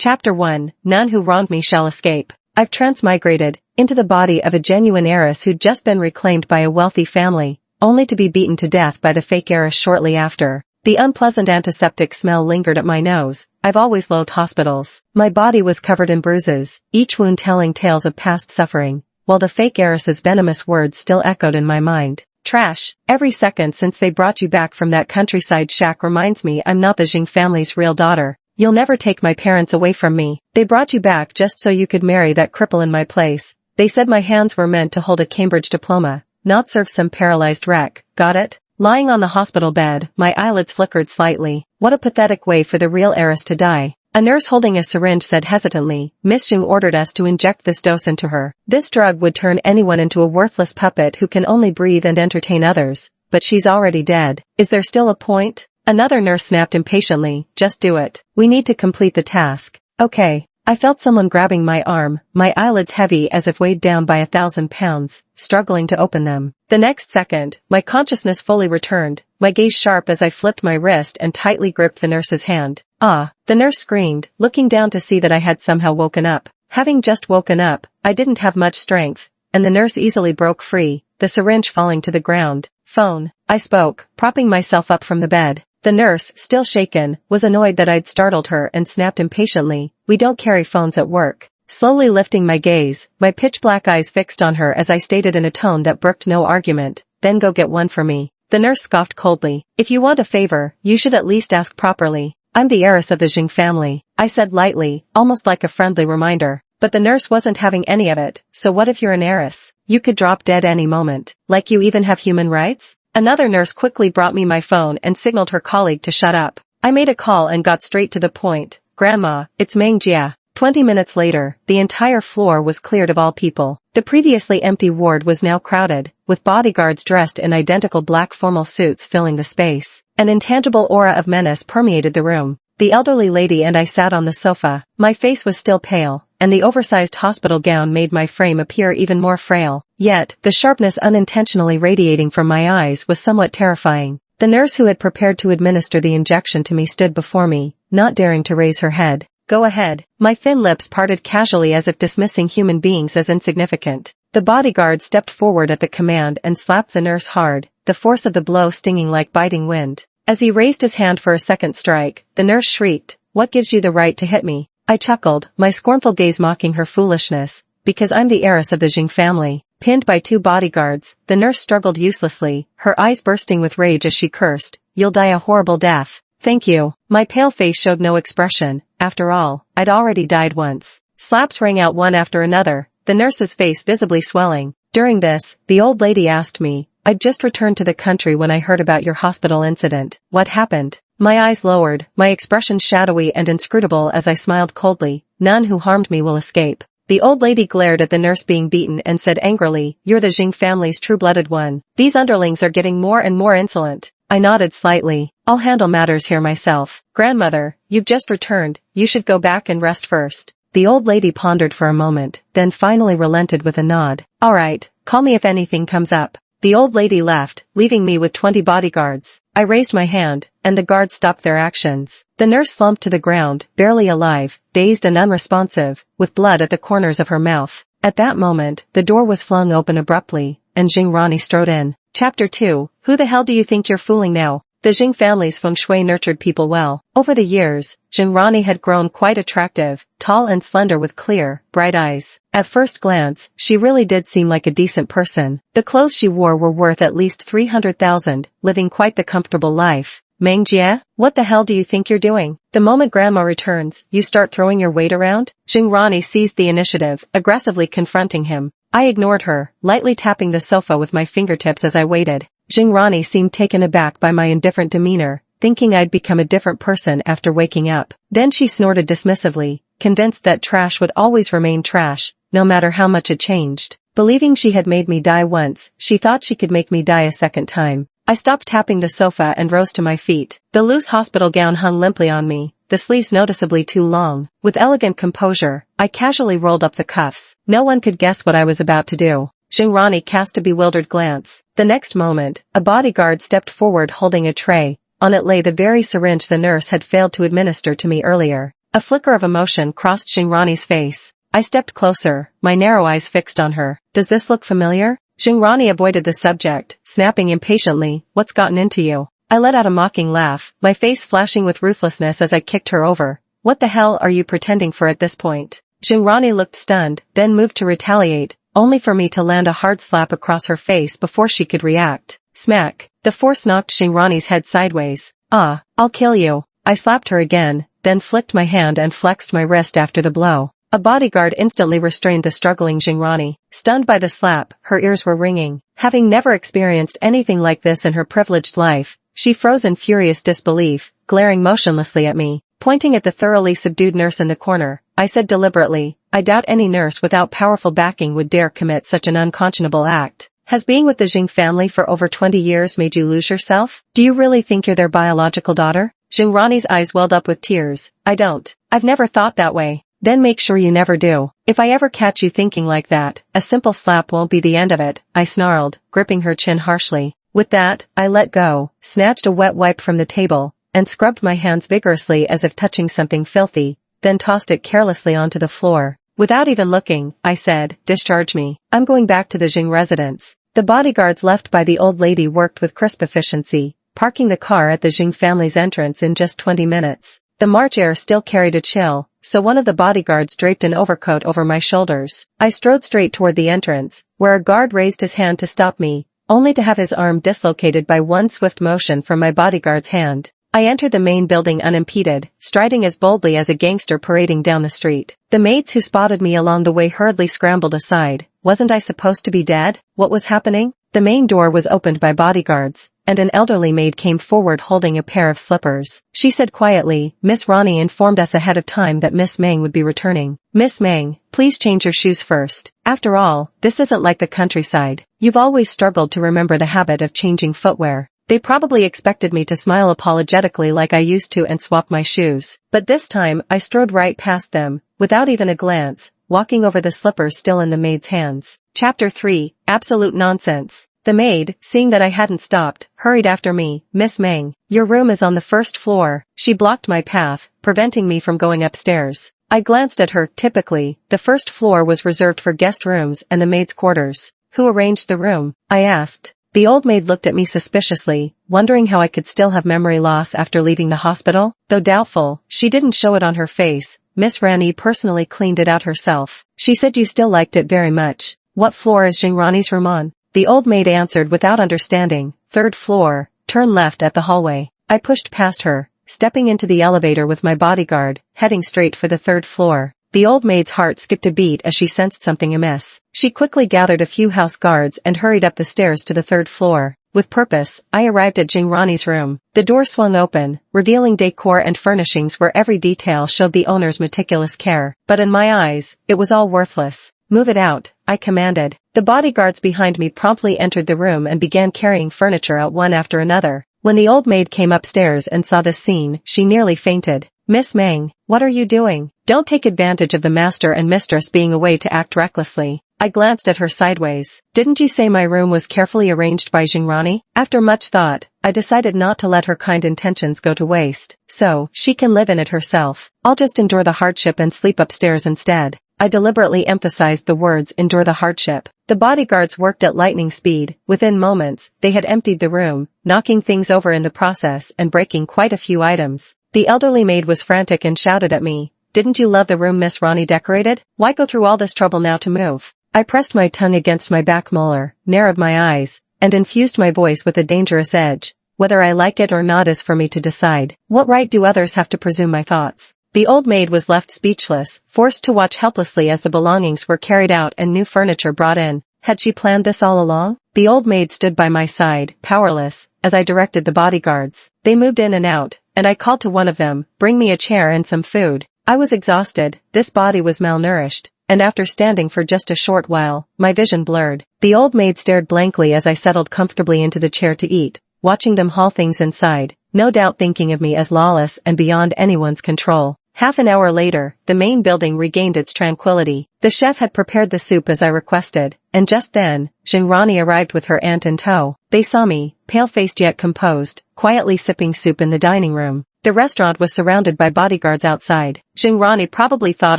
Chapter 1, None who wronged me shall escape. I've transmigrated into the body of a genuine heiress who'd just been reclaimed by a wealthy family, only to be beaten to death by the fake heiress shortly after. The unpleasant antiseptic smell lingered at my nose. I've always loathed hospitals. My body was covered in bruises, each wound telling tales of past suffering, while the fake heiress's venomous words still echoed in my mind. Trash. Every second since they brought you back from that countryside shack reminds me I'm not the Jing family's real daughter. You'll never take my parents away from me. They brought you back just so you could marry that cripple in my place. They said my hands were meant to hold a Cambridge diploma, not serve some paralyzed wreck. Got it? Lying on the hospital bed, my eyelids flickered slightly. What a pathetic way for the real heiress to die. A nurse holding a syringe said hesitantly, Miss Jing ordered us to inject this dose into her. This drug would turn anyone into a worthless puppet who can only breathe and entertain others. But she's already dead. Is there still a point? Another nurse snapped impatiently, just do it. We need to complete the task. Okay. I felt someone grabbing my arm, my eyelids heavy as if weighed down by 1,000 pounds, struggling to open them. The next second, my consciousness fully returned, my gaze sharp as I flipped my wrist and tightly gripped the nurse's hand. Ah, the nurse screamed, looking down to see that I had somehow woken up. Having just woken up, I didn't have much strength, and the nurse easily broke free, the syringe falling to the ground. Phone. I spoke, propping myself up from the bed. The nurse, still shaken, was annoyed that I'd startled her and snapped impatiently, we don't carry phones at work. Slowly lifting my gaze, my pitch-black eyes fixed on her as I stated in a tone that brooked no argument, then go get one for me. The nurse scoffed coldly. If you want a favor, you should at least ask properly. I'm the heiress of the Jing family, I said lightly, almost like a friendly reminder. But the nurse wasn't having any of it, so what if you're an heiress? You could drop dead any moment. Like you even have human rights? Another nurse quickly brought me my phone and signaled her colleague to shut up. I made a call and got straight to the point. Grandma, it's Meng Jia. 20 minutes later, the entire floor was cleared of all people. The previously empty ward was now crowded, with bodyguards dressed in identical black formal suits filling the space. An intangible aura of menace permeated the room. The elderly lady and I sat on the sofa. My face was still pale, and the oversized hospital gown made my frame appear even more frail. Yet, the sharpness unintentionally radiating from my eyes was somewhat terrifying. The nurse who had prepared to administer the injection to me stood before me, not daring to raise her head. Go ahead. My thin lips parted casually as if dismissing human beings as insignificant. The bodyguard stepped forward at the command and slapped the nurse hard, the force of the blow stinging like biting wind. As he raised his hand for a second strike, the nurse shrieked, What gives you the right to hit me? I chuckled, my scornful gaze mocking her foolishness. Because I'm the heiress of the Jing family. Pinned by two bodyguards, the nurse struggled uselessly, her eyes bursting with rage as she cursed, You'll die a horrible death. Thank you. My pale face showed no expression. After all, I'd already died once. Slaps rang out one after another, the nurse's face visibly swelling. During this, the old lady asked me, I'd just returned to the country when I heard about your hospital incident. What happened? My eyes lowered, my expression shadowy and inscrutable as I smiled coldly. None who harmed me will escape. The old lady glared at the nurse being beaten and said angrily, You're the Jing family's true-blooded one. These underlings are getting more and more insolent. I nodded slightly. I'll handle matters here myself. Grandmother, you've just returned. You should go back and rest first. The old lady pondered for a moment, then finally relented with a nod. All right, call me if anything comes up. The old lady left, leaving me with 20 bodyguards. I raised my hand, and the guards stopped their actions. The nurse slumped to the ground, barely alive, dazed and unresponsive, with blood at the corners of her mouth. At that moment, the door was flung open abruptly, and Jing Rani strode in. Chapter 2, Who the hell do you think you're fooling now? The Jing family's feng shui nurtured people well. Over the years, Jing Rani had grown quite attractive, tall and slender with clear, bright eyes. At first glance, she really did seem like a decent person. The clothes she wore were worth at least 300,000, living quite the comfortable life. Meng Jie, what the hell do you think you're doing? The moment Grandma returns, you start throwing your weight around? Jing Rani seized the initiative, aggressively confronting him. I ignored her, lightly tapping the sofa with my fingertips as I waited. Jing Rani seemed taken aback by my indifferent demeanor, thinking I'd become a different person after waking up. Then she snorted dismissively, convinced that trash would always remain trash, no matter how much it changed. Believing she had made me die once, she thought she could make me die a second time. I stopped tapping the sofa and rose to my feet. The loose hospital gown hung limply on me, the sleeves noticeably too long. With elegant composure, I casually rolled up the cuffs. No one could guess what I was about to do. Jing Rani cast a bewildered glance. The next moment, a bodyguard stepped forward holding a tray. On it lay the very syringe the nurse had failed to administer to me earlier. A flicker of emotion crossed Xingrani's face. I stepped closer, my narrow eyes fixed on her. Does this look familiar? Xingrani avoided the subject, snapping impatiently, what's gotten into you? I let out a mocking laugh, my face flashing with ruthlessness as I kicked her over. What the hell are you pretending for at this point? Xingrani looked stunned, then moved to retaliate, only for me to land a hard slap across her face before she could react. Smack. The force knocked Xingrani's head sideways. Ah, I'll kill you. I slapped her again, then flicked my hand and flexed my wrist after the blow. A bodyguard instantly restrained the struggling Xingrani. Stunned by the slap, her ears were ringing. Having never experienced anything like this in her privileged life, she froze in furious disbelief, glaring motionlessly at me. Pointing at the thoroughly subdued nurse in the corner, I said deliberately, I doubt any nurse without powerful backing would dare commit such an unconscionable act. Has being with the Jing family for over 20 years made you lose yourself? Do you really think you're their biological daughter? Xingrani's eyes welled up with tears. I don't. I've never thought that way. Then make sure you never do. If I ever catch you thinking like that, a simple slap won't be the end of it, I snarled, gripping her chin harshly. With that, I let go, snatched a wet wipe from the table, and scrubbed my hands vigorously as if touching something filthy, then tossed it carelessly onto the floor. Without even looking, I said, discharge me. I'm going back to the Jing residence. The bodyguards left by the old lady worked with crisp efficiency, parking the car at the Jing family's entrance in just 20 minutes. The March air still carried a chill, so one of the bodyguards draped an overcoat over my shoulders. I strode straight toward the entrance, where a guard raised his hand to stop me, only to have his arm dislocated by one swift motion from my bodyguard's hand. I entered the main building unimpeded, striding as boldly as a gangster parading down the street. The maids who spotted me along the way hurriedly scrambled aside. Wasn't I supposed to be dead? What was happening? The main door was opened by bodyguards, and an elderly maid came forward holding a pair of slippers. She said quietly, Miss Ronnie informed us ahead of time that Miss Meng would be returning. Miss Meng, please change your shoes first. After all, this isn't like the countryside. You've always struggled to remember the habit of changing footwear. They probably expected me to smile apologetically like I used to and swap my shoes. But this time, I strode right past them, without even a glance, walking over the slippers still in the maid's hands. Chapter 3, Absolute Nonsense. The maid, seeing that I hadn't stopped, hurried after me. Miss Meng, your room is on the first floor. She blocked my path, preventing me from going upstairs. I glanced at her. Typically, the first floor was reserved for guest rooms and the maid's quarters. Who arranged the room? I asked. The old maid looked at me suspiciously, wondering how I could still have memory loss after leaving the hospital. Though doubtful, she didn't show it on her face. Miss Rani personally cleaned it out herself. She said you still liked it very much. What floor is Xingrani's room on? The old maid answered without understanding. Third floor, turn left at the hallway. I pushed past her, stepping into the elevator with my bodyguard, heading straight for the third floor. The old maid's heart skipped a beat as she sensed something amiss. She quickly gathered a few house guards and hurried up the stairs to the third floor. With purpose, I arrived at Xingrani's room. The door swung open, revealing decor and furnishings where every detail showed the owner's meticulous care. But in my eyes, it was all worthless. Move it out, I commanded. The bodyguards behind me promptly entered the room and began carrying furniture out one after another. When the old maid came upstairs and saw this scene, she nearly fainted. Miss Meng, what are you doing? Don't take advantage of the master and mistress being away to act recklessly. I glanced at her sideways. Didn't you say my room was carefully arranged by Xingrani? After much thought, I decided not to let her kind intentions go to waste. So, she can live in it herself. I'll just endure the hardship and sleep upstairs instead. I deliberately emphasized the words endure the hardship. The bodyguards worked at lightning speed. Within moments, they had emptied the room, knocking things over in the process and breaking quite a few items. The elderly maid was frantic and shouted at me. Didn't you love the room Miss Ronnie decorated? Why go through all this trouble now to move? I pressed my tongue against my back molar, narrowed my eyes, and infused my voice with a dangerous edge. Whether I like it or not is for me to decide. What right do others have to presume my thoughts? The old maid was left speechless, forced to watch helplessly as the belongings were carried out and new furniture brought in. Had she planned this all along? The old maid stood by my side, powerless, as I directed the bodyguards. They moved in and out, and I called to one of them, bring me a chair and some food. I was exhausted, this body was malnourished, and after standing for just a short while, my vision blurred. The old maid stared blankly as I settled comfortably into the chair to eat, watching them haul things inside, no doubt thinking of me as lawless and beyond anyone's control. Half an hour later, the main building regained its tranquility. The chef had prepared the soup as I requested, and just then, Xingrani arrived with her aunt in tow. They saw me, pale-faced yet composed, quietly sipping soup in the dining room. The restaurant was surrounded by bodyguards outside. Jingrani probably thought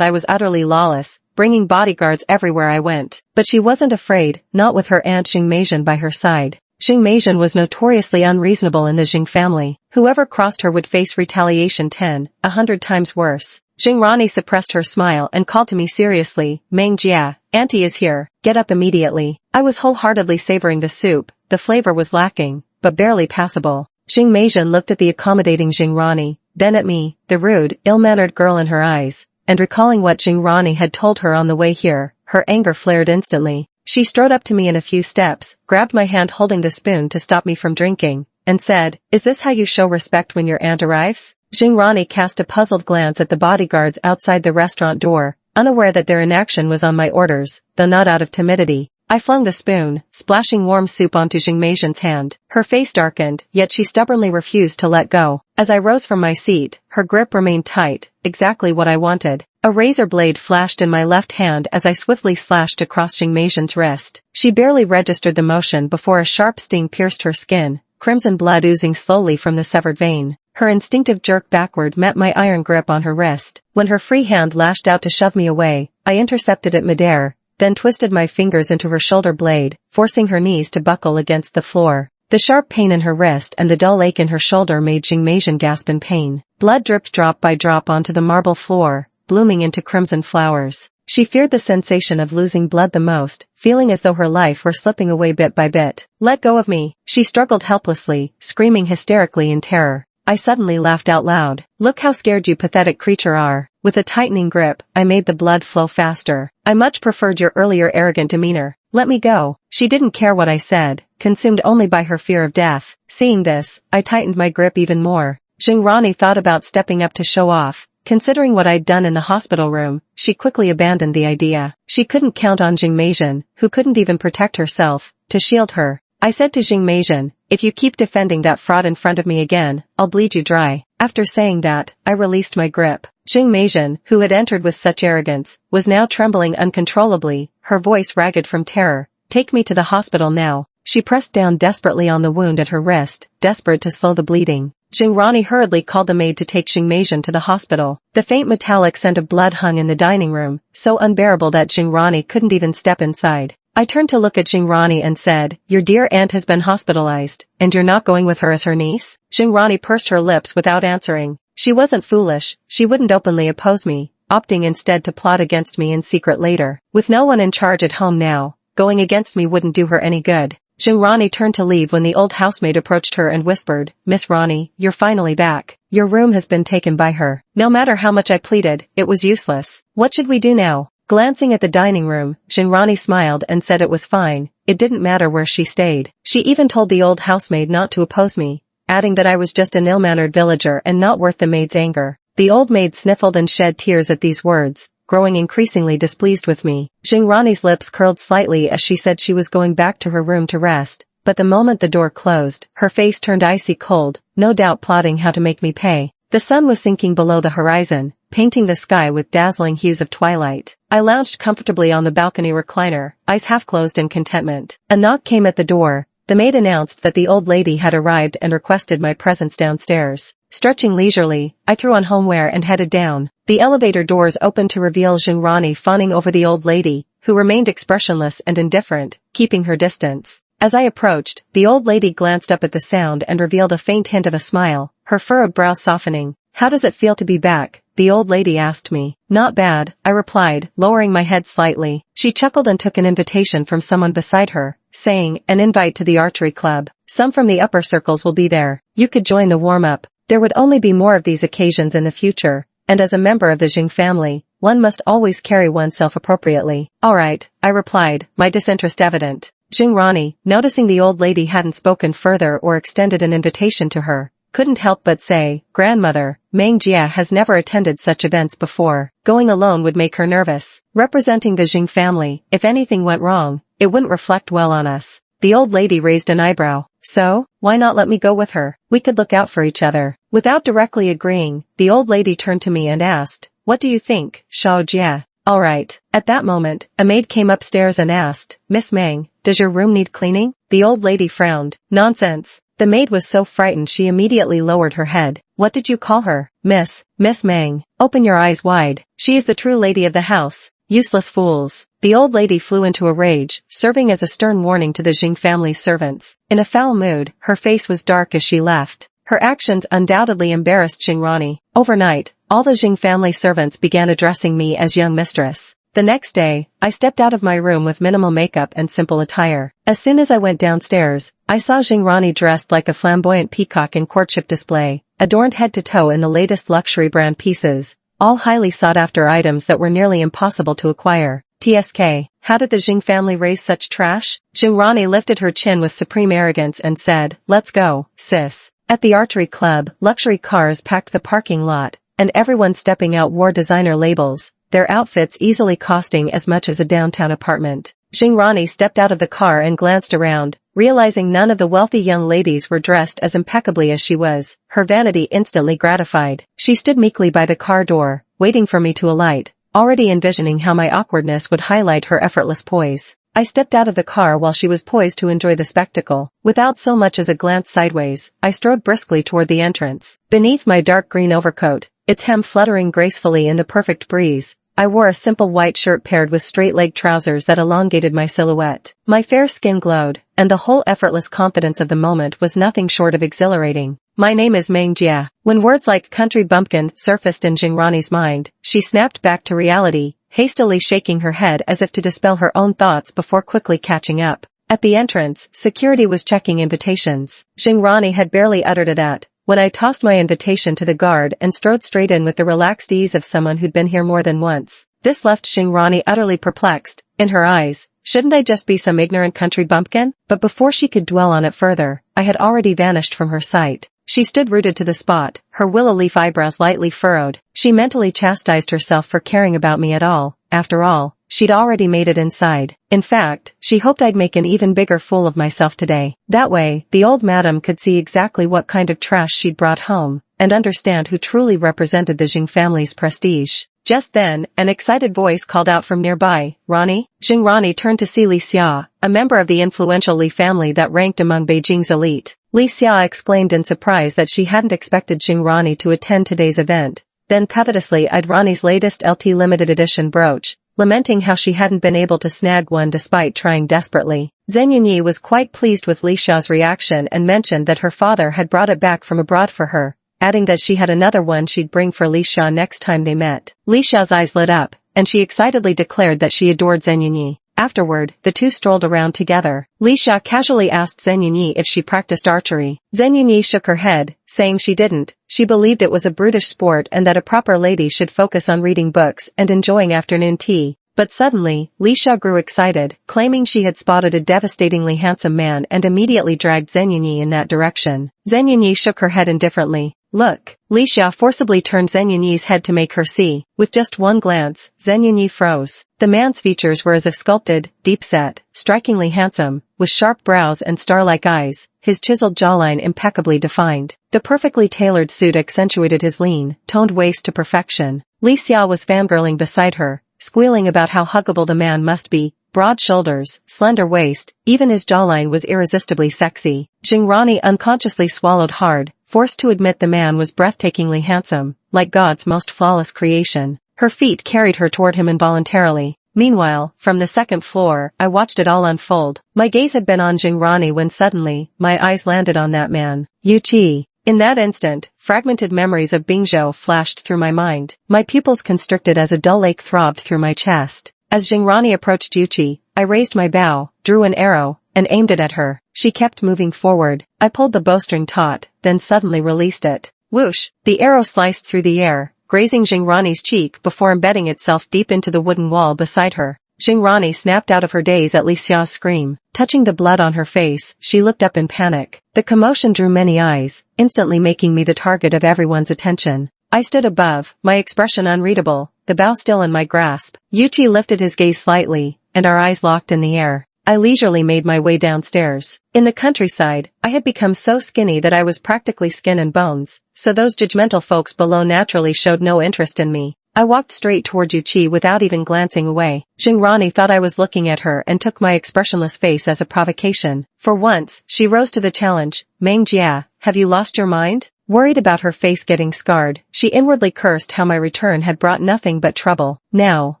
I was utterly lawless, bringing bodyguards everywhere I went. But she wasn't afraid, not with her aunt Jingmeijian by her side. Jingmeijian was notoriously unreasonable in the Jing family. Whoever crossed her would face retaliation 100 times worse. Jingrani suppressed her smile and called to me seriously, Meng Jia, Auntie is here, get up immediately. I was wholeheartedly savoring the soup. The flavor was lacking, but barely passable. Jingmeijian looked at the accommodating Jingrani, then at me, the rude, ill-mannered girl in her eyes, and recalling what Jingrani had told her on the way here, her anger flared instantly. She strode up to me in a few steps, grabbed my hand holding the spoon to stop me from drinking, and said, "Is this how you show respect when your aunt arrives?" Jingrani cast a puzzled glance at the bodyguards outside the restaurant door, unaware that their inaction was on my orders, though not out of timidity. I flung the spoon, splashing warm soup onto Jingmeijian's hand. Her face darkened, yet she stubbornly refused to let go. As I rose from my seat, her grip remained tight, exactly what I wanted. A razor blade flashed in my left hand as I swiftly slashed across Jingmeijian's wrist. She barely registered the motion before a sharp sting pierced her skin, crimson blood oozing slowly from the severed vein. Her instinctive jerk backward met my iron grip on her wrist. When her free hand lashed out to shove me away, I intercepted it midair, then twisted my fingers into her shoulder blade, forcing her knees to buckle against the floor. The sharp pain in her wrist and the dull ache in her shoulder made Jingmeijian gasp in pain. Blood dripped drop by drop onto the marble floor, blooming into crimson flowers. She feared the sensation of losing blood the most, feeling as though her life were slipping away bit by bit. "Let go of me," she struggled helplessly, screaming hysterically in terror. I suddenly laughed out loud. "Look how scared you pathetic creature are." With a tightening grip, I made the blood flow faster. "I much preferred your earlier arrogant demeanor. Let me go." She didn't care what I said, consumed only by her fear of death. Seeing this, I tightened my grip even more. Jingrani thought about stepping up to show off. Considering what I'd done in the hospital room, she quickly abandoned the idea. She couldn't count on Jingmeijian, who couldn't even protect herself, to shield her. I said to Jingmeijian, "If you keep defending that fraud in front of me again, I'll bleed you dry." After saying that, I released my grip. Jingmeijian, who had entered with such arrogance, was now trembling uncontrollably, her voice ragged from terror. "Take me to the hospital now." She pressed down desperately on the wound at her wrist, desperate to slow the bleeding. Jingrani hurriedly called the maid to take Jingmeijian to the hospital. The faint metallic scent of blood hung in the dining room, so unbearable that Jingrani couldn't even step inside. I turned to look at Jingrani and said, "Your dear aunt has been hospitalized, and you're not going with her as her niece?" Jingrani pursed her lips without answering. She wasn't foolish, she wouldn't openly oppose me, opting instead to plot against me in secret later. With no one in charge at home now, going against me wouldn't do her any good. Jingrani turned to leave when the old housemaid approached her and whispered, "Miss Rani, you're finally back. Your room has been taken by her." No matter how much I pleaded, it was useless. What should we do now? Glancing at the dining room, Jingrani smiled and said it was fine, it didn't matter where she stayed. She even told the old housemaid not to oppose me, adding that I was just an ill-mannered villager and not worth the maid's anger. The old maid sniffled and shed tears at these words, growing increasingly displeased with me. Jingrani's lips curled slightly as she said she was going back to her room to rest, but the moment the door closed, her face turned icy cold, no doubt plotting how to make me pay. The sun was sinking below the horizon, painting the sky with dazzling hues of twilight. I lounged comfortably on the balcony recliner, eyes half closed in contentment. A knock came at the door. The maid announced that the old lady had arrived and requested my presence downstairs. Stretching leisurely, I threw on homeware and headed down. The elevator doors opened to reveal Jingrani fawning over the old lady, who remained expressionless and indifferent, keeping her distance. As I approached, the old lady glanced up at the sound and revealed a faint hint of a smile, her furrowed brow softening. "How does it feel to be back?" the old lady asked me. "Not bad," I replied, lowering my head slightly. She chuckled and took an invitation from someone beside her, saying, "An invite to the archery club. Some from the upper circles will be there. You could join the warm-up." There would only be more of these occasions in the future, and as a member of the Jing family, one must always carry oneself appropriately. "All right," I replied, my disinterest evident. Jingrani, noticing the old lady hadn't spoken further or extended an invitation to her, couldn't help but say, "Grandmother, Meng Jia has never attended such events before. Going alone would make her nervous. Representing the Jing family, if anything went wrong, it wouldn't reflect well on us." The old lady raised an eyebrow. "So, why not let me go with her? We could look out for each other." Without directly agreeing, the old lady turned to me and asked, "What do you think, Shao Jia?" "All right." At that moment, a maid came upstairs and asked, "Miss Meng, does your room need cleaning?" The old lady frowned. "Nonsense. The maid was so frightened she immediately lowered her head. What did you call her? Miss Mang. Open your eyes wide. She is the true lady of the house. Useless fools. The old lady flew into a rage, serving as a stern warning to the Jing family's servants. In a foul mood, her face was dark as she left. Her actions undoubtedly embarrassed Jingrani. Overnight, all the Jing family servants began addressing me as young mistress. The next day, I stepped out of my room with minimal makeup and simple attire. As soon as I went downstairs, I saw Jingrani dressed like a flamboyant peacock in courtship display, adorned head to toe in the latest luxury brand pieces, all highly sought-after items that were nearly impossible to acquire. TSK, how did the Jing family raise such trash? Jingrani lifted her chin with supreme arrogance and said, let's go, sis. At the archery club, luxury cars packed the parking lot, and everyone stepping out wore designer labels, their outfits easily costing as much as a downtown apartment. Jingrani stepped out of the car and glanced around, realizing none of the wealthy young ladies were dressed as impeccably as she was, her vanity instantly gratified. She stood meekly by the car door, waiting for me to alight, already envisioning how my awkwardness would highlight her effortless poise. I stepped out of the car while she was poised to enjoy the spectacle. Without so much as a glance sideways, I strode briskly toward the entrance. Beneath my dark green overcoat, its hem fluttering gracefully in the perfect breeze, I wore a simple white shirt paired with straight-leg trousers that elongated my silhouette. My fair skin glowed, and the whole effortless confidence of the moment was nothing short of exhilarating. My name is Meng Jia. When words like country bumpkin surfaced in Jingrani's mind, she snapped back to reality, hastily shaking her head as if to dispel her own thoughts before quickly catching up. At the entrance, security was checking invitations. Jingrani had barely uttered a that when I tossed my invitation to the guard and strode straight in with the relaxed ease of someone who'd been here more than once. This left Jingrani utterly perplexed. In her eyes, shouldn't I just be some ignorant country bumpkin? But before she could dwell on it further, I had already vanished from her sight. She stood rooted to the spot, her willow leaf eyebrows lightly furrowed. She mentally chastised herself for caring about me at all. After all, she'd already made it inside. In fact, she hoped I'd make an even bigger fool of myself today. That way, the old madam could see exactly what kind of trash she'd brought home, and understand who truly represented the Jing family's prestige. Just then, an excited voice called out from nearby, Rani? Jingrani turned to see Li Xia, a member of the influential Li family that ranked among Beijing's elite. Li Xia exclaimed in surprise that she hadn't expected Jingrani to attend today's event, then covetously eyed Rani's latest LT limited edition brooch, lamenting how she hadn't been able to snag one despite trying desperately. Zhen Yunyi was quite pleased with Li Xia's reaction and mentioned that her father had brought it back from abroad for her, adding that she had another one she'd bring for Li Xia next time they met. Li Xia's eyes lit up, and she excitedly declared that she adored Zhen Yunyi. Afterward, the two strolled around together. Li Xia casually asked Zhen Yunyi if she practiced archery. Zhen Yunyi shook her head, saying she didn't. She believed it was a brutish sport and that a proper lady should focus on reading books and enjoying afternoon tea. But suddenly, Li Xia grew excited, claiming she had spotted a devastatingly handsome man and immediately dragged Zhen Yunyi in that direction. Zhen Yunyi shook her head indifferently. Look. Li Xia forcibly turned Zhen Yunyi's head to make her see. With just one glance, Zhen Yunyi froze. The man's features were as if sculpted, deep-set, strikingly handsome, with sharp brows and star-like eyes, his chiseled jawline impeccably defined. The perfectly tailored suit accentuated his lean, toned waist to perfection. Li Xia was fangirling beside her, squealing about how huggable the man must be. Broad shoulders, slender waist, even his jawline was irresistibly sexy. Jingrani unconsciously swallowed hard, forced to admit the man was breathtakingly handsome, like God's most flawless creation. Her feet carried her toward him involuntarily. Meanwhile, from the second floor, I watched it all unfold. My gaze had been on Jingrani when suddenly, my eyes landed on that man, Yu Qi. In that instant, fragmented memories of Bingzhou flashed through my mind. My pupils constricted as a dull ache throbbed through my chest. As Jingrani approached Yu Qi, I raised my bow, drew an arrow, and aimed it at her. She kept moving forward. I pulled the bowstring taut, then suddenly released it. Whoosh! The arrow sliced through the air, grazing Jingrani's cheek before embedding itself deep into the wooden wall beside her. Jingrani snapped out of her daze at Li Xia's scream. Touching the blood on her face, she looked up in panic. The commotion drew many eyes, instantly making me the target of everyone's attention. I stood above, my expression unreadable, the bow still in my grasp. Yu Qi lifted his gaze slightly, and our eyes locked in the air. I leisurely made my way downstairs. In the countryside, I had become so skinny that I was practically skin and bones, so those judgmental folks below naturally showed no interest in me. I walked straight toward Yuqi without even glancing away. Jingrani thought I was looking at her and took my expressionless face as a provocation. For once, she rose to the challenge. Meng Jia, have you lost your mind? Worried about her face getting scarred, she inwardly cursed how my return had brought nothing but trouble. Now,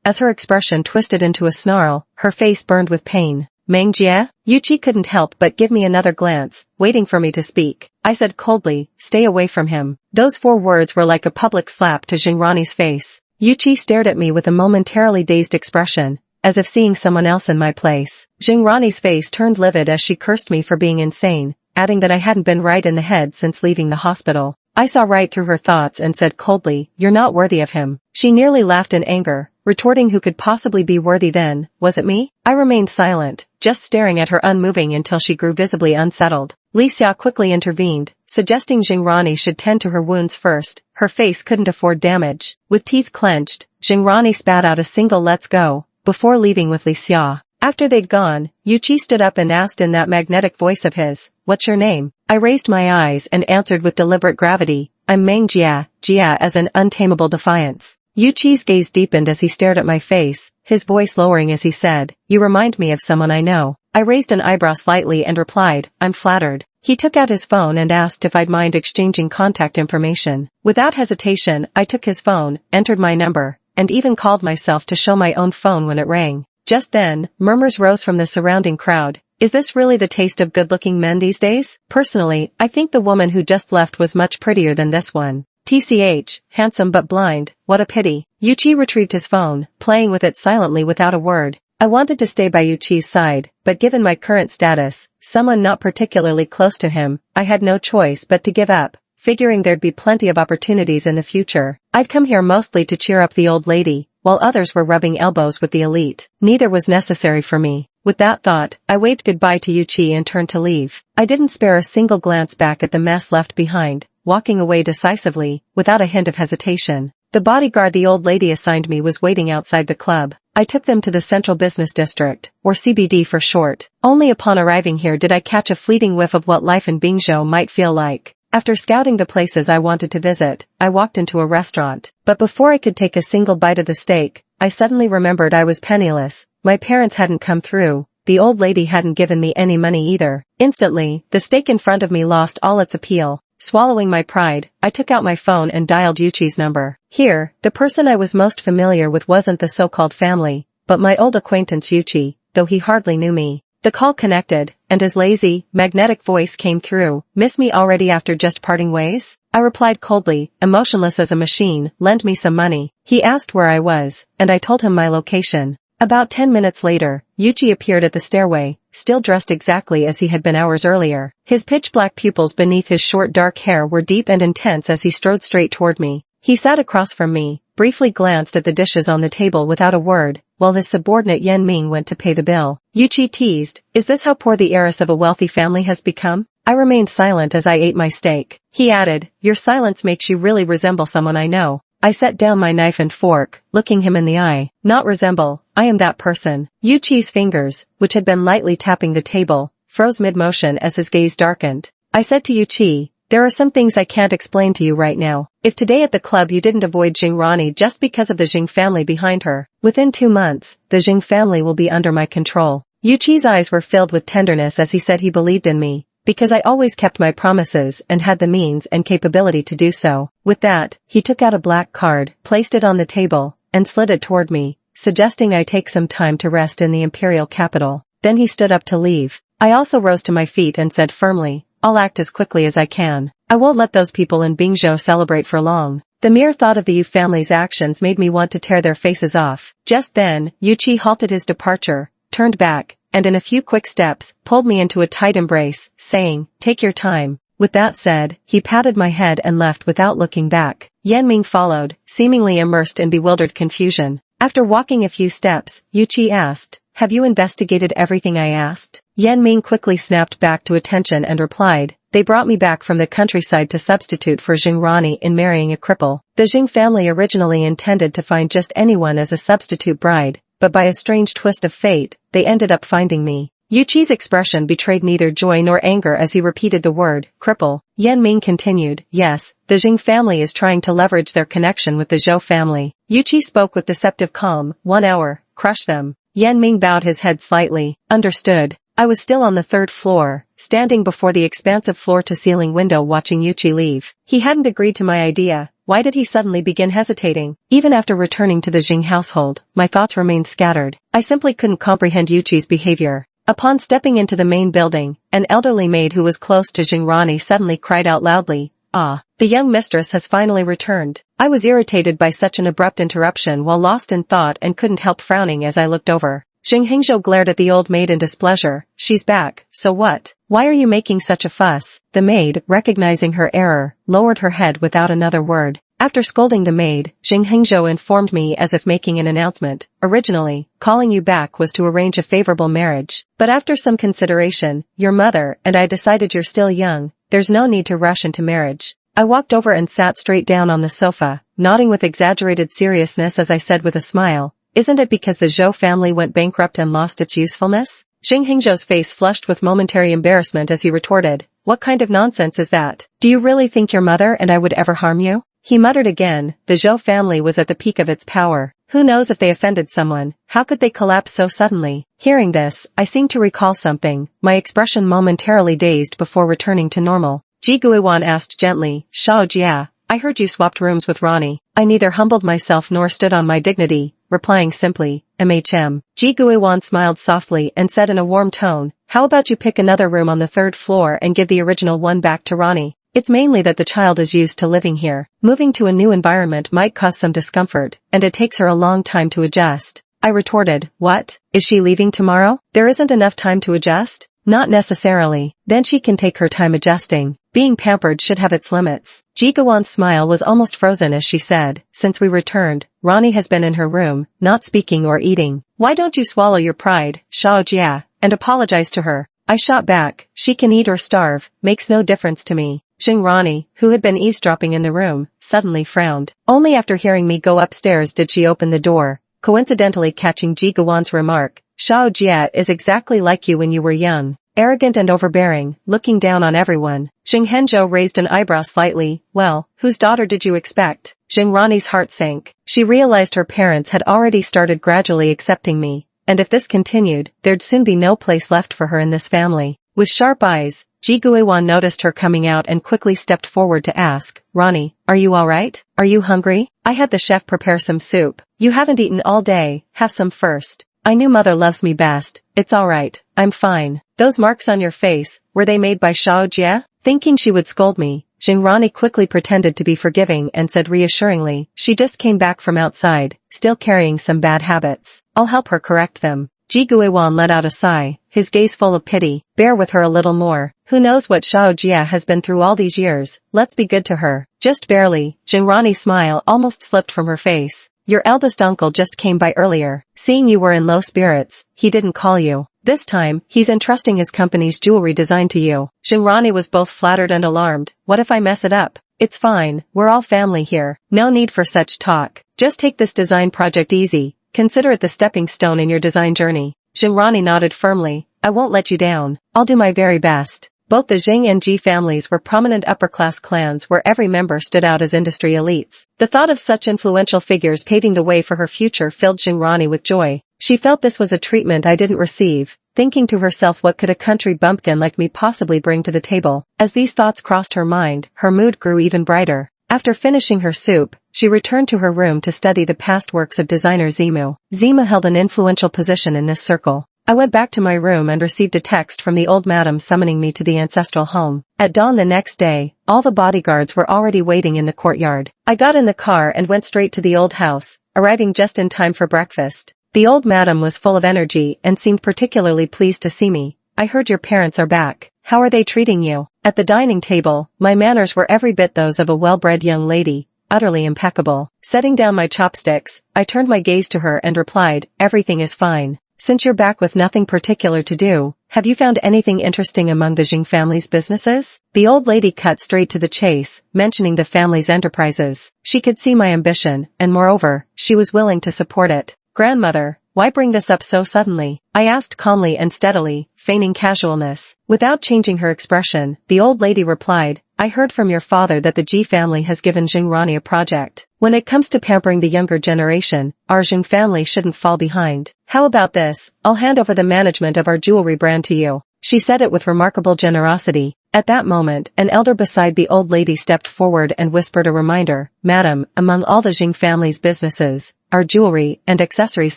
as her expression twisted into a snarl, her face burned with pain. Meng Jia? Yuqi couldn't help but give me another glance, waiting for me to speak. I said coldly, stay away from him. Those 4 words were like a public slap to Jingrani's face. Yuqi stared at me with a momentarily dazed expression, as if seeing someone else in my place. Jingrani's face turned livid as she cursed me for being insane, adding that I hadn't been right in the head since leaving the hospital. I saw right through her thoughts and said coldly, you're not worthy of him. She nearly laughed in anger, retorting who could possibly be worthy then, was it me? I remained silent, just staring at her unmoving until she grew visibly unsettled. Li Xia quickly intervened, suggesting Jingrani should tend to her wounds first. Her face couldn't afford damage. With teeth clenched, Jingrani spat out a single let's go, before leaving with Li Xia. After they'd gone, Yuqi stood up and asked in that magnetic voice of his, what's your name? I raised my eyes and answered with deliberate gravity, I'm Meng Jia, Jia as an untamable defiance. Yuqi's gaze deepened as he stared at my face, his voice lowering as he said, you remind me of someone I know. I raised an eyebrow slightly and replied, I'm flattered. He took out his phone and asked if I'd mind exchanging contact information. Without hesitation, I took his phone, entered my number, and even called myself to show my own phone when it rang. Just then, murmurs rose from the surrounding crowd. Is this really the taste of good-looking men these days? Personally, I think the woman who just left was much prettier than this one. TCH, handsome but blind, what a pity. Yuqi retrieved his phone, playing with it silently without a word. I wanted to stay by Yuqi's side, but given my current status, someone not particularly close to him, I had no choice but to give up, figuring there'd be plenty of opportunities in the future. I'd come here mostly to cheer up the old lady, while others were rubbing elbows with the elite. Neither was necessary for me. With that thought, I waved goodbye to Yuqi and turned to leave. I didn't spare a single glance back at the mess left behind, walking away decisively, without a hint of hesitation. The bodyguard the old lady assigned me was waiting outside the club. I took them to the Central Business District, or CBD for short. Only upon arriving here did I catch a fleeting whiff of what life in Bingzhou might feel like. After scouting the places I wanted to visit, I walked into a restaurant. But before I could take a single bite of the steak, I suddenly remembered I was penniless. My parents hadn't come through. The old lady hadn't given me any money either. Instantly, the steak in front of me lost all its appeal. Swallowing my pride, I took out my phone and dialed Yuqi's number. Here, the person I was most familiar with wasn't the so-called family, but my old acquaintance Yuqi, though he hardly knew me. The call connected, and his lazy, magnetic voice came through. Miss me already after just parting ways? I replied coldly, emotionless as a machine, lend me some money. He asked where I was, and I told him my location. About 10 minutes later, Yuqi appeared at the stairway, still dressed exactly as he had been hours earlier. His pitch-black pupils beneath his short dark hair were deep and intense as he strode straight toward me. He sat across from me, briefly glanced at the dishes on the table without a word, while his subordinate Yan Ming went to pay the bill. Yuqi teased, is this how poor the heiress of a wealthy family has become? I remained silent as I ate my steak. He added, your silence makes you really resemble someone I know. I set down my knife and fork, looking him in the eye. Not resemble, I am that person. Yuqi's fingers, which had been lightly tapping the table, froze mid-motion as his gaze darkened. I said to Yuqi, there are some things I can't explain to you right now. If today at the club you didn't avoid Jingrani just because of the Jing family behind her, within 2 months, the Jing family will be under my control. Yuqi's eyes were filled with tenderness as he said he believed in me, because I always kept my promises and had the means and capability to do so. With that, he took out a black card, placed it on the table, and slid it toward me, suggesting I take some time to rest in the imperial capital. Then he stood up to leave. I also rose to my feet and said firmly, I'll act as quickly as I can. I won't let those people in Bingzhou celebrate for long. The mere thought of the Yu family's actions made me want to tear their faces off. Just then, Yuqi halted his departure, turned back, and in a few quick steps, pulled me into a tight embrace, saying, take your time. With that said, he patted my head and left without looking back. Yan Ming followed, seemingly immersed in bewildered confusion. After walking a few steps, Yuqi asked, have you investigated everything I asked? Yan Ming quickly snapped back to attention and replied, they brought me back from the countryside to substitute for Jingrani in marrying a cripple. The Jing family originally intended to find just anyone as a substitute bride, but by a strange twist of fate, they ended up finding me. Yuqi's expression betrayed neither joy nor anger as he repeated the word, cripple. Yan Ming continued, yes, the Jing family is trying to leverage their connection with the Zhou family. Yuqi spoke with deceptive calm, 1 hour, crush them. Yan Ming bowed his head slightly, understood. I was still on the 3rd floor, standing before the expansive floor-to-ceiling window watching Yuqi leave. He hadn't agreed to my idea. Why did he suddenly begin hesitating? Even after returning to the Jing household, my thoughts remained scattered. I simply couldn't comprehend Yuqi's behavior. Upon stepping into the main building, an elderly maid who was close to Jing Rani suddenly cried out loudly, "Ah, the young mistress has finally returned." I was irritated by such an abrupt interruption while lost in thought and couldn't help frowning as I looked over. Xing Hingzhou glared at the old maid in displeasure. She's back, so what? Why are you making such a fuss? The maid, recognizing her error, lowered her head without another word. After scolding the maid, Xing Hingzhou informed me as if making an announcement. Originally, calling you back was to arrange a favorable marriage. But after some consideration, your mother and I decided you're still young. There's no need to rush into marriage. I walked over and sat straight down on the sofa, nodding with exaggerated seriousness as I said with a smile, isn't it because the Zhou family went bankrupt and lost its usefulness? Xing Hingzhou's face flushed with momentary embarrassment as he retorted, what kind of nonsense is that? Do you really think your mother and I would ever harm you? He muttered again, the Zhou family was at the peak of its power. Who knows if they offended someone? How could they collapse so suddenly? Hearing this, I seemed to recall something, my expression momentarily dazed before returning to normal. Ji Guiwan asked gently, Shao Jia, I heard you swapped rooms with Ronnie. I neither humbled myself nor stood on my dignity, replying simply, MHM. Ji Guiwan smiled softly and said in a warm tone, how about you pick another room on the 3rd floor and give the original one back to Ronnie? It's mainly that the child is used to living here. Moving to a new environment might cause some discomfort, and it takes her a long time to adjust. I retorted, what? Is she leaving tomorrow? There isn't enough time to adjust? Not necessarily. Then she can take her time adjusting. Being pampered should have its limits. Ji Guan's smile was almost frozen as she said, since we returned, Ronnie has been in her room, not speaking or eating. Why don't you swallow your pride, Shao Jia, and apologize to her? I shot back, she can eat or starve, makes no difference to me. Xing Ronnie, who had been eavesdropping in the room, suddenly frowned. Only after hearing me go upstairs did she open the door, coincidentally catching Ji Guan's remark, Shao Jia is exactly like you when you were young. Arrogant and overbearing, looking down on everyone. Xing Henzhou raised an eyebrow slightly, well, whose daughter did you expect? Xing Rani's heart sank. She realized her parents had already started gradually accepting me, and if this continued, there'd soon be no place left for her in this family. With sharp eyes, Ji Guiwan noticed her coming out and quickly stepped forward to ask, Ronnie, are you alright? Are you hungry? I had the chef prepare some soup. You haven't eaten all day, have some first. I knew mother loves me best. It's alright, I'm fine. Those marks on your face, were they made by Shao Jia? Thinking she would scold me, Xing Rani quickly pretended to be forgiving and said reassuringly, she just came back from outside, still carrying some bad habits. I'll help her correct them. Ji Guiwan let out a sigh, his gaze full of pity. Bear with her a little more. Who knows what Shao Jia has been through all these years? Let's be good to her. Just barely. Xing Rani's smile almost slipped from her face. Your eldest uncle just came by earlier. Seeing you were in low spirits, he didn't call you. This time, he's entrusting his company's jewelry design to you. Xing Rani was both flattered and alarmed. What if I mess it up? It's fine, we're all family here. No need for such talk. Just take this design project easy. Consider it the stepping stone in your design journey. Xing Rani nodded firmly. I won't let you down. I'll do my very best. Both the Jing and Ji families were prominent upper-class clans where every member stood out as industry elites. The thought of such influential figures paving the way for her future filled Xing Rani with joy. She felt this was a treatment I didn't receive, thinking to herself what could a country bumpkin like me possibly bring to the table. As these thoughts crossed her mind, her mood grew even brighter. After finishing her soup, she returned to her room to study the past works of designer Zimu. Zimu held an influential position in this circle. I went back to my room and received a text from the old madam summoning me to the ancestral home. At dawn the next day, all the bodyguards were already waiting in the courtyard. I got in the car and went straight to the old house, arriving just in time for breakfast. The old madam was full of energy and seemed particularly pleased to see me. I heard your parents are back. How are they treating you? At the dining table, my manners were every bit those of a well-bred young lady, utterly impeccable. Setting down my chopsticks, I turned my gaze to her and replied, everything is fine. Since you're back with nothing particular to do, have you found anything interesting among the Jing family's businesses? The old lady cut straight to the chase, mentioning the family's enterprises. She could see my ambition, and moreover, she was willing to support it. Grandmother, Why bring this up so suddenly? I asked calmly and steadily, feigning casualness. Without changing her expression, the old lady replied, I heard from your father that the Ji family has given Jingrani a project. When it comes to pampering the younger generation, our Jing family shouldn't fall behind. How about this? I'll hand over the management of our jewelry brand to you. She said it with remarkable generosity. At that moment, an elder beside the old lady stepped forward and whispered a reminder, Madam, among all the Jing family's businesses, our jewelry and accessories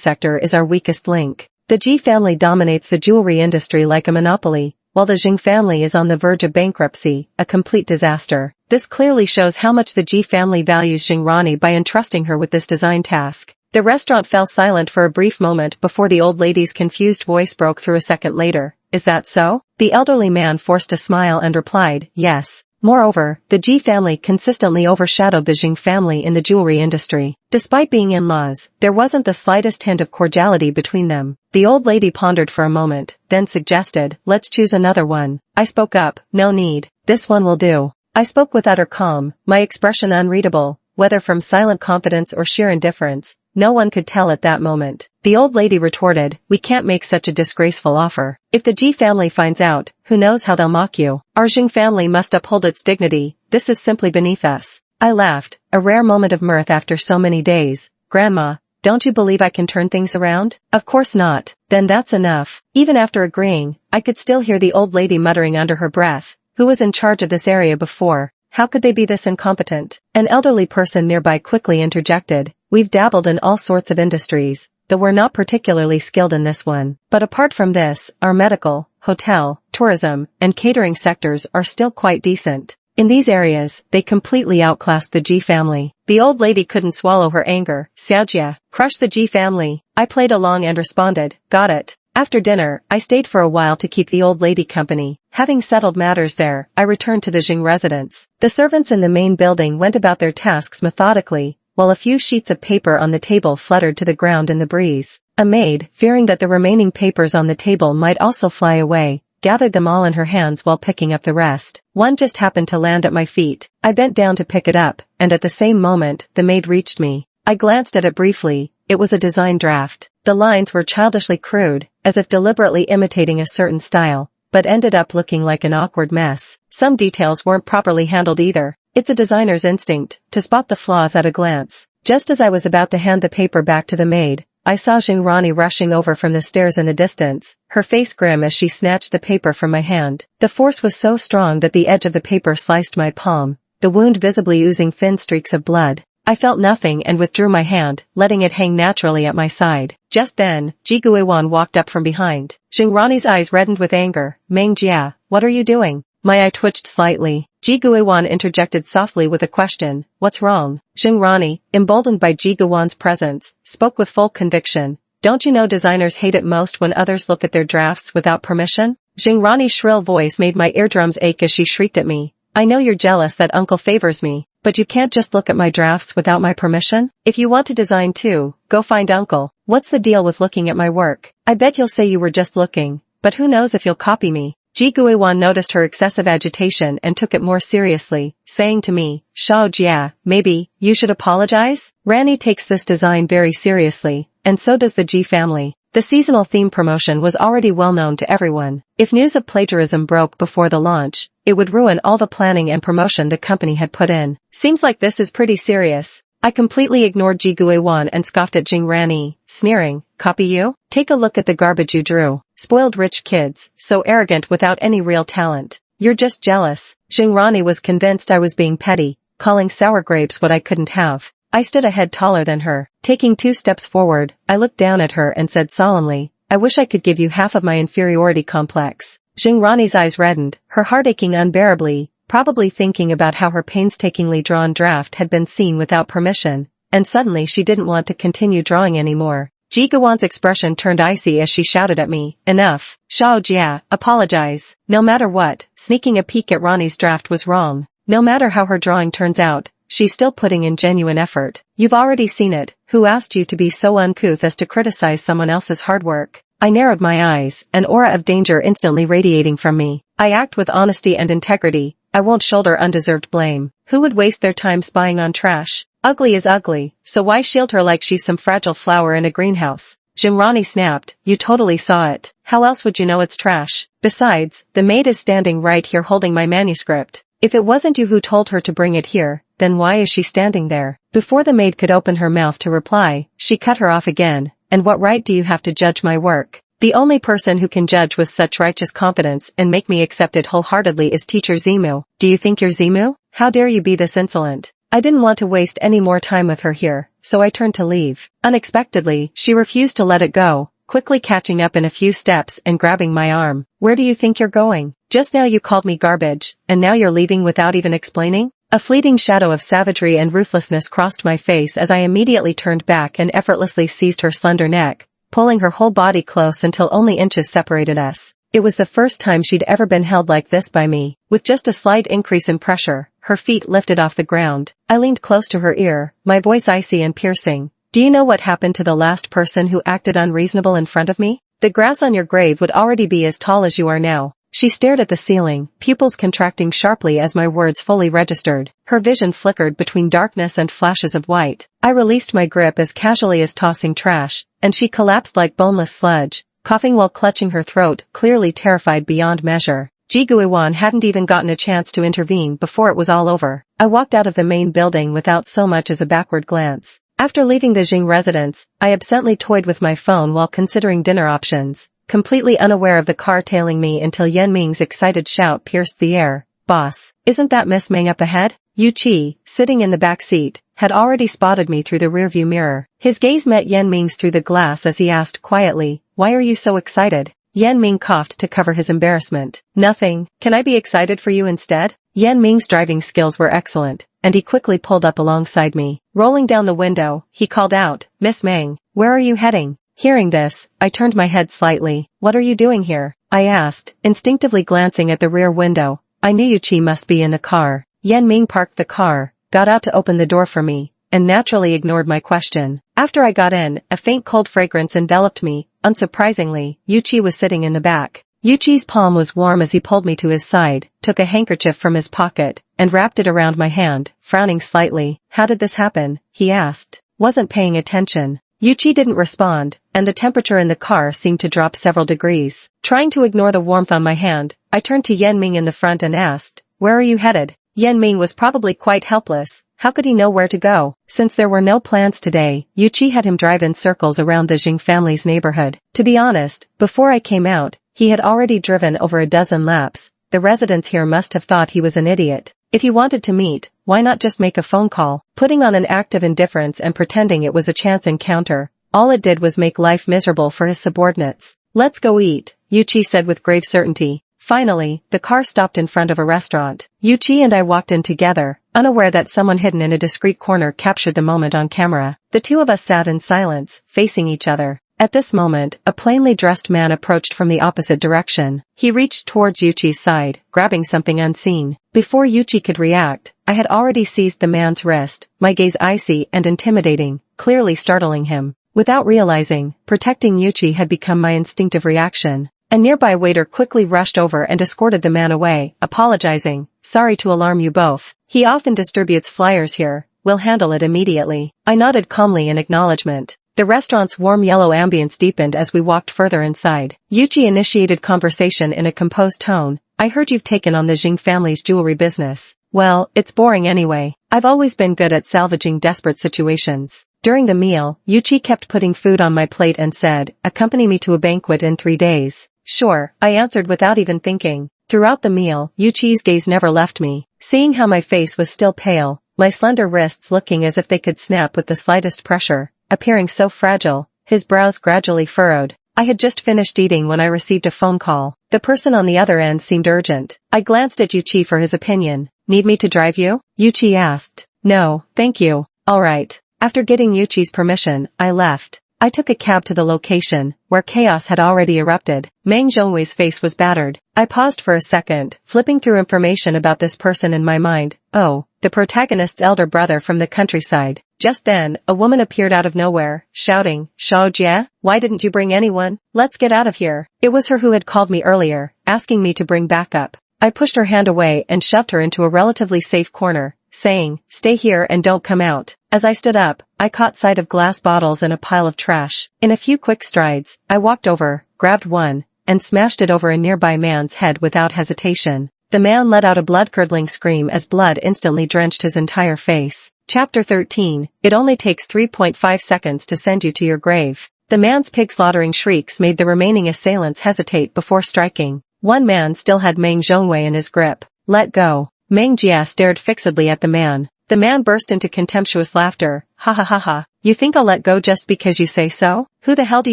sector is our weakest link. The Ji family dominates the jewelry industry like a monopoly, while the Jing family is on the verge of bankruptcy, a complete disaster. This clearly shows how much the Ji family values Jingrani by entrusting her with this design task. The restaurant fell silent for a brief moment before the old lady's confused voice broke through a second later. Is that so? The elderly man forced a smile and replied, yes. Moreover, the Ji family consistently overshadowed the Jing family in the jewelry industry. Despite being in-laws, there wasn't the slightest hint of cordiality between them. The old lady pondered for a moment, then suggested, let's choose another one. I spoke up, no need. This one will do. I spoke with utter calm, my expression unreadable, whether from silent confidence or sheer indifference. No one could tell at that moment. The old lady retorted, we can't make such a disgraceful offer. If the Ji family finds out, who knows how they'll mock you. Our Jing family must uphold its dignity. This is simply beneath us. I laughed, a rare moment of mirth after so many days. Grandma, don't you believe I can turn things around? Of course not. Then that's enough. Even after agreeing, I could still hear the old lady muttering under her breath, who was in charge of this area before? How could they be this incompetent? An elderly person nearby quickly interjected, we've dabbled in all sorts of industries, though we're not particularly skilled in this one. But apart from this, our medical, hotel, tourism, and catering sectors are still quite decent. In these areas, they completely outclassed the Ji family. The old lady couldn't swallow her anger. Xiaojia, crush the Ji family. I played along and responded, got it. After dinner, I stayed for a while to keep the old lady company. Having settled matters there, I returned to the Jing residence. The servants in the main building went about their tasks methodically, while a few sheets of paper on the table fluttered to the ground in the breeze. A maid, fearing that the remaining papers on the table might also fly away, gathered them all in her hands while picking up the rest. One just happened to land at my feet. I bent down to pick it up, and at the same moment, the maid reached me. I glanced at it briefly. It was a design draft. The lines were childishly crude, as if deliberately imitating a certain style, but ended up looking like an awkward mess. Some details weren't properly handled either. It's a designer's instinct, to spot the flaws at a glance. Just as I was about to hand the paper back to the maid, I saw Jingrani rushing over from the stairs in the distance, her face grim as she snatched the paper from my hand. The force was so strong that the edge of the paper sliced my palm, the wound visibly oozing thin streaks of blood. I felt nothing and withdrew my hand, letting it hang naturally at my side. Just then, Ji Guiwan walked up from behind. Jingrani's eyes reddened with anger. Meng Jia, what are you doing? My eye twitched slightly. Ji Guiwan interjected softly with a question, what's wrong? Jingrani, emboldened by Ji Guiwan's presence, spoke with full conviction. Don't you know designers hate it most when others look at their drafts without permission? Jingrani's shrill voice made my eardrums ache as she shrieked at me. I know you're jealous that uncle favors me, but you can't just look at my drafts without my permission? If you want to design too, go find uncle. What's the deal with looking at my work? I bet you'll say you were just looking, but who knows if you'll copy me. Ji Guiwan noticed her excessive agitation and took it more seriously, saying to me, Shao Jia, maybe, you should apologize? Rani takes this design very seriously, and so does the Ji family. The seasonal theme promotion was already well known to everyone. If news of plagiarism broke before the launch, it would ruin all the planning and promotion the company had put in. Seems like this is pretty serious. I completely ignored Ji Guiwan and scoffed at Jingrani, sneering, copy you? Take a look at the garbage you drew. Spoiled rich kids, so arrogant without any real talent. You're just jealous. Jingrani was convinced I was being petty, calling sour grapes what I couldn't have. I stood a head taller than her. Taking 2 steps forward, I looked down at her and said solemnly, I wish I could give you half of my inferiority complex. Jingrani's eyes reddened, her heart aching unbearably, probably thinking about how her painstakingly drawn draft had been seen without permission, and suddenly she didn't want to continue drawing anymore. Ji Guiwan's expression turned icy as she shouted at me, enough. Shao Jia, apologize. No matter what, sneaking a peek at Rani's draft was wrong. No matter how her drawing turns out, she's still putting in genuine effort. You've already seen it. Who asked you to be so uncouth as to criticize someone else's hard work? I narrowed my eyes, an aura of danger instantly radiating from me. I act with honesty and integrity. I won't shoulder undeserved blame. Who would waste their time spying on trash? Ugly is ugly, so why shield her like she's some fragile flower in a greenhouse? Jinrani snapped, you totally saw it. How else would you know it's trash? Besides, the maid is standing right here holding my manuscript. If it wasn't you who told her to bring it here, then why is she standing there? Before the maid could open her mouth to reply, she cut her off again. And what right do you have to judge my work? The only person who can judge with such righteous confidence and make me accept it wholeheartedly is teacher Zimu. Do you think you're Zimu? How dare you be this insolent? I didn't want to waste any more time with her here, so I turned to leave. Unexpectedly, she refused to let it go, quickly catching up in a few steps and grabbing my arm. Where do you think you're going? Just now you called me garbage, and now you're leaving without even explaining? A fleeting shadow of savagery and ruthlessness crossed my face as I immediately turned back and effortlessly seized her slender neck, pulling her whole body close until only inches separated us. It was the first time she'd ever been held like this by me. With just a slight increase in pressure, her feet lifted off the ground. I leaned close to her ear, my voice icy and piercing. Do you know what happened to the last person who acted unreasonable in front of me? The grass on your grave would already be as tall as you are now. She stared at the ceiling, pupils contracting sharply as my words fully registered. Her vision flickered between darkness and flashes of white. I released my grip as casually as tossing trash, and she collapsed like boneless sludge, coughing while clutching her throat, clearly terrified beyond measure. Ji Guiwan hadn't even gotten a chance to intervene before it was all over. I walked out of the main building without so much as a backward glance. After leaving the Jing residence, I absently toyed with my phone while considering dinner options, completely unaware of the car tailing me until Yan Ming's excited shout pierced the air. Boss, isn't that Miss Meng up ahead? Yu Qi, sitting in the back seat, had already spotted me through the rearview mirror. His gaze met Yan Ming's through the glass as he asked quietly, why are you so excited? Yan Ming coughed to cover his embarrassment. Nothing. Can I be excited for you instead? Yan Ming's driving skills were excellent, and he quickly pulled up alongside me. Rolling down the window, he called out, Miss Meng, where are you heading? Hearing this, I turned my head slightly. What are you doing here? I asked, instinctively glancing at the rear window. I knew Yu Qi must be in the car. Yan Ming parked the car, got out to open the door for me, and naturally ignored my question. After I got in, a faint cold fragrance enveloped me. Unsurprisingly, Yu Qi was sitting in the back. Yu Qi's palm was warm as he pulled me to his side, took a handkerchief from his pocket, and wrapped it around my hand, frowning slightly. How did this happen? He asked. Wasn't paying attention. Yu Qi didn't respond, and the temperature in the car seemed to drop several degrees. Trying to ignore the warmth on my hand, I turned to Yan Ming in the front and asked, where are you headed? Yan Ming was probably quite helpless. How could he know where to go? Since there were no plans today, Yu Qi had him drive in circles around the Jing family's neighborhood. To be honest, before I came out, he had already driven over a dozen laps. The residents here must have thought he was an idiot. If he wanted to meet, why not just make a phone call? Putting on an act of indifference and pretending it was a chance encounter, all it did was make life miserable for his subordinates. Let's go eat, Yu Qi said with grave certainty. Finally, the car stopped in front of a restaurant. Yu Qi and I walked in together, unaware that someone hidden in a discreet corner captured the moment on camera. The two of us sat in silence, facing each other. At this moment, a plainly dressed man approached from the opposite direction. He reached towards Yu Qi's side, grabbing something unseen. Before Yu Qi could react, I had already seized the man's wrist, my gaze icy and intimidating, clearly startling him. Without realizing, protecting Yu Qi had become my instinctive reaction. A nearby waiter quickly rushed over and escorted the man away, apologizing. Sorry to alarm you both. He often distributes flyers here. We'll handle it immediately. I nodded calmly in acknowledgement. The restaurant's warm yellow ambience deepened as we walked further inside. Yu Qi initiated conversation in a composed tone. I heard you've taken on the Jing family's jewelry business. Well, it's boring anyway. I've always been good at salvaging desperate situations. During the meal, Yu Qi kept putting food on my plate and said, accompany me to a banquet in 3 days. Sure, I answered without even thinking. Throughout the meal, Yu Qi's gaze never left me. Seeing how my face was still pale, my slender wrists looking as if they could snap with the slightest pressure, appearing so fragile, his brows gradually furrowed. I had just finished eating when I received a phone call. The person on the other end seemed urgent. I glanced at Yu Qi for his opinion. Need me to drive you? Yu Qi asked. No, thank you. All right. After getting Yu Qi's permission, I left. I took a cab to the location, where chaos had already erupted. Meng Zhongwei's face was battered. I paused for a second, flipping through information about this person in my mind. Oh, the protagonist's elder brother from the countryside. Just then, a woman appeared out of nowhere, shouting, Shao Jie, why didn't you bring anyone? Let's get out of here. It was her who had called me earlier, asking me to bring backup. I pushed her hand away and shoved her into a relatively safe corner, saying, stay here and don't come out. As I stood up, I caught sight of glass bottles and a pile of trash. In a few quick strides, I walked over, grabbed one, and smashed it over a nearby man's head without hesitation. The man let out a blood-curdling scream as blood instantly drenched his entire face. Chapter 13, It only takes 3.5 seconds to send you to your grave. The man's pig-slaughtering shrieks made the remaining assailants hesitate before striking. One man still had Meng Zhongwei in his grip. Let go. Meng Jia stared fixedly at the man. The man burst into contemptuous laughter. Ha ha ha ha. You think I'll let go just because you say so? Who the hell do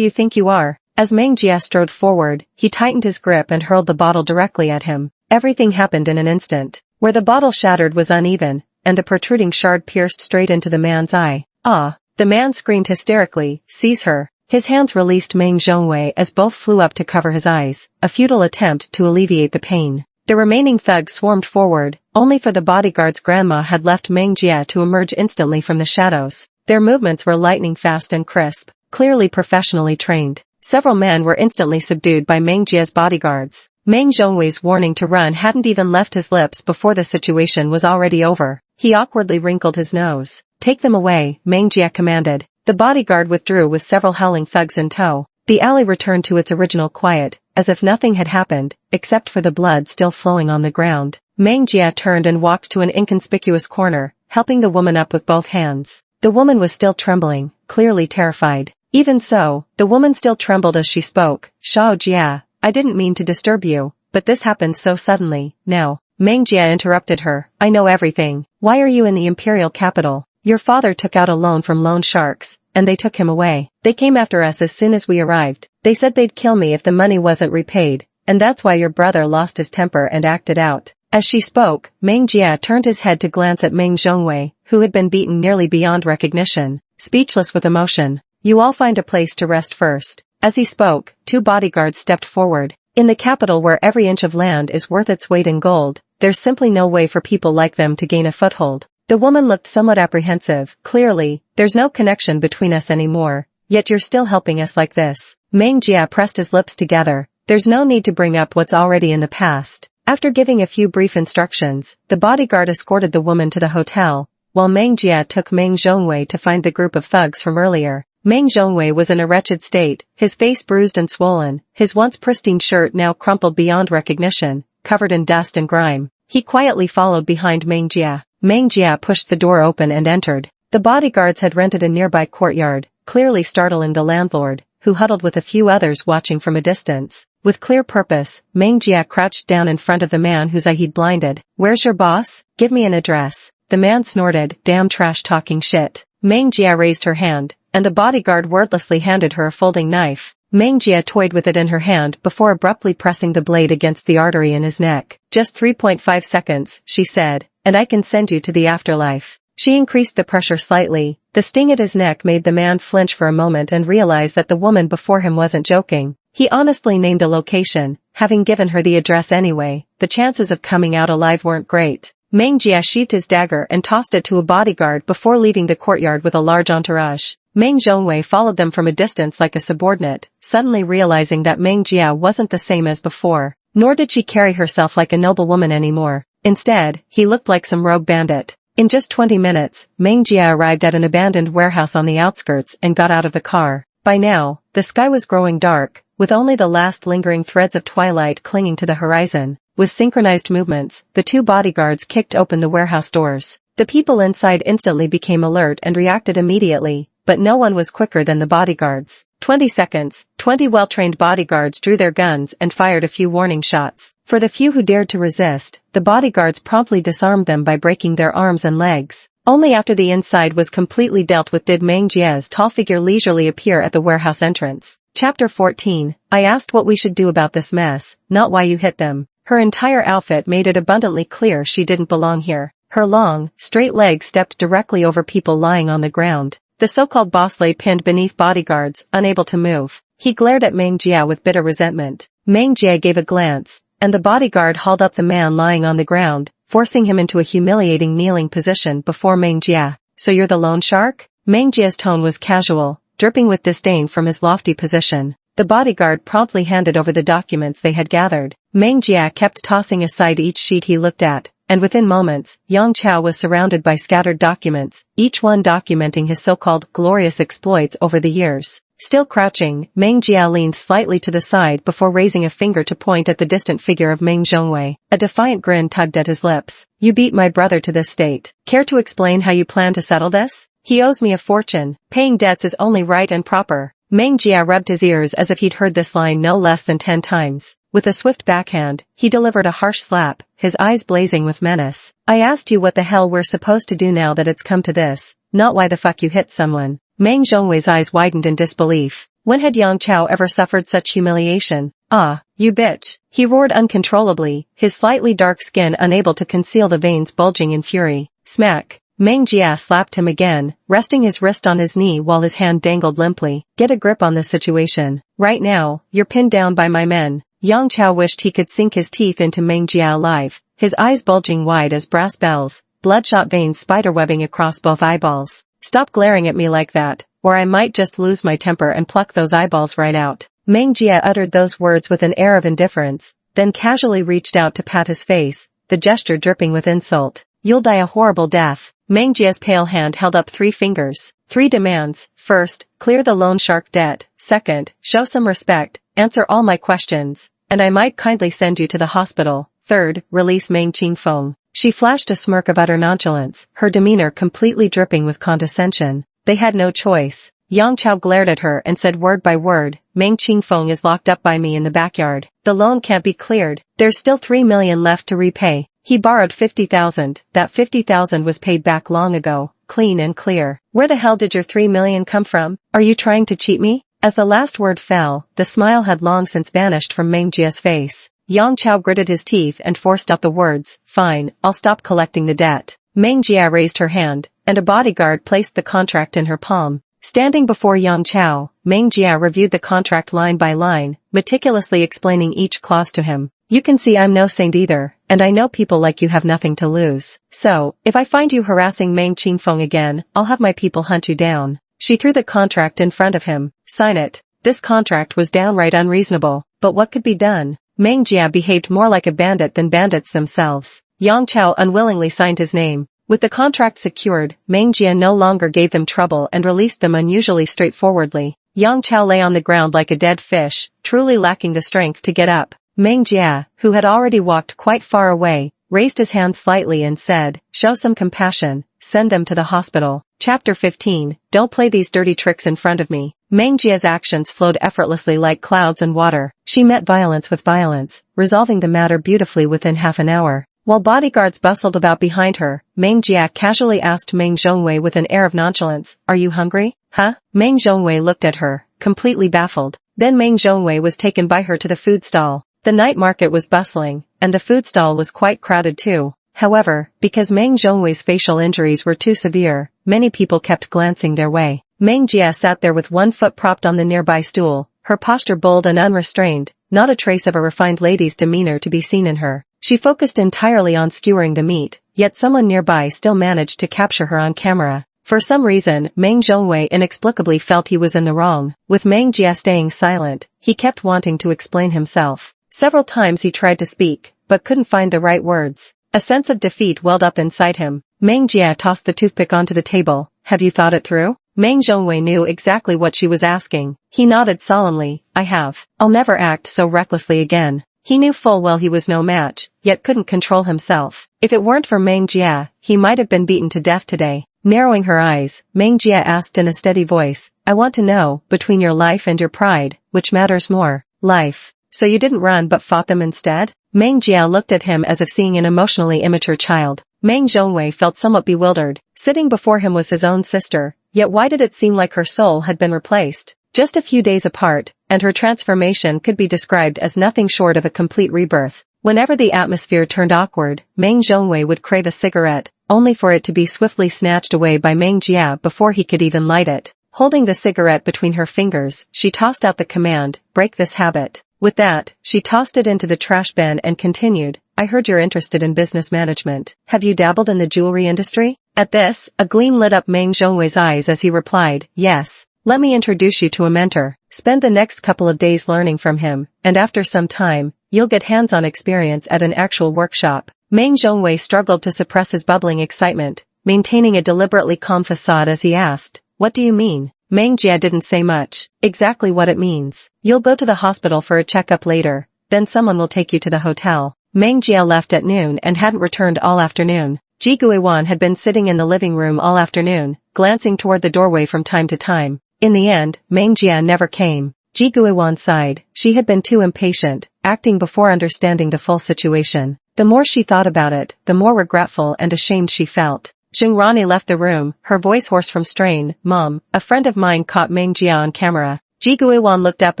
you think you are? As Meng Jia strode forward, he tightened his grip and hurled the bottle directly at him. Everything happened in an instant. Where the bottle shattered was uneven, and the protruding shard pierced straight into the man's eye. Ah! The man screamed hysterically, seize her. His hands released Meng Zhongwei as both flew up to cover his eyes, a futile attempt to alleviate the pain. The remaining thugs swarmed forward, only for the bodyguard's grandma had left Meng Jia to emerge instantly from the shadows. Their movements were lightning fast and crisp, clearly professionally trained. Several men were instantly subdued by Meng Jia's bodyguards. Meng Zhongwei's warning to run hadn't even left his lips before the situation was already over. He awkwardly wrinkled his nose. Take them away, Meng Jia commanded. The bodyguard withdrew with several howling thugs in tow. The alley returned to its original quiet, as if nothing had happened, except for the blood still flowing on the ground. Meng Jia turned and walked to an inconspicuous corner, helping the woman up with both hands. The woman was still trembling, clearly terrified. Even so, the woman still trembled as she spoke. Shao Jia, I didn't mean to disturb you, but this happened so suddenly. Now, Meng Jia interrupted her. I know everything. Why are you in the imperial capital? Your father took out a loan from loan sharks, and they took him away. They came after us as soon as we arrived. They said they'd kill me if the money wasn't repaid, and that's why your brother lost his temper and acted out. As she spoke, Meng Jia turned his head to glance at Meng Zhongwei, who had been beaten nearly beyond recognition. Speechless with emotion. You all find a place to rest first. As he spoke, two bodyguards stepped forward. In the capital where every inch of land is worth its weight in gold, there's simply no way for people like them to gain a foothold. The woman looked somewhat apprehensive. Clearly, there's no connection between us anymore, yet you're still helping us like this. Meng Jia pressed his lips together. There's no need to bring up what's already in the past. After giving a few brief instructions, the bodyguard escorted the woman to the hotel, while Meng Jia took Meng Zhongwei to find the group of thugs from earlier. Meng Zhongwei was in a wretched state, his face bruised and swollen, his once pristine shirt now crumpled beyond recognition, covered in dust and grime. He quietly followed behind Meng Jia. Meng Jia pushed the door open and entered. The bodyguards had rented a nearby courtyard, clearly startling the landlord, who huddled with a few others watching from a distance. With clear purpose, Meng Jia crouched down in front of the man whose eye he'd blinded. Where's your boss? Give me an address. The man snorted, damn trash talking shit. Meng Jia raised her hand, and the bodyguard wordlessly handed her a folding knife. Meng Jia toyed with it in her hand before abruptly pressing the blade against the artery in his neck. Just 3.5 seconds, she said, and I can send you to the afterlife. She increased the pressure slightly. The sting at his neck made the man flinch for a moment and realize that the woman before him wasn't joking. He honestly named a location, having given her the address anyway. The chances of coming out alive weren't great. Meng Jia sheathed his dagger and tossed it to a bodyguard before leaving the courtyard with a large entourage. Meng Zhongwei followed them from a distance like a subordinate, suddenly realizing that Meng Jia wasn't the same as before, nor did she carry herself like a noble woman anymore. Instead, he looked like some rogue bandit. In just 20 minutes, Meng Jia arrived at an abandoned warehouse on the outskirts and got out of the car. By now, the sky was growing dark, with only the last lingering threads of twilight clinging to the horizon. With synchronized movements, the two bodyguards kicked open the warehouse doors. The people inside instantly became alert and reacted immediately, but no one was quicker than the bodyguards. 20 seconds, 20 well-trained bodyguards drew their guns and fired a few warning shots. For the few who dared to resist, the bodyguards promptly disarmed them by breaking their arms and legs. Only after the inside was completely dealt with did Meng Jia's tall figure leisurely appear at the warehouse entrance. Chapter 14. I asked what we should do about this mess, not why you hit them. Her entire outfit made it abundantly clear she didn't belong here. Her long, straight legs stepped directly over people lying on the ground. The so-called boss lay pinned beneath bodyguards, unable to move. He glared at Meng Jia with bitter resentment. Meng Jia gave a glance, and the bodyguard hauled up the man lying on the ground, forcing him into a humiliating kneeling position before Meng Jia. So you're the loan shark? Meng Jia's tone was casual, dripping with disdain from his lofty position. The bodyguard promptly handed over the documents they had gathered. Meng Jia kept tossing aside each sheet he looked at, and within moments, Yang Chao was surrounded by scattered documents, each one documenting his so-called glorious exploits over the years. Still crouching, Meng Jia leaned slightly to the side before raising a finger to point at the distant figure of Meng Zhongwei. A defiant grin tugged at his lips. You beat my brother to this state. Care to explain how you plan to settle this? He owes me a fortune. Paying debts is only right and proper. Meng Jia rubbed his ears as if he'd heard this line no less than 10 times. With a swift backhand, he delivered a harsh slap, his eyes blazing with menace. I asked you what the hell we're supposed to do now that it's come to this, not why the fuck you hit someone. Meng Zhongwei's eyes widened in disbelief. When had Yang Chao ever suffered such humiliation? Ah, you bitch. He roared uncontrollably, his slightly dark skin unable to conceal the veins bulging in fury. Smack. Meng Jia slapped him again, resting his wrist on his knee while his hand dangled limply. Get a grip on this situation. Right now, you're pinned down by my men. Yang Chao wished he could sink his teeth into Meng Jia alive, his eyes bulging wide as brass bells, bloodshot veins spiderwebbing across both eyeballs. Stop glaring at me like that, or I might just lose my temper and pluck those eyeballs right out. Meng Jia uttered those words with an air of indifference, then casually reached out to pat his face, the gesture dripping with insult. You'll die a horrible death. Meng Jia's pale hand held up 3 fingers. 3 demands. First, clear the loan shark debt. Second, show some respect, answer all my questions, and I might kindly send you to the hospital. Third, release Meng Qingfeng. She flashed a smirk of utter nonchalance, her demeanor completely dripping with condescension. They had no choice. Yang Chao glared at her and said word by word, Meng Qingfeng is locked up by me in the backyard. The loan can't be cleared. There's still 3 million left to repay. He borrowed 50,000. That 50,000 was paid back long ago, clean and clear. Where the hell did your 3 million come from? Are you trying to cheat me? As the last word fell, the smile had long since vanished from Meng Jia's face. Yang Chao gritted his teeth and forced out the words, fine, I'll stop collecting the debt. Meng Jia raised her hand, and a bodyguard placed the contract in her palm. Standing before Yang Chao, Meng Jia reviewed the contract line by line, meticulously explaining each clause to him. You can see I'm no saint either, and I know people like you have nothing to lose. So, if I find you harassing Meng Qingfeng again, I'll have my people hunt you down. She threw the contract in front of him. Sign it. This contract was downright unreasonable, but what could be done? Meng Jia behaved more like a bandit than bandits themselves. Yang Chao unwillingly signed his name. With the contract secured, Meng Jia no longer gave them trouble and released them unusually straightforwardly. Yang Chao lay on the ground like a dead fish, truly lacking the strength to get up. Meng Jia, who had already walked quite far away, raised his hand slightly and said, show some compassion, send them to the hospital. Chapter 15, Don't play these dirty tricks in front of me. Meng Jia's actions flowed effortlessly like clouds and water. She met violence with violence, resolving the matter beautifully within half an hour. While bodyguards bustled about behind her, Meng Jia casually asked Meng Zhongwei with an air of nonchalance, are you hungry? Huh? Meng Zhongwei looked at her, completely baffled. Then Meng Zhongwei was taken by her to the food stall. The night market was bustling, and the food stall was quite crowded too. However, because Meng Zhongwei's facial injuries were too severe, many people kept glancing their way. Meng Jia sat there with one foot propped on the nearby stool, her posture bold and unrestrained, not a trace of a refined lady's demeanor to be seen in her. She focused entirely on skewering the meat, yet someone nearby still managed to capture her on camera. For some reason, Meng Zhongwei inexplicably felt he was in the wrong. With Meng Jia staying silent, he kept wanting to explain himself. Several times he tried to speak, but couldn't find the right words. A sense of defeat welled up inside him. Meng Jia tossed the toothpick onto the table. Have you thought it through? Meng Zhongwei knew exactly what she was asking. He nodded solemnly. I have. I'll never act so recklessly again. He knew full well he was no match, yet couldn't control himself. If it weren't for Meng Jia, he might have been beaten to death today. Narrowing her eyes, Meng Jia asked in a steady voice, I want to know, between your life and your pride, which matters more? Life. So you didn't run but fought them instead? Meng Jia looked at him as if seeing an emotionally immature child. Meng Zhongwei felt somewhat bewildered. Sitting before him was his own sister, yet why did it seem like her soul had been replaced? Just a few days apart, and her transformation could be described as nothing short of a complete rebirth. Whenever the atmosphere turned awkward, Meng Zhongwei would crave a cigarette, only for it to be swiftly snatched away by Meng Jia before he could even light it. Holding the cigarette between her fingers, she tossed out the command, break this habit. With that, she tossed it into the trash bin and continued, I heard you're interested in business management. Have you dabbled in the jewelry industry? At this, a gleam lit up Meng Zhongwei's eyes as he replied, yes. Let me introduce you to a mentor. Spend the next couple of days learning from him, and after some time, you'll get hands-on experience at an actual workshop. Meng Zhongwei struggled to suppress his bubbling excitement, maintaining a deliberately calm facade as he asked, "What do you mean?" Meng Jia didn't say much. "Exactly what it means. You'll go to the hospital for a checkup later, then someone will take you to the hotel." Meng Jia left at noon and hadn't returned all afternoon. Ji Guiwan had been sitting in the living room all afternoon, glancing toward the doorway from time to time. In the end, Meng Jia never came. Ji Guiwan sighed. She had been too impatient, acting before understanding the full situation. The more she thought about it, the more regretful and ashamed she felt. Xing Rani left the room, her voice hoarse from strain. "Mom, a friend of mine caught Meng Jia on camera." Ji Guiwan looked up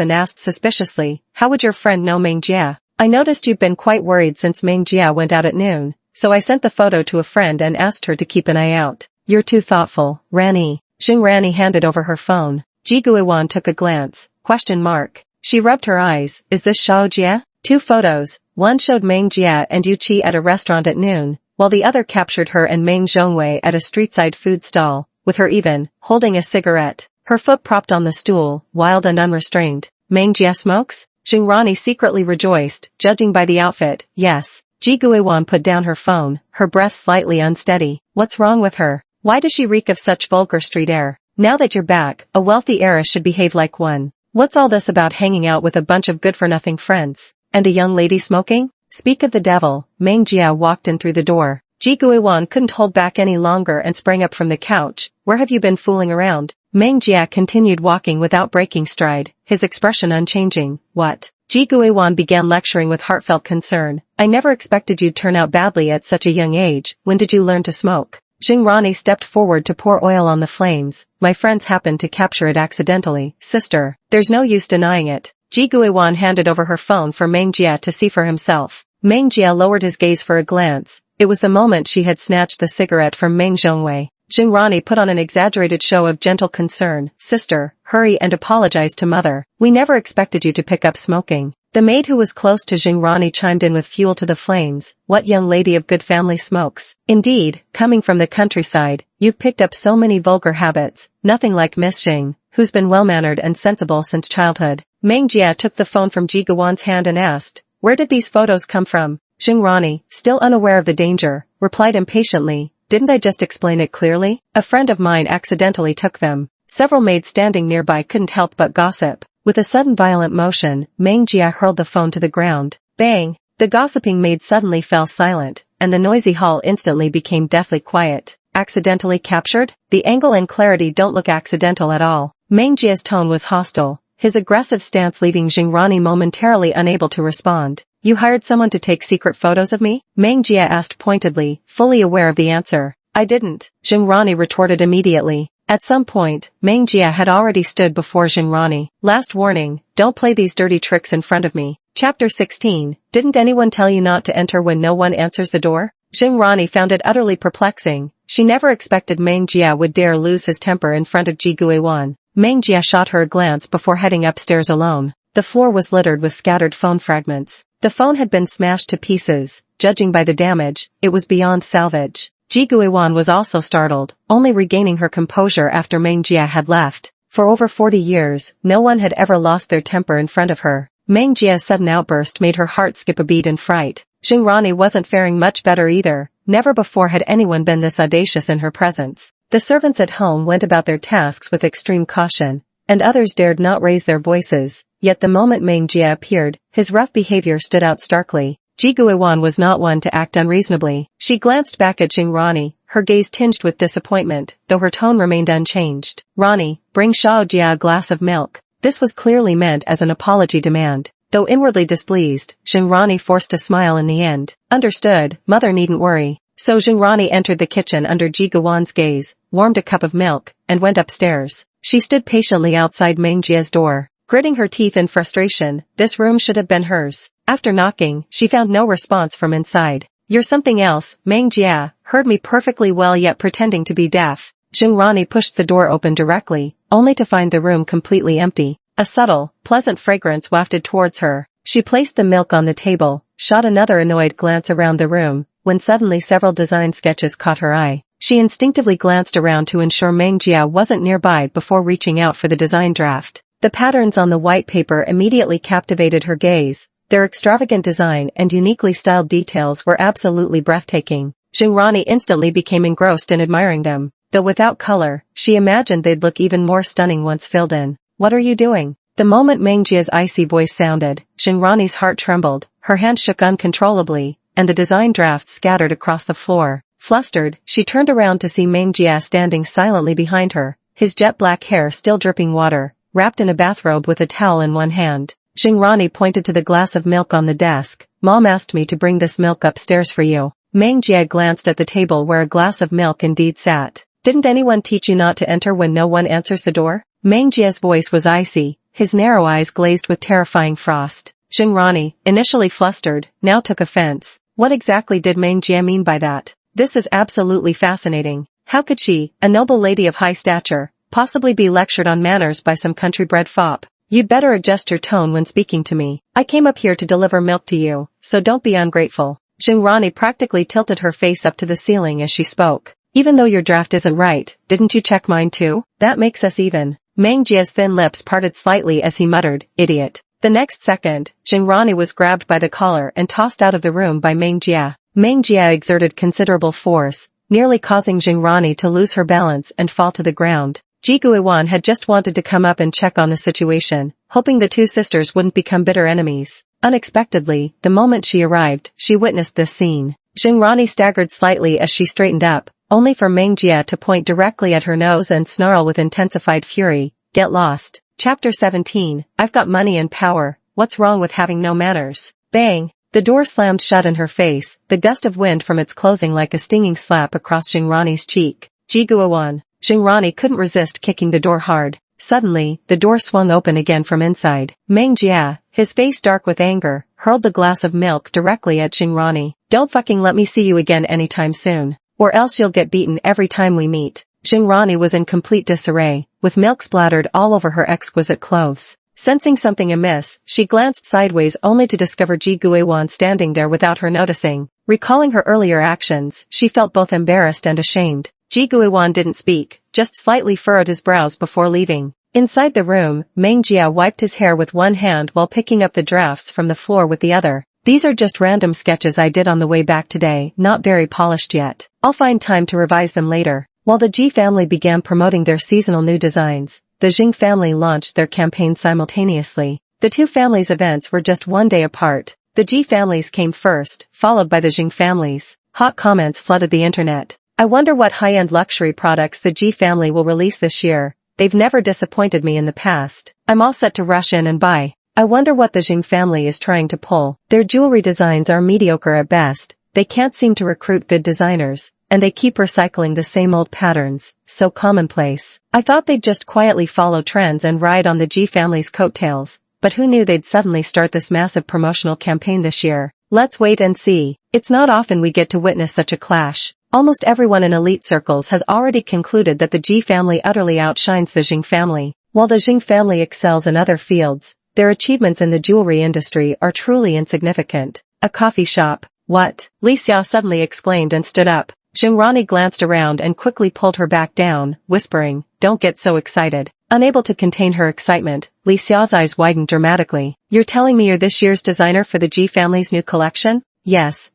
and asked suspiciously, "How would your friend know Meng Jia?" "I noticed you've been quite worried since Meng Jia went out at noon, so I sent the photo to a friend and asked her to keep an eye out." "You're too thoughtful, Rani." Xing Rani handed over her phone. Ji Guiwan took a glance. Question mark. She rubbed her eyes. "Is this Xiao Jia?" Two photos. One showed Meng Jia and Yu Qi at a restaurant at noon, while the other captured her and Meng Zhongwei at a street-side food stall, with her even, holding a cigarette, her foot propped on the stool, wild and unrestrained. "Meng Jia smokes?" Xing Rani secretly rejoiced, judging by the outfit. "Yes." Ji Guiwan put down her phone, her breath slightly unsteady. "What's wrong with her? Why does she reek of such vulgar street air? Now that you're back, a wealthy heiress should behave like one. What's all this about hanging out with a bunch of good-for-nothing friends? And a young lady smoking?" Speak of the devil. Meng Jia walked in through the door. Ji Guiwan couldn't hold back any longer and sprang up from the couch. "Where have you been fooling around?" Meng Jia continued walking without breaking stride, his expression unchanging. "What?" Ji Guiwan began lecturing with heartfelt concern. "I never expected you'd turn out badly at such a young age. When did you learn to smoke?" Xing Rani stepped forward to pour oil on the flames. "My friends happened to capture it accidentally, sister. There's no use denying it." Ji Guiwan handed over her phone for Meng Jia to see for himself. Meng Jia lowered his gaze for a glance. It was the moment she had snatched the cigarette from Meng Zhongwei. Xing Rani put on an exaggerated show of gentle concern. "Sister, hurry and apologize to mother. We never expected you to pick up smoking." The maid who was close to Xing Rani chimed in with fuel to the flames. "What young lady of good family smokes? Indeed, coming from the countryside, you've picked up so many vulgar habits. Nothing like Miss Xing, who's been well-mannered and sensible since childhood." Meng Jia took the phone from Ji Guiwan's hand and asked, "Where did these photos come from?" Xing Rani, still unaware of the danger, replied impatiently, "Didn't I just explain it clearly? A friend of mine accidentally took them." Several maids standing nearby couldn't help but gossip. With a sudden violent motion, Meng Jia hurled the phone to the ground. Bang! The gossiping maid suddenly fell silent, and the noisy hall instantly became deathly quiet. Accidentally captured? The angle and clarity don't look accidental at all. Meng Jia's tone was hostile, his aggressive stance leaving Xing Rani momentarily unable to respond. "You hired someone to take secret photos of me?" Meng Jia asked pointedly, fully aware of the answer. "I didn't," Xing Rani retorted immediately. At some point, Meng Jia had already stood before Xing Rani. "Last warning, don't play these dirty tricks in front of me." Chapter 16, Didn't anyone tell you not to enter when no one answers the door? Xing Rani found it utterly perplexing. She never expected Meng Jia would dare lose his temper in front of Ji Guiwan. Meng Jia shot her a glance before heading upstairs alone. The floor was littered with scattered phone fragments. The phone had been smashed to pieces. Judging by the damage, it was beyond salvage. Ji Guiwan was also startled, only regaining her composure after Meng Jia had left. For over 40 years, no one had ever lost their temper in front of her. Meng Jia's sudden outburst made her heart skip a beat in fright. Xing Rani wasn't faring much better either. Never before had anyone been this audacious in her presence. The servants at home went about their tasks with extreme caution, and others dared not raise their voices. Yet the moment Meng Jia appeared, his rough behavior stood out starkly. Ji Guiwan was not one to act unreasonably. She glanced back at Xing Rani, her gaze tinged with disappointment, though her tone remained unchanged. "Rani, bring Xiao Jia a glass of milk." This was clearly meant as an apology demand. Though inwardly displeased, Xing Rani forced a smile in the end. "Understood, mother needn't worry." So Xing Rani entered the kitchen under Ji Guiwan's gaze, warmed a cup of milk, and went upstairs. She stood patiently outside Meng Jia's door, gritting her teeth in frustration. This room should have been hers. After knocking, she found no response from inside. "You're something else, Meng Jia, heard me perfectly well yet pretending to be deaf." Xing Rani pushed the door open directly, only to find the room completely empty. A subtle, pleasant fragrance wafted towards her. She placed the milk on the table, shot another annoyed glance around the room, when suddenly several design sketches caught her eye. She instinctively glanced around to ensure Meng Jia wasn't nearby before reaching out for the design draft. The patterns on the white paper immediately captivated her gaze. Their extravagant design and uniquely styled details were absolutely breathtaking. Jingrani instantly became engrossed in admiring them. Though without color, she imagined they'd look even more stunning once filled in. "What are you doing?" The moment Mengjia's icy voice sounded, Jingrani's heart trembled, her hand shook uncontrollably, and the design drafts scattered across the floor. Flustered, she turned around to see Mengjia standing silently behind her, his jet black hair still dripping water, wrapped in a bathrobe with a towel in one hand. Jingrani pointed to the glass of milk on the desk. "Mom asked me to bring this milk upstairs for you." Mengjia glanced at the table where a glass of milk indeed sat. "Didn't anyone teach you not to enter when no one answers the door?" Mengjia's voice was icy, his narrow eyes glazed with terrifying frost. Jingrani, initially flustered, now took offense. What exactly did Mengjia mean by that? This is absolutely fascinating. How could she, a noble lady of high stature, possibly be lectured on manners by some country-bred fop? "You'd better adjust your tone when speaking to me. I came up here to deliver milk to you, so don't be ungrateful." Jingrani practically tilted her face up to the ceiling as she spoke. "Even though your draft isn't right, didn't you check mine too? That makes us even." Mengjia's thin lips parted slightly as he muttered, "Idiot." The next second, Jingrani was grabbed by the collar and tossed out of the room by Mengjia. Mengjia exerted considerable force, nearly causing Jingrani to lose her balance and fall to the ground. Ji Guiwan had just wanted to come up and check on the situation, hoping the two sisters wouldn't become bitter enemies. Unexpectedly, the moment she arrived, she witnessed this scene. Jingrani staggered slightly as she straightened up, only for Mengjia to point directly at her nose and snarl with intensified fury, "Get lost." Chapter 17, I've got money and power, what's wrong with having no manners? Bang! The door slammed shut in her face, the gust of wind from its closing like a stinging slap across Jingrani's cheek. Ji Guiwan. Jingrani couldn't resist kicking the door hard. Suddenly, the door swung open again from inside. Mengjia, his face dark with anger, hurled the glass of milk directly at Jingrani. "Don't fucking let me see you again anytime soon. Or else you'll get beaten every time we meet." Jingrani was in complete disarray, with milk splattered all over her exquisite clothes. Sensing something amiss, she glanced sideways only to discover Ji Guiwan standing there without her noticing. Recalling her earlier actions, she felt both embarrassed and ashamed. Ji Guiwan didn't speak, just slightly furrowed his brows before leaving. Inside the room, Mengjia wiped his hair with one hand while picking up the drafts from the floor with the other. "These are just random sketches I did on the way back today, not very polished yet. I'll find time to revise them later." While the Ji family began promoting their seasonal new designs, the Jing family launched their campaign simultaneously. The two families' events were just one day apart. The Ji families came first, followed by the Jing families. Hot comments flooded the internet. "I wonder what high-end luxury products the Ji family will release this year. They've never disappointed me in the past. I'm all set to rush in and buy. I wonder what the Jing family is trying to pull. Their jewelry designs are mediocre at best. They can't seem to recruit good designers, and they keep recycling the same old patterns, so commonplace. I thought they'd just quietly follow trends and ride on the Ji family's coattails, but who knew they'd suddenly start this massive promotional campaign this year? Let's wait and see." It's not often we get to witness such a clash. Almost everyone in elite circles has already concluded that the Ji family utterly outshines the Jing family. While the Jing family excels in other fields, their achievements in the jewelry industry are truly insignificant. A coffee shop. "What?" Li Xia suddenly exclaimed and stood up. Jingrani glanced around and quickly pulled her back down, whispering, "Don't get so excited." Unable to contain her excitement, Li Xia's eyes widened dramatically. "You're telling me you're this year's designer for the Ji family's new collection?" Yes,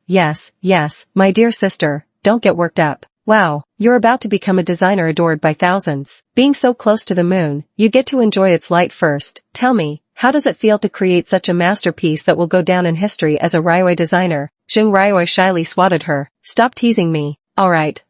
my dear sister, don't get worked up. Wow, you're about to become a designer adored by thousands. Being so close to the moon, you get to enjoy its light first. Tell me, how does it feel to create such a masterpiece that will go down in history as a railway designer?" Jing Railway shyly swatted her. "Stop teasing me." Alright,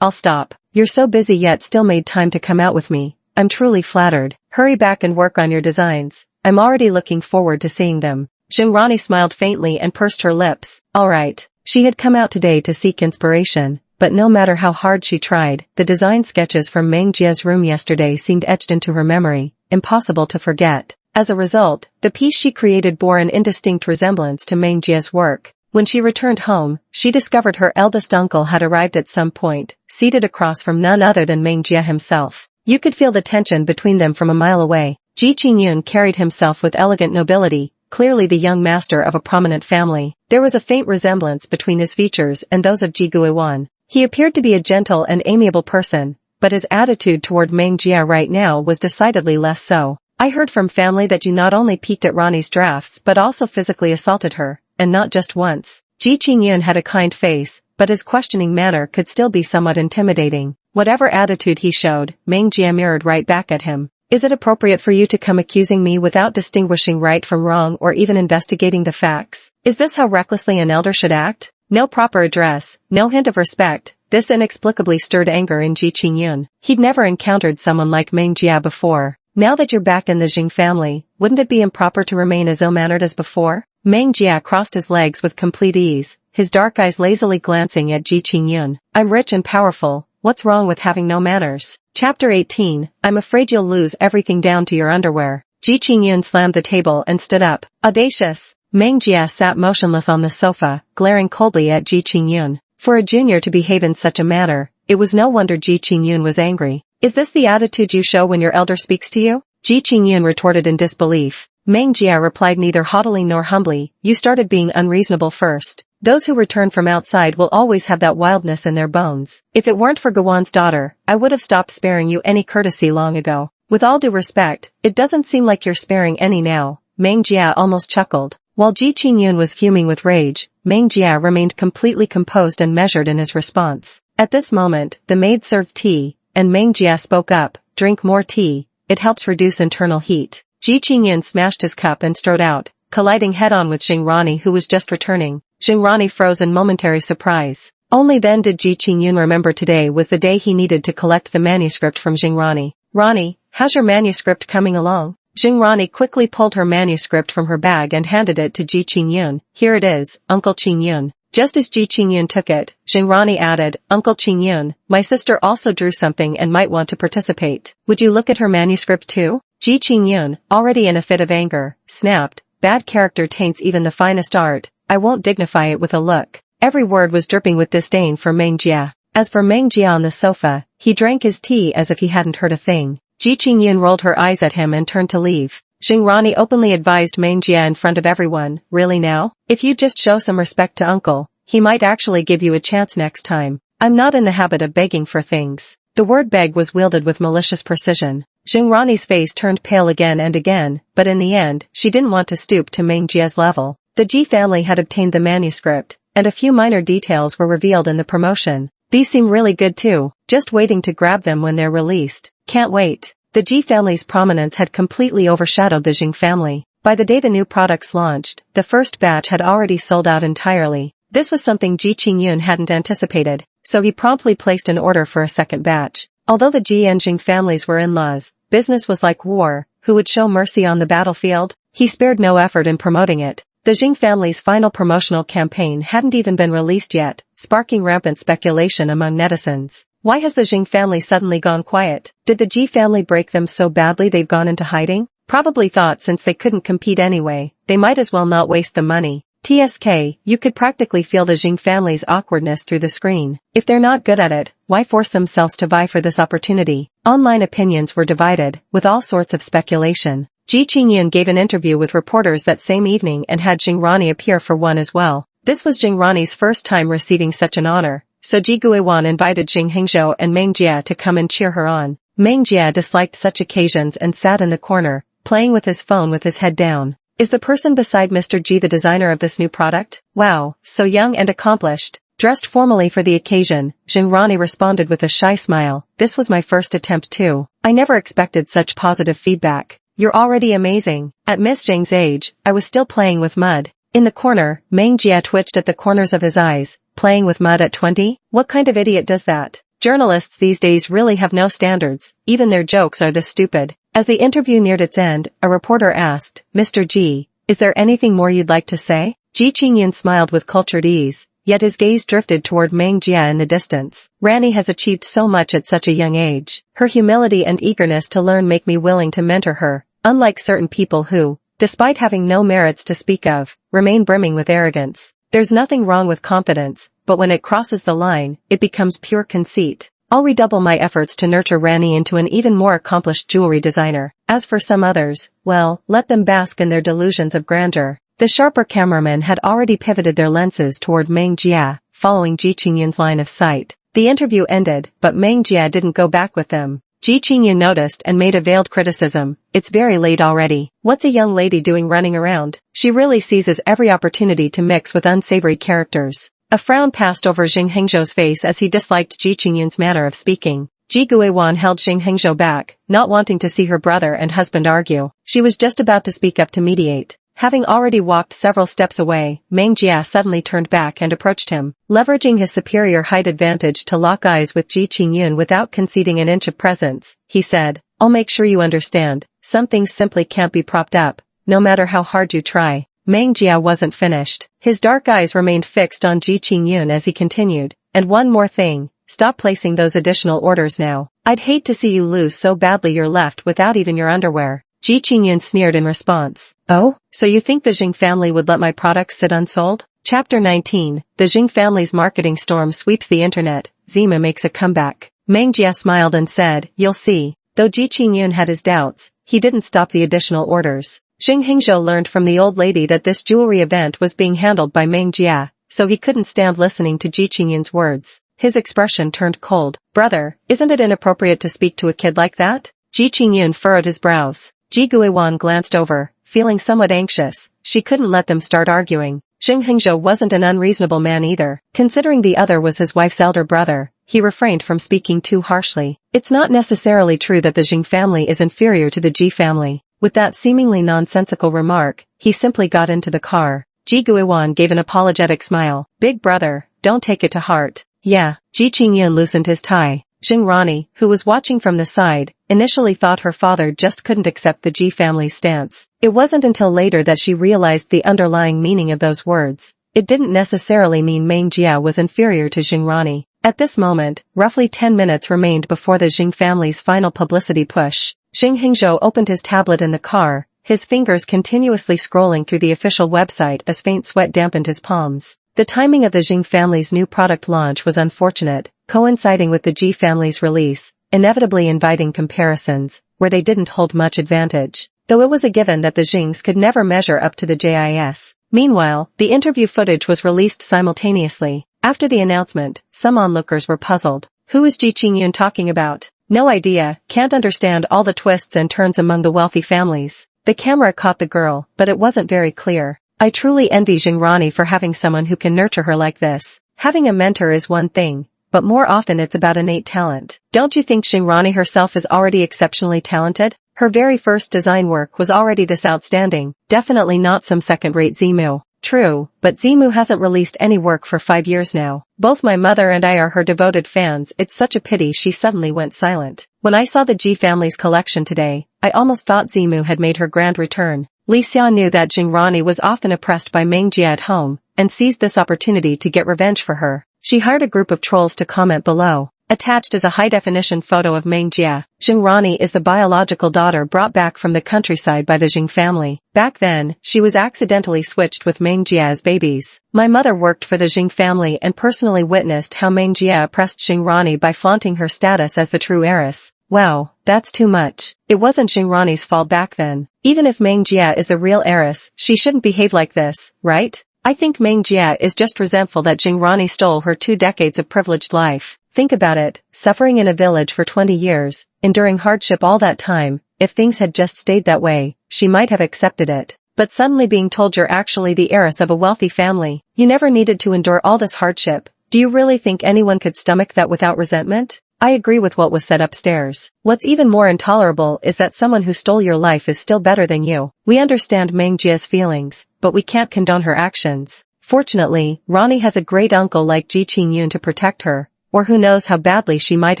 I'll stop. You're so busy yet still made time to come out with me. I'm truly flattered. Hurry back and work on your designs. I'm already looking forward to seeing them." Jingrani smiled faintly and pursed her lips. Alright. She had come out today to seek inspiration, but no matter how hard she tried, the design sketches from Mengjia's room yesterday seemed etched into her memory, impossible to forget. As a result, the piece she created bore an indistinct resemblance to Mengjia's work. When she returned home, she discovered her eldest uncle had arrived at some point, seated across from none other than Mengjia himself. You could feel the tension between them from a mile away. Ji Qingyun carried himself with elegant nobility, clearly the young master of a prominent family. There was a faint resemblance between his features and those of Ji Guiwan. He appeared to be a gentle and amiable person, but his attitude toward Mengjia right now was decidedly less so. I heard from family that you not only peeked at Ronnie's drafts but also physically assaulted her, and not just once. Ji Qingyun had a kind face, but his questioning manner could still be somewhat intimidating. Whatever attitude he showed, Meng Jia mirrored right back at him. Is it appropriate for you to come accusing me without distinguishing right from wrong or even investigating the facts? Is this how recklessly an elder should act? No proper address, no hint of respect. This inexplicably stirred anger in Ji Qingyun. He'd never encountered someone like Meng Jia before. Now that you're back in the Jing family, wouldn't it be improper to remain as ill-mannered as before? Meng Jia crossed his legs with complete ease, his dark eyes lazily glancing at Ji Qingyun. I'm rich and powerful, what's wrong with having no manners? Chapter 18, I'm afraid you'll lose everything down to your underwear. Ji Qingyun slammed the table and stood up. Audacious! Meng Jia sat motionless on the sofa, glaring coldly at Ji Qingyun. For a junior to behave in such a manner, it was no wonder Ji Qingyun was angry. Is this the attitude you show when your elder speaks to you? Ji Qingyun retorted in disbelief. Meng Jia replied neither haughtily nor humbly, you started being unreasonable first. Those who return from outside will always have that wildness in their bones. If it weren't for Gowon's daughter, I would have stopped sparing you any courtesy long ago. With all due respect, it doesn't seem like you're sparing any now. Meng Jia almost chuckled. While Ji Qingyun was fuming with rage, Meng Jia remained completely composed and measured in his response. At this moment, the maid served tea, and Meng Jia spoke up, drink more tea, it helps reduce internal heat. Ji Qingyun smashed his cup and strode out, colliding head-on with Xingrani who was just returning. Xingrani froze in momentary surprise. Only then did Ji Qingyun remember today was the day he needed to collect the manuscript from Xingrani. Rani, how's your manuscript coming along? Xingrani quickly pulled her manuscript from her bag and handed it to Ji Qingyun. Here it is, Uncle Qingyun. Just as Ji Qingyun took it, Xingrani added, Uncle Qingyun, my sister also drew something and might want to participate. Would you look at her manuscript too? Ji Qingyun, already in a fit of anger, snapped, bad character taints even the finest art, I won't dignify it with a look. Every word was dripping with disdain for Meng Jia. As for Meng Jia on the sofa, he drank his tea as if he hadn't heard a thing. Ji Qingyun rolled her eyes at him and turned to leave. Xingrani openly advised Meng Jia in front of everyone, really now? If you just show some respect to uncle, he might actually give you a chance next time. I'm not in the habit of begging for things. The word beg was wielded with malicious precision. Xingrani's face turned pale again and again, but in the end, she didn't want to stoop to Meng Jia's level. The Ji family had obtained the manuscript, and a few minor details were revealed in the promotion. These seem really good too, just waiting to grab them when they're released. Can't wait. The Ji family's prominence had completely overshadowed the Jing family. By the day the new products launched, the first batch had already sold out entirely. This was something Ji Qingyun hadn't anticipated, so he promptly placed an order for a second batch. Although the Ji and Jing families were in-laws, business was like war, who would show mercy on the battlefield? He spared no effort in promoting it. The Jing family's final promotional campaign hadn't even been released yet, sparking rampant speculation among netizens. Why has the Jing family suddenly gone quiet? Did the Ji family break them so badly they've gone into hiding? Probably thought since they couldn't compete anyway, they might as well not waste the money. TSK, you could practically feel the Jing family's awkwardness through the screen. If they're not good at it, why force themselves to vie for this opportunity? Online opinions were divided, with all sorts of speculation. Ji Qingyun gave an interview with reporters that same evening and had Xingrani appear for one as well. This was Xingrani's first time receiving such an honor, so Ji Guiwan invited Jing Hingzhou and Meng Jia to come and cheer her on. Meng Jia disliked such occasions and sat in the corner, playing with his phone with his head down. Is the person beside Mr. Ji the designer of this new product? Wow, so young and accomplished. Dressed formally for the occasion, Xingrani responded with a shy smile. This was my first attempt too. I never expected such positive feedback. You're already amazing. At Miss Jing's age, I was still playing with mud. In the corner, Meng Jia twitched at the corners of his eyes. Playing with mud at 20? What kind of idiot does that? Journalists these days really have no standards. Even their jokes are this stupid. As the interview neared its end, a reporter asked, Mr. Ji, is there anything more you'd like to say? Ji Qingyun smiled with cultured ease, yet his gaze drifted toward Meng Jia in the distance. Rani has achieved so much at such a young age. Her humility and eagerness to learn make me willing to mentor her, unlike certain people who, despite having no merits to speak of, remain brimming with arrogance. There's nothing wrong with confidence, but when it crosses the line, it becomes pure conceit. I'll redouble my efforts to nurture Rani into an even more accomplished jewelry designer. As for some others, well, let them bask in their delusions of grandeur. The sharper cameramen had already pivoted their lenses toward Meng Jia, following Ji Qingyun's line of sight. The interview ended, but Meng Jia didn't go back with them. Ji Qingyun noticed and made a veiled criticism. It's very late already. What's a young lady doing running around? She really seizes every opportunity to mix with unsavory characters. A frown passed over Jing Hengzhou's face as he disliked Ji Qingyun's manner of speaking. Ji Guiwan held Jing Hengzhou back, not wanting to see her brother and husband argue. She was just about to speak up to mediate. Having already walked several steps away, Meng Jia suddenly turned back and approached him. Leveraging his superior height advantage to lock eyes with Ji Qingyun without conceding an inch of presence, he said, "I'll make sure you understand. Some things simply can't be propped up, no matter how hard you try." Meng Jia wasn't finished. His dark eyes remained fixed on Ji Qingyun as he continued, "And one more thing, stop placing those additional orders now. I'd hate to see you lose so badly you're left without even your underwear." Ji Qingyun sneered in response. "Oh, so you think the Jing family would let my products sit unsold?" Chapter 19, The Jing family's marketing storm sweeps the internet. Zima makes a comeback. Meng Jia smiled and said, "You'll see." Though Ji Qingyun had his doubts, he didn't stop the additional orders. Jing Hengzhou learned from the old lady that this jewelry event was being handled by Meng Jia, so he couldn't stand listening to Ji Qingyun's words. His expression turned cold. "Brother, isn't it inappropriate to speak to a kid like that?" Ji Qingyun furrowed his brows. Ji Guiwan glanced over, feeling somewhat anxious. She couldn't let them start arguing. Jing Hengzhou wasn't an unreasonable man either. Considering the other was his wife's elder brother, he refrained from speaking too harshly. "It's not necessarily true that the Jing family is inferior to the Ji family." With that seemingly nonsensical remark, he simply got into the car. Ji Guiwan gave an apologetic smile. "Big brother, don't take it to heart." "Yeah." Ji Qingyun loosened his tie. Jing Rani, who was watching from the side, initially thought her father just couldn't accept the Ji family's stance. It wasn't until later that she realized the underlying meaning of those words. It didn't necessarily mean Meng Jia was inferior to Jing Rani. At this moment, roughly 10 minutes remained before the Jing family's final publicity push. Jing Hengzhou opened his tablet in the car, his fingers continuously scrolling through the official website as faint sweat dampened his palms. The timing of the Jing family's new product launch was unfortunate, coinciding with the Ji family's release, inevitably inviting comparisons, where they didn't hold much advantage, though it was a given that the Jings could never measure up to the JIS. Meanwhile, the interview footage was released simultaneously. After the announcement, some onlookers were puzzled. Who is Ji Qingyun talking about? No idea, can't understand all the twists and turns among the wealthy families. The camera caught the girl, but it wasn't very clear. I truly envy Jing Rani for having someone who can nurture her like this. Having a mentor is one thing, but more often it's about innate talent. Don't you think Jing Rani herself is already exceptionally talented? Her very first design work was already this outstanding, definitely not some second-rate Zimu. True, but Zimu hasn't released any work for 5 years now. Both my mother and I are her devoted fans. It's such a pity she suddenly went silent. When I saw the Ji family's collection today, I almost thought Zimu had made her grand return. Li Xia knew that Jing Rani was often oppressed by Meng Jia at home, and seized this opportunity to get revenge for her. She hired a group of trolls to comment below. Attached is a high-definition photo of Meng Jia. Jing Rani is the biological daughter brought back from the countryside by the Jing family. Back then, she was accidentally switched with Meng Jia as babies. My mother worked for the Jing family and personally witnessed how Meng Jia oppressed Jing Rani by flaunting her status as the true heiress. Wow, that's too much. It wasn't Jing Rani's fault back then. Even if Meng Jia is the real heiress, she shouldn't behave like this, right? I think Meng Jia is just resentful that Jing Rani stole her 2 decades of privileged life. Think about it, suffering in a village for 20 years, enduring hardship all that time. If things had just stayed that way, she might have accepted it. But suddenly being told you're actually the heiress of a wealthy family, you never needed to endure all this hardship. Do you really think anyone could stomach that without resentment? I agree with what was said upstairs. What's even more intolerable is that someone who stole your life is still better than you. We understand Meng Jia's feelings, but we can't condone her actions. Fortunately, Rani has a great uncle like Ji Qingyun to protect her, or who knows how badly she might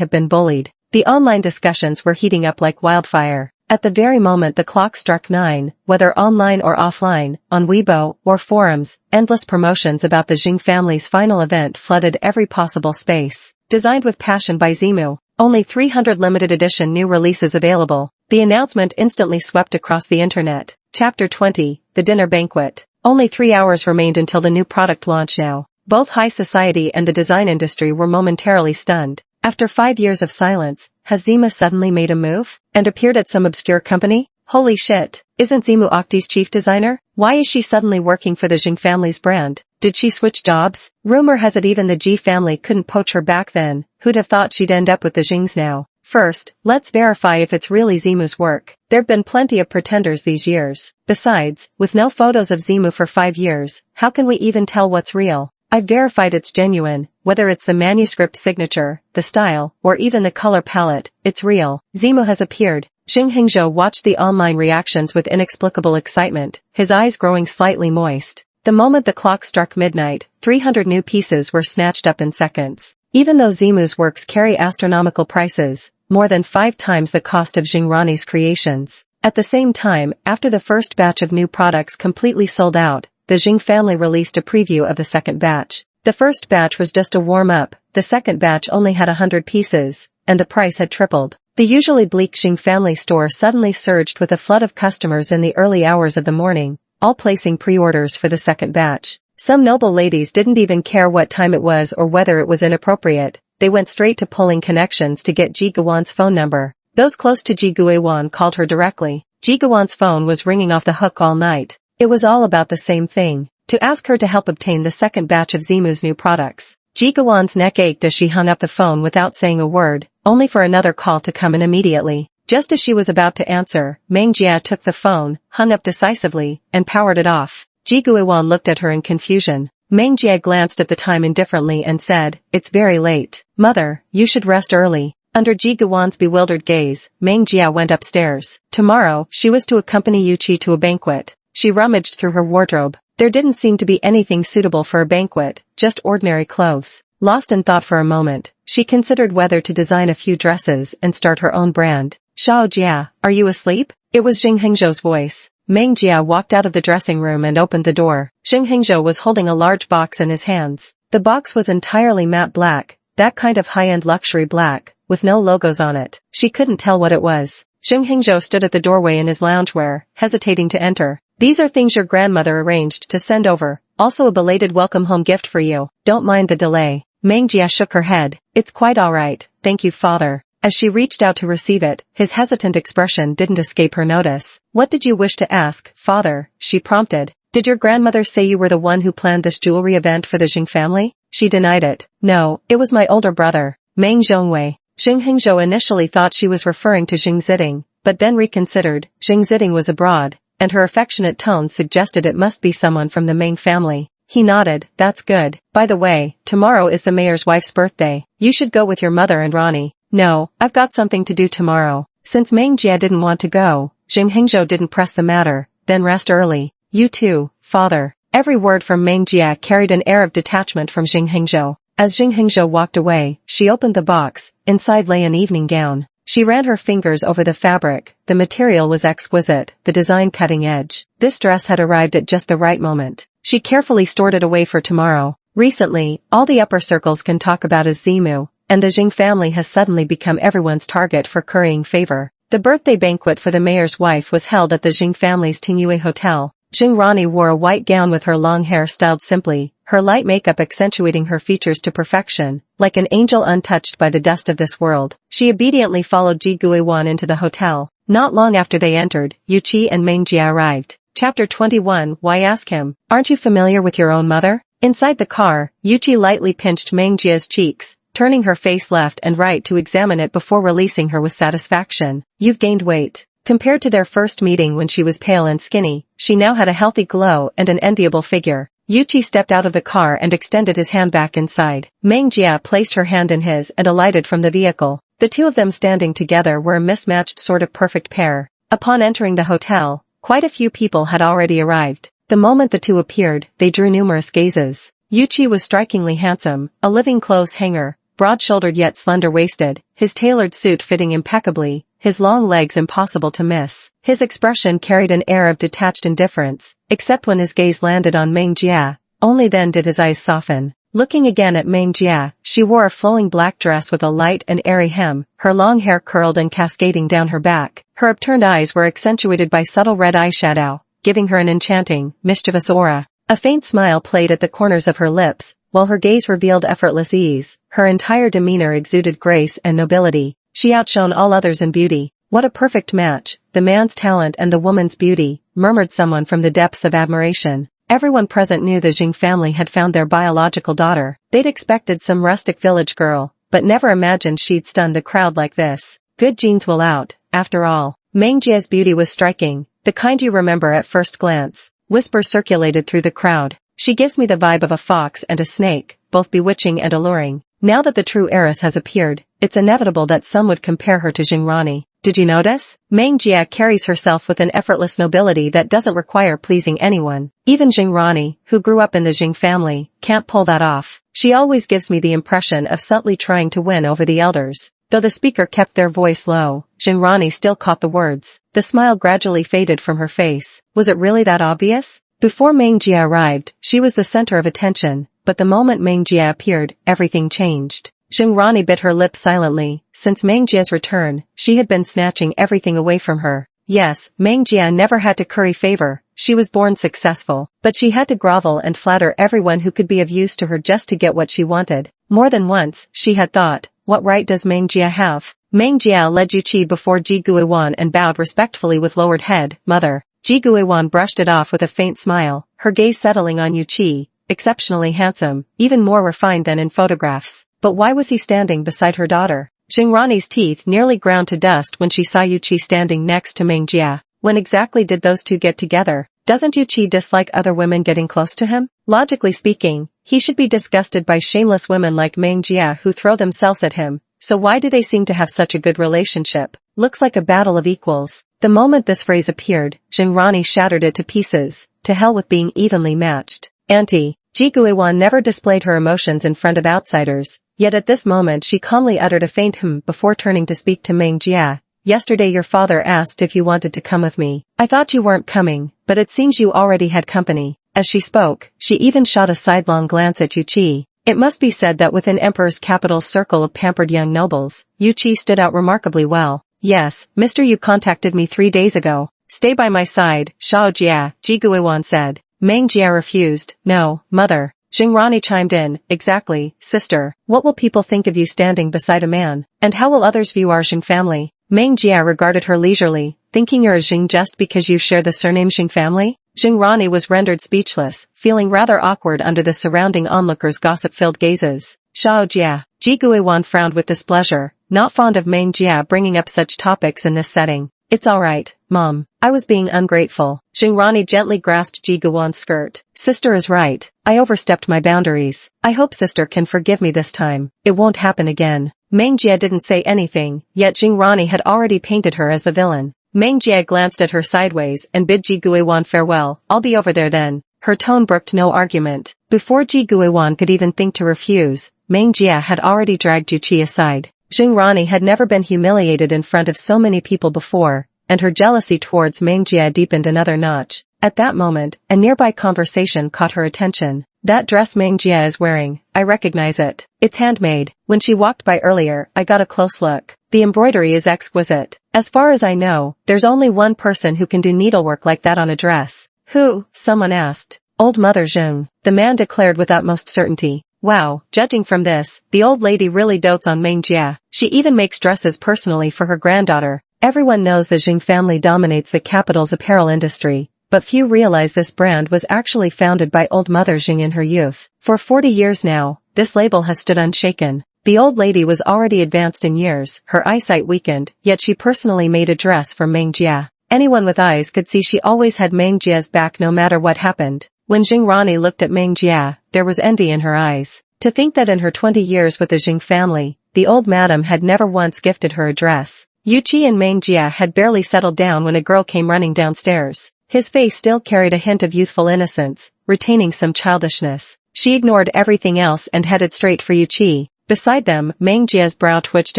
have been bullied. The online discussions were heating up like wildfire. At the very moment the clock struck 9, whether online or offline, on Weibo or forums, endless promotions about the Jing family's final event flooded every possible space. Designed with passion by Zimu, only 300 limited edition new releases available. The announcement instantly swept across the internet. Chapter 20, The Dinner Banquet. Only 3 hours remained until the new product launch now. Both high society and the design industry were momentarily stunned. After 5 years of silence, has Zima suddenly made a move and appeared at some obscure company? Holy shit, isn't Zimu Okti's chief designer? Why is she suddenly working for the Jing family's brand? Did she switch jobs? Rumor has it even the Ji family couldn't poach her back then. Who'd have thought she'd end up with the Jings now? First, let's verify if it's really Zimu's work. There've been plenty of pretenders these years. Besides, with no photos of Zimu for 5 years, how can we even tell what's real? I've verified it's genuine, whether it's the manuscript signature, the style, or even the color palette, it's real. Zimu has appeared. Xing Hengzhou watched the online reactions with inexplicable excitement, his eyes growing slightly moist. The moment the clock struck midnight, 300 new pieces were snatched up in seconds. Even though Zimu's works carry astronomical prices, more than 5 times the cost of Xingrani's creations. At the same time, after the first batch of new products completely sold out, the Xing family released a preview of the second batch. The first batch was just a warm-up, the second batch only had 100 pieces, and the price had tripled. The usually bleak Xing family store suddenly surged with a flood of customers in the early hours of the morning, all placing pre-orders for the second batch. Some noble ladies didn't even care what time it was or whether it was inappropriate. They went straight to pulling connections to get Ji Guan's phone number. Those close to Ji Guiwan called her directly. Ji Guan's phone was ringing off the hook all night. It was all about the same thing, to ask her to help obtain the second batch of Zimu's new products. Ji Guan's neck ached as she hung up the phone without saying a word, only for another call to come in immediately. Just as she was about to answer, Meng Jia took the phone, hung up decisively, and powered it off. Ji Guiwan looked at her in confusion. Meng Jia glanced at the time indifferently and said, "It's very late. Mother, you should rest early." Under Ji Guiwan's bewildered gaze, Meng Jia went upstairs. Tomorrow, she was to accompany Yu Qi to a banquet. She rummaged through her wardrobe. There didn't seem to be anything suitable for a banquet, just ordinary clothes. Lost in thought for a moment, she considered whether to design a few dresses and start her own brand. "Xiao Jia, are you asleep?" It was Xing Hengzhou's voice. Meng Jia walked out of the dressing room and opened the door. Xing Hengzhou was holding a large box in his hands. The box was entirely matte black, that kind of high-end luxury black, with no logos on it. She couldn't tell what it was. Xing Hengzhou stood at the doorway in his loungewear, hesitating to enter. "These are things your grandmother arranged to send over, also a belated welcome home gift for you. Don't mind the delay." Meng Jia shook her head. "It's quite all right, thank you, father." As she reached out to receive it, his hesitant expression didn't escape her notice. "What did you wish to ask, father?" she prompted. "Did your grandmother say you were the one who planned this jewelry event for the Xing family?" She denied it. "No, it was my older brother, Meng Zhongwei." Xing Hengzhou initially thought she was referring to Xing Ziding, but then reconsidered. Xing Ziding was abroad, and her affectionate tone suggested it must be someone from the Meng family. He nodded. "That's good. By the way, tomorrow is the mayor's wife's birthday. You should go with your mother and Ronnie." "No, I've got something to do tomorrow." Since Meng Jia didn't want to go, Xing Hengzhou didn't press the matter. "Then rest early." "You too, father." Every word from Meng Jia carried an air of detachment from Xing Hengzhou. As Xing Hengzhou walked away, she opened the box. Inside lay an evening gown. She ran her fingers over the fabric. The material was exquisite, the design cutting edge. This dress had arrived at just the right moment. She carefully stored it away for tomorrow. Recently, all the upper circles can talk about is Zimu, and the Xing family has suddenly become everyone's target for currying favor. The birthday banquet for the mayor's wife was held at the Xing family's Tingyue Hotel. Xing Rani wore a white gown with her long hair styled simply, her light makeup accentuating her features to perfection, like an angel untouched by the dust of this world. She obediently followed Ji Guiwan into the hotel. Not long after they entered, Yu Qi and Meng Jia arrived. Chapter 21. Why ask him? Aren't you familiar with your own mother? Inside the car, Yu Qi lightly pinched Meng Jia's cheeks, turning her face left and right to examine it before releasing her with satisfaction. "You've gained weight." Compared to their first meeting when she was pale and skinny, she now had a healthy glow and an enviable figure. Yu Qi stepped out of the car and extended his hand back inside. Meng Jia placed her hand in his and alighted from the vehicle. The two of them standing together were a mismatched sort of perfect pair. Upon entering the hotel, quite a few people had already arrived. The moment the two appeared, they drew numerous gazes. Yu Qi was strikingly handsome, a living clothes hanger, broad-shouldered yet slender-waisted, his tailored suit fitting impeccably, his long legs impossible to miss. His expression carried an air of detached indifference, except when his gaze landed on Meng Jia. Only then did his eyes soften. Looking again at Meng Jia, she wore a flowing black dress with a light and airy hem, her long hair curled and cascading down her back. Her upturned eyes were accentuated by subtle red eyeshadow, giving her an enchanting, mischievous aura. A faint smile played at the corners of her lips, while her gaze revealed effortless ease. Her entire demeanor exuded grace and nobility. She outshone all others in beauty. "What a perfect match, the man's talent and the woman's beauty," murmured someone from the depths of admiration. Everyone present knew the Xing family had found their biological daughter. They'd expected some rustic village girl, but never imagined she'd stun the crowd like this. Good genes will out, after all. Meng Jie's beauty was striking, the kind you remember at first glance. Whispers circulated through the crowd. She gives me the vibe of a fox and a snake, both bewitching and alluring. Now that the true heiress has appeared, it's inevitable that some would compare her to Jingrani. Did you notice? Meng Jie carries herself with an effortless nobility that doesn't require pleasing anyone. Even Jingrani, who grew up in the Jing family, can't pull that off. She always gives me the impression of subtly trying to win over the elders. Though the speaker kept their voice low, Jingrani still caught the words. The smile gradually faded from her face. Was it really that obvious? Before Meng Jie arrived, she was the center of attention, but the moment Meng Jie appeared, everything changed. Jingrani bit her lip silently. Since Meng Jie's return, she had been snatching everything away from her. Yes, Meng Jie never had to curry favor. She was born successful, but she had to grovel and flatter everyone who could be of use to her just to get what she wanted. More than once, she had thought, what right does Meng Jie have? Meng Jie led Yu Qi before Ji Guiwan and bowed respectfully with lowered head. Mother. Ji Guiwan brushed it off with a faint smile, her gaze settling on Yu Qi. Exceptionally handsome, even more refined than in photographs. But why was he standing beside her daughter? Jingrani's teeth nearly ground to dust when she saw Yu Qi standing next to Meng Jie. When exactly did those two get together? Doesn't Yu Qi dislike other women getting close to him? Logically speaking, he should be disgusted by shameless women like Meng Jie who throw themselves at him. So why do they seem to have such a good relationship? Looks like a battle of equals. The moment this phrase appeared, Jingrani shattered it to pieces. To hell with being evenly matched. Auntie. Ji Guiwan never displayed her emotions in front of outsiders, yet at this moment she calmly uttered a faint before turning to speak to Meng Jie. Yesterday your father asked if you wanted to come with me. I thought you weren't coming, but it seems you already had company. As she spoke, she even shot a sidelong glance at Yu Qi. It must be said that within Emperor's capital's circle of pampered young nobles, Yu Qi stood out remarkably well. Yes, Mr. Yu contacted me 3 days ago. Stay by my side, Shao Jia, Ji Guiwan said. Meng Jie refused. No, mother. Jingrani chimed in. Exactly, sister. What will people think of you standing beside a man? And how will others view our Jing family? Meng Jie regarded her leisurely, thinking you're a Jing just because you share the surname Jing family? Jingrani was rendered speechless, feeling rather awkward under the surrounding onlookers' gossip-filled gazes. Shao Jia. Ji Guiwan frowned with displeasure, not fond of Meng Jie bringing up such topics in this setting. It's alright, Mom. I was being ungrateful. Jingrani gently grasped Ji Guiwan's skirt. Sister is right. I overstepped my boundaries. I hope sister can forgive me this time. It won't happen again. Meng Jie didn't say anything, yet Jingrani had already painted her as the villain. Meng Jie glanced at her sideways and bid Ji Guiwan farewell. I'll be over there then. Her tone brooked no argument. Before Ji Guiwan could even think to refuse, Meng Jie had already dragged Yu Qi aside. Jingrani had never been humiliated in front of so many people before, and her jealousy towards Meng Jie deepened another notch. At that moment, a nearby conversation caught her attention. That dress Meng Jie is wearing, I recognize it. It's handmade. When she walked by earlier, I got a close look. The embroidery is exquisite. As far as I know, there's only one person who can do needlework like that on a dress. Who? Someone asked. Old Mother Zheng. The man declared with utmost certainty. Wow, judging from this, the old lady really dotes on Meng Jie. She even makes dresses personally for her granddaughter. Everyone knows the Jing family dominates the capital's apparel industry, but few realize this brand was actually founded by Old Mother Jing in her youth. For 40 years now, this label has stood unshaken. The old lady was already advanced in years, her eyesight weakened, yet she personally made a dress for Meng Jie. Anyone with eyes could see she always had Meng Jie's back no matter what happened. When Jingrani looked at Meng Jie, there was envy in her eyes. To think that in her 20 years with the Jing family, the old madam had never once gifted her a dress. Yu Qi and Meng Jie had barely settled down when a girl came running downstairs. His face still carried a hint of youthful innocence, retaining some childishness. She ignored everything else and headed straight for Yu Qi. Beside them, Meng Jie's brow twitched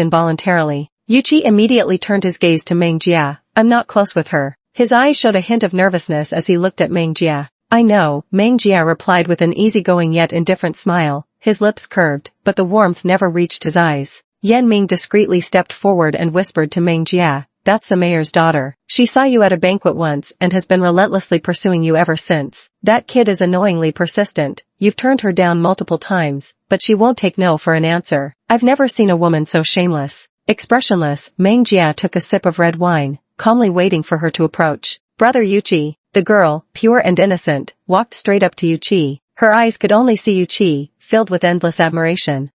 involuntarily. Yu Qi immediately turned his gaze to Meng Jie. I'm not close with her. His eyes showed a hint of nervousness as he looked at Meng Jie. I know, Meng Jie replied with an easygoing yet indifferent smile. His lips curved, but the warmth never reached his eyes. Yan Ming discreetly stepped forward and whispered to Meng Jie, that's the mayor's daughter. She saw you at a banquet once and has been relentlessly pursuing you ever since. That kid is annoyingly persistent. You've turned her down multiple times, but she won't take no for an answer. I've never seen a woman so shameless. Expressionless, Meng Jie took a sip of red wine, calmly waiting for her to approach. Brother Yu Qi. The girl, pure and innocent, walked straight up to Yu Qi. Her eyes could only see Yu Qi, filled with endless admiration.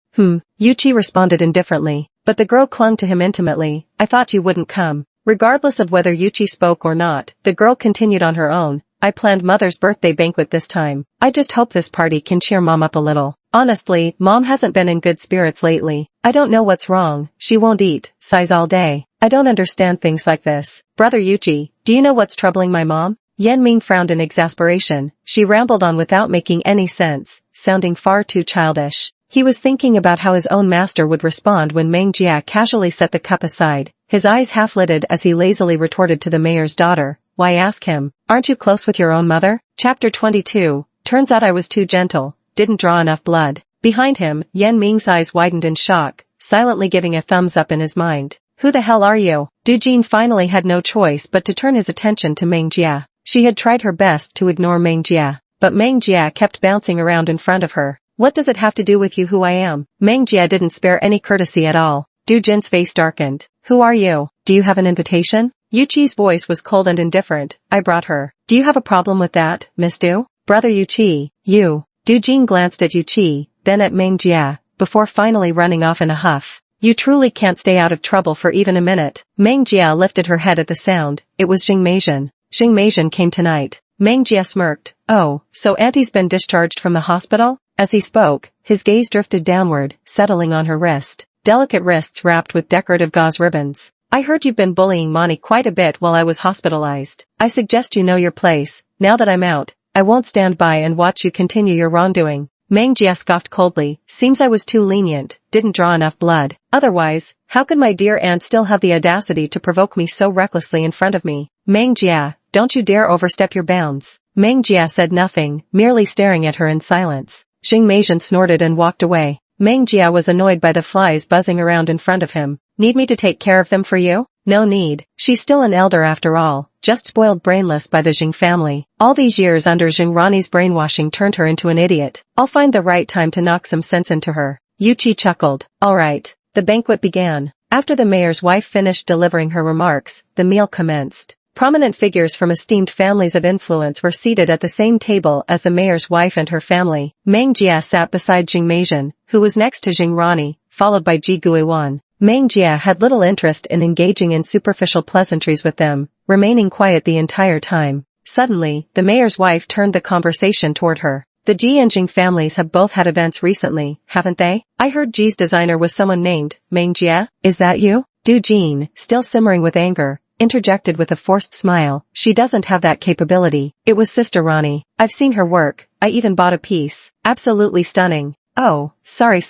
Yuchi responded indifferently, but the girl clung to him intimately. I thought you wouldn't come. Regardless of whether Yuchi spoke or not, the girl continued on her own. I planned Mother's birthday banquet this time. I just hope this party can cheer Mom up a little. Honestly, Mom hasn't been in good spirits lately. I don't know what's wrong. She won't eat, sighs all day. I don't understand things like this. Brother Yuchi, do you know what's troubling my mom? Yan Ming frowned in exasperation. She rambled on without making any sense, sounding far too childish. He was thinking about how his own master would respond when Meng Jia casually set the cup aside, his eyes half-lidded as he lazily retorted to the mayor's daughter. Why ask him? Aren't you close with your own mother? Chapter 22. Turns out I was too gentle, didn't draw enough blood. Behind him, Yan Ming's eyes widened in shock, silently giving a thumbs up in his mind. Who the hell are you? Du Jin finally had no choice but to turn his attention to Meng Jia. She had tried her best to ignore Meng Jia, but Meng Jia kept bouncing around in front of her. What does it have to do with you who I am? Meng Jia didn't spare any courtesy at all. Du Jin's face darkened. Who are you? Do you have an invitation? Yuchi's voice was cold and indifferent. I brought her. Do you have a problem with that, Miss Du? Brother Yuchi, you. Du Jin glanced at Yuchi, then at Meng Jia, before finally running off in a huff. You truly can't stay out of trouble for even a minute. Meng Jia lifted her head at the sound. It was Jing Meijian. Jing Meijian came tonight. Meng Jia smirked. Oh, so Auntie's been discharged from the hospital? As he spoke, his gaze drifted downward, settling on her wrist. Delicate wrists wrapped with decorative gauze ribbons. I heard you've been bullying Moni quite a bit while I was hospitalized. I suggest you know your place. Now that I'm out, I won't stand by and watch you continue your wrongdoing. Meng Jia scoffed coldly. Seems I was too lenient, didn't draw enough blood. Otherwise, how could my dear aunt still have the audacity to provoke me so recklessly in front of me? Meng Jia, don't you dare overstep your bounds. Meng Jia said nothing, merely staring at her in silence. Jing Meijian snorted and walked away. Meng Jia was annoyed by the flies buzzing around in front of him. Need me to take care of them for you? No need. She's still an elder after all, just spoiled brainless by the Jing family. All these years under Jing Rani's brainwashing turned her into an idiot. I'll find the right time to knock some sense into her. Yuchi chuckled. All right. The banquet began. After the mayor's wife finished delivering her remarks, the meal commenced. Prominent figures from esteemed families of influence were seated at the same table as the mayor's wife and her family. Meng Jia sat beside Jing Meijian, who was next to Jing Rani, followed by Ji Guiwan. Meng Jia had little interest in engaging in superficial pleasantries with them, remaining quiet the entire time. Suddenly, the mayor's wife turned the conversation toward her. The Ji and Jing families have both had events recently, haven't they? I heard Ji's designer was someone named Meng Jia. Is that you? Du Jin, still simmering with anger, interjected with a forced smile. She doesn't have that capability. It was Sister Rani. I've seen her work. I even bought a piece. Absolutely stunning. Oh, sorry,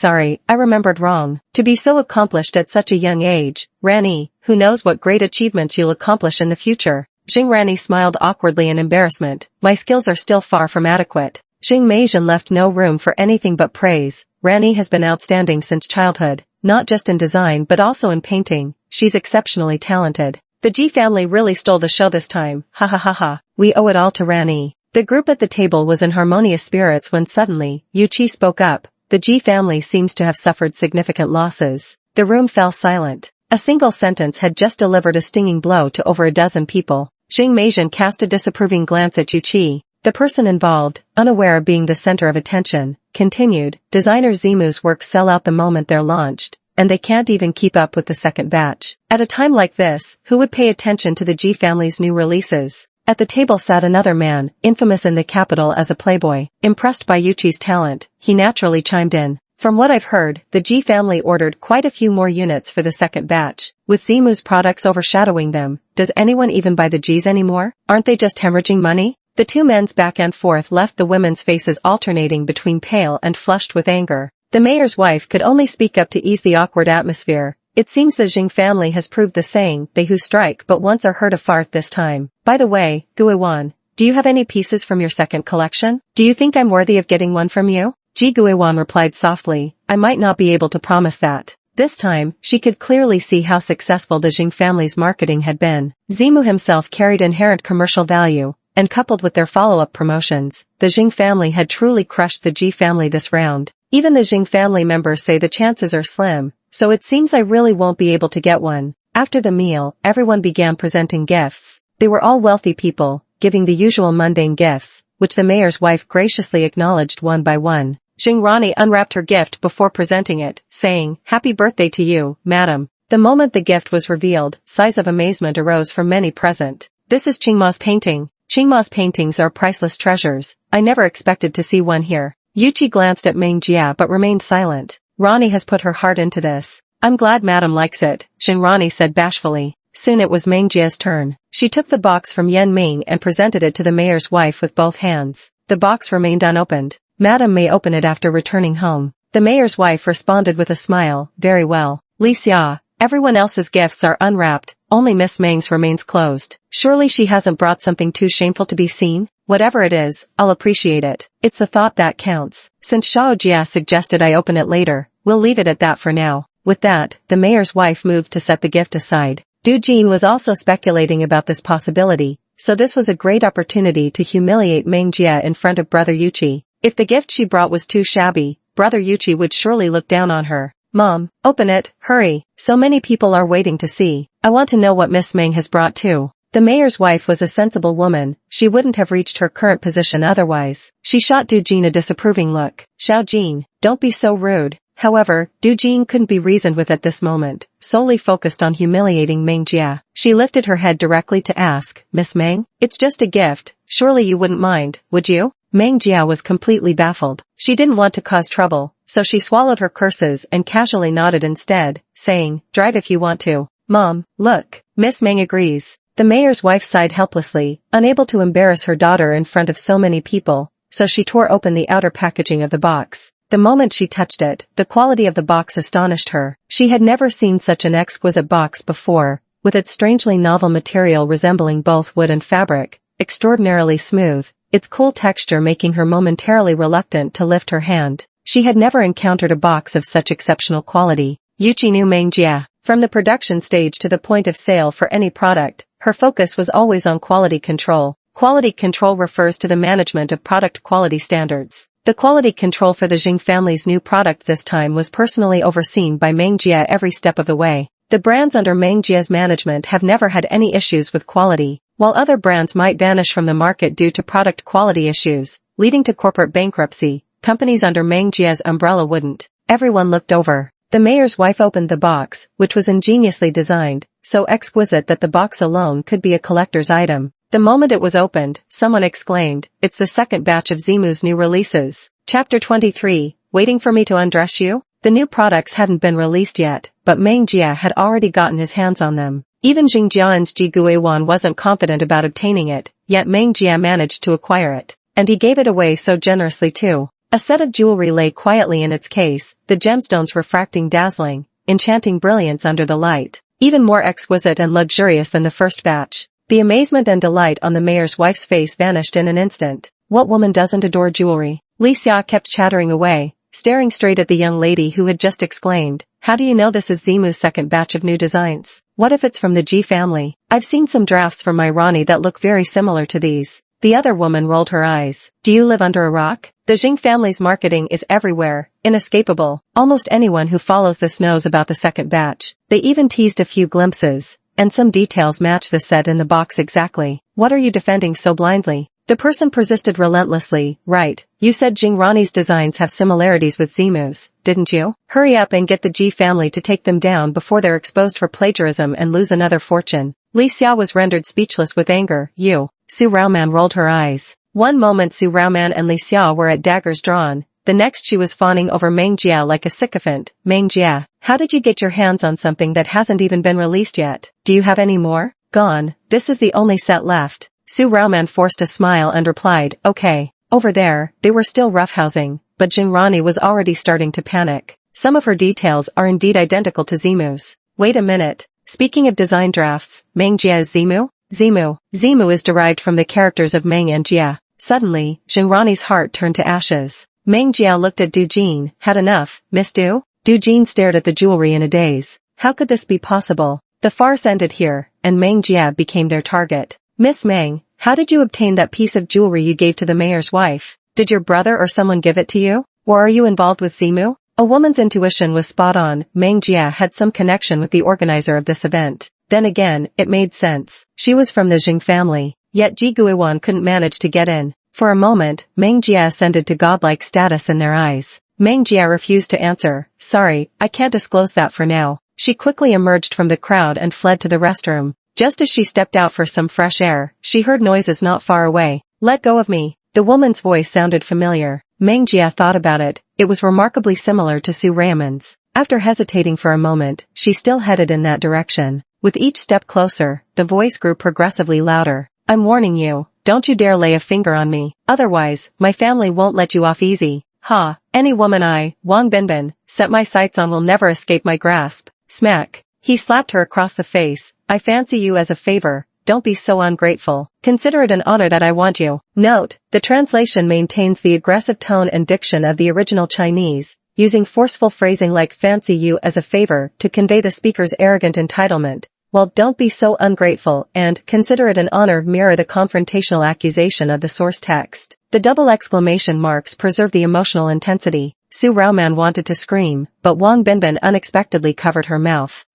I remembered wrong. To be so accomplished at such a young age, Rani, who knows what great achievements you'll accomplish in the future. Jing Rani smiled awkwardly in embarrassment. My skills are still far from adequate. Jing Meijian left no room for anything but praise. Rani has been outstanding since childhood, not just in design but also in painting. She's exceptionally talented. The Ji family really stole the show this time. Ha ha ha ha. We owe it all to Rani. The group at the table was in harmonious spirits when suddenly, Yuchi spoke up. The Ji family seems to have suffered significant losses. The room fell silent. A single sentence had just delivered a stinging blow to over a dozen people. Jing Meijian cast a disapproving glance at Yuchi. The person involved, unaware of being the center of attention, continued, designer Zimu's works sell out the moment they're launched, and they can't even keep up with the second batch. At a time like this, who would pay attention to the Ji family's new releases? At the table sat another man, infamous in the capital as a playboy. Impressed by Yuchi's talent, he naturally chimed in. From what I've heard, the Ji family ordered quite a few more units for the second batch. With Zimu's products overshadowing them, does anyone even buy the Jis anymore? Aren't they just hemorrhaging money? The two men's back and forth left the women's faces alternating between pale and flushed with anger. The mayor's wife could only speak up to ease the awkward atmosphere. It seems the Jing family has proved the saying, they who strike but once are heard of fart this time. By the way, Guiwan, do you have any pieces from your second collection? Do you think I'm worthy of getting one from you? Ji Guiwan replied softly, I might not be able to promise that. This time, she could clearly see how successful the Jing family's marketing had been. Zimu himself carried inherent commercial value, and coupled with their follow-up promotions, the Jing family had truly crushed the Ji family this round. Even the Jing family members say the chances are slim, so it seems I really won't be able to get one. After the meal, everyone began presenting gifts. They were all wealthy people, giving the usual mundane gifts, which the mayor's wife graciously acknowledged one by one. Jingrani unwrapped her gift before presenting it, saying, "Happy birthday to you, madam." The moment the gift was revealed, sighs of amazement arose from many present. "This is Qingma's painting. Qingma's paintings are priceless treasures. I never expected to see one here." Yuqi glanced at Meng Jia but remained silent. "Rani has put her heart into this. I'm glad madam likes it," Jingrani said bashfully. Soon it was Meng Jia's turn. She took the box from Yan Ming and presented it to the mayor's wife with both hands. The box remained unopened. "Madam may open it after returning home." The mayor's wife responded with a smile, "Very well. Li Xia, everyone else's gifts are unwrapped, only Miss Meng's remains closed. Surely she hasn't brought something too shameful to be seen? Whatever it is, I'll appreciate it. It's the thought that counts. Since Xiao Jia suggested I open it later, we'll leave it at that for now." With that, the mayor's wife moved to set the gift aside. Du Jin was also speculating about this possibility, so this was a great opportunity to humiliate Meng Jia in front of Brother Yuqi. If the gift she brought was too shabby, Brother Yuqi would surely look down on her. "Mom, open it, hurry. So many people are waiting to see. I want to know what Miss Meng has brought too." The mayor's wife was a sensible woman. She wouldn't have reached her current position otherwise. She shot Du Jin a disapproving look. "Xiao Jin, don't be so rude." However, Du Jin couldn't be reasoned with at this moment, solely focused on humiliating Meng Jia. She lifted her head directly to ask, "Miss Meng? It's just a gift. Surely you wouldn't mind, would you?" Meng Jia was completely baffled. She didn't want to cause trouble, so she swallowed her curses and casually nodded instead, saying, "Drive if you want to." "Mom, look." Miss Meng agrees. The mayor's wife sighed helplessly, unable to embarrass her daughter in front of so many people, so she tore open the outer packaging of the box. The moment she touched it, the quality of the box astonished her. She had never seen such an exquisite box before, with its strangely novel material resembling both wood and fabric, extraordinarily smooth, its cool texture making her momentarily reluctant to lift her hand. She had never encountered a box of such exceptional quality. Yuqi knew Meng Jia. From the production stage to the point of sale for any product, her focus was always on quality control. Quality control refers to the management of product quality standards. The quality control for the Jing family's new product this time was personally overseen by Meng Jia every step of the way. The brands under Meng Jia's management have never had any issues with quality, while other brands might vanish from the market due to product quality issues, leading to corporate bankruptcy. Companies under Meng Jia's umbrella wouldn't. Everyone looked over. The mayor's wife opened the box, which was ingeniously designed, so exquisite that the box alone could be a collector's item. The moment it was opened, someone exclaimed, "It's the second batch of Zimu's new releases." Chapter 23, Waiting for me to undress you? The new products hadn't been released yet, but Meng Jia had already gotten his hands on them. Even Jing Jian's Ji Guiwan wasn't confident about obtaining it, yet Meng Jia managed to acquire it. And he gave it away so generously too. A set of jewelry lay quietly in its case, the gemstones refracting dazzling, enchanting brilliance under the light, even more exquisite and luxurious than the first batch. The amazement and delight on the mayor's wife's face vanished in an instant. What woman doesn't adore jewelry? Li Xia kept chattering away, staring straight at the young lady who had just exclaimed, "How do you know this is Zimu's second batch of new designs? What if it's from the Ji family? I've seen some drafts from my Rani that look very similar to these." The other woman rolled her eyes. "Do you live under a rock? The Jing family's marketing is everywhere, inescapable. Almost anyone who follows this knows about the second batch. They even teased a few glimpses, and some details match the set in the box exactly. What are you defending so blindly?" The person persisted relentlessly. "Right, you said Jing Rani's designs have similarities with Zimu's, didn't you? Hurry up and get the Ji family to take them down before they're exposed for plagiarism and lose another fortune." Li Xia was rendered speechless with anger. "You." Su Raoman rolled her eyes. One moment Su Raoman and Li Xia were at daggers drawn, the next she was fawning over Meng Jia like a sycophant. "Meng Jia, how did you get your hands on something that hasn't even been released yet? Do you have any more?" "Gone, this is the only set left." Su Raoman forced a smile and replied, "Okay." Over there, they were still roughhousing, but Jing Rani was already starting to panic. Some of her details are indeed identical to Zimu's. "Wait a minute. Speaking of design drafts, Meng Jia is Zimu?" Zimu is derived from the characters of Meng and Jia." Suddenly, Jing Rani's heart turned to ashes. Meng Jia looked at Du Jin. "Had enough, Miss Du?" Du Jin stared at the jewelry in a daze. How could this be possible? The farce ended here, and Meng Jia became their target. "Miss Meng, how did you obtain that piece of jewelry you gave to the mayor's wife? Did your brother or someone give it to you? Or are you involved with Zimu?" A woman's intuition was spot on. Meng Jia had some connection with the organizer of this event. Then again, it made sense. She was from the Jing family, yet Ji Guiwan couldn't manage to get in. For a moment, Meng Jia ascended to godlike status in their eyes. Meng Jia refused to answer. Sorry, I can't disclose that for now. She quickly emerged from the crowd and fled to the restroom. Just as she stepped out for some fresh air, she heard noises not far away. Let go of me. The woman's voice sounded familiar. Meng Jia thought about it. It was remarkably similar to Su Raymond's. After hesitating for a moment, she still headed in that direction. With each step closer, the voice grew progressively louder. I'm warning you, don't you dare lay a finger on me. Otherwise, my family won't let you off easy. Ha, any woman Wang Binbin, set my sights on will never escape my grasp. Smack. He slapped her across the face. I fancy you as a favor. Don't be so ungrateful. Consider it an honor that I want you. Note, the translation maintains the aggressive tone and diction of the original Chinese, using forceful phrasing like fancy you as a favor to convey the speaker's arrogant entitlement, while don't be so ungrateful and consider it an honor mirror the confrontational accusation of the source text. The double exclamation marks preserve the emotional intensity. Su Raoman wanted to scream, but Wang Binbin unexpectedly covered her mouth.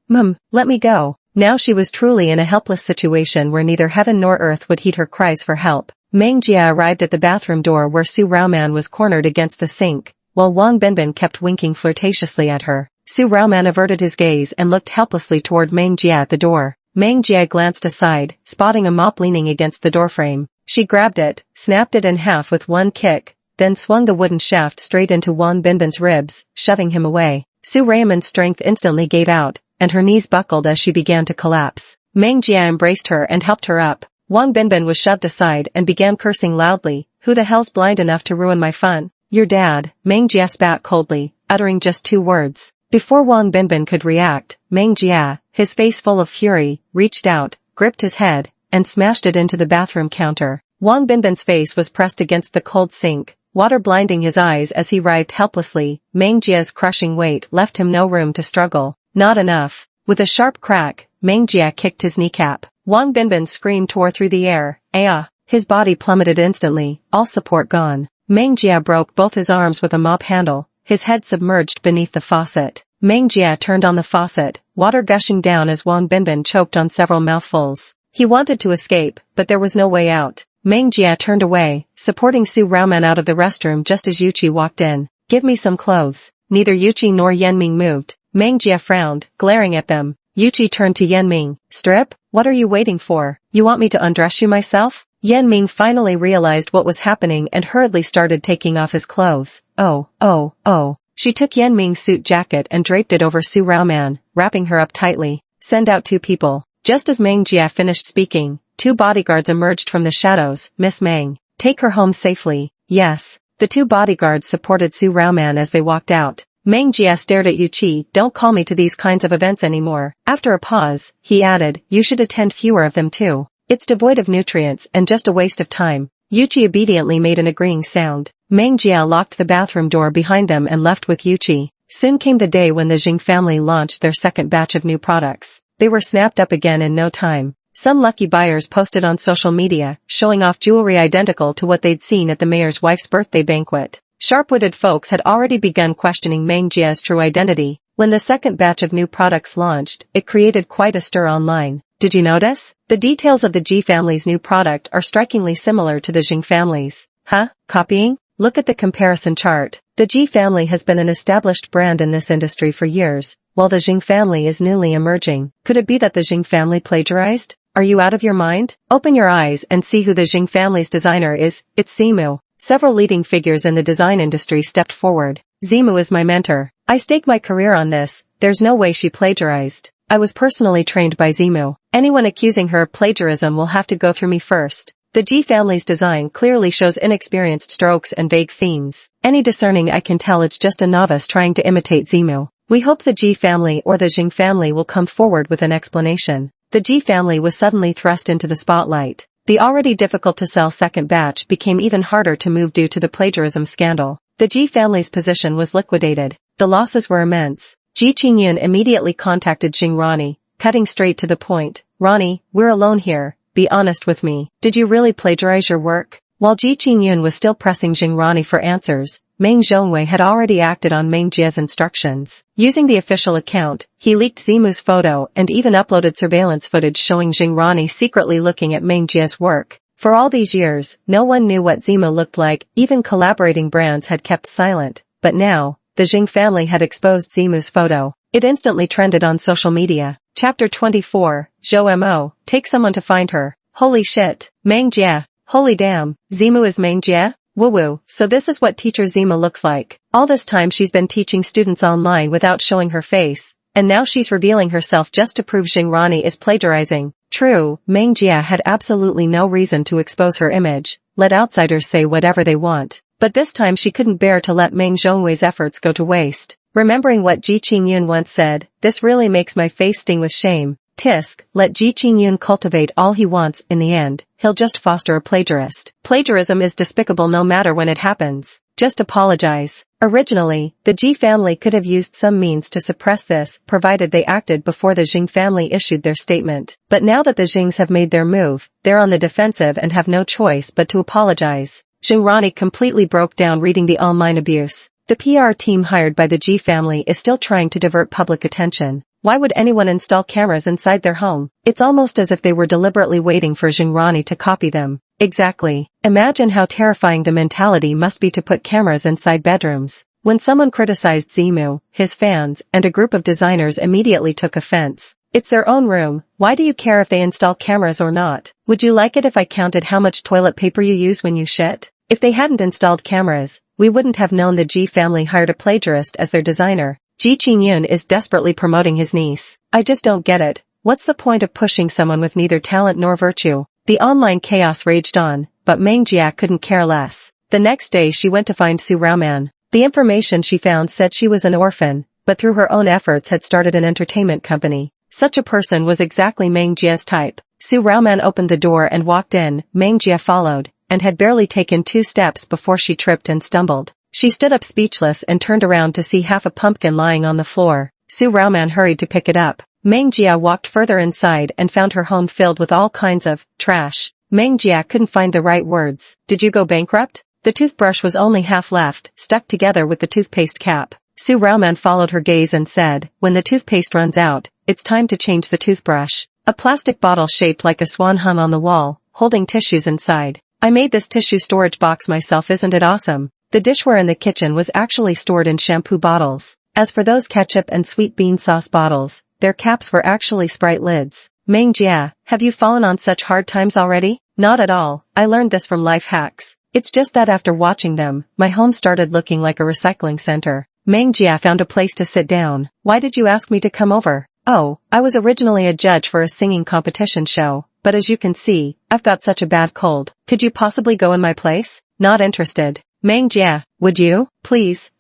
Let me go. Now she was truly in a helpless situation where neither heaven nor earth would heed her cries for help. Meng Jia arrived at the bathroom door where Su Raoman was cornered against the sink, while Wang Binbin kept winking flirtatiously at her. Su Raoman averted his gaze and looked helplessly toward Meng Jia at the door. Meng Jia glanced aside, spotting a mop leaning against the doorframe. She grabbed it, snapped it in half with one kick, then swung the wooden shaft straight into Wang Binbin's ribs, shoving him away. Su Raymond's strength instantly gave out, and her knees buckled as she began to collapse. Meng Jia embraced her and helped her up. Wang Binbin was shoved aside and began cursing loudly. Who the hell's blind enough to ruin my fun? Your dad, Meng Jia spat coldly, uttering just 2 words. Before Wang Binbin could react, Meng Jia, his face full of fury, reached out, gripped his head, and smashed it into the bathroom counter. Wang Binbin's face was pressed against the cold sink, water blinding his eyes as he writhed helplessly. Meng Jia's crushing weight left him no room to struggle. Not enough. With a sharp crack, Meng Jia kicked his kneecap. Wang Binbin's scream tore through the air. Ah! His body plummeted instantly, all support gone. Meng Jia broke both his arms with a mop handle, his head submerged beneath the faucet. Meng Jia turned on the faucet, water gushing down as Wang Binbin choked on several mouthfuls. He wanted to escape, but there was no way out. Meng Jia turned away, supporting Su Raoman out of the restroom just as Yuqi walked in. Give me some clothes. Neither Yuqi nor Yanming moved. Meng Jia frowned, glaring at them. Yuqi turned to Yanming. Strip? What are you waiting for? You want me to undress you myself? Yanming finally realized what was happening and hurriedly started taking off his clothes. Oh. She took Yanming's suit jacket and draped it over Su Raoman, wrapping her up tightly. Send out 2 people. Just as Meng Jia finished speaking, 2 bodyguards emerged from the shadows. Miss Meng, take her home safely. Yes. The 2 bodyguards supported Su Raoman as they walked out. Meng Jia stared at Yuqi. Don't call me to these kinds of events anymore. After a pause, he added, you should attend fewer of them too. It's devoid of nutrients and just a waste of time. Yuqi obediently made an agreeing sound. Meng Jia locked the bathroom door behind them and left with Yuqi. Soon came the day when the Jing family launched their second batch of new products. They were snapped up again in no time. Some lucky buyers posted on social media, showing off jewelry identical to what they'd seen at the mayor's wife's birthday banquet. Sharp-witted folks had already begun questioning Meng Jia's true identity. When the second batch of new products launched, it created quite a stir online. Did you notice? The details of the Ji family's new product are strikingly similar to the Jing family's. Huh? Copying? Look at the comparison chart. The Ji family has been an established brand in this industry for years, while the Jing family is newly emerging. Could it be that the Jing family plagiarized? Are you out of your mind? Open your eyes and see who the Jing family's designer is. It's Zimu. Several leading figures in the design industry stepped forward. Zimu is my mentor. I stake my career on this. There's no way she plagiarized. I was personally trained by Zimu. Anyone accusing her of plagiarism will have to go through me first. The Ji family's design clearly shows inexperienced strokes and vague themes. Any discerning eye can tell it's just a novice trying to imitate Zimu. We hope the Ji family or the Jing family will come forward with an explanation. The Ji family was suddenly thrust into the spotlight. The already difficult-to-sell second batch became even harder to move due to the plagiarism scandal. The Ji family's position was liquidated. The losses were immense. Ji Qingyun immediately contacted Jing Rani, cutting straight to the point. Rani, we're alone here. Be honest with me. Did you really plagiarize your work? While Ji Qingyun was still pressing Jing Rani for answers, Meng Zhongwei had already acted on Meng Jia's instructions. Using the official account, he leaked Zimu's photo and even uploaded surveillance footage showing Jing Rani secretly looking at Meng Jia's work. For all these years, no one knew what Zimu looked like, even collaborating brands had kept silent, but now, the Jing family had exposed Zimu's photo. It instantly trended on social media. Chapter 24, Zhou Mo, take someone to find her. Holy shit, Meng Jie. Holy damn, Zimu is Meng Jie? Woo-woo, so this is what teacher Zimu looks like. All this time she's been teaching students online without showing her face, and now she's revealing herself just to prove Xingrani is plagiarizing. True, Meng Jie had absolutely no reason to expose her image, let outsiders say whatever they want. But this time she couldn't bear to let Meng Zhongwei's efforts go to waste. Remembering what Ji Qingyun once said, this really makes my face sting with shame. Tisk, let Ji Qingyun cultivate all he wants, in the end, he'll just foster a plagiarist. Plagiarism is despicable no matter when it happens. Just apologize. Originally, the Ji family could have used some means to suppress this, provided they acted before the Jing family issued their statement. But now that the Jings have made their move, they're on the defensive and have no choice but to apologize. Xingrani completely broke down reading the online abuse. The PR team hired by the Ji family is still trying to divert public attention. Why would anyone install cameras inside their home? It's almost as if they were deliberately waiting for Xingrani to copy them. Exactly. Imagine how terrifying the mentality must be to put cameras inside bedrooms. When someone criticized Zimu, his fans, and a group of designers immediately took offense. It's their own room, why do you care if they install cameras or not? Would you like it if I counted how much toilet paper you use when you shit? If they hadn't installed cameras, we wouldn't have known the Ji family hired a plagiarist as their designer. Ji Qingyun is desperately promoting his niece. I just don't get it. What's the point of pushing someone with neither talent nor virtue? The online chaos raged on, but Meng Jie couldn't care less. The next day she went to find Su Raoman. The information she found said she was an orphan, but through her own efforts had started an entertainment company. Such a person was exactly Meng Jie's type. Su Raoman opened the door and walked in, Meng Jie followed, and had barely taken 2 steps before she tripped and stumbled. She stood up speechless and turned around to see half a pumpkin lying on the floor. Su Raoman hurried to pick it up. Meng Jie walked further inside and found her home filled with all kinds of trash. Meng Jie couldn't find the right words. Did you go bankrupt? The toothbrush was only half left, stuck together with the toothpaste cap. Su Raoman followed her gaze and said, when the toothpaste runs out, it's time to change the toothbrush. A plastic bottle shaped like a swan hung on the wall, holding tissues inside. I made this tissue storage box myself, isn't it awesome? The dishware in the kitchen was actually stored in shampoo bottles. As for those ketchup and sweet bean sauce bottles, their caps were actually Sprite lids. Meng Jie, have you fallen on such hard times already? Not at all, I learned this from life hacks. It's just that after watching them, my home started looking like a recycling center. Meng Jie found a place to sit down. Why did you ask me to come over? Oh, I was originally a judge for a singing competition show, but as you can see, I've got such a bad cold. Could you possibly go in my place? Not interested. Meng Jie, would you? Please,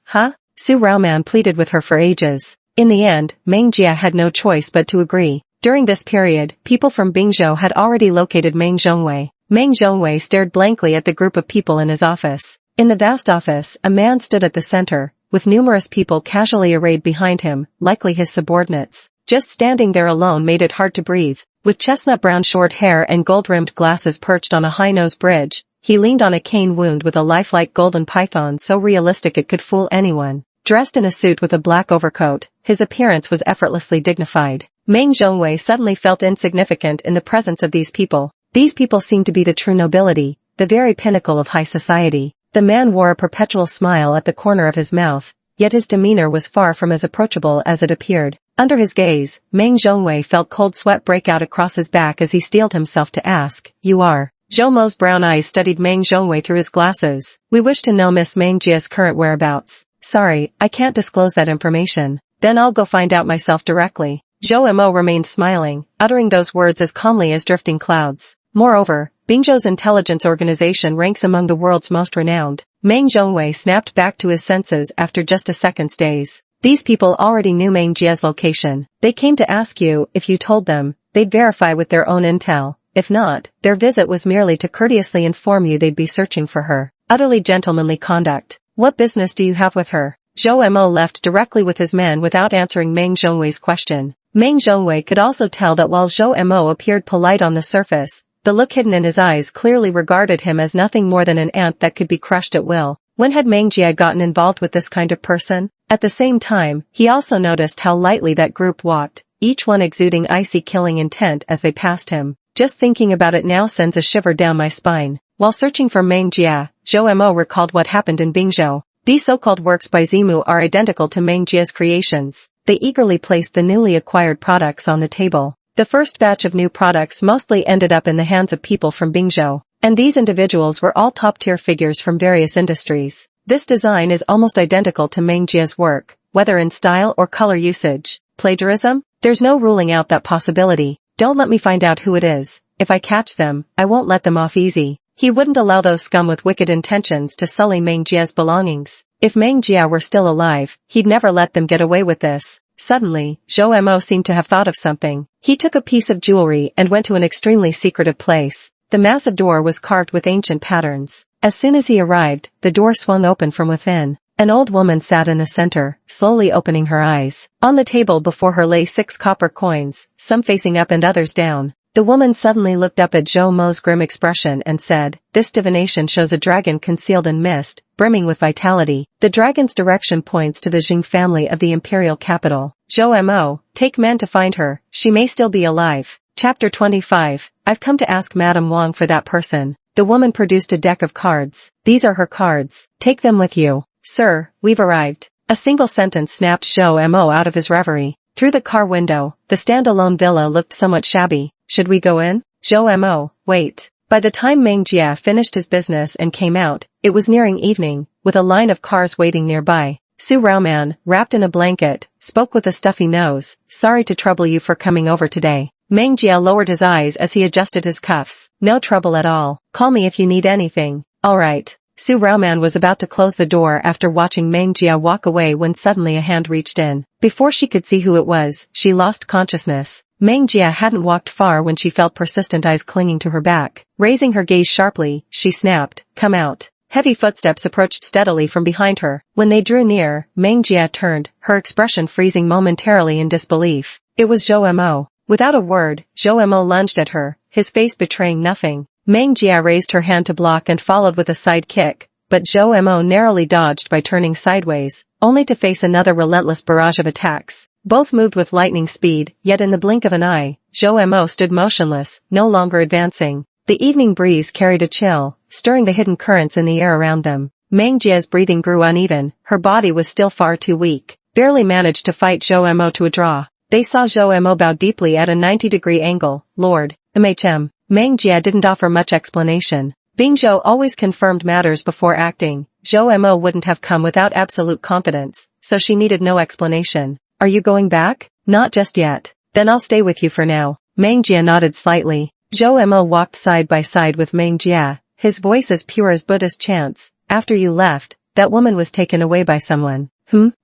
huh? Su Raoman pleaded with her for ages. In the end, Meng Jie had no choice but to agree. During this period, people from Bingzhou had already located Meng Zhongwei. Meng Zhongwei stared blankly at the group of people in his office. In the vast office, a man stood at the center, with numerous people casually arrayed behind him, likely his subordinates. Just standing there alone made it hard to breathe. With chestnut-brown short hair and gold-rimmed glasses perched on a high-nose bridge, he leaned on a cane wound with a lifelike golden python so realistic it could fool anyone. Dressed in a suit with a black overcoat, his appearance was effortlessly dignified. Meng Zhongwei suddenly felt insignificant in the presence of these people. These people seemed to be the true nobility, the very pinnacle of high society. The man wore a perpetual smile at the corner of his mouth, yet his demeanor was far from as approachable as it appeared. Under his gaze, Meng Zhongwei felt cold sweat break out across his back as he steeled himself to ask, "You are?" Zhou Mo's brown eyes studied Meng Zhongwei through his glasses. "We wish to know Miss Meng Jie's current whereabouts." "Sorry, I can't disclose that information." "Then I'll go find out myself directly." Zhou Mo remained smiling, uttering those words as calmly as drifting clouds. Moreover, Bingzhou's intelligence organization ranks among the world's most renowned. Meng Zhongwei snapped back to his senses after just a second's daze. These people already knew Meng Jie's location. They came to ask you. If you told them, they'd verify with their own intel. If not, their visit was merely to courteously inform you they'd be searching for her. Utterly gentlemanly conduct. What business do you have with her? Zhou Mo left directly with his men without answering Meng Zhongwei's question. Meng Zhongwei could also tell that while Zhou Mo appeared polite on the surface, the look hidden in his eyes clearly regarded him as nothing more than an ant that could be crushed at will. When had Meng Jie gotten involved with this kind of person? At the same time, he also noticed how lightly that group walked, each one exuding icy killing intent as they passed him. Just thinking about it now sends a shiver down my spine. While searching for Meng Jia, Zhou Mo recalled what happened in Bingzhou. These so-called works by Zimu are identical to Meng Jia's creations. They eagerly placed the newly acquired products on the table. The first batch of new products mostly ended up in the hands of people from Bingzhou, and these individuals were all top-tier figures from various industries. This design is almost identical to Meng Jia's work, whether in style or color usage. Plagiarism? There's no ruling out that possibility. Don't let me find out who it is. If I catch them, I won't let them off easy. He wouldn't allow those scum with wicked intentions to sully Meng Jia's belongings. If Meng Jia were still alive, he'd never let them get away with this. Suddenly, Zhou Mo seemed to have thought of something. He took a piece of jewelry and went to an extremely secretive place. The massive door was carved with ancient patterns. As soon as he arrived, the door swung open from within. An old woman sat in the center, slowly opening her eyes. On the table before her lay 6 copper coins, some facing up and others down. The woman suddenly looked up at Zhou Mo's grim expression and said, "This divination shows a dragon concealed in mist, brimming with vitality. The dragon's direction points to the Jing family of the imperial capital. Zhou Mo, take men to find her, she may still be alive." Chapter 25. I've come to ask Madame Wang for that person. The woman produced a deck of cards. These are her cards. Take them with you. Sir, we've arrived. A single sentence snapped Zhou Mo out of his reverie. Through the car window, the standalone villa looked somewhat shabby. Should we go in? Zhou Mo, wait. By the time Meng Jia finished his business and came out, it was nearing evening, with a line of cars waiting nearby. Su Raoman, wrapped in a blanket, spoke with a stuffy nose. Sorry to trouble you for coming over today. Meng Jia lowered his eyes as he adjusted his cuffs. No trouble at all. Call me if you need anything. All right. Su Raoman was about to close the door after watching Meng Jia walk away when suddenly a hand reached in. Before she could see who it was, she lost consciousness. Meng Jia hadn't walked far when she felt persistent eyes clinging to her back. Raising her gaze sharply, she snapped, "Come out." Heavy footsteps approached steadily from behind her. When they drew near, Meng Jia turned, her expression freezing momentarily in disbelief. It was Zhou Mo. Without a word, Zhou Mo lunged at her, his face betraying nothing. Meng Jia raised her hand to block and followed with a side kick, but Zhou Mo narrowly dodged by turning sideways, only to face another relentless barrage of attacks. Both moved with lightning speed, yet in the blink of an eye, Zhou Mo stood motionless, no longer advancing. The evening breeze carried a chill, stirring the hidden currents in the air around them. Meng Jia's breathing grew uneven, her body was still far too weak. Barely managed to fight Zhou Mo to a draw. They saw Zhou Mo bow deeply at a 90-degree angle. Lord, MHM. Meng Jia didn't offer much explanation. Bingzhou always confirmed matters before acting. Zhou Mo wouldn't have come without absolute confidence, so she needed no explanation. Are you going back? Not just yet. Then I'll stay with you for now. Meng Jia nodded slightly. Zhou Mo walked side by side with Meng Jia, his voice as pure as Buddhist chants. After you left, that woman was taken away by someone.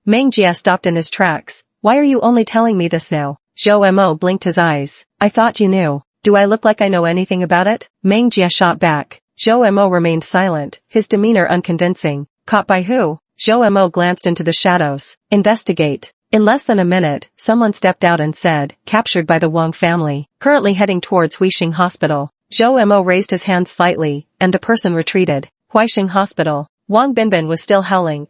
Meng Jia stopped in his tracks. Why are you only telling me this now? Zhou Mo blinked his eyes. I thought you knew. Do I look like I know anything about it? Meng Jia shot back. Zhou Mo remained silent, his demeanor unconvincing. Caught by who? Zhou Mo glanced into the shadows. Investigate. In less than a minute, someone stepped out and said, captured by the Wang family, currently heading towards Huixing Hospital. Zhou Mo raised his hand slightly, and the person retreated. Huixing Hospital. Wang Binbin was still howling.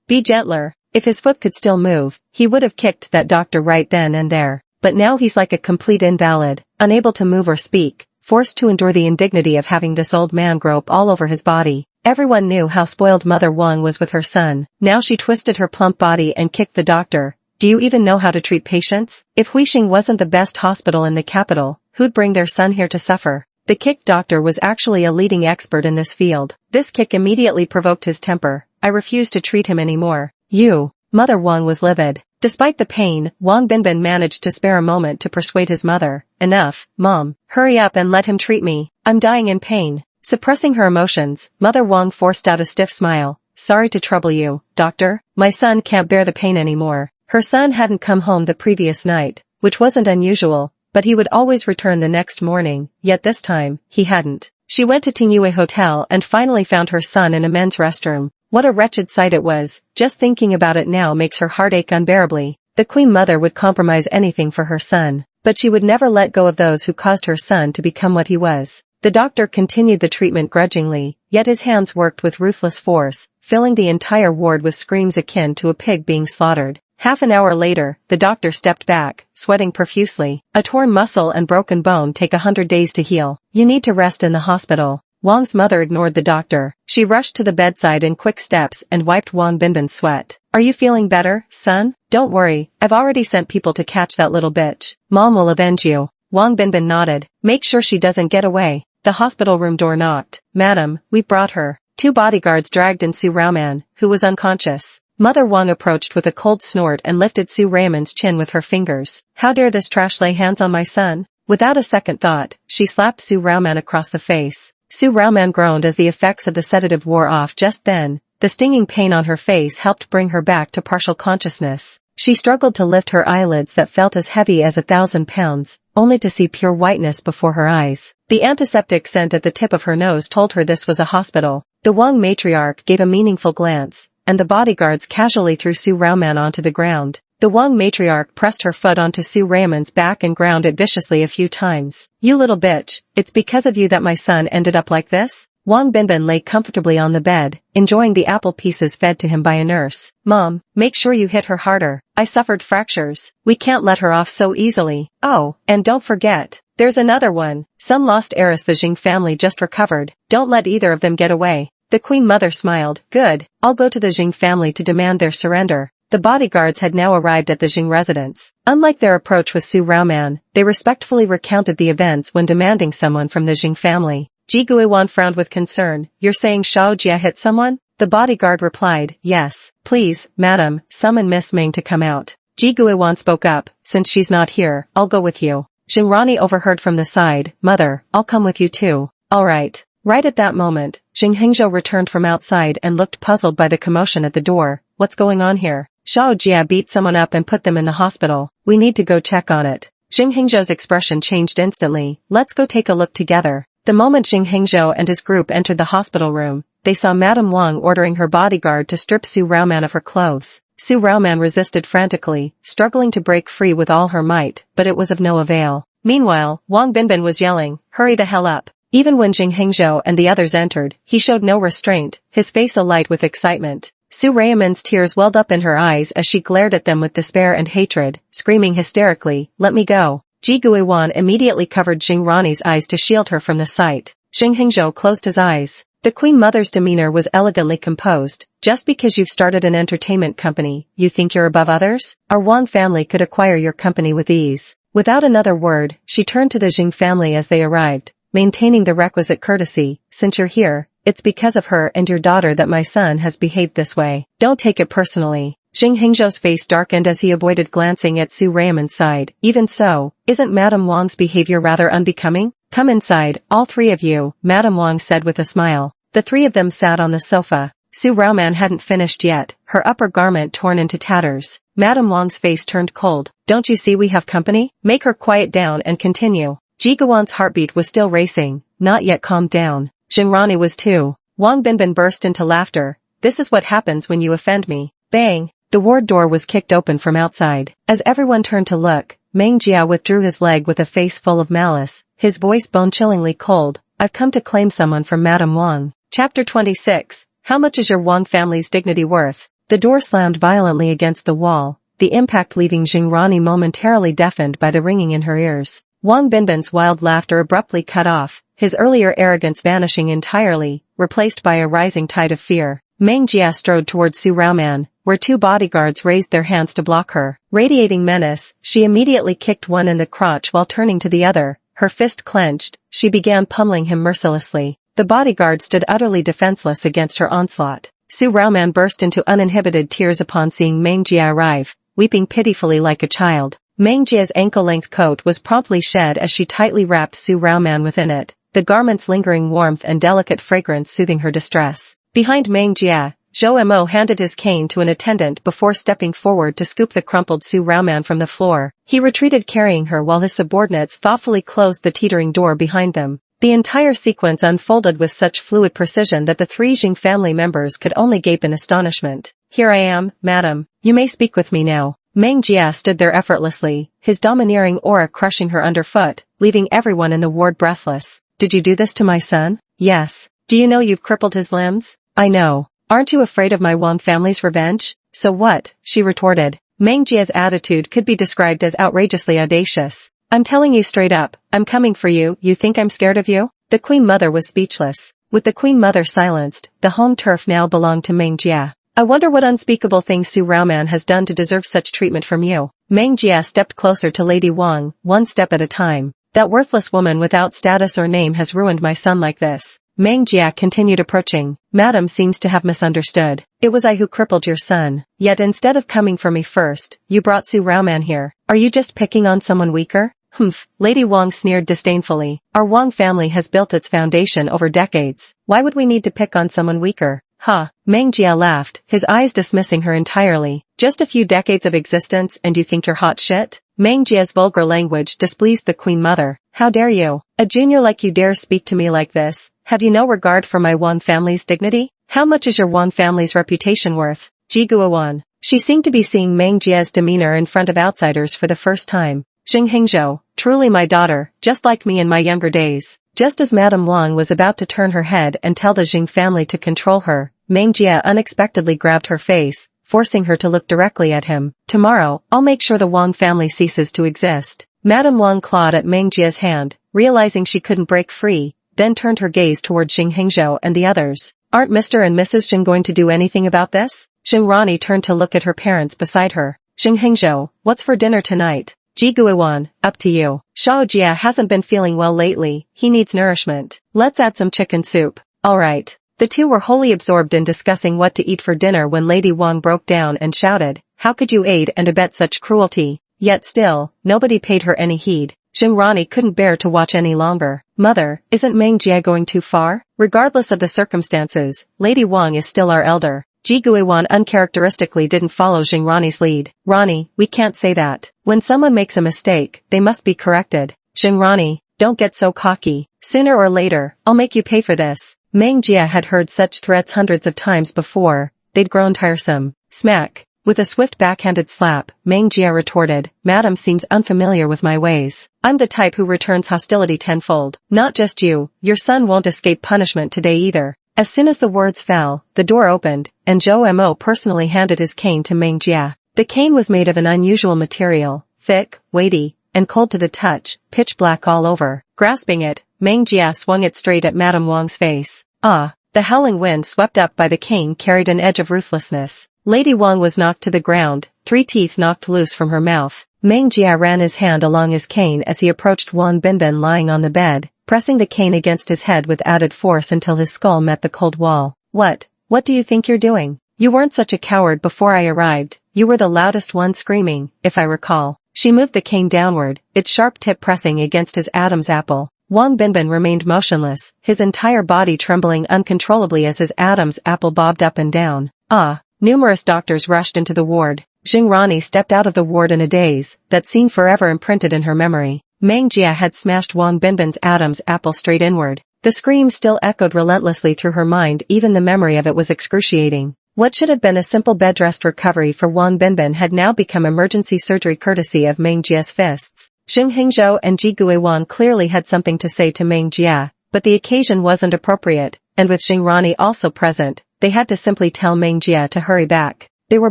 Be gentler. If his foot could still move, he would have kicked that doctor right then and there. But now he's like a complete invalid, unable to move or speak, forced to endure the indignity of having this old man grope all over his body. Everyone knew how spoiled Mother Wang was with her son. Now she twisted her plump body and kicked the doctor. Do you even know how to treat patients? If Huixing wasn't the best hospital in the capital, who'd bring their son here to suffer? The kicked doctor was actually a leading expert in this field. This kick immediately provoked his temper. I refuse to treat him anymore. You. Mother Wang was livid. Despite the pain, Wang Binbin managed to spare a moment to persuade his mother. Enough, Mom. Hurry up and let him treat me. I'm dying in pain. Suppressing her emotions, Mother Wang forced out a stiff smile. Sorry to trouble you, doctor. My son can't bear the pain anymore. Her son hadn't come home the previous night, which wasn't unusual, but he would always return the next morning, yet this time, he hadn't. She went to Tingyue Hotel and finally found her son in a men's restroom. What a wretched sight it was. Just thinking about it now makes her heart ache unbearably. The Queen Mother would compromise anything for her son, but she would never let go of those who caused her son to become what he was. The doctor continued the treatment grudgingly, yet his hands worked with ruthless force, filling the entire ward with screams akin to a pig being slaughtered. Half an hour later, the doctor stepped back, sweating profusely. A torn muscle and broken bone take 100 days to heal. You need to rest in the hospital. Wang's mother ignored the doctor. She rushed to the bedside in quick steps and wiped Wang Binbin's sweat. Are you feeling better, son? Don't worry, I've already sent people to catch that little bitch. Mom will avenge you. Wang Binbin nodded. Make sure she doesn't get away. The hospital room door knocked. Madam, we brought her. 2 bodyguards dragged in Su Raoman, who was unconscious. Mother Wang approached with a cold snort and lifted Su Raoman's chin with her fingers. How dare this trash lay hands on my son? Without a second thought, she slapped Su Raoman across the face. Su Raoman groaned as the effects of the sedative wore off just then. The stinging pain on her face helped bring her back to partial consciousness. She struggled to lift her eyelids that felt as heavy as 1,000 pounds, only to see pure whiteness before her eyes. The antiseptic scent at the tip of her nose told her this was a hospital. The Wang matriarch gave a meaningful glance, and the bodyguards casually threw Su Raoman onto the ground. The Wang matriarch pressed her foot onto Su Raoman's back and ground it viciously a few times. You little bitch, it's because of you that my son ended up like this? Wang Binbin lay comfortably on the bed, enjoying the apple pieces fed to him by a nurse. Mom, make sure you hit her harder. I suffered fractures. We can't let her off so easily. Oh, and don't forget, there's another one. Some lost heiress the Jing family just recovered. Don't let either of them get away. The Queen Mother smiled. Good, I'll go to the Jing family to demand their surrender. The bodyguards had now arrived at the Jing residence. Unlike their approach with Su Raoman, they respectfully recounted the events when demanding someone from the Jing family. Ji Guiwan frowned with concern. You're saying Shao Jia hit someone? The bodyguard replied, yes. Please, madam, summon Miss Ming to come out. Ji Guiwan spoke up. Since she's not here, I'll go with you. Jingrani overheard from the side. Mother, I'll come with you too. All right. Right at that moment, Jing Hengzhou returned from outside and looked puzzled by the commotion at the door. What's going on here? Shao Jia beat someone up and put them in the hospital. We need to go check on it. Jing Hengzhou's expression changed instantly. Let's go take a look together. The moment Jing Hengzhou and his group entered the hospital room, they saw Madame Wang ordering her bodyguard to strip Su Raoman of her clothes. Su Raoman resisted frantically, struggling to break free with all her might, but it was of no avail. Meanwhile, Wang Binbin was yelling, hurry the hell up. Even when Jing Hengzhou and the others entered, he showed no restraint, his face alight with excitement. Su Raoman's tears welled up in her eyes as she glared at them with despair and hatred, screaming hysterically, let me go. Ji Guiwan immediately covered Jing Rani's eyes to shield her from the sight. Jing Hengzhou closed his eyes. The Queen Mother's demeanor was elegantly composed. Just because you've started an entertainment company, you think you're above others? Our Wang family could acquire your company with ease. Without another word, she turned to the Jing family as they arrived, maintaining the requisite courtesy. Since you're here, it's because of her and your daughter that my son has behaved this way. Don't take it personally. Jing Hengzhou's face darkened as he avoided glancing at Su Raoman's side. Even so, isn't Madame Wang's behavior rather unbecoming? Come inside, all 3 of you, Madame Wang said with a smile. The 3 of them sat on the sofa. Su Raoman hadn't finished yet, her upper garment torn into tatters. Madame Wang's face turned cold. Don't you see we have company? Make her quiet down and continue. Ji Guiwan's heartbeat was still racing, not yet calmed down. Jingrani was too. Wang Binbin burst into laughter. This is what happens when you offend me. Bang! The ward door was kicked open from outside. As everyone turned to look, Meng Jia withdrew his leg with a face full of malice, his voice bone-chillingly cold. I've come to claim someone from Madame Wang. Chapter 26. How much is your Wang family's dignity worth? The door slammed violently against the wall, the impact leaving Jingrani momentarily deafened by the ringing in her ears. Wang Binbin's wild laughter abruptly cut off, his earlier arrogance vanishing entirely, replaced by a rising tide of fear. Meng Jia strode towards Su Raoman, where 2 bodyguards raised their hands to block her. Radiating menace, she immediately kicked one in the crotch while turning to the other. Her fist clenched, she began pummeling him mercilessly. The bodyguard stood utterly defenseless against her onslaught. Su Raoman burst into uninhibited tears upon seeing Meng Jia arrive, weeping pitifully like a child. Meng Jia's ankle-length coat was promptly shed as she tightly wrapped Su Raoman within it, the garment's lingering warmth and delicate fragrance soothing her distress. Behind Meng Jia, Zhou Mo handed his cane to an attendant before stepping forward to scoop the crumpled Su Raoman from the floor. He retreated carrying her while his subordinates thoughtfully closed the teetering door behind them. The entire sequence unfolded with such fluid precision that the 3 Jing family members could only gape in astonishment. Here I am, madam. You may speak with me now. Meng Jia stood there effortlessly, his domineering aura crushing her underfoot, leaving everyone in the ward breathless. Did you do this to my son? Yes. Do you know you've crippled his limbs? I know. Aren't you afraid of my Wang family's revenge? So what? She retorted. Meng Jia's attitude could be described as outrageously audacious. I'm telling you straight up, I'm coming for you. You think I'm scared of you? The Queen Mother was speechless. With the Queen Mother silenced, the home turf now belonged to Meng Jia. I wonder what unspeakable thing Su Raoman has done to deserve such treatment from you. Meng Jia stepped closer to Lady Wang, one step at a time. That worthless woman without status or name has ruined my son like this. Meng Jia continued approaching. Madam seems to have misunderstood. It was I who crippled your son. Yet instead of coming for me first, you brought Su Raoman here. Are you just picking on someone weaker? Humph, Lady Wang sneered disdainfully. Our Wang family has built its foundation over decades. Why would we need to pick on someone weaker? Ha, Meng Jia laughed, his eyes dismissing her entirely. Just a few decades of existence and you think you're hot shit? Meng Jia's vulgar language displeased the Queen Mother. How dare you? A junior like you dare speak to me like this? Have you no regard for my Wang family's dignity? How much is your Wang family's reputation worth? Ji Guowan. She seemed to be seeing Meng Jia's demeanor in front of outsiders for the first time. Xing Hingzhou, truly my daughter, just like me in my younger days. Just as Madame Wang was about to turn her head and tell the Xing family to control her, Meng Jia unexpectedly grabbed her face, forcing her to look directly at him. Tomorrow, I'll make sure the Wang family ceases to exist. Madame Wang clawed at Meng Jia's hand, realizing she couldn't break free, then turned her gaze toward Xing Hingzhou and the others. Aren't Mr. and Mrs. Xing going to do anything about this? Xing Rani turned to look at her parents beside her. Xing Hingzhou, what's for dinner tonight? Ji Guiwan, up to you. Shao Jia hasn't been feeling well lately, he needs nourishment. Let's add some chicken soup. Alright. The two were wholly absorbed in discussing what to eat for dinner when Lady Wang broke down and shouted, how could you aid and abet such cruelty? Yet still, nobody paid her any heed. Xing Rani couldn't bear to watch any longer. Mother, isn't Meng Jia going too far? Regardless of the circumstances, Lady Wang is still our elder. Ji Guiwan uncharacteristically didn't follow Xing Rani's lead. Rani, we can't say that. When someone makes a mistake, they must be corrected. Xing Rani, don't get so cocky. Sooner or later, I'll make you pay for this. Meng Jia had heard such threats hundreds of times before. They'd grown tiresome. Smack. With a swift backhanded slap, Meng Jia retorted, Madam seems unfamiliar with my ways. I'm the type who returns hostility tenfold. Not just you, your son won't escape punishment today either. As soon as the words fell, the door opened, and Zhou Mo personally handed his cane to Meng Jia. The cane was made of an unusual material, thick, weighty, and cold to the touch, pitch black all over. Grasping it, Meng Jia swung it straight at Madame Wang's face. Ah! The howling wind swept up by the cane carried an edge of ruthlessness. Lady Wang was knocked to the ground, 3 teeth knocked loose from her mouth. Meng Jia ran his hand along his cane as he approached Wang Binbin lying on the bed, pressing the cane against his head with added force until his skull met the cold wall. What do you think you're doing? You weren't such a coward before I arrived. You were the loudest one screaming, if I recall. She moved the cane downward, its sharp tip pressing against his Adam's apple. Wang Binbin remained motionless, his entire body trembling uncontrollably as his Adam's apple bobbed up and down. Ah! Numerous doctors rushed into the ward. Xing Rani stepped out of the ward in a daze, that scene forever imprinted in her memory. Meng Jia had smashed Wang Binbin's Adam's apple straight inward. The scream still echoed relentlessly through her mind, even the memory of it was excruciating. What should have been a simple bed-rest recovery for Wang Binbin had now become emergency surgery courtesy of Meng Jia's fists. Xing Hingzhou and Ji Guiwan clearly had something to say to Meng Jia, but the occasion wasn't appropriate, and with Xing Rani also present, they had to simply tell Meng Jia to hurry back. They were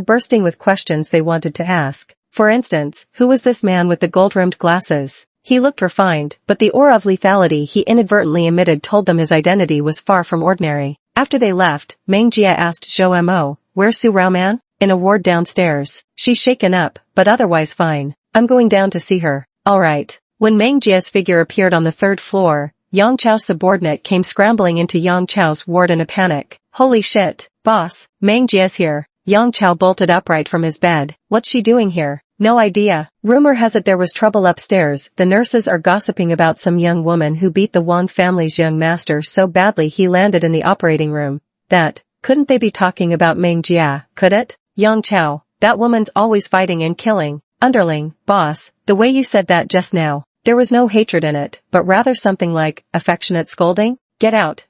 bursting with questions they wanted to ask. For instance, who was this man with the gold-rimmed glasses? He looked refined, but the aura of lethality he inadvertently emitted told them his identity was far from ordinary. After they left, Meng Jia asked Zhou Mo, where's Su Raoman? In a ward downstairs. She's shaken up, but otherwise fine. I'm going down to see her. Alright. When Meng Jia's figure appeared on the 3rd floor, Yang Chao's subordinate came scrambling into Yang Chao's ward in a panic. Holy shit, boss, Meng Jia's here. Yang Chao bolted upright from his bed. What's she doing here? No idea. Rumor has it there was trouble upstairs. The nurses are gossiping about some young woman who beat the Wang family's young master so badly he landed in the operating room. That, couldn't they be talking about Meng Jia, could it? Yang Chao, that woman's always fighting and killing. Underling, boss, the way you said that just now, there was no hatred in it, but rather something like, affectionate scolding? Get out,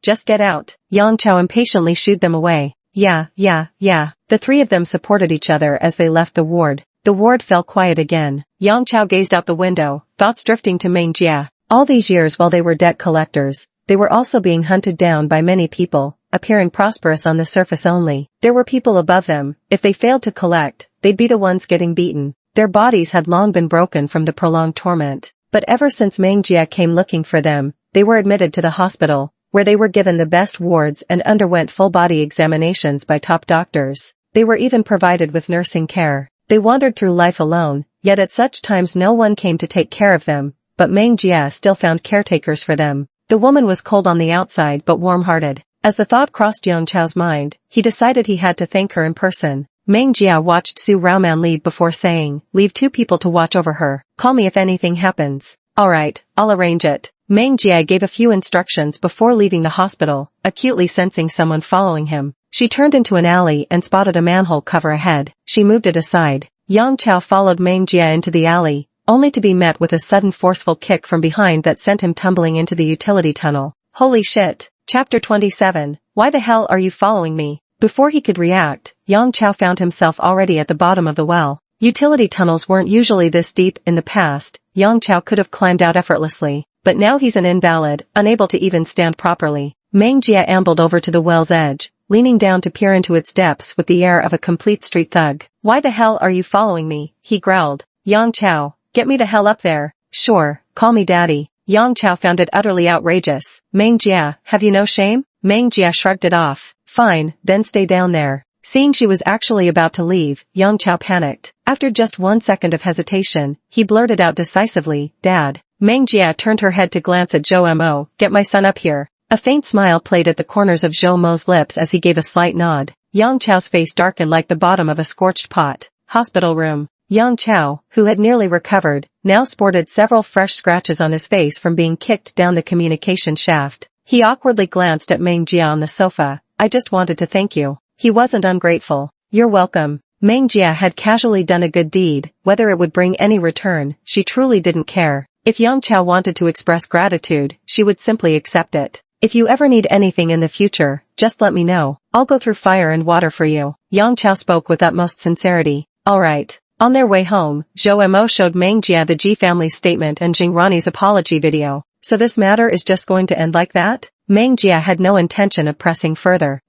just get out. Yang Chao impatiently shooed them away. Yeah. The 3 of them supported each other as they left the ward. The ward fell quiet again. Yang Chao gazed out the window, thoughts drifting to Meng Jia. All these years while they were debt collectors, they were also being hunted down by many people, appearing prosperous on the surface only. There were people above them. If they failed to collect, they'd be the ones getting beaten. Their bodies had long been broken from the prolonged torment. But ever since Meng Jia came looking for them, they were admitted to the hospital, where they were given the best wards and underwent full-body examinations by top doctors. They were even provided with nursing care. They wandered through life alone, yet at such times no one came to take care of them, but Meng Jia still found caretakers for them. The woman was cold on the outside but warm-hearted. As the thought crossed Yang Chao's mind, he decided he had to thank her in person. Meng Jia watched Su Raoman leave before saying, "Leave 2 people to watch over her. Call me if anything happens." "Alright, I'll arrange it." Meng Jia gave a few instructions before leaving the hospital, acutely sensing someone following him. She turned into an alley and spotted a manhole cover ahead. She moved it aside. Yang Chao followed Meng Jia into the alley, only to be met with a sudden forceful kick from behind that sent him tumbling into the utility tunnel. Holy shit. Chapter 27. Why the hell are you following me? Before he could react, Yang Chao found himself already at the bottom of the well. Utility tunnels weren't usually this deep. In the past, Yang Chao could have climbed out effortlessly, but now he's an invalid, unable to even stand properly. Meng Jia ambled over to the well's edge, leaning down to peer into its depths with the air of a complete street thug. "Why the hell are you following me?" he growled. "Yang Chao, get me the hell up there." "Sure, call me daddy." Yang Chao found it utterly outrageous. "Meng Jia, have you no shame?" Meng Jia shrugged it off. "Fine, then stay down there." Seeing she was actually about to leave, Yang Chao panicked. After just 1 second of hesitation, he blurted out decisively, "Dad." Meng Jia turned her head to glance at Zhou Mo. "Get my son up here." A faint smile played at the corners of Zhou Mo's lips as he gave a slight nod. Yang Chao's face darkened like the bottom of a scorched pot. Hospital room. Yang Chao, who had nearly recovered, now sported several fresh scratches on his face from being kicked down the communication shaft. He awkwardly glanced at Meng Jia on the sofa. "I just wanted to thank you." He wasn't ungrateful. "You're welcome." Meng Jia had casually done a good deed. Whether it would bring any return, she truly didn't care. If Yang Chao wanted to express gratitude, she would simply accept it. "If you ever need anything in the future, just let me know. I'll go through fire and water for you." Yang Chao spoke with utmost sincerity. "Alright." On their way home, Zhou Mo showed Meng Jia the Ji family's statement and Jing Rani's apology video. "So this matter is just going to end like that?" Meng Jia had no intention of pressing further.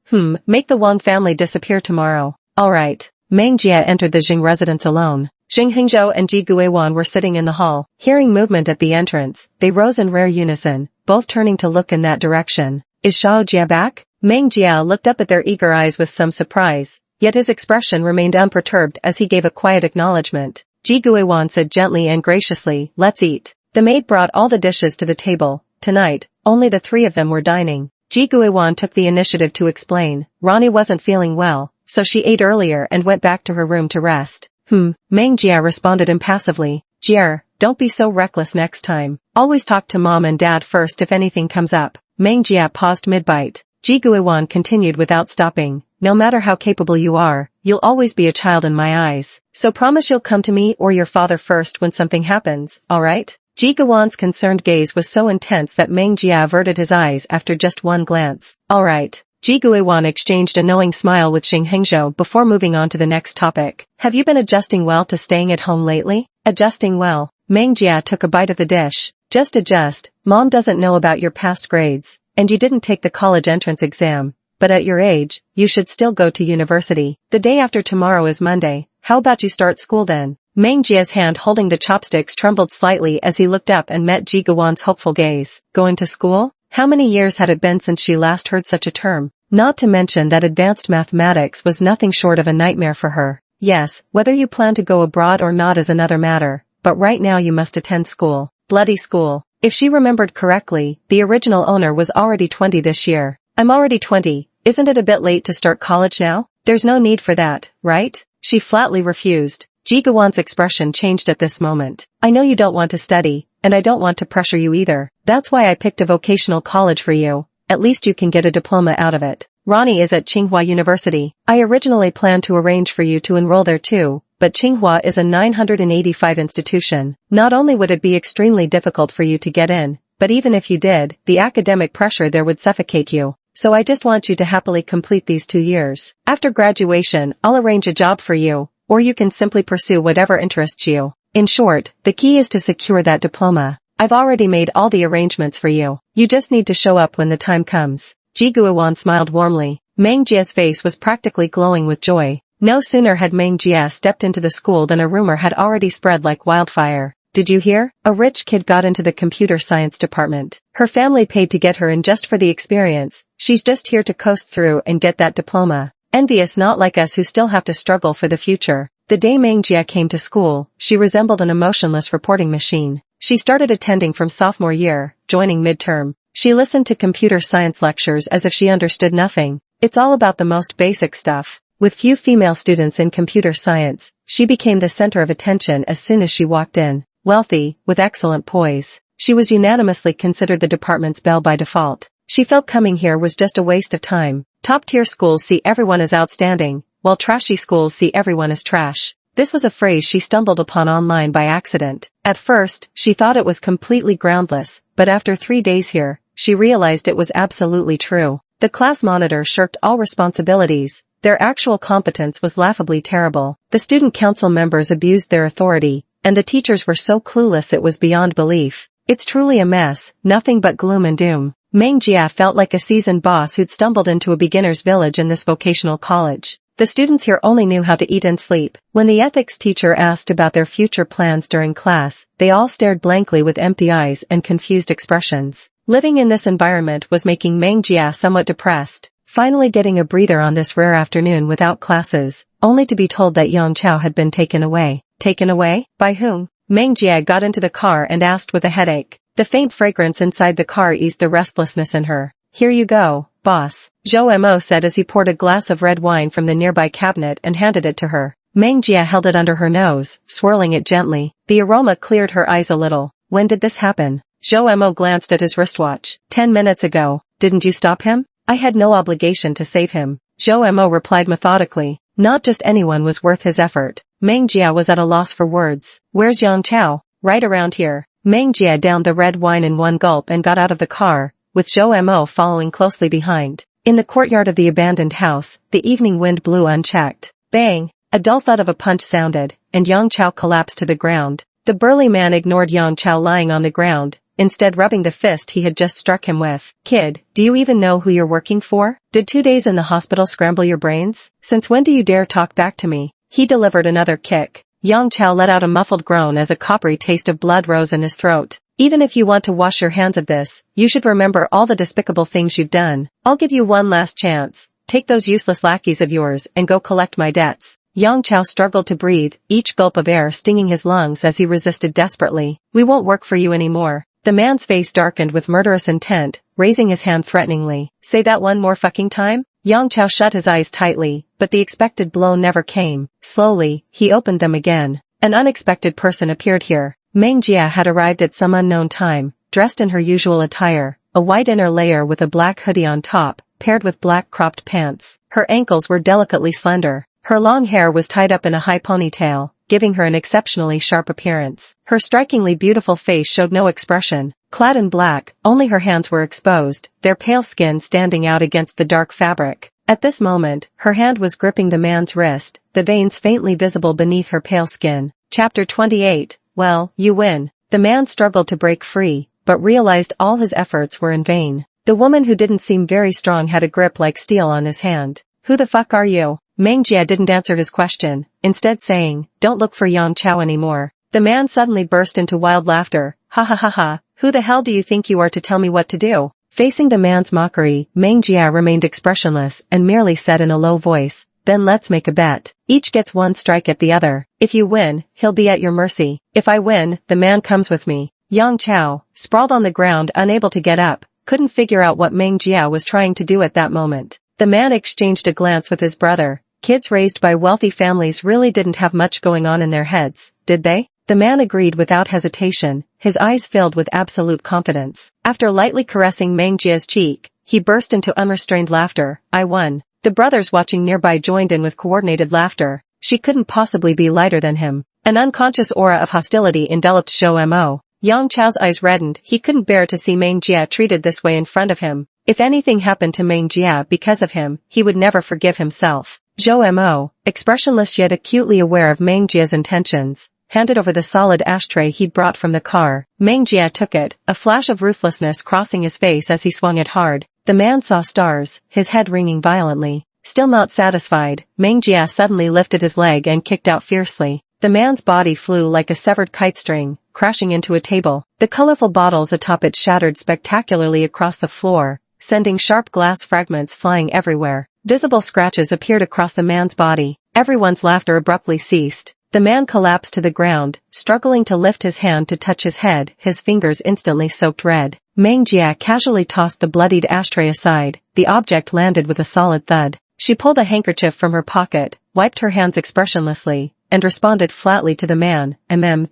Make the Wang family disappear tomorrow." "Alright." Meng Jia entered the Jing residence alone. Jing Hingzhou and Ji Guiwan were sitting in the hall. Hearing movement at the entrance, they rose in rare unison, both turning to look in that direction. "Is Xiao Jia back?" Meng Jia looked up at their eager eyes with some surprise, yet his expression remained unperturbed as he gave a quiet acknowledgement. Ji Guiwan said gently and graciously, "Let's eat." The maid brought all the dishes to the table. Tonight, only the 3 of them were dining. Ji Guiwan took the initiative to explain. Rani wasn't feeling well, so she ate earlier and went back to her room to rest. Meng Jia responded impassively. "Jia, don't be so reckless next time. Always talk to mom and dad first if anything comes up." Meng Jia paused mid-bite. Ji Guiwan continued without stopping. "No matter how capable you are, you'll always be a child in my eyes. So promise you'll come to me or your father first when something happens, alright?" Ji Guiwan's concerned gaze was so intense that Meng Jia averted his eyes after just one glance. "Alright." Ji Guiwan exchanged a knowing smile with Jing Hingzhou before moving on to the next topic. "Have you been adjusting well to staying at home lately?" "Adjusting well." Meng Jia took a bite of the dish. "Just adjust. Mom doesn't know about your past grades, and you didn't take the college entrance exam. But at your age, you should still go to university. The day after tomorrow is Monday. How about you start school then?" Meng Jia's hand holding the chopsticks trembled slightly as he looked up and met Ji Guiwan's hopeful gaze. Going to school? How many years had it been since she last heard such a term? Not to mention that advanced mathematics was nothing short of a nightmare for her. "Yes, whether you plan to go abroad or not is another matter, but right now you must attend school." Bloody school. If she remembered correctly, the original owner was already 20 this year. "I'm already 20. Isn't it a bit late to start college now? There's no need for that, right?" She flatly refused. Ji Guiwan's expression changed at this moment. "I know you don't want to study, and I don't want to pressure you either. That's why I picked a vocational college for you. At least you can get a diploma out of it. Rani is at Tsinghua University. I originally planned to arrange for you to enroll there too, but Tsinghua is a 985 institution. Not only would it be extremely difficult for you to get in, but even if you did, the academic pressure there would suffocate you. So I just want you to happily complete these 2 years. After graduation, I'll arrange a job for you, or you can simply pursue whatever interests you. In short, the key is to secure that diploma. I've already made all the arrangements for you. You just need to show up when the time comes." Ji Guiwan smiled warmly. Meng Jia's face was practically glowing with joy. No sooner had Meng Jia stepped into the school than a rumor had already spread like wildfire. Did you hear? A rich kid got into the computer science department. Her family paid to get her in just for the experience. She's just here to coast through and get that diploma. Envious, not like us who still have to struggle for the future. The day Meng Jia came to school, she resembled an emotionless reporting machine. She started attending from sophomore year, joining midterm. She listened to computer science lectures as if she understood nothing. It's all about the most basic stuff. With few female students in computer science, she became the center of attention as soon as she walked in. Wealthy, with excellent poise, she was unanimously considered the department's belle by default. She felt coming here was just a waste of time. Top-tier schools see everyone as outstanding, while trashy schools see everyone as trash. This was a phrase she stumbled upon online by accident. At first, she thought it was completely groundless, but after 3 days here, she realized it was absolutely true. The class monitor shirked all responsibilities. Their actual competence was laughably terrible. The student council members abused their authority, and the teachers were so clueless it was beyond belief. It's truly a mess, nothing but gloom and doom. Meng Jia felt like a seasoned boss who'd stumbled into a beginner's village in this vocational college. The students here only knew how to eat and sleep. When the ethics teacher asked about their future plans during class, they all stared blankly with empty eyes and confused expressions. Living in this environment was making Meng Jia somewhat depressed. Finally getting a breather on this rare afternoon without classes, only to be told that Yang Chao had been taken away. Taken away? By whom? Meng Jia got into the car and asked with a headache. The faint fragrance inside the car eased the restlessness in her. Here you go, boss, Zhou Mo said as he poured a glass of red wine from the nearby cabinet and handed it to her. Meng Jia held it under her nose, swirling it gently. The aroma cleared her eyes a little. When did this happen? Zhou Mo glanced at his wristwatch. 10 minutes ago. Didn't you stop him? I had no obligation to save him. Zhou Mo replied methodically. Not just anyone was worth his effort. Meng Jia was at a loss for words. Where's Yang Chao? Right around here. Meng Jia downed the red wine in one gulp and got out of the car, with Zhou Mo following closely behind. In the courtyard of the abandoned house, the evening wind blew unchecked. Bang! A dull thud of a punch sounded, and Yang Chao collapsed to the ground. The burly man ignored Yang Chao lying on the ground, instead rubbing the fist he had just struck him with. Kid, do you even know who you're working for? Did 2 days in the hospital scramble your brains? Since when do you dare talk back to me? He delivered another kick. Yang Chao let out a muffled groan as a coppery taste of blood rose in his throat. Even if you want to wash your hands of this, you should remember all the despicable things you've done. I'll give you one last chance. Take those useless lackeys of yours and go collect my debts. Yang Chao struggled to breathe, each gulp of air stinging his lungs as he resisted desperately. We won't work for you anymore. The man's face darkened with murderous intent, raising his hand threateningly. Say that one more fucking time? Yang Chao shut his eyes tightly, but the expected blow never came. Slowly, he opened them again. An unexpected person appeared here. Meng Jia had arrived at some unknown time, dressed in her usual attire, a white inner layer with a black hoodie on top, paired with black cropped pants. Her ankles were delicately slender. Her long hair was tied up in a high ponytail, giving her an exceptionally sharp appearance. Her strikingly beautiful face showed no expression. Clad in black, only her hands were exposed, their pale skin standing out against the dark fabric. At this moment, her hand was gripping the man's wrist, the veins faintly visible beneath her pale skin. Chapter 28. Well, you win. The man struggled to break free, but realized all his efforts were in vain. The woman who didn't seem very strong had a grip like steel on his hand. Who the fuck are you? Meng Jia didn't answer his question, instead saying, don't look for Yang Chao anymore. The man suddenly burst into wild laughter. Ha ha ha ha. Who the hell do you think you are to tell me what to do? Facing the man's mockery, Meng Jia remained expressionless and merely said in a low voice, then let's make a bet. Each gets one strike at the other. If you win, he'll be at your mercy. If I win, the man comes with me. Yang Chao, sprawled on the ground unable to get up, couldn't figure out what Meng Jia was trying to do at that moment. The man exchanged a glance with his brother. Kids raised by wealthy families really didn't have much going on in their heads, did they? The man agreed without hesitation, his eyes filled with absolute confidence. After lightly caressing Meng Jia's cheek, he burst into unrestrained laughter. I won. The brothers watching nearby joined in with coordinated laughter. She couldn't possibly be lighter than him. An unconscious aura of hostility enveloped Zhou Mo. Yang Chao's eyes reddened. He couldn't bear to see Meng Jia treated this way in front of him. If anything happened to Meng Jia because of him, he would never forgive himself. Zhou Mo, expressionless yet acutely aware of Meng Jia's intentions, handed over the solid ashtray he'd brought from the car. Meng Jia took it, a flash of ruthlessness crossing his face as he swung it hard. The man saw stars, his head ringing violently. Still not satisfied, Meng Jia suddenly lifted his leg and kicked out fiercely. The man's body flew like a severed kite string, crashing into a table. The colorful bottles atop it shattered spectacularly across the floor, sending sharp glass fragments flying everywhere. Visible scratches appeared across the man's body. Everyone's laughter abruptly ceased. The man collapsed to the ground, struggling to lift his hand to touch his head, his fingers instantly soaked red. Meng Jia casually tossed the bloodied ashtray aside. The object landed with a solid thud. She pulled a handkerchief from her pocket, wiped her hands expressionlessly, and responded flatly to the man,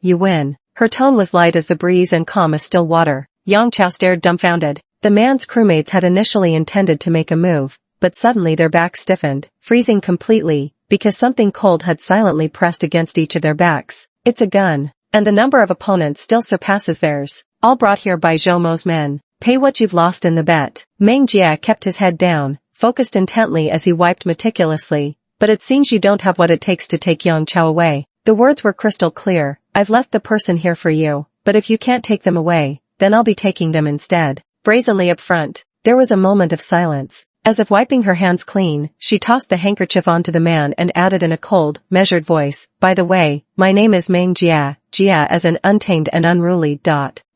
you win. Her tone was light as the breeze and calm as still water. Yang Chao stared dumbfounded. The man's crewmates had initially intended to make a move, but suddenly their backs stiffened, freezing completely, because something cold had silently pressed against each of their backs. It's a gun, and the number of opponents still surpasses theirs. All brought here by Zhou Mo's men. Pay what you've lost in the bet. Meng Jia kept his head down, focused intently as he wiped meticulously. But it seems you don't have what it takes to take Yang Chao away. The words were crystal clear. I've left the person here for you, but if you can't take them away, then I'll be taking them instead. Brazenly up front, there was a moment of silence. As if wiping her hands clean, she tossed the handkerchief onto the man and added in a cold, measured voice, by the way, my name is Meng Jia, Jia as an untamed and unruly.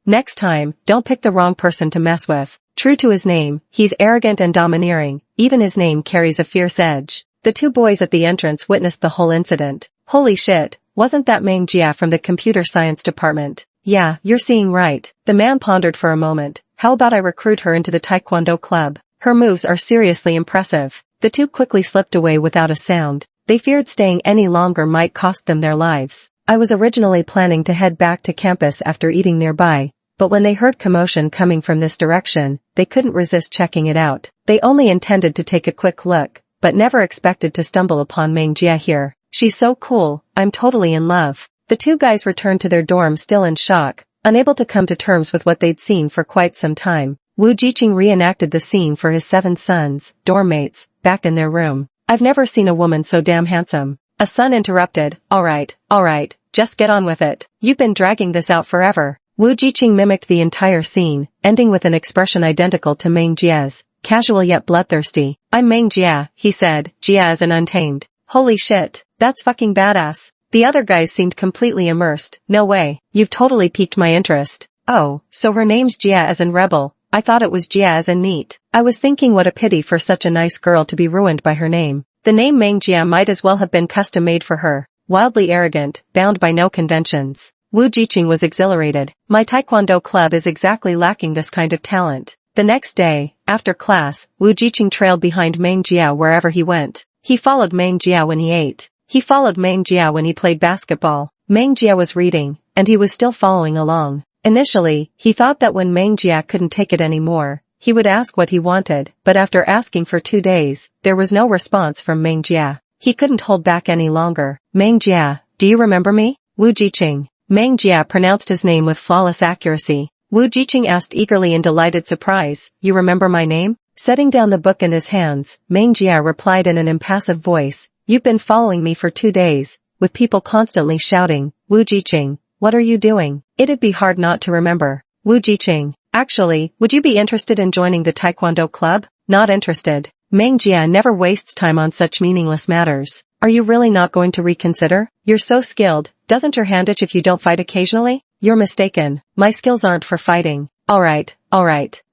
Next time, don't pick the wrong person to mess with. True to his name, he's arrogant and domineering. Even his name carries a fierce edge. The two boys at the entrance witnessed the whole incident. Holy shit, wasn't that Meng Jia from the computer science department? Yeah, you're seeing right. The man pondered for a moment. How about I recruit her into the Taekwondo club? Her moves are seriously impressive. The two quickly slipped away without a sound. They feared staying any longer might cost them their lives. I was originally planning to head back to campus after eating nearby, but when they heard commotion coming from this direction, they couldn't resist checking it out. They only intended to take a quick look, but never expected to stumble upon Meng Jia here. She's so cool, I'm totally in love. The two guys returned to their dorm still in shock, unable to come to terms with what they'd seen for quite some time. Wu Jiqing reenacted the scene for his 7 sons, dorm mates, back in their room. I've never seen a woman so damn handsome. A son interrupted, alright, just get on with it. You've been dragging this out forever. Wu Jiqing mimicked the entire scene, ending with an expression identical to Meng Jia's, casual yet bloodthirsty. I'm Meng Jia, he said, Jia as an untamed. Holy shit, that's fucking badass. The other guys seemed completely immersed. No way, you've totally piqued my interest. Oh, so her name's Jia as in rebel. I thought it was Jia as in neat. I was thinking what a pity for such a nice girl to be ruined by her name. The name Meng Jia might as well have been custom made for her. Wildly arrogant, bound by no conventions. Wu Jiqing was exhilarated. My Taekwondo club is exactly lacking this kind of talent. The next day, after class, Wu Jiqing trailed behind Meng Jia wherever he went. He followed Meng Jia when he ate. He followed Meng Jia when he played basketball. Meng Jia was reading, and he was still following along. Initially, he thought that when Meng Jia couldn't take it anymore, he would ask what he wanted, but after asking for 2 days, there was no response from Meng Jia. He couldn't hold back any longer. Meng Jia, do you remember me? Wu Jiqing. Meng Jia pronounced his name with flawless accuracy. Wu Jiqing asked eagerly in delighted surprise, you remember my name? Setting down the book in his hands, Meng Jia replied in an impassive voice, you've been following me for 2 days, with people constantly shouting, Wu Jiqing, what are you doing? It'd be hard not to remember. Wu Jiqing, actually, would you be interested in joining the Taekwondo club? Not interested. Meng Jia never wastes time on such meaningless matters. Are you really not going to reconsider? You're so skilled, doesn't your hand itch if you don't fight occasionally? You're mistaken. My skills aren't for fighting. Alright.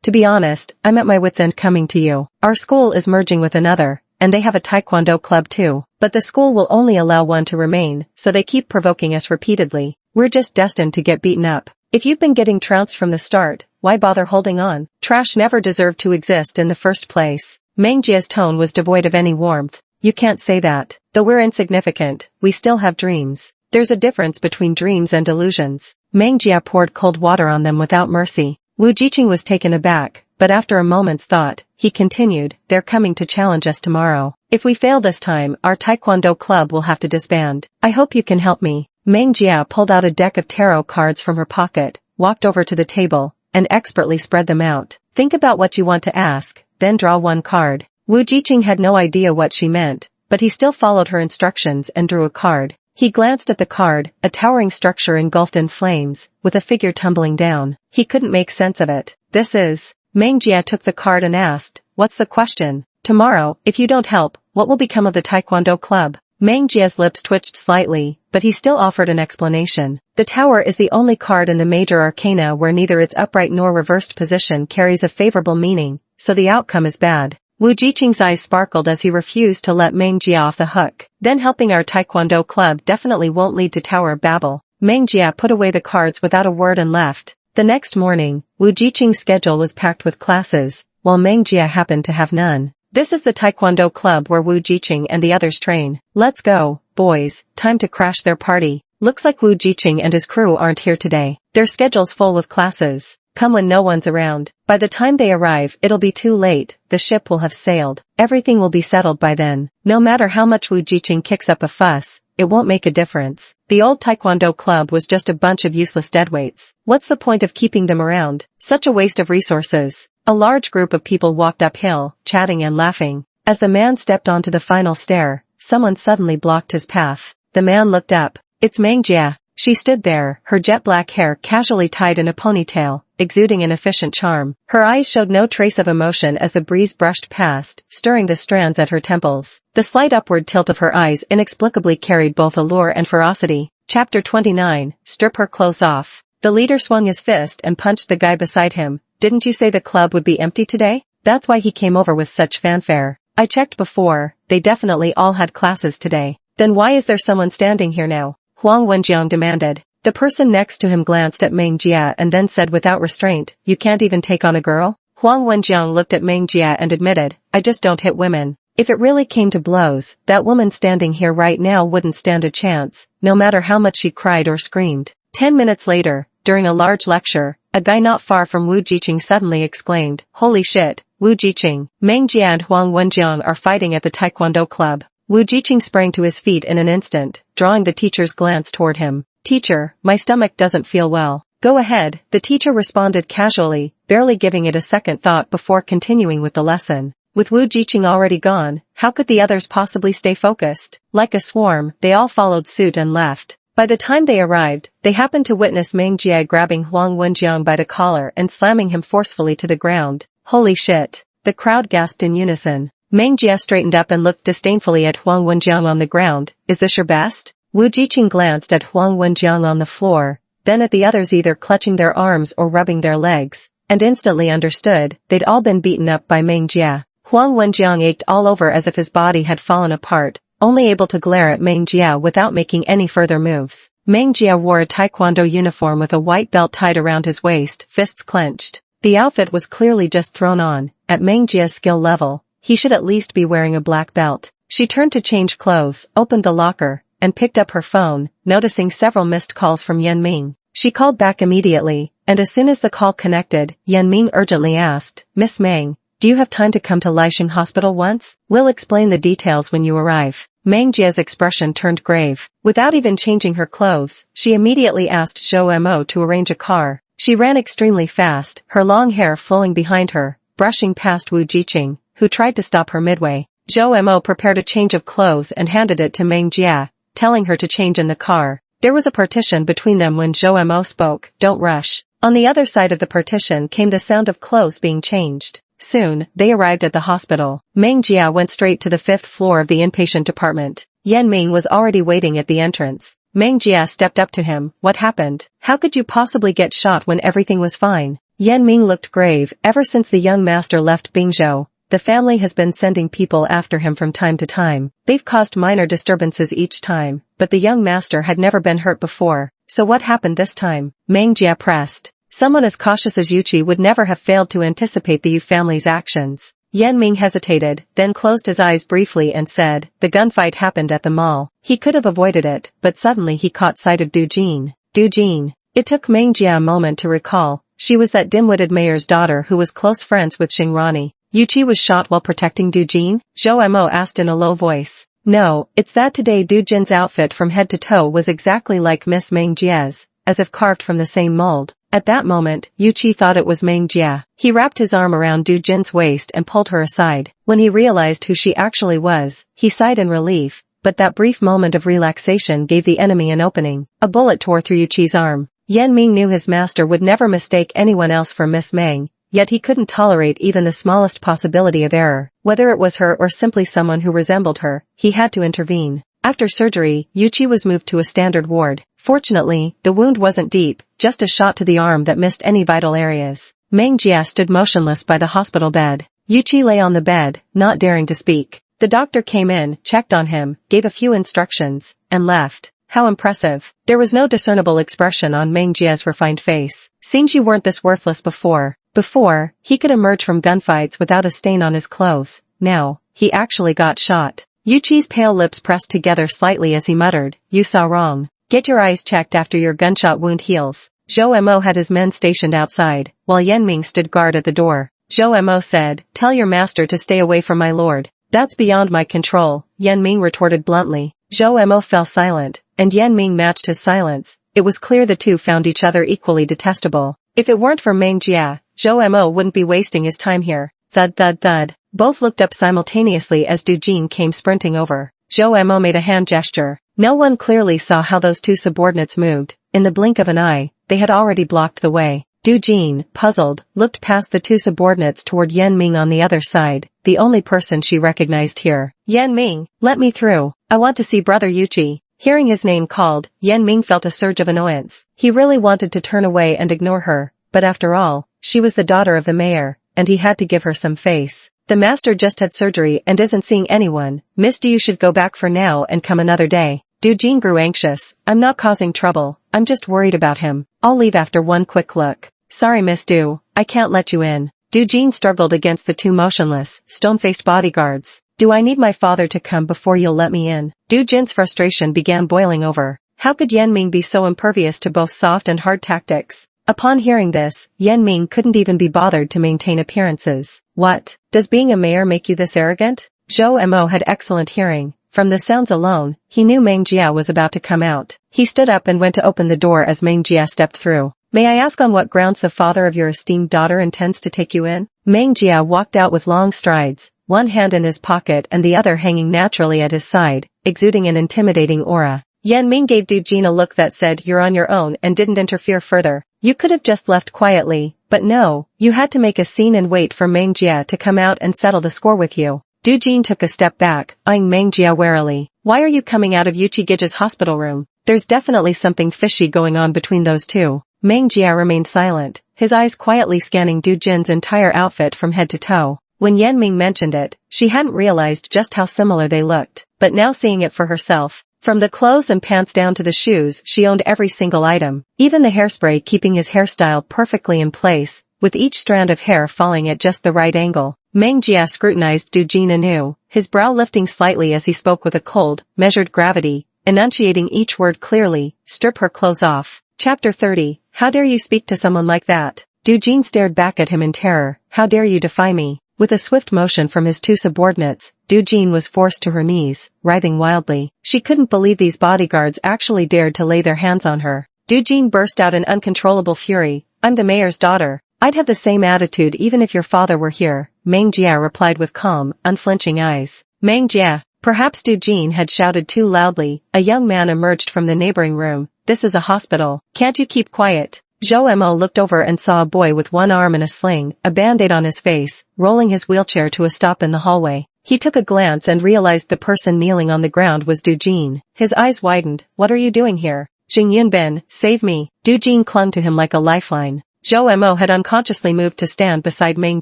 To be honest, I'm at my wit's end coming to you. Our school is merging with another, and they have a Taekwondo club too. But the school will only allow one to remain, so they keep provoking us repeatedly. We're just destined to get beaten up. If you've been getting trounced from the start, why bother holding on? Trash never deserved to exist in the first place. Meng Jia's tone was devoid of any warmth. You can't say that. Though we're insignificant, we still have dreams. There's a difference between dreams and delusions. Meng Jia poured cold water on them without mercy. Wu Jiqing was taken aback, but after a moment's thought, he continued, they're coming to challenge us tomorrow. If we fail this time, our Taekwondo club will have to disband. I hope you can help me. Meng Jia pulled out a deck of tarot cards from her pocket, walked over to the table, and expertly spread them out. Think about what you want to ask, then draw 1 card. Wu Jiqing had no idea what she meant, but he still followed her instructions and drew a card. He glanced at the card, a towering structure engulfed in flames, with a figure tumbling down. He couldn't make sense of it. This is... Meng Jia took the card and asked, what's the question? Tomorrow, if you don't help, what will become of the Taekwondo club? Meng Jia's lips twitched slightly, but he still offered an explanation. The tower is the only card in the major arcana where neither its upright nor reversed position carries a favorable meaning, so the outcome is bad. Wu Jiqing's eyes sparkled as he refused to let Meng Jia off the hook. Then helping our Taekwondo club definitely won't lead to tower babble. Meng Jia put away the cards without a word and left. The next morning, Wu Jiqing's schedule was packed with classes, while Meng Jia happened to have none. This is the Taekwondo club where Wu Jiqing and the others train. Let's go, boys, time to crash their party. Looks like Wu Jiqing and his crew aren't here today. Their schedule's full with classes. Come when no one's around. By the time they arrive, it'll be too late. The ship will have sailed. Everything will be settled by then. No matter how much Wu Jiqing kicks up a fuss, it won't make a difference. The old Taekwondo club was just a bunch of useless deadweights. What's the point of keeping them around? Such a waste of resources. A large group of people walked uphill, chatting and laughing. As the man stepped onto the final stair, someone suddenly blocked his path. The man looked up. It's Meng Jia. She stood there, her jet black hair casually tied in a ponytail, exuding an efficient charm. Her eyes showed no trace of emotion as the breeze brushed past, stirring the strands at her temples. The slight upward tilt of her eyes inexplicably carried both allure and ferocity. Chapter 29, Strip Her Clothes Off. The leader swung his fist and punched the guy beside him. Didn't you say the club would be empty today? That's why he came over with such fanfare. I checked before, they definitely all had classes today. Then why is there someone standing here now? Huang Wenjiang demanded. The person next to him glanced at Meng Jia and then said without restraint, you can't even take on a girl? Huang Wenjiang looked at Meng Jia and admitted, I just don't hit women. If it really came to blows, that woman standing here right now wouldn't stand a chance, no matter how much she cried or screamed. 10 minutes later, during a large lecture, a guy not far from Wu Jiqing suddenly exclaimed, Holy shit, Wu Jiqing, Meng Jia and Huang Wenjiang are fighting at the Taekwondo club. Wu Jiqing sprang to his feet in an instant, drawing the teacher's glance toward him. Teacher, my stomach doesn't feel well. Go ahead, the teacher responded casually, barely giving it a second thought before continuing with the lesson. With Wu Jiqing already gone, how could the others possibly stay focused? Like a swarm, they all followed suit and left. By the time they arrived, they happened to witness Meng Jia grabbing Huang Wenjiang by the collar and slamming him forcefully to the ground. Holy shit! The crowd gasped in unison. Meng Jia straightened up and looked disdainfully at Huang Wenjiang on the ground. Is this your best? Wu Jiqing glanced at Huang Wenjiang on the floor, then at the others either clutching their arms or rubbing their legs, and instantly understood they'd all been beaten up by Meng Jia. Huang Wenjiang ached all over as if his body had fallen apart, only able to glare at Meng Jia without making any further moves. Meng Jia wore a Taekwondo uniform with a white belt tied around his waist, fists clenched. The outfit was clearly just thrown on. At Meng Jia's skill level, he should at least be wearing a black belt. She turned to change clothes, opened the locker, and picked up her phone, noticing several missed calls from Yan Ming. She called back immediately, and as soon as the call connected, Yan Ming urgently asked, Miss Meng, do you have time to come to Lixing Hospital once? We'll explain the details when you arrive. Meng Jia's expression turned grave. Without even changing her clothes, she immediately asked Zhou Mo to arrange a car. She ran extremely fast, her long hair flowing behind her, brushing past Wu Jiqing, who tried to stop her midway. Zhou Mo prepared a change of clothes and handed it to Meng Jia, telling her to change in the car. There was a partition between them when Zhou Mo spoke, don't rush. On the other side of the partition came the sound of clothes being changed. Soon, they arrived at the hospital. Meng Jia went straight to the 5th floor of the inpatient department. Yan Ming was already waiting at the entrance. Meng Jia stepped up to him. What happened? How could you possibly get shot when everything was fine? Yan Ming looked grave. Ever since the young master left Bingzhou, the family has been sending people after him from time to time. They've caused minor disturbances each time, but the young master had never been hurt before. So what happened this time? Meng Jia pressed. Someone as cautious as Yuqi would never have failed to anticipate the Yu family's actions. Yan Ming hesitated, then closed his eyes briefly and said, the gunfight happened at the mall. He could have avoided it, but suddenly he caught sight of Du Jin. Du Jin. It took Meng Jia a moment to recall. She was that dim-witted mayor's daughter who was close friends with Xingrani. Yuqi was shot while protecting Du Jin? Zhou Mo asked in a low voice. No, it's that today Du Jin's outfit from head to toe was exactly like Miss Meng Jia's, as if carved from the same mold. At that moment, Yuqi thought it was Meng Jia. He wrapped his arm around Du Jin's waist and pulled her aside. When he realized who she actually was, he sighed in relief, but that brief moment of relaxation gave the enemy an opening. A bullet tore through Yuqi's arm. Yan Ming knew his master would never mistake anyone else for Miss Meng, yet he couldn't tolerate even the smallest possibility of error. Whether it was her or simply someone who resembled her, he had to intervene. After surgery, Yuchi was moved to a standard ward. Fortunately, the wound wasn't deep, just a shot to the arm that missed any vital areas. Meng Jia stood motionless by the hospital bed. Yuchi lay on the bed, not daring to speak. The doctor came in, checked on him, gave a few instructions, and left. How impressive. There was no discernible expression on Meng Jia's refined face. Seems you weren't this worthless before. Before, he could emerge from gunfights without a stain on his clothes. Now, he actually got shot. Yuchi's pale lips pressed together slightly as he muttered, "You saw wrong. Get your eyes checked after your gunshot wound heals." Zhou Mo had his men stationed outside, while Yanming stood guard at the door. Zhou Mo said, "Tell your master to stay away from my lord." "That's beyond my control," Yanming retorted bluntly. Zhou Mo fell silent, and Yanming matched his silence. It was clear the two found each other equally detestable. If it weren't for Meng Jia, Zhou Mo wouldn't be wasting his time here. Thud thud thud. Both looked up simultaneously as Du Jin came sprinting over. Zhou Mo made a hand gesture. No one clearly saw how those two subordinates moved. In the blink of an eye, they had already blocked the way. Du Jin, puzzled, looked past the two subordinates toward Yanming on the other side, the only person she recognized here. "Yanming, let me through. I want to see Brother Yuchi." Hearing his name called, Yanming felt a surge of annoyance. He really wanted to turn away and ignore her, but after all, she was the daughter of the mayor, and he had to give her some face. "The master just had surgery and isn't seeing anyone. Miss Du, you should go back for now and come another day." Du Jin grew anxious. "I'm not causing trouble. I'm just worried about him. I'll leave after one quick look." "Sorry Miss Du, I can't let you in." Du Jin struggled against the two motionless, stone-faced bodyguards. "Do I need my father to come before you'll let me in?" Du Jin's frustration began boiling over. How could Yanming be so impervious to both soft and hard tactics? Upon hearing this, Yanming couldn't even be bothered to maintain appearances. "What? Does being a mayor make you this arrogant?" Zhou Mo had excellent hearing. From the sounds alone, he knew Meng Jia was about to come out. He stood up and went to open the door as Meng Jia stepped through. "May I ask on what grounds the father of your esteemed daughter intends to take you in?" Meng Jia walked out with long strides, one hand in his pocket and the other hanging naturally at his side, exuding an intimidating aura. Yanming gave Du Jin a look that said, "You're on your own," and didn't interfere further. "You could have just left quietly, but no, you had to make a scene and wait for Meng Jia to come out and settle the score with you." Du Jin took a step back, eyeing Meng Jia warily. "Why are you coming out of Yuchi Gija's hospital room? There's definitely something fishy going on between those two." Meng Jia remained silent, his eyes quietly scanning Du Jin's entire outfit from head to toe. When Yanming mentioned it, she hadn't realized just how similar they looked, but now seeing it for herself, from the clothes and pants down to the shoes, she owned every single item, even the hairspray keeping his hairstyle perfectly in place, with each strand of hair falling at just the right angle. Meng Jia scrutinized Du Jin anew, his brow lifting slightly as he spoke with a cold, measured gravity, enunciating each word clearly, "Strip her clothes off." Chapter 30. How dare you speak to someone like that? Du Jin stared back at him in terror. "How dare you defy me?" With a swift motion from his two subordinates, Du Jin was forced to her knees, writhing wildly. She couldn't believe these bodyguards actually dared to lay their hands on her. Du Jin burst out in uncontrollable fury. "I'm the mayor's daughter. I'd have the same attitude even if your father were here," Meng Jia replied with calm, unflinching eyes. "Meng Jia." Perhaps Du Jin had shouted too loudly. A young man emerged from the neighboring room. "This is a hospital. Can't you keep quiet?" Zhou Mo looked over and saw a boy with one arm in a sling, a band-aid on his face, rolling his wheelchair to a stop in the hallway. He took a glance and realized the person kneeling on the ground was Du Jin. His eyes widened. "What are you doing here?" "Jing Yunben, save me." Du Jin clung to him like a lifeline. Zhou Mo had unconsciously moved to stand beside Meng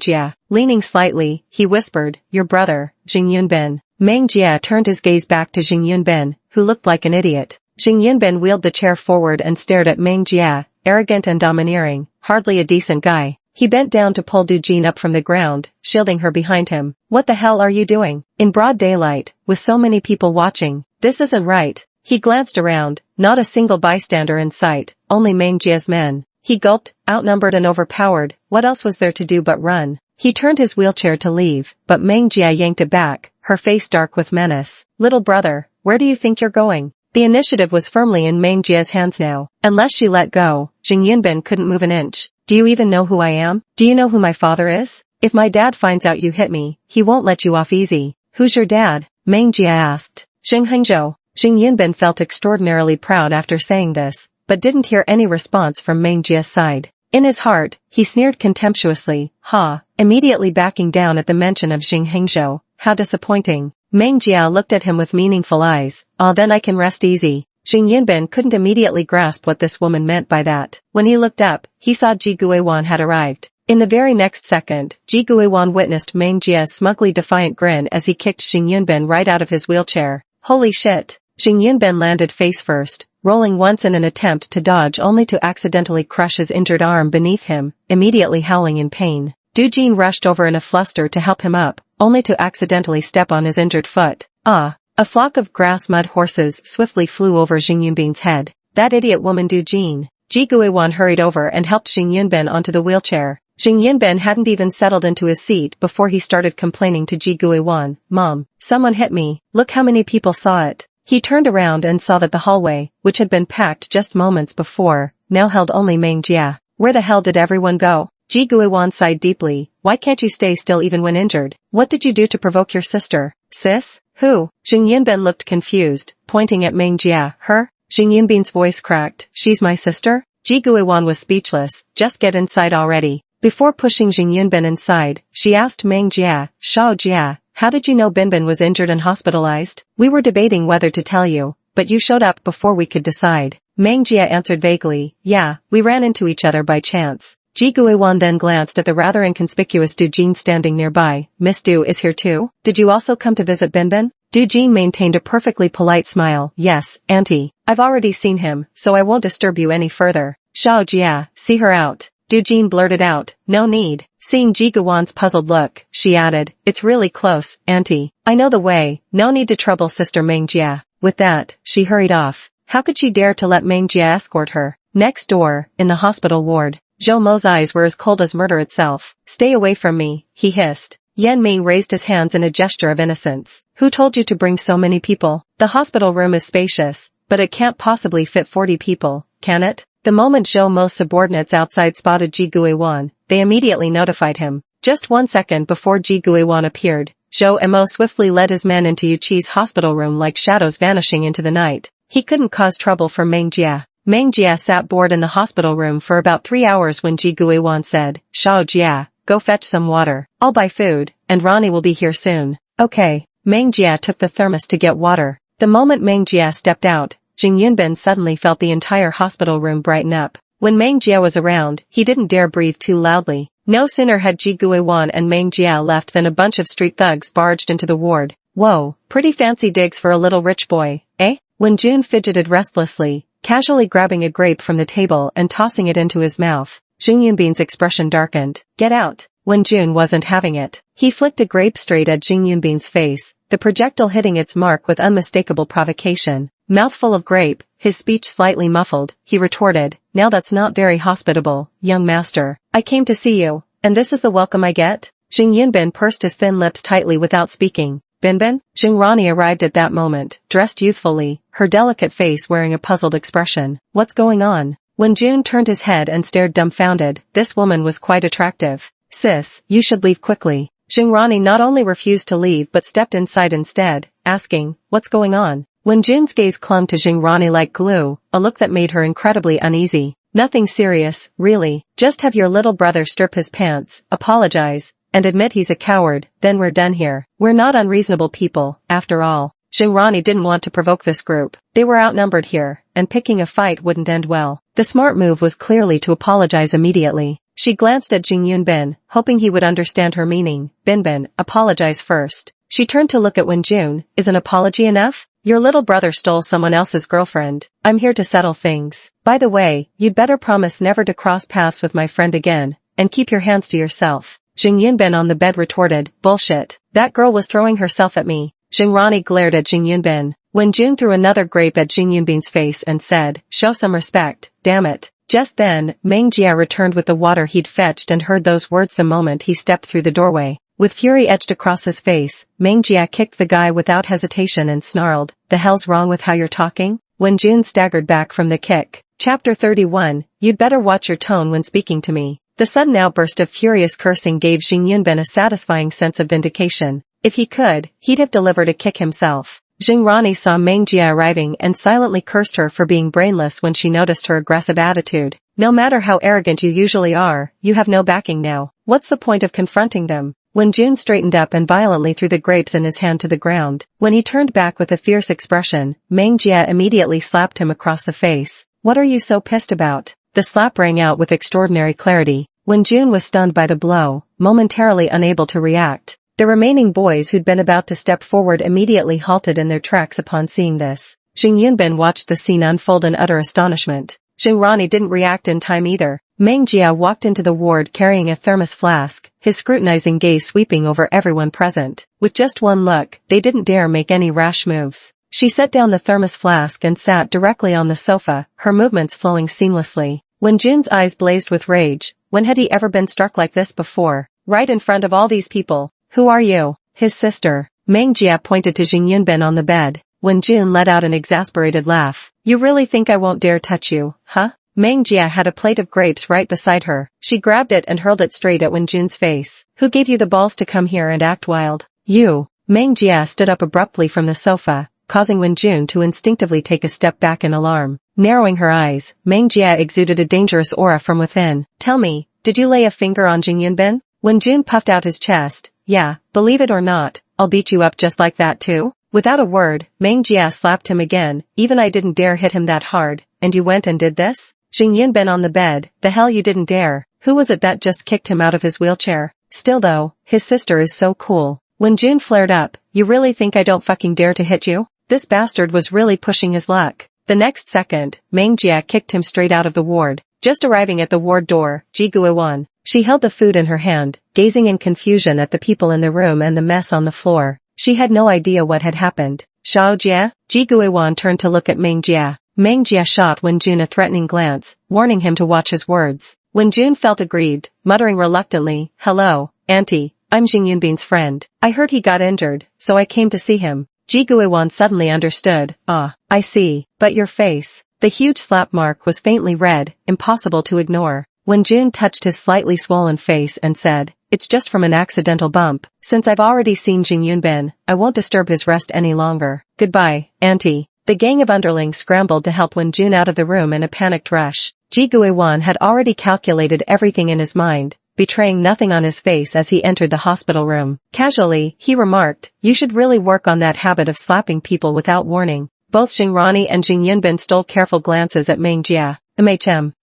Jia. Leaning slightly, he whispered, "Your brother, Jing Yunben." Meng Jia turned his gaze back to Jing Yunben, who looked like an idiot. Jing Yunben wheeled the chair forward and stared at Meng Jia, arrogant and domineering, hardly a decent guy. He bent down to pull Du Jin up from the ground, shielding her behind him. "What the hell are you doing? In broad daylight, with so many people watching. This isn't right." He glanced around, not a single bystander in sight, only Meng Jia's men. He gulped, outnumbered and overpowered. What else was there to do but run? He turned his wheelchair to leave, but Meng Jia yanked it back, her face dark with menace. "Little brother, where do you think you're going?" The initiative was firmly in Meng Jia's hands now. Unless she let go, Jing Yunben couldn't move an inch. "Do you even know who I am? Do you know who my father is? If my dad finds out you hit me, he won't let you off easy." "Who's your dad?" Meng Jia asked. "Xing Hengzhou." Jing Yunben felt extraordinarily proud after saying this, but didn't hear any response from Meng Jia's side. In his heart, he sneered contemptuously, ha, immediately backing down at the mention of Xing Hengzhou. How disappointing. Meng Jia looked at him with meaningful eyes. Ah, then I can rest easy. Jing Yunbin couldn't immediately grasp what this woman meant by that. When he looked up, he saw Ji Guiwan had arrived. In the very next second, Ji Guiwan witnessed Meng Jia's smugly defiant grin as he kicked Xing Yunbin right out of his wheelchair. Holy shit! Xing Yunbin landed face first, rolling once in an attempt to dodge only to accidentally crush his injured arm beneath him, immediately howling in pain. Du Jin rushed over in a fluster to help him up, only to accidentally step on his injured foot. Ah! A flock of grass mud horses swiftly flew over Xing Yunbin's head. That idiot woman Du Jin. Ji Guiwan hurried over and helped Xing Yunbin onto the wheelchair. Xing Yunbin hadn't even settled into his seat before he started complaining to Ji Guiwan. Mom, someone hit me. Look how many people saw it. He turned around and saw that the hallway, which had been packed just moments before, now held only Meng Jia. Where the hell did everyone go? Ji Guiwan sighed deeply. Why can't you stay still even when injured? What did you do to provoke your sister? Sis? Who? Xing Yunbin looked confused, pointing at Meng Jia. Her? Xing Yunbin's voice cracked. She's my sister? Ji Guiwan was speechless. Just get inside already. Before pushing Xing Yunbin inside, she asked Meng Jia, Shao Jia, how did you know Binbin was injured and hospitalized? We were debating whether to tell you, but you showed up before we could decide. Meng Jia answered vaguely, yeah, we ran into each other by chance. Ji Guiwan then glanced at the rather inconspicuous Du Jin standing nearby. Miss Du is here too? Did you also come to visit Binbin? Du Jin maintained a perfectly polite smile. Yes, auntie. I've already seen him, so I won't disturb you any further. Shao Jia, see her out. Du Jin blurted out. No need. Seeing Ji Guiwan's puzzled look, she added, it's really close, auntie. I know the way. No need to trouble sister Meng Jia. With that, she hurried off. How could she dare to let Meng Jia escort her? Next door, in the hospital ward, Zhou Mo's eyes were as cold as murder itself. Stay away from me, he hissed. Yan Ming raised his hands in a gesture of innocence. Who told you to bring so many people? The hospital room is spacious, but it can't possibly fit 40 people, can it? The moment Zhou Mo's subordinates outside spotted Ji Guiwan, they immediately notified him. Just 1 second before Ji Guiwan appeared, Zhou Mo swiftly led his men into Yuqi's hospital room like shadows vanishing into the night. He couldn't cause trouble for Meng Jia. Meng Jia sat bored in the hospital room for about 3 hours when Ji Guiwan said, Shao Jia, go fetch some water. I'll buy food, and Ronnie will be here soon. Okay. Meng Jia took the thermos to get water. The moment Meng Jia stepped out, Xing Yunbin suddenly felt the entire hospital room brighten up. When Meng Jia was around, he didn't dare breathe too loudly. No sooner had Ji Guiwan and Meng Jia left than a bunch of street thugs barged into the ward. Whoa, pretty fancy digs for a little rich boy, eh? When Jun fidgeted restlessly, casually grabbing a grape from the table and tossing it into his mouth, Xing Yunbin's expression darkened. Get out. When Jun wasn't having it, he flicked a grape straight at Xing Yunbin's face, the projectile hitting its mark with unmistakable provocation. Mouthful of grape, his speech slightly muffled, he retorted, now that's not very hospitable, young master. I came to see you, and this is the welcome I get? Xing Yunbin pursed his thin lips tightly without speaking. Binbin? Xing Rani arrived at that moment, dressed youthfully, her delicate face wearing a puzzled expression. What's going on? When Jun turned his head and stared dumbfounded, this woman was quite attractive. Sis, you should leave quickly. Xing Rani not only refused to leave but stepped inside instead, asking, what's going on? When Jun's gaze clung to Xing Rani like glue, a look that made her incredibly uneasy. Nothing serious, really. Just have your little brother strip his pants, apologize, and admit he's a coward, then we're done here. We're not unreasonable people, after all. Xing Rani didn't want to provoke this group. They were outnumbered here, and picking a fight wouldn't end well. The smart move was clearly to apologize immediately. She glanced at Xing Yunbin, hoping he would understand her meaning. Binbin, apologize first. She turned to look at Wen Jun. Is an apology enough? Your little brother stole someone else's girlfriend. I'm here to settle things. By the way, you'd better promise never to cross paths with my friend again, and keep your hands to yourself. Xing Yunbin on the bed retorted, bullshit. That girl was throwing herself at me. Xing Rani glared at Xing Yunbin. Wen Jun threw another grape at Xing Yunbin's face and said, show some respect, damn it. Just then, Meng Jia returned with the water he'd fetched and heard those words the moment he stepped through the doorway. With fury etched across his face, Meng Jia kicked the guy without hesitation and snarled, the hell's wrong with how you're talking? When Jun staggered back from the kick. Chapter 31, you'd better watch your tone when speaking to me. The sudden outburst of furious cursing gave Xing Yunbin a satisfying sense of vindication. If he could, he'd have delivered a kick himself. Xing Rani saw Meng Jia arriving and silently cursed her for being brainless when she noticed her aggressive attitude. No matter how arrogant you usually are, you have no backing now. What's the point of confronting them? When June straightened up and violently threw the grapes in his hand to the ground, when he turned back with a fierce expression, Meng Jia immediately slapped him across the face. What are you so pissed about? The slap rang out with extraordinary clarity. When June was stunned by the blow, momentarily unable to react, the remaining boys who'd been about to step forward immediately halted in their tracks upon seeing this. Jing Yunbin watched the scene unfold in utter astonishment. Jing Rani didn't react in time either. Meng Jia walked into the ward carrying a thermos flask, his scrutinizing gaze sweeping over everyone present. With just one look, they didn't dare make any rash moves. She set down the thermos flask and sat directly on the sofa, her movements flowing seamlessly. When Jun's eyes blazed with rage, when had he ever been struck like this before? Right in front of all these people. Who are you? His sister. Meng Jia pointed to Jing Yunbin on the bed. When June let out an exasperated laugh. You really think I won't dare touch you, huh? Meng Jia had a plate of grapes right beside her. She grabbed it and hurled it straight at Wen Jun's face. Who gave you the balls to come here and act wild? You. Meng Jia stood up abruptly from the sofa, causing Wen Jun to instinctively take a step back in alarm. Narrowing her eyes, Meng Jia exuded a dangerous aura from within. Tell me, did you lay a finger on Jing Yunbin? Wen Jun puffed out his chest. Yeah, believe it or not, I'll beat you up just like that too. Without a word, Meng Jia slapped him again. Even I didn't dare hit him that hard, and you went and did this? Jing Yunbin on the bed. The hell you didn't dare. Who was it that just kicked him out of his wheelchair? Still though, his sister is so cool. When June flared up, you really think I don't fucking dare to hit you? This bastard was really pushing his luck. The next second, Meng Jia kicked him straight out of the ward. Just arriving at the ward door, Ji Guiwan. She held the food in her hand, gazing in confusion at the people in the room and the mess on the floor. She had no idea what had happened. Xiao Jia? Ji Guiwan turned to look at Meng Jia. Meng Jia shot Wen Jun a threatening glance, warning him to watch his words. Wen Jun felt aggrieved, muttering reluctantly, Hello, Auntie, I'm Jing Yunbin's friend. I heard he got injured, so I came to see him. Ji Guiwan suddenly understood. Ah, I see. But your face. The huge slap mark was faintly red, impossible to ignore. Wen Jun touched his slightly swollen face and said, It's just from an accidental bump. Since I've already seen Jing Yunbin, I won't disturb his rest any longer. Goodbye, Auntie. The gang of underlings scrambled to help Wen Jun out of the room in a panicked rush. Ji Guiwan had already calculated everything in his mind, betraying nothing on his face as he entered the hospital room. Casually, he remarked, You should really work on that habit of slapping people without warning. Both Jing Rani and Jing Yunbin stole careful glances at Meng Jia.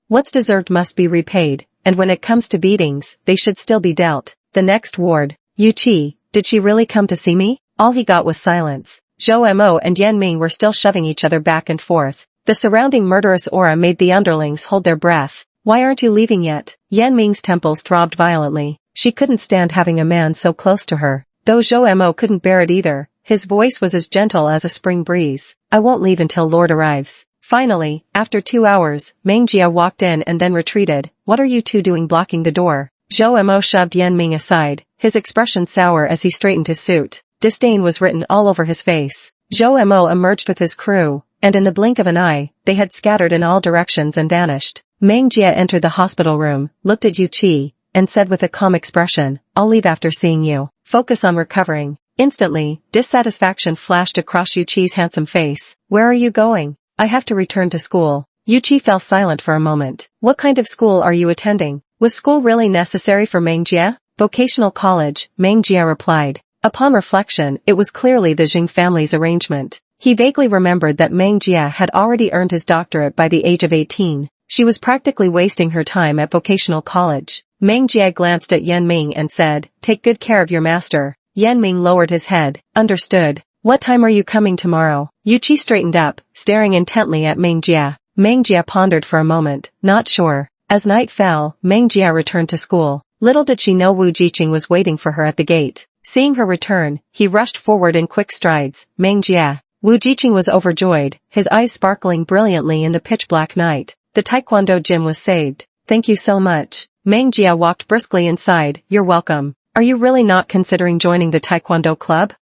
What's deserved must be repaid, and when it comes to beatings, they should still be dealt. The next ward. Yu Qi, did she really come to see me? All he got was silence. Zhou Mo and Yan Ming were still shoving each other back and forth. The surrounding murderous aura made the underlings hold their breath. Why aren't you leaving yet? Yan Ming's temples throbbed violently. She couldn't stand having a man so close to her. Though Zhou Mo couldn't bear it either, his voice was as gentle as a spring breeze. I won't leave until Lord arrives. Finally, after 2 hours, Meng Jia walked in and then retreated. What are you two doing blocking the door? Zhou Mo shoved Yan Ming aside, his expression sour as he straightened his suit. Disdain was written all over his face. Zhou Mo emerged with his crew, and in the blink of an eye, they had scattered in all directions and vanished. Meng Jia entered the hospital room, looked at Yu Qi, and said with a calm expression, I'll leave after seeing you. Focus on recovering. Instantly, dissatisfaction flashed across Yu Qi's handsome face. Where are you going? I have to return to school. Yu Qi fell silent for a moment. What kind of school are you attending? Was school really necessary for Meng Jia? Vocational college, Meng Jia replied. Upon reflection, it was clearly the Jing family's arrangement. He vaguely remembered that Meng Jia had already earned his doctorate by the age of 18. She was practically wasting her time at vocational college. Meng Jia glanced at Yan Ming and said, Take good care of your master. Yan Ming lowered his head. Understood. What time are you coming tomorrow? Yu Qi straightened up, staring intently at Meng Jia. Meng Jia pondered for a moment, not sure. As night fell, Meng Jia returned to school. Little did she know Wu Jiqing was waiting for her at the gate. Seeing her return, he rushed forward in quick strides. Meng Jia. Wu Jiqing was overjoyed, his eyes sparkling brilliantly in the pitch-black night. The taekwondo gym was saved. Thank you so much. Meng Jia walked briskly inside. You're welcome. Are you really not considering joining the taekwondo club?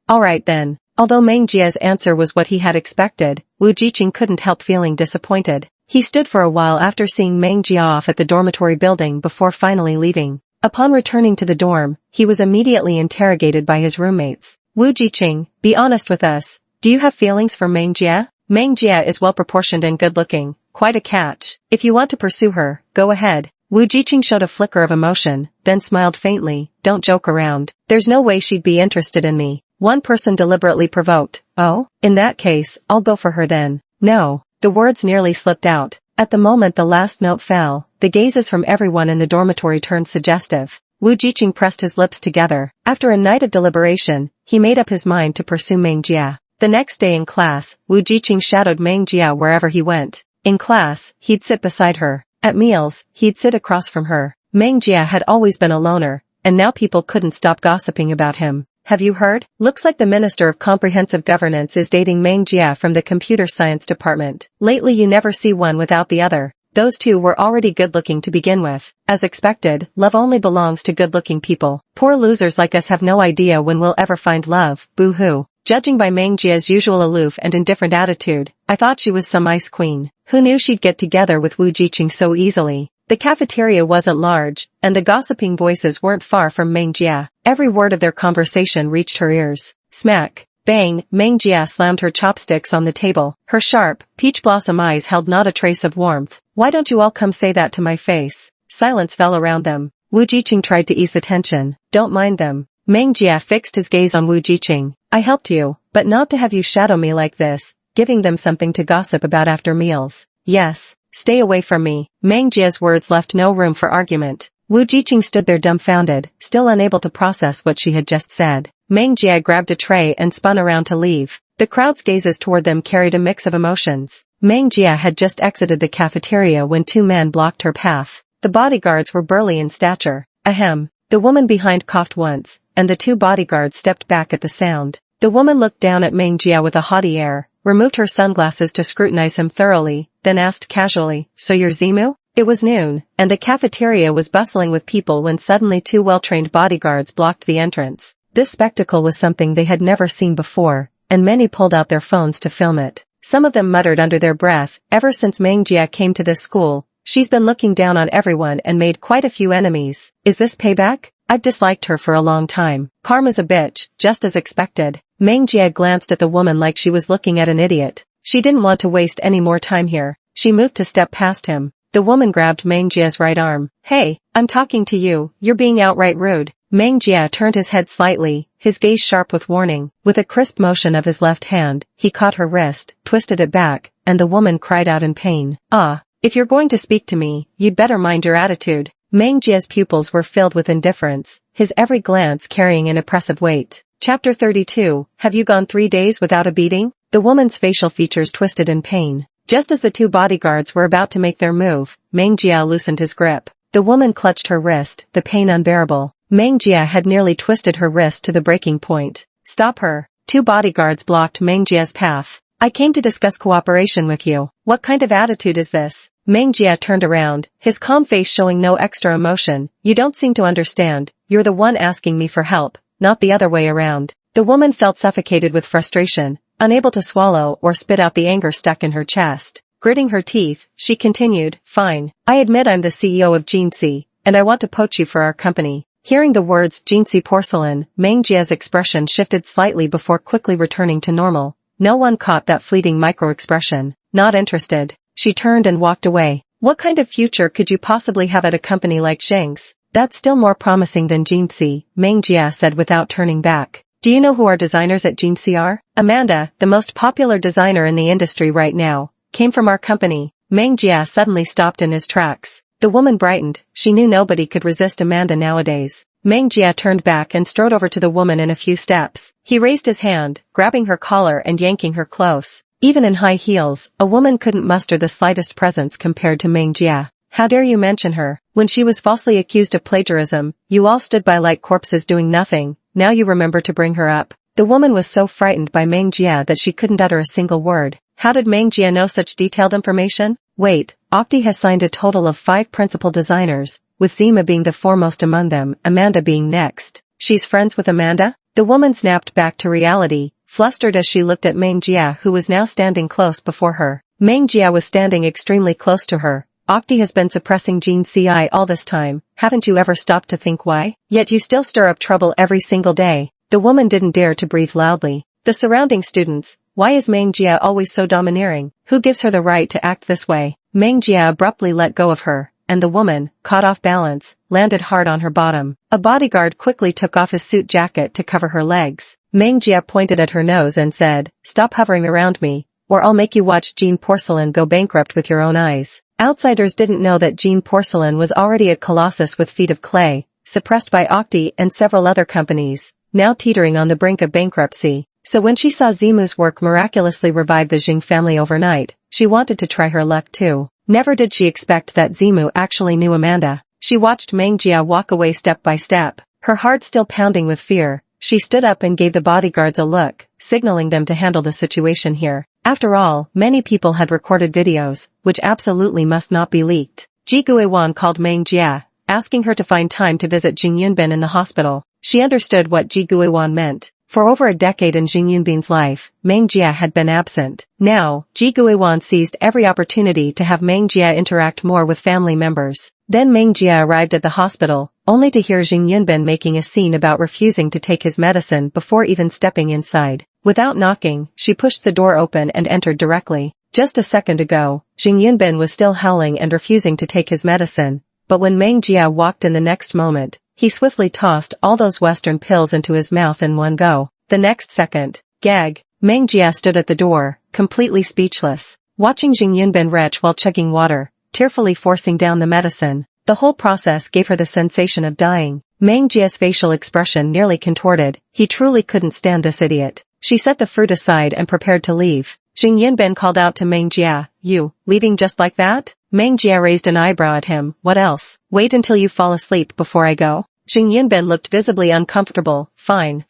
Alright then. Although Meng Jia's answer was what he had expected, Wu Jiqing couldn't help feeling disappointed. He stood for a while after seeing Meng Jia off at the dormitory building before finally leaving. Upon returning to the dorm, he was immediately interrogated by his roommates. Wu Jiqing, be honest with us. Do you have feelings for Meng Jia? Meng Jia is well-proportioned and good-looking, quite a catch. If you want to pursue her, go ahead. Wu Jiqing showed a flicker of emotion, then smiled faintly. Don't joke around. There's no way she'd be interested in me. One person deliberately provoked. Oh? In that case, I'll go for her then. No. The words nearly slipped out. At the moment the last note fell, the gazes from everyone in the dormitory turned suggestive. Wu Jiqing pressed his lips together. After a night of deliberation, he made up his mind to pursue Meng Jia. The next day in class, Wu Jiqing shadowed Meng Jia wherever he went. In class, he'd sit beside her. At meals, he'd sit across from her. Meng Jia had always been a loner, and now people couldn't stop gossiping about him. Have you heard? Looks like the Minister of Comprehensive Governance is dating Meng Jia from the Computer Science Department. Lately you never see one without the other. Those two were already good-looking to begin with. As expected, love only belongs to good-looking people. Poor losers like us have no idea when we'll ever find love. Boo-hoo. Judging by Meng Jia's usual aloof and indifferent attitude, I thought she was some ice queen. Who knew she'd get together with Wu Jiqing so easily? The cafeteria wasn't large, and the gossiping voices weren't far from Meng Jia. Every word of their conversation reached her ears. Smack. Bang. Meng Jia slammed her chopsticks on the table. Her sharp, peach blossom eyes held not a trace of warmth. Why don't you all come say that to my face? Silence fell around them. Wu Jiqing tried to ease the tension. Don't mind them. Meng Jia fixed his gaze on Wu Jiqing. I helped you, but not to have you shadow me like this, giving them something to gossip about after meals. Yes. Stay away from me. Meng Jia's words left no room for argument. Wu Jiqing stood there dumbfounded, still unable to process what she had just said. Meng Jia grabbed a tray and spun around to leave. The crowd's gazes toward them carried a mix of emotions. Meng Jia had just exited the cafeteria when two men blocked her path. The bodyguards were burly in stature. Ahem. The woman behind coughed once, and the two bodyguards stepped back at the sound. The woman looked down at Meng Jia with a haughty air, removed her sunglasses to scrutinize him thoroughly, then asked casually, So you're Zimu? It was noon, and the cafeteria was bustling with people when suddenly two well-trained bodyguards blocked the entrance. This spectacle was something they had never seen before, and many pulled out their phones to film it. Some of them muttered under their breath, ever since Meng Jia came to this school, she's been looking down on everyone and made quite a few enemies. Is this payback? I've disliked her for a long time. Karma's a bitch, just as expected. Meng Jia glanced at the woman like she was looking at an idiot. She didn't want to waste any more time here. She moved to step past him. The woman grabbed Meng Jia's right arm. Hey, I'm talking to you. You're being outright rude. Meng Jia turned his head slightly, his gaze sharp with warning. With a crisp motion of his left hand, he caught her wrist, twisted it back, and the woman cried out in pain. Ah, if you're going to speak to me, you'd better mind your attitude. Meng Jia's pupils were filled with indifference, his every glance carrying an oppressive weight. Chapter 32, Have you gone 3 days without a beating? The woman's facial features twisted in pain. Just as the two bodyguards were about to make their move, Meng Jia loosened his grip. The woman clutched her wrist, the pain unbearable. Meng Jia had nearly twisted her wrist to the breaking point. Stop her. Two bodyguards blocked Meng Jia's path. I came to discuss cooperation with you. What kind of attitude is this? Meng Jia turned around, his calm face showing no extra emotion. You don't seem to understand. You're the one asking me for help, not the other way around. The woman felt suffocated with frustration, unable to swallow or spit out the anger stuck in her chest. Gritting her teeth, she continued, Fine. I admit I'm the CEO of Jinxi, and I want to poach you for our company. Hearing the words Jinxi porcelain, Meng Jia's expression shifted slightly before quickly returning to normal. No one caught that fleeting micro-expression. Not interested. She turned and walked away. What kind of future could you possibly have at a company like Sheng's? That's still more promising than Jinxi, Meng Jia said without turning back. Do you know who our designers at Jinxi are? Amanda, the most popular designer in the industry right now, came from our company. Meng Jia suddenly stopped in his tracks. The woman brightened. She knew nobody could resist Amanda nowadays. Meng Jia turned back and strode over to the woman in a few steps. He raised his hand, grabbing her collar and yanking her close. Even in high heels, a woman couldn't muster the slightest presence compared to Meng Jia. How dare you mention her? When she was falsely accused of plagiarism, you all stood by like corpses doing nothing. Now you remember to bring her up. The woman was so frightened by Meng Jia that she couldn't utter a single word. How did Meng Jia know such detailed information? Wait, Octi has signed a total of 5 principal designers, with Zima being the foremost among them, Amanda being next. She's friends with Amanda? The woman snapped back to reality, flustered as she looked at Meng Jia who was now standing close before her. Meng Jia was standing extremely close to her. Octi has been suppressing Gene CI all this time. Haven't you ever stopped to think why? Yet you still stir up trouble every single day. The woman didn't dare to breathe loudly. The surrounding students, Why is Meng Jia always so domineering? Who gives her the right to act this way? Meng Jia abruptly let go of her, and the woman, caught off balance, landed hard on her bottom. A bodyguard quickly took off his suit jacket to cover her legs. Meng Jia pointed at her nose and said, "Stop hovering around me, or I'll make you watch Jean Porcelain go bankrupt with your own eyes." Outsiders didn't know that Jean Porcelain was already a colossus with feet of clay, suppressed by Octi and several other companies, now teetering on the brink of bankruptcy. So when she saw Zimu's work miraculously revive the Jing family overnight, she wanted to try her luck too. Never did she expect that Zimu actually knew Amanda. She watched Meng Jia walk away step by step, her heart still pounding with fear. She stood up and gave the bodyguards a look, signaling them to handle the situation here. After all, many people had recorded videos, which absolutely must not be leaked. Ji Guiwan called Meng Jia, asking her to find time to visit Jing Yunbin in the hospital. She understood what Ji Guiwan meant. For over a decade in Jing Yunbin's life, Meng Jia had been absent. Now, Ji Guiwan seized every opportunity to have Meng Jia interact more with family members. Then Meng Jia arrived at the hospital, only to hear Jing Yunbin making a scene about refusing to take his medicine before even stepping inside. Without knocking, she pushed the door open and entered directly. Just a second ago, Jing Yunbin was still howling and refusing to take his medicine, but when Meng Jia walked in the next moment, he swiftly tossed all those Western pills into his mouth in one go. The next second, gag, Meng Jia stood at the door, completely speechless, watching Jing Yunbin retch while chugging water, tearfully forcing down the medicine. The whole process gave her the sensation of dying. Meng Jia's facial expression nearly contorted. He truly couldn't stand this idiot. She set the fruit aside and prepared to leave. Jing Yunbin called out to Meng Jia, "You, leaving just like that?" Meng Jia raised an eyebrow at him. "What else? Wait until you fall asleep before I go?" Jing Yunbin looked visibly uncomfortable. Fine.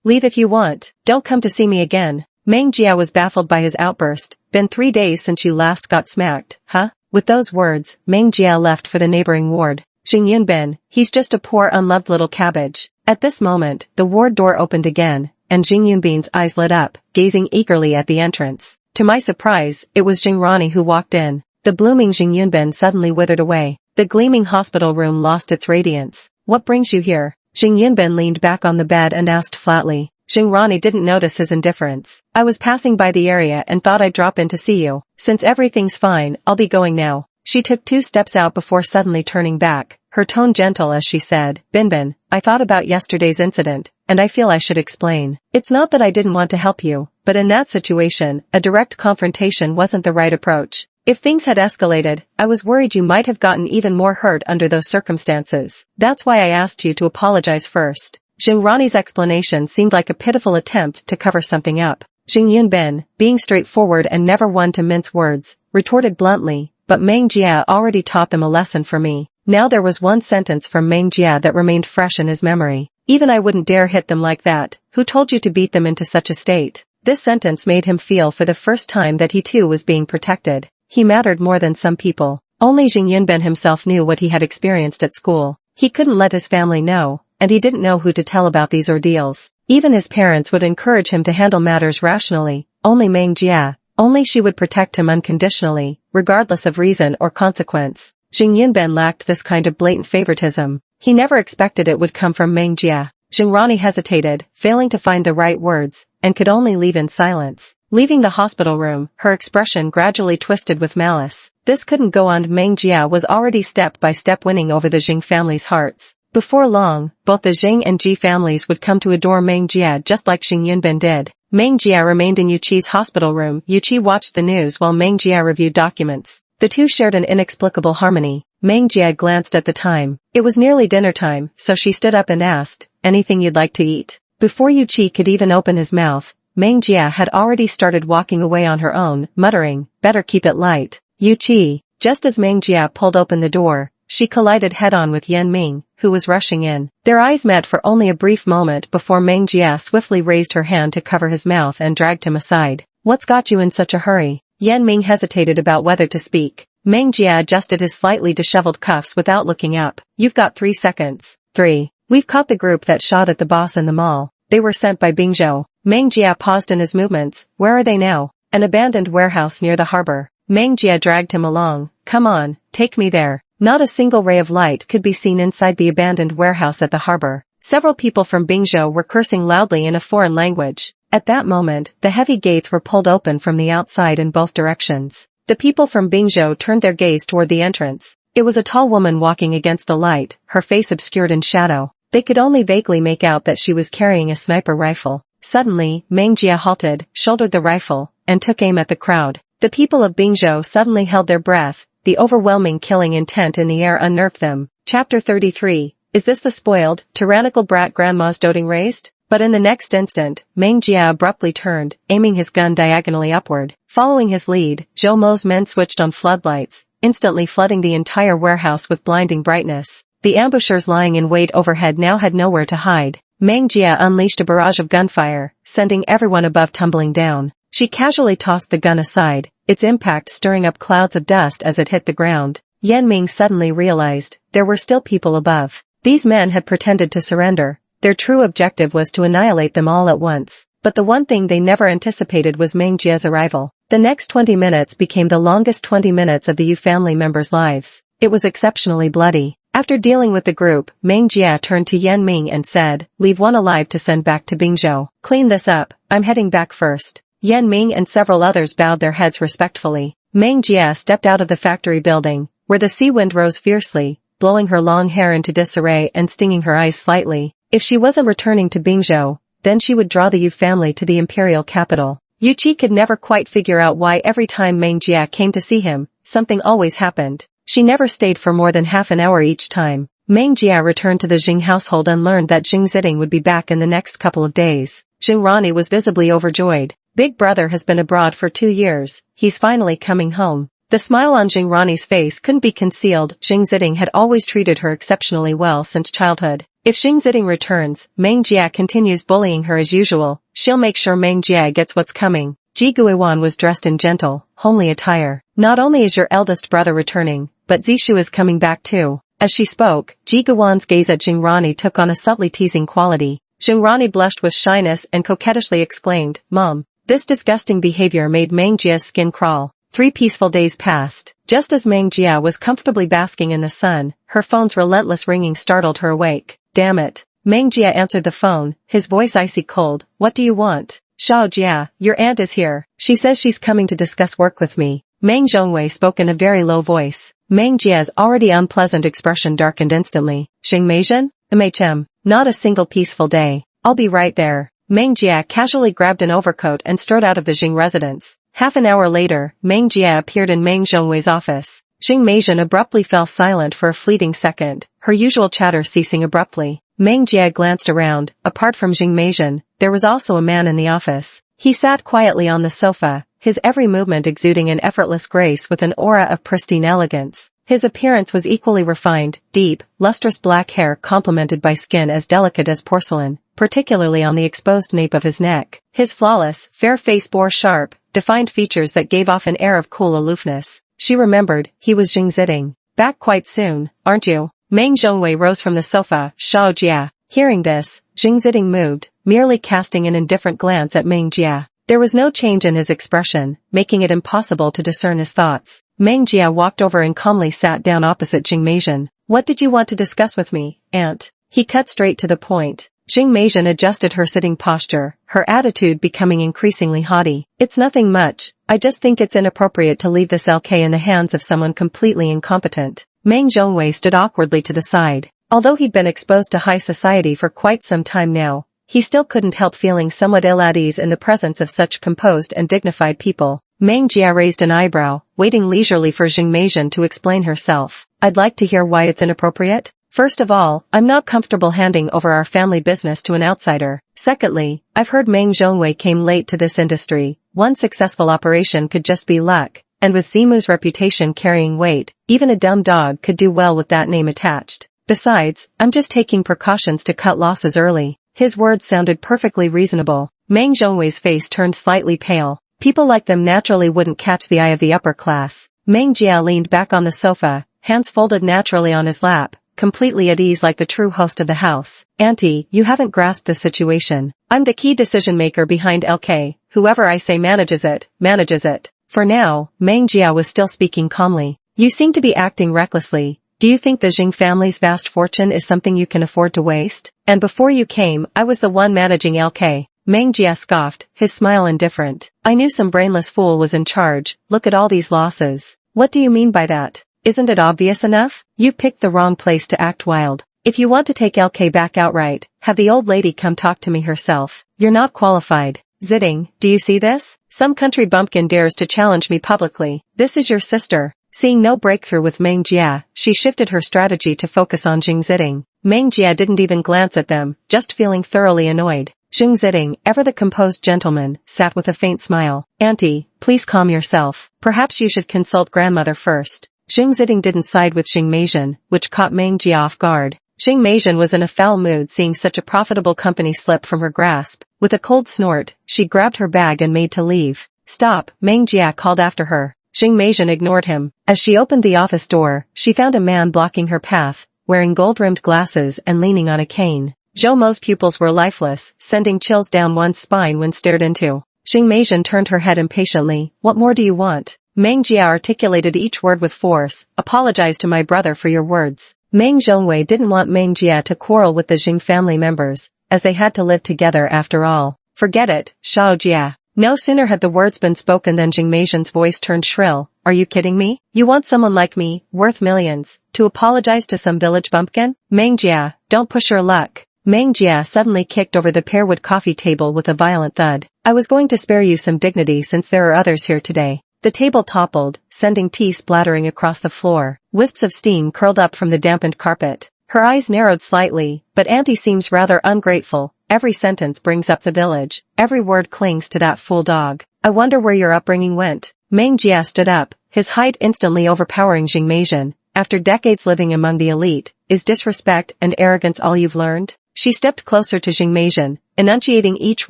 Leave if you want. Don't come to see me again." Meng Jia was baffled by his outburst. "Been 3 days since you last got smacked, huh?" With those words, Meng Jia left for the neighboring ward. Jing Yunbin, he's just a poor unloved little cabbage. At this moment, the ward door opened again, and Jing Yunbin's eyes lit up, gazing eagerly at the entrance. To my surprise, it was Jing Rani who walked in. The blooming Jing Yunbin suddenly withered away. The gleaming hospital room lost its radiance. "What brings you here?" Jing Yunbin leaned back on the bed and asked flatly. Jing Rani didn't notice his indifference. "I was passing by the area and thought I'd drop in to see you. Since everything's fine, I'll be going now." She took 2 steps out before suddenly turning back, her tone gentle as she said, Binbin, I thought about yesterday's incident, and I feel I should explain. It's not that I didn't want to help you, but in that situation, a direct confrontation wasn't the right approach. If things had escalated, I was worried you might have gotten even more hurt under those circumstances. That's why I asked you to apologize first." Jing Rani's explanation seemed like a pitiful attempt to cover something up. Jing Yunbin, being straightforward and never one to mince words, retorted bluntly, "But Meng Jia already taught them a lesson for me." Now there was one sentence from Meng Jia that remained fresh in his memory. "Even I wouldn't dare hit them like that. Who told you to beat them into such a state?" This sentence made him feel for the first time that he too was being protected. He mattered more than some people. Only Jing Yunbin himself knew what he had experienced at school. He couldn't let his family know, and he didn't know who to tell about these ordeals. Even his parents would encourage him to handle matters rationally. Only Meng Jia. Only she would protect him unconditionally, regardless of reason or consequence. Jing Yunbin lacked this kind of blatant favoritism. He never expected it would come from Meng Jia. Jing Rani hesitated, failing to find the right words, and could only leave in silence. Leaving the hospital room, her expression gradually twisted with malice. This couldn't go on. Meng Jia was already step by step winning over the Jing family's hearts. Before long, both the Jing and Ji families would come to adore Meng Jia just like Jing Yunbin did. Meng Jia remained in Yuqi's hospital room. Yuqi watched the news while Meng Jia reviewed documents. The two shared an inexplicable harmony. Meng Jia glanced at the time. It was nearly dinner time, so she stood up and asked, "Anything you'd like to eat?" Before Yuqi could even open his mouth, Meng Jia had already started walking away on her own, muttering, "Better keep it light." Yuqi. Just as Meng Jia pulled open the door, she collided head-on with Yan Ming, who was rushing in. Their eyes met for only a brief moment before Meng Jia swiftly raised her hand to cover his mouth and dragged him aside. "What's got you in such a hurry?" Yan Ming hesitated about whether to speak. Meng Jia adjusted his slightly disheveled cuffs without looking up. "You've got 3 seconds. 3. We've caught the group that shot at the boss in the mall. They were sent by Bingzhou." Meng Jia paused in his movements. "Where are they now?" "An abandoned warehouse near the harbor." Meng Jia dragged him along. "Come on, take me there." Not a single ray of light could be seen inside the abandoned warehouse at the harbor. Several people from Bingzhou were cursing loudly in a foreign language. At that moment, the heavy gates were pulled open from the outside in both directions. The people from Bingzhou turned their gaze toward the entrance. It was a tall woman walking against the light, her face obscured in shadow. They could only vaguely make out that she was carrying a sniper rifle. Suddenly, Meng Jia halted, shouldered the rifle, and took aim at the crowd. The people of Bingzhou suddenly held their breath. The overwhelming killing intent in the air unnerved them. Chapter 33. Is this the spoiled, tyrannical brat grandma's doting raised? But in the next instant, Meng Jia abruptly turned, aiming his gun diagonally upward. Following his lead, Zhou Mo's men switched on floodlights, instantly flooding the entire warehouse with blinding brightness. The ambushers lying in wait overhead now had nowhere to hide. Meng Jia unleashed a barrage of gunfire, sending everyone above tumbling down. She casually tossed the gun aside, its impact stirring up clouds of dust as it hit the ground. Yan Ming suddenly realized there were still people above. These men had pretended to surrender. Their true objective was to annihilate them all at once. But the one thing they never anticipated was Meng Jia's arrival. The next 20 minutes became the longest 20 minutes of the Yu family members' lives. It was exceptionally bloody. After dealing with the group, Meng Jia turned to Yan Ming and said, "Leave one alive to send back to Bingzhou. Clean this up, I'm heading back first." Yan Ming and several others bowed their heads respectfully. Meng Jia stepped out of the factory building, where the sea wind rose fiercely, blowing her long hair into disarray and stinging her eyes slightly. If she wasn't returning to Bingzhou, then she would draw the Yu family to the imperial capital. Yu Qi could never quite figure out why every time Meng Jia came to see him, something always happened. She never stayed for more than half an hour each time. Meng Jia returned to the Jing household and learned that Jing Ziding would be back in the next couple of days. Jing Rani was visibly overjoyed. Big brother has been abroad for 2 years, he's finally coming home. The smile on Jing Rani's face couldn't be concealed. Jing Ziding had always treated her exceptionally well since childhood. If Jing Ziding returns, Meng Jia continues bullying her as usual, she'll make sure Meng Jia gets what's coming. Ji Guiwan was dressed in gentle, homely attire. Not only is your eldest brother returning, but Zishu is coming back too. As she spoke, Ji Guiwan's gaze at Jing Rani took on a subtly teasing quality. Jing Rani blushed with shyness and coquettishly exclaimed, "Mom." This disgusting behavior made Meng Jia's skin crawl. 3 peaceful days passed. Just as Meng Jia was comfortably basking in the sun, her phone's relentless ringing startled her awake. "Damn it." Meng Jia answered the phone, his voice icy cold. "What do you want?" "Xiao Jia, your aunt is here. She says she's coming to discuss work with me." Meng Zhongwei spoke in a very low voice. Meng Jia's already unpleasant expression darkened instantly. "Xing Meizhen? MHM. Not a single peaceful day. I'll be right there." Meng Jia casually grabbed an overcoat and strode out of the Jing residence. Half an hour later, Meng Jia appeared in Meng Zhongwei's office. Xing Meizhen abruptly fell silent for a fleeting second, her usual chatter ceasing abruptly. Meng Jia glanced around. Apart from Xing Meizhen, there was also a man in the office. He sat quietly on the sofa, his every movement exuding an effortless grace with an aura of pristine elegance. His appearance was equally refined, deep, lustrous black hair complemented by skin as delicate as porcelain, particularly on the exposed nape of his neck. His flawless, fair face bore sharp, defined features that gave off an air of cool aloofness. She remembered, he was Jing Ziding. "Back quite soon, aren't you?" Meng Zhongwei rose from the sofa. "Xiao Jia." Hearing this, Jing Ziding moved, merely casting an indifferent glance at Meng Jia. There was no change in his expression, making it impossible to discern his thoughts. Meng Jia walked over and calmly sat down opposite Jing Meizhen. "What did you want to discuss with me, aunt?" He cut straight to the point. Jing Meizhen adjusted her sitting posture, her attitude becoming increasingly haughty. "It's nothing much, I just think it's inappropriate to leave this LK in the hands of someone completely incompetent." Meng Zhongwei stood awkwardly to the side. Although he'd been exposed to high society for quite some time now, he still couldn't help feeling somewhat ill at ease in the presence of such composed and dignified people. Meng Jia raised an eyebrow, waiting leisurely for Jing Meizhen to explain herself. "I'd like to hear why it's inappropriate. First of all, I'm not comfortable handing over our family business to an outsider. Secondly, I've heard Meng Zhongwei came late to this industry. One successful operation could just be luck, and with Zimu's reputation carrying weight, even a dumb dog could do well with that name attached. Besides, I'm just taking precautions to cut losses early." His words sounded perfectly reasonable. Meng Zhongwei's face turned slightly pale. People like them naturally wouldn't catch the eye of the upper class. Meng Jia leaned back on the sofa, hands folded naturally on his lap, completely at ease like the true host of the house. "Auntie, you haven't grasped the situation. I'm the key decision maker behind LK. Whoever I say manages it, manages it." For now, Meng Jia was still speaking calmly. "You seem to be acting recklessly. Do you think the Jing family's vast fortune is something you can afford to waste? And before you came, I was the one managing LK. Meng Jie scoffed, his smile indifferent. I knew some brainless fool was in charge, look at all these losses. What do you mean by that? Isn't it obvious enough? You've picked the wrong place to act wild. If you want to take LK back outright, have the old lady come talk to me herself. You're not qualified. Zitting, do you see this? Some country bumpkin dares to challenge me publicly. This is your sister. Seeing no breakthrough with Meng Jie, she shifted her strategy to focus on Jing Zitting. Meng Jie didn't even glance at them, just feeling thoroughly annoyed. Jing Zitting, ever the composed gentleman, sat with a faint smile. Auntie, please calm yourself. Perhaps you should consult grandmother first. Jing Zitting didn't side with Xing Meizhen, which caught Meng Jie off guard. Xing Meizhen was in a foul mood seeing such a profitable company slip from her grasp. With a cold snort, she grabbed her bag and made to leave. Stop, Meng Jie called after her. Xing Meizhen ignored him. As she opened the office door, she found a man blocking her path, wearing gold-rimmed glasses and leaning on a cane. Zhou Mo's pupils were lifeless, sending chills down one's spine when stared into. Xing Meizhen turned her head impatiently. What more do you want? Meng Jie articulated each word with force. Apologize to my brother for your words. Meng Zhongwei didn't want Meng Jie to quarrel with the Jing family members, as they had to live together after all. Forget it, Shao Jie. No sooner had the words been spoken than Xing Meizhen's voice turned shrill. Are you kidding me? You want someone like me, worth millions, to apologize to some village bumpkin? Meng Jie, don't push your luck. Meng Jie suddenly kicked over the pearwood coffee table with a violent thud. I was going to spare you some dignity since there are others here today. The table toppled, sending tea splattering across the floor. Wisps of steam curled up from the dampened carpet. Her eyes narrowed slightly, but Auntie seems rather ungrateful. Every sentence brings up the village. Every word clings to that fool dog. I wonder where your upbringing went. Meng Jie stood up, his height instantly overpowering Xing Meizhen. After decades living among the elite, is disrespect and arrogance all you've learned? She stepped closer to Xing Meizhen, enunciating each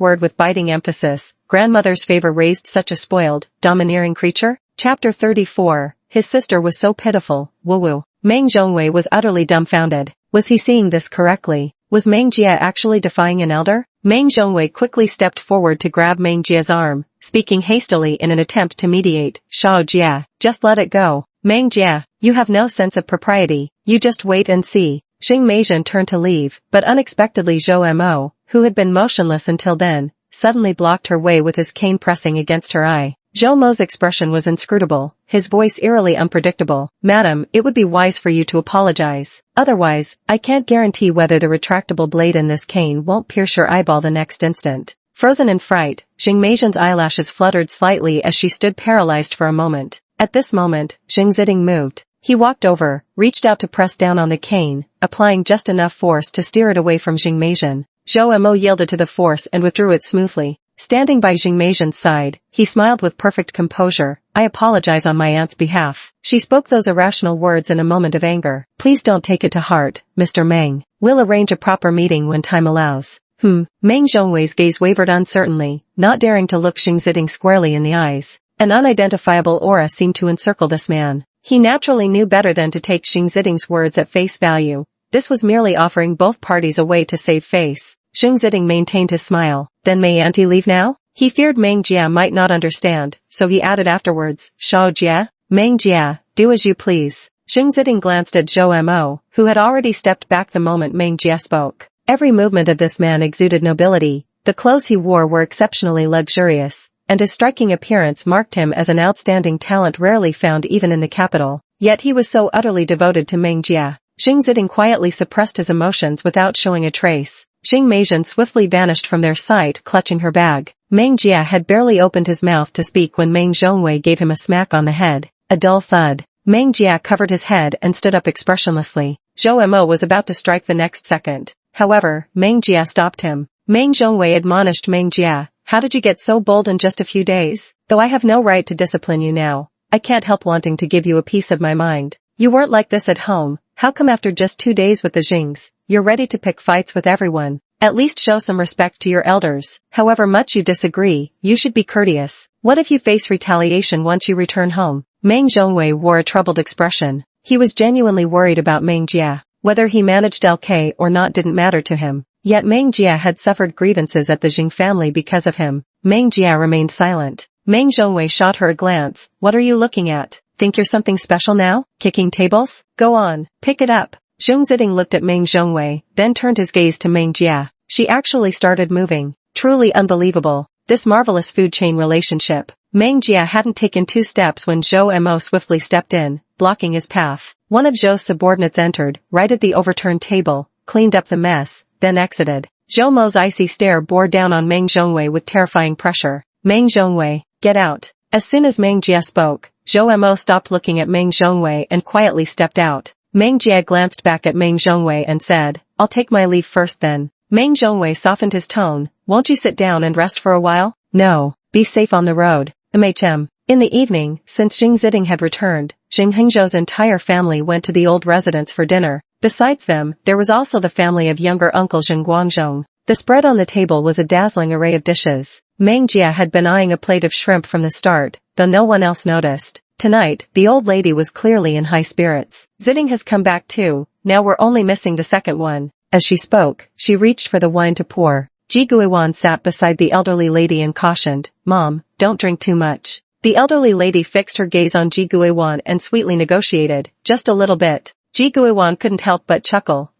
word with biting emphasis. Grandmother's favor raised such a spoiled, domineering creature? Chapter 34. His sister was so pitiful. Woo-woo. Meng Zhongwei was utterly dumbfounded. Was he seeing this correctly? Was Meng Jie actually defying an elder? Meng Zhongwei quickly stepped forward to grab Meng Jie's arm, speaking hastily in an attempt to mediate. Shao Jie, just let it go. Meng Jie, you have no sense of propriety. You just wait and see. Xing Meizhen turned to leave, but unexpectedly Zhou Mo, who had been motionless until then, suddenly blocked her way with his cane pressing against her eye. Zhou Mo's expression was inscrutable, his voice eerily unpredictable. Madam, it would be wise for you to apologize. Otherwise, I can't guarantee whether the retractable blade in this cane won't pierce your eyeball the next instant. Frozen in fright, Xing Meizhen's eyelashes fluttered slightly as she stood paralyzed for a moment. At this moment, Jing Zitting moved. He walked over, reached out to press down on the cane, applying just enough force to steer it away from Xing Meizhen. Zhou Mo yielded to the force and withdrew it smoothly. Standing by Xing Meizhen's side, he smiled with perfect composure. I apologize on my aunt's behalf. She spoke those irrational words in a moment of anger. Please don't take it to heart, Mr. Meng. We'll arrange a proper meeting when time allows. Meng Zhongwei's gaze wavered uncertainly, not daring to look Xing Zitting squarely in the eyes. An unidentifiable aura seemed to encircle this man. He naturally knew better than to take Xing Zitting's words at face value. This was merely offering both parties a way to save face. Xing Zitting maintained his smile. Then may Auntie leave now? He feared Meng Jie might not understand, so he added afterwards, Shao Jie? Meng Jie, do as you please. Xing Zitting glanced at Zhou Mo, who had already stepped back the moment Meng Jie spoke. Every movement of this man exuded nobility. The clothes he wore were exceptionally luxurious, and his striking appearance marked him as an outstanding talent rarely found even in the capital. Yet he was so utterly devoted to Meng Jie. Xing Zitting quietly suppressed his emotions without showing a trace. Xing Meizhen swiftly vanished from their sight, clutching her bag. Meng Jie had barely opened his mouth to speak when Meng Zhongwei gave him a smack on the head. A dull thud. Meng Jie covered his head and stood up expressionlessly. Zhou Mo was about to strike the next second. However, Meng Jie stopped him. Meng Zhongwei admonished Meng Jie. How did you get so bold in just a few days? Though I have no right to discipline you now, I can't help wanting to give you a piece of my mind. You weren't like this at home. How come after just 2 days with the Jings, you're ready to pick fights with everyone? At least show some respect to your elders. However much you disagree, you should be courteous. What if you face retaliation once you return home? Meng Zhongwei wore a troubled expression. He was genuinely worried about Meng Jie. Whether he managed LK or not didn't matter to him. Yet Meng Jie had suffered grievances at the Jing family because of him. Meng Jie remained silent. Meng Zhongwei shot her a glance. What are you looking at? Think you're something special now? Kicking tables? Go on, pick it up. Xing Zitting looked at Meng Zhongwei, then turned his gaze to Meng Jie. She actually started moving. Truly unbelievable. This marvelous food chain relationship. Meng Jia hadn't taken 2 steps when Zhou Mo swiftly stepped in, blocking his path. One of Zhou's subordinates entered, righted the overturned table, cleaned up the mess, then exited. Zhou Mo's icy stare bore down on Meng Zhongwei with terrifying pressure. Meng Zhongwei, get out. As soon as Meng Jia spoke, Zhou Mo stopped looking at Meng Zhongwei and quietly stepped out. Meng Jia glanced back at Meng Zhongwei and said, I'll take my leave first then. Meng Zhongwei softened his tone, won't you sit down and rest for a while? No, be safe on the road. MHM. In the evening, since Jing Ziding had returned, Jing Hengzhou's entire family went to the old residence for dinner. Besides them, there was also the family of younger uncle Jing Guangzhong. The spread on the table was a dazzling array of dishes. Meng Jia had been eyeing a plate of shrimp from the start, though no one else noticed. Tonight, the old lady was clearly in high spirits. Ziding has come back too, now we're only missing the second one. As she spoke, she reached for the wine to pour. Ji Guiwan sat beside the elderly lady and cautioned, Mom, don't drink too much. The elderly lady fixed her gaze on Ji Guiwan and sweetly negotiated, just a little bit. Ji Guiwan couldn't help but chuckle,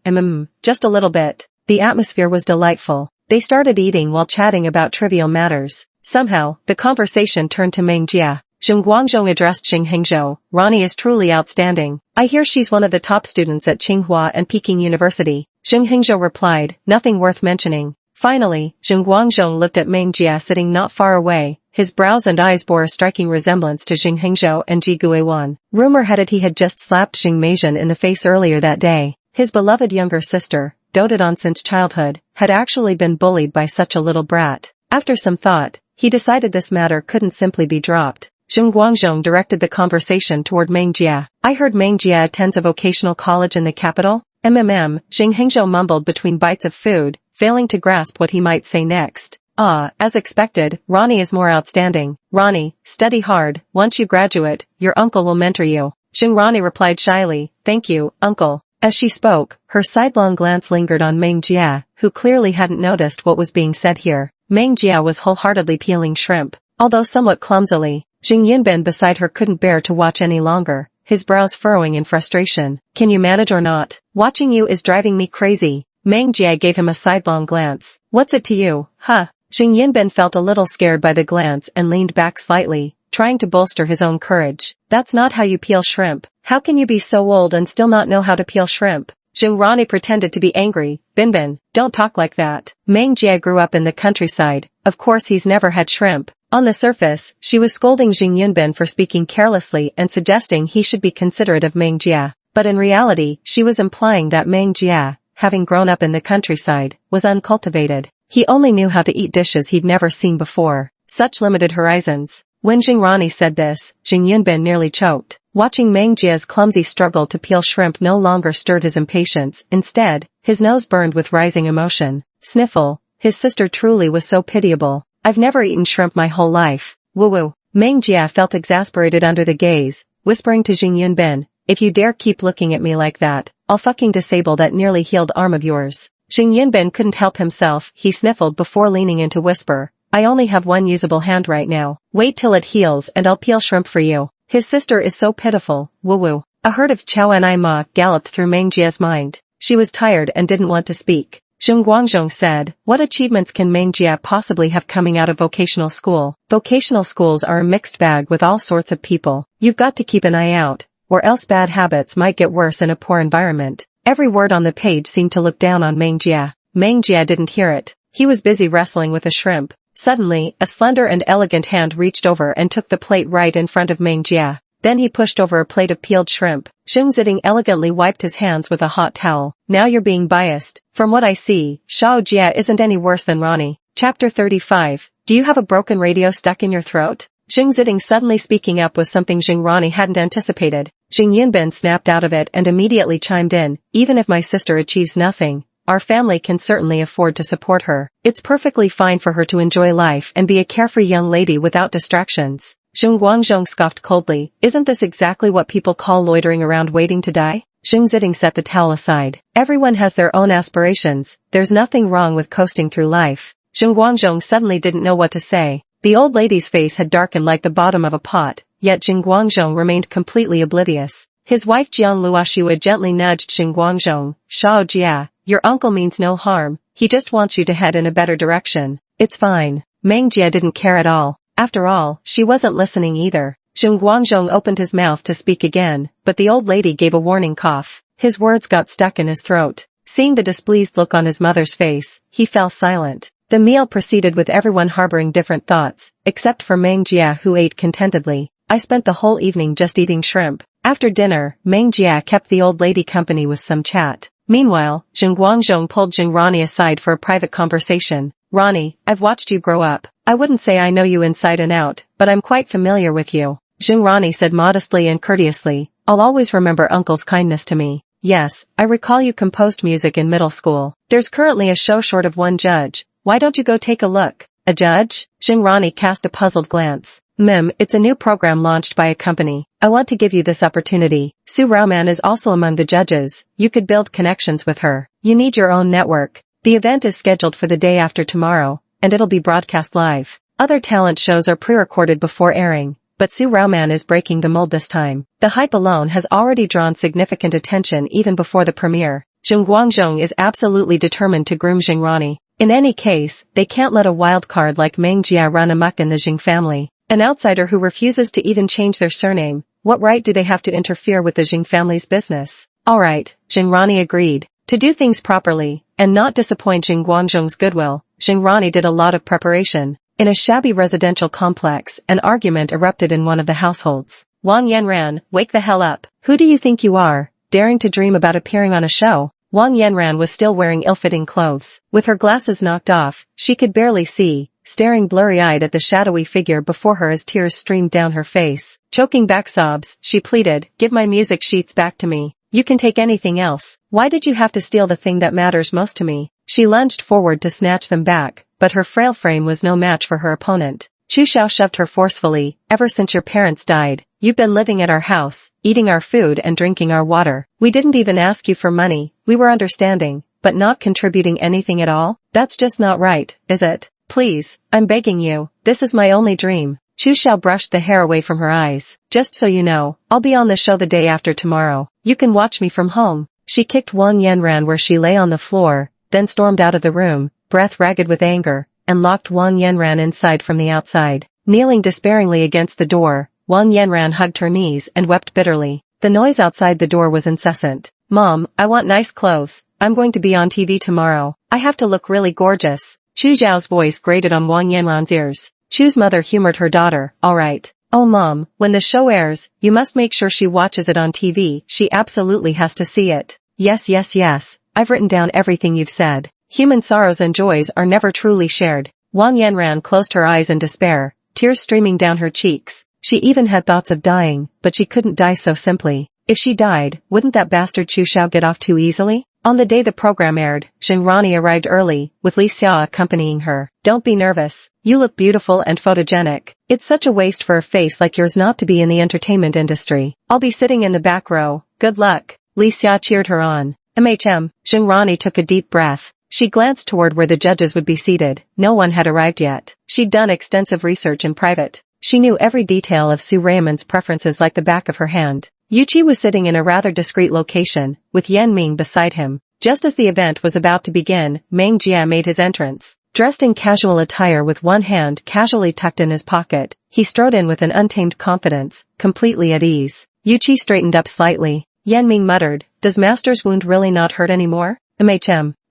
just a little bit. The atmosphere was delightful. They started eating while chatting about trivial matters. Somehow, the conversation turned to Meng Jia. Jing Guangzhong addressed Jing Hengzhou. Ronnie is truly outstanding. I hear she's one of the top students at Tsinghua and Peking University. Jing Hengzhou replied, nothing worth mentioning. Finally, Jing Guangzhong looked at Meng Jia sitting not far away. His brows and eyes bore a striking resemblance to Jing Hengzhou and Ji Guiwan. Rumor had it he had just slapped Jing Meijian in the face earlier that day. His beloved younger sister, doted on since childhood, had actually been bullied by such a little brat. After some thought, he decided this matter couldn't simply be dropped. Jing Guangzhong directed the conversation toward Meng Jia. I heard Meng Jia attends a vocational college in the capital? Jing Hengzhou mumbled between bites of food, failing to grasp what he might say next. As expected, Ronnie is more outstanding. Ronnie, study hard. Once you graduate, your uncle will mentor you. Jing Ronnie replied shyly, thank you, uncle. As she spoke, her sidelong glance lingered on Meng Jia, who clearly hadn't noticed what was being said here. Meng Jia was wholeheartedly peeling shrimp, although somewhat clumsily. Jing Yunbin beside her couldn't bear to watch any longer, his brows furrowing in frustration. Can you manage or not? Watching you is driving me crazy. Meng Jia gave him a sidelong glance. What's it to you, huh? Jing Yunbin felt a little scared by the glance and leaned back slightly, trying to bolster his own courage. That's not how you peel shrimp. How can you be so old and still not know how to peel shrimp? Jing Rani pretended to be angry. Binbin, don't talk like that. Meng Jia grew up in the countryside. Of course he's never had shrimp. On the surface, she was scolding Jing Yunbin for speaking carelessly and suggesting he should be considerate of Meng Jia. But in reality, she was implying that Meng Jia, having grown up in the countryside, was uncultivated. He only knew how to eat dishes he'd never seen before. Such limited horizons. When Jing Rani said this, Jing Yunbin nearly choked. Watching Meng Jia's clumsy struggle to peel shrimp no longer stirred his impatience. Instead, his nose burned with rising emotion. Sniffle. His sister truly was so pitiable. I've never eaten shrimp my whole life. Woo-woo. Meng Jia felt exasperated under the gaze, whispering to Jing Yunbin, if you dare keep looking at me like that, I'll fucking disable that nearly healed arm of yours. Jing Yunbin couldn't help himself, he sniffled before leaning in to whisper, I only have one usable hand right now. Wait till it heals and I'll peel shrimp for you. His sister is so pitiful, woo-woo. A herd of Chow and Ma galloped through Meng Jia's mind. She was tired and didn't want to speak. Jing Guangzhong said, what achievements can Meng Jia possibly have coming out of vocational school? Vocational schools are a mixed bag with all sorts of people. You've got to keep an eye out, or else bad habits might get worse in a poor environment. Every word on the page seemed to look down on Meng Jia. Meng Jia didn't hear it. He was busy wrestling with a shrimp. Suddenly, a slender and elegant hand reached over and took the plate right in front of Meng Jia. Then he pushed over a plate of peeled shrimp. Jing Ziding elegantly wiped his hands with a hot towel. Now you're being biased. From what I see, Shao Jia isn't any worse than Ronnie. Chapter 35. Do you have a broken radio stuck in your throat? Jing Ziding suddenly speaking up was something Jing Ronnie hadn't anticipated. Jing Yunbin snapped out of it and immediately chimed in, even if my sister achieves nothing, our family can certainly afford to support her. It's perfectly fine for her to enjoy life and be a carefree young lady without distractions. Jing Guangzhong scoffed coldly, isn't this exactly what people call loitering around waiting to die? Jing Ziding set the towel aside. Everyone has their own aspirations, there's nothing wrong with coasting through life. Jing Guangzhong suddenly didn't know what to say. The old lady's face had darkened like the bottom of a pot, yet Jing Guangzhong remained completely oblivious. His wife Jiang Luoshua gently nudged Jing Guangzhong. Shao Jia, your uncle means no harm, he just wants you to head in a better direction. It's fine. Meng Jie didn't care at all. After all, she wasn't listening either. Zheng Guangzhong opened his mouth to speak again, but the old lady gave a warning cough. His words got stuck in his throat. Seeing the displeased look on his mother's face, he fell silent. The meal proceeded with everyone harboring different thoughts, except for Meng Jie, who ate contentedly. I spent the whole evening just eating shrimp. After dinner, Meng Jie kept the old lady company with some chat. Meanwhile, Zheng Guangzhong pulled Zheng Rani aside for a private conversation. Rani, I've watched you grow up. I wouldn't say I know you inside and out, but I'm quite familiar with you. Zheng Rani said modestly and courteously. I'll always remember Uncle's kindness to me. Yes, I recall you composed music in middle school. There's currently a show short of one judge. Why don't you go take a look? A judge? Zheng Rani cast a puzzled glance. It's a new program launched by a company. I want to give you this opportunity. Su Raoman is also among the judges. You could build connections with her. You need your own network. The event is scheduled for the day after tomorrow, and it'll be broadcast live. Other talent shows are pre-recorded before airing, but Su Raoman is breaking the mold this time. The hype alone has already drawn significant attention even before the premiere. Zheng Guangzhong is absolutely determined to groom Zheng Rani. In any case, they can't let a wild card like Meng Jie run amok in the Zheng family. An outsider who refuses to even change their surname. What right do they have to interfere with the Zheng family's business? Alright, Zheng Rani agreed. To do things properly, and not disappoint Zheng Guangzhong's goodwill, Zheng Rani did a lot of preparation. In a shabby residential complex, an argument erupted in one of the households. Wang Yanran, wake the hell up. Who do you think you are, daring to dream about appearing on a show? Wang Yanran was still wearing ill-fitting clothes. With her glasses knocked off, she could barely see, staring blurry-eyed at the shadowy figure before her as tears streamed down her face. Choking back sobs, she pleaded, give my music sheets back to me. You can take anything else. Why did you have to steal the thing that matters most to me? She lunged forward to snatch them back, but her frail frame was no match for her opponent. Chu Xiao shoved her forcefully. Ever since your parents died, you've been living at our house, eating our food and drinking our water. We didn't even ask you for money. We were understanding, but not contributing anything at all? That's just not right, is it? Please, I'm begging you. This is my only dream. Chu Xiao brushed the hair away from her eyes. Just so you know, I'll be on the show the day after tomorrow. You can watch me from home. She kicked Wang Yanran where she lay on the floor, then stormed out of the room, breath ragged with anger, and locked Wang Yanran inside from the outside. Kneeling despairingly against the door, Wang Yanran hugged her knees and wept bitterly. The noise outside the door was incessant. Mom, I want nice clothes. I'm going to be on TV tomorrow. I have to look really gorgeous. Chu Xiao's voice grated on Wang Yanran's ears. Chu's mother humored her daughter. Alright. Oh Mom, when the show airs, you must make sure she watches it on TV. She absolutely has to see it. Yes. I've written down everything you've said. Human sorrows and joys are never truly shared. Wang Yanran closed her eyes in despair, tears streaming down her cheeks. She even had thoughts of dying, but she couldn't die so simply. If she died, wouldn't that bastard Chu Xiao get off too easily? On the day the program aired, Zheng Rani arrived early, with Li Xia accompanying her. Don't be nervous. You look beautiful and photogenic. It's such a waste for a face like yours not to be in the entertainment industry. I'll be sitting in the back row. Good luck. Li Xia cheered her on. Zheng Rani took a deep breath. She glanced toward where the judges would be seated. No one had arrived yet. She'd done extensive research in private. She knew every detail of Su Raymond's preferences like the back of her hand. Yuqi was sitting in a rather discreet location, with Yan Ming beside him. Just as the event was about to begin, Meng Jie made his entrance. Dressed in casual attire with one hand casually tucked in his pocket, he strode in with an untamed confidence, completely at ease. Yuqi straightened up slightly. Yan Ming muttered, does Master's wound really not hurt anymore?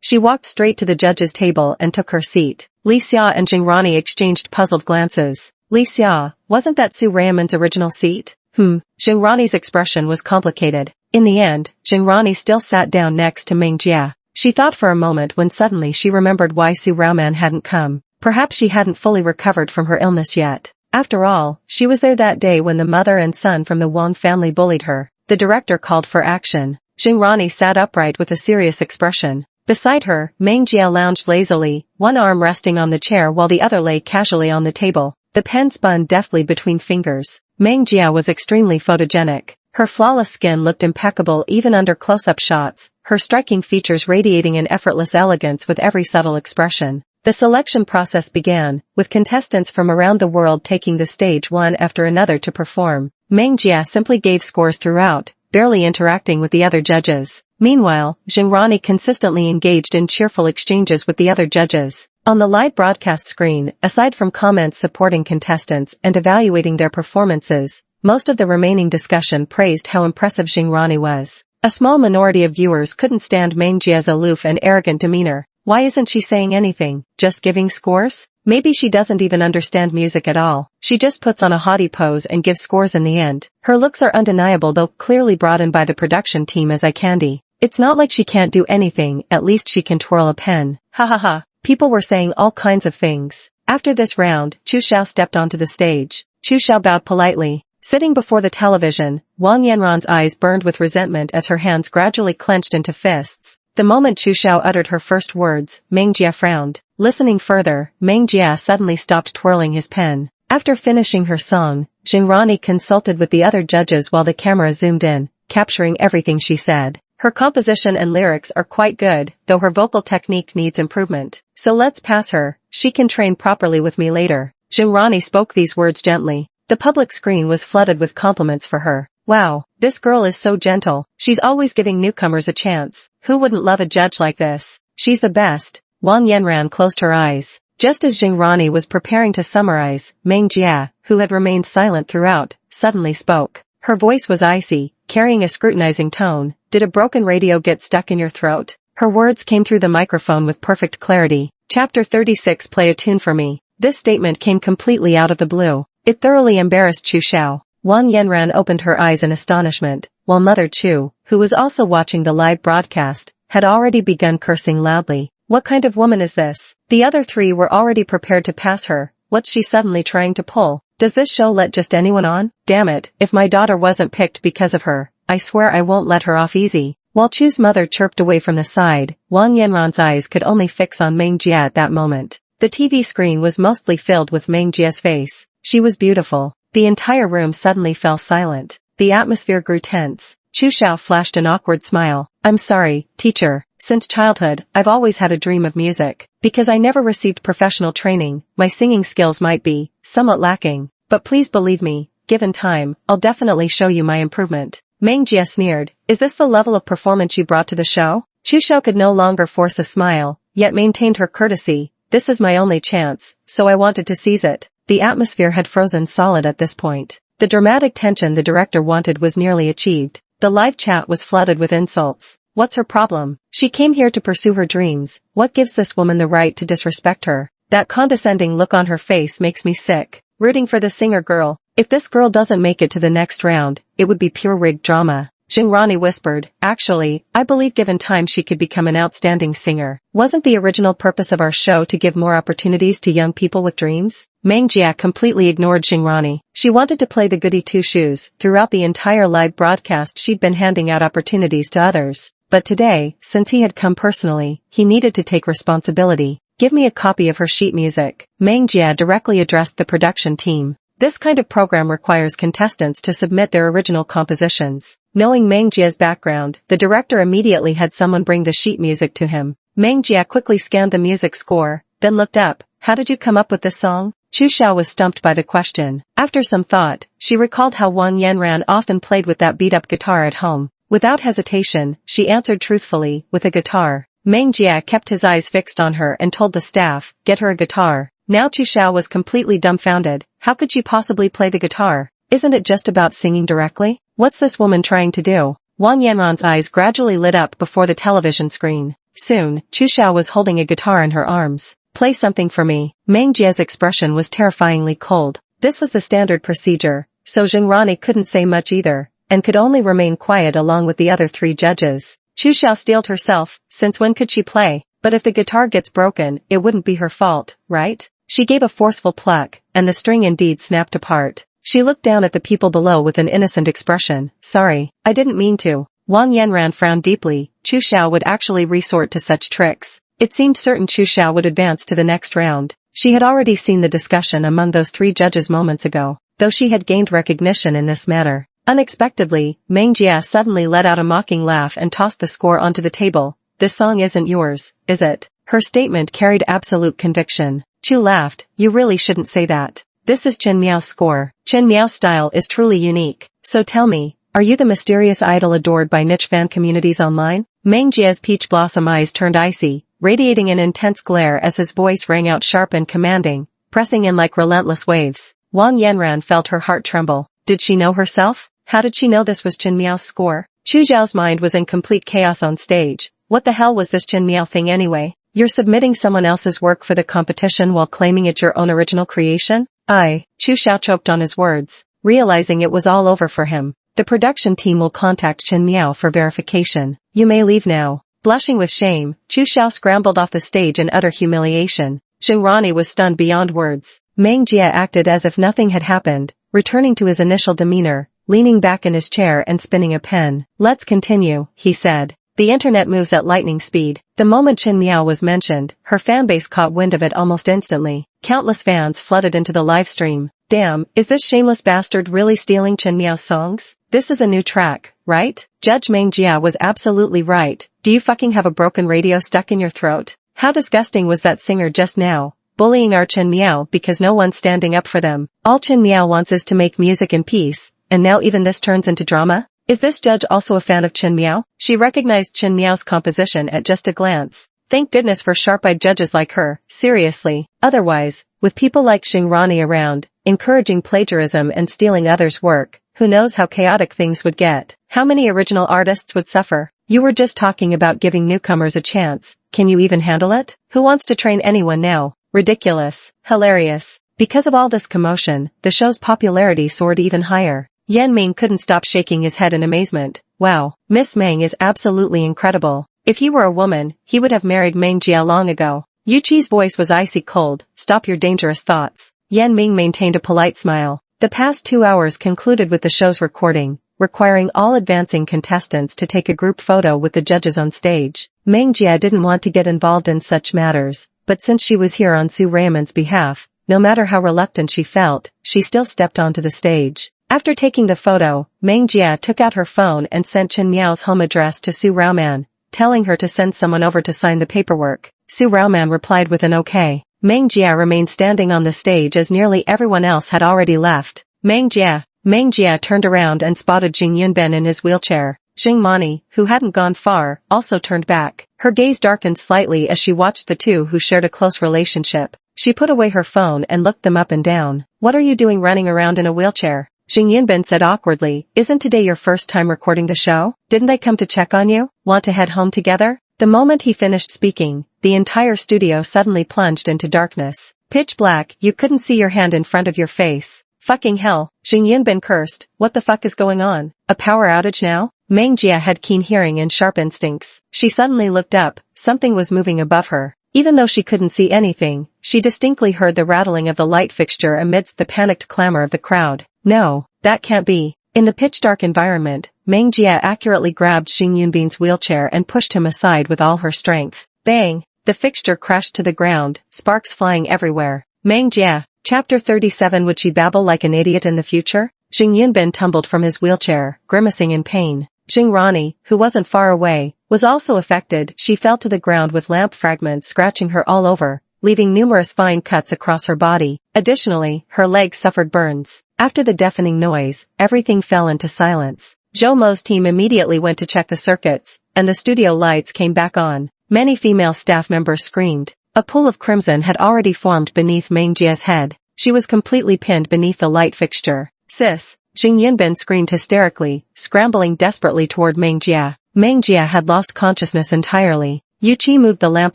She walked straight to the judge's table and took her seat. Li Xia and Zheng Rani exchanged puzzled glances. Li Xia, wasn't that Su Raymond's original seat? Zheng Rani's expression was complicated. In the end, Zheng Rani still sat down next to Meng Jie. She thought for a moment when suddenly she remembered why Su Raoman hadn't come. Perhaps she hadn't fully recovered from her illness yet. After all, she was there that day when the mother and son from the Wang family bullied her. The director called for action. Zheng Rani sat upright with a serious expression. Beside her, Meng Jie lounged lazily, one arm resting on the chair while the other lay casually on the table. The pen spun deftly between fingers. Meng Jie was extremely photogenic. Her flawless skin looked impeccable even under close-up shots, her striking features radiating an effortless elegance with every subtle expression. The selection process began, with contestants from around the world taking the stage one after another to perform. Meng Jie simply gave scores throughout, barely interacting with the other judges. Meanwhile, Zheng Rani consistently engaged in cheerful exchanges with the other judges. On the live broadcast screen, aside from comments supporting contestants and evaluating their performances, most of the remaining discussion praised how impressive Jingrani was. A small minority of viewers couldn't stand Mengjia's aloof and arrogant demeanor. Why isn't she saying anything, just giving scores? Maybe she doesn't even understand music at all. She just puts on a haughty pose and gives scores in the end. Her looks are undeniable, though clearly brought in by the production team as eye candy. It's not like she can't do anything, at least she can twirl a pen. Ha ha ha. People were saying all kinds of things. After this round, Chu Xiao stepped onto the stage. Chu Xiao bowed politely. Sitting before the television, Wang Yanran's eyes burned with resentment as her hands gradually clenched into fists. The moment Chu Xiao uttered her first words, Meng Jia frowned. Listening further, Meng Jia suddenly stopped twirling his pen. After finishing her song, Jingrani consulted with the other judges while the camera zoomed in, capturing everything she said. Her composition and lyrics are quite good, though her vocal technique needs improvement. So let's pass her, she can train properly with me later. Jingrani spoke these words gently. The public screen was flooded with compliments for her. Wow, this girl is so gentle. She's always giving newcomers a chance. Who wouldn't love a judge like this? She's the best. Wang Yanran closed her eyes. Just as Jingrani was preparing to summarize, Meng Jia, who had remained silent throughout, suddenly spoke. Her voice was icy, carrying a scrutinizing tone. Did a broken radio get stuck in your throat? Her words came through the microphone with perfect clarity. Chapter 36. Play a tune for me. This statement came completely out of the blue. It thoroughly embarrassed Chu Xiao. Wang Yanran opened her eyes in astonishment, while Mother Chu, who was also watching the live broadcast, had already begun cursing loudly. What kind of woman is this? The other three were already prepared to pass her. What's she suddenly trying to pull? Does this show let just anyone on? Damn it, if my daughter wasn't picked because of her, I swear I won't let her off easy. While Chu's mother chirped away from the side, Wang Yanran's eyes could only fix on Meng Jia at that moment. The TV screen was mostly filled with Meng Jia's face. She was beautiful. The entire room suddenly fell silent. The atmosphere grew tense. Chu Xiao flashed an awkward smile. I'm sorry, teacher. Since childhood, I've always had a dream of music. Because I never received professional training, my singing skills might be somewhat lacking. But please believe me, given time, I'll definitely show you my improvement. Meng Jia sneered. Is this the level of performance you brought to the show? Chu Xiao could no longer force a smile, yet maintained her courtesy. This is my only chance, so I wanted to seize it. The atmosphere had frozen solid at this point. The dramatic tension the director wanted was nearly achieved. The live chat was flooded with insults. What's her problem? She came here to pursue her dreams. What gives this woman the right to disrespect her? That condescending look on her face makes me sick. Rooting for the singer girl. If this girl doesn't make it to the next round, it would be pure rigged drama. Jingrani whispered, actually, I believe given time she could become an outstanding singer. Wasn't the original purpose of our show to give more opportunities to young people with dreams? Meng Jia completely ignored Jingrani. She wanted to play the goody two-shoes. Throughout the entire live broadcast she'd been handing out opportunities to others. But today, since he had come personally, he needed to take responsibility. Give me a copy of her sheet music. Meng Jia directly addressed the production team. This kind of program requires contestants to submit their original compositions. Knowing Meng Jia's background, the director immediately had someone bring the sheet music to him. Meng Jia quickly scanned the music score, then looked up. How did you come up with this song? Chu Xiao was stumped by the question. After some thought, she recalled how Wang Yanran often played with that beat-up guitar at home. Without hesitation, she answered truthfully, with a guitar. Meng Jia kept his eyes fixed on her and told the staff, get her a guitar. Now Chu Xiao was completely dumbfounded. How could she possibly play the guitar? Isn't it just about singing directly? What's this woman trying to do? Wang Yanran's eyes gradually lit up before the television screen. Soon, Chu Xiao was holding a guitar in her arms. Play something for me. Meng Jia's expression was terrifyingly cold. This was the standard procedure, so Jingrani couldn't say much either, and could only remain quiet along with the other three judges. Chu Xiao steeled herself, since when could she play? But if the guitar gets broken, it wouldn't be her fault, right? She gave a forceful pluck, and the string indeed snapped apart. She looked down at the people below with an innocent expression. Sorry, I didn't mean to. Wang Yanran frowned deeply. Chu Xiao would actually resort to such tricks. It seemed certain Chu Xiao would advance to the next round. She had already seen the discussion among those three judges moments ago, though she had gained recognition in this matter. Unexpectedly, Meng Jia suddenly let out a mocking laugh and tossed the score onto the table. This song isn't yours, is it? Her statement carried absolute conviction. Chu laughed. You really shouldn't say that. This is Chen Miao's score. Chen Miao's style is truly unique. So tell me, are you the mysterious idol adored by niche fan communities online? Meng Jia's peach blossom eyes turned icy. radiating an intense glare as his voice rang out sharp and commanding, pressing in like relentless waves. Wang Yanran felt her heart tremble. Did she know herself? How did she know this was Chen Miao's score? Chu Zhao's mind was in complete chaos on stage. What the hell was this Chen Miao thing anyway? You're submitting someone else's work for the competition while claiming it your own original creation? Chu Xiao choked on his words, realizing it was all over for him. The production team will contact Chen Miao for verification. You may leave now. Blushing with shame, Chu Xiao scrambled off the stage in utter humiliation. Xing Rani was stunned beyond words. Meng Jie acted as if nothing had happened, returning to his initial demeanor, leaning back in his chair and spinning a pen. Let's continue, he said. The internet moves at lightning speed. The moment Chen Miao was mentioned, her fanbase caught wind of it almost instantly. Countless fans flooded into the live stream. Damn, is this shameless bastard really stealing Chen Miao's songs? This is a new track, right? Judge Meng Jia was absolutely right. Do you fucking have a broken radio stuck in your throat? How disgusting was that singer just now, bullying our Chen Miao because no one's standing up for them. All Chen Miao wants is to make music in peace, and now even this turns into drama? Is this judge also a fan of Chen Miao? She recognized Chen Miao's composition at just a glance. Thank goodness for sharp-eyed judges like her, seriously. Otherwise, with people like Xing Rani around, encouraging plagiarism and stealing others' work, who knows how chaotic things would get? How many original artists would suffer? You were just talking about giving newcomers a chance. Can you even handle it? Who wants to train anyone now? Ridiculous. Hilarious. Because of all this commotion, the show's popularity soared even higher. Yan Ming couldn't stop shaking his head in amazement. Wow, Miss Meng is absolutely incredible. If he were a woman, he would have married Meng Jia long ago. Yu Qi's voice was icy cold. Stop your dangerous thoughts. Yan Ming maintained a polite smile. The past 2 hours concluded with the show's recording, requiring all advancing contestants to take a group photo with the judges on stage. Meng Jia didn't want to get involved in such matters, but since she was here on Su Raymond's behalf, no matter how reluctant she felt, she still stepped onto the stage. After taking the photo, Meng Jia took out her phone and sent Chen Miao's home address to Su Raoman, telling her to send someone over to sign the paperwork. Su Raoman replied with an okay. Meng Jia remained standing on the stage as nearly everyone else had already left. Meng Jia turned around and spotted Jing Yunben in his wheelchair. Xing Mani, who hadn't gone far, also turned back. Her gaze darkened slightly as she watched the two who shared a close relationship. She put away her phone and looked them up and down. What are you doing running around in a wheelchair? Xing Yunben said awkwardly, isn't today your first time recording the show? Didn't I come to check on you? Want to head home together? The moment he finished speaking, the entire studio suddenly plunged into darkness. Pitch black, you couldn't see your hand in front of your face. Fucking hell, Xing Yunben cursed. What the fuck is going on? A power outage now? Meng Jia had keen hearing and sharp instincts. She suddenly looked up. Something was moving above her. Even though she couldn't see anything, she distinctly heard the rattling of the light fixture amidst the panicked clamor of the crowd. No, that can't be. In the pitch-dark environment, Meng Jia accurately grabbed Xing Yunben's wheelchair and pushed him aside with all her strength. Bang! The fixture crashed to the ground, sparks flying everywhere. Meng Jia, Chapter 37. Would she babble like an idiot in the future? Xing Yunben tumbled from his wheelchair, grimacing in pain. Xing Rani, who wasn't far away, was also affected. She fell to the ground with lamp fragments scratching her all over, leaving numerous fine cuts across her body. Additionally, her legs suffered burns. After the deafening noise, everything fell into silence. Zhou Mo's team immediately went to check the circuits, and the studio lights came back on. Many female staff members screamed. A pool of crimson had already formed beneath Meng Jia's head. She was completely pinned beneath the light fixture. Sis! Xing Yunben screamed hysterically, scrambling desperately toward Meng Jia. Meng Jia had lost consciousness entirely. Yu Qi moved the lamp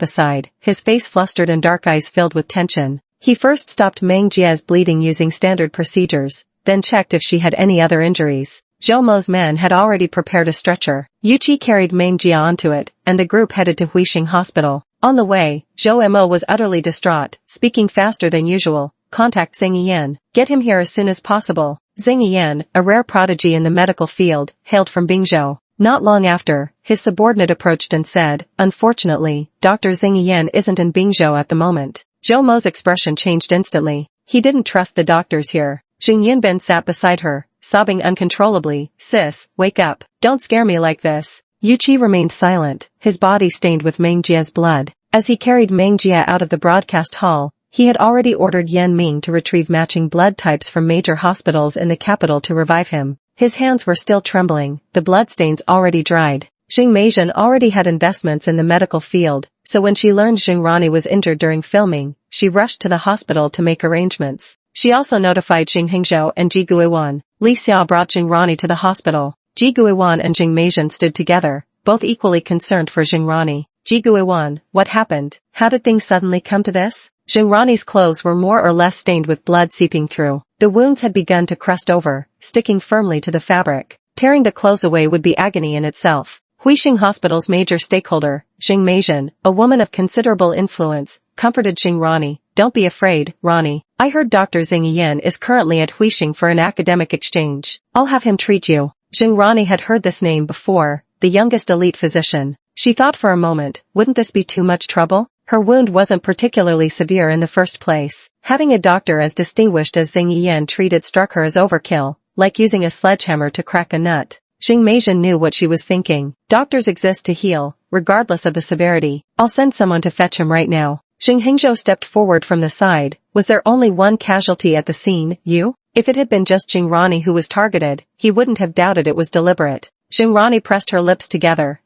aside, his face flustered and dark eyes filled with tension. He first stopped Meng Jia's bleeding using standard procedures, then checked if she had any other injuries. Zhou Mo's men had already prepared a stretcher. Yu Qi carried Meng Jia onto it, and the group headed to Huixing Hospital. On the way, Zhou Mo was utterly distraught, speaking faster than usual. Contact Xing Yan. Get him here as soon as possible. Xing Yan, a rare prodigy in the medical field, hailed from Bingzhou. Not long after, his subordinate approached and said, unfortunately, Dr. Xing Yan isn't in Bingzhou at the moment. Zhou Mo's expression changed instantly. He didn't trust the doctors here. Xing Yunben sat beside her, sobbing uncontrollably. Sis, wake up. Don't scare me like this. Yu Qi remained silent, his body stained with Meng Jia's blood. As he carried Meng Jia out of the broadcast hall, he had already ordered Yan Ming to retrieve matching blood types from major hospitals in the capital to revive him. His hands were still trembling, the bloodstains already dried. Jing Meizhen already had investments in the medical field, so when she learned Jing Rani was injured during filming, she rushed to the hospital to make arrangements. She also notified Jing Hingzhou and Ji Guiwan. Li Xiao brought Jing Rani to the hospital. Ji Guiwan and Jing Meizhen stood together, both equally concerned for Jing Rani. Ji Guiwan, what happened? How did things suddenly come to this? Jing Rani's clothes were more or less stained with blood seeping through. The wounds had begun to crust over, sticking firmly to the fabric. Tearing the clothes away would be agony in itself. Huixing Hospital's major stakeholder, Jing Meizhen, a woman of considerable influence, comforted Jing Rani. Don't be afraid, Rani. I heard Dr. Xing Yan is currently at Huixing for an academic exchange. I'll have him treat you. Jing Rani had heard this name before, the youngest elite physician. She thought for a moment, wouldn't this be too much trouble? Her wound wasn't particularly severe in the first place. Having a doctor as distinguished as Xing Yan treated struck her as overkill, like using a sledgehammer to crack a nut. Jing Meizhen knew what she was thinking. Doctors exist to heal, regardless of the severity. I'll send someone to fetch him right now. Jing Hingzhou stepped forward from the side. Was there only one casualty at the scene, you? If it had been just Jing Rani who was targeted, he wouldn't have doubted it was deliberate. Jing Rani pressed her lips together.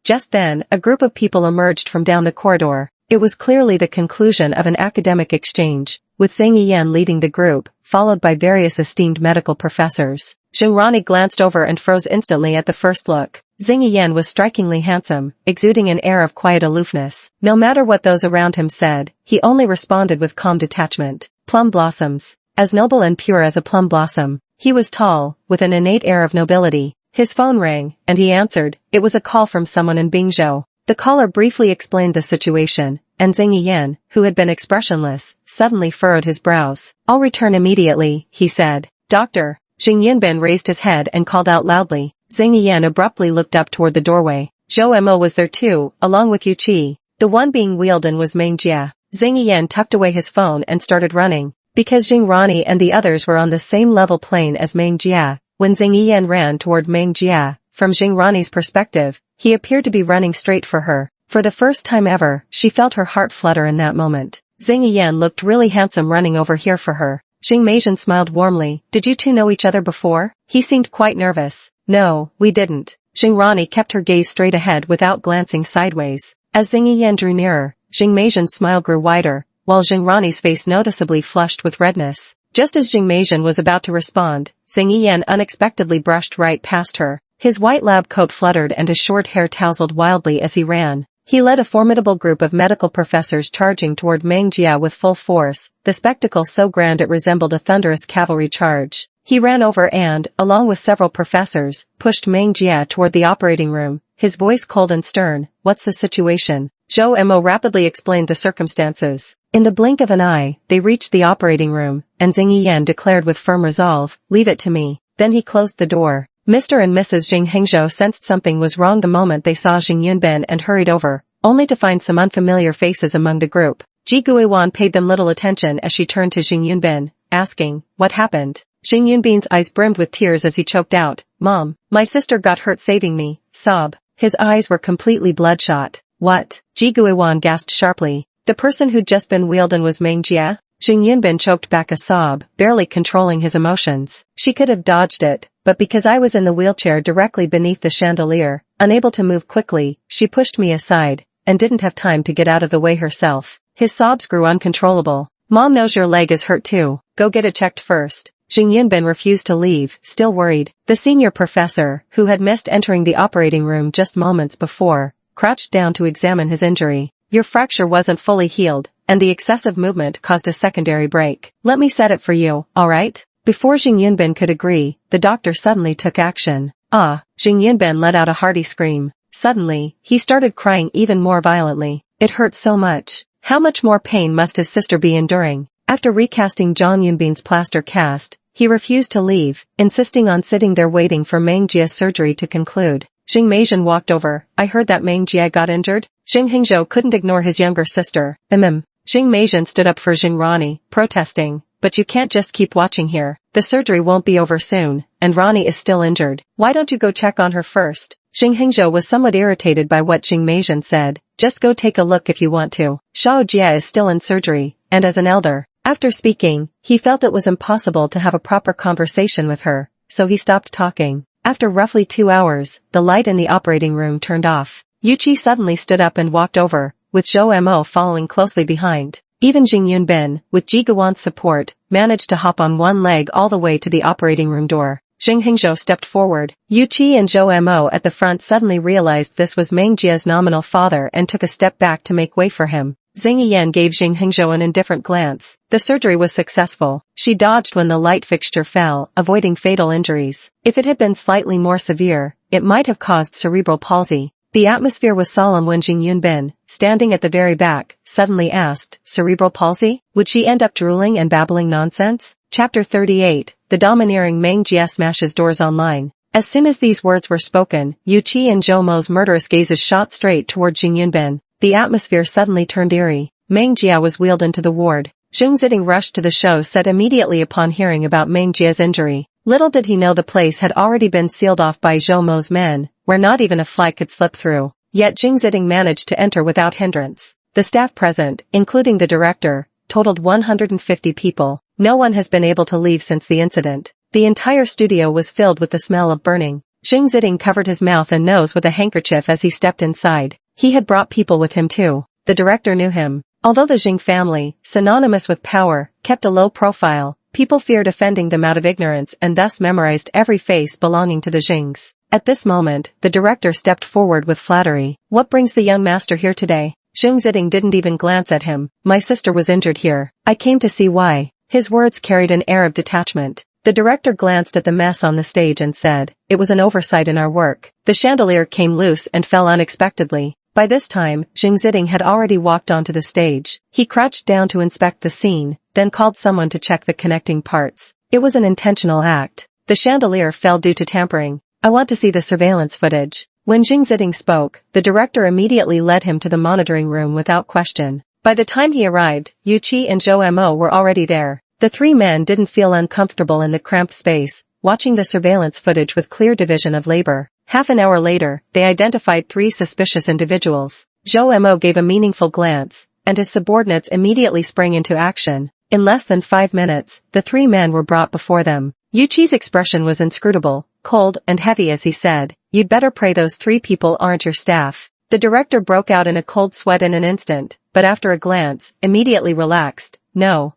Just then, a group of people emerged from down the corridor. It was clearly the conclusion of an academic exchange, with Zhang Yiyan leading the group, followed by various esteemed medical professors. Jing Rani glanced over and froze instantly at the first look. Zhang Yiyan was strikingly handsome, exuding an air of quiet aloofness. No matter what those around him said, he only responded with calm detachment. Plum blossoms. As noble and pure as a plum blossom. He was tall, with an innate air of nobility. His phone rang, and he answered. It was a call from someone in Bingzhou. The caller briefly explained the situation, and Zhang Yiyan, who had been expressionless, suddenly furrowed his brows. I'll return immediately, he said. Doctor. Jing Yunbin raised his head and called out loudly. Zhang Yiyan abruptly looked up toward the doorway. Zhou Mo was there too, along with Yu Qi. The one being wheeled in was Meng Jia. Zhang Yiyan tucked away his phone and started running. Because Jing Rani and the others were on the same level plane as Meng Jia, when Zhang Yiyan ran toward Meng Jia, from Jing Rani's perspective, he appeared to be running straight for her. For the first time ever, she felt her heart flutter in that moment. Zhang Yiyan looked really handsome running over here for her. Jing Meizhen smiled warmly. Did you two know each other before? He seemed quite nervous. No, we didn't. Jing Rani kept her gaze straight ahead without glancing sideways. As Zhang Yiyan drew nearer, Jing Meizhen's smile grew wider, while Jing Rani's face noticeably flushed with redness. Just as Jing Meizhen was about to respond, Zhang Yiyan unexpectedly brushed right past her. His white lab coat fluttered and his short hair tousled wildly as he ran. He led a formidable group of medical professors charging toward Meng Jia with full force, the spectacle so grand it resembled a thunderous cavalry charge. He ran over and, along with several professors, pushed Meng Jia toward the operating room, his voice cold and stern. What's the situation? Zhou Mo rapidly explained the circumstances. In the blink of an eye, they reached the operating room, and Zhang Yiyan declared with firm resolve, leave it to me. Then he closed the door. Mr. and Mrs. Jing Hingzhou sensed something was wrong the moment they saw Jing Yunbin and hurried over, only to find some unfamiliar faces among the group. Ji Guiwan paid them little attention as she turned to Jing Yunbin, asking, what happened? Jing Yunbin's eyes brimmed with tears as he choked out, Mom, my sister got hurt saving me, sob. His eyes were completely bloodshot. What? Ji Guiwan gasped sharply. The person who'd just been wheeled in was Meng Jia? Jing Yunbin choked back a sob, barely controlling his emotions. She could have dodged it, but because I was in the wheelchair directly beneath the chandelier, unable to move quickly, she pushed me aside, and didn't have time to get out of the way herself. His sobs grew uncontrollable. Mom knows your leg is hurt too. Go get it checked first. Jing Yunbin refused to leave, still worried. The senior professor, who had missed entering the operating room just moments before, crouched down to examine his injury. Your fracture wasn't fully healed, and the excessive movement caused a secondary break. Let me set it for you, alright? Before Jing Yunbin could agree, the doctor suddenly took action. Ah! Jing Yunbin let out a hearty scream. Suddenly, he started crying even more violently. It hurt so much. How much more pain must his sister be enduring? After recasting Zhang Yunbin's plaster cast, he refused to leave, insisting on sitting there waiting for Meng Jia's surgery to conclude. Jing Meizhen walked over. I heard that Meng Jia got injured. Jing Hingzhou couldn't ignore his younger sister. Jing Meizhen stood up for Jing Rani, protesting. But you can't just keep watching here. The surgery won't be over soon, and Rani is still injured. Why don't you go check on her first? Jing Hingzhou was somewhat irritated by what Jing Meizhen said. Just go take a look if you want to. Xiao Jia is still in surgery, and as an elder. After speaking, he felt it was impossible to have a proper conversation with her, so he stopped talking. After roughly 2 hours, the light in the operating room turned off. Yuqi suddenly stood up and walked over, with Zhou Mo following closely behind. Even Jing Yunbin, with Ji Guan's support, managed to hop on one leg all the way to the operating room door. Jing Hingzhou stepped forward. Yuqi and Zhou Mo at the front suddenly realized this was Meng Jia's nominal father and took a step back to make way for him. Zhang Yiyan gave Jing Hingzhou an indifferent glance. The surgery was successful. She dodged when the light fixture fell, avoiding fatal injuries. If it had been slightly more severe, it might have caused cerebral palsy. The atmosphere was solemn when Jing Yunbin, standing at the very back, suddenly asked, cerebral palsy? Would she end up drooling and babbling nonsense? Chapter 38, The Domineering Meng Jia Smashes Doors Online. As soon as these words were spoken, Yuqi and Zhou Mo's murderous gazes shot straight toward Jing Yunbin. The atmosphere suddenly turned eerie. Meng Jia was wheeled into the ward. Zheng Ziding rushed to the show set immediately upon hearing about Meng Jia's injury. Little did he know the place had already been sealed off by Zhou Mo's men, where not even a fly could slip through. Yet Zheng Ziding managed to enter without hindrance. The staff present, including the director, totaled 150 people. No one has been able to leave since the incident. The entire studio was filled with the smell of burning. Zheng Ziding covered his mouth and nose with a handkerchief as he stepped inside. He had brought people with him too. The director knew him. Although the Jing family, synonymous with power, kept a low profile, people feared offending them out of ignorance and thus memorized every face belonging to the Jings. At this moment, the director stepped forward with flattery. What brings the young master here today? Zheng Ziding didn't even glance at him. My sister was injured here. I came to see why. His words carried an air of detachment. The director glanced at the mess on the stage and said, it was an oversight in our work. The chandelier came loose and fell unexpectedly. By this time, Zheng Ziding had already walked onto the stage. He crouched down to inspect the scene, then called someone to check the connecting parts. It was an intentional act. The chandelier fell due to tampering. I want to see the surveillance footage. When Zheng Ziding spoke, the director immediately led him to the monitoring room without question. By the time he arrived, Yuqi and Zhou Mo were already there. The three men didn't feel uncomfortable in the cramped space, watching the surveillance footage with clear division of labor. Half an hour later, they identified 3 suspicious individuals. Zhou Mo gave a meaningful glance, and his subordinates immediately sprang into action. In less than 5 minutes, the 3 men were brought before them. Yuqi's expression was inscrutable, cold and heavy as he said, you'd better pray those 3 people aren't your staff. The director broke out in a cold sweat in an instant, but after a glance, immediately relaxed. No,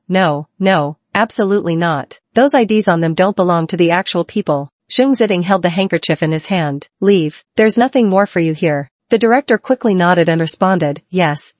absolutely not. Those IDs on them don't belong to the actual people. Zheng Ziding held the handkerchief in his hand. Leave. There's nothing more for you here. The director quickly nodded and responded, yes.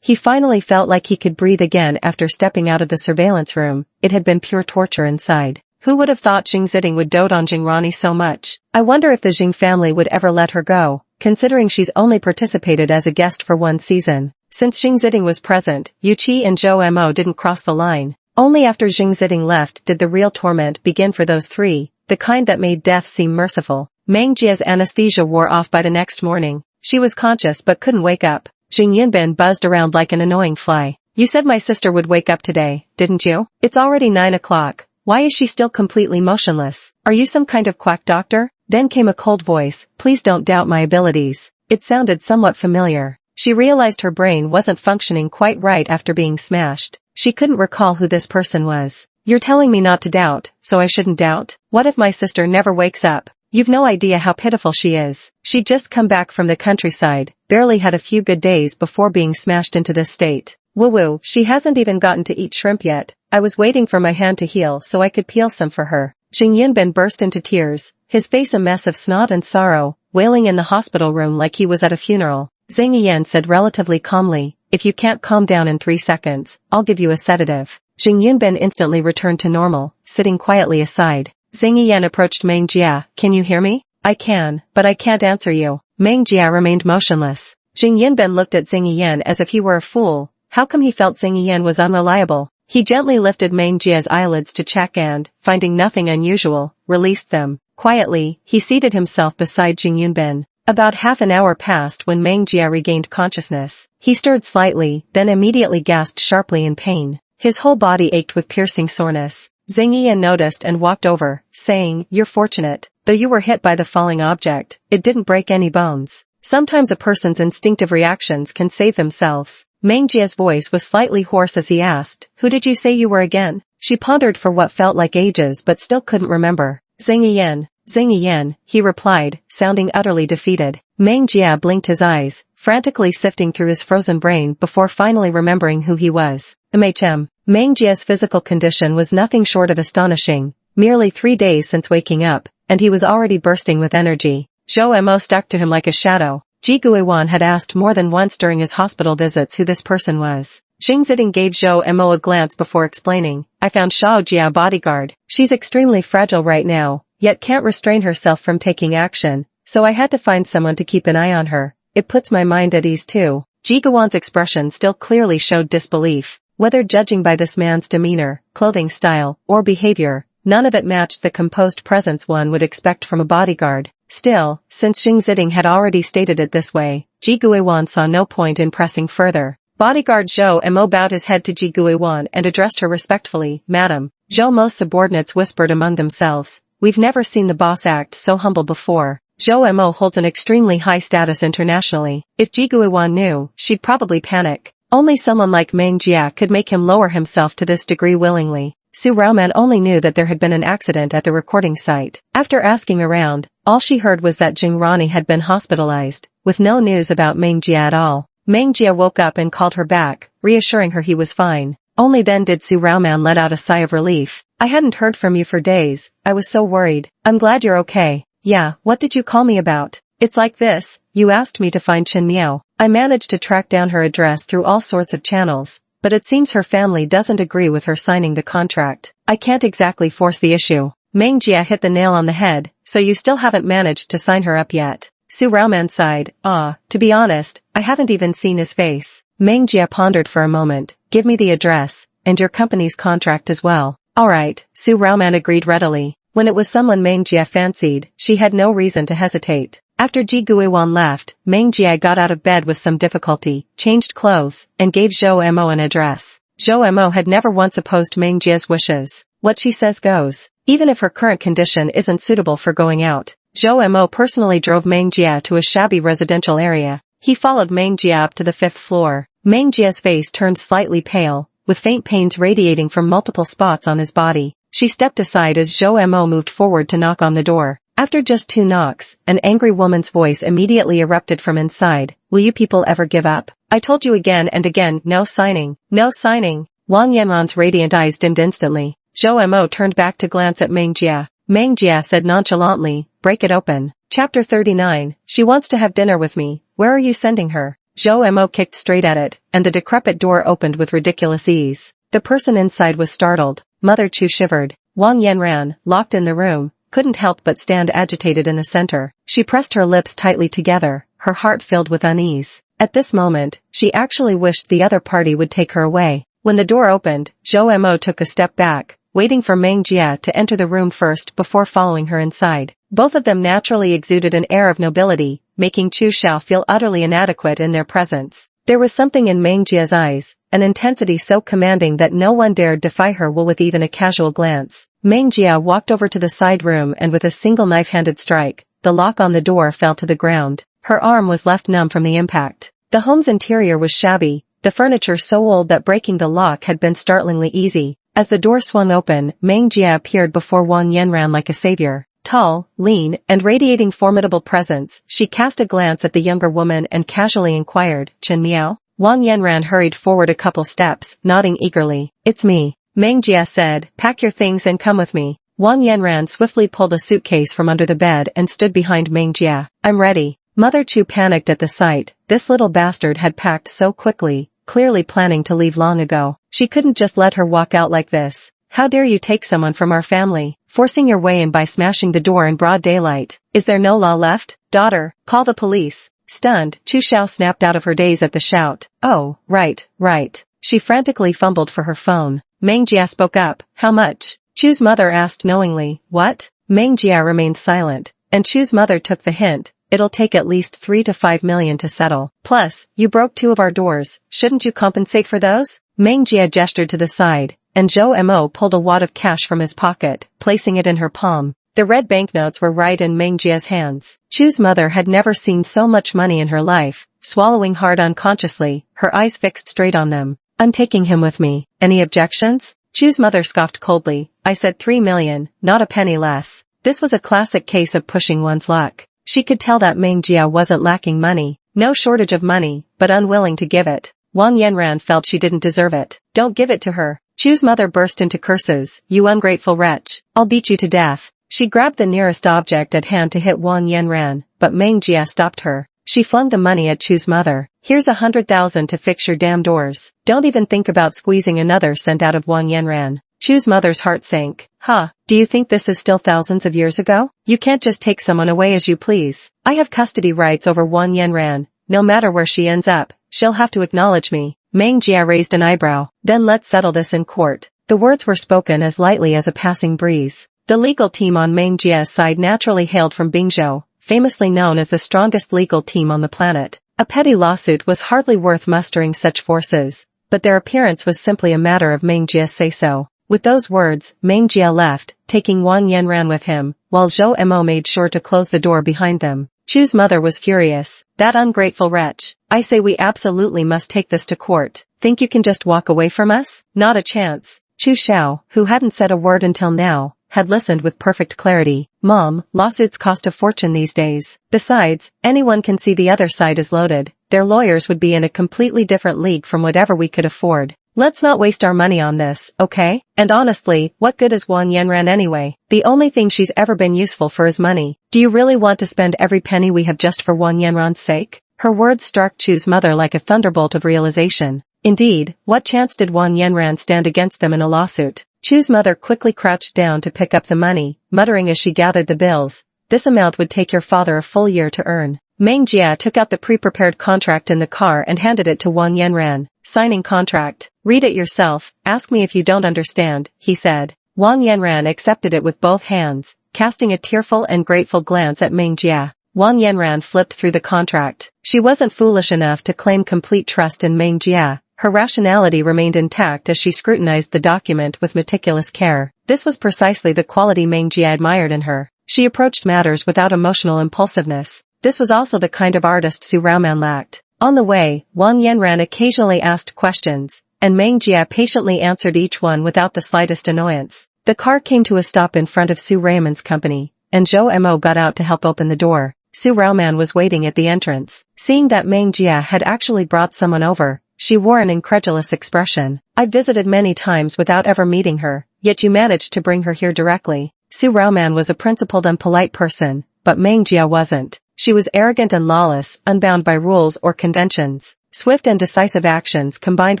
He finally felt like he could breathe again after stepping out of the surveillance room. It had been pure torture inside. Who would have thought Zheng Ziding would dote on Jing Rani so much? I wonder if the Jing family would ever let her go, considering she's only participated as a guest for 1 season. Since Zheng Ziding was present, Yuqi and Zhou Mo didn't cross the line. Only after Zheng Ziding left did the real torment begin for those 3, the kind that made death seem merciful. Meng Jia's anesthesia wore off by the next morning. She was conscious but couldn't wake up. Jing Yunbin buzzed around like an annoying fly. You said my sister would wake up today, didn't you? It's already 9 o'clock. Why is she still completely motionless? Are you some kind of quack doctor? Then came a cold voice, please don't doubt my abilities. It sounded somewhat familiar. She realized her brain wasn't functioning quite right after being smashed. She couldn't recall who this person was. You're telling me not to doubt, so I shouldn't doubt? What if my sister never wakes up? You've no idea how pitiful she is. She'd just come back from the countryside, barely had a few good days before being smashed into this state. Woo-woo, she hasn't even gotten to eat shrimp yet. I was waiting for my hand to heal so I could peel some for her. Jing Yunbin burst into tears, his face a mess of snot and sorrow, wailing in the hospital room like he was at a funeral. Zhang Yiyan said relatively calmly, if you can't calm down in 3 seconds, I'll give you a sedative. Jing Yunbin instantly returned to normal, sitting quietly aside. Zhang Yiyan approached Meng Jia, can you hear me? I can, but I can't answer you. Meng Jia remained motionless. Jing Yunbin looked at Zhang Yiyan as if he were a fool. How come he felt Zhang Yiyan was unreliable? He gently lifted Meng Jia's eyelids to check and, finding nothing unusual, released them. Quietly, he seated himself beside Jing Yunbin. About half an hour passed when Meng Jia regained consciousness. He stirred slightly, then immediately gasped sharply in pain. His whole body ached with piercing soreness. Zhang Yiyan noticed and walked over, saying, you're fortunate. Though you were hit by the falling object, it didn't break any bones. Sometimes a person's instinctive reactions can save themselves. Meng Jia's voice was slightly hoarse as he asked, who did you say you were again? She pondered for what felt like ages but still couldn't remember. Zhang Yiyan. Zing Yan, he replied, sounding utterly defeated. Meng Jia blinked his eyes, frantically sifting through his frozen brain before finally remembering who he was. Meng Jia's physical condition was nothing short of astonishing. Merely 3 days since waking up, and he was already bursting with energy. Zhou Mo stuck to him like a shadow. Ji Guiwan had asked more than once during his hospital visits who this person was. Xing Ziding gave Zhou Mo a glance before explaining, I found Xiao Jia bodyguard. She's extremely fragile right now, yet can't restrain herself from taking action, so I had to find someone to keep an eye on her. It puts my mind at ease too. Ji Guiwan's expression still clearly showed disbelief. Whether judging by this man's demeanor, clothing style, or behavior, none of it matched the composed presence one would expect from a bodyguard. Still, since Xing Ziding had already stated it this way, Ji Guiwan saw no point in pressing further. Bodyguard Zhou Mo bowed his head to Ji Guiwan and addressed her respectfully, Madam. Zhou Mo's subordinates whispered among themselves, we've never seen the boss act so humble before. Zhou Mo holds an extremely high status internationally. If Ji Guiwan knew, she'd probably panic. Only someone like Meng Jia could make him lower himself to this degree willingly. Su Raoman only knew that there had been an accident at the recording site. After asking around, all she heard was that Jing Rani had been hospitalized, with no news about Meng Jia at all. Meng Jia woke up and called her back, reassuring her he was fine. Only then did Su Raoman let out a sigh of relief. I hadn't heard from you for days, I was so worried. I'm glad you're okay. Yeah, what did you call me about? It's like this, you asked me to find Chen Miao. I managed to track down her address through all sorts of channels, but it seems her family doesn't agree with her signing the contract. I can't exactly force the issue. Meng Jia hit the nail on the head, so you still haven't managed to sign her up yet. Su Raoman sighed, to be honest, I haven't even seen his face. Meng Jia pondered for a moment, give me the address, and your company's contract as well. Alright, Su Raoman agreed readily. When it was someone Meng Jia fancied, she had no reason to hesitate. After Ji Guiwan left, Meng Jia got out of bed with some difficulty, changed clothes, and gave Zhou Mo an address. Zhou Mo had never once opposed Meng Jia's wishes. What she says goes. Even if her current condition isn't suitable for going out. Zhou Mo personally drove Meng Jia to a shabby residential area. He followed Meng Jia up to the 5th floor. Meng Jia's face turned slightly pale, with faint pains radiating from multiple spots on his body. She stepped aside as Zhou Mo moved forward to knock on the door. After just 2 knocks, an angry woman's voice immediately erupted from inside. Will you people ever give up? I told you again and again, no signing. No signing. Wang Yanran's radiant eyes dimmed instantly. Zhou Mo turned back to glance at Meng Jia. Meng Jia said nonchalantly, break it open. Chapter 39, she wants to have dinner with me. Where are you sending her? Zhou Mo kicked straight at it, and the decrepit door opened with ridiculous ease. The person inside was startled. Mother Chu shivered. Wang Yanran, locked in the room, couldn't help but stand agitated in the center. She pressed her lips tightly together, her heart filled with unease. At this moment, she actually wished the other party would take her away. When the door opened, Zhou Mo took a step back, waiting for Meng Jia to enter the room first before following her inside. Both of them naturally exuded an air of nobility, making Chu Xiao feel utterly inadequate in their presence. There was something in Meng Jia's eyes, an intensity so commanding that no one dared defy her will with even a casual glance. Meng Jia walked over to the side room and with a single knife-handed strike, the lock on the door fell to the ground. Her arm was left numb from the impact. The home's interior was shabby, the furniture so old that breaking the lock had been startlingly easy. As the door swung open, Meng Jia appeared before Wang Yanran like a savior. Tall, lean, and radiating formidable presence, she cast a glance at the younger woman and casually inquired, Chen Miao? Wang Yanran hurried forward a couple steps, nodding eagerly. It's me. Meng Jia said, pack your things and come with me. Wang Yanran swiftly pulled a suitcase from under the bed and stood behind Meng Jia. I'm ready. Mother Chu panicked at the sight. This little bastard had packed so quickly, clearly planning to leave long ago. She couldn't just let her walk out like this. How dare you take someone from our family, forcing your way in by smashing the door in broad daylight? Is there no law left? Daughter, call the police. Stunned, Chu Xiao snapped out of her daze at the shout. Oh, right. She frantically fumbled for her phone. Meng Jia spoke up. How much? Chu's mother asked knowingly. What? Meng Jia remained silent, and Chu's mother took the hint. It'll take at least 3 to 5 million to settle. Plus, you broke 2 of our doors. Shouldn't you compensate for those? Meng Jia gestured to the side, and Zhou Mo pulled a wad of cash from his pocket, placing it in her palm. The red banknotes were right in Meng Jia's hands. Chu's mother had never seen so much money in her life, swallowing hard unconsciously, her eyes fixed straight on them. I'm taking him with me. Any objections? Chu's mother scoffed coldly. I said 3 million, not a penny less. This was a classic case of pushing one's luck. She could tell that Meng Jia wasn't lacking money, no shortage of money, but unwilling to give it. Wang Yanran felt she didn't deserve it. Don't give it to her. Chu's mother burst into curses. You ungrateful wretch. I'll beat you to death. She grabbed the nearest object at hand to hit Wang Yanran, but Meng Jia stopped her. She flung the money at Chu's mother. Here's 100,000 to fix your damn doors. Don't even think about squeezing another cent out of Wang Yanran. Chu's mother's heart sank. Do you think this is still thousands of years ago? You can't just take someone away as you please. I have custody rights over Wang Yanran. No matter where she ends up, she'll have to acknowledge me. Meng Jia raised an eyebrow. Then let's settle this in court. The words were spoken as lightly as a passing breeze. The legal team on Meng Jia's side naturally hailed from Bingzhou, famously known as the strongest legal team on the planet. A petty lawsuit was hardly worth mustering such forces, but their appearance was simply a matter of Meng Jia's say-so. With those words, Meng Jia left, taking Wang Yanran with him, while Zhou Mo made sure to close the door behind them. Chu's mother was furious. That ungrateful wretch. I say we absolutely must take this to court. Think you can just walk away from us? Not a chance. Chu Xiao, who hadn't said a word until now, had listened with perfect clarity. Mom, lawsuits cost a fortune these days. Besides, anyone can see the other side is loaded. Their lawyers would be in a completely different league from whatever we could afford. Let's not waste our money on this, okay? And honestly, what good is Wang Yanran anyway? The only thing she's ever been useful for is money. Do you really want to spend every penny we have just for Wang Yanran's sake? Her words struck Chu's mother like a thunderbolt of realization. Indeed, what chance did Wang Yanran stand against them in a lawsuit? Chu's mother quickly crouched down to pick up the money, muttering as she gathered the bills. This amount would take your father a full year to earn. Meng Jia took out the pre-prepared contract in the car and handed it to Wang Yanran. Signing contract. Read it yourself. Ask me if you don't understand, he said. Wang Yanran accepted it with both hands, casting a tearful and grateful glance at Meng Jia. Wang Yanran flipped through the contract. She wasn't foolish enough to claim complete trust in Meng Jia. Her rationality remained intact as she scrutinized the document with meticulous care. This was precisely the quality Meng Jia admired in her. She approached matters without emotional impulsiveness. This was also the kind of artist Su Raoman lacked. On the way, Wang Yanran occasionally asked questions, and Meng Jia patiently answered each one without the slightest annoyance. The car came to a stop in front of Su Raoman's company, and Zhou Mo got out to help open the door. Su Raoman was waiting at the entrance. Seeing that Meng Jia had actually brought someone over, she wore an incredulous expression. I've visited many times without ever meeting her, yet you managed to bring her here directly. Su Raoman was a principled and polite person, but Meng Jia wasn't. She was arrogant and lawless, unbound by rules or conventions. Swift and decisive actions combined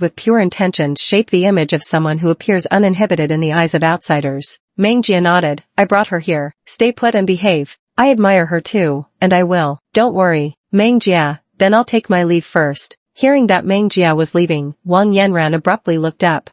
with pure intentions shape the image of someone who appears uninhibited in the eyes of outsiders. Meng Jia nodded. I brought her here. Stay put and behave. I admire her too, and I will. Don't worry. Meng Jia, then I'll take my leave first. Hearing that Meng Jia was leaving, Wang Yanran abruptly looked up.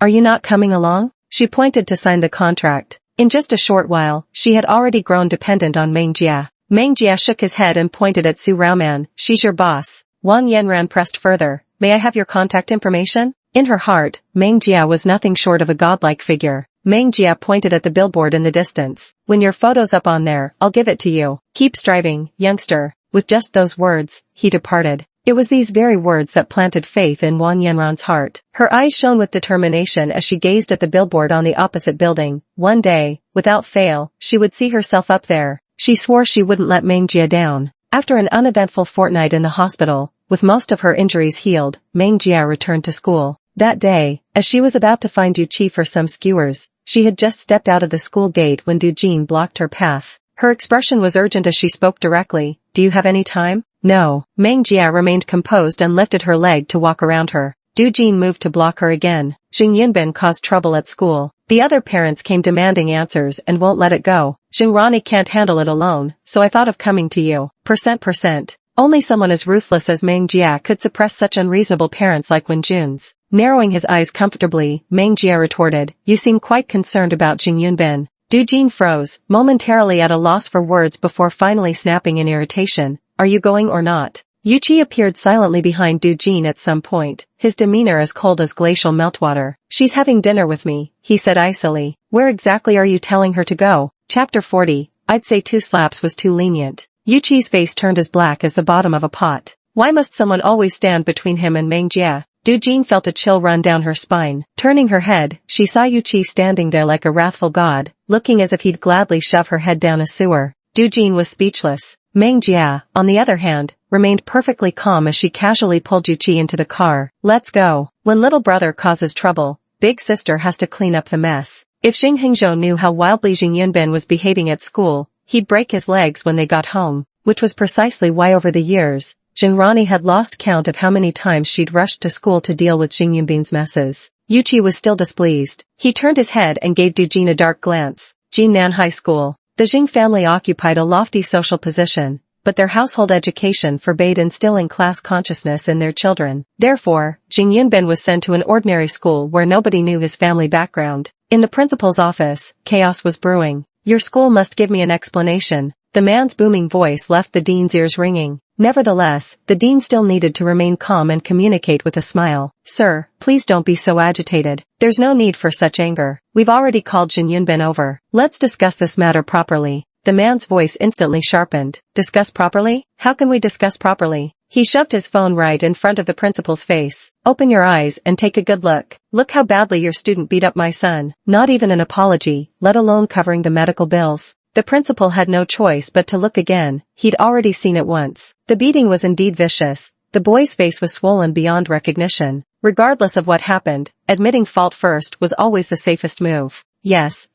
Are you not coming along? She pointed to sign the contract. In just a short while, she had already grown dependent on Meng Jia. Meng Jia shook his head and pointed at Su Raoman. She's your boss. Wang Yanran pressed further. May I have your contact information? In her heart, Meng Jia was nothing short of a godlike figure. Meng Jia pointed at the billboard in the distance. When your photo's up on there, I'll give it to you. Keep striving, youngster. With just those words, he departed. It was these very words that planted faith in Wang Yanran's heart. Her eyes shone with determination as she gazed at the billboard on the opposite building. One day, without fail, she would see herself up there. She swore she wouldn't let Meng Jia down. After an uneventful fortnight in the hospital, with most of her injuries healed, Meng Jia returned to school. That day, as she was about to find Du Qi for some skewers, she had just stepped out of the school gate when Du Jin blocked her path. Her expression was urgent as she spoke directly. Do you have any time? No. Meng Jia remained composed and lifted her leg to walk around her. Du Jin moved to block her again. Xing Yunbin caused trouble at school. The other parents came demanding answers and won't let it go. Xing Rani can't handle it alone, so I thought of coming to you. %%. Only someone as ruthless as Meng Jia could suppress such unreasonable parents like Wen Jun's. Narrowing his eyes comfortably, Meng Jia retorted, you seem quite concerned about Xing Yunbin. Du Jin froze, momentarily at a loss for words before finally snapping in irritation. Are you going or not? Yu Qi appeared silently behind Du Jin at some point, his demeanor as cold as glacial meltwater. She's having dinner with me, he said icily. Where exactly are you telling her to go? Chapter 40. I'd say 2 slaps was too lenient. Yu Qi's face turned as black as the bottom of a pot. Why must someone always stand between him and Meng Jia? Jin felt a chill run down her spine. Turning her head, she saw Yuchi standing there like a wrathful god, looking as if he'd gladly shove her head down a sewer. Jin was speechless. Meng Jia, on the other hand, remained perfectly calm as she casually pulled Yuchi into the car. Let's go. When little brother causes trouble, big sister has to clean up the mess. If Xing Hingzhou knew how wildly Jing Yunbin was behaving at school, he'd break his legs when they got home, which was precisely why over the years, Jinrani had lost count of how many times she'd rushed to school to deal with Jing Yunbin's messes. Yuchi was still displeased. He turned his head and gave Jin a dark glance. Jinnan High School. The Jing family occupied a lofty social position, but their household education forbade instilling class consciousness in their children. Therefore, Jing Yunbin was sent to an ordinary school where nobody knew his family background. In the principal's office, chaos was brewing. Your school must give me an explanation. The man's booming voice left the dean's ears ringing. Nevertheless, the dean still needed to remain calm and communicate with a smile. Sir, please don't be so agitated. There's no need for such anger. We've already called Jin Yunbin over. Let's discuss this matter properly. The man's voice instantly sharpened. Discuss properly? How can we discuss properly? He shoved his phone right in front of the principal's face. Open your eyes and take a good look. Look how badly your student beat up my son. Not even an apology, let alone covering the medical bills. The principal had no choice but to look again. He'd already seen it once. The beating was indeed vicious. The boy's face was swollen beyond recognition. Regardless of what happened, admitting fault first was always the safest move. Yes,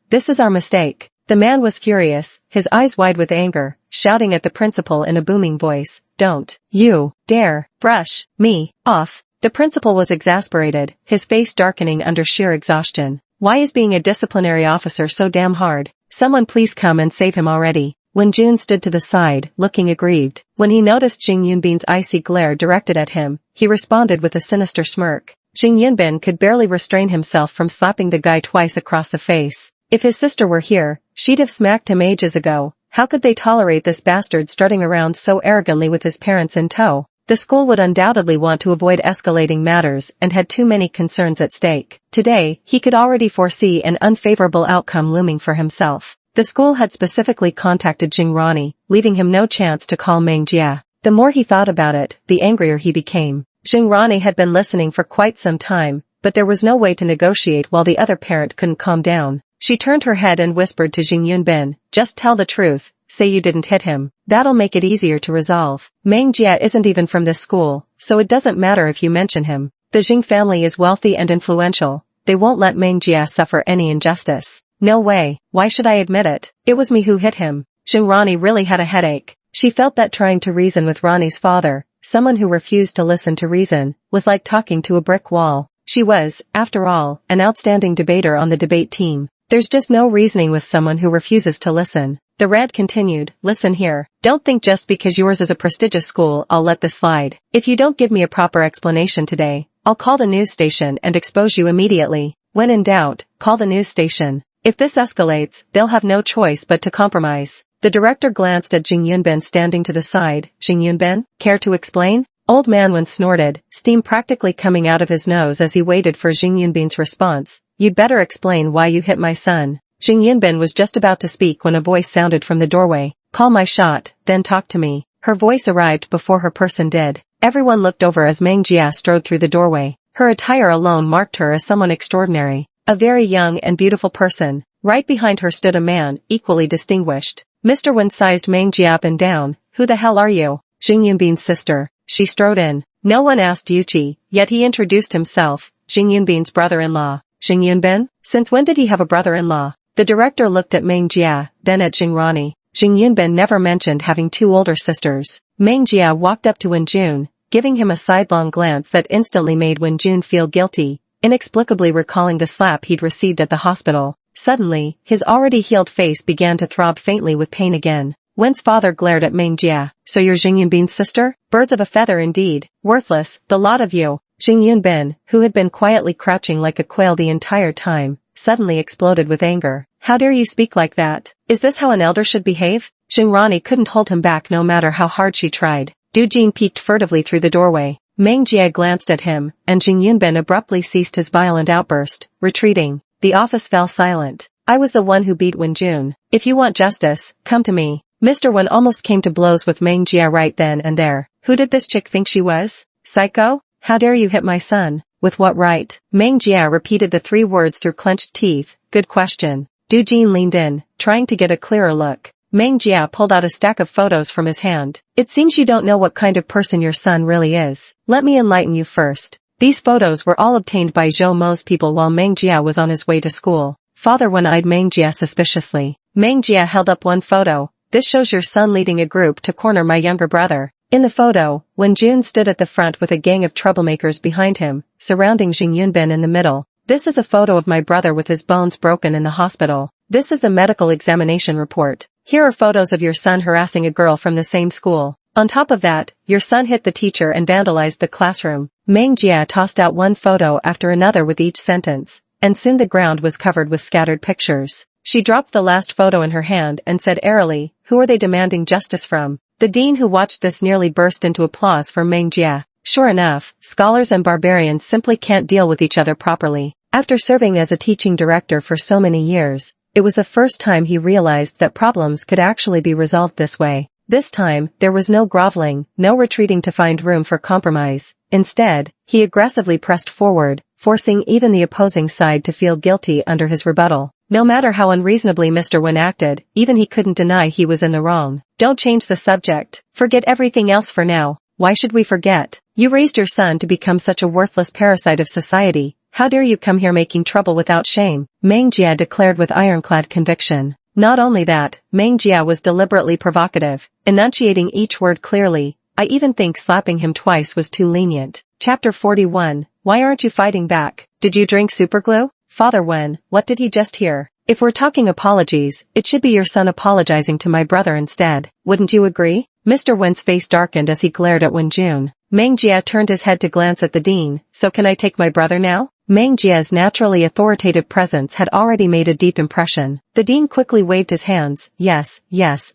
this is our mistake. The man was furious, his eyes wide with anger, shouting at the principal in a booming voice. Don't you dare brush me off. The principal was exasperated, his face darkening under sheer exhaustion. Why is being a disciplinary officer so damn hard? Someone please come and save him already. Wen Jun stood to the side, looking aggrieved. When he noticed Jing Yunbin's icy glare directed at him, he responded with a sinister smirk. Jing Yunbin could barely restrain himself from slapping the guy twice across the face. If his sister were here, she'd have smacked him ages ago. How could they tolerate this bastard strutting around so arrogantly with his parents in tow? The school would undoubtedly want to avoid escalating matters and had too many concerns at stake. Today, he could already foresee an unfavorable outcome looming for himself. The school had specifically contacted Jinrani, leaving him no chance to call Meng Jia. The more he thought about it, the angrier he became. Jinrani had been listening for quite some time, but there was no way to negotiate while the other parent couldn't calm down. She turned her head and whispered to Jing Yunbin, just tell the truth, say you didn't hit him. That'll make it easier to resolve. Meng Jia isn't even from this school, so it doesn't matter if you mention him. The Jing family is wealthy and influential. They won't let Meng Jia suffer any injustice. No way, why should I admit it? It was me who hit him. Jinrani really had a headache. She felt that trying to reason with Rani's father, someone who refused to listen to reason, was like talking to a brick wall. She was, after all, an outstanding debater on the debate team. There's just no reasoning with someone who refuses to listen. The rant continued, listen here, don't think just because yours is a prestigious school I'll let this slide. If you don't give me a proper explanation today, I'll call the news station and expose you immediately. When in doubt, call the news station. If this escalates, they'll have no choice but to compromise. The director glanced at Jing Yunbin standing to the side. Jing Yunbin, care to explain? Old man Wen snorted, steam practically coming out of his nose as he waited for Jing Yunbin's response. You'd better explain why you hit my son. Jing Yunbin was just about to speak when a voice sounded from the doorway. Call my shot, then talk to me. Her voice arrived before her person did. Everyone looked over as Meng Jia strode through the doorway. Her attire alone marked her as someone extraordinary. A very young and beautiful person. Right behind her stood a man, equally distinguished. Mr. Wen sized Meng Jia up and down. Who the hell are you? Jing Yunbin's sister. She strode in. No one asked Yuchi, yet he introduced himself, Jing Yunbin's brother-in-law. Jing Yunbin? Since when did he have a brother-in-law? The director looked at Meng Jia, then at Jinrani. Jing Yunbin never mentioned having two older sisters. Meng Jia walked up to Wen Jun, giving him a sidelong glance that instantly made Wen Jun feel guilty, inexplicably recalling the slap he'd received at the hospital. Suddenly, his already healed face began to throb faintly with pain again. Wen's father glared at Meng Jia. So you're Jing Yunbin's sister? Birds of a feather indeed. Worthless, the lot of you. Jing Yunbin, who had been quietly crouching like a quail the entire time, suddenly exploded with anger. How dare you speak like that? Is this how an elder should behave? Jinrani couldn't hold him back no matter how hard she tried. Du Jin peeked furtively through the doorway. Meng Jia glanced at him, and Jing Yunbin abruptly ceased his violent outburst, retreating. The office fell silent. I was the one who beat Wen Jun. If you want justice, come to me. Mr. Wen almost came to blows with Meng Jia right then and there. Who did this chick think she was? Psycho? How dare you hit my son? With what right? Meng Jia repeated the 3 words through clenched teeth. Good question. Du Jin leaned in, trying to get a clearer look. Meng Jia pulled out a stack of photos from his hand. It seems you don't know what kind of person your son really is. Let me enlighten you first. These photos were all obtained by Zhou Mo's people while Meng Jia was on his way to school. Father one-eyed Meng Jia suspiciously. Meng Jia held up one photo. This shows your son leading a group to corner my younger brother. In the photo, Wen Jun stood at the front with a gang of troublemakers behind him, surrounding Jing Yunbin in the middle. This is a photo of my brother with his bones broken in the hospital. This is the medical examination report. Here are photos of your son harassing a girl from the same school. On top of that, your son hit the teacher and vandalized the classroom. Meng Jia tossed out one photo after another with each sentence, and soon the ground was covered with scattered pictures. She dropped the last photo in her hand and said airily, "Who are they demanding justice from?" The dean who watched this nearly burst into applause for Meng Jia. Sure enough, scholars and barbarians simply can't deal with each other properly. After serving as a teaching director for so many years, it was the first time he realized that problems could actually be resolved this way. This time, there was no groveling, no retreating to find room for compromise. Instead, he aggressively pressed forward, forcing even the opposing side to feel guilty under his rebuttal. No matter how unreasonably Mr. Wen acted, even he couldn't deny he was in the wrong. Don't change the subject. Forget everything else for now. Why should we forget? You raised your son to become such a worthless parasite of society. How dare you come here making trouble without shame? Meng Jia declared with ironclad conviction. Not only that, Meng Jia was deliberately provocative, enunciating each word clearly. I even think slapping him twice was too lenient. Chapter 41. Why aren't you fighting back? Did you drink superglue? Father Wen, what did he just hear? If we're talking apologies, it should be your son apologizing to my brother instead. Wouldn't you agree? Mr. Wen's face darkened as he glared at Wen Jun. Meng Jia turned his head to glance at the dean. So can I take my brother now? Meng Jia's naturally authoritative presence had already made a deep impression. The dean quickly waved his hands. Yes,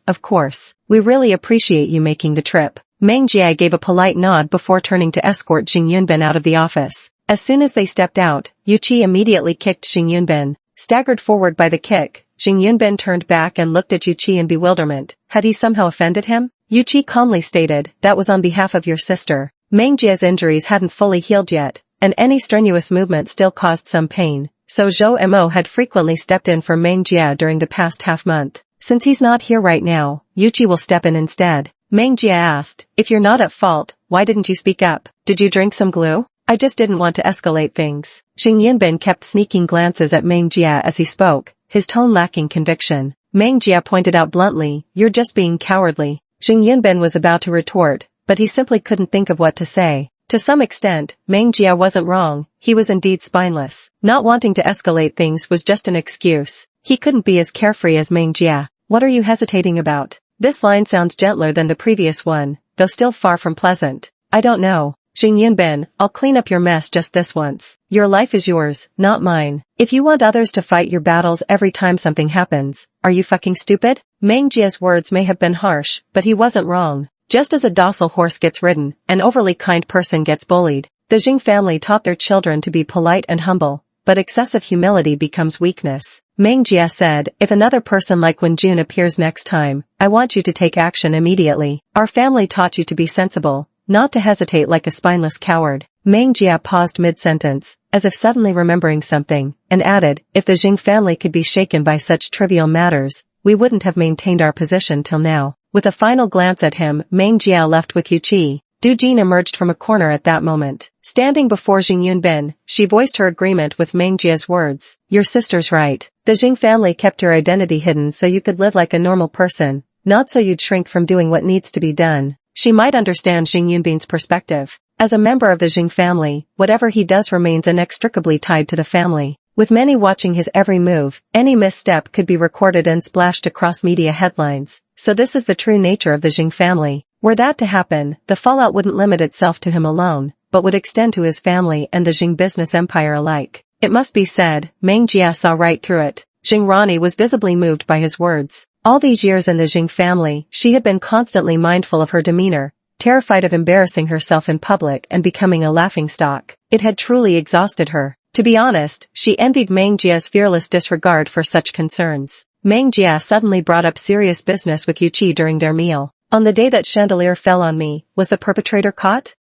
of course. We really appreciate you making the trip. Meng Jia gave a polite nod before turning to escort Jing Yunbin out of the office. As soon as they stepped out, Yu Qi immediately kicked Jing Yunbin. Staggered forward by the kick, Jing Yunbin turned back and looked at Yu Qi in bewilderment. Had he somehow offended him? Yu Qi calmly stated, that was on behalf of your sister. Meng Jia's injuries hadn't fully healed yet, and any strenuous movement still caused some pain, so Zhou Mo had frequently stepped in for Meng Jia during the past half-month. Since he's not here right now, Yu Qi will step in instead. Meng Jia asked, if you're not at fault, why didn't you speak up? Did you drink some glue? I just didn't want to escalate things. Jing Yunbin kept sneaking glances at Meng Jia as he spoke, his tone lacking conviction. Meng Jia pointed out bluntly, you're just being cowardly. Jing Yunbin was about to retort, but he simply couldn't think of what to say. To some extent, Meng Jia wasn't wrong, he was indeed spineless. Not wanting to escalate things was just an excuse. He couldn't be as carefree as Meng Jia. What are you hesitating about? This line sounds gentler than the previous one, though still far from pleasant. I don't know. Jing Yunbin, I'll clean up your mess just this once. Your life is yours, not mine. If you want others to fight your battles every time something happens, are you fucking stupid? Meng Jia's words may have been harsh, but he wasn't wrong. Just as a docile horse gets ridden, an overly kind person gets bullied. The Jing family taught their children to be polite and humble, but excessive humility becomes weakness. Meng Jia said, if another person like Wen Jun appears next time, I want you to take action immediately. Our family taught you to be sensible, not to hesitate like a spineless coward. Meng Jia paused mid-sentence, as if suddenly remembering something, and added, if the Jing family could be shaken by such trivial matters, we wouldn't have maintained our position till now. With a final glance at him, Meng Jia left with Yu Qi. Du Jin emerged from a corner at that moment. Standing before Jing Yunbin, she voiced her agreement with Meng Jia's words. Your sister's right. The Jing family kept your identity hidden so you could live like a normal person, not so you'd shrink from doing what needs to be done. She might understand Jing Yunbin's perspective. As a member of the Jing family, whatever he does remains inextricably tied to the family. With many watching his every move, any misstep could be recorded and splashed across media headlines. So this is the true nature of the Jing family. Were that to happen, the fallout wouldn't limit itself to him alone, but would extend to his family and the Jing business empire alike. It must be said, Meng Jia saw right through it. Jing Rani was visibly moved by his words. All these years in the Jing family, she had been constantly mindful of her demeanor, terrified of embarrassing herself in public and becoming a laughingstock. It had truly exhausted her. To be honest, she envied Meng Jia's fearless disregard for such concerns. Meng Jia suddenly brought up serious business with Yu Qi during their meal. On the day that chandelier fell on me, was the perpetrator caught?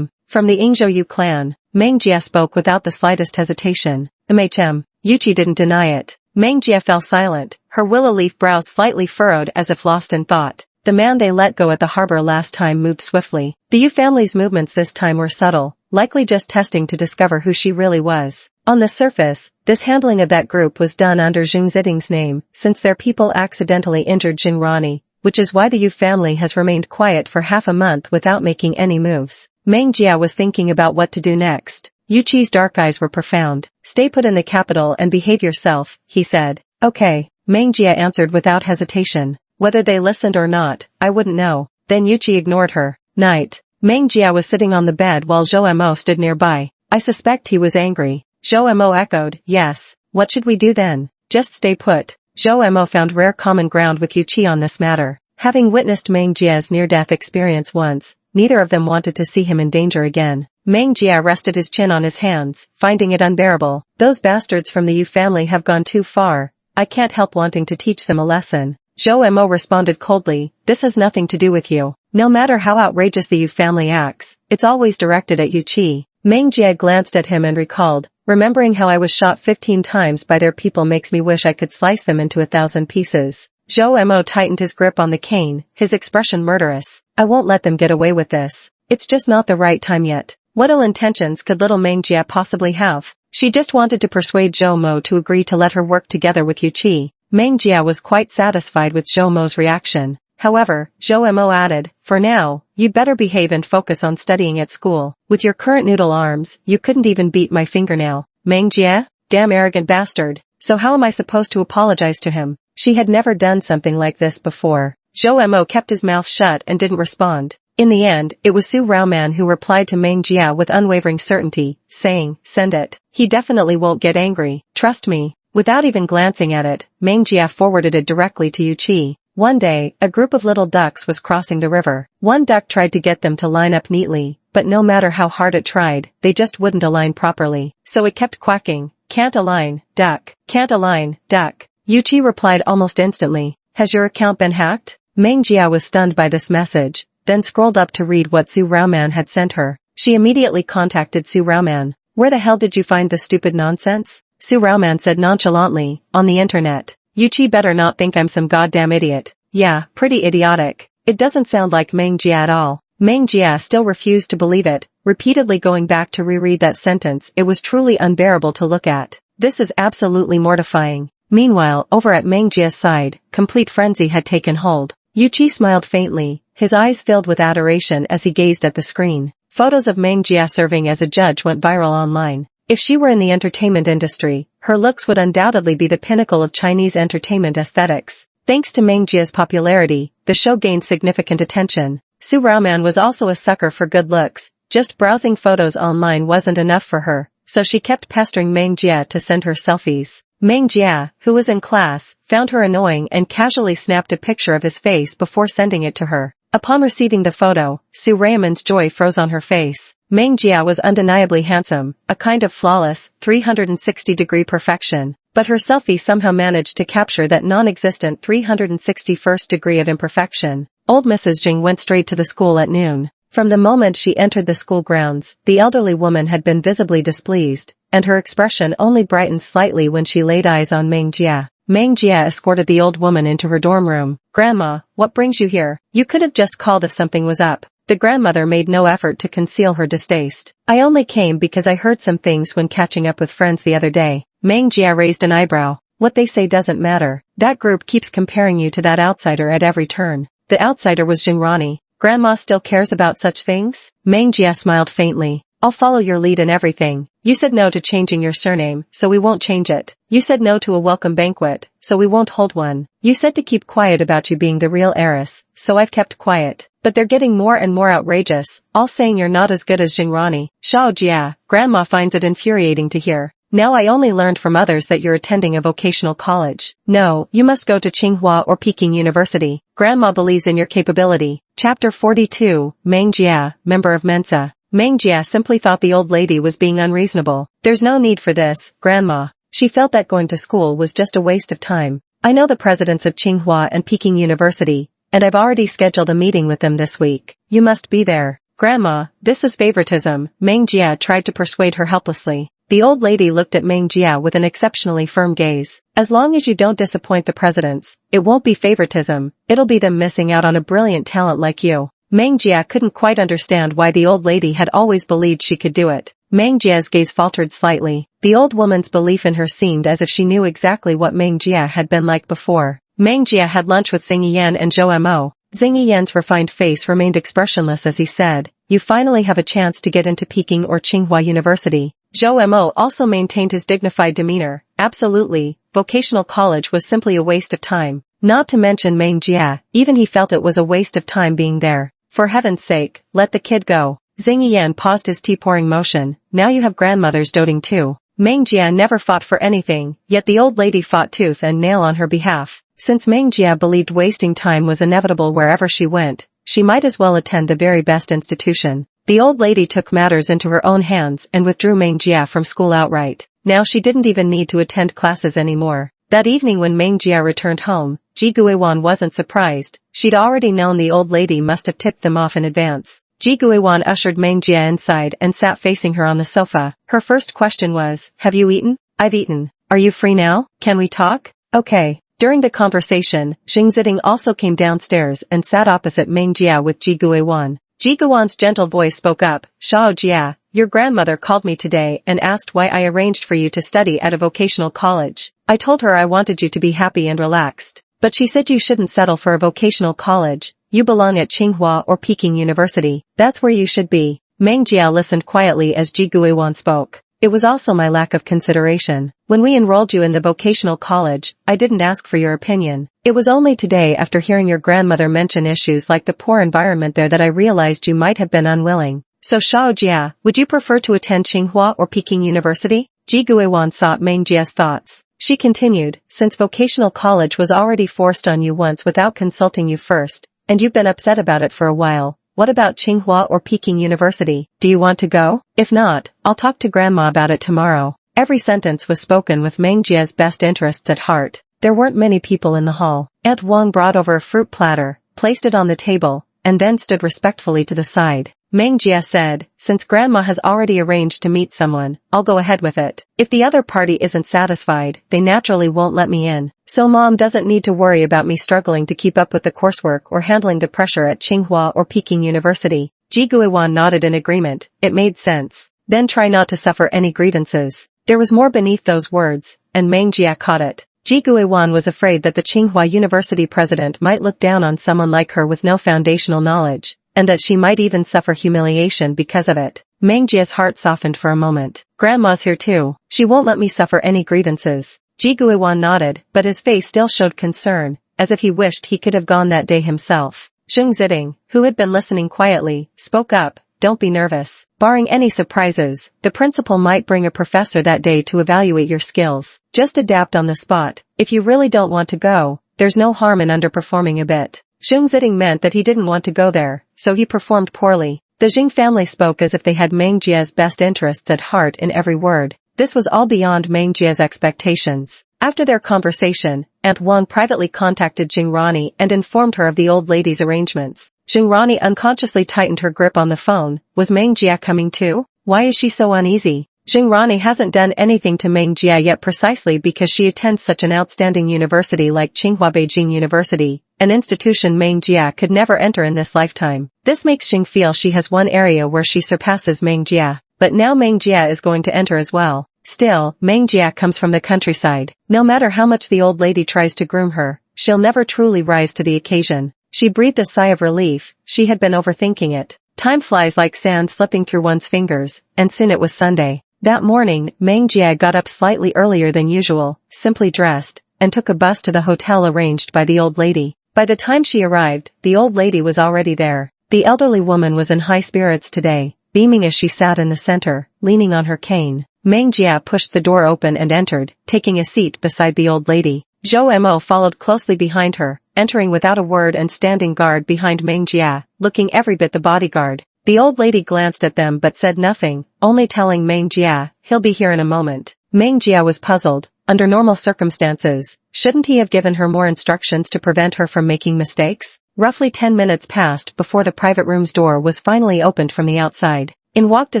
From the Ingzhou clan, Meng Jie spoke without the slightest hesitation. Yuqi didn't deny it. Meng Jie fell silent, her willow leaf brows slightly furrowed as if lost in thought. The man they let go at the harbor last time moved swiftly. The Yu family's movements this time were subtle, likely just testing to discover who she really was. On the surface, this handling of that group was done under Zheng Ziding's name, since their people accidentally injured Jinrani, which is why the Yu family has remained quiet for half a month without making any moves. Meng Jie was thinking about what to do next. Yuqi's dark eyes were profound. Stay put in the capital and behave yourself, he said. Okay, Meng Jie answered without hesitation. Whether they listened or not, I wouldn't know. Then Yuqi ignored her. Night. Meng Jie was sitting on the bed while Zhou Mo stood nearby. I suspect he was angry. Zhou Mo echoed, yes. What should we do then? Just stay put. Zhou Mo found rare common ground with Yuqi on this matter. Having witnessed Meng Jie's near-death experience once, neither of them wanted to see him in danger again. Meng Jie rested his chin on his hands, finding it unbearable. Those bastards from the Yu family have gone too far. I can't help wanting to teach them a lesson. Zhou Mo responded coldly, this has nothing to do with you. No matter how outrageous the Yu family acts, it's always directed at Yuqi. Meng Jie glanced at him and recalled, remembering how I was shot 15 times by their people makes me wish I could slice them into 1,000 pieces. Zhou Mo tightened his grip on the cane, his expression murderous. I won't let them get away with this. It's just not the right time yet. What ill intentions could little Meng Jie possibly have? She just wanted to persuade Zhou Mo to agree to let her work together with Yuqi. Meng Jie was quite satisfied with Zhou Mo's reaction. However, Zhou Mo added, for now, you'd better behave and focus on studying at school. With your current noodle arms, you couldn't even beat my fingernail. Meng Jie? Damn arrogant bastard. So how am I supposed to apologize to him? She had never done something like this before. Zhou Mo kept his mouth shut and didn't respond. In the end, it was Su Raoman who replied to Meng Jie with unwavering certainty, saying, send it. He definitely won't get angry. Trust me. Without even glancing at it, Meng Jie forwarded it directly to Yuqi. One day, a group of little ducks was crossing the river. One duck tried to get them to line up neatly, but no matter how hard it tried, they just wouldn't align properly. So it kept quacking, can't align, duck, can't align, duck. Yuqi replied almost instantly, has your account been hacked? Meng Jie was stunned by this message, then scrolled up to read what Su Raoman had sent her. She immediately contacted Su Raoman. Where the hell did you find this stupid nonsense? Su Raoman said nonchalantly, on the internet. Yuqi better not think I'm some goddamn idiot. Yeah, pretty idiotic. It doesn't sound like Meng Jie at all. Meng Jie still refused to believe it, repeatedly going back to reread that sentence. It was truly unbearable to look at. This is absolutely mortifying. Meanwhile, over at Meng Jie's side, complete frenzy had taken hold. Yuqi smiled faintly, his eyes filled with adoration as he gazed at the screen. Photos of Meng Jie serving as a judge went viral online. If she were in the entertainment industry, her looks would undoubtedly be the pinnacle of Chinese entertainment aesthetics. Thanks to Meng Jie's popularity, the show gained significant attention. Su Raoman was also a sucker for good looks. Just browsing photos online wasn't enough for her, so she kept pestering Meng Jie to send her selfies. Meng Jie, who was in class, found her annoying and casually snapped a picture of his face before sending it to her. Upon receiving the photo, Su Raoman's joy froze on her face. Meng Jie was undeniably handsome, a kind of flawless, 360-degree perfection, but her selfie somehow managed to capture that non-existent 361st degree of imperfection. Old Mrs. Jing went straight to the school at noon. From the moment she entered the school grounds, the elderly woman had been visibly displeased, and her expression only brightened slightly when she laid eyes on Meng Jie. Meng Jie escorted the old woman into her dorm room. Grandma, what brings you here? You could have just called if something was up. The grandmother made no effort to conceal her distaste. I only came because I heard some things when catching up with friends the other day. Meng Jie raised an eyebrow. What they say doesn't matter. That group keeps comparing you to that outsider at every turn. The outsider was Jinrani. Grandma still cares about such things? Meng Jie smiled faintly. I'll follow your lead in everything. You said no to changing your surname, so we won't change it. You said no to a welcome banquet, so we won't hold one. You said to keep quiet about you being the real heiress, so I've kept quiet. But they're getting more and more outrageous, all saying you're not as good as Jinrani. Shao Jia, Grandma finds it infuriating to hear. Now I only learned from others that you're attending a vocational college. No, you must go to Tsinghua or Peking University. Grandma believes in your capability. Chapter 42, Meng Jie, member of Mensa. Meng Jie simply thought the old lady was being unreasonable. There's no need for this, Grandma. She felt that going to school was just a waste of time. I know the presidents of Tsinghua and Peking University, and I've already scheduled a meeting with them this week. You must be there. Grandma, this is favoritism, Meng Jia tried to persuade her helplessly. The old lady looked at Meng Jia with an exceptionally firm gaze. As long as you don't disappoint the presidents, it won't be favoritism, it'll be them missing out on a brilliant talent like you. Meng Jia couldn't quite understand why the old lady had always believed she could do it. Meng Jia's gaze faltered slightly. The old woman's belief in her seemed as if she knew exactly what Meng Jia had been like before. Meng Jia had lunch with Xing Yan and Zhou Mo. Xing Yan's refined face remained expressionless as he said, "You finally have a chance to get into Peking or Tsinghua University." Zhou Mo also maintained his dignified demeanor. Absolutely, vocational college was simply a waste of time. Not to mention Meng Jia, even he felt it was a waste of time being there. For heaven's sake, let the kid go. Xing Yan paused his tea-pouring motion. Now you have grandmothers doting too. Meng Jia never fought for anything, yet the old lady fought tooth and nail on her behalf. Since Meng Jia believed wasting time was inevitable wherever she went, she might as well attend the very best institution. The old lady took matters into her own hands and withdrew Meng Jia from school outright. Now she didn't even need to attend classes anymore. That evening when Meng Jia returned home, Ji Guiwan wasn't surprised. She'd already known the old lady must have tipped them off in advance. Ji Guiwan ushered Meng Jia inside and sat facing her on the sofa. Her first question was, "Have you eaten?" "I've eaten. Are you free now? Can we talk?" "Okay." During the conversation, Xing Ziding also came downstairs and sat opposite Meng Jia with Ji Guiwan. Ji Guiwan's gentle voice spoke up, "Shao Jia, your grandmother called me today and asked why I arranged for you to study at a vocational college. I told her I wanted you to be happy and relaxed. But she said you shouldn't settle for a vocational college. You belong at Tsinghua or Peking University. That's where you should be." Meng Jia listened quietly as Ji Guiwan spoke. "It was also my lack of consideration. When we enrolled you in the vocational college, I didn't ask for your opinion. It was only today after hearing your grandmother mention issues like the poor environment there that I realized you might have been unwilling. So Shao Jia, would you prefer to attend Tsinghua or Peking University?" Ji Guiwan sought Meng Jia's thoughts. She continued, "Since vocational college was already forced on you once without consulting you first, and you've been upset about it for a while, what about Tsinghua or Peking University? Do you want to go? If not, I'll talk to Grandma about it tomorrow." Every sentence was spoken with Meng Jia's best interests at heart. There weren't many people in the hall. Aunt Wang brought over a fruit platter, placed it on the table, and then stood respectfully to the side. Meng Jia said, "Since Grandma has already arranged to meet someone, I'll go ahead with it. If the other party isn't satisfied, they naturally won't let me in. So Mom doesn't need to worry about me struggling to keep up with the coursework or handling the pressure at Tsinghua or Peking University." Ji Guiwan nodded in agreement. It made sense. Then try not to suffer any grievances. There was more beneath those words, and Meng Jia caught it. Ji Guiwan was afraid that the Tsinghua University president might look down on someone like her with no foundational knowledge, and that she might even suffer humiliation because of it. Meng Jia's heart softened for a moment. "Grandma's here too. She won't let me suffer any grievances." Ji Guiwan nodded, but his face still showed concern, as if he wished he could have gone that day himself. Xing Ziding, who had been listening quietly, spoke up, "Don't be nervous. Barring any surprises, the principal might bring a professor that day to evaluate your skills. Just adapt on the spot. If you really don't want to go, there's no harm in underperforming a bit." Xing Ziding meant that he didn't want to go there, so he performed poorly. The Jing family spoke as if they had Meng Jia's best interests at heart in every word. This was all beyond Meng Jia's expectations. After their conversation, Aunt Wang privately contacted Jing Rani and informed her of the old lady's arrangements. Jing Rani unconsciously tightened her grip on the phone. Was Meng Jia coming too? Why is she so uneasy? Jing Rani hasn't done anything to Meng Jia yet precisely because she attends such an outstanding university like Tsinghua Beijing University, an institution Meng Jia could never enter in this lifetime. This makes Jing feel she has one area where she surpasses Meng Jia. But now Meng Jia is going to enter as well. Still, Meng Jia comes from the countryside. No matter how much the old lady tries to groom her, she'll never truly rise to the occasion. She breathed a sigh of relief. She had been overthinking it. Time flies like sand slipping through one's fingers, and soon it was Sunday. That morning, Meng Jia got up slightly earlier than usual, simply dressed, and took a bus to the hotel arranged by the old lady. By the time she arrived, the old lady was already there. The elderly woman was in high spirits today, beaming as she sat in the center, leaning on her cane. Meng Jia pushed the door open and entered, taking a seat beside the old lady. Zhou Mo followed closely behind her, entering without a word and standing guard behind Meng Jia, looking every bit the bodyguard. The old lady glanced at them but said nothing, only telling Meng Jia, "He'll be here in a moment." Meng Jia was puzzled, Under normal circumstances, shouldn't he have given her more instructions to prevent her from making mistakes? Roughly 10 minutes passed before the private room's door was finally opened from the outside. In walked a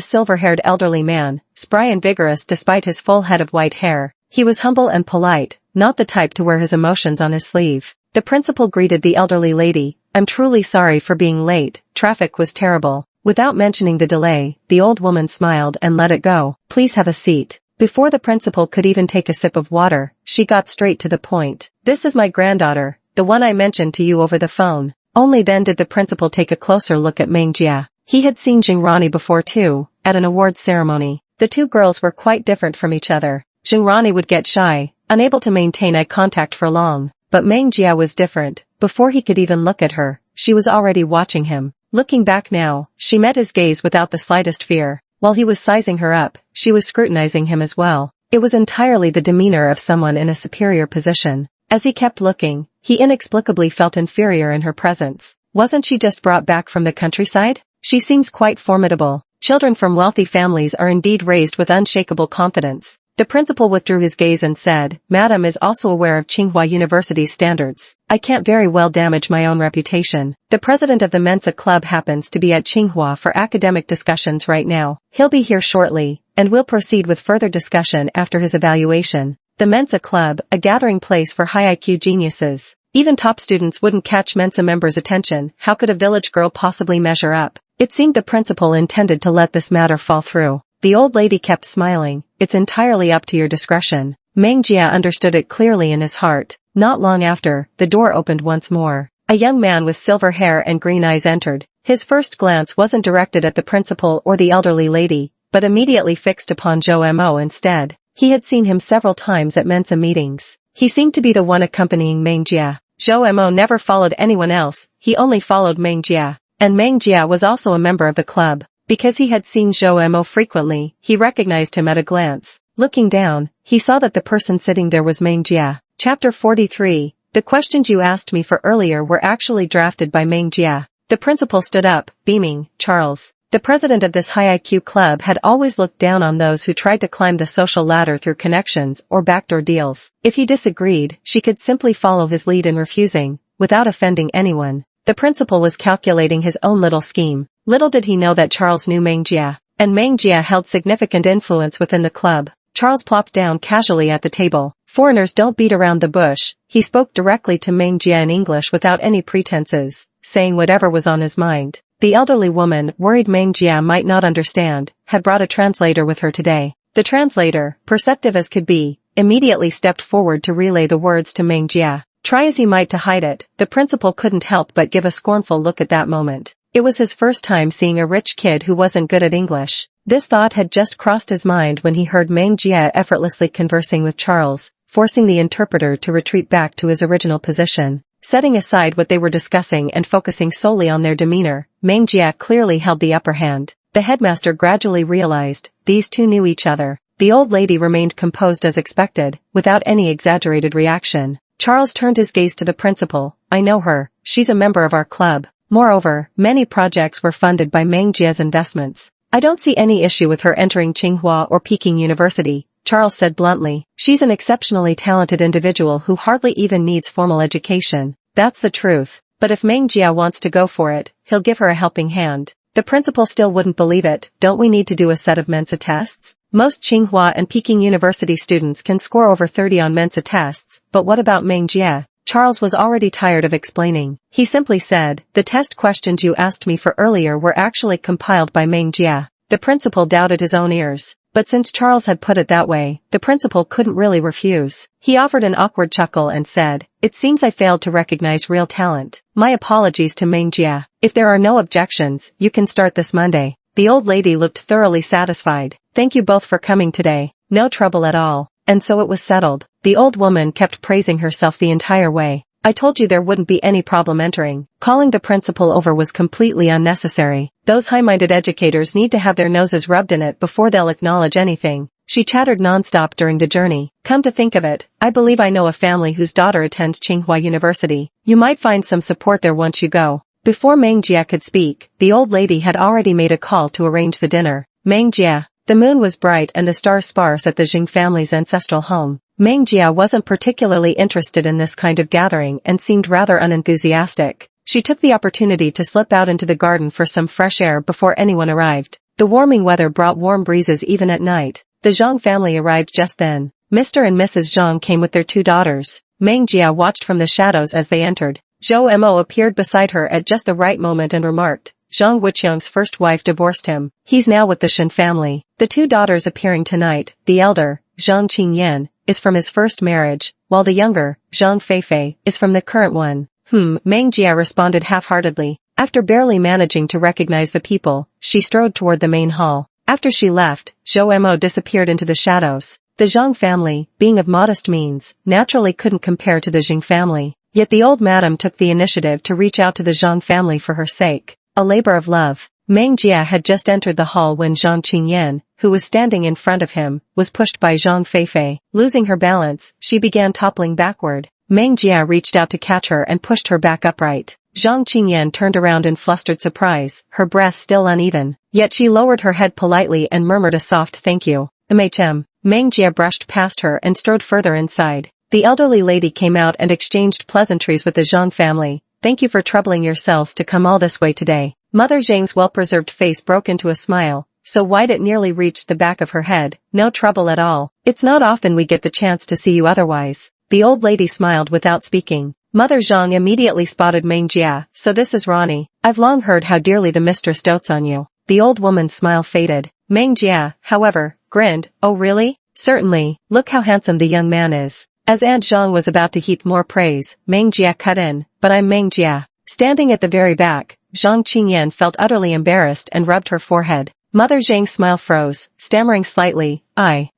silver-haired elderly man, spry and vigorous despite his full head of white hair. He was humble and polite, not the type to wear his emotions on his sleeve. The principal greeted the elderly lady. "I'm truly sorry for being late, traffic was terrible." Without mentioning the delay, the old woman smiled and let it go. "Please have a seat." Before the principal could even take a sip of water, she got straight to the point. "This is my granddaughter, the one I mentioned to you over the phone." Only then did the principal take a closer look at Meng Jia. He had seen Jingrani before too, at an awards ceremony. The two girls were quite different from each other. Jingrani would get shy, unable to maintain eye contact for long. But Meng Jia was different. Before he could even look at her, she was already watching him. Looking back now, she met his gaze without the slightest fear. While he was sizing her up, she was scrutinizing him as well. It was entirely the demeanor of someone in a superior position. As he kept looking, he inexplicably felt inferior in her presence. Wasn't she just brought back from the countryside? She seems quite formidable. Children from wealthy families are indeed raised with unshakable confidence. The principal withdrew his gaze and said, "Madam is also aware of Tsinghua University's standards. I can't very well damage my own reputation. The president of the Mensa Club happens to be at Tsinghua for academic discussions right now. He'll be here shortly, and we'll proceed with further discussion after his evaluation." The Mensa Club, a gathering place for high IQ geniuses. Even top students wouldn't catch Mensa members' attention. How could a village girl possibly measure up? It seemed the principal intended to let this matter fall through. The old lady kept smiling. "It's entirely up to your discretion." Meng Jia understood it clearly in his heart. Not long after, the door opened once more. A young man with silver hair and green eyes entered. His first glance wasn't directed at the principal or the elderly lady, but immediately fixed upon Zhou Mo instead. He had seen him several times at Mensa meetings. He seemed to be the one accompanying Meng Jia. Zhou Mo never followed anyone else, he only followed Meng Jia. And Meng Jia was also a member of the club. Because he had seen Zhou Mo frequently, he recognized him at a glance. Looking down, he saw that the person sitting there was Meng Jia. Chapter 43. The questions you asked me for earlier were actually drafted by Meng Jia. The principal stood up, beaming. Charles, the president of this high IQ club, had always looked down on those who tried to climb the social ladder through connections or backdoor deals. If he disagreed, she could simply follow his lead in refusing, without offending anyone. The principal was calculating his own little scheme. Little did he know that Charles knew Meng Jia, and Meng Jia held significant influence within the club. Charles plopped down casually at the table. "Foreigners don't beat around the bush." He spoke directly to Meng Jia in English without any pretenses, saying whatever was on his mind. The elderly woman, worried Meng Jia might not understand, had brought a translator with her today. The translator, perceptive as could be, immediately stepped forward to relay the words to Meng Jia. Try as he might to hide it, the principal couldn't help but give a scornful look at that moment. It was his first time seeing a rich kid who wasn't good at English. This thought had just crossed his mind when he heard Meng Jia effortlessly conversing with Charles, forcing the interpreter to retreat back to his original position. Setting aside what they were discussing and focusing solely on their demeanor, Meng Jia clearly held the upper hand. The headmaster gradually realized these two knew each other. The old lady remained composed as expected, without any exaggerated reaction. Charles turned his gaze to the principal. "I know her. She's a member of our club. Moreover, many projects were funded by Meng Jia's investments. I don't see any issue with her entering Tsinghua or Peking University," Charles said bluntly. "She's an exceptionally talented individual who hardly even needs formal education. That's the truth. But if Meng Jia wants to go for it, he'll give her a helping hand." The principal still wouldn't believe it. "Don't we need to do a set of Mensa tests? Most Tsinghua and Peking University students can score over 30 on Mensa tests, but what about Meng Jia?" Charles was already tired of explaining. He simply said, "The test questions you asked me for earlier were actually compiled by Meng Jia." The principal doubted his own ears. But since Charles had put it that way, the principal couldn't really refuse. He offered an awkward chuckle and said, "It seems I failed to recognize real talent. My apologies to Meng Jia. If there are no objections, you can start this Monday." The old lady looked thoroughly satisfied. "Thank you both for coming today. No trouble at all." And so it was settled. The old woman kept praising herself the entire way. "I told you there wouldn't be any problem entering." Calling the principal over was completely unnecessary. Those high-minded educators need to have their noses rubbed in it before they'll acknowledge anything. She chattered non-stop during the journey. "Come to think of it, I believe I know a family whose daughter attends Tsinghua University. You might find some support there once you go." Before Meng Jia could speak, the old lady had already made a call to arrange the dinner. Meng Jia. The moon was bright and the stars sparse at the Jing family's ancestral home. Meng Jia wasn't particularly interested in this kind of gathering and seemed rather unenthusiastic. She took the opportunity to slip out into the garden for some fresh air before anyone arrived. The warming weather brought warm breezes even at night. The Zhang family arrived just then. Mr. and Mrs. Zhang came with their 2 daughters. Meng Jia watched from the shadows as they entered. Zhou Mo appeared beside her at just the right moment and remarked, Zhang Wuqiang's first wife divorced him. He's now with the Shen family. The 2 daughters appearing tonight, the elder, Zhang Qingyan, is from his first marriage, while the younger, Zhang Feifei, is from the current one. Meng Jia responded half-heartedly. After barely managing to recognize the people, she strode toward the main hall. After she left, Zhou Mo disappeared into the shadows. The Zhang family, being of modest means, naturally couldn't compare to the Jing family. Yet the old madam took the initiative to reach out to the Zhang family for her sake. A labor of love. Meng Jia had just entered the hall when Zhang Qingyan, who was standing in front of him, was pushed by Zhang Feifei. Losing her balance, she began toppling backward. Meng Jia reached out to catch her and pushed her back upright. Zhang Qingyan turned around in flustered surprise, her breath still uneven. Yet she lowered her head politely and murmured a soft thank you. Meng Jia brushed past her and strode further inside. The elderly lady came out and exchanged pleasantries with the Zhang family. Thank you for troubling yourselves to come all this way today. Mother Zhang's well-preserved face broke into a smile, so wide it nearly reached the back of her head. No trouble at all. It's not often we get the chance to see you otherwise. The old lady smiled without speaking. Mother Zhang immediately spotted Meng Jia. So this is Ronnie. I've long heard how dearly the mistress dotes on you. The old woman's smile faded. Meng Jia, however, grinned. Oh really? Certainly. Look how handsome the young man is. As Aunt Zhang was about to heap more praise, Meng Jia cut in. But I'm Meng Jia. Standing at the very back, Zhang Qingyan felt utterly embarrassed and rubbed her forehead. Mother Zhang's smile froze, stammering slightly.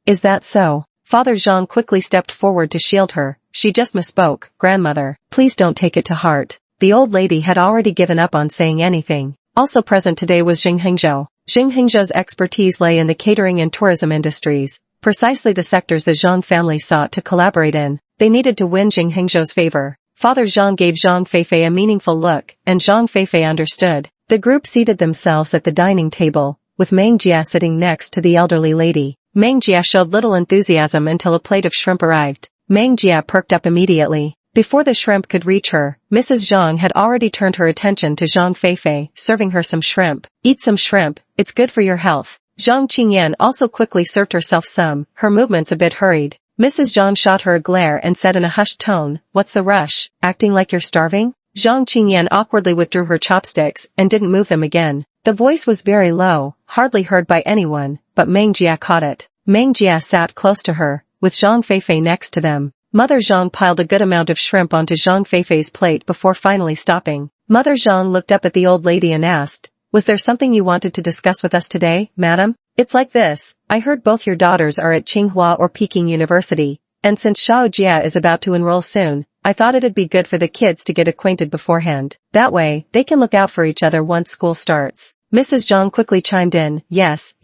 Is that so? Father Zhang quickly stepped forward to shield her. She just misspoke. Grandmother, please don't take it to heart. The old lady had already given up on saying anything. Also present today was Jing Hengzhou. Jing Hengzhou's expertise lay in the catering and tourism industries, precisely the sectors the Zhang family sought to collaborate in. They needed to win Jing Hengzhou's favor. Father Zhang gave Zhang Feifei a meaningful look, and Zhang Feifei understood. The group seated themselves at the dining table, with Meng Jia sitting next to the elderly lady. Meng Jia showed little enthusiasm until a plate of shrimp arrived. Meng Jia perked up immediately. Before the shrimp could reach her, Mrs. Zhang had already turned her attention to Zhang Feifei, serving her some shrimp. Eat some shrimp, it's good for your health. Zhang Qingyan also quickly served herself some, her movements a bit hurried. Mrs. Zhang shot her a glare and said in a hushed tone, What's the rush? Acting like you're starving? Zhang Qingyan awkwardly withdrew her chopsticks and didn't move them again. The voice was very low, hardly heard by anyone, but Meng Jia caught it. Meng Jia sat close to her, with Zhang Feifei next to them. Mother Zhang piled a good amount of shrimp onto Zhang Feifei's plate before finally stopping. Mother Zhang looked up at the old lady and asked, Was there something you wanted to discuss with us today, madam? It's like this. I heard both your daughters are at Tsinghua or Peking University, and since Xiao Jia is about to enroll soon, I thought it'd be good for the kids to get acquainted beforehand. That way, they can look out for each other once school starts. Mrs. Zhang quickly chimed in, Yes,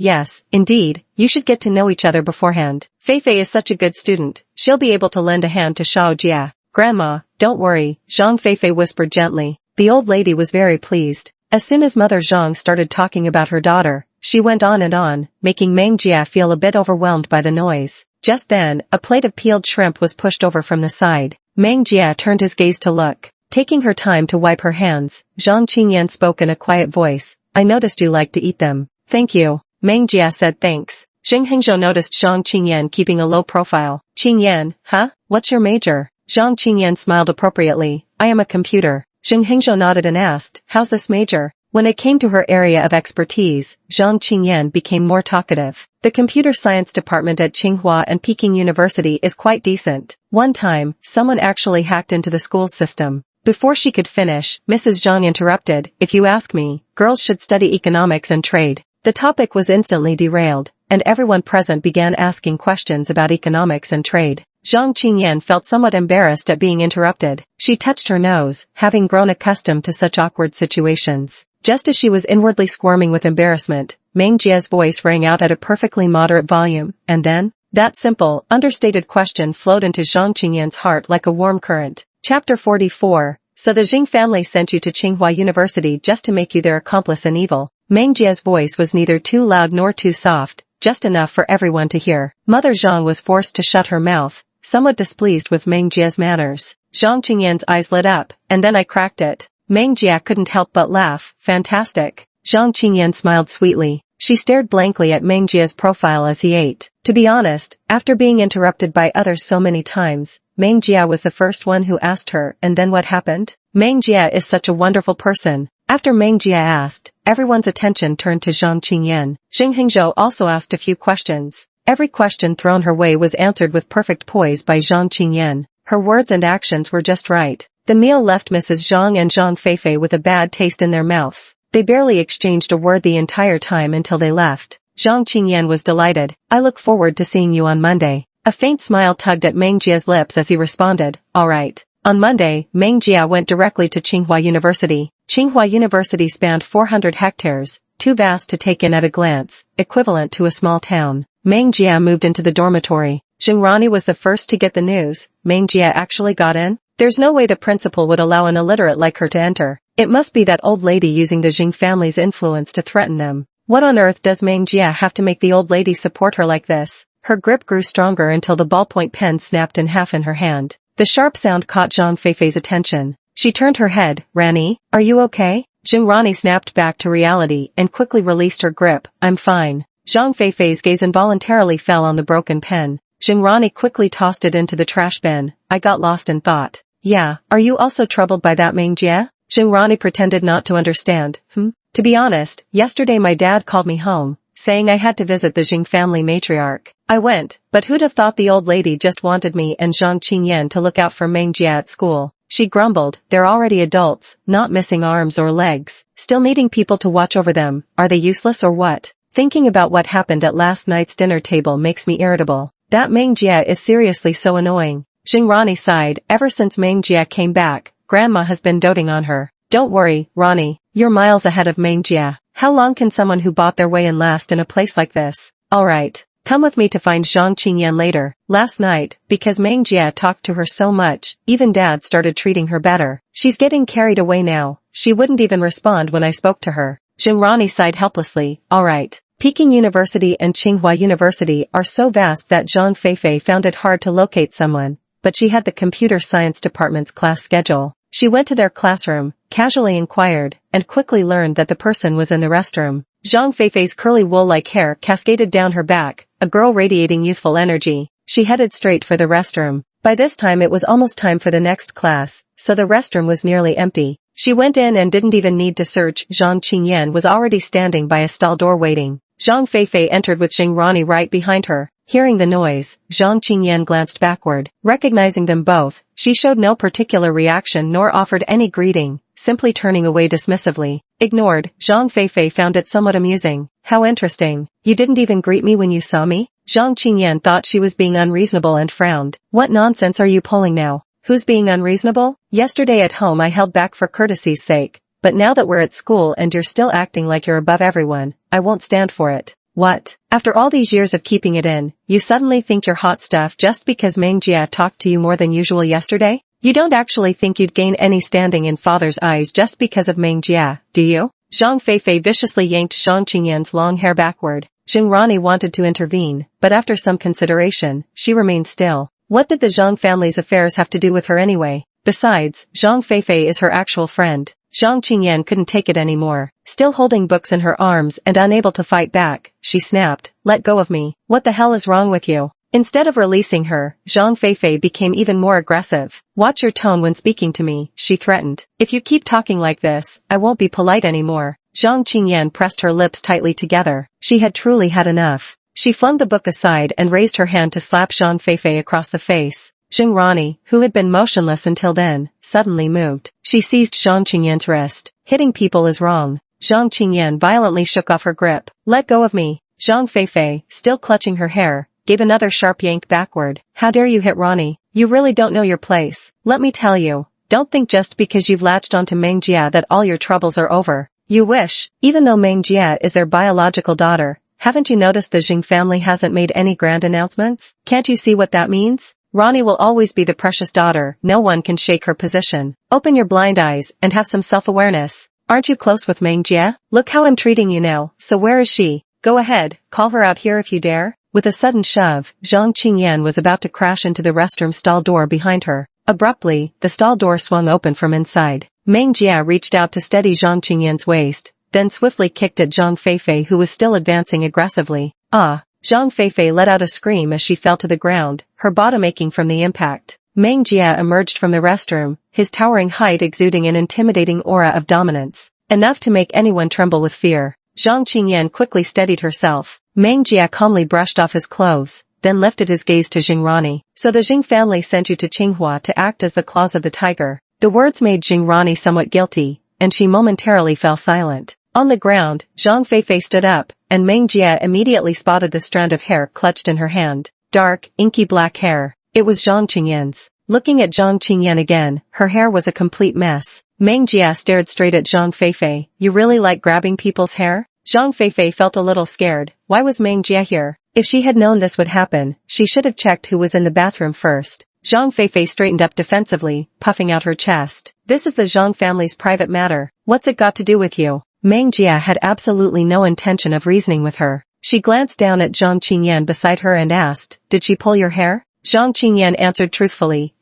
indeed, you should get to know each other beforehand. Feifei is such a good student, she'll be able to lend a hand to Xiao Jia. Grandma, don't worry, Zhang Feifei whispered gently. The old lady was very pleased. As soon as Mother Zhang started talking about her daughter, she went on and on, making Meng Jia feel a bit overwhelmed by the noise. Just then, a plate of peeled shrimp was pushed over from the side. Meng Jia turned his gaze to look. Taking her time to wipe her hands, Zhang Qingyan spoke in a quiet voice. I noticed you like to eat them. Thank you. Meng Jia said thanks. Jing Hengzhou noticed Zhang Qingyan keeping a low profile. Qingyan, huh? What's your major? Zhang Qingyan smiled appropriately. I am a computer. Jing Hengzhou nodded and asked, How's this major? When it came to her area of expertise, Zhang Qingyan became more talkative. The computer science department at Tsinghua and Peking University is quite decent. One time, someone actually hacked into the school's system. Before she could finish, Mrs. Zhang interrupted, If you ask me, girls should study economics and trade. The topic was instantly derailed, and everyone present began asking questions about economics and trade. Zhang Qingyan felt somewhat embarrassed at being interrupted. She touched her nose, having grown accustomed to such awkward situations. Just as she was inwardly squirming with embarrassment, Meng Jia's voice rang out at a perfectly moderate volume, and then, that simple, understated question flowed into Zhang Qingyan's heart like a warm current. Chapter 44. So the Jing family sent you to Tsinghua University just to make you their accomplice in evil. Meng Jia's voice was neither too loud nor too soft, just enough for everyone to hear. Mother Zhang was forced to shut her mouth, somewhat displeased with Meng Jia's manners. Zhang Qingyan's eyes lit up, and then I cracked it. Meng Jia couldn't help but laugh. Fantastic. Zhang Qingyan smiled sweetly. She stared blankly at Meng Jia's profile as he ate. To be honest, after being interrupted by others so many times, Meng Jia was the first one who asked her, and then what happened? Meng Jia is such a wonderful person. After Meng Jia asked, everyone's attention turned to Zhang Qingyan. Xing Hingzhou also asked a few questions. Every question thrown her way was answered with perfect poise by Zhang Qingyan. Her words and actions were just right. The meal left Mrs. Zhang and Zhang Feifei with a bad taste in their mouths. They barely exchanged a word the entire time until they left. Zhang Qingyan was delighted. I look forward to seeing you on Monday. A faint smile tugged at Meng Jia's lips as he responded, all right. On Monday, Meng Jia went directly to Tsinghua University. Tsinghua University spanned 400 hectares, too vast to take in at a glance, equivalent to a small town. Meng Jia moved into the dormitory. Jingrani was the first to get the news. Meng Jia actually got in? There's no way the principal would allow an illiterate like her to enter. It must be that old lady using the Jing family's influence to threaten them. What on earth does Meng Jia have to make the old lady support her like this? Her grip grew stronger until the ballpoint pen snapped in half in her hand. The sharp sound caught Zhang Feifei's attention. She turned her head. Rani, are you okay? Jingrani snapped back to reality and quickly released her grip. I'm fine. Zhang Feifei's gaze involuntarily fell on the broken pen. Jingrani quickly tossed it into the trash bin. I got lost in thought. Yeah, are you also troubled by that Meng Jia? Jingrani pretended not to understand. To be honest, yesterday my dad called me home, saying I had to visit the Jing family matriarch. I went, but who'd have thought the old lady just wanted me and Zhang Qingyan to look out for Meng Jia at school. She grumbled, they're already adults, not missing arms or legs, still needing people to watch over them. Are they useless or what? Thinking about what happened at last night's dinner table makes me irritable. That Meng Jia is seriously so annoying. Jingrani sighed. Ever since Meng Jia came back, Grandma has been doting on her. Don't worry, Rani, you're miles ahead of Meng Jia. How long can someone who bought their way in last in a place like this? Alright. Come with me to find Zhang Qingyan later. Last night, because Meng Jia talked to her so much, even Dad started treating her better. She's getting carried away now. She wouldn't even respond when I spoke to her. Jingrani sighed helplessly. Alright. Peking University and Tsinghua University are so vast that Zhang Feifei found it hard to locate someone, but she had the computer science department's class schedule. She went to their classroom, casually inquired, and quickly learned that the person was in the restroom. Zhang Feifei's curly wool-like hair cascaded down her back, a girl radiating youthful energy. She headed straight for the restroom. By this time it was almost time for the next class, so the restroom was nearly empty. She went in and didn't even need to search. Zhang Qingyan was already standing by a stall door waiting. Zhang Feifei entered with Jingrani right behind her. Hearing the noise, Zhang Qingyan glanced backward. Recognizing them both, she showed no particular reaction nor offered any greeting, simply turning away dismissively. Ignored, Zhang Feifei found it somewhat amusing. How interesting. You didn't even greet me when you saw me? Zhang Qingyan thought she was being unreasonable and frowned. What nonsense are you pulling now? Who's being unreasonable? Yesterday at home I held back for courtesy's sake, but now that we're at school and you're still acting like you're above everyone, I won't stand for it. What? After all these years of keeping it in, you suddenly think you're hot stuff just because Meng Jia talked to you more than usual yesterday? You don't actually think you'd gain any standing in father's eyes just because of Meng Jia, do you? Zhang Feifei viciously yanked Zhang Qingyan's long hair backward. Jingrani wanted to intervene, but after some consideration, she remained still. What did the Zhang family's affairs have to do with her anyway? Besides, Zhang Feifei is her actual friend. Zhang Qingyan couldn't take it anymore. Still holding books in her arms and unable to fight back, she snapped, "Let go of me. What the hell is wrong with you?" Instead of releasing her, Zhang Feifei became even more aggressive. "Watch your tone when speaking to me," she threatened. "If you keep talking like this, I won't be polite anymore." Zhang Qingyan pressed her lips tightly together. She had truly had enough. She flung the book aside and raised her hand to slap Zhang Feifei across the face. Jingrani, who had been motionless until then, suddenly moved. She seized Zhang Qingyan's wrist. Hitting people is wrong. Zhang Qingyan violently shook off her grip. "Let go of me." Zhang Feifei, still clutching her hair, gave another sharp yank backward. "How dare you hit Rani? You really don't know your place. Let me tell you, don't think just because you've latched onto Meng Jia that all your troubles are over. You wish. Even though Meng Jia is their biological daughter, haven't you noticed the Jing family hasn't made any grand announcements? Can't you see what that means? Rani will always be the precious daughter. No one can shake her position. Open your blind eyes and have some self-awareness. Aren't you close with Meng Jia? Look how I'm treating you now, so where is she? Go ahead, call her out here if you dare." With a sudden shove, Zhang Qingyan was about to crash into the restroom stall door behind her. Abruptly, the stall door swung open from inside. Meng Jia reached out to steady Zhang Qingyan's waist, then swiftly kicked at Zhang Feifei, who was still advancing aggressively. Ah! Zhang Feifei let out a scream as she fell to the ground, her bottom aching from the impact. Meng Jia emerged from the restroom, his towering height exuding an intimidating aura of dominance, enough to make anyone tremble with fear. Zhang Qingyan quickly steadied herself. Meng Jia calmly brushed off his clothes, then lifted his gaze to Jingrani. So the Jing family sent you to Qinghua to act as the claws of the tiger. The words made Jingrani somewhat guilty, and she momentarily fell silent. On the ground, Zhang Feifei stood up, and Meng Jia immediately spotted the strand of hair clutched in her hand. Dark, inky black hair. It was Zhang Qingyan's. Looking at Zhang Qingyan again, her hair was a complete mess. Meng Jia stared straight at Zhang Feifei. You really like grabbing people's hair? Zhang Feifei felt a little scared. Why was Meng Jia here? If she had known this would happen, she should have checked who was in the bathroom first. Zhang Feifei straightened up defensively, puffing out her chest. This is the Zhang family's private matter. What's it got to do with you? Meng Jia had absolutely no intention of reasoning with her. She glanced down at Zhang Qingyan beside her and asked, Did she pull your hair? Zhang Qingyan answered truthfully,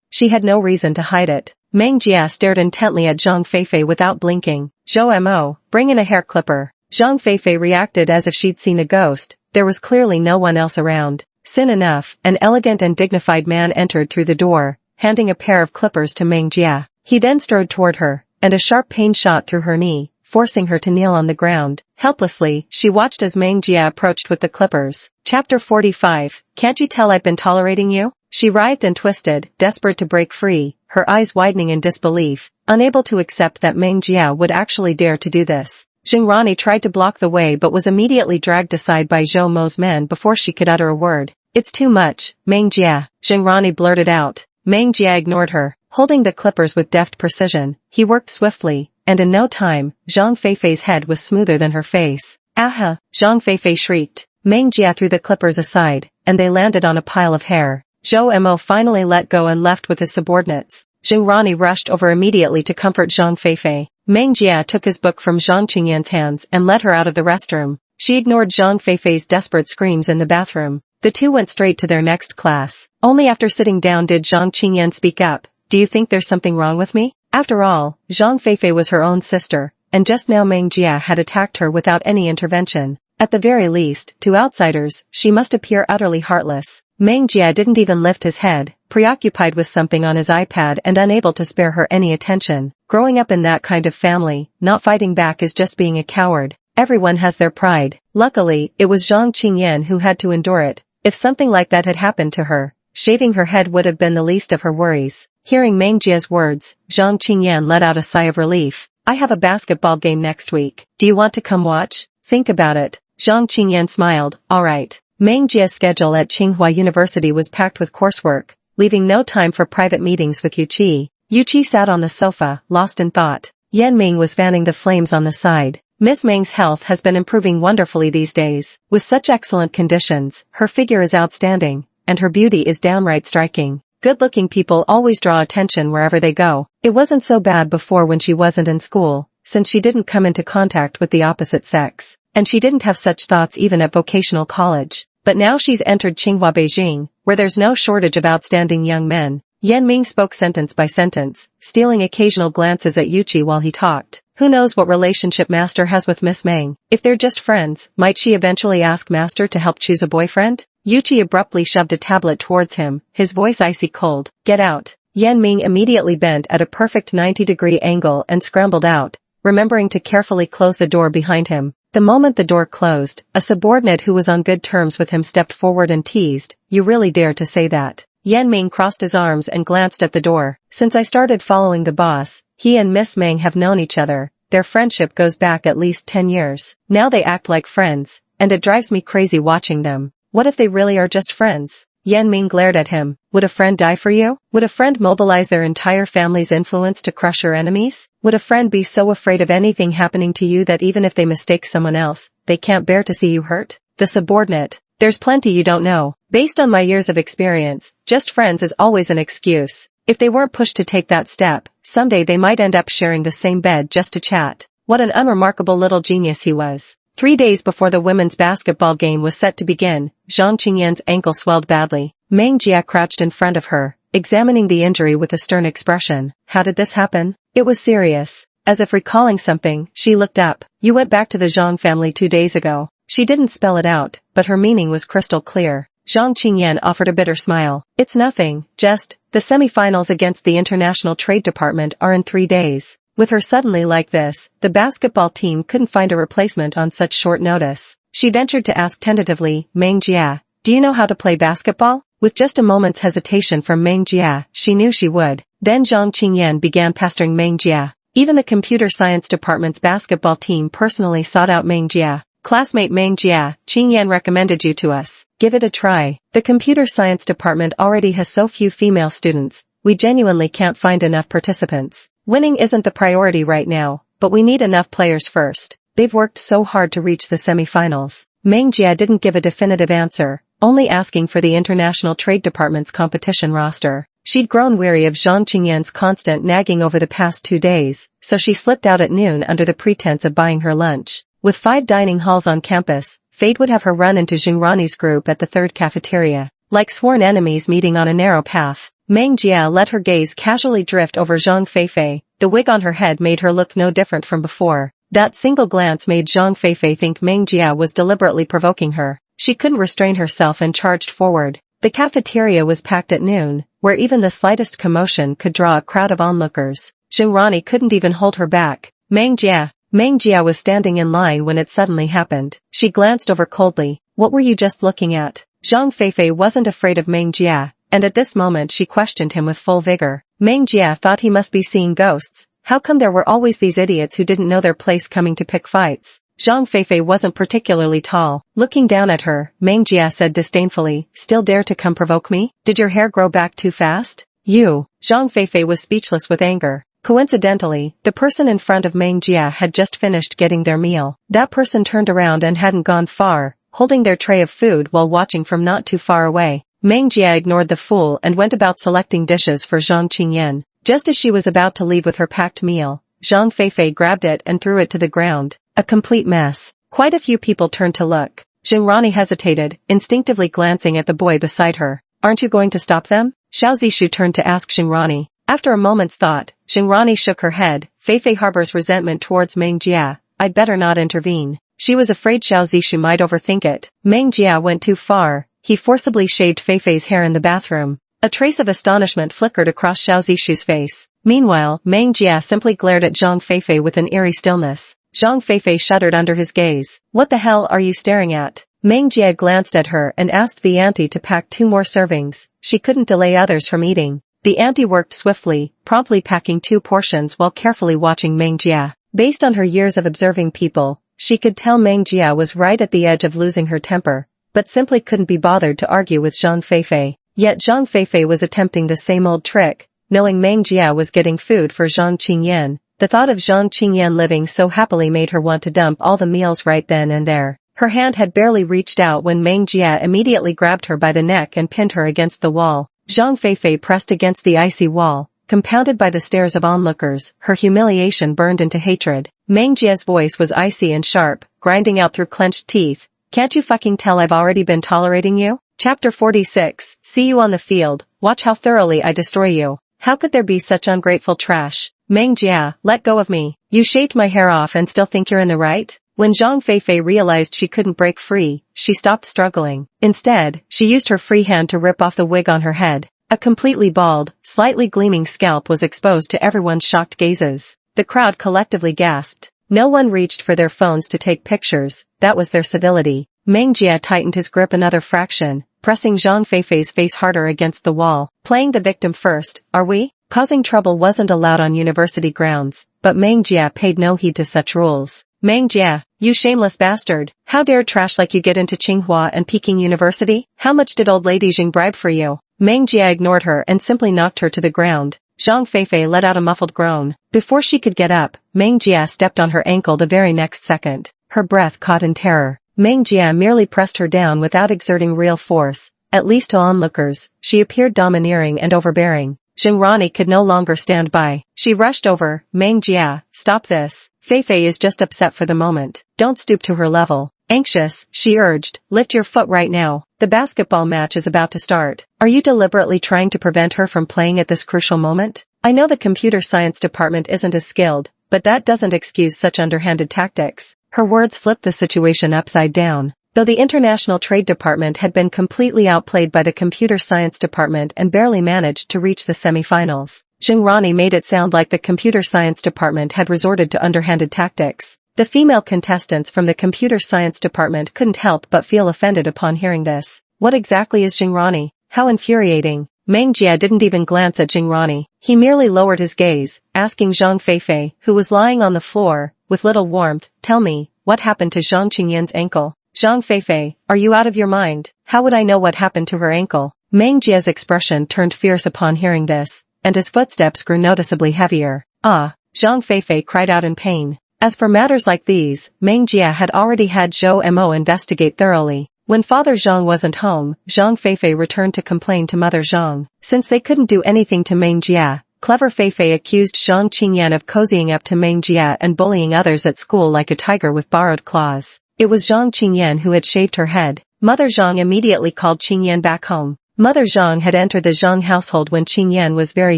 She had no reason to hide it. Meng Jia stared intently at Zhang Feifei without blinking. Zhou Mo, bring in a hair clipper. Zhang Feifei reacted as if she'd seen a ghost. There was clearly no one else around. Soon enough, an elegant and dignified man entered through the door, handing a pair of clippers to Meng Jia. He then strode toward her, and a sharp pain shot through her knee, forcing her to kneel on the ground. Helplessly, she watched as Meng Jia approached with the clippers. Chapter 45. Can't you tell I've been tolerating you? She writhed and twisted, desperate to break free, her eyes widening in disbelief, unable to accept that Meng Jia would actually dare to do this. Jingrani tried to block the way but was immediately dragged aside by Zhou Mo's men before she could utter a word. It's too much, Meng Jia, Jingrani blurted out. Meng Jia ignored her. Holding the clippers with deft precision, he worked swiftly, and in no time, Zhang Feifei's head was smoother than her face. Aha! Zhang Feifei shrieked. Meng Jia threw the clippers aside, and they landed on a pile of hair. Zhou Mo finally let go and left with his subordinates. Jingrani rushed over immediately to comfort Zhang Feifei. Meng Jia took his book from Zhang Qingyan's hands and led her out of the restroom. She ignored Zhang Feifei's desperate screams in the bathroom. The two went straight to their next class. Only after sitting down did Zhang Qingyan speak up. Do you think there's something wrong with me? After all, Zhang Feifei was her own sister, and just now Meng Jia had attacked her without any intervention. At the very least, to outsiders, she must appear utterly heartless. Meng Jia didn't even lift his head, preoccupied with something on his iPad and unable to spare her any attention. Growing up in that kind of family, not fighting back is just being a coward. Everyone has their pride. Luckily, it was Zhang Qingyan who had to endure it. If something like that had happened to her, shaving her head would have been the least of her worries. Hearing Meng Jia's words, Zhang Qingyan let out a sigh of relief. I have a basketball game next week. Do you want to come watch? Think about it. Zhang Qingyan smiled. All right. Meng Jia's schedule at Tsinghua University was packed with coursework, leaving no time for private meetings with Yuqi. Yuqi sat on the sofa, lost in thought. Yan Ming was fanning the flames on the side. Miss Meng's health has been improving wonderfully these days. With such excellent conditions, her figure is outstanding, and her beauty is downright striking. Good-looking people always draw attention wherever they go. It wasn't so bad before when she wasn't in school, since she didn't come into contact with the opposite sex, and she didn't have such thoughts even at vocational college. But now she's entered Tsinghua Beijing, where there's no shortage of outstanding young men. Yan Ming spoke sentence by sentence, stealing occasional glances at Yuqi while he talked. Who knows what relationship Master has with Miss Meng? If they're just friends, might she eventually ask Master to help choose a boyfriend? Yuqi abruptly shoved a tablet towards him, his voice icy cold. Get out. Yan Ming immediately bent at a perfect 90-degree angle and scrambled out, remembering to carefully close the door behind him. The moment the door closed, a subordinate who was on good terms with him stepped forward and teased, "You really dare to say that?" Yan Ming crossed his arms and glanced at the door. Since I started following the boss, he and Miss Meng have known each other. Their friendship goes back at least 10 years. Now they act like friends, and it drives me crazy watching them. What if they really are just friends? Yan Ming glared at him. Would a friend die for you? Would a friend mobilize their entire family's influence to crush your enemies? Would a friend be so afraid of anything happening to you that even if they mistake someone else, they can't bear to see you hurt? The subordinate. There's plenty you don't know. Based on my years of experience, just friends is always an excuse. If they weren't pushed to take that step, someday they might end up sharing the same bed just to chat. What an unremarkable little genius he was. 3 days before the women's basketball game was set to begin, Zhang Qingyan's ankle swelled badly. Meng Jia crouched in front of her, examining the injury with a stern expression. How did this happen? It was serious. As if recalling something, she looked up. You went back to the Zhang family 2 days ago. She didn't spell it out, but her meaning was crystal clear. Zhang Qingyan offered a bitter smile. It's nothing, just, the semifinals against the International Trade Department are in 3 days. With her suddenly like this, the basketball team couldn't find a replacement on such short notice. She ventured to ask tentatively, Meng Jia, do you know how to play basketball? With just a moment's hesitation from Meng Jia, she knew she would. Then Zhang Qingyan began pestering Meng Jia. Even the computer science department's basketball team personally sought out Meng Jia. Classmate Meng Jia, Qingyan recommended you to us. Give it a try. The computer science department already has so few female students. We genuinely can't find enough participants. Winning isn't the priority right now, but we need enough players first. They've worked so hard to reach the semifinals. Meng Jia didn't give a definitive answer, only asking for the International Trade Department's competition roster. She'd grown weary of Zhang Qingyan's constant nagging over the past 2 days, so she slipped out at noon under the pretense of buying her lunch. With 5 dining halls on campus, fate would have her run into Jingrani's group at the 3rd cafeteria. Like sworn enemies meeting on a narrow path, Meng Jia let her gaze casually drift over Zhang Feifei. The wig on her head made her look no different from before. That single glance made Zhang Feifei think Meng Jia was deliberately provoking her. She couldn't restrain herself and charged forward. The cafeteria was packed at noon, where even the slightest commotion could draw a crowd of onlookers. Jingrani couldn't even hold her back. Meng Jia was standing in line when it suddenly happened. She glanced over coldly. What were you just looking at? Zhang Feifei wasn't afraid of Meng Jia, and at this moment she questioned him with full vigor. Meng Jia thought he must be seeing ghosts. How come there were always these idiots who didn't know their place coming to pick fights? Zhang Feifei wasn't particularly tall. Looking down at her, Meng Jia said disdainfully, still dare to come provoke me? Did your hair grow back too fast? You. Zhang Feifei was speechless with anger. Coincidentally, the person in front of Meng Jia had just finished getting their meal. That person turned around and hadn't gone far, holding their tray of food while watching from not too far away. Meng Jia ignored the fool and went about selecting dishes for Zhang Qingyan. Just as she was about to leave with her packed meal, Zhang Feifei grabbed it and threw it to the ground. A complete mess. Quite a few people turned to look. Jingrani hesitated, instinctively glancing at the boy beside her. Aren't you going to stop them? Xiao Zishu turned to ask Jingrani. After a moment's thought, Jingrani shook her head. Feifei harbors resentment towards Meng Jia. I'd better not intervene. She was afraid Xiao Zishu might overthink it. Meng Jia went too far. He forcibly shaved Feifei's hair in the bathroom. A trace of astonishment flickered across Xiao Zishu's face. Meanwhile, Meng Jia simply glared at Zhang Feifei with an eerie stillness. Zhang Feifei shuddered under his gaze. What the hell are you staring at? Meng Jia glanced at her and asked the auntie to pack 2 more servings. She couldn't delay others from eating. The auntie worked swiftly, promptly packing 2 portions while carefully watching Meng Jia. Based on her years of observing people, she could tell Meng Jia was right at the edge of losing her temper, but simply couldn't be bothered to argue with Zhang Feifei. Yet Zhang Feifei was attempting the same old trick, knowing Meng Jia was getting food for Zhang Qingyan. The thought of Zhang Qingyan living so happily made her want to dump all the meals right then and there. Her hand had barely reached out when Meng Jia immediately grabbed her by the neck and pinned her against the wall. Zhang Feifei pressed against the icy wall, compounded by the stares of onlookers. Her humiliation burned into hatred. Meng Jia's voice was icy and sharp, grinding out through clenched teeth. Can't you fucking tell I've already been tolerating you? Chapter 46, See you on the field, watch how thoroughly I destroy you. How could there be such ungrateful trash? Meng Jia, let go of me. You shaved my hair off and still think you're in the right? When Zhang Feifei realized she couldn't break free, she stopped struggling. Instead, she used her free hand to rip off the wig on her head. A completely bald, slightly gleaming scalp was exposed to everyone's shocked gazes. The crowd collectively gasped. No one reached for their phones to take pictures. That was their civility. Meng Jia tightened his grip another fraction, pressing Zhang Feifei's face harder against the wall. Playing the victim first, are we? Causing trouble wasn't allowed on university grounds, but Meng Jia paid no heed to such rules. Meng Jia, you shameless bastard. How dare trash like you get into Tsinghua and Peking University? How much did old lady Jing bribe for you? Meng Jia ignored her and simply knocked her to the ground. Zhang Feifei let out a muffled groan. Before she could get up, Meng Jia stepped on her ankle the very next second. Her breath caught in terror. Meng Jia merely pressed her down without exerting real force. At least to onlookers, she appeared domineering and overbearing. Jingrani could no longer stand by. She rushed over. Meng Jia, stop this. Feifei is just upset for the moment. Don't stoop to her level. Anxious, she urged, lift your foot right now. The basketball match is about to start. Are you deliberately trying to prevent her from playing at this crucial moment? I know the computer science department isn't as skilled, but that doesn't excuse such underhanded tactics. Her words flipped the situation upside down. Though the International Trade Department had been completely outplayed by the Computer Science Department and barely managed to reach the semi-finals, Jingrani made it sound like the Computer Science Department had resorted to underhanded tactics. The female contestants from the Computer Science Department couldn't help but feel offended upon hearing this. What exactly is Jingrani? How infuriating. Meng Jia didn't even glance at Jingrani. He merely lowered his gaze, asking Zhang Feifei, who was lying on the floor, with little warmth, tell me, what happened to Zhang Qingyan's ankle? Zhang Feifei, are you out of your mind? How would I know what happened to her ankle? Meng Jia's expression turned fierce upon hearing this, and his footsteps grew noticeably heavier. Ah! Zhang Feifei cried out in pain. As for matters like these, Meng Jia had already had Zhou Mo investigate thoroughly. When Father Zhang wasn't home, Zhang Feifei returned to complain to Mother Zhang. Since they couldn't do anything to Meng Jia, clever Feifei accused Zhang Qingyan of cozying up to Meng Jia and bullying others at school like a tiger with borrowed claws. It was Zhang Qingyan who had shaved her head. Mother Zhang immediately called Qingyan back home. Mother Zhang had entered the Zhang household when Qingyan was very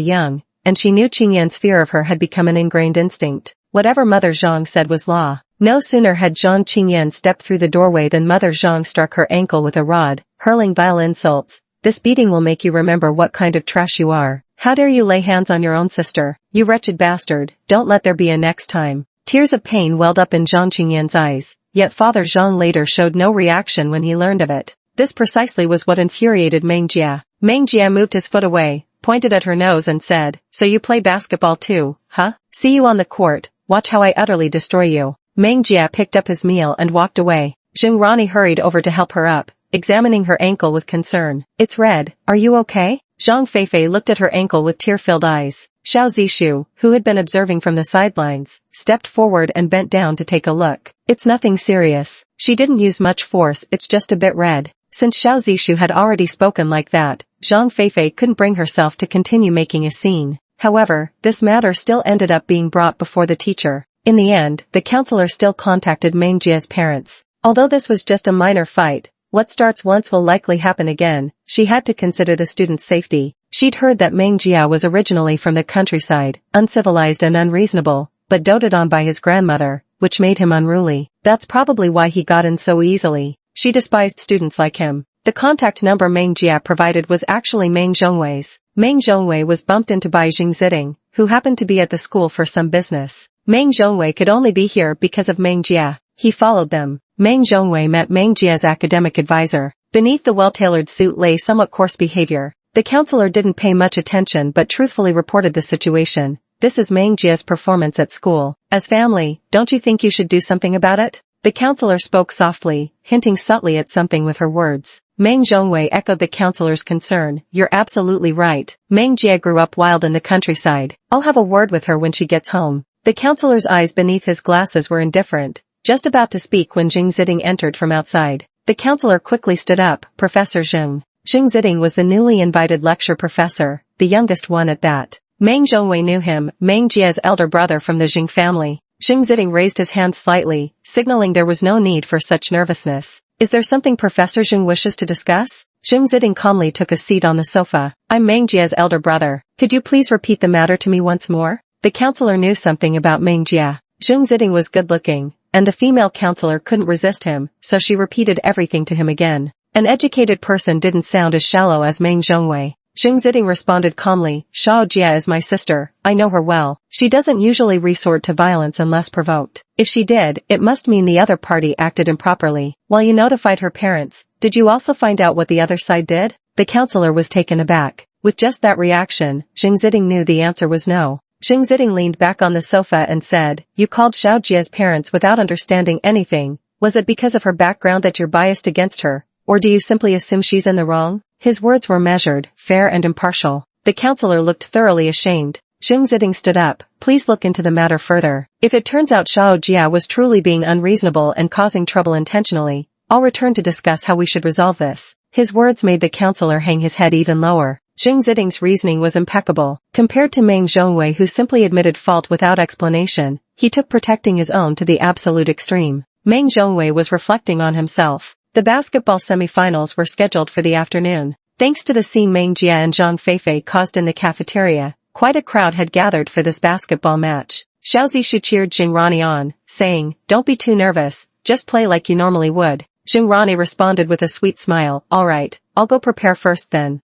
young, and she knew Qingyan's fear of her had become an ingrained instinct. Whatever Mother Zhang said was law. No sooner had Zhang Qingyan stepped through the doorway than Mother Zhang struck her ankle with a rod, hurling vile insults. This beating will make you remember what kind of trash you are. How dare you lay hands on your own sister? You wretched bastard, don't let there be a next time. Tears of pain welled up in Zhang Qingyan's eyes, yet Father Zhang later showed no reaction when he learned of it. This precisely was what infuriated Meng Jia. Meng Jia moved his foot away, pointed at her nose and said, so you play basketball too, huh? See you on the court, watch how I utterly destroy you. Meng Jia picked up his meal and walked away. Jingrani hurried over to help her up, examining her ankle with concern. It's red, are you okay? Zhang Feifei looked at her ankle with tear-filled eyes. Xiao Zishu, who had been observing from the sidelines, stepped forward and bent down to take a look. It's nothing serious. She didn't use much force, it's just a bit red. Since Xiao Zishu had already spoken like that, Zhang Feifei couldn't bring herself to continue making a scene. However, this matter still ended up being brought before the teacher. In the end, the counselor still contacted Meng Jia's parents. Although this was just a minor fight, what starts once will likely happen again, she had to consider the student's safety. She'd heard that Meng Jia was originally from the countryside, uncivilized and unreasonable, but doted on by his grandmother, which made him unruly. That's probably why he got in so easily. She despised students like him. The contact number Meng Jia provided was actually Meng Zhongwei's. Meng Zhongwei was bumped into by Jing Ziding, who happened to be at the school for some business. Meng Zhongwei could only be here because of Meng Jia. He followed them. Meng Zhongwei met Meng Jia's academic advisor. Beneath the well-tailored suit lay somewhat coarse behavior. The counselor didn't pay much attention but truthfully reported the situation. This is Meng Jia's performance at school. As family, don't you think you should do something about it? The counselor spoke softly, hinting subtly at something with her words. Meng Zhongwei echoed the counselor's concern. You're absolutely right. Meng Jia grew up wild in the countryside. I'll have a word with her when she gets home. The counselor's eyes beneath his glasses were indifferent, just about to speak when Jing Ziding entered from outside. The counselor quickly stood up. Professor Zheng. Jing Ziding was the newly invited lecture professor, the youngest one at that. Meng Zhongwei knew him, Meng Jia's elder brother from the Jing family. Jing Ziding raised his hand slightly, signaling there was no need for such nervousness. Is there something Professor Zheng wishes to discuss? Jing Ziding calmly took a seat on the sofa. I'm Meng Jia's elder brother. Could you please repeat the matter to me once more? The counselor knew something about Meng Jia. Jing Ziding was good-looking, and the female counselor couldn't resist him, so she repeated everything to him again. An educated person didn't sound as shallow as Meng Zhongwei. Jing Ziding responded calmly, Xiao Jia is my sister, I know her well. She doesn't usually resort to violence unless provoked. If she did, it must mean the other party acted improperly. While you notified her parents, did you also find out what the other side did? The counselor was taken aback. With just that reaction, Jing Ziding knew the answer was no. Jing Ziding leaned back on the sofa and said, you called Xiao Jia's parents without understanding anything. Was it because of her background that you're biased against her? Or do you simply assume she's in the wrong? His words were measured, fair and impartial. The counselor looked thoroughly ashamed. Jing Ziding stood up. Please look into the matter further. If it turns out Xiao Jia was truly being unreasonable and causing trouble intentionally, I'll return to discuss how we should resolve this. His words made the counselor hang his head even lower. Jing Ziding's reasoning was impeccable. Compared to Meng Zhongwei, who simply admitted fault without explanation, he took protecting his own to the absolute extreme. Meng Zhongwei was reflecting on himself. The basketball semifinals were scheduled for the afternoon. Thanks to the scene Meng Jia and Zhang Feifei caused in the cafeteria, quite a crowd had gathered for this basketball match. Xiao Zishu cheered Jingrani on, saying, "Don't be too nervous, just play like you normally would." Jingrani responded with a sweet smile, "Alright, I'll go prepare first then."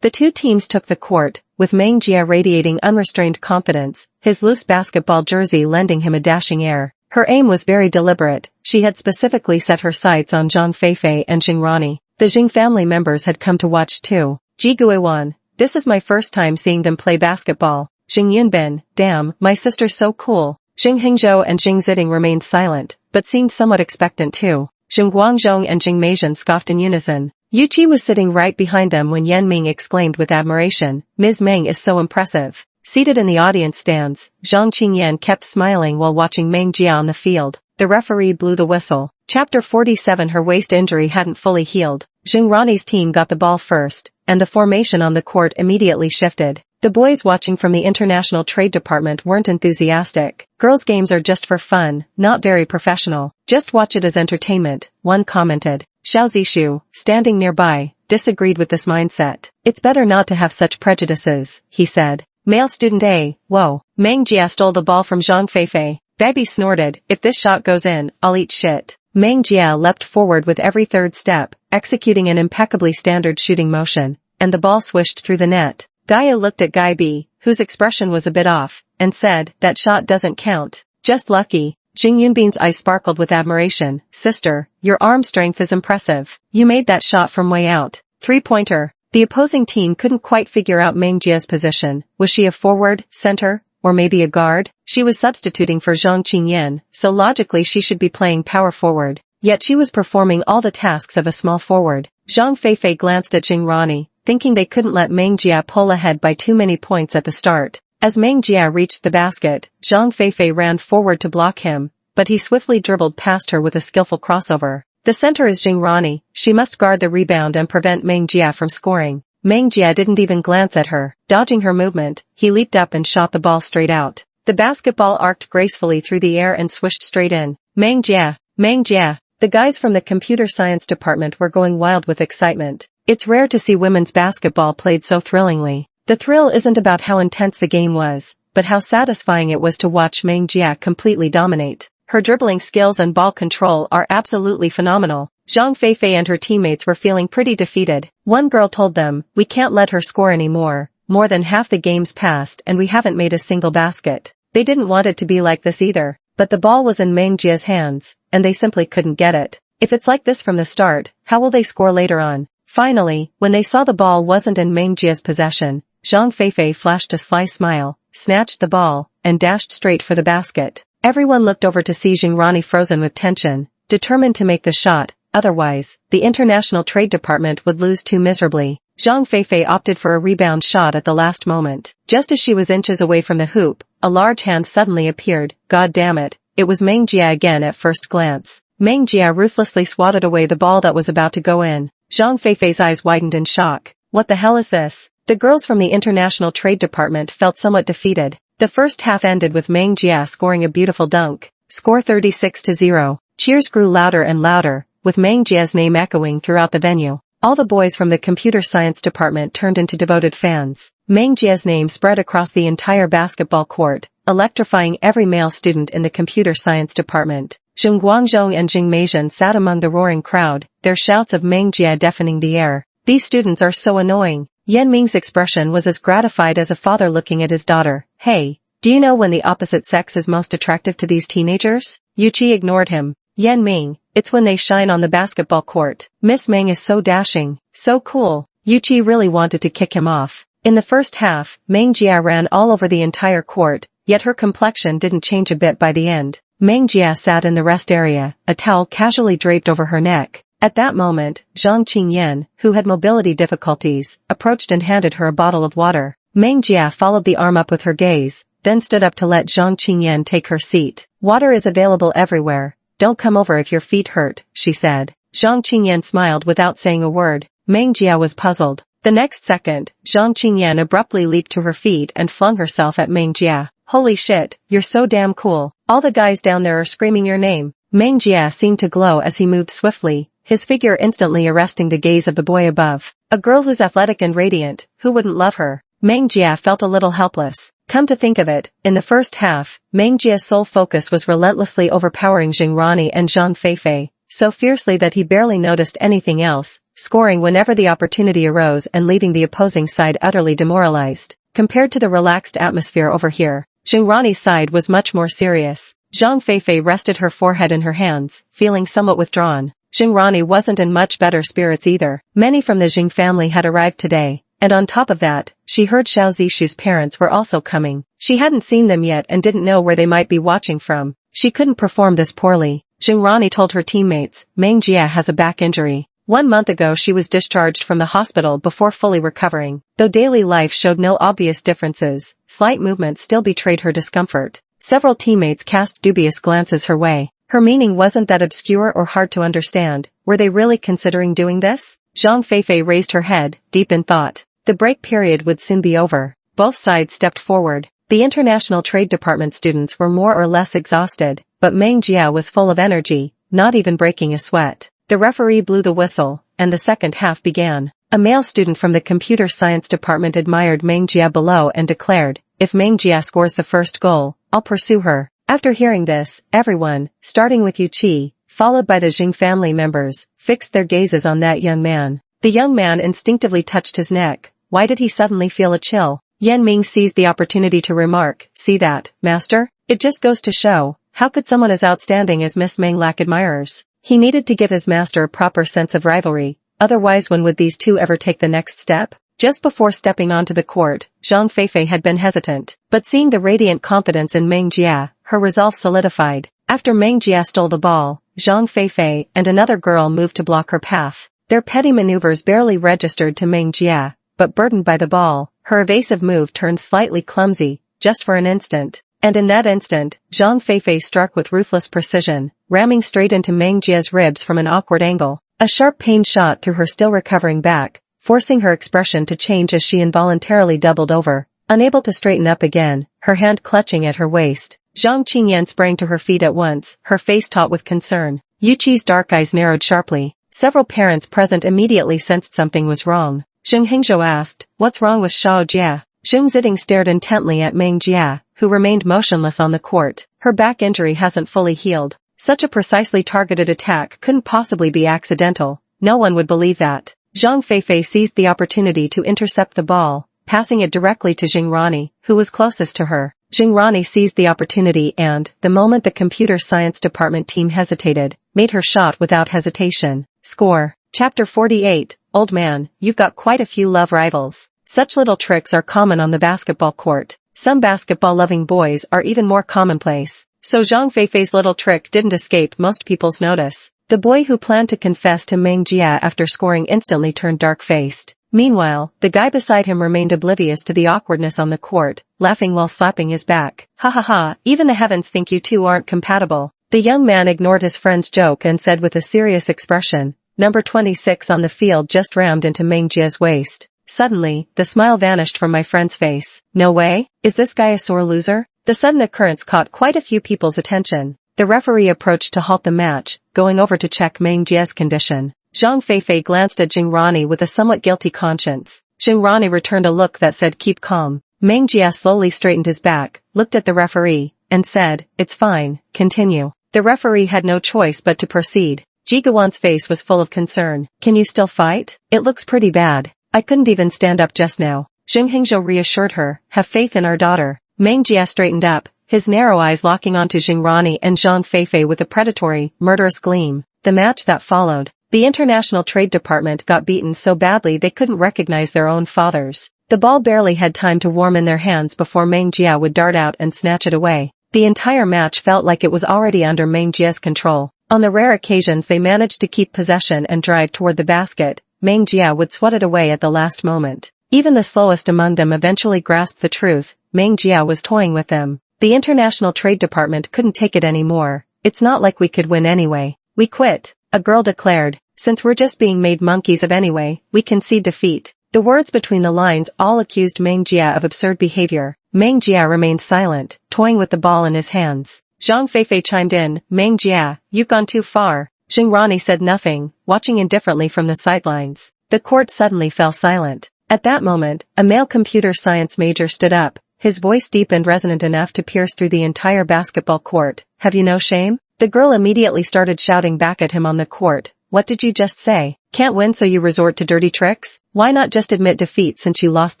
The two teams took the court, with Meng Jia radiating unrestrained confidence, his loose basketball jersey lending him a dashing air. Her aim was very deliberate. She had specifically set her sights on Zhang Feifei and Jingrani. The Jing family members had come to watch too. Ji Guiwan, this is my first time seeing them play basketball. Jing Yunbin, damn, my sister's so cool. Jing Hengzhou and Jing Ziding remained silent, but seemed somewhat expectant too. Jing Guangzhong and Jing Meizhen scoffed in unison. Yu Qi was sitting right behind them when Yan Ming exclaimed with admiration, "Ms. Meng is so impressive." Seated in the audience stands, Zhang Qingyan kept smiling while watching Meng Jia on the field. The referee blew the whistle. Chapter 47. Her waist injury hadn't fully healed. Jingrani's team got the ball first, and the formation on the court immediately shifted. The boys watching from the International Trade Department weren't enthusiastic. Girls' games are just for fun, not very professional. Just watch it as entertainment, one commented. Xiao Zishu, standing nearby, disagreed with this mindset. It's better not to have such prejudices, he said. Male student A, whoa. Meng Jia stole the ball from Zhang Feifei. Baby snorted, if this shot goes in, I'll eat shit. Meng Jia leapt forward with every third step, executing an impeccably standard shooting motion, and the ball swished through the net. Gaia looked at Gai B, whose expression was a bit off, and said, that shot doesn't count. Just lucky. Jing Yunbin's eyes sparkled with admiration. Sister, your arm strength is impressive. You made that shot from way out. Three-pointer. The opposing team couldn't quite figure out Meng Jia's position. Was she a forward, center, or maybe a guard? She was substituting for Zhang Qingyan, so logically she should be playing power forward. Yet she was performing all the tasks of a small forward. Zhang Feifei glanced at Jingrani, thinking they couldn't let Meng Jia pull ahead by too many points at the start. As Meng Jia reached the basket, Zhang Feifei ran forward to block him, but he swiftly dribbled past her with a skillful crossover. The center is Jingrani, she must guard the rebound and prevent Meng Jia from scoring. Meng Jia didn't even glance at her. Dodging her movement, he leaped up and shot the ball straight out. The basketball arced gracefully through the air and swished straight in. Meng Jia! Meng Jia! The guys from the computer science department were going wild with excitement. It's rare to see women's basketball played so thrillingly. The thrill isn't about how intense the game was, but how satisfying it was to watch Meng Jia completely dominate. Her dribbling skills and ball control are absolutely phenomenal. Zhang Feifei and her teammates were feeling pretty defeated. One girl told them, we can't let her score anymore. More than half the game's passed and we haven't made a single basket. They didn't want it to be like this either, but the ball was in Meng Jia's hands, and they simply couldn't get it. If it's like this from the start, how will they score later on? Finally, when they saw the ball wasn't in Meng Jia's possession, Zhang Feifei flashed a sly smile, snatched the ball, and dashed straight for the basket. Everyone looked over to see Jingrani frozen with tension, determined to make the shot, otherwise, the International Trade Department would lose too miserably. Zhang Feifei opted for a rebound shot at the last moment. Just as she was inches away from the hoop, a large hand suddenly appeared. God damn it, it was Meng Jia again at first glance. Meng Jia ruthlessly swatted away the ball that was about to go in. Zhang Feifei's eyes widened in shock. What the hell is this? The girls from the International Trade Department felt somewhat defeated. The first half ended with Meng Jia scoring a beautiful dunk. Score 36-0. Cheers grew louder and louder, with Meng Jia's name echoing throughout the venue. All the boys from the computer science department turned into devoted fans. Meng Jia's name spread across the entire basketball court, electrifying every male student in the computer science department. Jing Guangzhong and Jing Meizhen sat among the roaring crowd, their shouts of Meng Jia deafening the air. These students are so annoying. Yan Ming's expression was as gratified as a father looking at his daughter. Hey, do you know when the opposite sex is most attractive to these teenagers? Yu Qi ignored him. Yan Ming, it's when they shine on the basketball court. Miss Meng is so dashing, so cool. Yu Qi really wanted to kick him off. In the first half, Meng Jia ran all over the entire court, yet her complexion didn't change a bit by the end. Meng Jia sat in the rest area, a towel casually draped over her neck. At that moment, Zhang Qingyan, who had mobility difficulties, approached and handed her a bottle of water. Meng Jia followed the arm up with her gaze, then stood up to let Zhang Qingyan take her seat. Water is available everywhere. Don't come over if your feet hurt, she said. Zhang Qingyan smiled without saying a word. Meng Jia was puzzled. The next second, Zhang Qingyan abruptly leaped to her feet and flung herself at Meng Jia. Holy shit, you're so damn cool. All the guys down there are screaming your name. Meng Jia seemed to glow as he moved swiftly, his figure instantly arresting the gaze of the boy above. A girl who's athletic and radiant, who wouldn't love her? Meng Jia felt a little helpless. Come to think of it, in the first half, Meng Jia's sole focus was relentlessly overpowering Jing Rani and Zhang Feifei, so fiercely that he barely noticed anything else, scoring whenever the opportunity arose and leaving the opposing side utterly demoralized. Compared to the relaxed atmosphere over here, Jing Rani's side was much more serious. Zhang Feifei rested her forehead in her hands, feeling somewhat withdrawn. Jing Rani wasn't in much better spirits either. Many from the Jing family had arrived today, and on top of that, she heard Xiao Zishu's parents were also coming. She hadn't seen them yet and didn't know where they might be watching from. She couldn't perform this poorly. Jing Rani told her teammates, Meng Jia has a back injury. 1 month ago she was discharged from the hospital before fully recovering. Though daily life showed no obvious differences, slight movement still betrayed her discomfort. Several teammates cast dubious glances her way. Her meaning wasn't that obscure or hard to understand. Were they really considering doing this? Zhang Feifei raised her head, deep in thought. The break period would soon be over. Both sides stepped forward. The International Trade Department students were more or less exhausted, but Meng Jia was full of energy, not even breaking a sweat. The referee blew the whistle, and the second half began. A male student from the Computer Science Department admired Meng Jia below and declared, if Meng Jia scores the first goal, I'll pursue her. After hearing this, everyone, starting with Yu Qi, followed by the Jing family members, fixed their gazes on that young man. The young man instinctively touched his neck. Why did he suddenly feel a chill? Yan Ming seized the opportunity to remark, see that, master? It just goes to show, how could someone as outstanding as Miss Meng lack admirers? He needed to give his master a proper sense of rivalry, otherwise when would these two ever take the next step? Just before stepping onto the court, Zhang Feifei had been hesitant, but seeing the radiant confidence in Meng Jia, her resolve solidified. After Meng Jia stole the ball, Zhang Feifei and another girl moved to block her path. Their petty maneuvers barely registered to Meng Jia, but burdened by the ball, her evasive move turned slightly clumsy, just for an instant. And in that instant, Zhang Feifei struck with ruthless precision, ramming straight into Meng Jia's ribs from an awkward angle. A sharp pain shot through her still recovering back, forcing her expression to change as she involuntarily doubled over, unable to straighten up again, her hand clutching at her waist. Zhang Qingyan sprang to her feet at once, her face taut with concern. Yu Qi's dark eyes narrowed sharply. Several parents present immediately sensed something was wrong. Zheng Hengzhou asked, what's wrong with Xiao Jia? Zheng Ziding stared intently at Meng Jia, who remained motionless on the court. Her back injury hasn't fully healed. Such a precisely targeted attack couldn't possibly be accidental. No one would believe that. Zhang Feifei seized the opportunity to intercept the ball, passing it directly to Jing Rani, who was closest to her. Jing Rani seized the opportunity and, the moment the Computer Science Department team hesitated, made her shot without hesitation. Score. Chapter 48, Old Man, you've got quite a few love rivals. Such little tricks are common on the basketball court. Some basketball-loving boys are even more commonplace. So Zhang Feifei's little trick didn't escape most people's notice. The boy who planned to confess to Meng Jia after scoring instantly turned dark-faced. Meanwhile, the guy beside him remained oblivious to the awkwardness on the court, laughing while slapping his back. Ha ha ha, even the heavens think you two aren't compatible. The young man ignored his friend's joke and said with a serious expression, Number 26 on the field just rammed into Meng Jia's waist. Suddenly, the smile vanished from my friend's face. No way? Is this guy a sore loser? The sudden occurrence caught quite a few people's attention. The referee approached to halt the match, going over to check Meng Jia's condition. Zhang Feifei glanced at Jing Rani with a somewhat guilty conscience. Jing Rani returned a look that said keep calm. Meng Jia slowly straightened his back, looked at the referee, and said, it's fine, continue. The referee had no choice but to proceed. Ji Guan's face was full of concern. Can you still fight? It looks pretty bad. I couldn't even stand up just now. Zheng Hengzhou reassured her, have faith in our daughter. Meng Jia straightened up, his narrow eyes locking onto Jing Rani and Zhang Feifei with a predatory, murderous gleam. The match that followed. The International Trade Department got beaten so badly they couldn't recognize their own fathers. The ball barely had time to warm in their hands before Meng Jia would dart out and snatch it away. The entire match felt like it was already under Meng Jia's control. On the rare occasions they managed to keep possession and drive toward the basket, Meng Jia would swat it away at the last moment. Even the slowest among them eventually grasped the truth. Meng Jia was toying with them. The International Trade Department couldn't take it anymore. It's not like we could win anyway. We quit, a girl declared. Since we're just being made monkeys of anyway, we concede defeat. The words between the lines all accused Meng Jia of absurd behavior. Meng Jia remained silent, toying with the ball in his hands. Zhang Feifei chimed in, Meng Jia, you've gone too far. Xing Rani said nothing, watching indifferently from the sidelines. The court suddenly fell silent. At that moment, a male computer science major stood up, his voice deep and resonant enough to pierce through the entire basketball court. Have you no shame? The girl immediately started shouting back at him on the court. What did you just say? Can't win so you resort to dirty tricks? Why not just admit defeat since you lost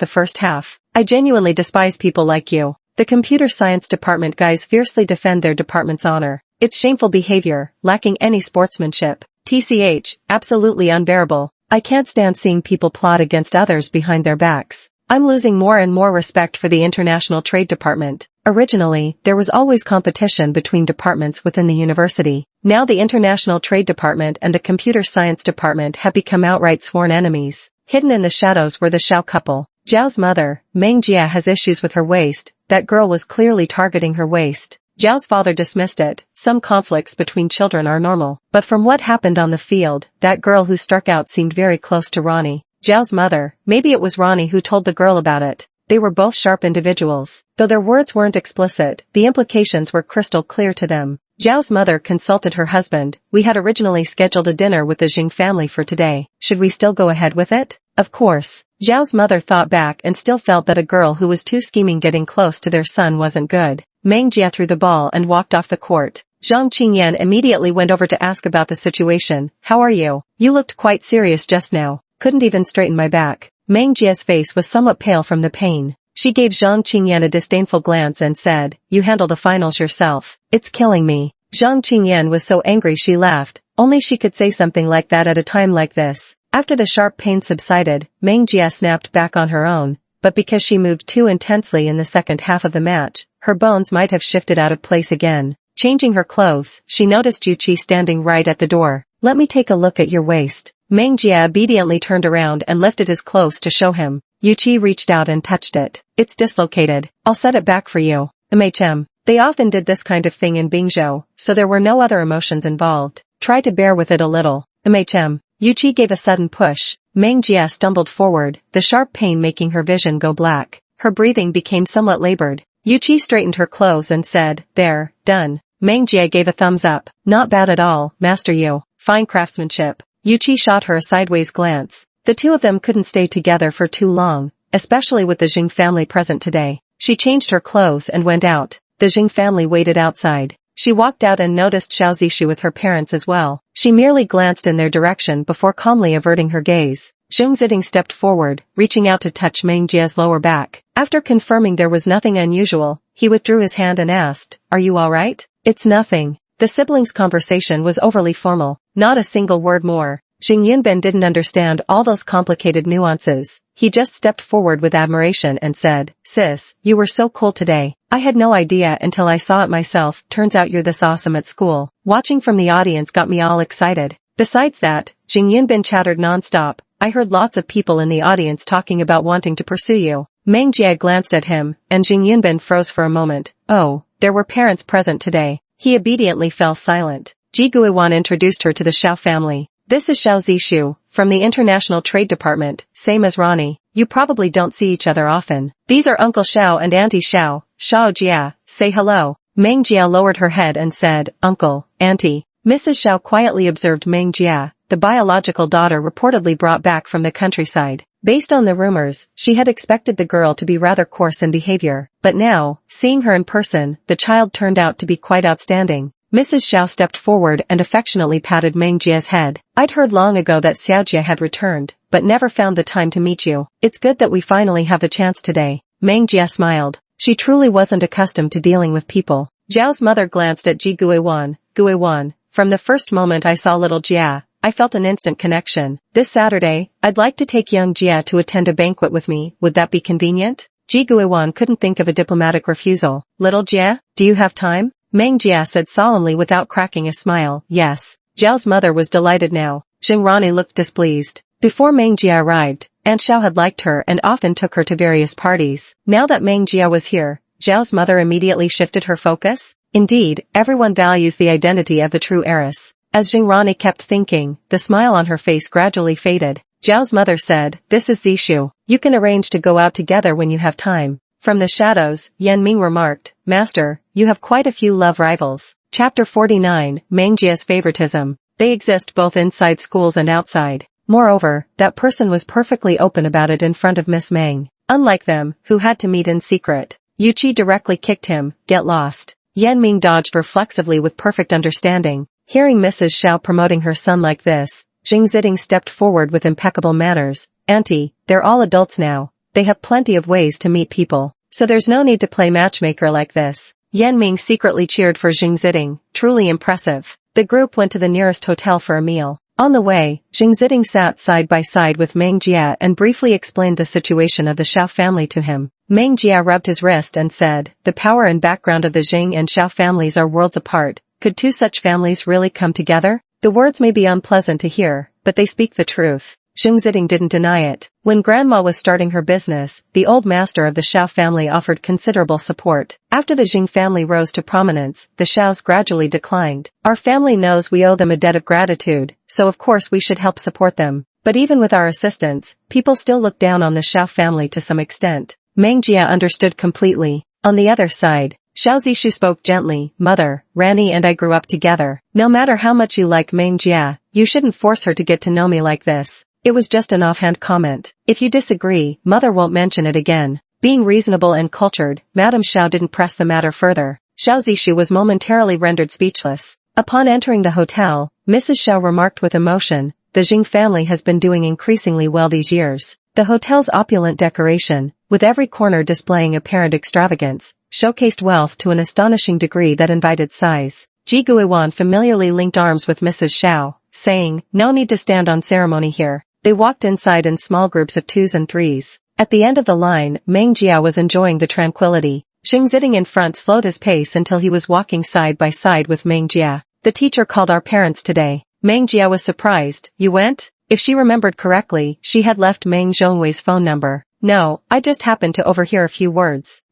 the first half? I genuinely despise people like you. The computer science department guys fiercely defend their department's honor. It's shameful behavior, lacking any sportsmanship. TCH, absolutely unbearable. I can't stand seeing people plot against others behind their backs. I'm losing more and more respect for the International Trade Department. Originally, there was always competition between departments within the university. Now the International Trade Department and the Computer Science Department have become outright sworn enemies. Hidden in the shadows were the Xiao couple. Zhao's mother, Meng Jia, has issues with her waist. That girl was clearly targeting her waist. Zhao's father dismissed it. Some conflicts between children are normal. But from what happened on the field, that girl who struck out seemed very close to Ronnie. Zhao's mother, maybe it was Ronnie who told the girl about it. They were both sharp individuals. Though their words weren't explicit, the implications were crystal clear to them. Zhao's mother consulted her husband. We had originally scheduled a dinner with the Jing family for today. Should we still go ahead with it? Of course. Zhao's mother thought back and still felt that a girl who was too scheming getting close to their son wasn't good. Meng Jia threw the ball and walked off the court. Zhang Qingyan immediately went over to ask about the situation. How are you? You looked quite serious just now. Couldn't even straighten my back. Meng Jia's face was somewhat pale from the pain. She gave Zhang Qingyan a disdainful glance and said, you handle the finals yourself. It's killing me. Zhang Qingyan was so angry she laughed. Only she could say something like that at a time like this. After the sharp pain subsided, Meng Jia snapped back on her own. But because she moved too intensely in the second half of the match, her bones might have shifted out of place again. Changing her clothes, she noticed Yu Qi standing right at the door. Let me take a look at your waist. Meng Jia obediently turned around and lifted his clothes to show him. Yu Qi reached out and touched it. It's dislocated. I'll set it back for you. They often did this kind of thing in Bingzhou, so there were no other emotions involved. Try to bear with it a little. Yu Qi gave a sudden push. Meng Jia stumbled forward, the sharp pain making her vision go black. Her breathing became somewhat labored. Yu Qi straightened her clothes and said, there, done. Meng Jia gave a thumbs up. Not bad at all, Master Yu. Fine craftsmanship. Yu Qi shot her a sideways glance. The two of them couldn't stay together for too long, especially with the Jing family present today. She changed her clothes and went out. The Jing family waited outside. She walked out and noticed Xiao Zishu with her parents as well. She merely glanced in their direction before calmly averting her gaze. Zheng Ziding stepped forward, reaching out to touch Meng Jia's lower back. After confirming there was nothing unusual, he withdrew his hand and asked, are you alright? It's nothing. The siblings' conversation was overly formal, not a single word more. Jing Yunbin didn't understand all those complicated nuances. He just stepped forward with admiration and said, sis, you were so cool today. I had no idea until I saw it myself. Turns out you're this awesome at school. Watching from the audience got me all excited. Besides that, Jing Yunbin chattered non-stop. I heard lots of people in the audience talking about wanting to pursue you. Meng Jia glanced at him, and Jing Yunbin froze for a moment. Oh, there were parents present today. He obediently fell silent. Ji Guiwan introduced her to the Xiao family. This is Xiao Zishu, from the International Trade Department, same as Ronnie. You probably don't see each other often. These are Uncle Xiao and Auntie Xiao. Xiao Jia, say hello. Meng Jia lowered her head and said, Uncle, Auntie. Mrs. Xiao quietly observed Meng Jia, the biological daughter reportedly brought back from the countryside. Based on the rumors, she had expected the girl to be rather coarse in behavior. But now, seeing her in person, the child turned out to be quite outstanding. Mrs. Xiao stepped forward and affectionately patted Meng Jia's head. I'd heard long ago that Xiao Jia had returned, but never found the time to meet you. It's good that we finally have the chance today. Meng Jia smiled. She truly wasn't accustomed to dealing with people. Zhao's mother glanced at Ji Guiwan. Guiwan, from the first moment I saw little Jia, I felt an instant connection. This Saturday, I'd like to take young Jia to attend a banquet with me. Would that be convenient? Ji Guiwan couldn't think of a diplomatic refusal. Little Jia, do you have time? Meng Jia said solemnly without cracking a smile. Yes. Zhao's mother was delighted now. Jing Rani looked displeased. Before Meng Jia arrived, Aunt Xiao had liked her and often took her to various parties. Now that Meng Jia was here, Zhao's mother immediately shifted her focus. Indeed, everyone values the identity of the true heiress. As Jing Rani kept thinking, the smile on her face gradually faded. Zhao's mother said, "This is Zishu. You can arrange to go out together when you have time." From the shadows, Yan Ming remarked, "Master, you have quite a few love rivals." Chapter 49, Mengjia's favoritism. They exist both inside schools and outside. Moreover, that person was perfectly open about it in front of Miss Meng. Unlike them, who had to meet in secret. Yu Qi directly kicked him, "Get lost." Yan Ming dodged reflexively with perfect understanding. Hearing Mrs. Xiao promoting her son like this, Jing Ziding stepped forward with impeccable manners. "Auntie, they're all adults now. They have plenty of ways to meet people, so there's no need to play matchmaker like this." Yan Ming secretly cheered for Jing Ziding, truly impressive. The group went to the nearest hotel for a meal. On the way, Jing Ziding sat side by side with Meng Jia and briefly explained the situation of the Xiao family to him. Meng Jia rubbed his wrist and said, "The power and background of the Jing and Xiao families are worlds apart. Could two such families really come together?" The words may be unpleasant to hear, but they speak the truth. Jing Ziding didn't deny it. When Grandma was starting her business, the old master of the Xiao family offered considerable support. After the Jing family rose to prominence, the Xiaos gradually declined. "Our family knows we owe them a debt of gratitude, so of course we should help support them. But even with our assistance, people still look down on the Xiao family to some extent." Meng Jia understood completely. On the other side, Xiao Zishu spoke gently, "Mother, Rani and I grew up together. No matter how much you like Meng Jia, you shouldn't force her to get to know me like this. It was just an offhand comment. If you disagree, Mother won't mention it again." Being reasonable and cultured, Madame Xiao didn't press the matter further. Xiao Zishu was momentarily rendered speechless. Upon entering the hotel, Mrs. Xiao remarked with emotion, "The Jing family has been doing increasingly well these years." The hotel's opulent decoration, with every corner displaying apparent extravagance, showcased wealth to an astonishing degree that invited sighs. Ji Guiwan familiarly linked arms with Mrs. Xiao, saying, "No need to stand on ceremony here." They walked inside in small groups of 2s and 3s. At the end of the line, Meng Jia was enjoying the tranquility. Jing Ziding in front slowed his pace until he was walking side by side with Meng Jia. "The teacher called our parents today." Meng Jia was surprised. "You went?" If she remembered correctly, she had left Meng Zhongwei's phone number. "No, I just happened to overhear a few words."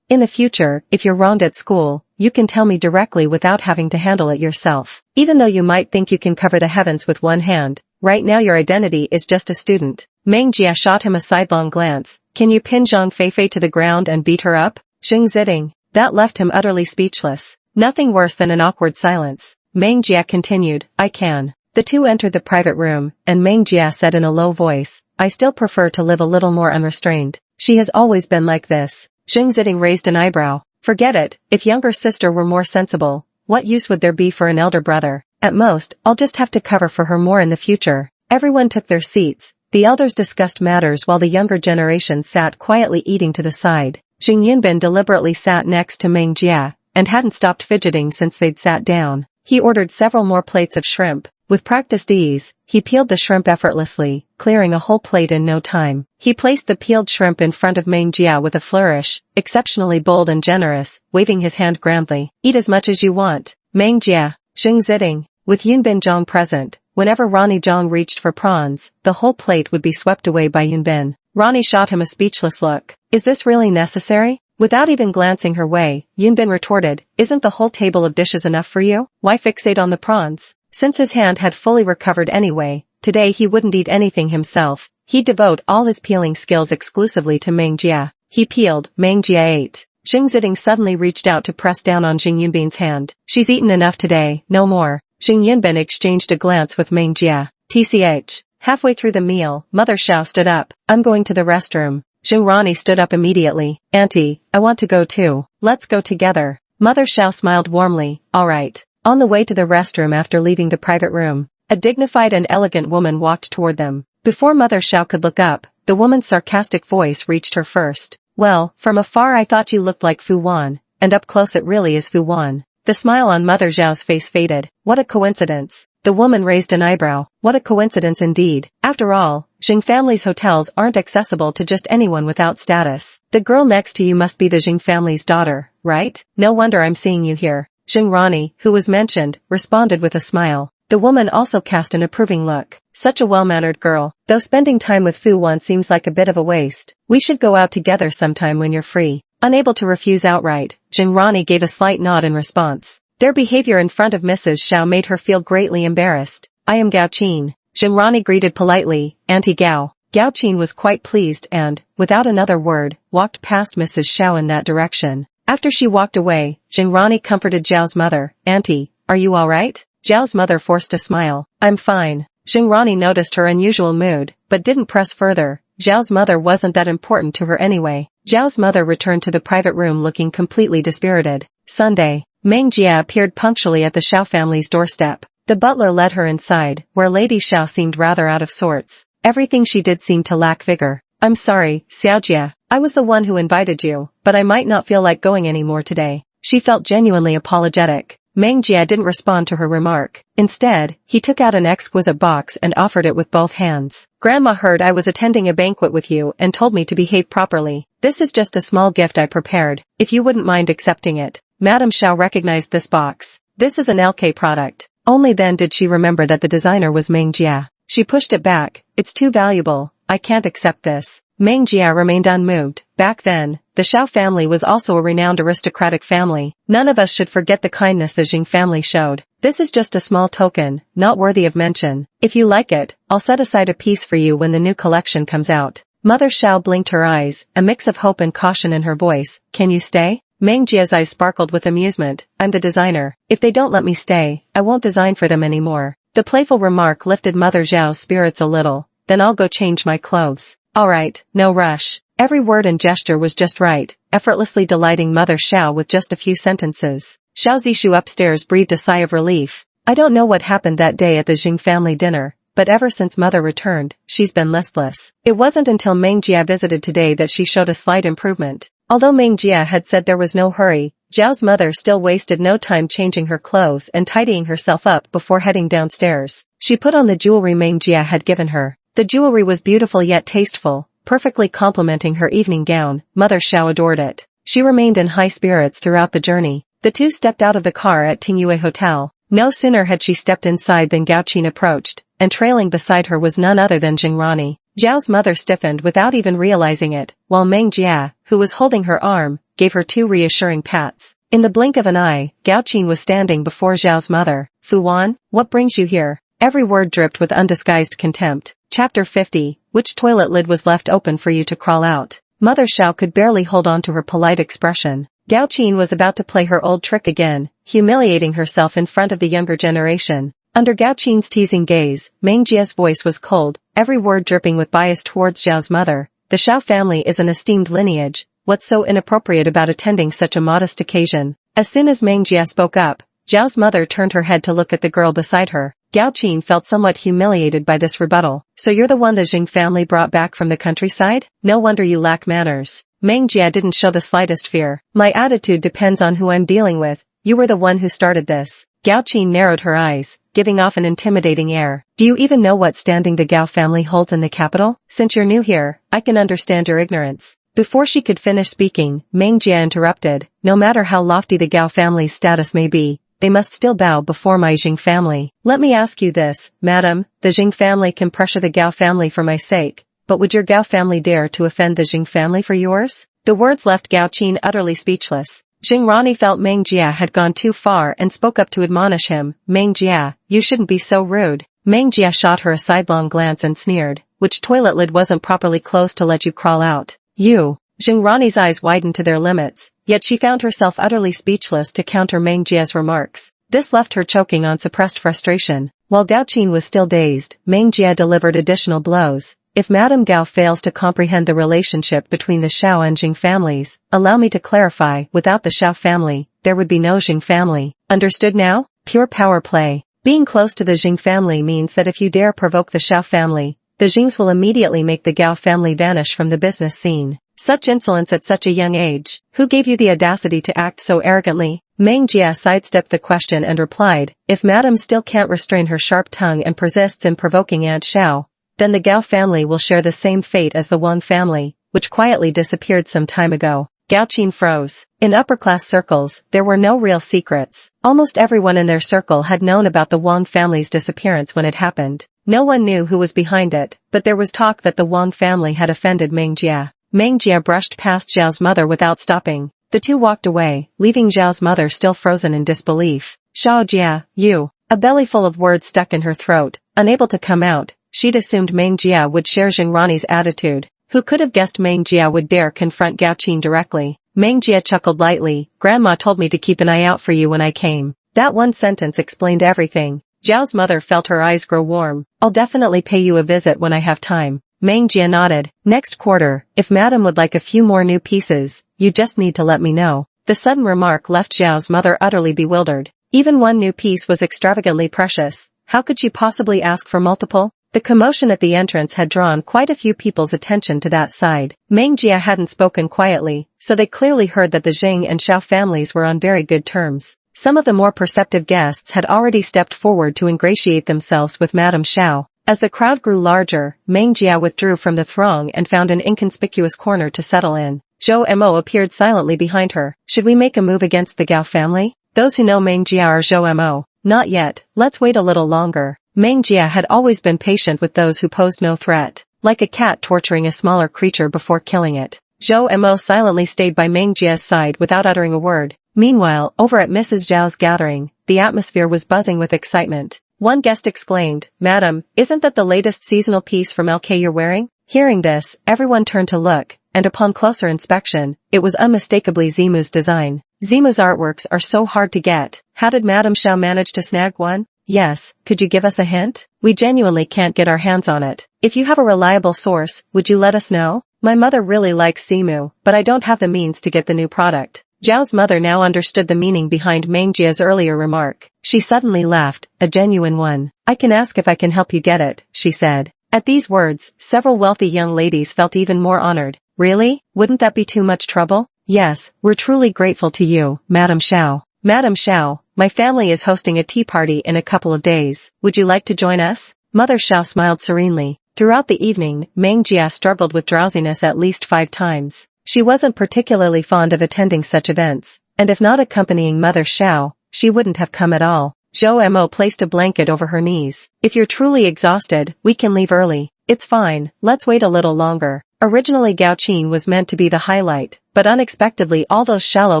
In the future, if you're wronged at school, you can tell me directly without having to handle it yourself. Even though you might think you can cover the heavens with one hand, right now your identity is just a student." Meng Jia shot him a sidelong glance. "Can you pin Zhang Feifei to the ground and beat her up?" Jing Ziding. That left him utterly speechless. Nothing worse than an awkward silence. Meng Jia continued, "I can." The two entered the private room, and Meng Jia said in a low voice, "I still prefer to live a little more unrestrained. She has always been like this." Jing Ziding raised an eyebrow. "Forget it. If younger sister were more sensible, what use would there be for an elder brother? At most, I'll just have to cover for her more in the future." Everyone took their seats. The elders discussed matters while the younger generation sat quietly eating to the side. Jing Yunbin deliberately sat next to Meng Jia, and hadn't stopped fidgeting since they'd sat down. He ordered several more plates of shrimp. With practiced ease, he peeled the shrimp effortlessly, clearing a whole plate in no time. He placed the peeled shrimp in front of Meng Jia with a flourish, exceptionally bold and generous, waving his hand grandly. "Eat as much as you want." Meng Jia, Jing Ziding. With Yunbin Zhang present, whenever Rani Zhang reached for prawns, the whole plate would be swept away by Yunbin. Rani shot him a speechless look. "Is this really necessary?" Without even glancing her way, Yunbin retorted, "Isn't the whole table of dishes enough for you? Why fixate on the prawns?" Since his hand had fully recovered anyway, today he wouldn't eat anything himself. He'd devote all his peeling skills exclusively to Meng Jia. He peeled, Meng Jia ate. Jing Ziding suddenly reached out to press down on Jing Yunbin's hand. "She's eaten enough today, no more." Jing Yunbin exchanged a glance with Meng Jia. TCH. Halfway through the meal, Mother Xiao stood up. "I'm going to the restroom." Jing Rani stood up immediately. "Auntie, I want to go too. Let's go together." Mother Xiao smiled warmly. "All right." On the way to the restroom after leaving the private room, a dignified and elegant woman walked toward them. Before Mother Xiao could look up, the woman's sarcastic voice reached her first. "Well, from afar I thought you looked like Fu Wan, and up close it really is Fu Wan." The smile on Mother Xiao's face faded. "What a coincidence." The woman raised an eyebrow. "What a coincidence indeed. After all, Jing family's hotels aren't accessible to just anyone without status. The girl next to you must be the Jing family's daughter, right? No wonder I'm seeing you here." Jing Rani, who was mentioned, responded with a smile. The woman also cast an approving look. "Such a well-mannered girl, though spending time with Fu Wan seems like a bit of a waste. We should go out together sometime when you're free." Unable to refuse outright, Jing Rani gave a slight nod in response. Their behavior in front of Mrs. Xiao made her feel greatly embarrassed. "I am Gao Qin." Jinrani greeted politely, "Auntie Gao." Gao Qin was quite pleased and, without another word, walked past Mrs. Xiao in that direction. After she walked away, Jinrani comforted Zhao's mother, "Auntie, are you alright?" Zhao's mother forced a smile. "I'm fine." Jinrani noticed her unusual mood, but didn't press further. Zhao's mother wasn't that important to her anyway. Zhao's mother returned to the private room looking completely dispirited. Sunday. Meng Jia appeared punctually at the Xiao family's doorstep. The butler led her inside, where Lady Xiao seemed rather out of sorts. Everything she did seemed to lack vigor. "I'm sorry, Xiaojia. I was the one who invited you, but I might not feel like going anymore today." She felt genuinely apologetic. Meng Jia didn't respond to her remark. Instead, he took out an exquisite box and offered it with both hands. "Grandma heard I was attending a banquet with you and told me to behave properly. This is just a small gift I prepared, if you wouldn't mind accepting it." Madame Xiao recognized this box. This is an LK product. Only then did she remember that the designer was Meng Jia. She pushed it back. "It's too valuable. I can't accept this." Meng Jia remained unmoved. Back then, the Xiao family was also a renowned aristocratic family. None of us should forget the kindness the Jing family showed. "This is just a small token, not worthy of mention. If you like it, I'll set aside a piece for you when the new collection comes out." Mother Xiao blinked her eyes, a mix of hope and caution in her voice. "Can you stay?" Meng Jia's eyes sparkled with amusement. "I'm the designer. If they don't let me stay, I won't design for them anymore." The playful remark lifted Mother Zhao's spirits a little. "Then I'll go change my clothes." "Alright, no rush." Every word and gesture was just right, effortlessly delighting Mother Xiao with just a few sentences. Xiao Zishu upstairs breathed a sigh of relief. "I don't know what happened that day at the Jing family dinner, but ever since Mother returned, she's been listless." It wasn't until Meng Jia visited today that she showed a slight improvement. Although Meng Jia had said there was no hurry, Zhao's mother still wasted no time changing her clothes and tidying herself up before heading downstairs. She put on the jewelry Meng Jia had given her. The jewelry was beautiful yet tasteful, perfectly complementing her evening gown. Mother Xiao adored it. She remained in high spirits throughout the journey. The two stepped out of the car at Tingyue Hotel. No sooner had she stepped inside than Gao Qin approached, and trailing beside her was none other than Jinrani. Zhao's mother stiffened without even realizing it, while Meng Jia, who was holding her arm, gave her two reassuring pats. In the blink of an eye, Gao Qin was standing before Zhao's mother. "Fu Wan, what brings you here?" Every word dripped with undisguised contempt. Chapter 50, which toilet lid was left open for you to crawl out? Mother Xiao could barely hold on to her polite expression. Gao Qin was about to play her old trick again, humiliating herself in front of the younger generation. Under Gao Qin's teasing gaze, Meng Jia's voice was cold, every word dripping with bias towards Zhao's mother. "The Xiao family is an esteemed lineage. What's so inappropriate about attending such a modest occasion?" As soon as Meng Jia spoke up, Zhao's mother turned her head to look at the girl beside her. Gao Qin felt somewhat humiliated by this rebuttal. "So you're the one the Jing family brought back from the countryside? No wonder you lack manners." Meng Jia didn't show the slightest fear. "My attitude depends on who I'm dealing with. You were the one who started this." Gao Qin narrowed her eyes, giving off an intimidating air. "Do you even know what standing the Gao family holds in the capital? Since you're new here, I can understand your ignorance." Before she could finish speaking, Meng Jia interrupted. "No matter how lofty the Gao family's status may be, they must still bow before my Jing family. Let me ask you this, madam, the Jing family can pressure the Gao family for my sake, but would your Gao family dare to offend the Jing family for yours?" The words left Gao Qin utterly speechless. Jinrani felt Meng Jia had gone too far and spoke up to admonish him. "Meng Jia, you shouldn't be so rude." Meng Jia shot her a sidelong glance and sneered. "Which toilet lid wasn't properly closed to let you crawl out? You." Jinrani's eyes widened to their limits, yet she found herself utterly speechless to counter Meng Jia's remarks. This left her choking on suppressed frustration. While Gao Qin was still dazed, Meng Jia delivered additional blows. "If Madame Gao fails to comprehend the relationship between the Xiao and Jing families, allow me to clarify, without the Xiao family, there would be no Jing family. Understood now? Pure power play. Being close to the Jing family means that if you dare provoke the Xiao family, the Jings will immediately make the Gao family vanish from the business scene." Such insolence at such a young age. Who gave you the audacity to act so arrogantly? Meng Jia sidestepped the question and replied, "If Madame still can't restrain her sharp tongue and persists in provoking Aunt Xiao, then the Gao family will share the same fate as the Wang family, which quietly disappeared some time ago." Gao Qin froze. In upper-class circles, there were no real secrets. Almost everyone in their circle had known about the Wang family's disappearance when it happened. No one knew who was behind it, but there was talk that the Wang family had offended Meng Jia. Meng Jia brushed past Zhao's mother without stopping. The two walked away, leaving Zhao's mother still frozen in disbelief. "Xiao Jia, you." A bellyful of words stuck in her throat, Unable to come out, she'd assumed Meng Jia would share Xingrani's attitude. Who could have guessed Meng Jia would dare confront Gao Qin directly? Meng Jia chuckled lightly. Grandma told me to keep an eye out for you when I came. That one sentence explained everything. Zhao's mother felt her eyes grow warm. I'll definitely pay you a visit when I have time. Meng Jia nodded. Next quarter, if madam would like a few more new pieces, you just need to let me know. The sudden remark left Zhao's mother utterly bewildered. Even one new piece was extravagantly precious. How could she possibly ask for multiple? The commotion at the entrance had drawn quite a few people's attention to that side. Meng Jia hadn't spoken quietly, so they clearly heard that the Zheng and Xiao families were on very good terms. Some of the more perceptive guests had already stepped forward to ingratiate themselves with Madame Xiao. As the crowd grew larger, Meng Jia withdrew from the throng and found an inconspicuous corner to settle in. Zhou Mo appeared silently behind her. Should we make a move against the Gao family? Those who know Meng Jia are Zhou Mo. Not yet, let's wait a little longer. Meng Jia had always been patient with those who posed no threat, like a cat torturing a smaller creature before killing it. Zhou Mo silently stayed by Meng Jia's side without uttering a word. Meanwhile, over at Mrs. Zhao's gathering, the atmosphere was buzzing with excitement. One guest exclaimed, "Madam, isn't that the latest seasonal piece from LK you're wearing?" Hearing this, everyone turned to look, and upon closer inspection, it was unmistakably Zimu's design. Zimu's artworks are so hard to get. How did Madame Xiao manage to snag one? Yes, could you give us a hint? We genuinely can't get our hands on it. If you have a reliable source, would you let us know? My mother really likes Zimu, but I don't have the means to get the new product. Zhao's mother now understood the meaning behind Meng Jia's earlier remark. She suddenly laughed, a genuine one. I can ask if I can help you get it, she said. At these words, several wealthy young ladies felt even more honored. Really? Wouldn't that be too much trouble? Yes, we're truly grateful to you, Madame Xiao. Madame Xiao, my family is hosting a tea party in a couple of days. Would you like to join us? Mother Xiao smiled serenely. Throughout the evening, Meng Jia struggled with drowsiness at least 5 times. She wasn't particularly fond of attending such events, and if not accompanying Mother Xiao, she wouldn't have come at all. Zhou Mo placed a blanket over her knees. If you're truly exhausted, we can leave early. It's fine, let's wait a little longer. Originally Gao Qin was meant to be the highlight, but unexpectedly all those shallow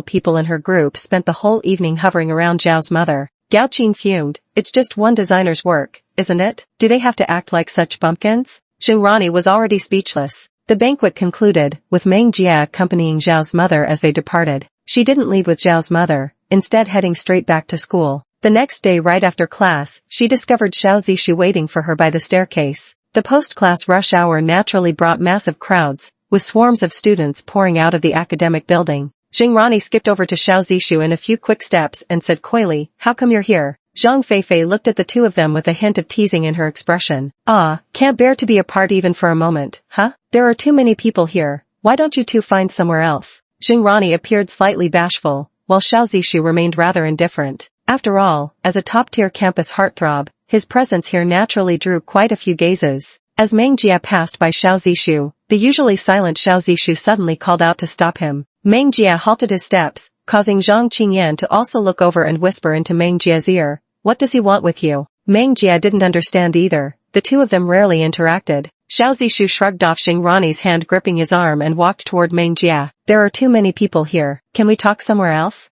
people in her group spent the whole evening hovering around Zhao's mother. Gao Qin fumed. It's just one designer's work, isn't it? Do they have to act like such bumpkins? Xingrani was already speechless. The banquet concluded, with Meng Jia accompanying Zhao's mother as they departed. She didn't leave with Zhao's mother, instead heading straight back to school. The next day right after class, she discovered Xiao Zishu waiting for her by the staircase. The post-class rush hour naturally brought massive crowds, with swarms of students pouring out of the academic building. Xingrani skipped over to Xiao Zishu in a few quick steps and said coyly, "How come you're here?" Zhang Feifei looked at the two of them with a hint of teasing in her expression. "Ah, can't bear to be apart even for a moment, huh? There are too many people here. Why don't you two find somewhere else?" Xingrani appeared slightly bashful, while Xiao Zishu remained rather indifferent. After all, as a top-tier campus heartthrob, his presence here naturally drew quite a few gazes. As Meng Jia passed by Xiao Zishu, the usually silent Xiao Zishu suddenly called out to stop him. Meng Jia halted his steps, causing Zhang Qingyan to also look over and whisper into Meng Jia's ear, "What does he want with you?" Meng Jia didn't understand either. The two of them rarely interacted. Xiao Zishu shrugged off Xingrani's hand gripping his arm and walked toward Meng Jia. "There are too many people here. Can we talk somewhere else?"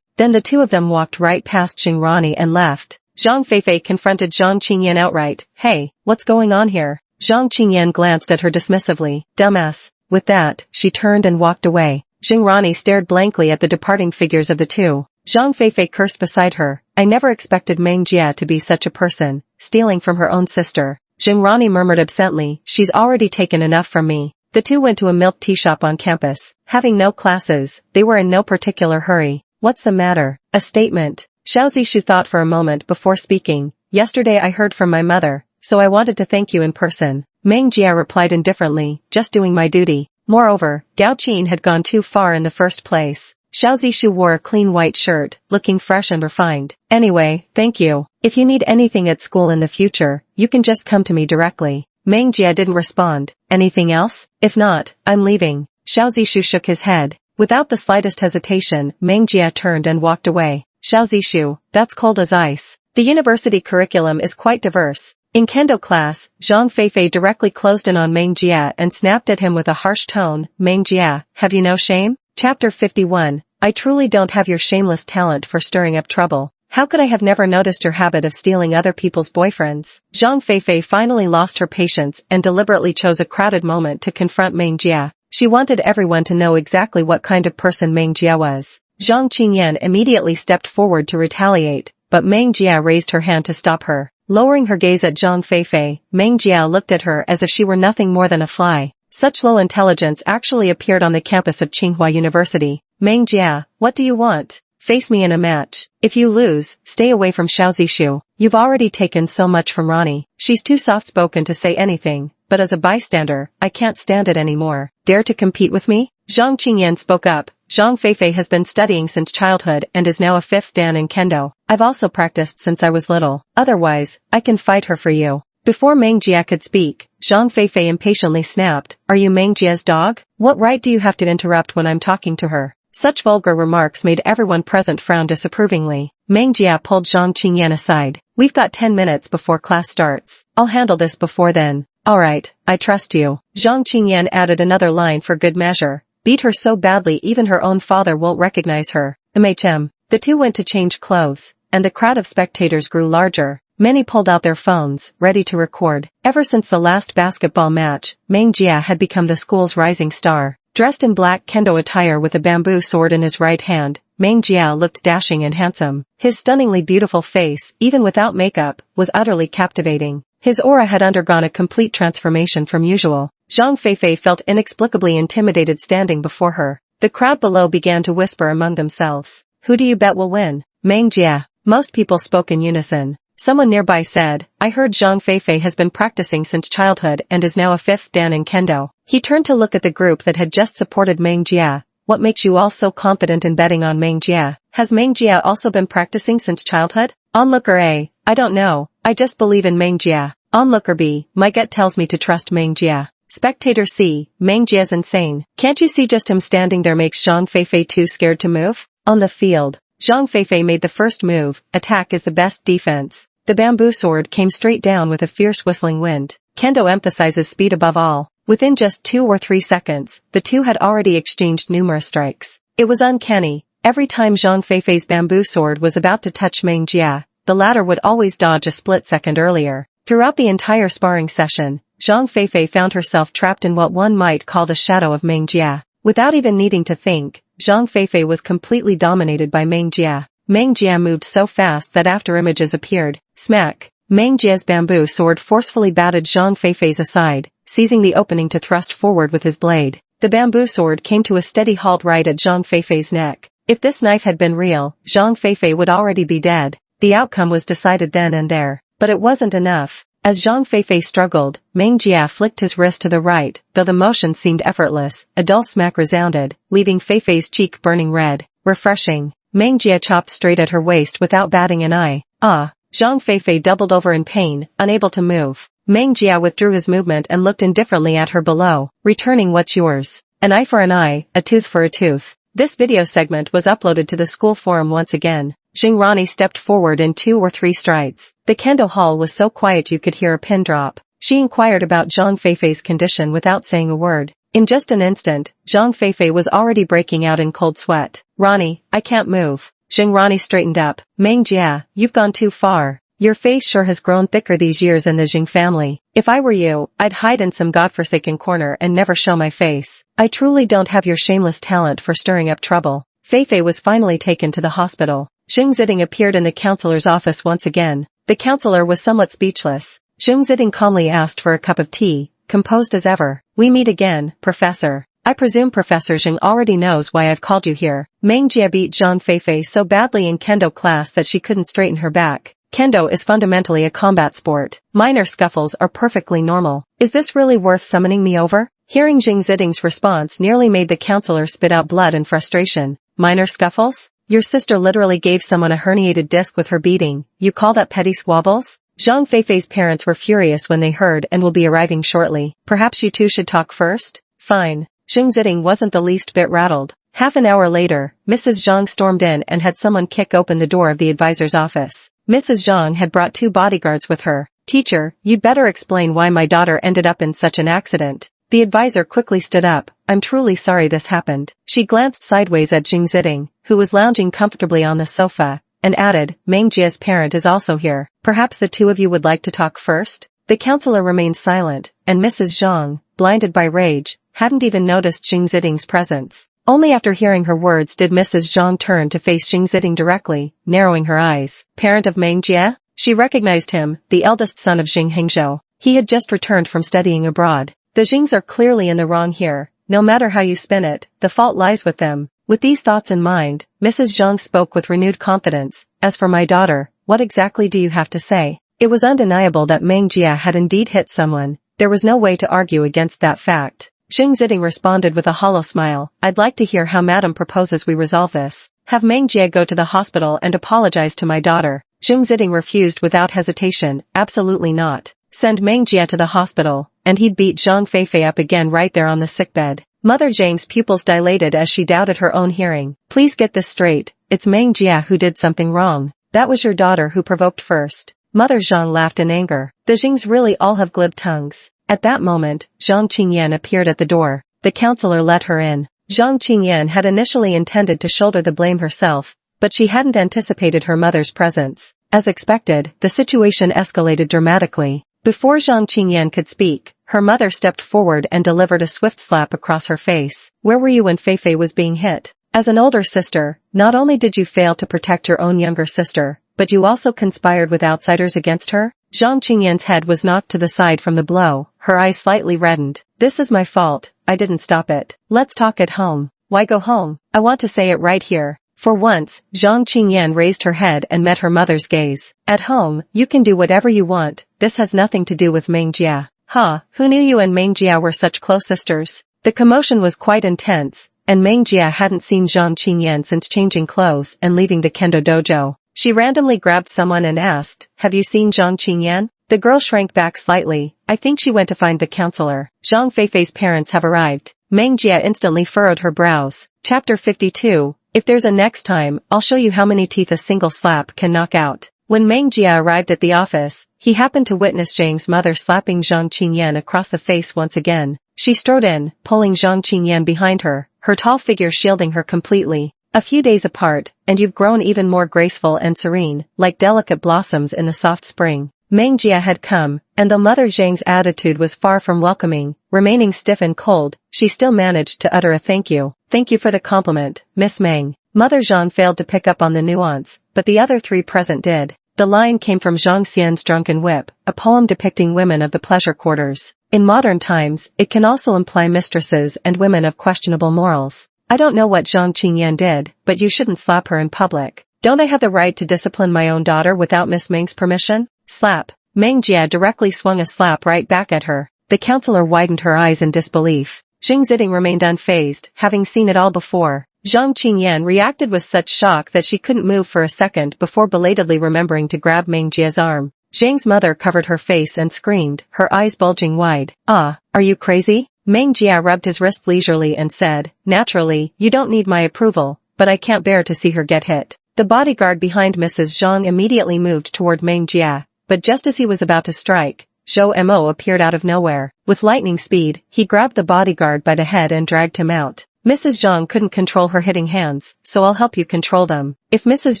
Then the two of them walked right past Xingrani and left. Zhang Feifei confronted Zhang Qingyan outright. "Hey, what's going on here?" Zhang Qingyan glanced at her dismissively. "Dumbass." With that, she turned and walked away. Xingrani stared blankly at the departing figures of the two. Zhang Feifei cursed beside her. "I never expected Meng Jia to be such a person, stealing from her own sister." Xingrani murmured absently, "She's already taken enough from me." The two went to a milk tea shop on campus. Having no classes, they were in no particular hurry. "What's the matter?" "A statement." Xiao Zishu thought for a moment before speaking. "Yesterday I heard from my mother, so I wanted to thank you in person." Meng Jia replied indifferently, "Just doing my duty." Moreover, Gao Qin had gone too far in the first place. Xiao Zishu wore a clean white shirt, looking fresh and refined. "Anyway, thank you. If you need anything at school in the future, you can just come to me directly." Meng Jia didn't respond. "Anything else? If not, I'm leaving." Xiao Zishu shook his head. Without the slightest hesitation, Meng Jia turned and walked away. "Xiao Zishu, that's cold as ice." The university curriculum is quite diverse. In kendo class, Zhang Feifei directly closed in on Meng Jia and snapped at him with a harsh tone. "Meng Jia, have you no shame?" Chapter 51. I truly don't have your shameless talent for stirring up trouble. How could I have never noticed your habit of stealing other people's boyfriends? Zhang Feifei finally lost her patience and deliberately chose a crowded moment to confront Meng Jia. She wanted everyone to know exactly what kind of person Meng Jia was. Zhang Qingyan immediately stepped forward to retaliate, but Meng Jia raised her hand to stop her. Lowering her gaze at Zhang Feifei, Meng Jia looked at her as if she were nothing more than a fly. Such low intelligence actually appeared on the campus of Tsinghua University. Meng Jia, what do you want? Face me in a match. If you lose, stay away from Xiao Zishu. You've already taken so much from Ronnie. She's too soft-spoken to say anything, but as a bystander, I can't stand it anymore. Dare to compete with me? Zhang Qingyan spoke up. Zhang Feifei has been studying since childhood and is now a 5th dan in kendo. I've also practiced since I was little. Otherwise, I can fight her for you. Before Meng Jia could speak, Zhang Feifei impatiently snapped, Are you Meng Jia's dog? What right do you have to interrupt when I'm talking to her? Such vulgar remarks made everyone present frown disapprovingly. Meng Jia pulled Zhang Qingyan aside. We've got 10 minutes before class starts. I'll handle this before then. Alright, I trust you. Zhang Qingyan added another line for good measure. Beat her so badly even her own father won't recognize her. The two went to change clothes, and the crowd of spectators grew larger. Many pulled out their phones, ready to record. Ever since the last basketball match, Meng Jia had become the school's rising star. Dressed in black kendo attire with a bamboo sword in his right hand, Meng Jia looked dashing and handsome. His stunningly beautiful face, even without makeup, was utterly captivating. His aura had undergone a complete transformation from usual. Zhang Feifei felt inexplicably intimidated standing before her. The crowd below began to whisper among themselves. Who do you bet will win? Meng Jia. Most people spoke in unison. Someone nearby said, I heard Zhang Feifei has been practicing since childhood and is now a 5th dan in kendo. He turned to look at the group that had just supported Meng Jia. What makes you all so confident in betting on Meng Jia? Has Meng Jia also been practicing since childhood? Onlooker A, I don't know, I just believe in Meng Jia. Onlooker B, my gut tells me to trust Meng Jia. Spectator C, Meng Jia's insane. Can't you see just him standing there makes Zhang Feifei too scared to move? On the field, Zhang Feifei made the first move. Attack is the best defense. The bamboo sword came straight down with a fierce whistling wind. Kendo emphasizes speed above all. Within just 2 or 3 seconds, the two had already exchanged numerous strikes. It was uncanny. Every time Zhang Feifei's bamboo sword was about to touch Meng Jia, the latter would always dodge a split second earlier. Throughout the entire sparring session, Zhang Feifei found herself trapped in what one might call the shadow of Meng Jia. Without even needing to think, Zhang Feifei was completely dominated by Meng Jia. Meng Jia moved so fast that after images appeared, smack, Meng Jia's bamboo sword forcefully batted Zhang Feifei's aside, seizing the opening to thrust forward with his blade. The bamboo sword came to a steady halt right at Zhang Feifei's neck. If this knife had been real, Zhang Feifei would already be dead. The outcome was decided then and there. But it wasn't enough. As Zhang Feifei struggled, Meng Jia flicked his wrist to the right, though the motion seemed effortless. A dull smack resounded, leaving Feifei's cheek burning red. Refreshing. Meng Jia chopped straight at her waist without batting an eye. Ah! Zhang Feifei doubled over in pain, unable to move. Meng Jia withdrew his movement and looked indifferently at her below, returning what's yours. An eye for an eye, a tooth for a tooth. This video segment was uploaded to the school forum once again. Ronnie stepped forward in 2 or 3 strides. The kendo hall was so quiet you could hear a pin drop. She inquired about Zhang Feifei's condition without saying a word. In just an instant, Zhang Feifei was already breaking out in cold sweat. Ronnie, I can't move. Ronnie straightened up. Meng Jia, you've gone too far. Your face sure has grown thicker these years in the Jing family. If I were you, I'd hide in some godforsaken corner and never show my face. I truly don't have your shameless talent for stirring up trouble. Feifei was finally taken to the hospital. Zheng Ziding appeared in the counselor's office once again. The counselor was somewhat speechless. Zheng Ziding calmly asked for a cup of tea, composed as ever. We meet again, Professor. I presume Professor Zheng already knows why I've called you here. Meng Jia beat Zhang Feifei so badly in kendo class that she couldn't straighten her back. Kendo is fundamentally a combat sport. Minor scuffles are perfectly normal. Is this really worth summoning me over? Hearing Zheng Ziding's response nearly made the counselor spit out blood in frustration. Minor scuffles? Your sister literally gave someone a herniated disc with her beating. You call that petty squabbles? Zhang Feifei's parents were furious when they heard and will be arriving shortly. Perhaps you two should talk first? Fine. Zheng Ziding wasn't the least bit rattled. Half an hour later, Mrs. Zhang stormed in and had someone kick open the door of the advisor's office. Mrs. Zhang had brought 2 bodyguards with her. Teacher, you'd better explain why my daughter ended up in such an accident. The advisor quickly stood up. I'm truly sorry this happened. She glanced sideways at Zheng Ziding, who was lounging comfortably on the sofa, and added, Meng Jie's parent is also here. Perhaps the two of you would like to talk first? The counselor remained silent, and Mrs. Zhang, blinded by rage, hadn't even noticed Xing Ziding's presence. Only after hearing her words did Mrs. Zhang turn to face Xing Ziding directly, narrowing her eyes. Parent of Meng Jie? She recognized him, the eldest son of Xing Hengzhou. He had just returned from studying abroad. The Xings are clearly in the wrong here. No matter how you spin it, the fault lies with them. With these thoughts in mind, Mrs. Zhang spoke with renewed confidence. As for my daughter, what exactly do you have to say? It was undeniable that Meng Jie had indeed hit someone. There was no way to argue against that fact. Xing Ziding responded with a hollow smile. I'd like to hear how Madam proposes we resolve this. Have Meng Jie go to the hospital and apologize to my daughter. Xing Ziding refused without hesitation. Absolutely not. Send Meng Jie to the hospital, and he'd beat Zhang Feifei up again right there on the sickbed. Mother Zhang's pupils dilated as she doubted her own hearing. Please get this straight. It's Meng Jie who did something wrong. That was your daughter who provoked first. Mother Zhang laughed in anger. The Xings really all have glib tongues. At that moment, Zhang Qingyan appeared at the door. The counselor let her in. Zhang Qingyan had initially intended to shoulder the blame herself, but she hadn't anticipated her mother's presence. As expected, the situation escalated dramatically. Before Zhang Qingyan could speak, her mother stepped forward and delivered a swift slap across her face. Where were you when Feifei was being hit? As an older sister, not only did you fail to protect your own younger sister, but you also conspired with outsiders against her? Zhang Qingyan's head was knocked to the side from the blow, her eyes slightly reddened. This is my fault, I didn't stop it. Let's talk at home. Why go home? I want to say it right here. For once, Zhang Qingyan raised her head and met her mother's gaze. At home, you can do whatever you want, this has nothing to do with Meng Jie. Who knew you and Meng Jie were such close sisters? The commotion was quite intense, and Meng Jie hadn't seen Zhang Qingyan since changing clothes and leaving the kendo dojo. She randomly grabbed someone and asked, have you seen Zhang Qingyan? The girl shrank back slightly. I think she went to find the counselor. Zhang Feifei's parents have arrived. Meng Jie instantly furrowed her brows. Chapter 52. If there's a next time, I'll show you how many teeth a single slap can knock out. When Meng Jie arrived at the office, he happened to witness Zhang's mother slapping Zhang Qingyan across the face once again. She strode in, pulling Zhang Qingyan behind her, her tall figure shielding her completely. A few days apart, and you've grown even more graceful and serene, like delicate blossoms in the soft spring. Meng Jie had come, and though Mother Zhang's attitude was far from welcoming, remaining stiff and cold, she still managed to utter a thank you. Thank you for the compliment, Miss Meng. Mother Zhang failed to pick up on the nuance, but the other three present did. The line came from Zhang Xian's Drunken Whip, a poem depicting women of the pleasure quarters. In modern times, it can also imply mistresses and women of questionable morals. I don't know what Zhang Qingyan did, but you shouldn't slap her in public. Don't I have the right to discipline my own daughter without Miss Meng's permission? Slap. Meng Jie directly swung a slap right back at her. The counselor widened her eyes in disbelief. Xing Ziding remained unfazed, having seen it all before. Zhang Qingyan reacted with such shock that she couldn't move for a second before belatedly remembering to grab Meng Jie's arm. Zhang's mother covered her face and screamed, her eyes bulging wide. Are you crazy? Meng Jie rubbed his wrist leisurely and said, naturally, you don't need my approval, but I can't bear to see her get hit. The bodyguard behind Mrs. Zhang immediately moved toward Meng Jie, but just as he was about to strike, Zhou Mo appeared out of nowhere. With lightning speed, he grabbed the bodyguard by the head and dragged him out. Mrs. Zhang couldn't control her hitting hands, so I'll help you control them. If Mrs.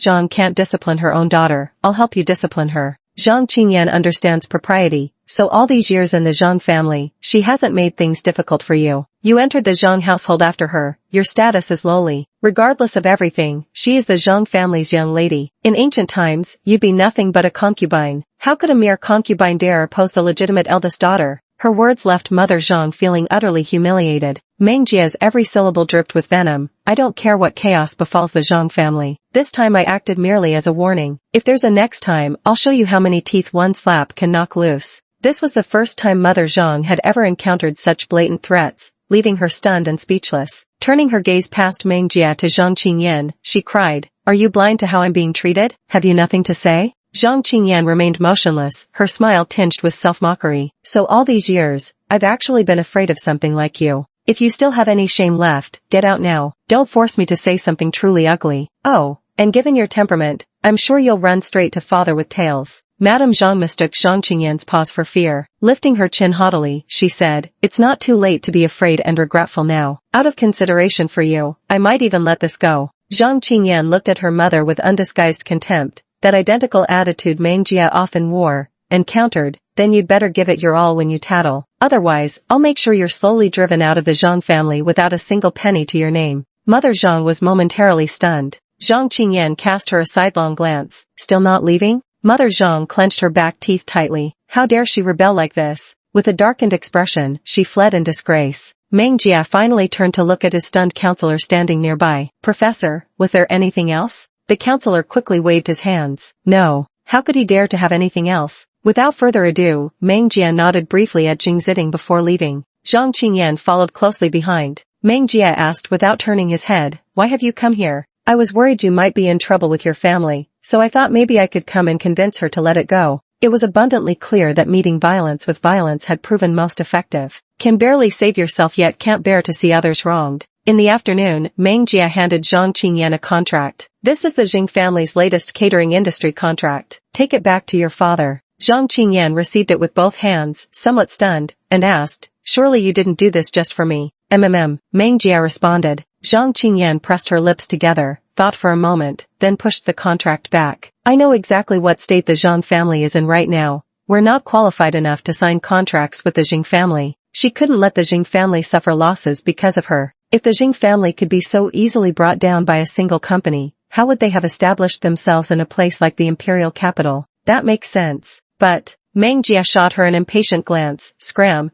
Zhang can't discipline her own daughter, I'll help you discipline her. Zhang Qingyan understands propriety, so all these years in the Zhang family, she hasn't made things difficult for you. You entered the Zhang household after her, your status is lowly. Regardless of everything, she is the Zhang family's young lady. In ancient times, you'd be nothing but a concubine. How could a mere concubine dare oppose the legitimate eldest daughter? Her words left Mother Zhang feeling utterly humiliated. Meng Jie's every syllable dripped with venom. I don't care what chaos befalls the Zhang family. This time I acted merely as a warning. If there's a next time, I'll show you how many teeth one slap can knock loose. This was the first time Mother Zhang had ever encountered such blatant threats, leaving her stunned and speechless. Turning her gaze past Meng Jie to Zhang Qingyan, she cried, Are you blind to how I'm being treated? Have you nothing to say? Zhang Qingyan remained motionless, her smile tinged with self-mockery. So all these years, I've actually been afraid of something like you. If you still have any shame left, get out now. Don't force me to say something truly ugly. Oh, and given your temperament, I'm sure you'll run straight to father with tales. Madame Zhang mistook Zhang Qingyan's pause for fear. Lifting her chin haughtily, she said, It's not too late to be afraid and regretful now. Out of consideration for you, I might even let this go. Zhang Qingyan looked at her mother with undisguised contempt, that identical attitude Meng Jia often wore, and countered, then you'd better give it your all when you tattle. Otherwise, I'll make sure you're slowly driven out of the Zhang family without a single penny to your name. Mother Zhang was momentarily stunned. Zhang Qingyan cast her a sidelong glance. Still not leaving? Mother Zhang clenched her back teeth tightly. How dare she rebel like this? With a darkened expression, she fled in disgrace. Meng Jia finally turned to look at his stunned counselor standing nearby. Professor, was there anything else? The counselor quickly waved his hands. No. How could he dare to have anything else? Without further ado, Meng Jia nodded briefly at Jing Ziding before leaving. Zhang Qingyan followed closely behind. Meng Jia asked without turning his head, why have you come here? I was worried you might be in trouble with your family, so I thought maybe I could come and convince her to let it go. It was abundantly clear that meeting violence with violence had proven most effective. Can barely save yourself yet can't bear to see others wronged. In the afternoon, Meng Jia handed Zhang Qingyan a contract. This is the Jing family's latest catering industry contract. Take it back to your father. Zhang Qingyan received it with both hands, somewhat stunned, and asked, surely you didn't do this just for me. Meng Jia responded. Zhang Qingyan pressed her lips together, thought for a moment, then pushed the contract back. I know exactly what state the Zhang family is in right now. We're not qualified enough to sign contracts with the Jing family. She couldn't let the Jing family suffer losses because of her. If the Jing family could be so easily brought down by a single company, how would they have established themselves in a place like the imperial capital? That makes sense. But, Meng Jia shot her an impatient glance. Scram.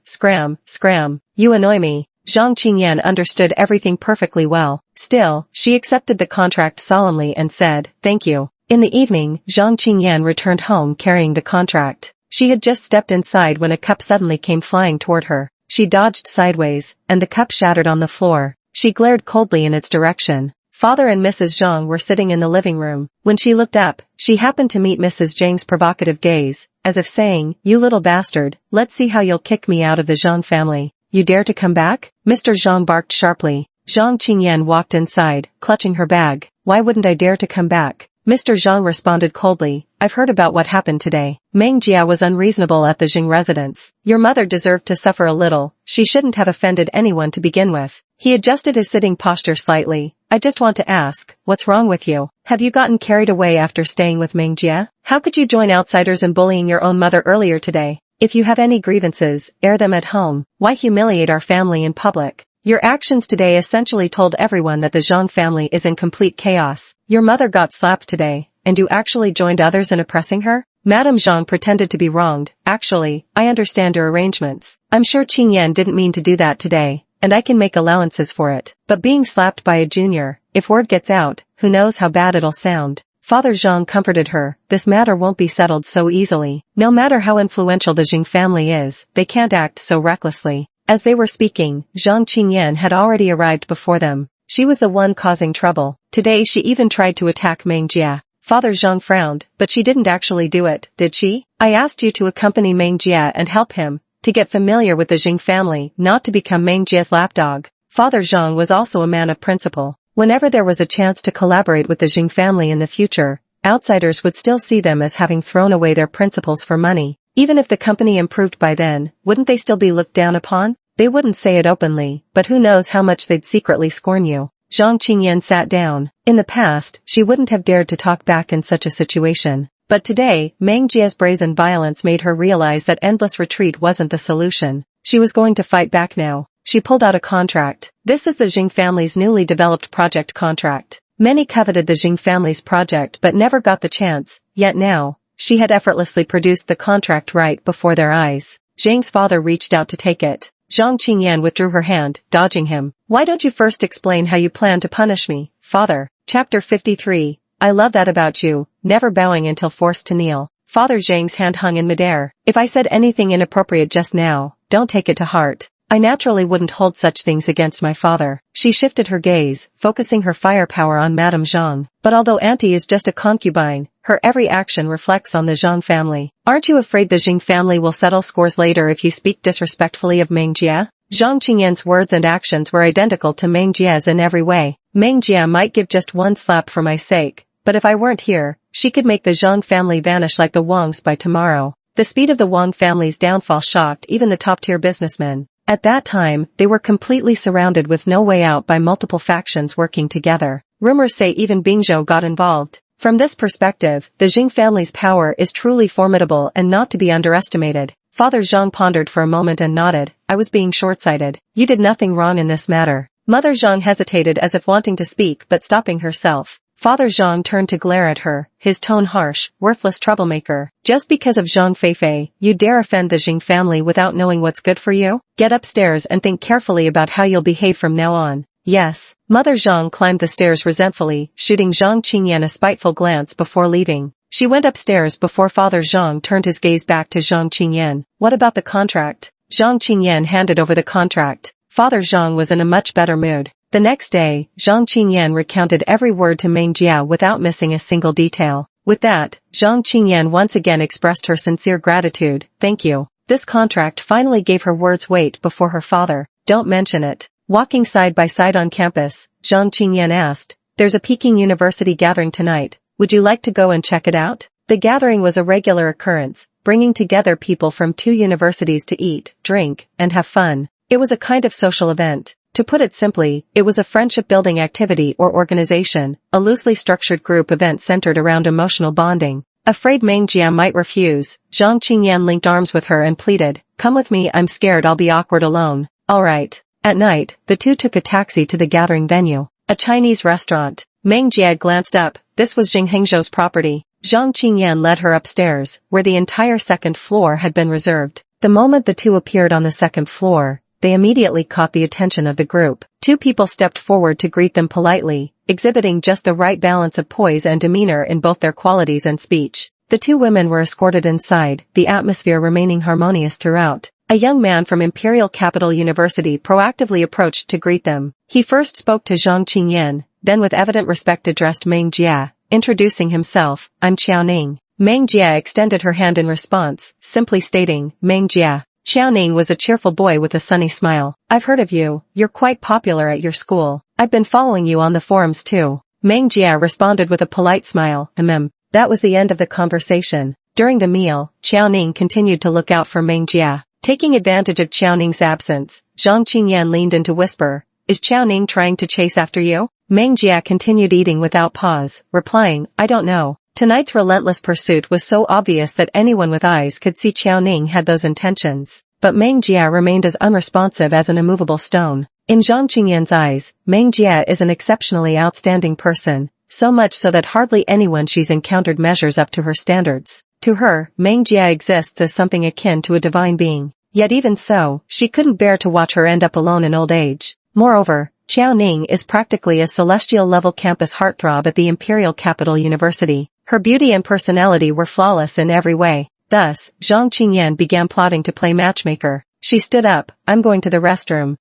You annoy me. Zhang Qingyan understood everything perfectly well. Still, she accepted the contract solemnly and said, thank you. In the evening, Zhang Qingyan returned home carrying the contract. She had just stepped inside when a cup suddenly came flying toward her. She dodged sideways, and the cup shattered on the floor. She glared coldly in its direction. Father and Mrs. Zhang were sitting in the living room. When she looked up, she happened to meet Mrs. Zhang's provocative gaze, as if saying, you little bastard, let's see how you'll kick me out of the Zhang family. You dare to come back? Mr. Zhang barked sharply. Zhang Qingyan walked inside, clutching her bag. Why wouldn't I dare to come back? Mr. Zhang responded coldly. I've heard about what happened today. Meng Jia was unreasonable at the Jing residence. Your mother deserved to suffer a little. She shouldn't have offended anyone to begin with. He adjusted his sitting posture slightly. I just want to ask, what's wrong with you? Have you gotten carried away after staying with Meng Jia? How could you join outsiders in bullying your own mother earlier today? If you have any grievances, air them at home. Why humiliate our family in public? Your actions today essentially told everyone that the Zhang family is in complete chaos. Your mother got slapped today, and you actually joined others in oppressing her? Madame Zhang pretended to be wronged. Actually, I understand your arrangements. I'm sure Qingyan didn't mean to do that today, and I can make allowances for it. But being slapped by a junior, if word gets out, who knows how bad it'll sound. Father Zhang comforted her. This matter won't be settled so easily. No matter how influential the Jing family is, they can't act so recklessly. As they were speaking, Zhang Qingyan had already arrived before them. She was the one causing trouble. Today she even tried to attack Meng Jia. Father Zhang frowned, but she didn't actually do it, did she? I asked you to accompany Meng Jia and help him, to get familiar with the Jing family, not to become Meng Jia's lapdog. Father Zhang was also a man of principle. Whenever there was a chance to collaborate with the Jing family in the future, outsiders would still see them as having thrown away their principles for money. Even if the company improved by then, wouldn't they still be looked down upon? They wouldn't say it openly, but who knows how much they'd secretly scorn you. Zhang Qingyan sat down. In the past, she wouldn't have dared to talk back in such a situation. But today, Meng Jia's brazen violence made her realize that endless retreat wasn't the solution. She was going to fight back now. She pulled out a contract. This is the Jing family's newly developed project contract. Many coveted the Jing family's project but never got the chance, yet now, she had effortlessly produced the contract right before their eyes. Zhang's father reached out to take it. Zhang Qingyan withdrew her hand, dodging him. Why don't you first explain how you plan to punish me, father? Chapter 53. I love that about you, never bowing until forced to kneel. Father Zhang's hand hung in midair. If I said anything inappropriate just now, don't take it to heart. I naturally wouldn't hold such things against my father. She shifted her gaze, focusing her firepower on Madame Zhang. But although Auntie is just a concubine, her every action reflects on the Zhang family. Aren't you afraid the Jing family will settle scores later if you speak disrespectfully of Meng Jia? Zhang Qingyan's words and actions were identical to Meng Jia's in every way. Meng Jia might give just one slap for my sake, but if I weren't here, she could make the Zhang family vanish like the Wangs by tomorrow. The speed of the Wang family's downfall shocked even the top-tier businessmen. At that time, they were completely surrounded with no way out by multiple factions working together. Rumors say even Bingzhou got involved. From this perspective, the Jing family's power is truly formidable and not to be underestimated. Father Zhang pondered for a moment and nodded. I was being short-sighted. You did nothing wrong in this matter. Mother Zhang hesitated as if wanting to speak but stopping herself. Father Zhang turned to glare at her, his tone harsh. Worthless troublemaker. Just because of Zhang Feifei, you dare offend the Jing family without knowing what's good for you? Get upstairs and think carefully about how you'll behave from now on. Yes. Mother Zhang climbed the stairs resentfully, shooting Zhang Qingyan a spiteful glance before leaving. She went upstairs before Father Zhang turned his gaze back to Zhang Qingyan. What about the contract? Zhang Qingyan handed over the contract. Father Zhang was in a much better mood. The next day, Zhang Qingyan recounted every word to Meng Jia without missing a single detail. With that, Zhang Qingyan once again expressed her sincere gratitude. Thank you. This contract finally gave her words weight before her father. Don't mention it. Walking side by side on campus, Zhang Qingyan asked, there's a Peking University gathering tonight. Would you like to go and check it out? The gathering was a regular occurrence, bringing together people from 2 universities to eat, drink, and have fun. It was a kind of social event. To put it simply, it was a friendship-building activity or organization, a loosely structured group event centered around emotional bonding. Afraid Meng Jia might refuse, Zhang Qingyan linked arms with her and pleaded, come with me, I'm scared I'll be awkward alone. All right. At night, the two took a taxi to the gathering venue, a Chinese restaurant. Meng Jia glanced up. This was Jing Hengzhou's property. Zhang Qingyan led her upstairs, where the entire second floor had been reserved. The moment the two appeared on the second floor, they immediately caught the attention of the group. 2 people stepped forward to greet them politely, exhibiting just the right balance of poise and demeanor in both their qualities and speech. The 2 women were escorted inside, the atmosphere remaining harmonious throughout. A young man from Imperial Capital University proactively approached to greet them. He first spoke to Zhang Qingyan, then with evident respect addressed Meng Jia, introducing himself, I'm Qiao Ning. Meng Jia extended her hand in response, simply stating, Meng Jia. Qiao Ning was a cheerful boy with a sunny smile. I've heard of you, you're quite popular at your school. I've been following you on the forums too. Meng Jia responded with a polite smile, That was the end of the conversation. During the meal, Qiao Ning continued to look out for Meng Jia. Taking advantage of Qiao Ning's absence, Zhang Qingyan leaned in to whisper, is Qiao Ning trying to chase after you? Meng Jia continued eating without pause, replying, I don't know. Tonight's relentless pursuit was so obvious that anyone with eyes could see Qiao Ning had those intentions, but Meng Jia remained as unresponsive as an immovable stone. In Zhang Qingyan's eyes, Meng Jia is an exceptionally outstanding person, so much so that hardly anyone she's encountered measures up to her standards. To her, Meng Jia exists as something akin to a divine being. Yet even so, she couldn't bear to watch her end up alone in old age. Moreover, Qiao Ning is practically a celestial-level campus heartthrob at the Imperial Capital University. Her beauty and personality were flawless in every way. Thus, Zhang Qingyan began plotting to play matchmaker. She stood up, I'm going to the restroom.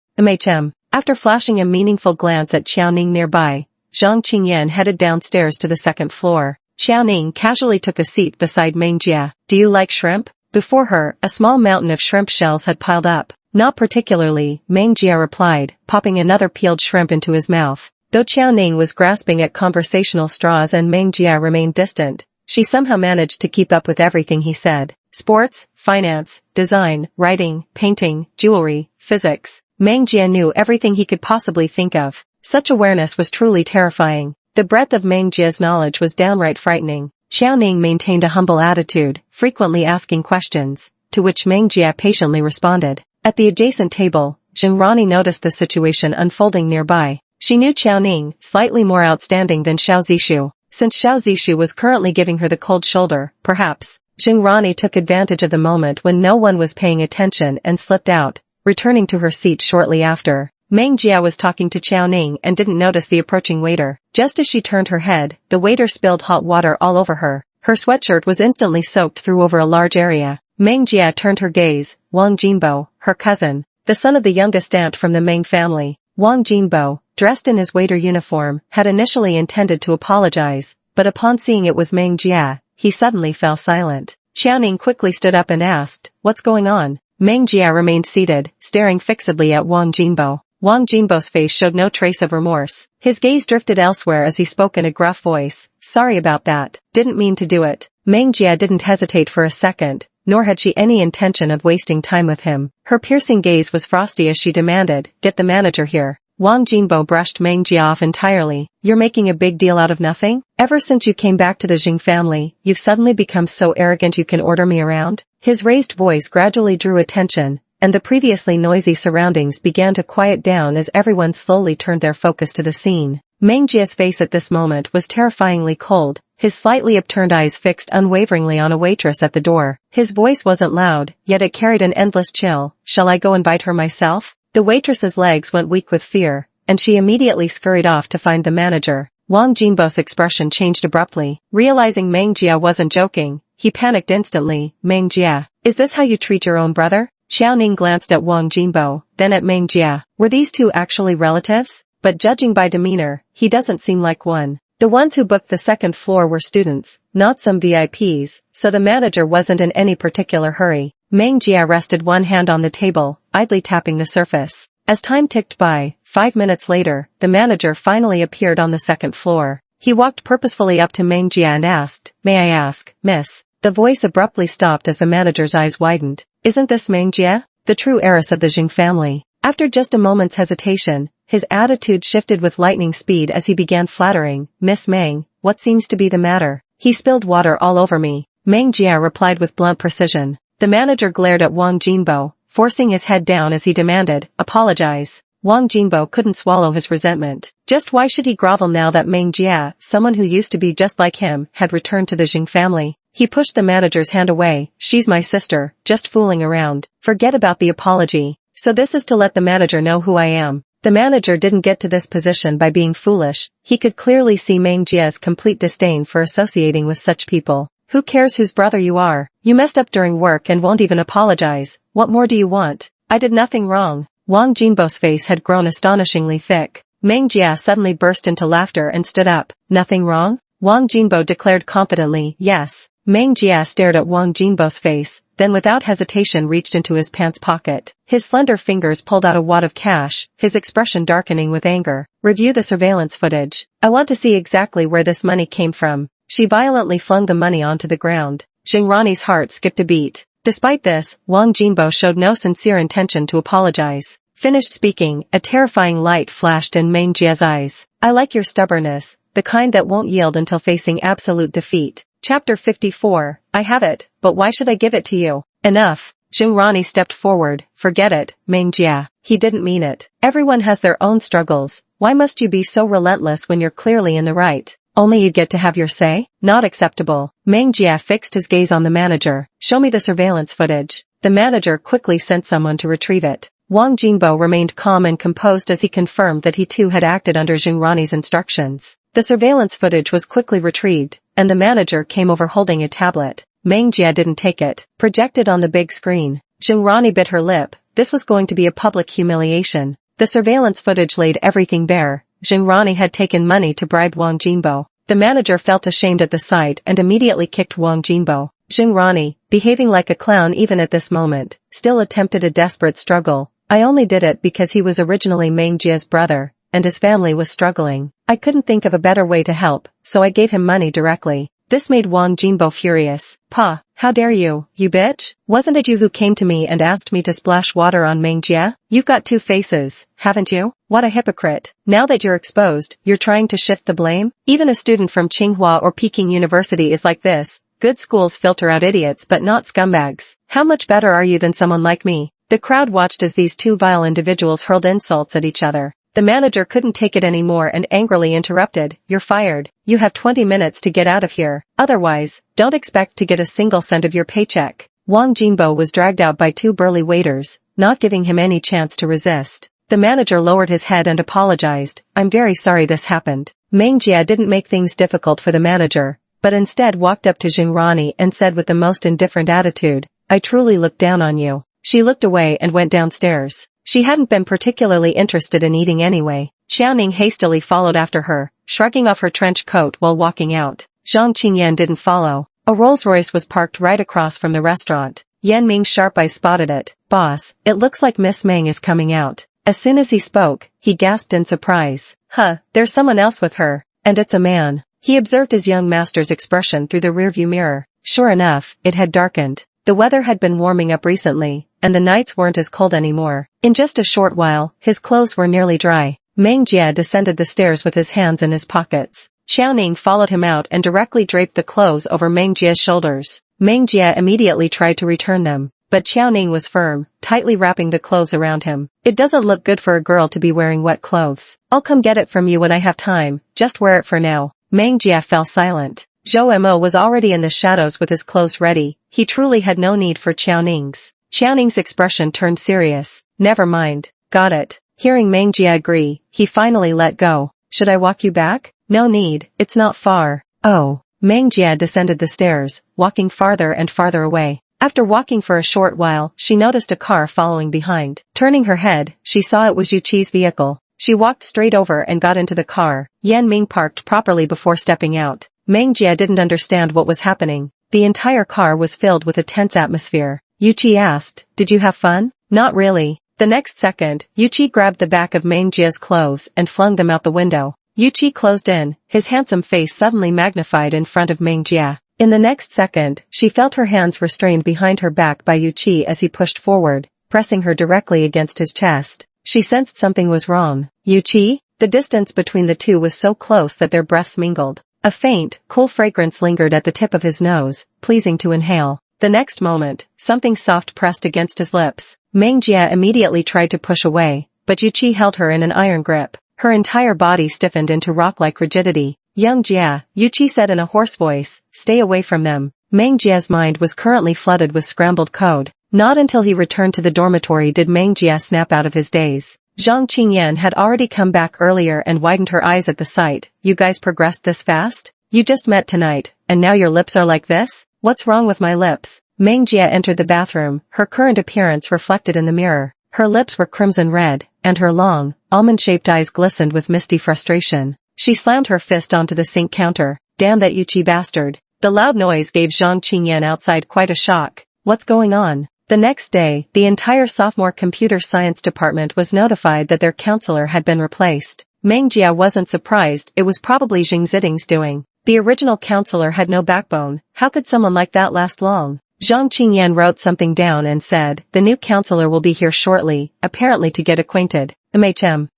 After flashing a meaningful glance at Qiao Ning nearby, Zhang Qingyan headed downstairs to the second floor. Qiao Ning casually took a seat beside Meng Jia. Do you like shrimp? Before her, a small mountain of shrimp shells had piled up. Not particularly, Meng Jia replied, popping another peeled shrimp into his mouth. Though Qiao Ning was grasping at conversational straws and Meng Jia remained distant, she somehow managed to keep up with everything he said. Sports, finance, design, writing, painting, jewelry, physics. Meng Jia knew everything he could possibly think of. Such awareness was truly terrifying. The breadth of Meng Jia's knowledge was downright frightening. Qiao Ning maintained a humble attitude, frequently asking questions, to which Meng Jia patiently responded. At the adjacent table, Zheng Rani noticed the situation unfolding nearby. She knew Qiao Ning, slightly more outstanding than Xiao Zishu. Since Xiao Zishu was currently giving her the cold shoulder, perhaps, Zheng Rani took advantage of the moment when no one was paying attention and slipped out, returning to her seat shortly after. Meng Jia was talking to Qiao Ning and didn't notice the approaching waiter. Just as she turned her head, the waiter spilled hot water all over her. Her sweatshirt was instantly soaked through over a large area. Meng Jia turned her gaze. Wang Jinbo, her cousin, the son of the youngest aunt from the Meng family. Wang Jinbo, dressed in his waiter uniform, had initially intended to apologize, but upon seeing it was Meng Jia, he suddenly fell silent. Qiao Ning quickly stood up and asked, what's going on? Meng Jia remained seated, staring fixedly at Wang Jinbo. Wang Jinbo's face showed no trace of remorse. His gaze drifted elsewhere as he spoke in a gruff voice. Sorry about that. Didn't mean to do it. Meng Jia didn't hesitate for a second, nor had she any intention of wasting time with him. Her piercing gaze was frosty as she demanded, get the manager here. Wang Jinbo brushed Meng Jia off entirely. You're making a big deal out of nothing? Ever since you came back to the Jing family, you've suddenly become so arrogant you can order me around? His raised voice gradually drew attention, and the previously noisy surroundings began to quiet down as everyone slowly turned their focus to the scene. Meng Jia's face at this moment was terrifyingly cold, his slightly upturned eyes fixed unwaveringly on a waitress at the door. His voice wasn't loud, yet it carried an endless chill. Shall I go invite her myself? The waitress's legs went weak with fear, and she immediately scurried off to find the manager. Wang Jinbo's expression changed abruptly. Realizing Meng Jia wasn't joking, he panicked instantly. Meng Jia, is this how you treat your own brother? Xiao Ning glanced at Wang Jinbo, then at Meng Jia. Were these two actually relatives? But judging by demeanor, he doesn't seem like one. The ones who booked the second floor were students, not some VIPs, so the manager wasn't in any particular hurry. Meng Jia rested one hand on the table, idly tapping the surface. As time ticked by, 5 minutes later, the manager finally appeared on the second floor. He walked purposefully up to Meng Jia and asked, "May I ask, miss?" The voice abruptly stopped as the manager's eyes widened. "Isn't this Meng Jia, the true heiress of the Jing family?" After just a moment's hesitation, his attitude shifted with lightning speed as he began flattering. "Miss Meng, what seems to be the matter?" "He spilled water all over me," Meng Jia replied with blunt precision. The manager glared at Wang Jinbo, forcing his head down as he demanded, "Apologize." Wang Jinbo couldn't swallow his resentment. Just why should he grovel now that Meng Jia, someone who used to be just like him, had returned to the Jing family? He pushed the manager's hand away. "She's my sister, just fooling around. Forget about the apology. So this is to let the manager know who I am." The manager didn't get to this position by being foolish. He could clearly see Meng Jia's complete disdain for associating with such people. "Who cares whose brother you are? You messed up during work and won't even apologize. What more do you want? I did nothing wrong." Wang Jinbo's face had grown astonishingly thick. Meng Jia suddenly burst into laughter and stood up. "Nothing wrong?" Wang Jinbo declared confidently, "Yes." Meng Jia stared at Wang Jinbo's face, then without hesitation reached into his pants pocket. His slender fingers pulled out a wad of cash, his expression darkening with anger. "Review the surveillance footage. I want to see exactly where this money came from." She violently flung the money onto the ground. Jingrani's heart skipped a beat. Despite this, Wang Jinbo showed no sincere intention to apologize. Finished speaking, a terrifying light flashed in Meng Jia's eyes. "I like your stubbornness, the kind that won't yield until facing absolute defeat." Chapter 54, I have it, but why should I give it to you? Enough. Jingrani stepped forward. "Forget it, Meng Jia. He didn't mean it. Everyone has their own struggles. Why must you be so relentless when you're clearly in the right? Only you get to have your say? Not acceptable." Meng Jia fixed his gaze on the manager. "Show me the surveillance footage." The manager quickly sent someone to retrieve it. Wang Jinbo remained calm and composed as he confirmed that he too had acted under Jingrani's instructions. The surveillance footage was quickly retrieved, and the manager came over holding a tablet. Meng Jia didn't take it. Projected on the big screen, Jingrani bit her lip. This was going to be a public humiliation. The surveillance footage laid everything bare. Jingrani had taken money to bribe Wang Jinbo. The manager felt ashamed at the sight and immediately kicked Wang Jinbo. Jingrani, behaving like a clown even at this moment, still attempted a desperate struggle. "I only did it because he was originally Meng Jia's brother, and his family was struggling. I couldn't think of a better way to help, so I gave him money directly." This made Wang Jinbo furious. "Pa, how dare you, you bitch? Wasn't it you who came to me and asked me to splash water on Meng Jia? You've got two faces, haven't you? What a hypocrite. Now that you're exposed, you're trying to shift the blame? Even a student from Tsinghua or Peking University is like this. Good schools filter out idiots but not scumbags. How much better are you than someone like me?" The crowd watched as these two vile individuals hurled insults at each other. The manager couldn't take it anymore and angrily interrupted. "You're fired. You have 20 minutes to get out of here. Otherwise, don't expect to get a single cent of your paycheck." Wang Jinbo was dragged out by two burly waiters, not giving him any chance to resist. The manager lowered his head and apologized. "I'm very sorry this happened." Meng Jia didn't make things difficult for the manager, but instead walked up to Jingrani and said with the most indifferent attitude, "I truly look down on you." She looked away and went downstairs. She hadn't been particularly interested in eating anyway. Xiao Ning hastily followed after her, shrugging off her trench coat while walking out. Zhang Qingyan didn't follow. A Rolls-Royce was parked right across from the restaurant. Yan Ming's sharp eyes spotted it. "Boss, it looks like Miss Meng is coming out." As soon as he spoke, he gasped in surprise. "Huh, there's someone else with her. And it's a man." He observed his young master's expression through the rearview mirror. Sure enough, it had darkened. The weather had been warming up recently, and the nights weren't as cold anymore. In just a short while, his clothes were nearly dry. Meng Jie descended the stairs with his hands in his pockets. Xiao Ning followed him out and directly draped the clothes over Meng Jie's shoulders. Meng Jie immediately tried to return them, but Xiao Ning was firm, tightly wrapping the clothes around him. It doesn't look good for a girl to be wearing wet clothes. I'll come get it from you when I have time, just wear it for now. Meng Jie fell silent. Zhou Mo was already in the shadows with his clothes ready. He truly had no need for Xiao Ning's. Xiao Ning's expression turned serious. Never mind. Got it. Hearing Meng Jie agree, he finally let go. Should I walk you back? No need, it's not far. Oh. Meng Jie descended the stairs, walking farther and farther away. After walking for a short while, she noticed a car following behind. Turning her head, she saw it was Yu Qi's vehicle. She walked straight over and got into the car. Yan Ming parked properly before stepping out. Meng Jie didn't understand what was happening. The entire car was filled with a tense atmosphere. Yu Qi asked, "Did you have fun?" "Not really." The next second, Yu Qi grabbed the back of Meng Jie's clothes and flung them out the window. Yu Qi closed in, his handsome face suddenly magnified in front of Meng Jie. In the next second, she felt her hands restrained behind her back by Yu Qi as he pushed forward, pressing her directly against his chest. She sensed something was wrong. Yu Qi? The distance between the two was so close that their breaths mingled. A faint, cool fragrance lingered at the tip of his nose, pleasing to inhale. The next moment, something soft pressed against his lips. Meng Jie immediately tried to push away, but Yu Qi held her in an iron grip. Her entire body stiffened into rock-like rigidity. "Young Jie," Yu Qi said in a hoarse voice, "stay away from them." Meng Jie's mind was currently flooded with scrambled code. Not until he returned to the dormitory did Meng Jie snap out of his daze. Zhang Qingyan had already come back earlier and widened her eyes at the sight. "You guys progressed this fast? You just met tonight, and now your lips are like this? What's wrong with my lips?" Meng Jie entered the bathroom, her current appearance reflected in the mirror. Her lips were crimson red, and her long, almond-shaped eyes glistened with misty frustration. She slammed her fist onto the sink counter. "Damn that Yu Qi bastard." The loud noise gave Zhang Qingyan outside quite a shock. "What's going on?" The next day, the entire sophomore computer science department was notified that their counselor had been replaced. Meng Jie wasn't surprised, it was probably Jing Ziding's doing. The original counselor had no backbone. How could someone like that last long? Zhang Qingyan wrote something down and said, "The new counselor will be here shortly, apparently to get acquainted."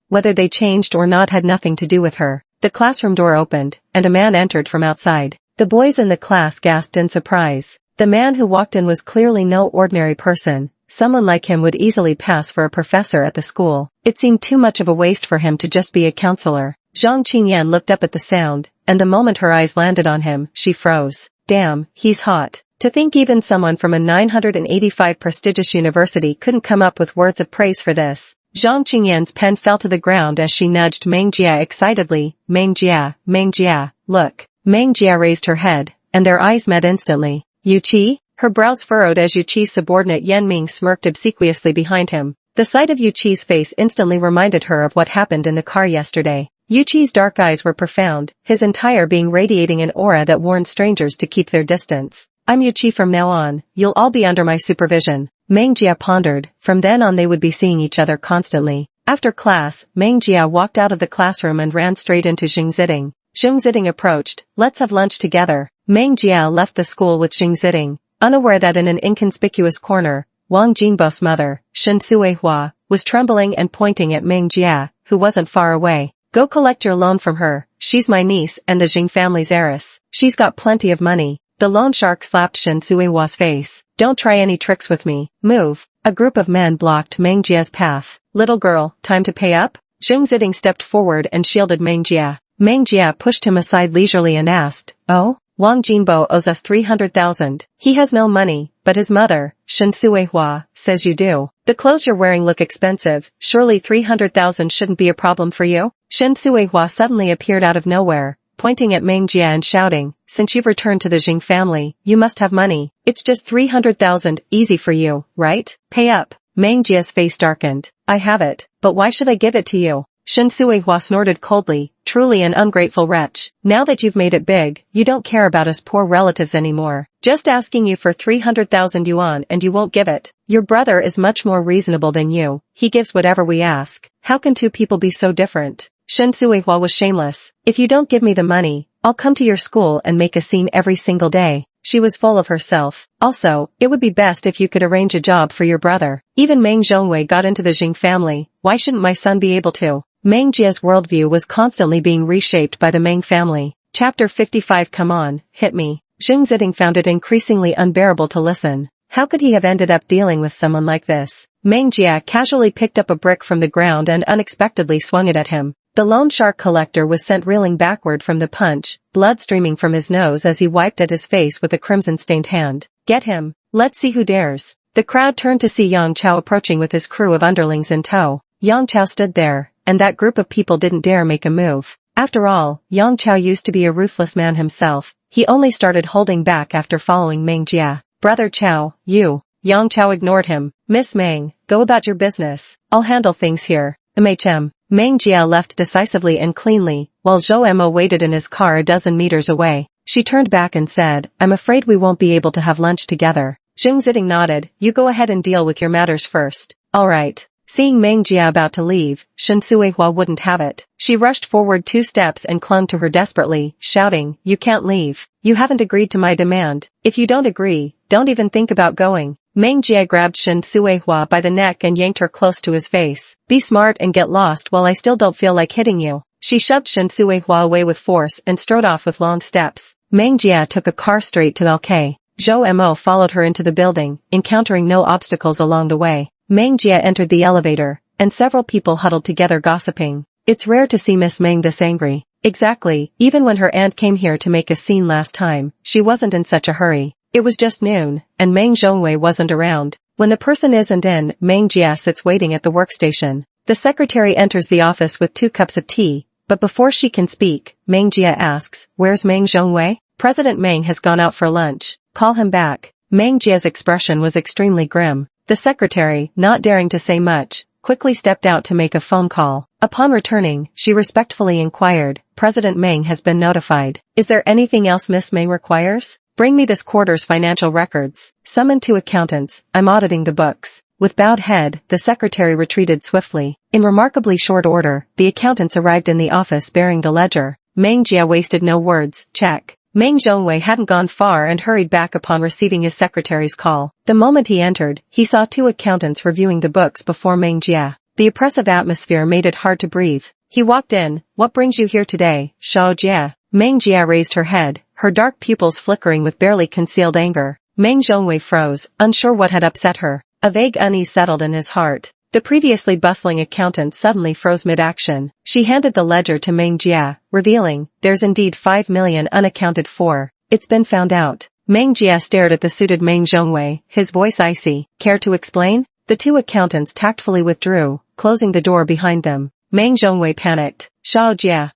Whether they changed or not had nothing to do with her. The classroom door opened, and a man entered from outside. The boys in the class gasped in surprise. The man who walked in was clearly no ordinary person. Someone like him would easily pass for a professor at the school. It seemed too much of a waste for him to just be a counselor. Zhang Qingyan looked up at the sound, and the moment her eyes landed on him, she froze. Damn, he's hot. To think even someone from a 985 prestigious university couldn't come up with words of praise for this. Zhang Qingyan's pen fell to the ground as she nudged Meng Jie excitedly. Meng Jie, look." Meng Jie raised her head, and their eyes met instantly. "Yu Qi?" Her brows furrowed as Yu Qi's subordinate Yan Ming smirked obsequiously behind him. The sight of Yu Qi's face instantly reminded her of what happened in the car yesterday. Yu Qi's dark eyes were profound, his entire being radiating an aura that warned strangers to keep their distance. "I'm Yu Qi from now on, you'll all be under my supervision." Meng Jie pondered, from then on they would be seeing each other constantly. After class, Meng Jie walked out of the classroom and ran straight into Jing Ziding. Jing Ziding approached. "Let's have lunch together." Meng Jie left the school with Jing Ziding, unaware that in an inconspicuous corner, Wang Jinbo's mother, Shen Suihua, was trembling and pointing at Meng Jie, who wasn't far away. "Go collect your loan from her, she's my niece and the Jing family's heiress. She's got plenty of money." The loan shark slapped Shen Suihua's face. "Don't try any tricks with me, move." A group of men blocked Meng Jie's path. "Little girl, time to pay up?" Jing Ziding stepped forward and shielded Meng Jie. Meng Jie pushed him aside leisurely and asked, "Oh? Wang Jinbo owes us 300,000. He has no money, but his mother, Shen Suihua, says you do. The clothes you're wearing look expensive, surely 300,000 shouldn't be a problem for you?" Shen Suihua suddenly appeared out of nowhere, pointing at Meng Jie and shouting, "Since you've returned to the Jing family, you must have money. It's just 300,000, easy for you, right? Pay up." Meng Jie's face darkened. "I have it, but why should I give it to you?" Shen Suihua snorted coldly, "Truly an ungrateful wretch. Now that you've made it big, you don't care about us poor relatives anymore. Just asking you for 300,000 yuan and you won't give it. Your brother is much more reasonable than you. He gives whatever we ask. How can two people be so different?" Shen Suihua was shameless. "If you don't give me the money, I'll come to your school and make a scene every single day." She was full of herself. "Also, it would be best if you could arrange a job for your brother. Even Meng Zhongwei got into the Jing family, why shouldn't my son be able to?" Meng Jia's worldview was constantly being reshaped by the Meng family. Chapter 55. Come on, hit me. Zheng Ziding found it increasingly unbearable to listen. How could he have ended up dealing with someone like this? Meng Jia casually picked up a brick from the ground and unexpectedly swung it at him. The loan shark collector was sent reeling backward from the punch, blood streaming from his nose as he wiped at his face with a crimson-stained hand. Get him. Let's see who dares. The crowd turned to see Yang Chao approaching with his crew of underlings in tow. Yang Chao stood there, and that group of people didn't dare make a move. After all, Yang Chao used to be a ruthless man himself. He only started holding back after following Meng Jia. Brother Chao, you. Yang Chao ignored him. Miss Meng, go about your business. I'll handle things here. MHM. Meng Jia left decisively and cleanly, while Zhou Mo waited in his car a dozen meters away. She turned back and said, I'm afraid we won't be able to have lunch together. Zheng Ziding nodded. You go ahead and deal with your matters first. All right. Seeing Meng Jia about to leave, Shen Suihua wouldn't have it. She rushed forward 2 steps and clung to her desperately, shouting, You can't leave. You haven't agreed to my demand. If you don't agree, don't even think about going. Meng Jia grabbed Shen Suihua by the neck and yanked her close to his face. Be smart and get lost while I still don't feel like hitting you. She shoved Shen Suihua away with force and strode off with long steps. Meng Jia took a car straight to LK. Zhou Mo followed her into the building, encountering no obstacles along the way. Meng Jia entered the elevator, and several people huddled together gossiping. It's rare to see Miss Meng this angry. Exactly, even when her aunt came here to make a scene last time, she wasn't in such a hurry. It was just noon, and Meng Zhongwei wasn't around. When the person isn't in, Meng Jia sits waiting at the workstation. The secretary enters the office with 2 cups of tea, but before she can speak, Meng Jia asks, Where's Meng Zhongwei? President Meng has gone out for lunch. Call him back. Meng Jia's expression was extremely grim. The secretary, not daring to say much, quickly stepped out to make a phone call. Upon returning, she respectfully inquired, President Meng has been notified. Is there anything else Miss Meng requires? Bring me this quarter's financial records. Summon 2 accountants, I'm auditing the books. With bowed head, the secretary retreated swiftly. In remarkably short order, the accountants arrived in the office bearing the ledger. Meng Jia wasted no words. Check. Meng Zhongwei hadn't gone far and hurried back upon receiving his secretary's call. The moment he entered, he saw 2 accountants reviewing the books before Meng Jia. The oppressive atmosphere made it hard to breathe. He walked in. What brings you here today, Shao Jia? Meng Jia raised her head, her dark pupils flickering with barely concealed anger. Meng Zhongwei froze, unsure what had upset her. A vague unease settled in his heart. The previously bustling accountant suddenly froze mid-action. She handed the ledger to Meng Jia, revealing, There's indeed 5 million unaccounted for. It's been found out. Meng Jia stared at the suited Meng Zhongwei, his voice icy. Care to explain? The 2 accountants tactfully withdrew, closing the door behind them. Meng Zhongwei panicked. Shao Jia.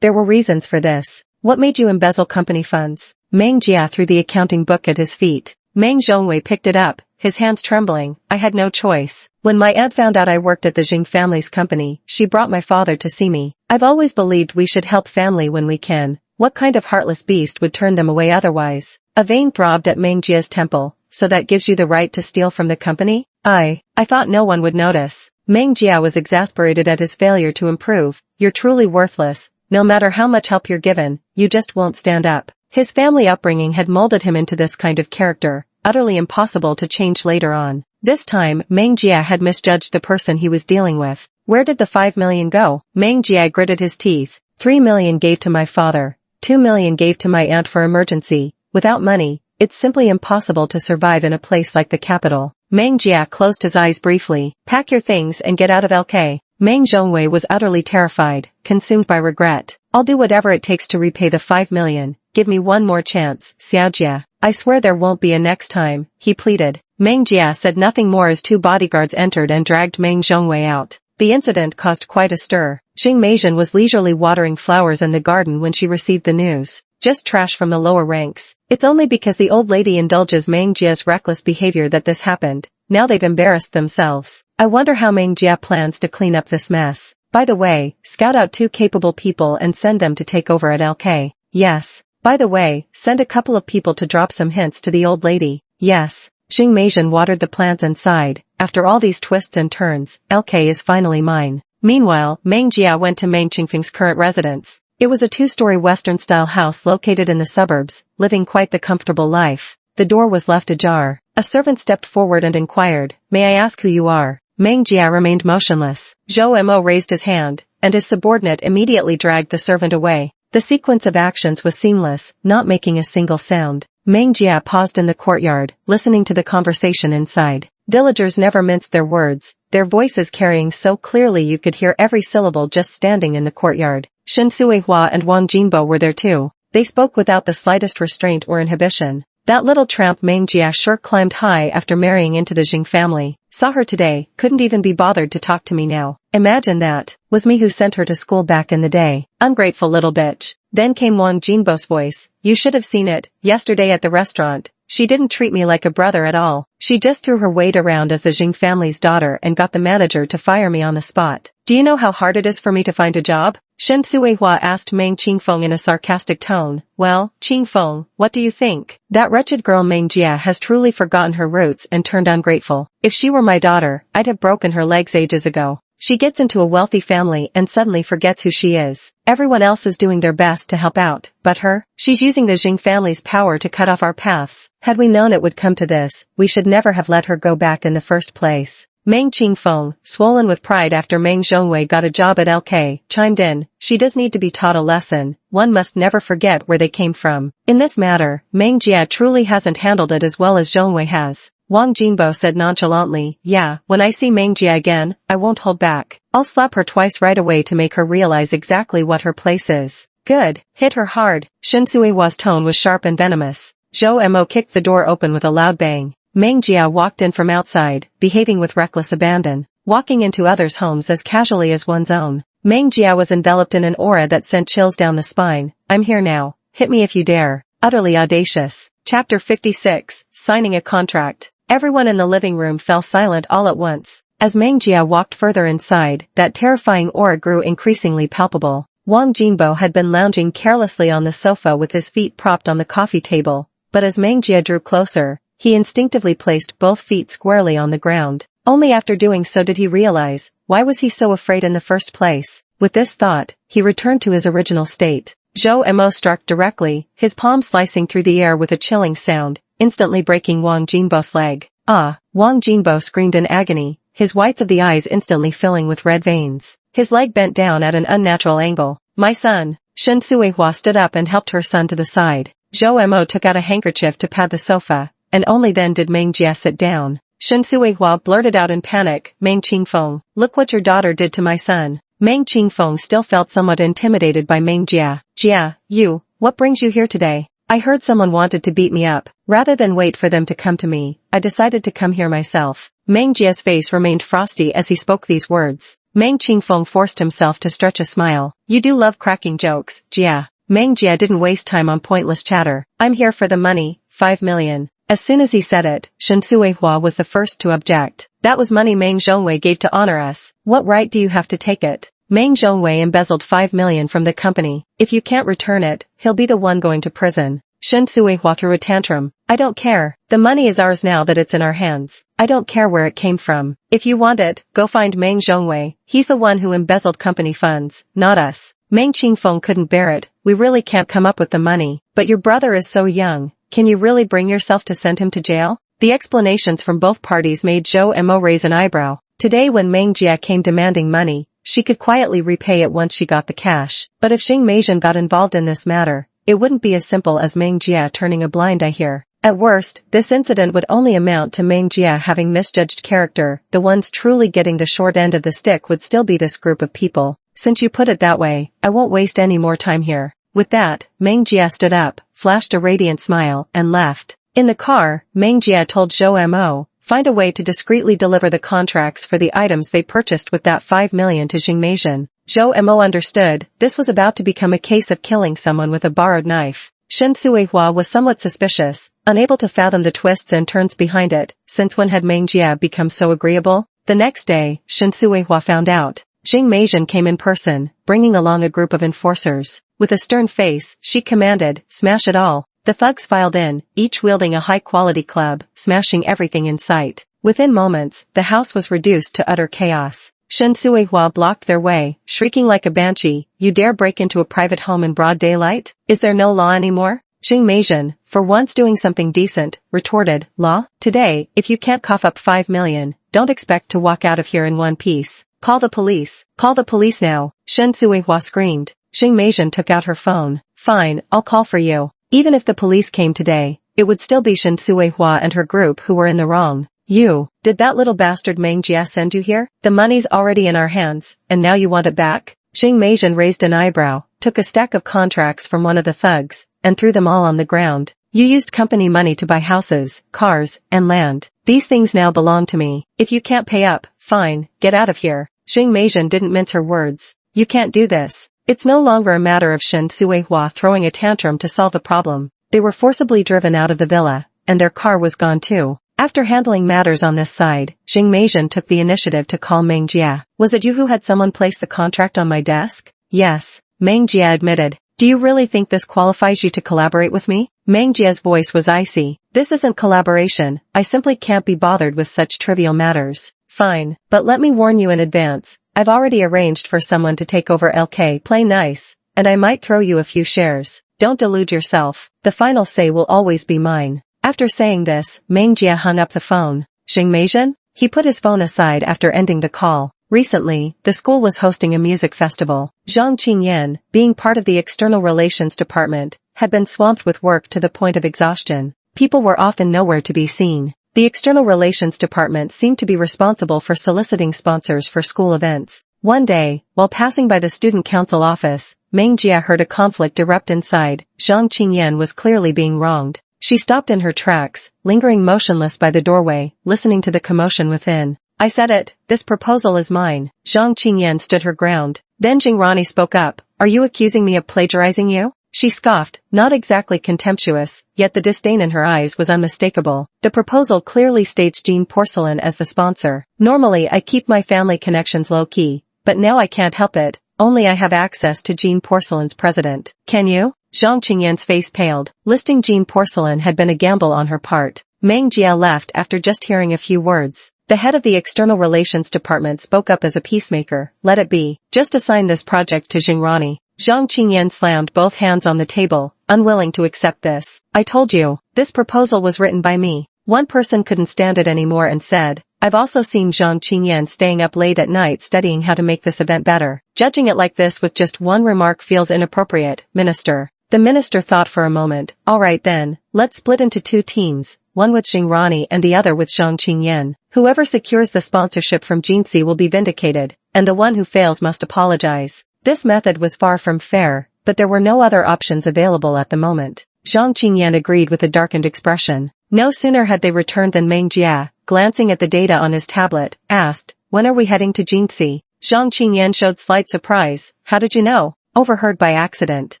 There were reasons for this. What made you embezzle company funds? Meng Jia threw the accounting book at his feet. Meng Zhongwei picked it up, his hands trembling. I had no choice. When my aunt found out I worked at the Jing family's company, she brought my father to see me. I've always believed we should help family when we can. What kind of heartless beast would turn them away otherwise? A vein throbbed at Meng Jia's temple. So that gives you the right to steal from the company? I thought no one would notice. Meng Jia was exasperated at his failure to improve. You're truly worthless. No matter how much help you're given, you just won't stand up. His family upbringing had molded him into this kind of character, utterly impossible to change later on. This time, Meng Jia had misjudged the person he was dealing with. Where did the 5 million go? Meng Jia gritted his teeth. 3 million gave to my father. 2 million gave to my aunt for emergency. Without money, it's simply impossible to survive in a place like the capital. Meng Jia closed his eyes briefly. Pack your things and get out of LK. Meng Zhongwei was utterly terrified, consumed by regret. I'll do whatever it takes to repay the 5 million. Give me one more chance, Xiao Jia. I swear there won't be a next time, he pleaded. Meng Jia said nothing more as 2 bodyguards entered and dragged Meng Zhongwei out. The incident caused quite a stir. Xing Meijian was leisurely watering flowers in the garden when she received the news. Just trash from the lower ranks. It's only because the old lady indulges Meng Jia's reckless behavior that this happened. Now they've embarrassed themselves. I wonder how Meng Jia plans to clean up this mess. By the way, scout out 2 capable people and send them to take over at LK. Yes. By the way, send a couple of people to drop some hints to the old lady. Yes. Xing Meijian watered the plants and sighed. After all these twists and turns, LK is finally mine. Meanwhile, Meng Jia went to Meng Qingfeng's current residence. It was a 2-story Western-style house located in the suburbs, living quite the comfortable life. The door was left ajar. A servant stepped forward and inquired, May I ask who you are? Meng Jia remained motionless. Zhou Mo raised his hand. and his subordinate immediately dragged the servant away. The sequence of actions was seamless, not making a single sound. Meng Jia paused in the courtyard, listening to the conversation inside. Villagers never minced their words, their voices carrying so clearly you could hear every syllable just standing in the courtyard. Shen Suihua and Wang Jinbo were there too. They spoke without the slightest restraint or inhibition. That little tramp Meng Jia sure climbed high after marrying into the Jing family. Saw her today, couldn't even be bothered to talk to me now. Imagine that. Was me who sent her to school back in the day. Ungrateful little bitch. Then came Wang Jinbo's voice. You should have seen it, yesterday at the restaurant. She didn't treat me like a brother at all. She just threw her weight around as the Jing family's daughter and got the manager to fire me on the spot. Do you know how hard it is for me to find a job? Shen Suihua asked Meng Qingfeng in a sarcastic tone. Well, Qingfeng, what do you think? That wretched girl Meng Jia has truly forgotten her roots and turned ungrateful. If she were my daughter, I'd have broken her legs ages ago. She gets into a wealthy family and suddenly forgets who she is. Everyone else is doing their best to help out, but her? She's using the Jing family's power to cut off our paths. Had we known it would come to this, we should never have let her go back in the first place. Meng Qingfeng, swollen with pride after Meng Zhongwei got a job at LK, chimed in. She does need to be taught a lesson. One must never forget where they came from. In this matter, Meng Jia truly hasn't handled it as well as Zhongwei has. Wang Jinbo said nonchalantly, yeah, when I see Meng Jia again, I won't hold back. I'll slap her twice right away to make her realize exactly what her place is. Good. Hit her hard. Shen Suihua's tone was sharp and venomous. Zhou Mo kicked the door open with a loud bang. Meng Jia walked in from outside, behaving with reckless abandon, walking into others' homes as casually as one's own. Meng Jia was enveloped in an aura that sent chills down the spine. I'm here now. Hit me if you dare. Utterly audacious. Chapter 56, Signing a Contract. Everyone in the living room fell silent all at once. As Meng Jia walked further inside, that terrifying aura grew increasingly palpable. Wang Jinbo had been lounging carelessly on the sofa with his feet propped on the coffee table, but as Meng Jia drew closer, he instinctively placed both feet squarely on the ground. Only after doing so did he realize, why was he so afraid in the first place? With this thought, he returned to his original state. Zhou Mo struck directly, his palm slicing through the air with a chilling sound, instantly breaking Wang Jinbo's leg. Ah! Wang Jinbo screamed in agony, his whites of the eyes instantly filling with red veins. His leg bent down at an unnatural angle. My son! Shen Suihua stood up and helped her son to the side. Zhou Mo took out a handkerchief to pad the sofa, and only then did Meng Jia sit down. Shen Suihua blurted out in panic, Meng Qingfeng, look what your daughter did to my son. Meng Qingfeng still felt somewhat intimidated by Meng Jia. Jia, you, what brings you here today? I heard someone wanted to beat me up. Rather than wait for them to come to me, I decided to come here myself. Meng Jia's face remained frosty as he spoke these words. Meng Qingfeng forced himself to stretch a smile. You do love cracking jokes, Jia. Meng Jia didn't waste time on pointless chatter. I'm here for the money, 5 million. As soon as he said it, Shen Suihua was the first to object. That was money Meng Zhongwei gave to honor us. What right do you have to take it? Meng Zhongwei embezzled 5 million from the company. If you can't return it, he'll be the one going to prison. Shen Suihua threw a tantrum. I don't care. The money is ours now that it's in our hands. I don't care where it came from. If you want it, go find Meng Zhongwei. He's the one who embezzled company funds, not us. Meng Qingfeng couldn't bear it. We really can't come up with the money. But your brother is so young. Can you really bring yourself to send him to jail? The explanations from both parties made Zhou Mo raise an eyebrow. Today when Meng Jia came demanding money, she could quietly repay it once she got the cash. But if Xing Meizhen got involved in this matter, it wouldn't be as simple as Meng Jia turning a blind eye here. At worst, this incident would only amount to Meng Jia having misjudged character. The ones truly getting the short end of the stick would still be this group of people. Since you put it that way, I won't waste any more time here. With that, Meng Jia stood up, flashed a radiant smile, and left. In the car, Meng Jia told Zhou Mo, find a way to discreetly deliver the contracts for the items they purchased with that 5 million to Xing Meizhen. Zhou Mo understood, this was about to become a case of killing someone with a borrowed knife. Shen Suihua was somewhat suspicious, unable to fathom the twists and turns behind it, since when had Meng Jia become so agreeable? The next day, Shen Suihua found out. Xing Meizhen came in person, bringing along a group of enforcers. With a stern face, she commanded, smash it all. The thugs filed in, each wielding a high-quality club, smashing everything in sight. Within moments, the house was reduced to utter chaos. Shen Suihua blocked their way, shrieking like a banshee, you dare break into a private home in broad daylight? Is there no law anymore? Xing Meizhen, for once doing something decent, retorted, law? Today, if you can't cough up 5 million, don't expect to walk out of here in one piece. Call the police. Call the police now, Shen Suihua screamed. Xing Meizhen took out her phone. Fine, I'll call for you. Even if the police came today, it would still be Shen Suihua and her group who were in the wrong. Did that little bastard Meng Jia send you here? The money's already in our hands, and now you want it back? Xing Meizhen raised an eyebrow, took a stack of contracts from one of the thugs, and threw them all on the ground. You used company money to buy houses, cars, and land. These things now belong to me. If you can't pay up, fine, get out of here. Xing Meizhen didn't mince her words. You can't do this. It's no longer a matter of Shen Suihua throwing a tantrum to solve a problem. They were forcibly driven out of the villa, and their car was gone too. After handling matters on this side, Xing Meizhen took the initiative to call Meng Jia. Was it you who had someone place the contract on my desk? Yes, Meng Jia admitted. Do you really think this qualifies you to collaborate with me? Meng Jia's voice was icy. This isn't collaboration, I simply can't be bothered with such trivial matters. Fine, but let me warn you in advance, I've already arranged for someone to take over LK. Play nice, and I might throw you a few shares. Don't delude yourself, the final say will always be mine. After saying this, Meng Jia hung up the phone. Xing Meizhen? He put his phone aside after ending the call. Recently, the school was hosting a music festival. Zhang Qingyan, being part of the External Relations Department, had been swamped with work to the point of exhaustion. People were often nowhere to be seen. The External Relations Department seemed to be responsible for soliciting sponsors for school events. One day, while passing by the student council office, Meng Jia heard a conflict erupt inside. Zhang Qingyan was clearly being wronged. She stopped in her tracks, lingering motionless by the doorway, listening to the commotion within. I said it, this proposal is mine. Zhang Qingyan stood her ground. Then Jingrani spoke up. Are you accusing me of plagiarizing you? She scoffed, not exactly contemptuous, yet the disdain in her eyes was unmistakable. The proposal clearly states Jean Porcelain as the sponsor. Normally I keep my family connections low-key, but now I can't help it. Only I have access to Jean Porcelain's president. Can you? Zhang Qingyan's face paled. Listing Jean Porcelain had been a gamble on her part. Meng Jia left after just hearing a few words. The head of the External Relations Department spoke up as a peacemaker. Let it be. Just assign this project to Jingrani. Zhang Qingyan slammed both hands on the table, unwilling to accept this. I told you, this proposal was written by me. One person couldn't stand it anymore and said, I've also seen Zhang Qingyan staying up late at night studying how to make this event better. Judging it like this with just one remark feels inappropriate, Minister. The minister thought for a moment. All right then, let's split into two teams, one with Jingrani and the other with Zhang Qingyan. Whoever secures the sponsorship from Jinxi will be vindicated, and the one who fails must apologize. This method was far from fair, but there were no other options available at the moment. Zhang Qingyan agreed with a darkened expression. No sooner had they returned than Meng Jia, glancing at the data on his tablet, asked, when are we heading to Jinxi? Zhang Qingyan showed slight surprise. How did you know? Overheard by accident.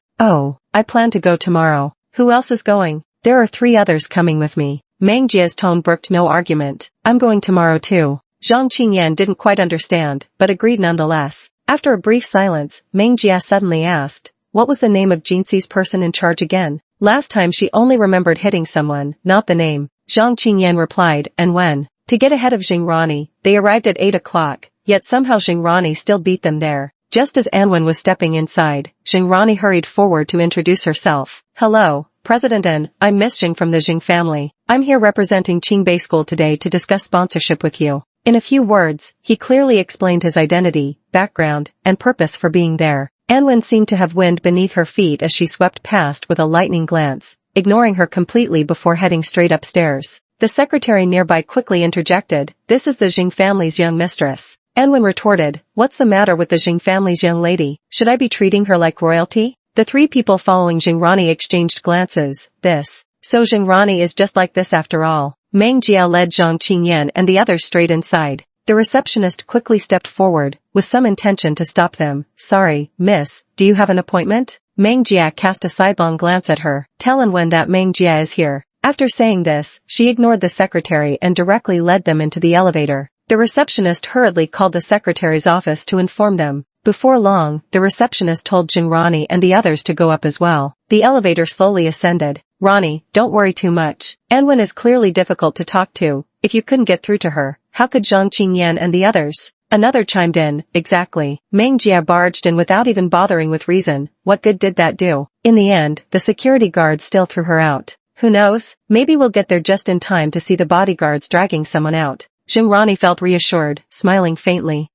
Oh, I plan to go tomorrow. Who else is going? There are 3 others coming with me. Meng Jia's tone brooked no argument. I'm going tomorrow too. Zhang Qingyan didn't quite understand, but agreed nonetheless. After a brief silence, Meng Jia suddenly asked, what was the name of Jinxi's person in charge again? Last time she only remembered hitting someone, not the name. Zhang Qingyan replied, and when? To get ahead of Jingrani, they arrived at 8 o'clock, yet somehow Jingrani still beat them there. Just as Anwen was stepping inside, Jingrani hurried forward to introduce herself. Hello, President An, I'm Miss Jing from the Jing family. I'm here representing Qingbei School today to discuss sponsorship with you. In a few words, he clearly explained his identity, background, and purpose for being there. Anwen seemed to have wind beneath her feet as she swept past with a lightning glance, ignoring her completely before heading straight upstairs. The secretary nearby quickly interjected, this is the Jing family's young mistress. Anwen retorted, what's the matter with the Jing family's young lady? Should I be treating her like royalty? The 3 people following Jingrani exchanged glances. So Jingrani is just like this after all. Meng Jia led Zhang Qingyan and the others straight inside. The receptionist quickly stepped forward, with some intention to stop them. Sorry, miss, do you have an appointment? Meng Jia cast a sidelong glance at her. Tell Anwen that Meng Jia is here. After saying this, she ignored the secretary and directly led them into the elevator. The receptionist hurriedly called the secretary's office to inform them. Before long, the receptionist told Jingrani and the others to go up as well. The elevator slowly ascended. Ronnie, don't worry too much. Anwen is clearly difficult to talk to. If you couldn't get through to her, how could Zhang Qingyan and the others? Another chimed in, exactly. Meng Jia barged in without even bothering with reason. What good did that do? In the end, the security guard still threw her out. Who knows? Maybe we'll get there just in time to see the bodyguards dragging someone out. Jingrani felt reassured, smiling faintly.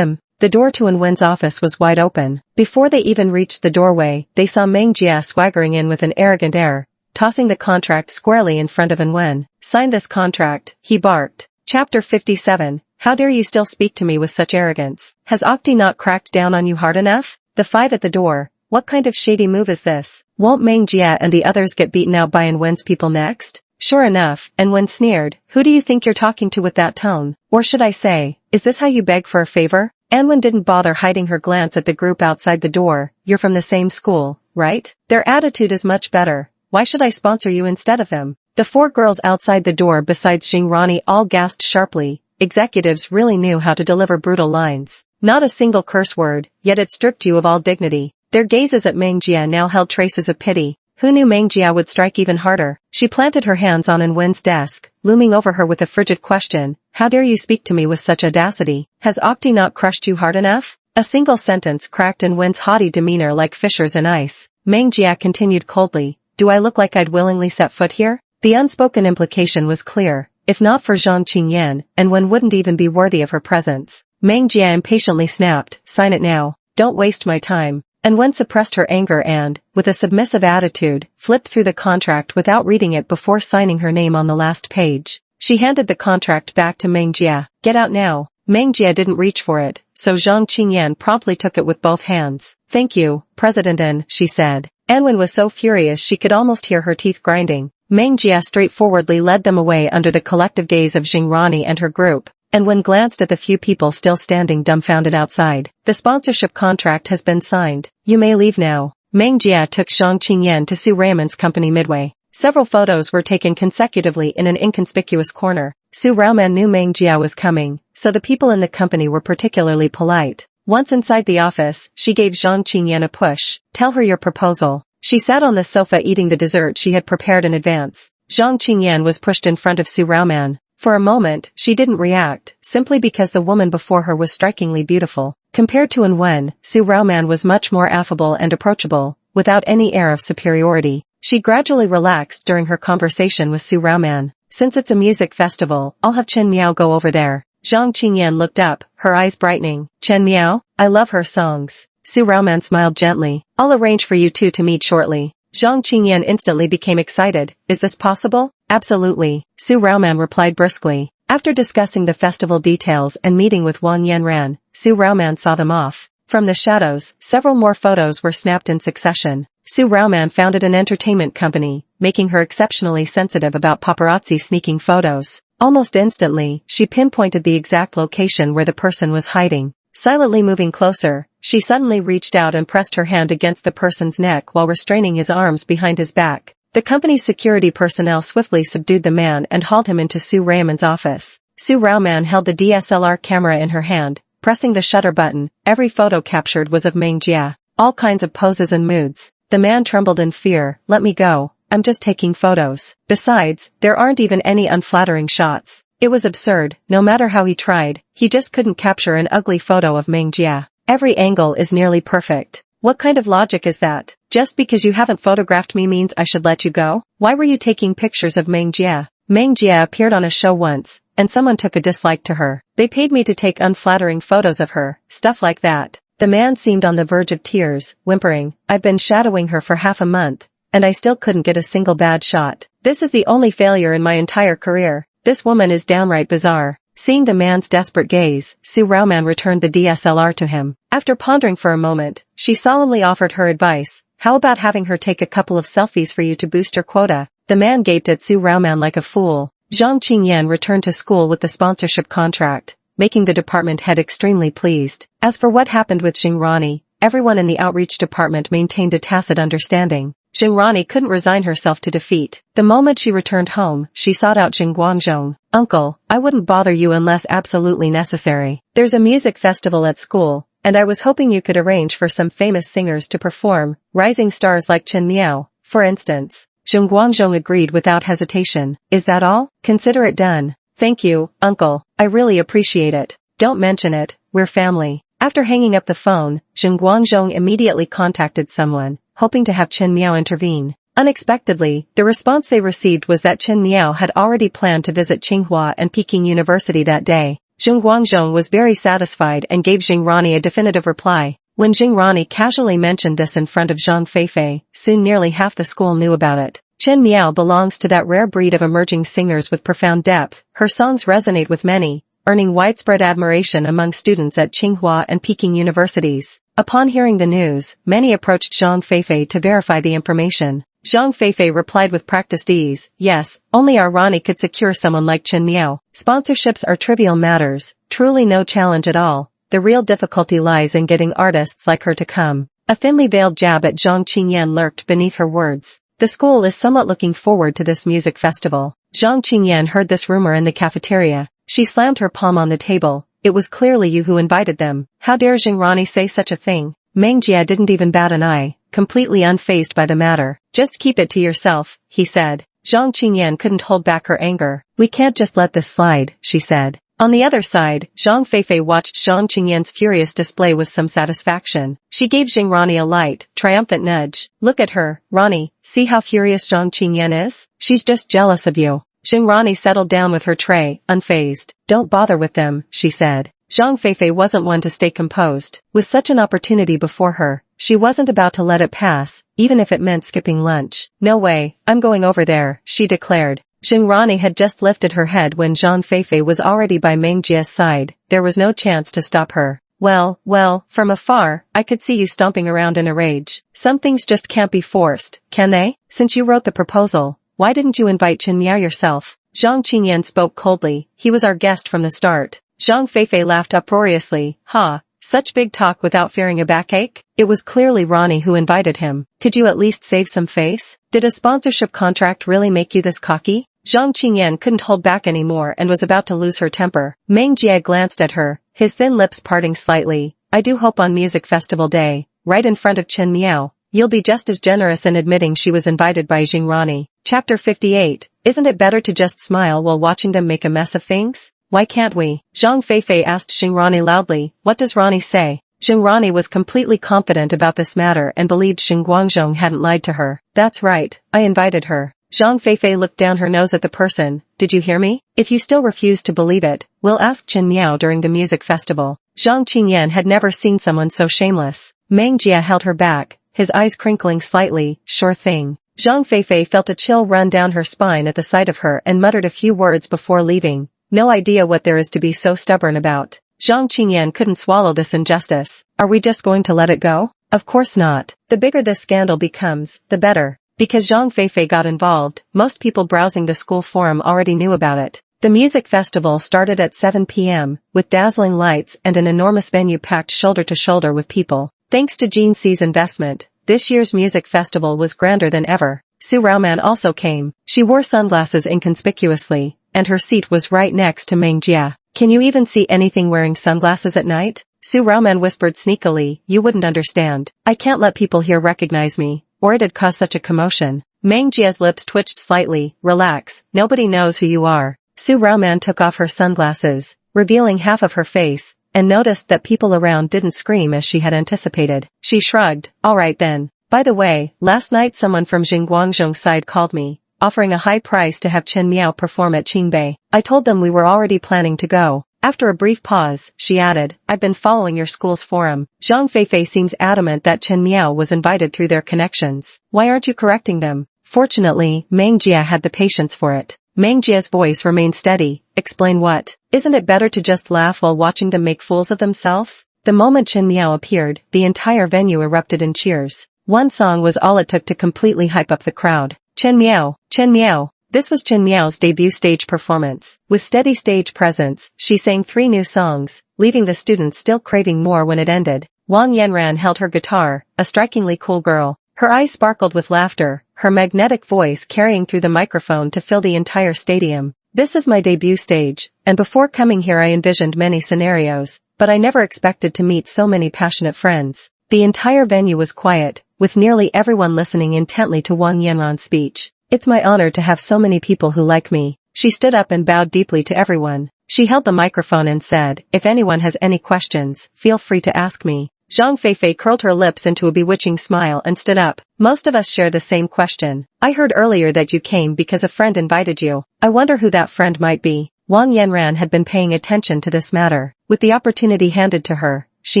The door to Wen's office was wide open. Before they even reached the doorway, they saw Meng Jia swaggering in with an arrogant air, tossing the contract squarely in front of Wen. "Sign this contract," he barked. Chapter 57. How dare you still speak to me with such arrogance? Has Octi not cracked down on you hard enough? The five at the door. What kind of shady move is this? Won't Meng Jia and the others get beaten out by Wen's people next? Sure enough, Wen sneered. Who do you think you're talking to with that tone? Or should I say, is this how you beg for a favor? Wen didn't bother hiding her glance at the group outside the door. You're from the same school, right? Their attitude is much better. Why should I sponsor you instead of them? The four girls outside the door besides Xingrani all gasped sharply. Executives really knew how to deliver brutal lines. Not a single curse word, yet it stripped you of all dignity. Their gazes at Meng Jia now held traces of pity. Who knew Meng Jia would strike even harder? She planted her hands on Wen's desk, looming over her with a frigid question. How dare you speak to me with such audacity? Has Octi not crushed you hard enough? A single sentence cracked Wen's haughty demeanor like fissures in ice. Meng Jia continued coldly. Do I look like I'd willingly set foot here? The unspoken implication was clear. If not for Zhang Qingyan, Wen wouldn't even be worthy of her presence. Meng Jia impatiently snapped. Sign it now. Don't waste my time. Wen suppressed her anger and, with a submissive attitude, flipped through the contract without reading it before signing her name on the last page. She handed the contract back to Meng Jia. Get out now. Meng Jia didn't reach for it, so Zhang Qingyan promptly took it with both hands. Thank you, President N, she said. Wen was so furious she could almost hear her teeth grinding. Meng Jia straightforwardly led them away under the collective gaze of Xingrani and her group. Wen glanced at the few people still standing dumbfounded outside. The sponsorship contract has been signed. You may leave now. Meng Jia took Zhang Qingyan to Su Raoman's company midway. Several photos were taken consecutively in an inconspicuous corner. Su Raoman knew Meng Jia was coming, so the people in the company were particularly polite. Once inside the office, she gave Zhang Qingyan a push. Tell her your proposal. She sat on the sofa eating the dessert she had prepared in advance. Zhang Qingyan was pushed in front of Su Raoman. For a moment, she didn't react, simply because the woman before her was strikingly beautiful. Compared to Wen, Su Raoman was much more affable and approachable, without any air of superiority. She gradually relaxed during her conversation with Su Raoman. Since it's a music festival, I'll have Chen Miao go over there. Zhang Qingyan looked up, her eyes brightening. Chen Miao? I love her songs. Su Raoman smiled gently. I'll arrange for you two to meet shortly. Zhang Qingyan instantly became excited. Is this possible? Absolutely, Su Raoman replied briskly. After discussing the festival details and meeting with Wang Yanran, Su Raoman saw them off. From the shadows, several more photos were snapped in succession. Su Raoman founded an entertainment company, making her exceptionally sensitive about paparazzi sneaking photos. Almost instantly, she pinpointed the exact location where the person was hiding. Silently moving closer, she suddenly reached out and pressed her hand against the person's neck while restraining his arms behind his back. The company's security personnel swiftly subdued the man and hauled him into Su Raoman's office. Su Raoman held the DSLR camera in her hand, pressing the shutter button. Every photo captured was of Meng Jia. All kinds of poses and moods. The man trembled in fear. Let me go. I'm just taking photos. Besides, there aren't even any unflattering shots. It was absurd. No matter how he tried, he just couldn't capture an ugly photo of Meng Jia. Every angle is nearly perfect. What kind of logic is that? Just because you haven't photographed me means I should let you go? Why were you taking pictures of Meng Jia? Meng Jia appeared on a show once, and someone took a dislike to her. They paid me to take unflattering photos of her. Stuff like that. The man seemed on the verge of tears, whimpering. I've been shadowing her for half a month, and I still couldn't get a single bad shot. This is the only failure in my entire career. This woman is downright bizarre. Seeing the man's desperate gaze, Su Raoman returned the DSLR to him. After pondering for a moment, she solemnly offered her advice. How about having her take a couple of selfies for you to boost your quota? The man gaped at Su Raoman like a fool. Zhang Qingyan returned to school with the sponsorship contract, making the department head extremely pleased. As for what happened with Xingrani, everyone in the outreach department maintained a tacit understanding. Xingrani couldn't resign herself to defeat. The moment she returned home, she sought out Jing Guangzhong. Uncle, I wouldn't bother you unless absolutely necessary. There's a music festival at school, and I was hoping you could arrange for some famous singers to perform, rising stars like Chen Miao, for instance. Jing Guangzhong agreed without hesitation. Is that all? Consider it done. Thank you, Uncle. I really appreciate it. Don't mention it, we're family. After hanging up the phone, Jing Guangzhong immediately contacted someone, hoping to have Chen Miao intervene. Unexpectedly, the response they received was that Chen Miao had already planned to visit Tsinghua and Peking University that day. Zheng Guangzhong was very satisfied and gave Jing Rani a definitive reply. When Jing Rani casually mentioned this in front of Zhang Feifei, soon nearly half the school knew about it. Chen Miao belongs to that rare breed of emerging singers with profound depth. Her songs resonate with many, earning widespread admiration among students at Tsinghua and Peking universities. Upon hearing the news, many approached Zhang Feifei to verify the information. Zhang Feifei replied with practiced ease, yes, only our Rani could secure someone like Chen Miao. Sponsorships are trivial matters, truly no challenge at all. The real difficulty lies in getting artists like her to come. A thinly veiled jab at Zhang Qingyan lurked beneath her words. The school is somewhat looking forward to this music festival. Zhang Qingyan heard this rumor in the cafeteria. She slammed her palm on the table. It was clearly you who invited them. How dare Jing Rani say such a thing? Meng Jia didn't even bat an eye, completely unfazed by the matter. Just keep it to yourself, he said. Zhang Qingyan couldn't hold back her anger. We can't just let this slide, she said. On the other side, Zhang Feifei watched Zhang Qingyan's furious display with some satisfaction. She gave Jing Rani a light, triumphant nudge. Look at her, Rani, see how furious Zhang Qingyan is? She's just jealous of you. Jing Rani settled down with her tray, unfazed. Don't bother with them, she said. Zhang Feifei wasn't one to stay composed. With such an opportunity before her, she wasn't about to let it pass, even if it meant skipping lunch. No way, I'm going over there, she declared. Jing Rani had just lifted her head when Zhang Feifei was already by Meng Jia's side. There was no chance to stop her. Well, from afar, I could see you stomping around in a rage. Some things just can't be forced, can they? Since you wrote the proposal, why didn't you invite Chen Miao yourself? Zhang Qingyan spoke coldly. He was our guest from the start. Zhang Feifei laughed uproariously. Ha, such big talk without fearing a backache? It was clearly Rani who invited him. Could you at least save some face? Did a sponsorship contract really make you this cocky? Zhang Qingyan couldn't hold back anymore and was about to lose her temper. Meng Jia glanced at her, his thin lips parting slightly. I do hope on Music Festival Day, right in front of Chen Miao, you'll be just as generous in admitting she was invited by Jing Rani. Chapter 58. Isn't it better to just smile while watching them make a mess of things? Why can't we? Zhang Feifei asked Jing Rani loudly. What does Rani say? Jing Rani was completely confident about this matter and believed Xing Guangzhong hadn't lied to her. That's right, I invited her. Zhang Feifei looked down her nose at the person. Did you hear me? If you still refuse to believe it, we'll ask Chen Miao during the music festival. Zhang Qingyan had never seen someone so shameless. Meng Jia held her back, his eyes crinkling slightly. Sure thing. Zhang Feifei felt a chill run down her spine at the sight of her and muttered a few words before leaving. No idea what there is to be so stubborn about. Zhang Qingyan couldn't swallow this injustice. Are we just going to let it go? Of course not. The bigger this scandal becomes, the better. Because Zhang Feifei got involved, most people browsing the school forum already knew about it. The music festival started at 7 p.m., with dazzling lights and an enormous venue packed shoulder to shoulder with people. Thanks to Jean C's investment, this year's music festival was grander than ever. Su Raoman also came. She wore sunglasses inconspicuously, and her seat was right next to Meng Jia. Can you even see anything wearing sunglasses at night? Su Raoman whispered sneakily. You wouldn't understand. I can't let people here recognize me, or it'd cause such a commotion. Meng Jia's lips twitched slightly. Relax, nobody knows who you are. Su Raoman took off her sunglasses, revealing half of her face, and noticed that people around didn't scream as she had anticipated. She shrugged. All right then. By the way, last night someone from Jing Guangzhong's side called me, offering a high price to have Chen Miao perform at Qingbei. I told them we were already planning to go. After a brief pause, she added, I've been following your school's forum. Zhang Feifei seems adamant that Chen Miao was invited through their connections. Why aren't you correcting them? Fortunately, Meng Jia had the patience for it. Meng Jia's voice remained steady. Explain what? Isn't it better to just laugh while watching them make fools of themselves? The moment Chen Miao appeared, the entire venue erupted in cheers. One song was all it took to completely hype up the crowd. Chen Miao, Chen Miao. This was Chen Miao's debut stage performance. With steady stage presence, she sang 3 new songs, leaving the students still craving more when it ended. Wang Yanran held her guitar, a strikingly cool girl. Her eyes sparkled with laughter, her magnetic voice carrying through the microphone to fill the entire stadium. This is my debut stage, and before coming here I envisioned many scenarios, but I never expected to meet so many passionate friends. The entire venue was quiet, with nearly everyone listening intently to Wang Yanran's speech. It's my honor to have so many people who like me. She stood up and bowed deeply to everyone. She held the microphone and said, if anyone has any questions, feel free to ask me. Zhang Feifei curled her lips into a bewitching smile and stood up. Most of us share the same question. I heard earlier that you came because a friend invited you. I wonder who that friend might be. Wang Yanran had been paying attention to this matter. With the opportunity handed to her, she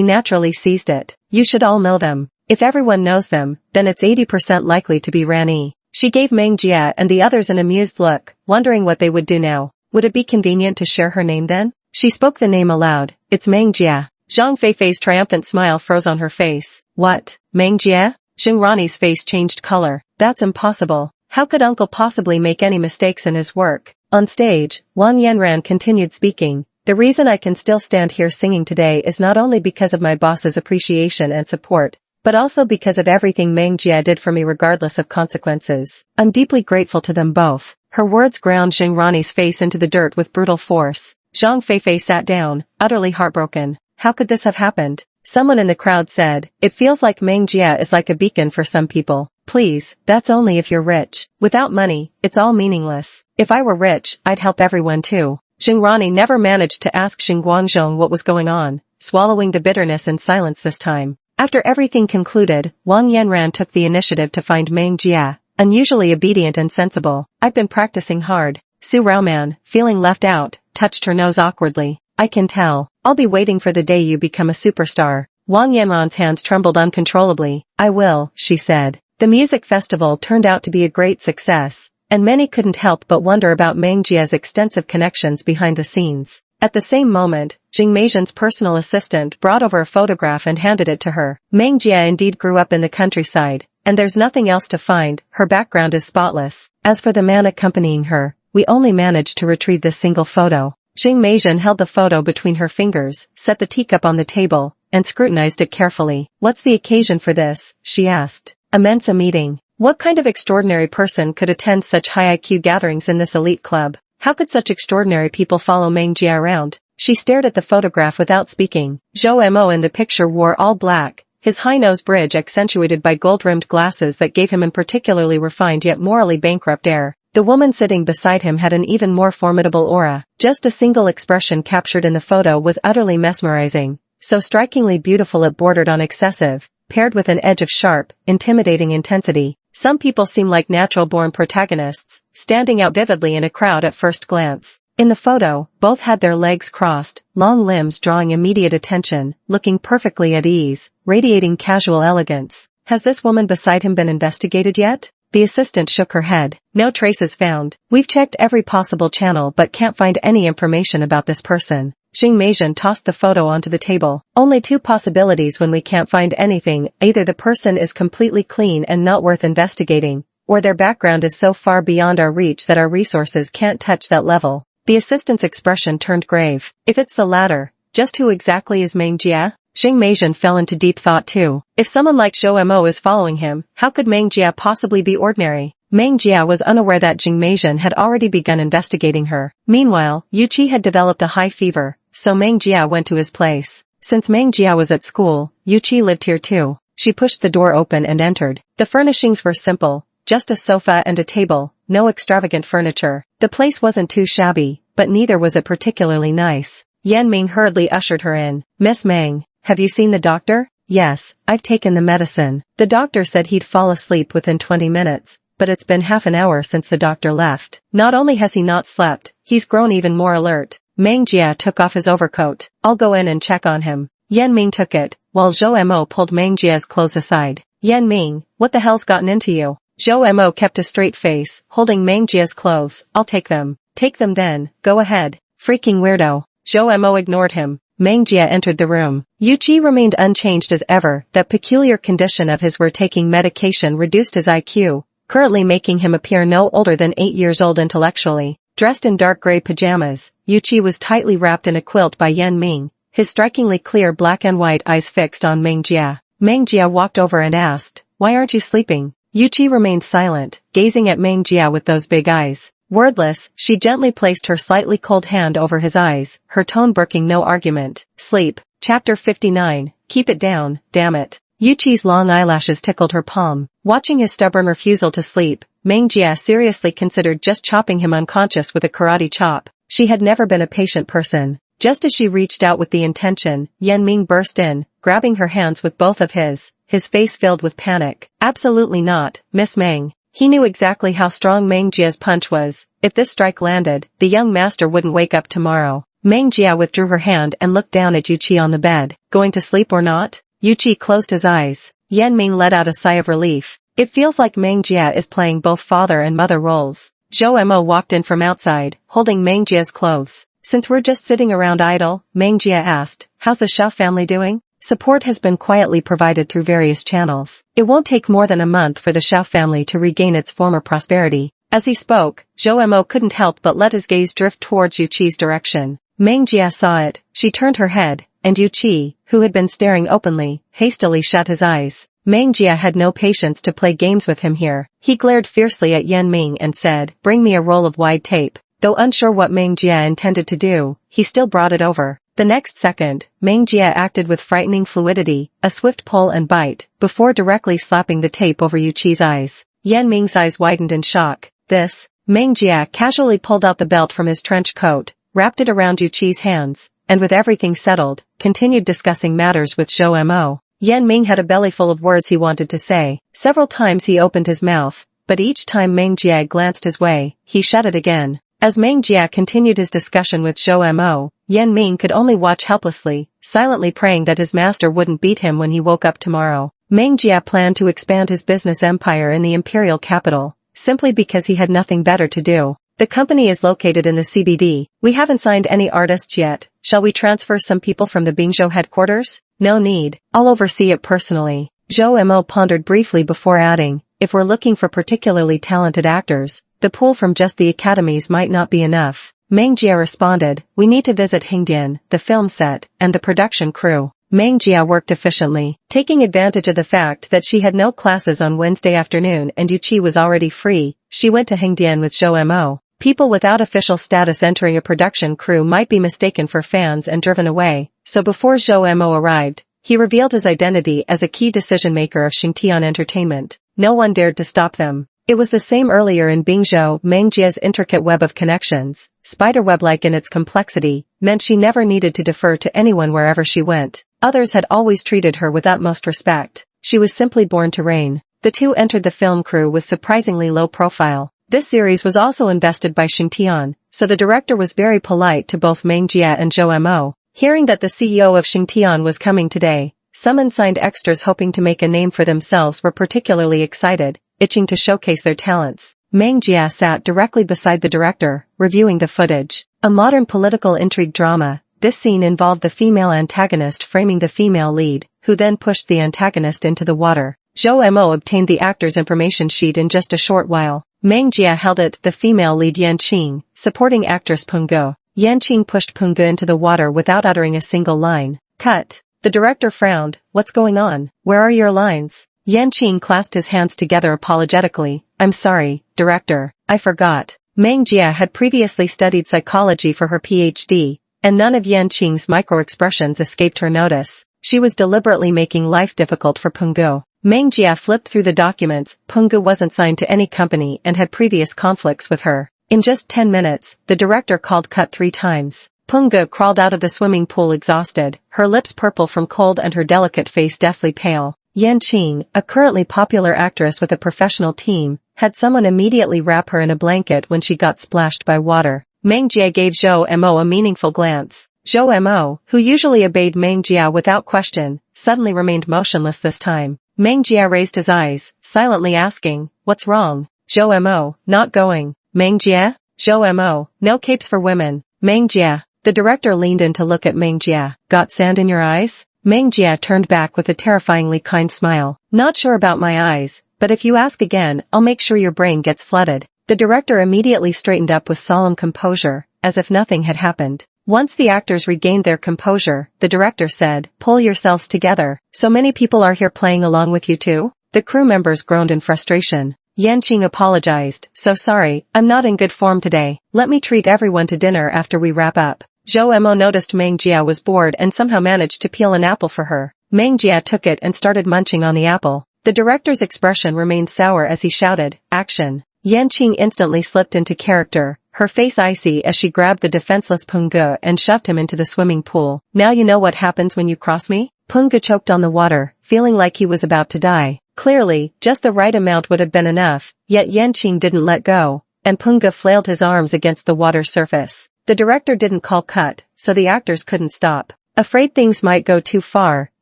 naturally seized it. You should all know them. If everyone knows them, then it's 80% likely to be Rani. She gave Meng Jia and the others an amused look, wondering what they would do now. Would it be convenient to share her name then? She spoke the name aloud. It's Meng Jia. Zhang Feifei's triumphant smile froze on her face. What? Meng Jia? Xing Rani's face changed color. That's impossible. How could uncle possibly make any mistakes in his work? On stage, Wang Yanran continued speaking. The reason I can still stand here singing today is not only because of my boss's appreciation and support, but also because of everything Meng Jia did for me regardless of consequences. I'm deeply grateful to them both. Her words ground Xing Rani's face into the dirt with brutal force. Zhang Feifei sat down, utterly heartbroken. How could this have happened? Someone in the crowd said, it feels like Meng Jia is like a beacon for some people. Please, that's only if you're rich. Without money, it's all meaningless. If I were rich, I'd help everyone too. Xing Rani never managed to ask Xing Guangzhong what was going on, swallowing the bitterness in silence this time. After everything concluded, Wang Yanran took the initiative to find Meng Jia, unusually obedient and sensible. I've been practicing hard. Su Raoman, feeling left out, touched her nose awkwardly. I can tell. I'll be waiting for the day you become a superstar. Wang Yanran's hands trembled uncontrollably. I will, she said. The music festival turned out to be a great success, and many couldn't help but wonder about Meng Jia's extensive connections behind the scenes. At the same moment, Jing Meijian's personal assistant brought over a photograph and handed it to her. Meng Jia indeed grew up in the countryside, and there's nothing else to find. Her background is spotless. As for the man accompanying her, we only managed to retrieve this single photo. Jing Meijian held the photo between her fingers, set the teacup on the table, and scrutinized it carefully. What's the occasion for this? She asked. A Mensa meeting. What kind of extraordinary person could attend such high IQ gatherings in this elite club? How could such extraordinary people follow Meng Jia around? She stared at the photograph without speaking. Zhou Mo in the picture wore all black, his high nose bridge accentuated by gold-rimmed glasses that gave him an particularly refined yet morally bankrupt air. The woman sitting beside him had an even more formidable aura. Just a single expression captured in the photo was utterly mesmerizing, so strikingly beautiful it bordered on excessive, paired with an edge of sharp, intimidating intensity. Some people seem like natural-born protagonists, standing out vividly in a crowd at first glance. In the photo, both had their legs crossed, long limbs drawing immediate attention, looking perfectly at ease, radiating casual elegance. Has this woman beside him been investigated yet? The assistant shook her head. No traces found. We've checked every possible channel but can't find any information about this person. Xing Meijian tossed the photo onto the table. Only two possibilities when we can't find anything. Either the person is completely clean and not worth investigating, or their background is so far beyond our reach that our resources can't touch that level. The assistant's expression turned grave. If it's the latter, just who exactly is Meng Jia? Xing Meijian fell into deep thought too. If someone like Zhou Mo is following him, how could Meng Jia possibly be ordinary? Meng Jia was unaware that Jing Meijian had already begun investigating her. Meanwhile, Yu Qi had developed a high fever, so Meng Jia went to his place. Since Meng Jia was at school, Yu Qi lived here too. She pushed the door open and entered. The furnishings were simple, just a sofa and a table, no extravagant furniture. The place wasn't too shabby, but neither was it particularly nice. Yan Ming hurriedly ushered her in. Miss Meng, have you seen the doctor? Yes, I've taken the medicine. The doctor said he'd fall asleep within 20 minutes, but it's been half an hour since the doctor left. Not only has he not slept, he's grown even more alert. Meng Jia took off his overcoat. I'll go in and check on him. Yan Ming took it, while Zhou Mo pulled Meng Jia's clothes aside. Yan Ming, what the hell's gotten into you? Zhou Mo kept a straight face, holding Meng Jia's clothes. I'll take them. Take them then, go ahead. Freaking weirdo. Zhou Mo ignored him. Meng Jia entered the room. Yu Qi remained unchanged as ever. That peculiar condition of his where taking medication reduced his IQ, currently making him appear no older than 8 years old intellectually. Dressed in dark gray pajamas, Yu Qi was tightly wrapped in a quilt by Yan Ming, his strikingly clear black and white eyes fixed on Meng Jia. Meng Jia walked over and asked, "Why aren't you sleeping?" Yu Qi remained silent, gazing at Meng Jia with those big eyes. Wordless, she gently placed her slightly cold hand over his eyes, her tone brooking no argument. Sleep. Chapter 59. Keep it down, damn it. Yu Qi's long eyelashes tickled her palm. Watching his stubborn refusal to sleep, Meng Jia seriously considered just chopping him unconscious with a karate chop. She had never been a patient person. Just as she reached out with the intention, Yan Ming burst in, grabbing her hands with both of his face filled with panic. Absolutely not, Miss Meng. He knew exactly how strong Meng Jia's punch was. If this strike landed, the young master wouldn't wake up tomorrow. Meng Jia withdrew her hand and looked down at Yu Qi on the bed. Going to sleep or not? Yu Qi closed his eyes. Yan Ming let out a sigh of relief. It feels like Meng Jia is playing both father and mother roles. Zhou Mo walked in from outside, holding Meng Jia's clothes. Since we're just sitting around idle, Meng Jia asked, how's the Xiao family doing? Support has been quietly provided through various channels. It won't take more than a month for the Xiao family to regain its former prosperity. As he spoke, Zhou Mo couldn't help but let his gaze drift towards Yu Qi's direction. Meng Jia saw it, she turned her head, and Yu Qi, who had been staring openly, hastily shut his eyes. Meng Jia had no patience to play games with him here. He glared fiercely at Yan Ming and said, bring me a roll of wide tape. Though unsure what Meng Jia intended to do, he still brought it over. The next second, Meng Jia acted with frightening fluidity, a swift pull and bite, before directly slapping the tape over Yu Qi's eyes. Yan Ming's eyes widened in shock. This? Meng Jia casually pulled out the belt from his trench coat, wrapped it around Yu Qi's hands, and with everything settled, continued discussing matters with Zhou Mo. Yan Ming had a belly full of words he wanted to say. Several times he opened his mouth, but each time Meng Jia glanced his way, he shut it again. As Meng Jia continued his discussion with Zhou Mo, Yan Ming could only watch helplessly, silently praying that his master wouldn't beat him when he woke up tomorrow. Meng Jia planned to expand his business empire in the imperial capital, simply because he had nothing better to do. The company is located in the CBD. We haven't signed any artists yet. Shall we transfer some people from the Bingzhou headquarters? No need. I'll oversee it personally. Zhou Mo pondered briefly before adding, if we're looking for particularly talented actors, the pool from just the academies might not be enough. Meng Jia responded, we need to visit Hingdian, the film set, and the production crew. Meng Jia worked efficiently, taking advantage of the fact that she had no classes on Wednesday afternoon and Yu Qi was already free. She went to Hingdian with Zhou Mo. People without official status entering a production crew might be mistaken for fans and driven away, so before Zhou Mo arrived, he revealed his identity as a key decision-maker of Xingtian Entertainment. No one dared to stop them. It was the same earlier in Bingzhou. Meng Jia's intricate web of connections, spiderweb-like in its complexity, meant she never needed to defer to anyone wherever she went. Others had always treated her with utmost respect. She was simply born to reign. The two entered the film crew with surprisingly low profile. This series was also invested by Xingtian, so the director was very polite to both Meng Jia and Zhou Mo. Hearing that the CEO of Xingtian was coming today, some unsigned extras hoping to make a name for themselves were particularly excited, itching to showcase their talents. Meng Jia sat directly beside the director, reviewing the footage. A modern political intrigue drama, this scene involved the female antagonist framing the female lead, who then pushed the antagonist into the water. Zhou Mo obtained the actor's information sheet in just a short while. Meng Jia held it, the female lead Yan Qing, supporting actress Peng Ge. Yan Qing pushed Peng Ge into the water without uttering a single line. Cut. The director frowned. What's going on? Where are your lines? Yan Qing clasped his hands together apologetically. I'm sorry, director, I forgot. Meng Jia had previously studied psychology for her PhD, and none of Yan Qing's micro-expressions escaped her notice. She was deliberately making life difficult for Peng Ge. Meng Jia flipped through the documents. Peng Ge wasn't signed to any company and had previous conflicts with her. In just 10 minutes, the director called cut 3 times. Peng Ge crawled out of the swimming pool exhausted, her lips purple from cold and her delicate face deathly pale. Yan Qing, a currently popular actress with a professional team, had someone immediately wrap her in a blanket when she got splashed by water. Meng Jia gave Zhou Mo a meaningful glance. Zhou Mo, who usually obeyed Meng Jia without question, suddenly remained motionless this time. Meng Jia raised his eyes, silently asking, what's wrong? Zhou Mo, not going. Meng Jia? Zhou Mo, no capes for women. Meng Jia. The director leaned in to look at Meng Jia. Got sand in your eyes? Meng Jia turned back with a terrifyingly kind smile. Not sure about my eyes, but if you ask again, I'll make sure your brain gets flooded. The director immediately straightened up with solemn composure, as if nothing had happened. Once the actors regained their composure, the director said, pull yourselves together. So many people are here playing along with you too? The crew members groaned in frustration. Yan Qing apologized. So sorry, I'm not in good form today. Let me treat everyone to dinner after we wrap up. Zhou Mo noticed Meng Jia was bored and somehow managed to peel an apple for her. Meng Jia took it and started munching on the apple. The director's expression remained sour as he shouted, action. Yan Qing instantly slipped into character, her face icy as she grabbed the defenseless Peng Ge and shoved him into the swimming pool. Now you know what happens when you cross me? Peng Ge choked on the water, feeling like he was about to die. Clearly, just the right amount would have been enough, yet Yanqing didn't let go, and Punga flailed his arms against the water's surface. The director didn't call cut, so the actors couldn't stop. Afraid things might go too far,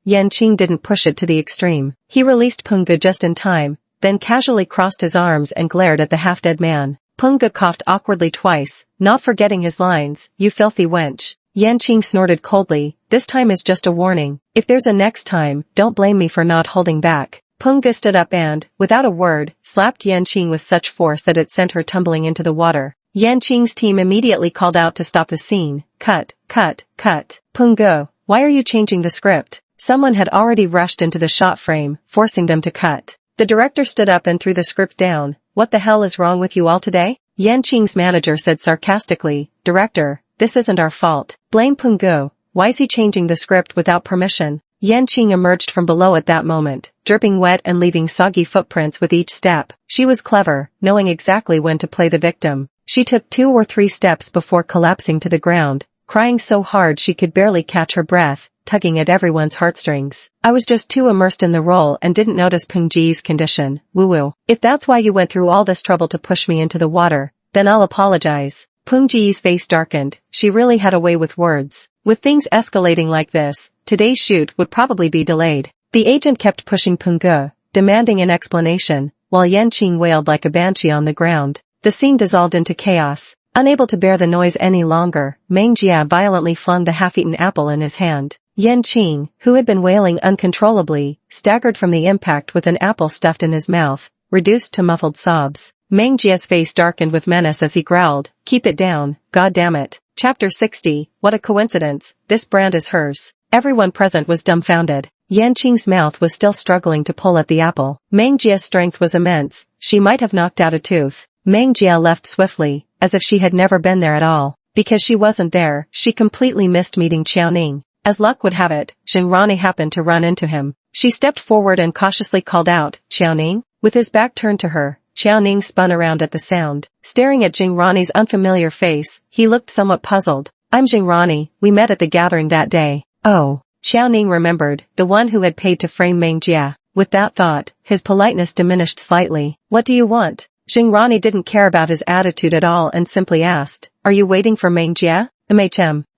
Yanqing didn't push it to the extreme. He released Punga just in time, then casually crossed his arms and glared at the half-dead man. Punga coughed awkwardly twice, not forgetting his lines, "You filthy wench." Yanqing snorted coldly, "This time is just a warning. If there's a next time, don't blame me for not holding back." Punga stood up and, without a word, slapped Yanqing with such force that it sent her tumbling into the water. Yanqing's team immediately called out to stop the scene. Cut, cut, cut. Punga, why are you changing the script? Someone had already rushed into the shot frame, forcing them to cut. The director stood up and threw the script down. "What the hell is wrong with you all today?" Yanqing's manager said sarcastically, "Director, this isn't our fault. Blame Punga. Why's he changing the script without permission?" Yanqing emerged from below at that moment, dripping wet and leaving soggy footprints with each step. She was clever, knowing exactly when to play the victim. She took 2 or 3 steps before collapsing to the ground, crying so hard she could barely catch her breath, tugging at everyone's heartstrings. "I was just too immersed in the role and didn't notice Pungji's condition. Woo-woo. If that's why you went through all this trouble to push me into the water, then I'll apologize." Pungji's face darkened. She really had a way with words. With things escalating like this, today's shoot would probably be delayed. The agent kept pushing Punga, demanding an explanation, while Yanqing wailed like a banshee on the ground. The scene dissolved into chaos. Unable to bear the noise any longer, Meng Jia violently flung the half-eaten apple in his hand. Yanqing, who had been wailing uncontrollably, staggered from the impact with an apple stuffed in his mouth, reduced to muffled sobs. Meng Jia's face darkened with menace as he growled, "Keep it down, goddammit." Chapter 60, What a coincidence, this brand is hers. Everyone present was dumbfounded. Yanqing's mouth was still struggling to pull at the apple. Meng Jia's strength was immense, she might have knocked out a tooth. Meng Jia left swiftly, as if she had never been there at all. Because she wasn't there, she completely missed meeting Xiaoning. As luck would have it, Jingrani happened to run into him. She stepped forward and cautiously called out, "Xiaoning?" With his back turned to her, Xiaoning spun around at the sound. Staring at Jingrani's unfamiliar face, he looked somewhat puzzled. "I'm Jingrani, we met at the gathering that day." "Oh." Xiaoning remembered, the one who had paid to frame Meng Jia. With that thought, his politeness diminished slightly. "What do you want?" Jingrani didn't care about his attitude at all and simply asked, "Are you waiting for Meng Jia?"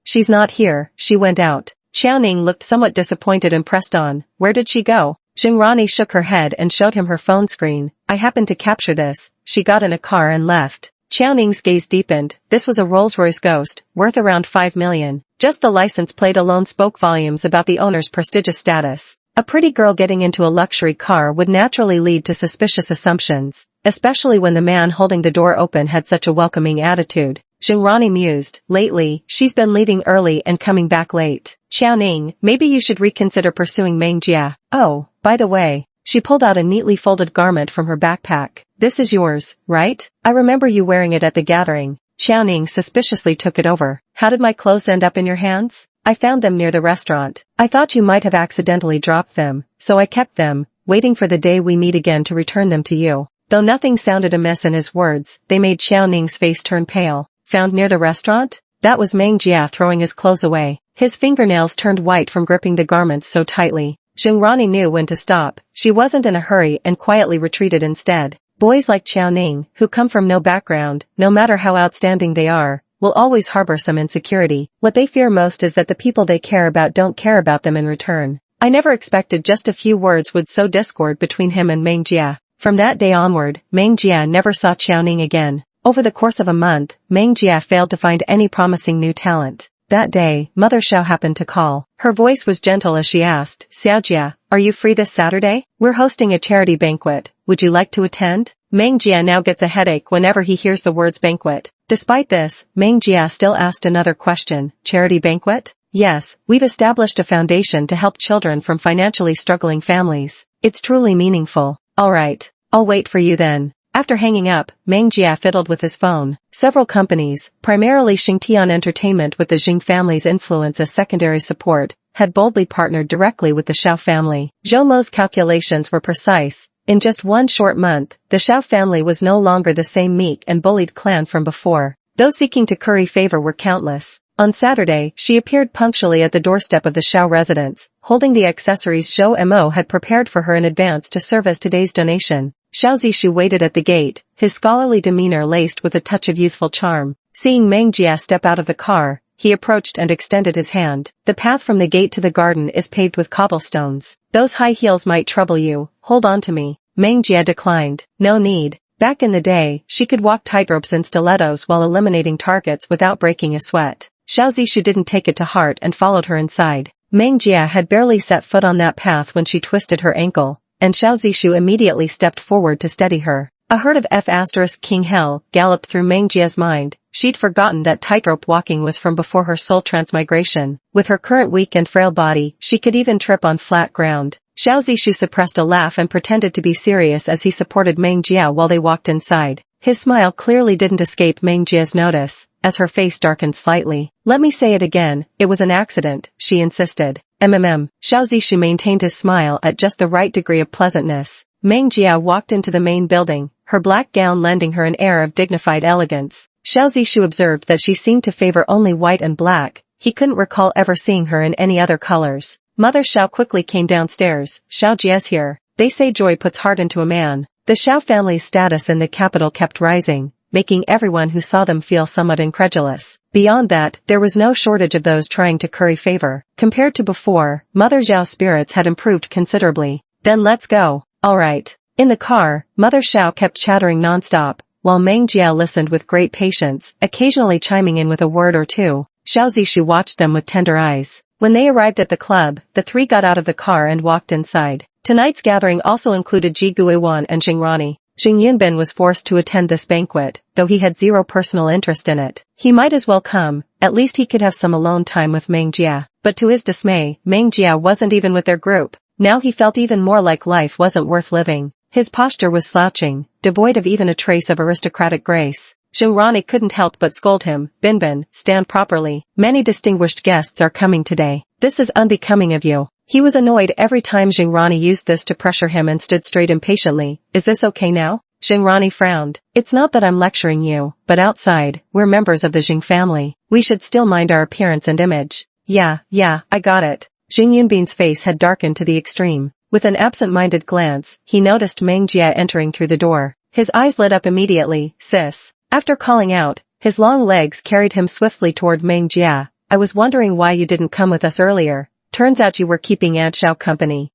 She's not here, she went out." Xiaoning looked somewhat disappointed and pressed on, "Where did she go?" Jingrani shook her head and showed him her phone screen. "I happened to capture this. She got in a car and left." Xiaoning's gaze deepened. This was a Rolls-Royce Ghost, worth around 5 million. Just the license plate alone spoke volumes about the owner's prestigious status. A pretty girl getting into a luxury car would naturally lead to suspicious assumptions, especially when the man holding the door open had such a welcoming attitude. Jingrani mused, "Lately, she's been leaving early and coming back late. Xiaoning, maybe you should reconsider pursuing Meng Jia. Oh, by the way." She pulled out a neatly folded garment from her backpack. "This is yours, right? I remember you wearing it at the gathering." Xiaoning suspiciously took it over. "How did my clothes end up in your hands?" "I found them near the restaurant. I thought you might have accidentally dropped them, so I kept them, waiting for the day we meet again to return them to you." Though nothing sounded amiss in his words, they made Xiaoning's face turn pale. "Found near the restaurant?" That was Meng Jia throwing his clothes away. His fingernails turned white from gripping the garments so tightly. Jingrani knew when to stop. She wasn't in a hurry and quietly retreated instead. Boys like Xiaoning, who come from no background, no matter how outstanding they are, will always harbor some insecurity. What they fear most is that the people they care about don't care about them in return. I never expected just a few words would sow discord between him and Meng Jia. From that day onward, Meng Jia never saw Xiaoning again. Over the course of a month, Meng Jia failed to find any promising new talent. That day, Mother Xiao happened to call. Her voice was gentle as she asked, "Xiaojia, are you free this Saturday? We're hosting a charity banquet. Would you like to attend?" Meng Jia now gets a headache whenever he hears the words banquet. Despite this, Meng Jia still asked another question, "Charity banquet?" "Yes, we've established a foundation to help children from financially struggling families. It's truly meaningful." "All right, I'll wait for you then." After hanging up, Meng Jia fiddled with his phone. Several companies, primarily Xingtian Entertainment with the Jing family's influence as secondary support, had boldly partnered directly with the Xiao family. Zhou Mo's calculations were precise. In just one short month, the Xiao family was no longer the same meek and bullied clan from before. Those seeking to curry favor were countless. On Saturday, she appeared punctually at the doorstep of the Xiao residence, holding the accessories Zhou Mo had prepared for her in advance to serve as today's donation. Xiao Zishu waited at the gate, his scholarly demeanor laced with a touch of youthful charm. Seeing Meng Jia step out of the car, he approached and extended his hand. The path from the gate to the garden is paved with cobblestones. Those high heels might trouble you, hold on to me. Meng Jia declined. No need. Back in the day, she could walk tightropes in stilettos while eliminating targets without breaking a sweat. Xiao Zishu didn't take it to heart and followed her inside. Meng Jia had barely set foot on that path when she twisted her ankle, and Xiao Zishu immediately stepped forward to steady her. A herd of King Hell galloped through Meng Jia's mind. She'd forgotten that tightrope walking was from before her soul transmigration. With her current weak and frail body, she could even trip on flat ground. Xiao Zishu suppressed a laugh and pretended to be serious as he supported Meng Jia while they walked inside. His smile clearly didn't escape Meng Jia's notice, as her face darkened slightly. Let me say it again, it was an accident, she insisted. Xiao Zishu maintained his smile at just the right degree of pleasantness. Meng Jia walked into the main building, her black gown lending her an air of dignified elegance. Xiao Zishu observed that she seemed to favor only white and black. He couldn't recall ever seeing her in any other colors. Mother Xiao quickly came downstairs. Xiao Jia's here. They say joy puts heart into a man. The Xiao family's status in the capital kept rising, making everyone who saw them feel somewhat incredulous. Beyond that, there was no shortage of those trying to curry favor. Compared to before, Mother Xiao's spirits had improved considerably. Then let's go. Alright. In the car, Mother Xiao kept chattering nonstop, while Meng Jia listened with great patience, occasionally chiming in with a word or two. Xiao Zishu watched them with tender eyes. When they arrived at the club, the three got out of the car and walked inside. Tonight's gathering also included Ji Guiwan and Jing Rani. Jing Yunbin was forced to attend this banquet, though he had zero personal interest in it. He might as well come, at least he could have some alone time with Meng Jia. But to his dismay, Meng Jia wasn't even with their group. Now he felt even more like life wasn't worth living. His posture was slouching, devoid of even a trace of aristocratic grace. Jing Rani couldn't help but scold him. Binbin, stand properly. Many distinguished guests are coming today. This is unbecoming of you. He was annoyed every time Jing Rani used this to pressure him and stood straight impatiently. Is this okay now? Jing Rani frowned. It's not that I'm lecturing you, but outside, we're members of the Jing family. We should still mind our appearance and image. Yeah, I got it. Jing Yunbin's face had darkened to the extreme. With an absent-minded glance, he noticed Meng Jia entering through the door. His eyes lit up immediately. Sis. After calling out, his long legs carried him swiftly toward Meng Jia. I was wondering why you didn't come with us earlier. Turns out you were keeping Aunt Xiao company.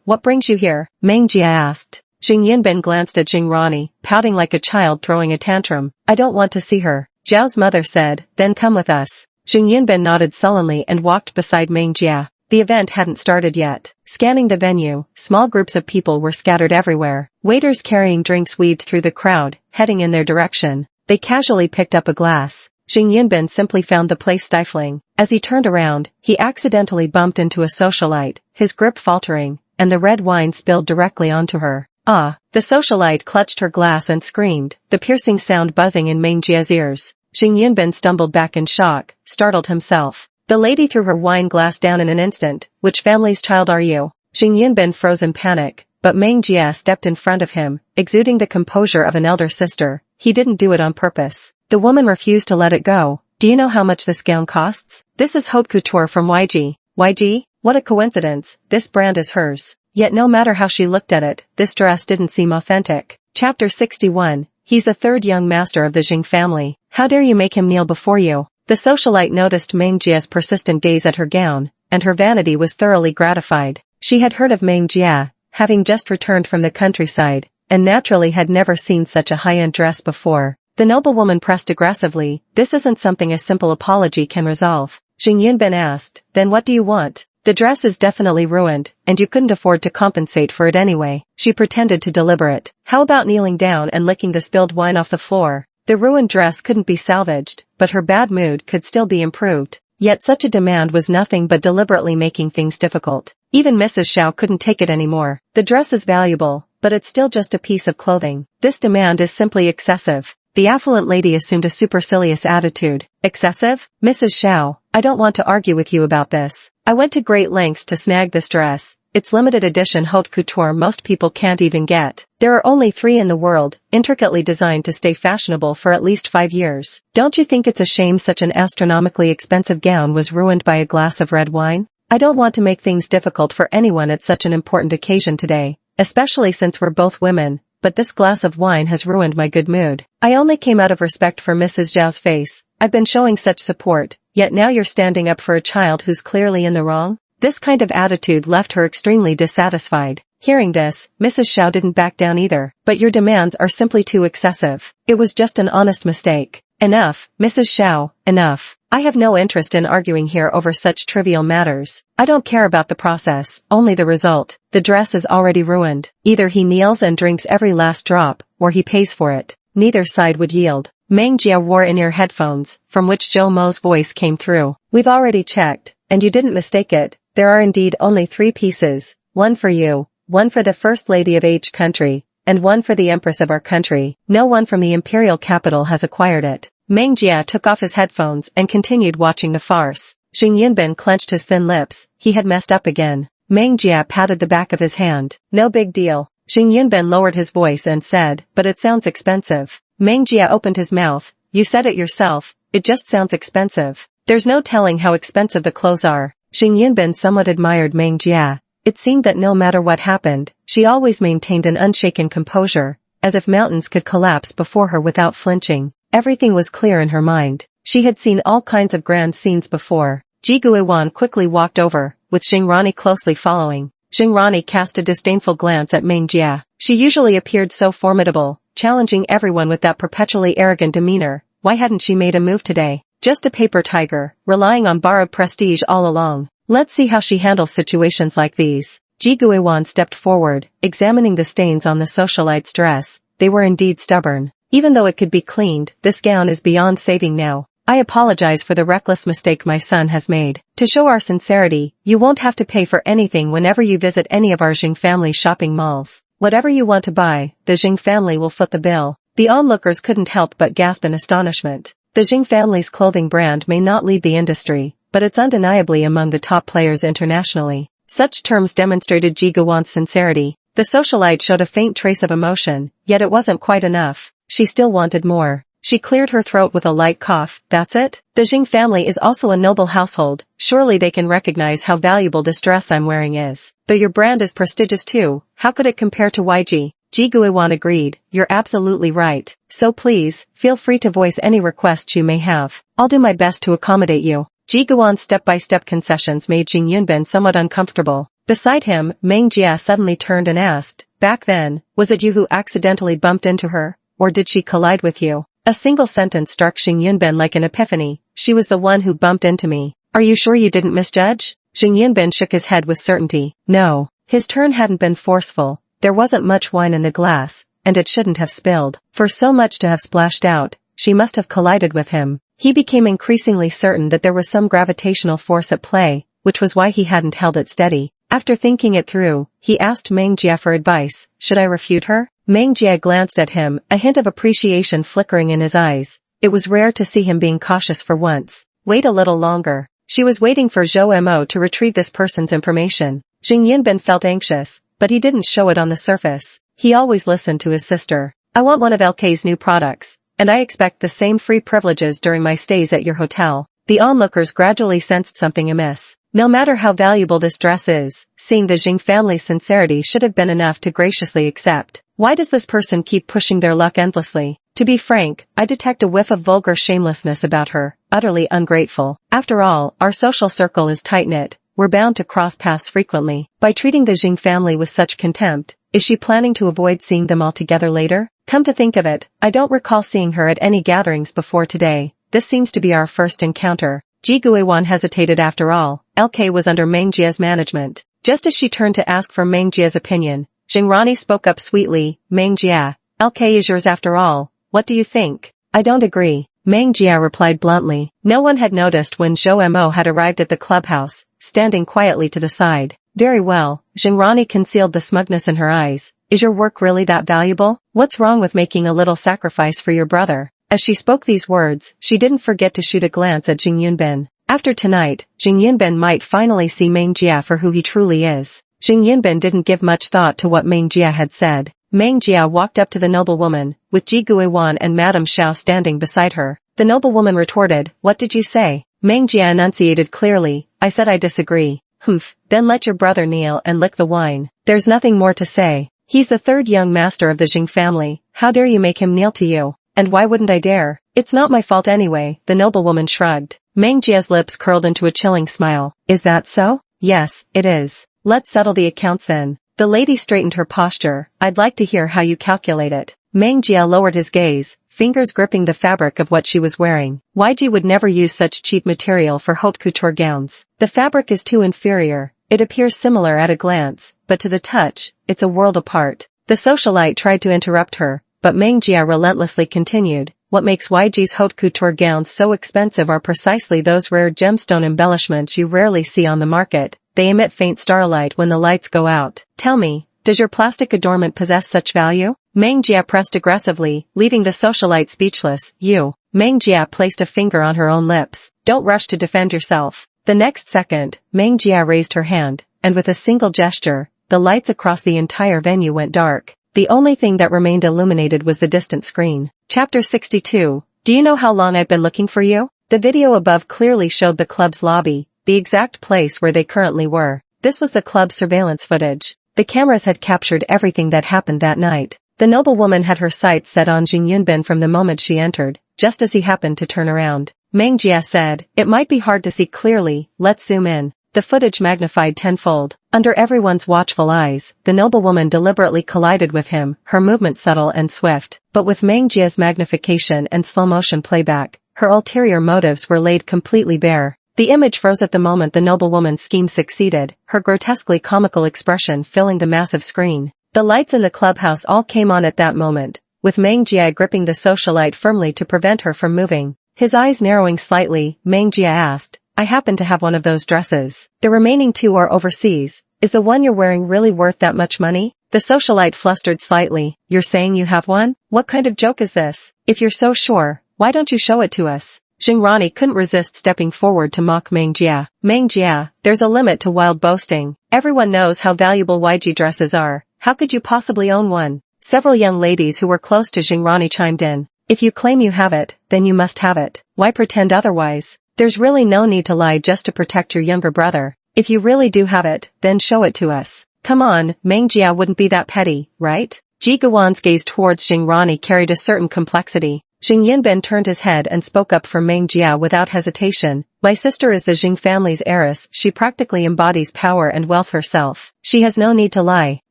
What brings you here? Meng Jia asked. Jing Yunbin glanced at Jing Rani, pouting like a child throwing a tantrum. I don't want to see her. Zhao's mother said, then come with us. Jing Yunbin nodded sullenly and walked beside Meng Jia. The event hadn't started yet. Scanning the venue, small groups of people were scattered everywhere. Waiters carrying drinks weaved through the crowd, heading in their direction. They casually picked up a glass. Jing Yunbin simply found the place stifling. As he turned around, he accidentally bumped into a socialite, his grip faltering, and the red wine spilled directly onto her. Ah! The socialite clutched her glass and screamed, the piercing sound buzzing in Meng Jia's ears. Jing Yunbin stumbled back in shock, startled himself. The lady threw her wine glass down in an instant. Which family's child are you? Jing Yunbin froze in panic, but Meng Jia stepped in front of him, exuding the composure of an elder sister. He didn't do it on purpose. The woman refused to let it go. Do you know how much this gown costs? This is haute couture from YG. YG? What a coincidence, this brand is hers. Yet no matter how she looked at it, this dress didn't seem authentic. Chapter 61. He's the third young master of the Jing family. How dare you make him kneel before you? The socialite noticed Meng Jia's persistent gaze at her gown, and her vanity was thoroughly gratified. She had heard of Meng Jia, having just returned from the countryside, and naturally had never seen such a high-end dress before. The noblewoman pressed aggressively. This isn't something a simple apology can resolve. Jing Yunbin asked, then what do you want? The dress is definitely ruined, and you couldn't afford to compensate for it anyway. She pretended to deliberate. How about kneeling down and licking the spilled wine off the floor? The ruined dress couldn't be salvaged, but her bad mood could still be improved. Yet such a demand was nothing but deliberately making things difficult. Even Mrs. Xiao couldn't take it anymore. The dress is valuable, but it's still just a piece of clothing. This demand is simply excessive. The affluent lady assumed a supercilious attitude. Excessive? Mrs. Xiao, I don't want to argue with you about this. I went to great lengths to snag this dress, It's limited edition haute couture most people can't even get. There are only 3 in the world, intricately designed to stay fashionable for at least 5 years. Don't you think it's a shame such an astronomically expensive gown was ruined by a glass of red wine? I don't want to make things difficult for anyone at such an important occasion today, especially since we're both women, but this glass of wine has ruined my good mood. I only came out of respect for Mrs. Zhao's face. I've been showing such support, yet now you're standing up for a child who's clearly in the wrong? This kind of attitude left her extremely dissatisfied. Hearing this, Mrs. Zhao didn't back down either. But your demands are simply too excessive. It was just an honest mistake. Enough, Mrs. Zhao, enough. I have no interest in arguing here over such trivial matters. I don't care about the process, only the result. The dress is already ruined. Either he kneels and drinks every last drop, or he pays for it. Neither side would yield. Meng Jia wore in-ear headphones, from which Zhou Mo's voice came through. We've already checked, and you didn't mistake it. There are indeed only 3 pieces. One for you, one for the First Lady of each country, and one for the Empress of our country. No one from the imperial capital has acquired it. Meng Jia took off his headphones and continued watching the farce. Xing Yunbin clenched his thin lips. He had messed up again. Meng Jia patted the back of his hand. No big deal. Xing Yunbin lowered his voice and said, but it sounds expensive. Meng Jia opened his mouth. You said it yourself. It just sounds expensive. There's no telling how expensive the clothes are. Xing Yunbin somewhat admired Meng Jia. It seemed that no matter what happened, she always maintained an unshaken composure, as if mountains could collapse before her without flinching. Everything was clear in her mind. She had seen all kinds of grand scenes before. Ji Guiwan quickly walked over, with Xingrani closely following. Xingrani cast a disdainful glance at Meng Jia. She usually appeared so formidable, challenging everyone with that perpetually arrogant demeanor. Why hadn't she made a move today? Just a paper tiger, relying on borrowed prestige all along. Let's see how she handles situations like these. Ji Guiwan stepped forward, examining the stains on the socialite's dress. They were indeed stubborn. Even though it could be cleaned, this gown is beyond saving now. I apologize for the reckless mistake my son has made. To show our sincerity, you won't have to pay for anything whenever you visit any of our Jing family shopping malls. Whatever you want to buy, the Jing family will foot the bill. The onlookers couldn't help but gasp in astonishment. The Jing family's clothing brand may not lead the industry, but it's undeniably among the top players internationally. Such terms demonstrated Ji Guiwan's sincerity. The socialite showed a faint trace of emotion, yet it wasn't quite enough. She still wanted more. She cleared her throat with a light cough. That's it? The Jing family is also a noble household. Surely they can recognize how valuable this dress I'm wearing is. Though your brand is prestigious too, how could it compare to YG? Ji Guiwan agreed. You're absolutely right. So please, feel free to voice any requests you may have. I'll do my best to accommodate you. Ji Guiwan's step-by-step concessions made Xing Yunbin somewhat uncomfortable. Beside him, Meng Jia suddenly turned and asked, back then, was it you who accidentally bumped into her? Or did she collide with you? A single sentence struck Xing Yunbin like an epiphany. She was the one who bumped into me. Are you sure you didn't misjudge? Xing Yunbin shook his head with certainty. No. His turn hadn't been forceful. There wasn't much wine in the glass, and it shouldn't have spilled. For so much to have splashed out, she must have collided with him. He became increasingly certain that there was some gravitational force at play, which was why he hadn't held it steady. After thinking it through, he asked Meng Jia for advice. Should I refute her? Meng Jia glanced at him, a hint of appreciation flickering in his eyes. It was rare to see him being cautious for once. Wait a little longer. She was waiting for Zhou Mo to retrieve this person's information. Xing Yunbin felt anxious, but he didn't show it on the surface. He always listened to his sister. I want one of LK's new products, and I expect the same free privileges during my stays at your hotel. The onlookers gradually sensed something amiss. No matter how valuable this dress is, seeing the Jing family's sincerity should have been enough to graciously accept. Why does this person keep pushing their luck endlessly? To be frank, I detect a whiff of vulgar shamelessness about her, utterly ungrateful. After all, our social circle is tight-knit. We're bound to cross paths frequently. By treating the Jing family with such contempt, is she planning to avoid seeing them altogether later? Come to think of it, I don't recall seeing her at any gatherings before today. This seems to be our first encounter. Ji Guiwan hesitated after all. LK was under Meng Jia's management. Just as she turned to ask for Meng Jia's opinion, Xingrani spoke up sweetly. Meng Jia, LK is yours after all. What do you think? I don't agree. Meng Jia replied bluntly. No one had noticed when Zhou Mo had arrived at the clubhouse, standing quietly to the side. Very well. Xingrani concealed the smugness in her eyes. Is your work really that valuable? What's wrong with making a little sacrifice for your brother? As she spoke these words, she didn't forget to shoot a glance at Xing Yunbin. After tonight, Xing Yunbin might finally see Meng Jia for who he truly is. Jing Yunbin didn't give much thought to what Meng Jia had said. Meng Jia walked up to the noblewoman, with Ji Guiwan and Madame Xiao standing beside her. The noblewoman retorted, "What did you say?" Meng Jia enunciated clearly, "I said I disagree." "Humph, then let your brother kneel and lick the wine. There's nothing more to say. He's the third young master of the Jing family. How dare you make him kneel to you? And why wouldn't I dare? It's not my fault anyway," the noblewoman shrugged. Meng Jia's lips curled into a chilling smile. "Is that so?" "Yes, it is. Let's settle the accounts then." The lady straightened her posture. "I'd like to hear how you calculate it." Meng Jia lowered his gaze, fingers gripping the fabric of what she was wearing. YG would never use such cheap material for haute couture gowns. The fabric is too inferior. It appears similar at a glance, but to the touch, it's a world apart. The socialite tried to interrupt her, but Meng Jia relentlessly continued. "What makes YG's haute couture gowns so expensive are precisely those rare gemstone embellishments you rarely see on the market. They emit faint starlight when the lights go out. Tell me, does your plastic adornment possess such value?" Meng Jia pressed aggressively, leaving the socialite speechless. "You." Meng Jia placed a finger on her own lips. "Don't rush to defend yourself." The next second, Meng Jia raised her hand, and with a single gesture, the lights across the entire venue went dark. The only thing that remained illuminated was the distant screen. Chapter 62. Do you know how long I've been looking for you? The video above clearly showed the club's lobby, the exact place where they currently were. This was the club's surveillance footage. The cameras had captured everything that happened that night. The noblewoman had her sights set on Jing Yunbin from the moment she entered, just as he happened to turn around. Meng Jia said, "It might be hard to see clearly, let's zoom in." The footage magnified tenfold. Under everyone's watchful eyes, the noblewoman deliberately collided with him, her movement subtle and swift. But with Meng Jia's magnification and slow-motion playback, her ulterior motives were laid completely bare. The image froze at the moment the noblewoman's scheme succeeded, her grotesquely comical expression filling the massive screen. The lights in the clubhouse all came on at that moment, with Meng Jia gripping the socialite firmly to prevent her from moving. His eyes narrowing slightly, Meng Jia asked, "I happen to have one of those dresses. The remaining two are overseas. Is the one you're wearing really worth that much money?" The socialite flustered slightly. "You're saying you have one? What kind of joke is this? If you're so sure, why don't you show it to us?" Jingrani couldn't resist stepping forward to mock Meng Jia. "Meng Jia, there's a limit to wild boasting. Everyone knows how valuable YG dresses are. How could you possibly own one?" Several young ladies who were close to Jingrani chimed in. "If you claim you have it, then you must have it. Why pretend otherwise? There's really no need to lie just to protect your younger brother. If you really do have it, then show it to us. Come on, Meng Jia wouldn't be that petty, right?" Ji Guan's gaze towards Jingrani carried a certain complexity. Jing Yunbin turned his head and spoke up for Meng Jia without hesitation. "My sister is the Jing family's heiress. She practically embodies power and wealth herself. She has no need to lie.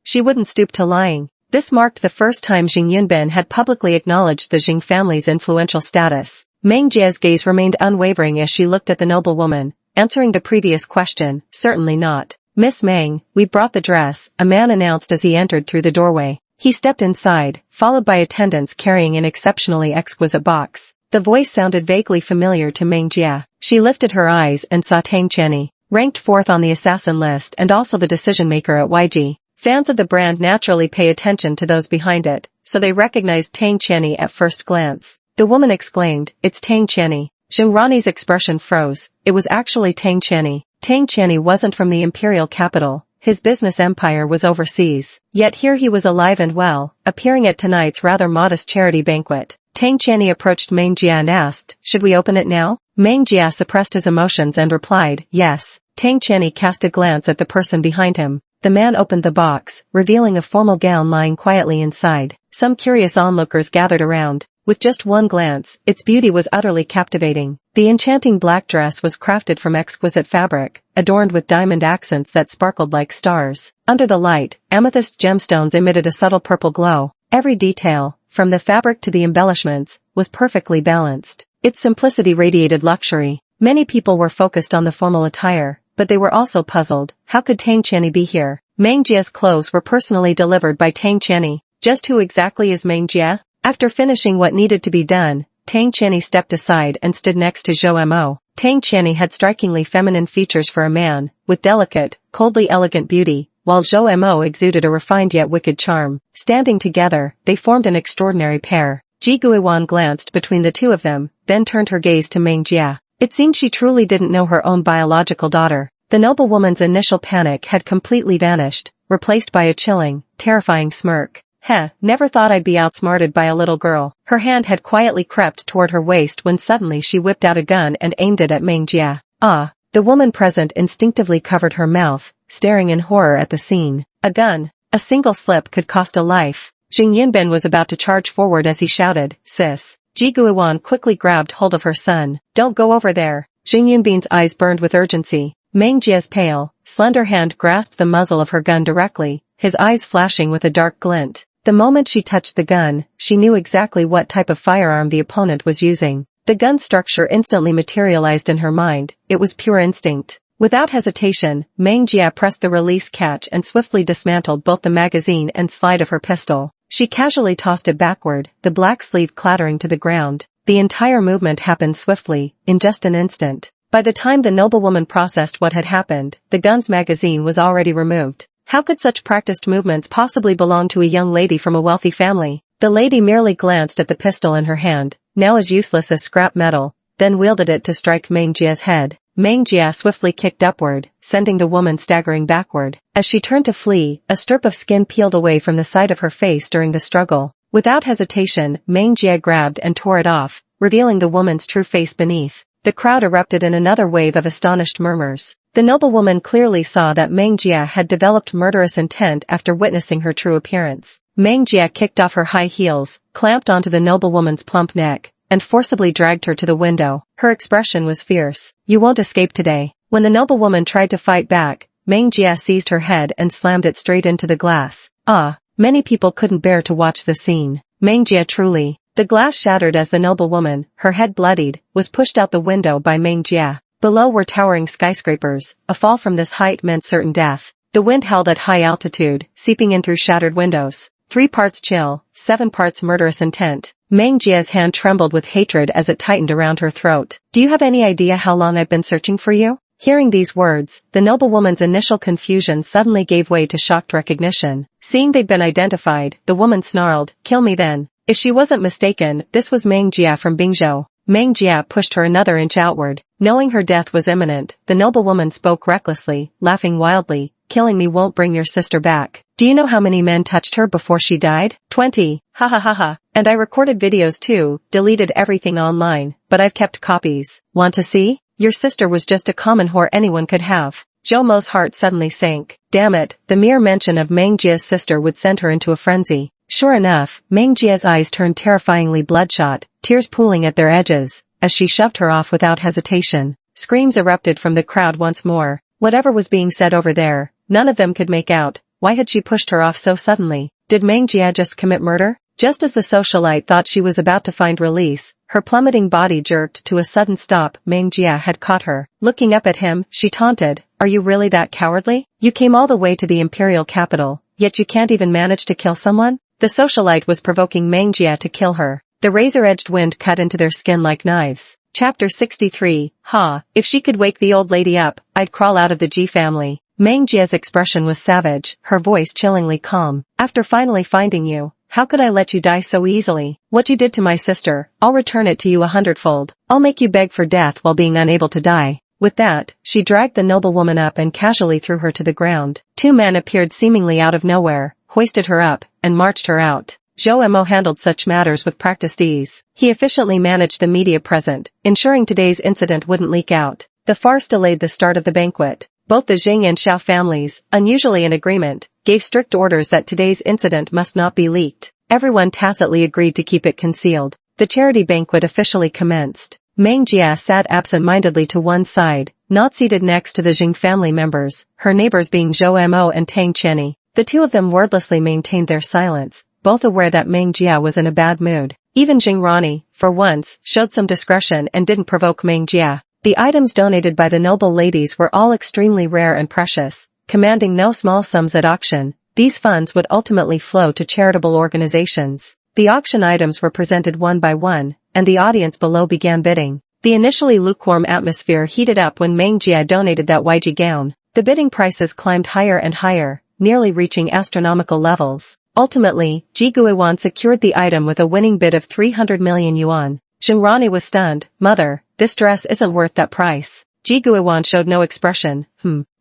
She wouldn't stoop to lying." This marked the first time Jing Yunbin had publicly acknowledged the Jing family's influential status. Meng Jia's gaze remained unwavering as she looked at the noblewoman, answering the previous question, "Certainly not." "Miss Meng, we brought the dress," a man announced as he entered through the doorway. He stepped inside, followed by attendants carrying an exceptionally exquisite box. The voice sounded vaguely familiar to Meng Jia. She lifted her eyes and saw Tang Chenny, ranked fourth on the assassin list and also the decision-maker at YG. Fans of the brand naturally pay attention to those behind it, so they recognized Tang Chenny at first glance. The woman exclaimed, "It's Tang Chenny." Jingrani's expression froze. It was actually Tang Chenny. Tang Chenny wasn't from the imperial capital. His business empire was overseas. Yet here he was alive and well, appearing at tonight's rather modest charity banquet. Tang Chenny approached Meng Jia and asked, "Should we open it now?" Meng Jia suppressed his emotions and replied, "Yes." Tang Chenny cast a glance at the person behind him. The man opened the box, revealing a formal gown lying quietly inside. Some curious onlookers gathered around. With just one glance, its beauty was utterly captivating. The enchanting black dress was crafted from exquisite fabric, adorned with diamond accents that sparkled like stars. Under the light, amethyst gemstones emitted a subtle purple glow. Every detail, from the fabric to the embellishments, was perfectly balanced. Its simplicity radiated luxury. Many people were focused on the formal attire, but they were also puzzled. How could Tang Chenny be here? Meng Jia's clothes were personally delivered by Tang Chenny. Just who exactly is Meng Jia? After finishing what needed to be done, Tang Chenny stepped aside and stood next to Zhou Mo. Tang Chenny had strikingly feminine features for a man, with delicate, coldly elegant beauty, while Zhou Mo exuded a refined yet wicked charm. Standing together, they formed an extraordinary pair. Ji Guiwan glanced between the two of them, then turned her gaze to Meng Jia. It seemed she truly didn't know her own biological daughter. The noblewoman's initial panic had completely vanished, replaced by a chilling, terrifying smirk. Heh, never thought I'd be outsmarted by a little girl. Her hand had quietly crept toward her waist when suddenly she whipped out a gun and aimed it at Meng Jia. Ah! The woman present instinctively covered her mouth, staring in horror at the scene. A gun. A single slip could cost a life. Jing Yunbin was about to charge forward as he shouted, "Sis!" Ji Guiwan quickly grabbed hold of her son. "Don't go over there." Jing Yunbin's eyes burned with urgency. Meng Jia's pale, slender hand grasped the muzzle of her gun directly, his eyes flashing with a dark glint. The moment she touched the gun, she knew exactly what type of firearm the opponent was using. The gun's structure instantly materialized in her mind. It was pure instinct. Without hesitation, Meng Jia pressed the release catch and swiftly dismantled both the magazine and slide of her pistol. She casually tossed it backward, the black sleeve clattering to the ground. The entire movement happened swiftly, in just an instant. By the time the noblewoman processed what had happened, the gun's magazine was already removed. How could such practiced movements possibly belong to a young lady from a wealthy family? The lady merely glanced at the pistol in her hand, now as useless as scrap metal, then wielded it to strike Meng Jia's head. Meng Jia swiftly kicked upward, sending the woman staggering backward. As she turned to flee, a strip of skin peeled away from the side of her face during the struggle. Without hesitation, Meng Jia grabbed and tore it off, revealing the woman's true face beneath. The crowd erupted in another wave of astonished murmurs. The noblewoman clearly saw that Meng Jia had developed murderous intent after witnessing her true appearance. Meng Jia kicked off her high heels, clamped onto the noblewoman's plump neck, and forcibly dragged her to the window. Her expression was fierce. "You won't escape today." When the noblewoman tried to fight back, Meng Jia seized her head and slammed it straight into the glass. Ah! Many people couldn't bear to watch the scene. Meng Jia truly. The glass shattered as the noblewoman, her head bloodied, was pushed out the window by Meng Jia. Below were towering skyscrapers. A fall from this height meant certain death. The wind howled at high altitude, seeping in through shattered windows. 3 parts chill, 7 parts murderous intent. Meng Jia's hand trembled with hatred as it tightened around her throat. "Do you have any idea how long I've been searching for you?" Hearing these words, the noblewoman's initial confusion suddenly gave way to shocked recognition. Seeing they'd been identified, the woman snarled, "Kill me then." If she wasn't mistaken, this was Meng Jia from Bingzhou. Meng Jia pushed her another inch outward. Knowing her death was imminent, the noblewoman spoke recklessly, laughing wildly, "Killing me won't bring your sister back. Do you know how many men touched her before she died? 20. Ha ha ha ha. And I recorded videos too, deleted everything online, but I've kept copies. Want to see? Your sister was just a common whore anyone could have." Zhou Mo's heart suddenly sank. Damn it, the mere mention of Meng Jia's sister would send her into a frenzy. Sure enough, Meng Jia's eyes turned terrifyingly bloodshot, tears pooling at their edges, as she shoved her off without hesitation. Screams erupted from the crowd once more. Whatever was being said over there, none of them could make out. Why had she pushed her off so suddenly? Did Meng Jia just commit murder? Just as the socialite thought she was about to find release, her plummeting body jerked to a sudden stop. Meng Jia had caught her. Looking up at him, she taunted, "Are you really that cowardly? You came all the way to the imperial capital, yet you can't even manage to kill someone?" The socialite was provoking Meng Jia to kill her. The razor-edged wind cut into their skin like knives. Chapter 63. Ha! If she could wake the old lady up, I'd crawl out of the Ji family. Meng Jia's expression was savage, her voice chillingly calm. "After finally finding you, how could I let you die so easily? What you did to my sister, I'll return it to you 100-fold. I'll make you beg for death while being unable to die." With that, she dragged the noblewoman up and casually threw her to the ground. 2 men appeared seemingly out of nowhere, hoisted her up, and marched her out. Zhou Mo handled such matters with practiced ease. He efficiently managed the media present, ensuring today's incident wouldn't leak out. The farce delayed the start of the banquet. Both the Jing and Xiao families, unusually in agreement, gave strict orders that today's incident must not be leaked. Everyone tacitly agreed to keep it concealed. The charity banquet officially commenced. Meng Jia sat absent-mindedly to one side, not seated next to the Jing family members, her neighbors being Zhou Mo and Tang Chenny. The two of them wordlessly maintained their silence, both aware that Meng Jia was in a bad mood. Even Jing Rani, for once, showed some discretion and didn't provoke Meng Jia. The items donated by the noble ladies were all extremely rare and precious, commanding no small sums at auction. These funds would ultimately flow to charitable organizations. The auction items were presented one by one, and the audience below began bidding. The initially lukewarm atmosphere heated up when Meng Jia donated that YG gown. The bidding prices climbed higher and higher, nearly reaching astronomical levels. Ultimately, Ji Guiwan secured the item with a winning bid of 300 million yuan. Jingrani was stunned. "Mother, this dress isn't worth that price." Ji Guiwan showed no expression.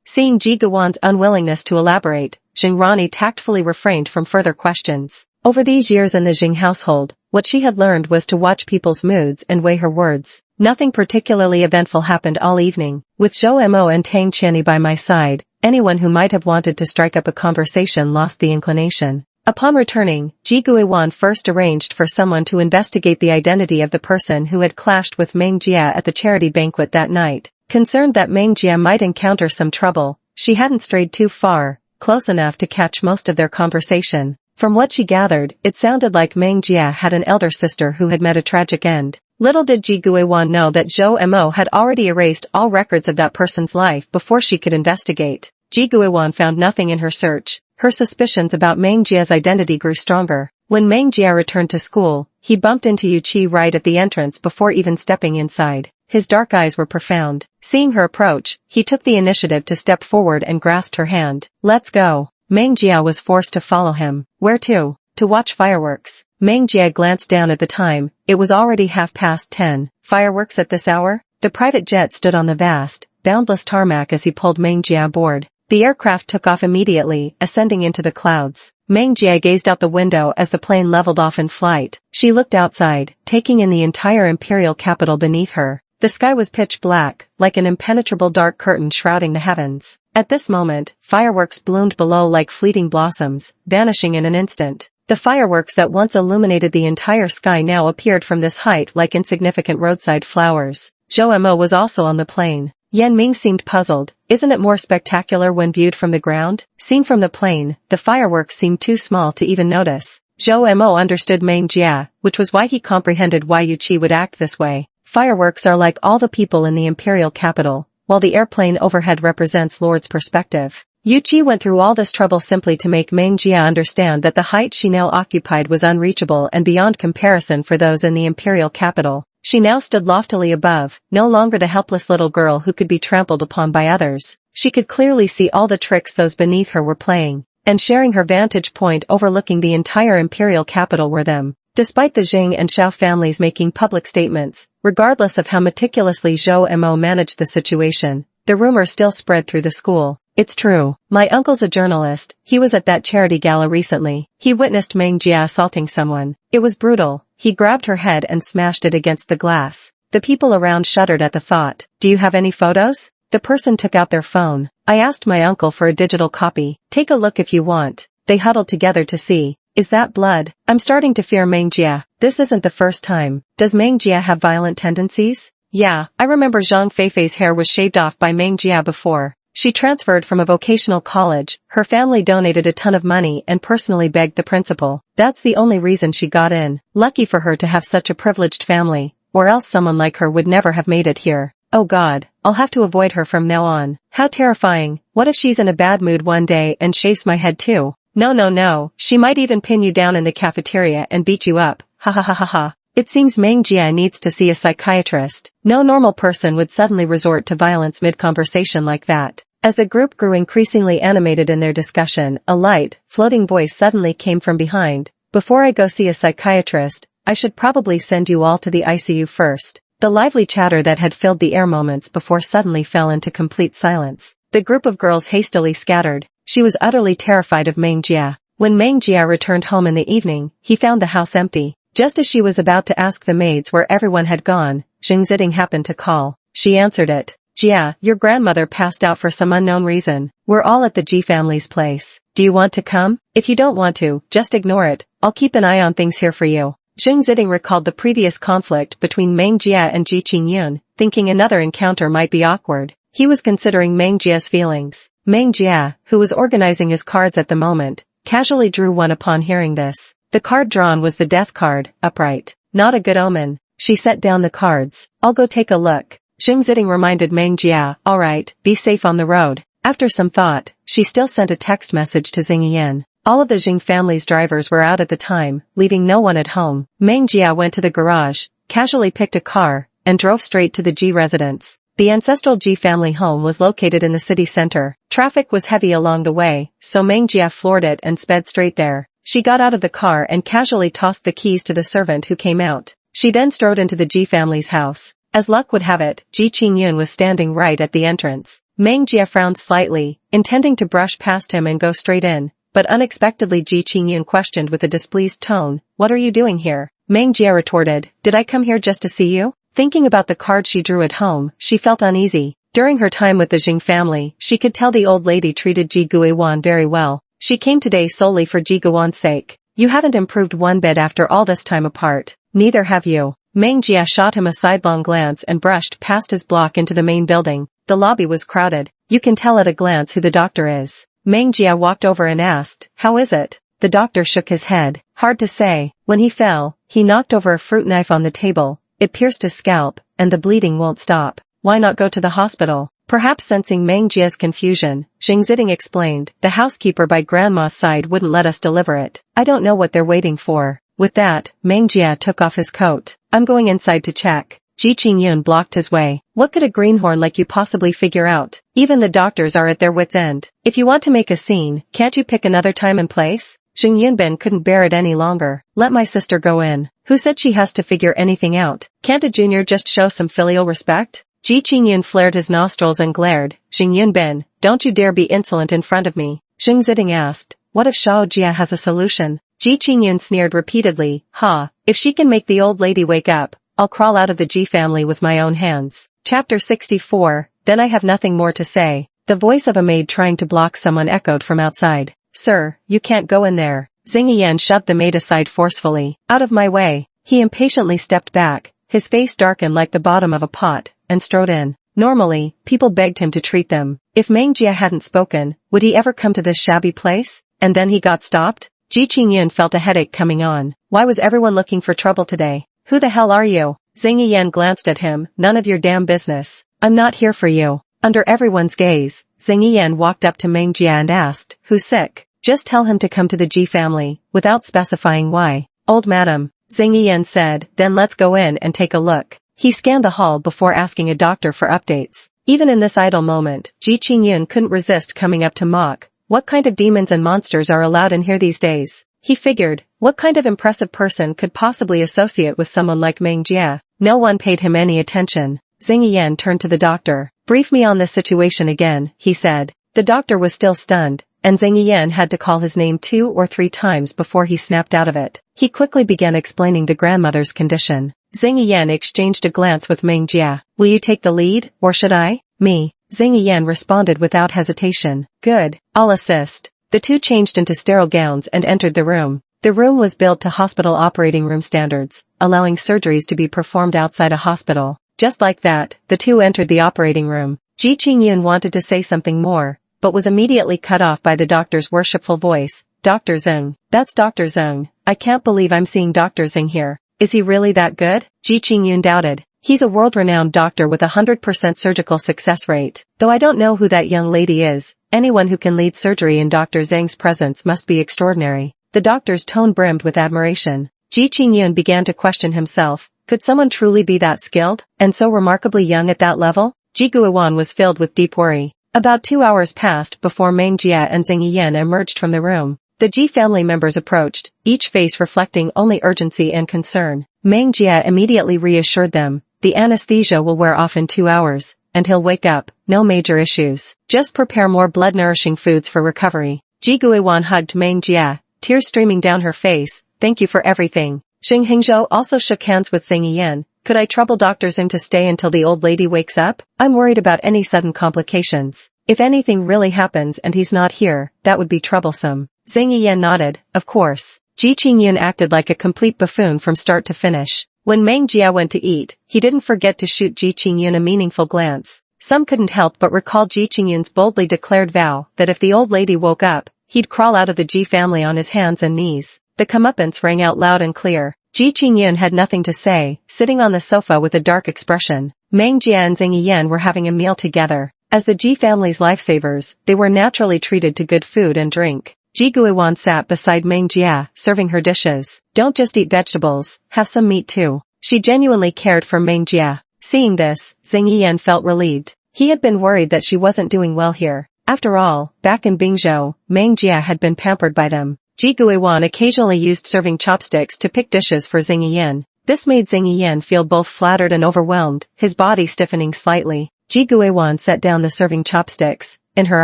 Seeing Ji Guiwan's unwillingness to elaborate, Jing Rani tactfully refrained from further questions. Over these years in the Jing household, what she had learned was to watch people's moods and weigh her words. Nothing particularly eventful happened all evening. With Zhou Mo and Tang Qianni by my side, anyone who might have wanted to strike up a conversation lost the inclination. Upon returning, Ji Guiwan first arranged for someone to investigate the identity of the person who had clashed with Meng Jia at the charity banquet that night. Concerned that Meng Jia might encounter some trouble, she hadn't strayed too far, close enough to catch most of their conversation. From what she gathered, it sounded like Meng Jia had an elder sister who had met a tragic end. Little did Ji Guiwan know that Zhou Mo had already erased all records of that person's life before she could investigate. Ji Guiwan found nothing in her search. Her suspicions about Meng Jia's identity grew stronger. When Meng Jia returned to school, he bumped into Yu Qi right at the entrance before even stepping inside. His dark eyes were profound. Seeing her approach, he took the initiative to step forward and grasped her hand. Let's go. Meng Jia was forced to follow him. Where to? To watch fireworks. Meng Jia glanced down at the time. It was already 10:30. Fireworks at this hour? The private jet stood on the vast, boundless tarmac as he pulled Meng Jia aboard. The aircraft took off immediately, ascending into the clouds. Meng Jia gazed out the window as the plane leveled off in flight. She looked outside, taking in the entire imperial capital beneath her. The sky was pitch black, like an impenetrable dark curtain shrouding the heavens. At this moment, fireworks bloomed below like fleeting blossoms, vanishing in an instant. The fireworks that once illuminated the entire sky now appeared from this height like insignificant roadside flowers. Zhou Mo was also on the plane. Yan Ming seemed puzzled. Isn't it more spectacular when viewed from the ground? Seen from the plane, the fireworks seemed too small to even notice. Zhou Mo understood Meng Jia, which was why he comprehended why Yu Qi would act this way. Fireworks are like all the people in the imperial capital, while the airplane overhead represents Lord's perspective. Yu Qi went through all this trouble simply to make Meng Jia understand that the height she now occupied was unreachable and beyond comparison for those in the imperial capital. She now stood loftily above, no longer the helpless little girl who could be trampled upon by others. She could clearly see all the tricks those beneath her were playing, and sharing her vantage point overlooking the entire imperial capital were them. Despite the Jing and Xiao families making public statements, regardless of how meticulously Zhou Mo managed the situation, the rumor still spread through the school. It's true. My uncle's a journalist. He was at that charity gala recently. He witnessed Meng Jia assaulting someone. It was brutal. He grabbed her head and smashed it against the glass. The people around shuddered at the thought. Do you have any photos? The person took out their phone. I asked my uncle for a digital copy. Take a look if you want. They huddled together to see. Is that blood? I'm starting to fear Meng Jia. This isn't the first time. Does Meng Jia have violent tendencies? Yeah, I remember Zhang Feifei's hair was shaved off by Meng Jia before. She transferred from a vocational college, her family donated a ton of money and personally begged the principal. That's the only reason she got in. Lucky for her to have such a privileged family, or else someone like her would never have made it here. Oh God, I'll have to avoid her from now on. How terrifying. What if she's in a bad mood one day and shaves my head too? No, she might even pin you down in the cafeteria and beat you up. Ha ha ha ha ha. It seems Meng Jia needs to see a psychiatrist. No normal person would suddenly resort to violence mid-conversation like that. As the group grew increasingly animated in their discussion, a light, floating voice suddenly came from behind. Before I go see a psychiatrist, I should probably send you all to the ICU first. The lively chatter that had filled the air moments before suddenly fell into complete silence. The group of girls hastily scattered. She was utterly terrified of Meng Jia. When Meng Jia returned home in the evening, he found the house empty. Just as she was about to ask the maids where everyone had gone, Jing Ziding happened to call. She answered it. Jia, your grandmother passed out for some unknown reason. We're all at the Ji family's place. Do you want to come? If you don't want to, just ignore it. I'll keep an eye on things here for you. Jing Ziding recalled the previous conflict between Meng Jia and Ji Qingyun, thinking another encounter might be awkward. He was considering Meng Jia's feelings. Meng Jia, who was organizing his cards at the moment, casually drew one upon hearing this. The card drawn was the death card, upright. Not a good omen. She set down the cards. I'll go take a look. Jing Ziding reminded Meng Jia, alright, be safe on the road. After some thought, she still sent a text message to Xing Yan. All of the Jing family's drivers were out at the time, leaving no one at home. Meng Jia went to the garage, casually picked a car, and drove straight to the Ji residence. The ancestral Ji family home was located in the city center. Traffic was heavy along the way, so Meng Jia floored it and sped straight there. She got out of the car and casually tossed the keys to the servant who came out. She then strode into the Ji family's house. As luck would have it, Ji Qingyun was standing right at the entrance. Meng Jie frowned slightly, intending to brush past him and go straight in, but unexpectedly Ji Qingyun questioned with a displeased tone, "What are you doing here?" Meng Jie retorted, "Did I come here just to see you?" Thinking about the card she drew at home, she felt uneasy. During her time with the Jing family, she could tell the old lady treated Ji Guiwan very well. She came today solely for Ji Guiwan's sake. "You haven't improved one bit after all this time apart. Neither have you." Meng Jie shot him a sidelong glance and brushed past his block into the main building. The lobby was crowded. "You can tell at a glance who the doctor is." Meng Jie walked over and asked, "How is it?" The doctor shook his head. "Hard to say. When he fell, he knocked over a fruit knife on the table. It pierced his scalp, and the bleeding won't stop." "Why not go to the hospital?" Perhaps sensing Meng Jie's confusion, Xing Ziding explained, "The housekeeper by Grandma's side wouldn't let us deliver it. I don't know what they're waiting for." With that, Meng Jie took off his coat. "I'm going inside to check." Ji Qingyun blocked his way. "What could a greenhorn like you possibly figure out? Even the doctors are at their wits' end. If you want to make a scene, can't you pick another time and place?" Xing Yunbin couldn't bear it any longer. "Let my sister go in. Who said she has to figure anything out? Can't a junior just show some filial respect?" Ji Qingyun flared his nostrils and glared. "Xing Yunbin, don't you dare be insolent in front of me." Xing Ziding asked, "What if Xiao Jia has a solution?" Ji Qingyun sneered repeatedly, "Ha, if she can make the old lady wake up, I'll crawl out of the Ji family with my own hands." Chapter 64, Then I have nothing more to say. The voice of a maid trying to block someone echoed from outside. "Sir, you can't go in there." Zhang Yan shoved the maid aside forcefully. "Out of my way." He impatiently stepped back, his face darkened like the bottom of a pot, and strode in. Normally, people begged him to treat them. If Meng Jie hadn't spoken, would he ever come to this shabby place? And then he got stopped? Ji Qingyun felt a headache coming on. Why was everyone looking for trouble today? "Who the hell are you?" Zhang Yan glanced at him. "None of your damn business. I'm not here for you." Under everyone's gaze, Zhang Yan walked up to Meng Jie and asked, "Who's sick?" "Just tell him to come to the Ji family," without specifying why. "Old madam," Zhang Yan said, "then let's go in and take a look." He scanned the hall before asking a doctor for updates. Even in this idle moment, Ji Qingyun couldn't resist coming up to mock. What kind of demons and monsters are allowed in here these days? He figured, what kind of impressive person could possibly associate with someone like Meng Jie? No one paid him any attention. Zhang Yan turned to the doctor. "Brief me on this situation again," he said. The doctor was still stunned, and Zhang Yan had to call his name 2 or 3 times before he snapped out of it. He quickly began explaining the grandmother's condition. Zhang Yan exchanged a glance with Meng Jie. "Will you take the lead, or should I?" "Me." Zhang Yan responded without hesitation. "Good, I'll assist." The two changed into sterile gowns and entered the room. The room was built to hospital operating room standards, allowing surgeries to be performed outside a hospital. Just like that, the two entered the operating room. Ji Qingyun wanted to say something more, but was immediately cut off by the doctor's worshipful voice. "Dr. Zeng." "That's Dr. Zeng. I can't believe I'm seeing Dr. Zeng here. Is he really that good?" Ji Qingyun doubted. "He's a world-renowned doctor with a 100% surgical success rate. Though I don't know who that young lady is, anyone who can lead surgery in Dr. Zhang's presence must be extraordinary." The doctor's tone brimmed with admiration. Ji Qingyun began to question himself. Could someone truly be that skilled, and so remarkably young at that level? Ji Guiwan was filled with deep worry. About 2 hours passed before Meng Jie and Zhang Yan emerged from the room. The Ji family members approached, each face reflecting only urgency and concern. Meng Jie immediately reassured them. "The anesthesia will wear off in 2 hours, and he'll wake up, no major issues. Just prepare more blood-nourishing foods for recovery." Ji Guiwan hugged Meng Jie, tears streaming down her face. "Thank you for everything." Xing Hingzhou also shook hands with Zhang Yan. "Could I trouble Dr. Zeng to stay until the old lady wakes up? I'm worried about any sudden complications. If anything really happens and he's not here, that would be troublesome." Zhang Yan nodded. "Of course." Ji Qingyun acted like a complete buffoon from start to finish. When Meng Jie went to eat, he didn't forget to shoot Ji Qingyun a meaningful glance. Some couldn't help but recall Ji Qingyun's boldly declared vow that if the old lady woke up, he'd crawl out of the Ji family on his hands and knees. The comeuppance rang out loud and clear. Ji Qingyun had nothing to say, sitting on the sofa with a dark expression. Meng Jie and Zhang Yan were having a meal together. As the Ji family's lifesavers, they were naturally treated to good food and drink. Ji Guiwan sat beside Meng Jie, serving her dishes. "Don't just eat vegetables, have some meat too." She genuinely cared for Meng Jie. Seeing this, Zhang Yan felt relieved. He had been worried that she wasn't doing well here. After all, back in Bingzhou, Meng Jie had been pampered by them. Ji Guiwan occasionally used serving chopsticks to pick dishes for Zhang Yan. This made Xing Yan feel both flattered and overwhelmed, his body stiffening slightly. Ji Guiwan set down the serving chopsticks. In her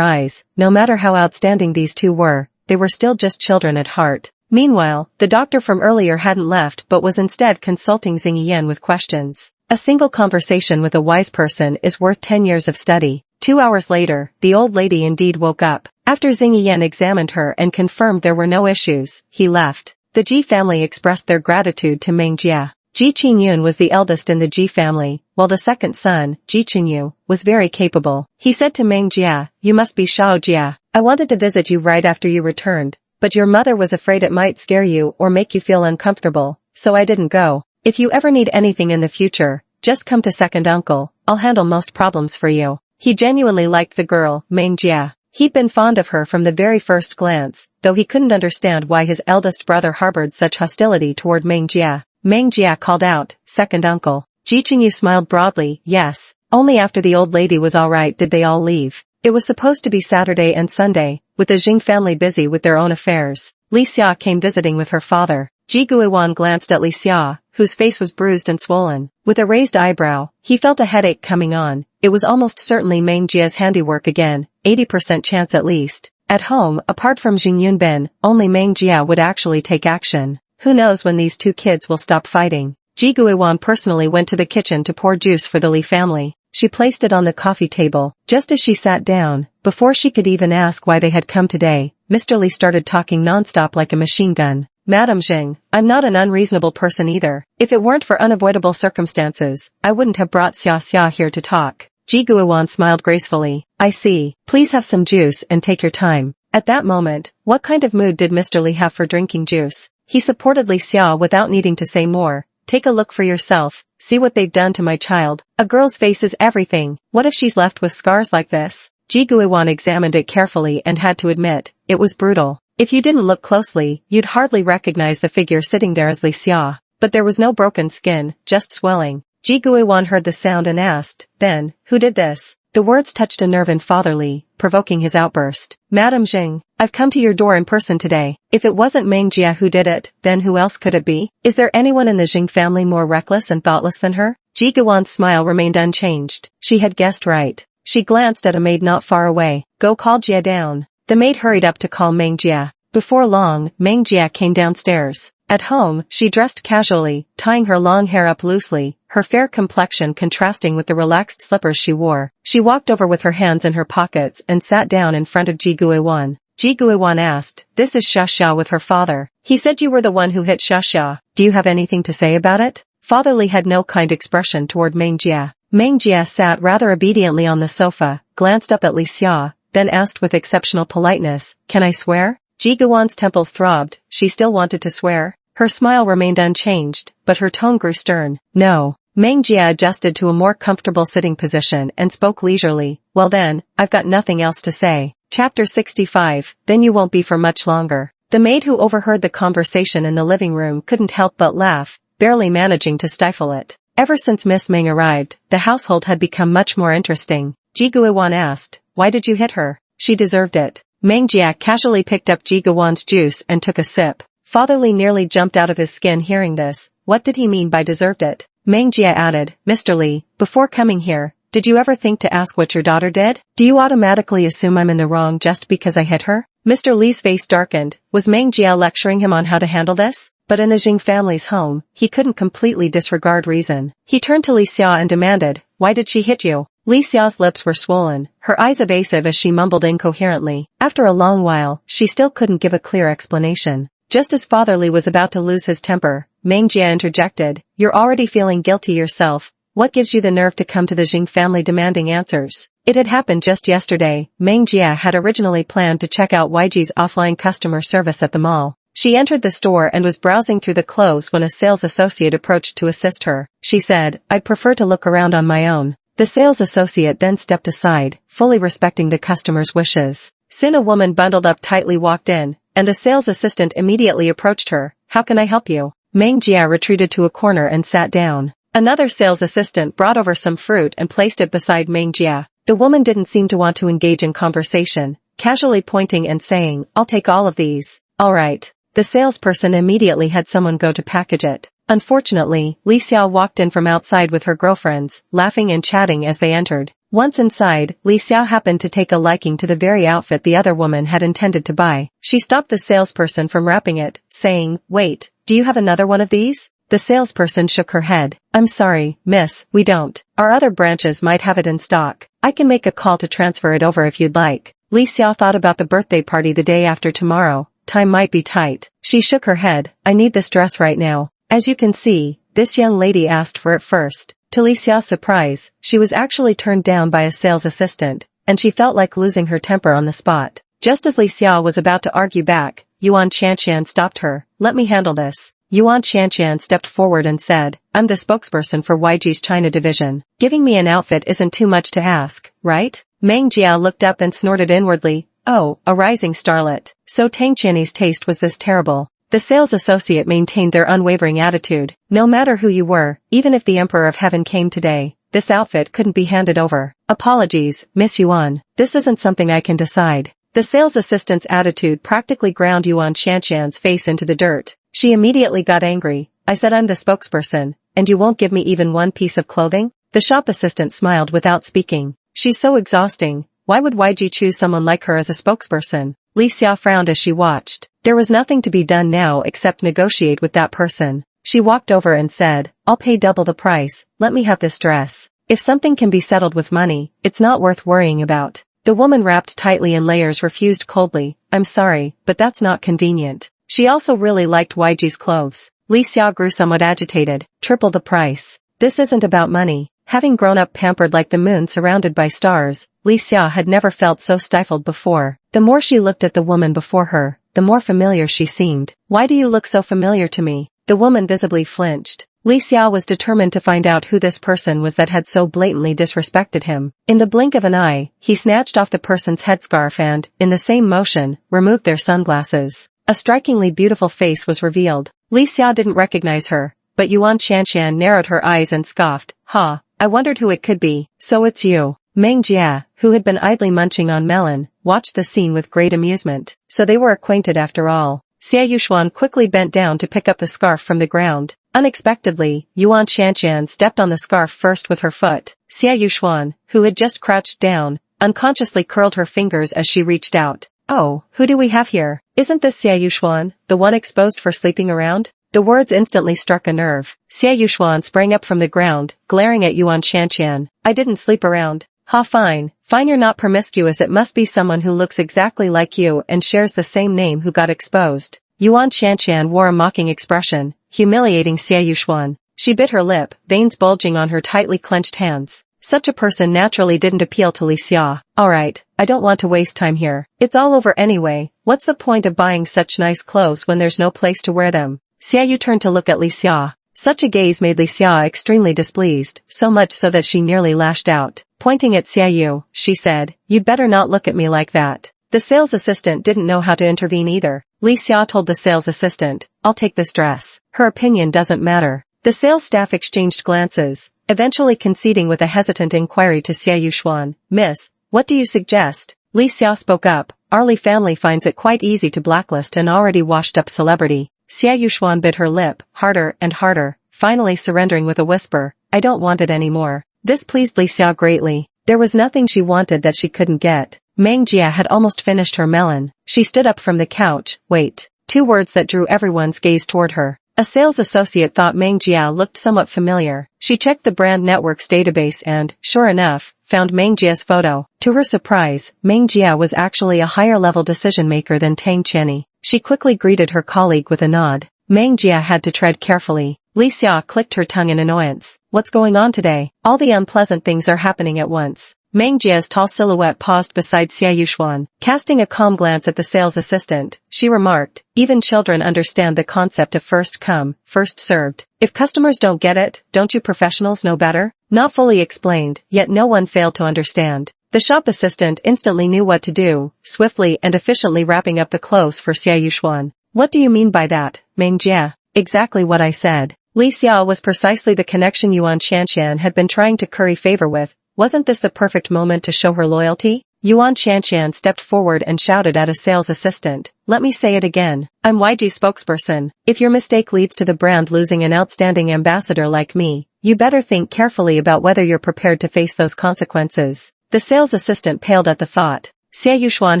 eyes, no matter how outstanding these two were, they were still just children at heart. Meanwhile, the doctor from earlier hadn't left but was instead consulting Xing Yan with questions. A single conversation with a wise person is worth 10 years of study. 2 hours later, the old lady indeed woke up. After Xing Yan examined her and confirmed there were no issues, he left. The Ji family expressed their gratitude to Meng Jia. Ji Qingyun was the eldest in the Ji family, while the second son, Ji Qingyu, was very capable. He said to Meng Jia, "You must be Shao Jia. I wanted to visit you right after you returned, but your mother was afraid it might scare you or make you feel uncomfortable, so I didn't go. If you ever need anything in the future, just come to second uncle, I'll handle most problems for you." He genuinely liked the girl, Meng Jia. He'd been fond of her from the very first glance, though he couldn't understand why his eldest brother harbored such hostility toward Meng Jia. Meng Jia called out, "Second uncle." Ji Qingyu smiled broadly, "Yes." Only after the old lady was all right did they all leave. It was supposed to be Saturday and Sunday, with the Jing family busy with their own affairs. Li Xia came visiting with her father. Ji Guiwan glanced at Li Xia, whose face was bruised and swollen. With a raised eyebrow, he felt a headache coming on. It was almost certainly Meng Jia's handiwork again, 80% chance at least. At home, apart from Jing Yunbin, only Meng Jia would actually take action. Who knows when these two kids will stop fighting. Ji Guiwan personally went to the kitchen to pour juice for the Li family. She placed it on the coffee table. Just as she sat down, before she could even ask why they had come today, Mr. Li started talking nonstop like a machine gun. "Madam Jing, I'm not an unreasonable person either. If it weren't for unavoidable circumstances, I wouldn't have brought Xia Xia here to talk." Ji Guiwan smiled gracefully. "I see. Please have some juice and take your time." At that moment, what kind of mood did Mr. Li have for drinking juice? He supported Li Xia without needing to say more. "Take a look for yourself. See what they've done to my child. A girl's face is everything. What if she's left with scars like this?" Ji Guiwan examined it carefully and had to admit, it was brutal. If you didn't look closely, you'd hardly recognize the figure sitting there as Li Xia. But there was no broken skin, just swelling. Ji Guiwan heard the sound and asked, "Then, who did this?" The words touched a nerve in Father Li, provoking his outburst. "Madam Jing, I've come to your door in person today. If it wasn't Meng Jia who did it, then who else could it be? Is there anyone in the Jing family more reckless and thoughtless than her?" Ji Guiwan's smile remained unchanged. She had guessed right. She glanced at a maid not far away. "Go call Jia down." The maid hurried up to call Meng Jia. Before long, Meng Jia came downstairs. At home, she dressed casually, tying her long hair up loosely, her fair complexion contrasting with the relaxed slippers she wore. She walked over with her hands in her pockets and sat down in front of Ji Guiwan. Ji Guiwan asked, "This is Xia Xia with her father. He said you were the one who hit Xia Xia. Do you have anything to say about it?" Father Li had no kind expression toward Meng Jia. Meng Jia sat rather obediently on the sofa, glanced up at Li Xia, then asked with exceptional politeness, "Can I swear?" Ji Guiwan's temples throbbed. She still wanted to swear. Her smile remained unchanged, but her tone grew stern. "No." Meng Jia adjusted to a more comfortable sitting position and spoke leisurely. "Well then, I've got nothing else to say." Chapter 65, Then you won't be for much longer. The maid who overheard the conversation in the living room couldn't help but laugh, barely managing to stifle it. Ever since Miss Meng arrived, the household had become much more interesting. Ji Guiwan asked, "Why did you hit her?" "She deserved it." Meng Jia casually picked up Ji Guiwan's juice and took a sip. Father Li nearly jumped out of his skin hearing this. What did he mean by deserved it? Meng Jia added, "Mr. Li, before coming here, did you ever think to ask what your daughter did? Do you automatically assume I'm in the wrong just because I hit her?" Mr. Li's face darkened. Was Meng Jia lecturing him on how to handle this? But in the Jing family's home, he couldn't completely disregard reason. He turned to Li Xia and demanded, "Why did she hit you?" Li Xia's lips were swollen, her eyes evasive as she mumbled incoherently. After a long while, she still couldn't give a clear explanation. Just as Father Li was about to lose his temper, Meng Jia interjected, "You're already feeling guilty yourself. What gives you the nerve to come to the Jing family demanding answers?" It had happened just yesterday. Meng Jia had originally planned to check out YG's offline customer service at the mall. She entered the store and was browsing through the clothes when a sales associate approached to assist her. She said, "I'd prefer to look around on my own." The sales associate then stepped aside, fully respecting the customer's wishes. Soon a woman bundled up tightly walked in, and the sales assistant immediately approached her. "How can I help you?" Meng Jia retreated to a corner and sat down. Another sales assistant brought over some fruit and placed it beside Meng Jia. The woman didn't seem to want to engage in conversation, casually pointing and saying, "I'll take all of these." "All right." The salesperson immediately had someone go to package it. Unfortunately, Li Xiao walked in from outside with her girlfriends, laughing and chatting as they entered. Once inside, Li Xiao happened to take a liking to the very outfit the other woman had intended to buy. She stopped the salesperson from wrapping it, saying, "Wait, do you have another one of these?" The salesperson shook her head. "I'm sorry, miss, we don't. Our other branches might have it in stock. I can make a call to transfer it over if you'd like." Li Xiao thought about the birthday party the day after tomorrow. Time might be tight. She shook her head. "I need this dress right now." As you can see, this young lady asked for it first. To Li Xiao's surprise, she was actually turned down by a sales assistant, and she felt like losing her temper on the spot. Just as Li Xiao was about to argue back, Yuan Qianqian stopped her. "Let me handle this." Yuan Qianqian stepped forward and said, "I'm the spokesperson for YG's China division. Giving me an outfit isn't too much to ask, right?" Meng Jia looked up and snorted inwardly. "Oh, a rising starlet. So Tang Qian's taste was this terrible." The sales associate maintained their unwavering attitude. "No matter who you were, even if the Emperor of Heaven came today, this outfit couldn't be handed over. Apologies, Miss Yuan. This isn't something I can decide." The sales assistant's attitude practically ground Yuan Qianqian's face into the dirt. She immediately got angry. "I said I'm the spokesperson, and you won't give me even one piece of clothing?" The shop assistant smiled without speaking. "She's so exhausting. Why would YG choose someone like her as a spokesperson?" Li Xiao frowned as she watched. There was nothing to be done now except negotiate with that person. She walked over and said, "I'll pay double the price. Let me have this dress. If something can be settled with money, it's not worth worrying about." The woman wrapped tightly in layers refused coldly. "I'm sorry, but that's not convenient." She also really liked YG's clothes. Li Xiao grew somewhat agitated. "Triple the price. This isn't about money." Having grown up pampered like the moon surrounded by stars, Li Xiao had never felt so stifled before. The more she looked at the woman before her, the more familiar she seemed. "Why do you look so familiar to me?" The woman visibly flinched. Li Xiao was determined to find out who this person was that had so blatantly disrespected him. In the blink of an eye, he snatched off the person's headscarf and, in the same motion, removed their sunglasses. A strikingly beautiful face was revealed. Li Xiao didn't recognize her, but Yuan Qianqian narrowed her eyes and scoffed. "Ha, I wondered who it could be. So it's you." Meng Jia, who had been idly munching on melon, watched the scene with great amusement. So they were acquainted after all. Xie Yuxuan quickly bent down to pick up the scarf from the ground. Unexpectedly, Yuan Qianqian stepped on the scarf first with her foot. Xie Yuxuan, who had just crouched down, unconsciously curled her fingers as she reached out. "Oh, who do we have here? Isn't this Xie Yuxuan, the one exposed for sleeping around?" The words instantly struck a nerve. Xie Yuxuan sprang up from the ground, glaring at Yuan Qianqian. "I didn't sleep around." "Ha, fine. Fine, you're not promiscuous. It must be someone who looks exactly like you and shares the same name who got exposed." Yuan Qianqian wore a mocking expression, humiliating Xie Yuxuan. She bit her lip, veins bulging on her tightly clenched hands. Such a person naturally didn't appeal to Li Xia. "Alright, I don't want to waste time here. It's all over anyway. What's the point of buying such nice clothes when there's no place to wear them?" Xie Yu turned to look at Li Xia. Such a gaze made Li Xia extremely displeased, so much so that she nearly lashed out. Pointing at Xie Yu, she said, "You'd better not look at me like that." The sales assistant didn't know how to intervene either. Li Xia told the sales assistant, "I'll take this dress. Her opinion doesn't matter." The sales staff exchanged glances, eventually conceding with a hesitant inquiry to Xie Yuxuan. "Miss, what do you suggest?" Li Xia spoke up. "Our Li family finds it quite easy to blacklist an already washed-up celebrity." Xie Yuxuan bit her lip, harder and harder, finally surrendering with a whisper, "I don't want it anymore." This pleased Li Xia greatly. There was nothing she wanted that she couldn't get. Meng Jia had almost finished her melon. She stood up from the couch. "Wait." Two words that drew everyone's gaze toward her. A sales associate thought Meng Jia looked somewhat familiar. She checked the brand network's database and, sure enough, found Meng Jia's photo. To her surprise, Meng Jia was actually a higher-level decision-maker than Tang Qianni. She quickly greeted her colleague with a nod. Meng Jia had to tread carefully. Li Xia clicked her tongue in annoyance. "What's going on today? All the unpleasant things are happening at once." Meng Jia's tall silhouette paused beside Xie Yuxuan. Casting a calm glance at the sales assistant, she remarked, "Even children understand the concept of first come, first served. If customers don't get it, don't you professionals know better?" Not fully explained, yet no one failed to understand. The shop assistant instantly knew what to do, swiftly and efficiently wrapping up the clothes for Xie Yuxuan. "What do you mean by that, Meng Jia?" "Exactly what I said." Li Xia was precisely the connection Yuan Qianqian had been trying to curry favor with. Wasn't this the perfect moment to show her loyalty? Yuan Qianqian stepped forward and shouted at a sales assistant. Let me say it again. I'm YG spokesperson. If your mistake leads to the brand losing an outstanding ambassador like me, you better think carefully about whether you're prepared to face those consequences. The sales assistant paled at the thought. Xie Yushuan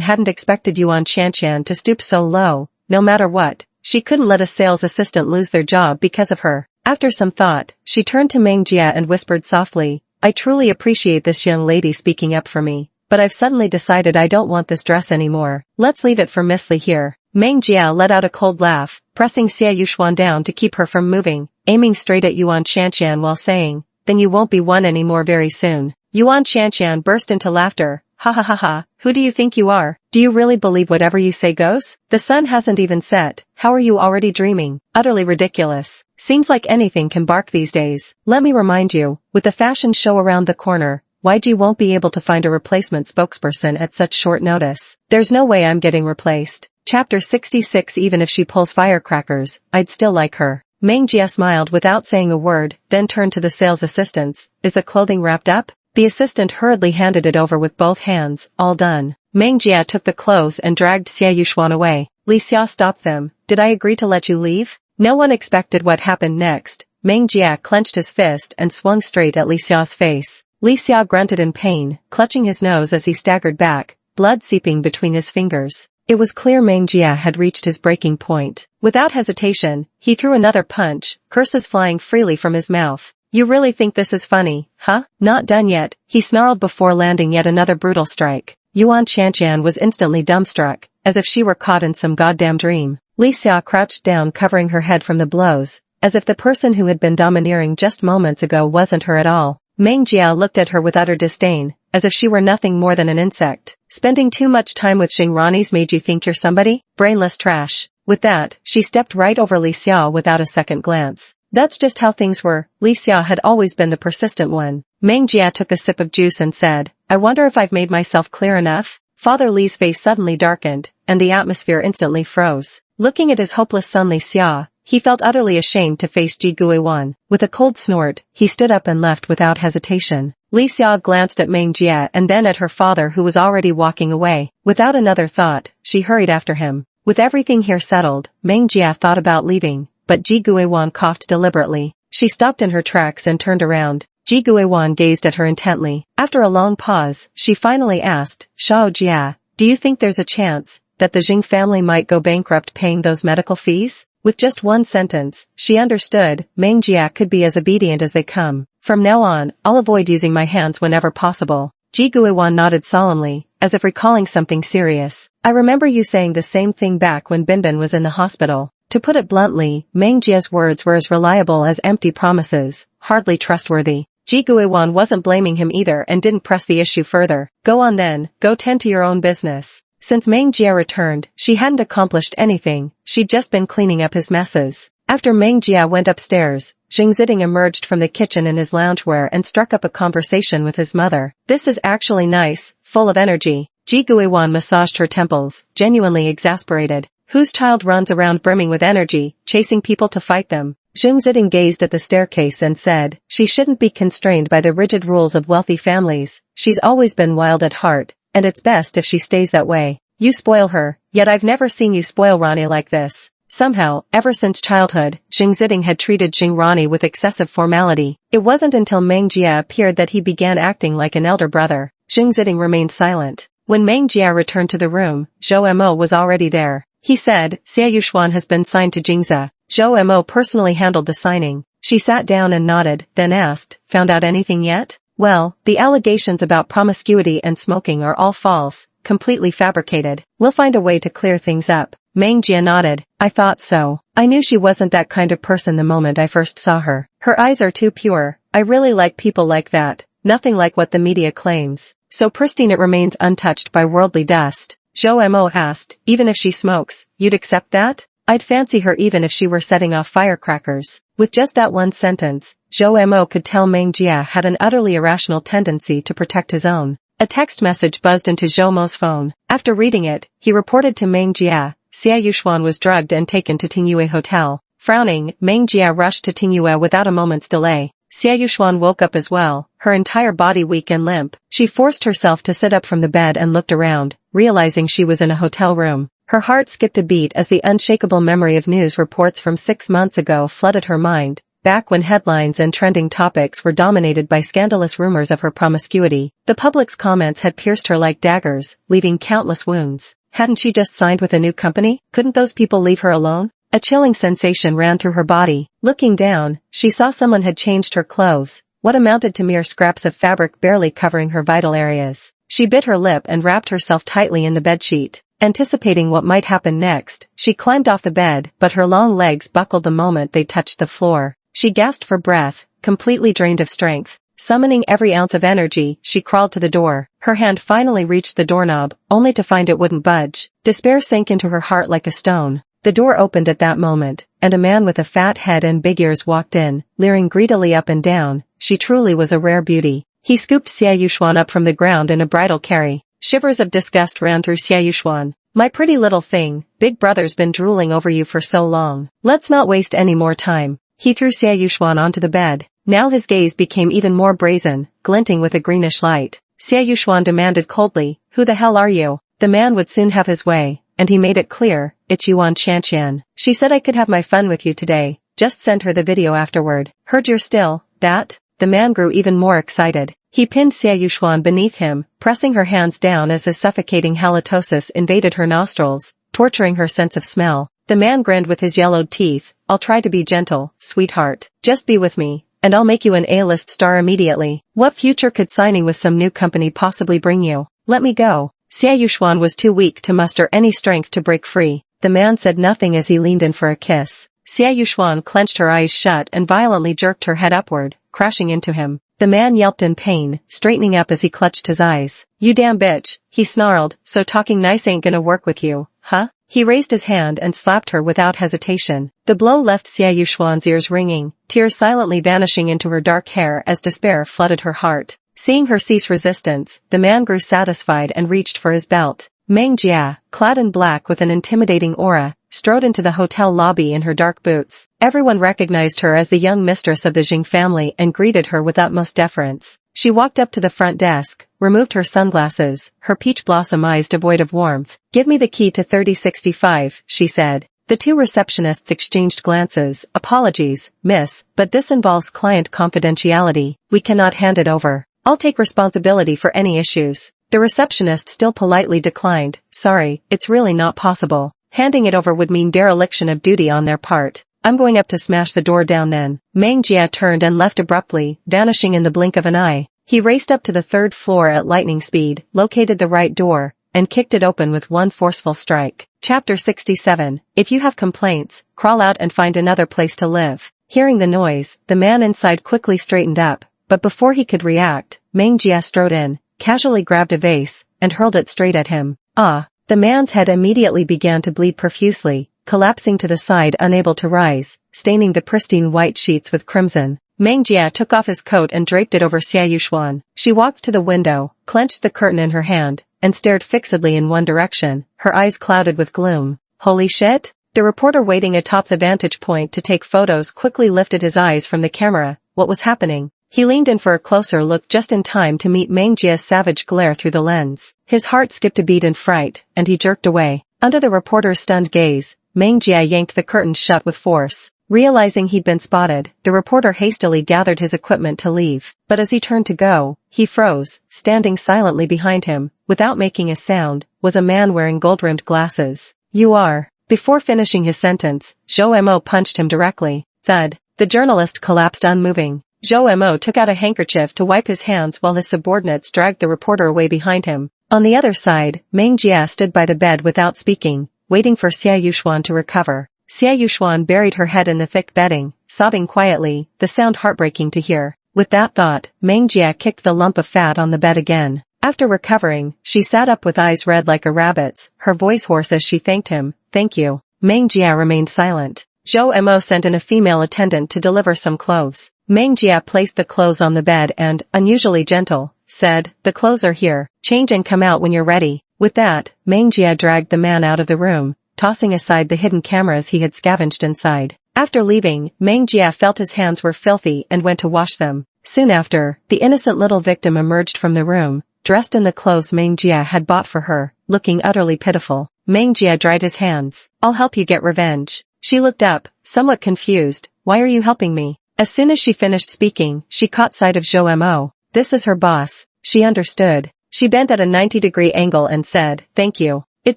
hadn't expected Yuan Qianqian to stoop so low. No matter what, she couldn't let a sales assistant lose their job because of her. After some thought, she turned to Meng Jia and whispered softly, I truly appreciate this young lady speaking up for me, but I've suddenly decided I don't want this dress anymore. Let's leave it for Miss Li here. Meng Jia let out a cold laugh, pressing Xie Yushuan down to keep her from moving, aiming straight at Yuan Qianqian while saying, then you won't be one anymore very soon. Yuan Qianqian burst into laughter. Ha ha ha ha, who do you think you are? Do you really believe whatever you say goes? The sun hasn't even set, how are you already dreaming? Utterly ridiculous. Seems like anything can bark these days. Let me remind you, with the fashion show around the corner, YG won't be able to find a replacement spokesperson at such short notice. There's no way I'm getting replaced. Chapter 66. Even if she pulls firecrackers, I'd still like her. Meng Jia smiled without saying a word, then turned to the sales assistants. Is the clothing wrapped up? The assistant hurriedly handed it over with both hands. All done. Meng Jia took the clothes and dragged Xie Yushuan away. Li Xia stopped them. Did I agree to let you leave? No one expected what happened next. Meng Jia clenched his fist and swung straight at Li Xia's face. Li Xia grunted in pain, clutching his nose as he staggered back, blood seeping between his fingers. It was clear Meng Jia had reached his breaking point. Without hesitation, he threw another punch, curses flying freely from his mouth. You really think this is funny, huh? Not done yet, he snarled before landing yet another brutal strike. Yuan Qianqian was instantly dumbstruck, as if she were caught in some goddamn dream. Li Xia crouched down, covering her head from the blows, as if the person who had been domineering just moments ago wasn't her at all. Meng Jia looked at her with utter disdain, as if she were nothing more than an insect. Spending too much time with Xingranis made you think you're somebody? Brainless trash. With that, she stepped right over Li Xia without a second glance. That's just how things were. Li Xia had always been the persistent one. Meng Jia took a sip of juice and said, I wonder if I've made myself clear enough? Father Li's face suddenly darkened, and the atmosphere instantly froze. Looking at his hopeless son Li Xia, he felt utterly ashamed to face Ji Guiwan. With a cold snort, he stood up and left without hesitation. Li Xia glanced at Meng Jia and then at her father, who was already walking away. Without another thought, she hurried after him. With everything here settled, Meng Jia thought about leaving, but Ji Guiwan coughed deliberately. She stopped in her tracks and turned around. Ji Guiwan gazed at her intently. After a long pause, she finally asked, Shao Jia, do you think there's a chance that the Jing family might go bankrupt paying those medical fees? With just one sentence, she understood, Meng Jia could be as obedient as they come. From now on, I'll avoid using my hands whenever possible. Ji Guiwan nodded solemnly, as if recalling something serious. I remember you saying the same thing back when Binbin was in the hospital. To put it bluntly, Meng Jia's words were as reliable as empty promises, hardly trustworthy. Ji Guiwan wasn't blaming him either and didn't press the issue further. Go on then, go tend to your own business. Since Meng Jia returned, she hadn't accomplished anything, she'd just been cleaning up his messes. After Meng Jia went upstairs, Xing Ziding emerged from the kitchen in his loungewear and struck up a conversation with his mother. This is actually nice, full of energy. Ji Guiwan massaged her temples, genuinely exasperated. Whose child runs around brimming with energy, chasing people to fight them? Xing Ziding gazed at the staircase and said, she shouldn't be constrained by the rigid rules of wealthy families. She's always been wild at heart, and it's best if she stays that way. You spoil her, yet I've never seen you spoil Rani like this. Somehow, ever since childhood, Xing Ziding had treated Xingrani with excessive formality. It wasn't until Meng Jia appeared that he began acting like an elder brother. Xing Ziding remained silent. When Meng Jia returned to the room, Zhou Mo was already there. He said, Xie Yushuan has been signed to Jingza. Zhou Mo personally handled the signing. She sat down and nodded, then asked, found out anything yet? Well, the allegations about promiscuity and smoking are all false, completely fabricated. We'll find a way to clear things up. Meng Jia nodded. I thought so. I knew she wasn't that kind of person the moment I first saw her. Her eyes are too pure. I really like people like that. Nothing like what the media claims. So pristine it remains untouched by worldly dust. Zhou Mo asked, even if she smokes, you'd accept that? I'd fancy her even if she were setting off firecrackers. With just that one sentence, Zhou Mo could tell Meng Jia had an utterly irrational tendency to protect his own. A text message buzzed into Zhou Mo's phone. After reading it, he reported to Meng Jia, Xie Yushuan was drugged and taken to Tingyue Hotel. Frowning, Meng Jia rushed to Tingyue without a moment's delay. Xie Yuxuan woke up as well, her entire body weak and limp. She forced herself to sit up from the bed and looked around, realizing she was in a hotel room. Her heart skipped a beat as the unshakable memory of news reports from 6 months ago flooded her mind, back when headlines and trending topics were dominated by scandalous rumors of her promiscuity. The public's comments had pierced her like daggers, leaving countless wounds. Hadn't she just signed with a new company? Couldn't those people leave her alone? A chilling sensation ran through her body. Looking down, she saw someone had changed her clothes, what amounted to mere scraps of fabric barely covering her vital areas. She bit her lip and wrapped herself tightly in the bedsheet. Anticipating what might happen next, she climbed off the bed, but her long legs buckled the moment they touched the floor. She gasped for breath, completely drained of strength. Summoning every ounce of energy, she crawled to the door. Her hand finally reached the doorknob, only to find it wouldn't budge. Despair sank into her heart like a stone. The door opened at that moment, and a man with a fat head and big ears walked in, leering greedily up and down. She truly was a rare beauty. He scooped Xie Yuxuan up from the ground in a bridal carry. Shivers of disgust ran through Xie Yuxuan. My pretty little thing, Big Brother's been drooling over you for so long. Let's not waste any more time. He threw Xie Yuxuan onto the bed. Now his gaze became even more brazen, glinting with a greenish light. Xie Yuxuan demanded coldly, who the hell are you? The man would soon have his way, and he made it clear, it's Yuan Qianqian. She said I could have my fun with you today, just send her the video afterward. Heard you're still, that? The man grew even more excited. He pinned Xie Yuxuan beneath him, pressing her hands down as a suffocating halitosis invaded her nostrils, torturing her sense of smell. The man grinned with his yellowed teeth. I'll try to be gentle, sweetheart. Just be with me, and I'll make you an A-list star immediately. What future could signing with some new company possibly bring you? Let me go. Xie Yuxuan was too weak to muster any strength to break free. The man said nothing as he leaned in for a kiss. Xie Yuxuan clenched her eyes shut and violently jerked her head upward, crashing into him. The man yelped in pain, straightening up as he clutched his eyes. You damn bitch, he snarled, so talking nice ain't gonna work with you, huh? He raised his hand and slapped her without hesitation. The blow left Xie Yuxuan's ears ringing, tears silently vanishing into her dark hair as despair flooded her heart. Seeing her cease resistance, the man grew satisfied and reached for his belt. Meng Jia, clad in black with an intimidating aura, strode into the hotel lobby in her dark boots. Everyone recognized her as the young mistress of the Jing family and greeted her with utmost deference. She walked up to the front desk, removed her sunglasses, her peach blossom eyes devoid of warmth. Give me the key to 3065, she said. The two receptionists exchanged glances. Apologies, miss, but this involves client confidentiality. We cannot hand it over. I'll take responsibility for any issues. The receptionist still politely declined. Sorry, it's really not possible. Handing it over would mean dereliction of duty on their part. I'm going up to smash the door down then. Meng Jia turned and left abruptly, vanishing in the blink of an eye. He raced up to the 3rd floor at lightning speed, located the right door, and kicked it open with one forceful strike. Chapter 67. If you have complaints, crawl out and find another place to live. Hearing the noise, the man inside quickly straightened up, but before he could react, Meng Jia strode in, casually grabbed a vase, and hurled it straight at him. Ah! The man's head immediately began to bleed profusely, collapsing to the side unable to rise, staining the pristine white sheets with crimson. Meng Jia took off his coat and draped it over Xie Yuxuan. She walked to the window, clenched the curtain in her hand, and stared fixedly in one direction, her eyes clouded with gloom. Holy shit! The reporter waiting atop the vantage point to take photos quickly lifted his eyes from the camera. What was happening? He leaned in for a closer look just in time to meet Meng Jia's savage glare through the lens. His heart skipped a beat in fright, and he jerked away. Under the reporter's stunned gaze, Meng Jia yanked the curtains shut with force. Realizing he'd been spotted, the reporter hastily gathered his equipment to leave. But as he turned to go, he froze. Standing silently behind him, without making a sound, was a man wearing gold-rimmed glasses. You are. Before finishing his sentence, Zhou Mo punched him directly. Thud. The journalist collapsed unmoving. Zhou Mo took out a handkerchief to wipe his hands while his subordinates dragged the reporter away behind him. On the other side, Meng Jia stood by the bed without speaking, waiting for Xie Yuxuan to recover. Xie Yuxuan buried her head in the thick bedding, sobbing quietly, the sound heartbreaking to hear. With that thought, Meng Jia kicked the lump of fat on the bed again. After recovering, she sat up with eyes red like a rabbit's, her voice hoarse as she thanked him. Thank you. Meng Jia remained silent. Zhou Mo sent in a female attendant to deliver some clothes. Meng Jia placed the clothes on the bed and, unusually gentle, said, the clothes are here. Change and come out when you're ready. With that, Meng Jia dragged the man out of the room, tossing aside the hidden cameras he had scavenged inside. After leaving, Meng Jia felt his hands were filthy and went to wash them. Soon after, the innocent little victim emerged from the room, dressed in the clothes Meng Jia had bought for her, looking utterly pitiful. Meng Jia dried his hands. I'll help you get revenge. She looked up, somewhat confused. Why are you helping me? As soon as she finished speaking, she caught sight of Zhou Mo. This is her boss. She understood. She bent at a 90-degree angle and said, thank you. It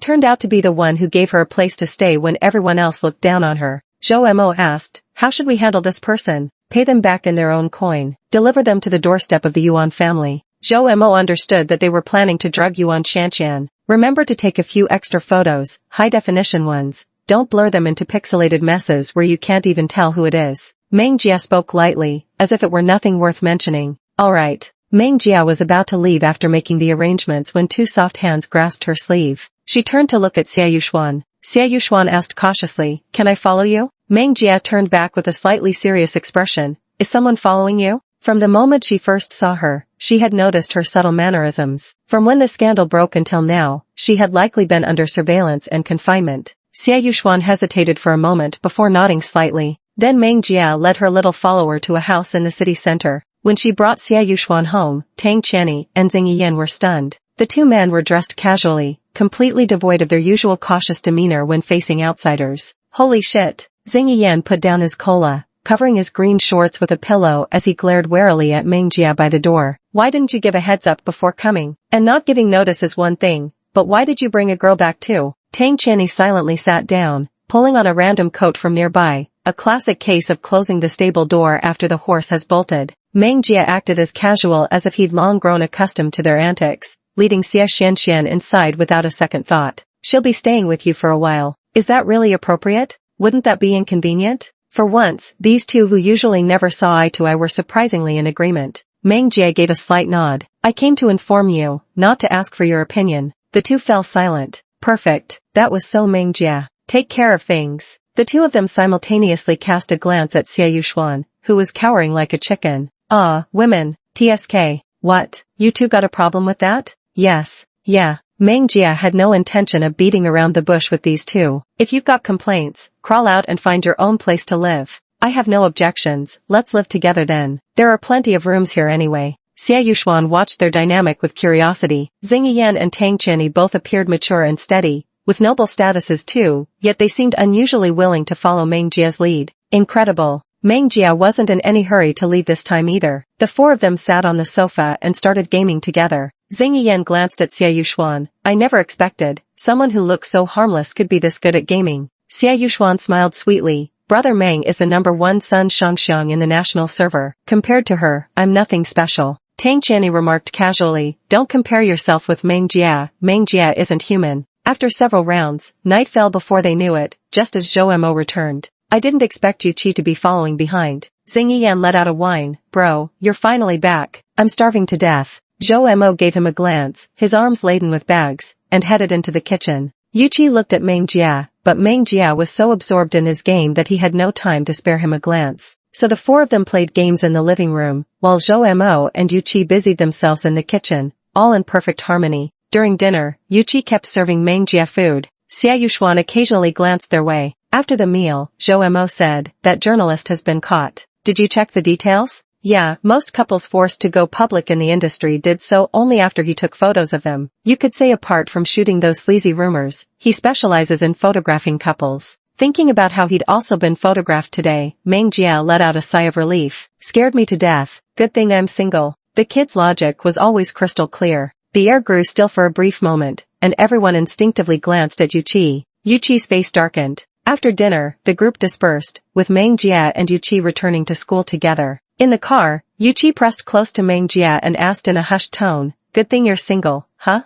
turned out to be the one who gave her a place to stay when everyone else looked down on her. Zhou Mo asked, how should we handle this person? Pay them back in their own coin. Deliver them to the doorstep of the Yuan family. Zhou Mo understood that they were planning to drug Yuan Shanqian. Remember to take a few extra photos, high-definition ones. Don't blur them into pixelated messes where you can't even tell who it is. Meng Jia spoke lightly, as if it were nothing worth mentioning. All right. Meng Jia was about to leave after making the arrangements when two soft hands grasped her sleeve. She turned to look at Xia Yuxuan. Xia Yuxuan asked cautiously, can I follow you? Meng Jia turned back with a slightly serious expression. Is someone following you? From the moment she first saw her, she had noticed her subtle mannerisms. From when the scandal broke until now, she had likely been under surveillance and confinement. Xia Yuxuan hesitated for a moment before nodding slightly. Then Meng Jia led her little follower to a house in the city center. When she brought Xia Yuxuan home, Tang Qianni and Xing Yiyan were stunned. The two men were dressed casually, completely devoid of their usual cautious demeanor when facing outsiders. Holy shit! Xing Yiyan put down his cola, covering his green shorts with a pillow as he glared warily at Meng Jia by the door. Why didn't you give a heads up before coming? And not giving notice is one thing, but why did you bring a girl back too? Tang Qianni silently sat down, pulling on a random coat from nearby, a classic case of closing the stable door after the horse has bolted. Meng Jia acted as casual as if he'd long grown accustomed to their antics, leading Xia Xianxian inside without a second thought. She'll be staying with you for a while. Is that really appropriate? Wouldn't that be inconvenient? For once, these two who usually never saw eye to eye were surprisingly in agreement. Meng Jia gave a slight nod. I came to inform you, not to ask for your opinion. The two fell silent. Perfect. That was so Meng Jia. Take care of things. The two of them simultaneously cast a glance at Xia Yuxuan, who was cowering like a chicken. Ah, women. TSK. What? You two got a problem with that? Yes. Yeah. Meng Jia had no intention of beating around the bush with these two. If you've got complaints, crawl out and find your own place to live. I have no objections. Let's live together then. There are plenty of rooms here anyway. Xia Yuxuan watched their dynamic with curiosity. Xing Yiyan and Tang Qianni both appeared mature and steady, with noble statuses too, yet they seemed unusually willing to follow Meng Jia's lead. Incredible. Meng Jia wasn't in any hurry to leave this time either. The four of them sat on the sofa and started gaming together. Xing Yiyan glanced at Xia Yuxuan. I never expected someone who looks so harmless could be this good at gaming. Xia Yuxuan smiled sweetly. Brother Meng is the #1 Sun Shangxiang in the national server. Compared to her, I'm nothing special. Tang Qianni remarked casually, don't compare yourself with Meng Jia. Meng Jia isn't human. After several rounds, night fell before they knew it, just as Zhou Mo returned. I didn't expect Yu Qi to be following behind. Xing Yiyan let out a whine. Bro, you're finally back. I'm starving to death. Zhou Mo gave him a glance, his arms laden with bags, and headed into the kitchen. Yu Qi looked at Meng Jia, but Meng Jia was so absorbed in his game that he had no time to spare him a glance. So the four of them played games in the living room, while Zhou Mo and Yu Qi busied themselves in the kitchen, all in perfect harmony. During dinner, Yu Qi kept serving Meng Jia food. Xia Yuxuan occasionally glanced their way. After the meal, Zhou Mo said, that journalist has been caught. Did you check the details? Yeah, most couples forced to go public in the industry did so only after he took photos of them. You could say apart from shooting those sleazy rumors, he specializes in photographing couples. Thinking about how he'd also been photographed today, Meng Jia let out a sigh of relief. Scared me to death. Good thing I'm single. The kid's logic was always crystal clear. The air grew still for a brief moment, and everyone instinctively glanced at Yu Qi. Yu Qi's face darkened. After dinner, the group dispersed, with Meng Jia and Yu Qi returning to school together. In the car, Yu Qi pressed close to Meng Jia and asked in a hushed tone, good thing you're single, huh?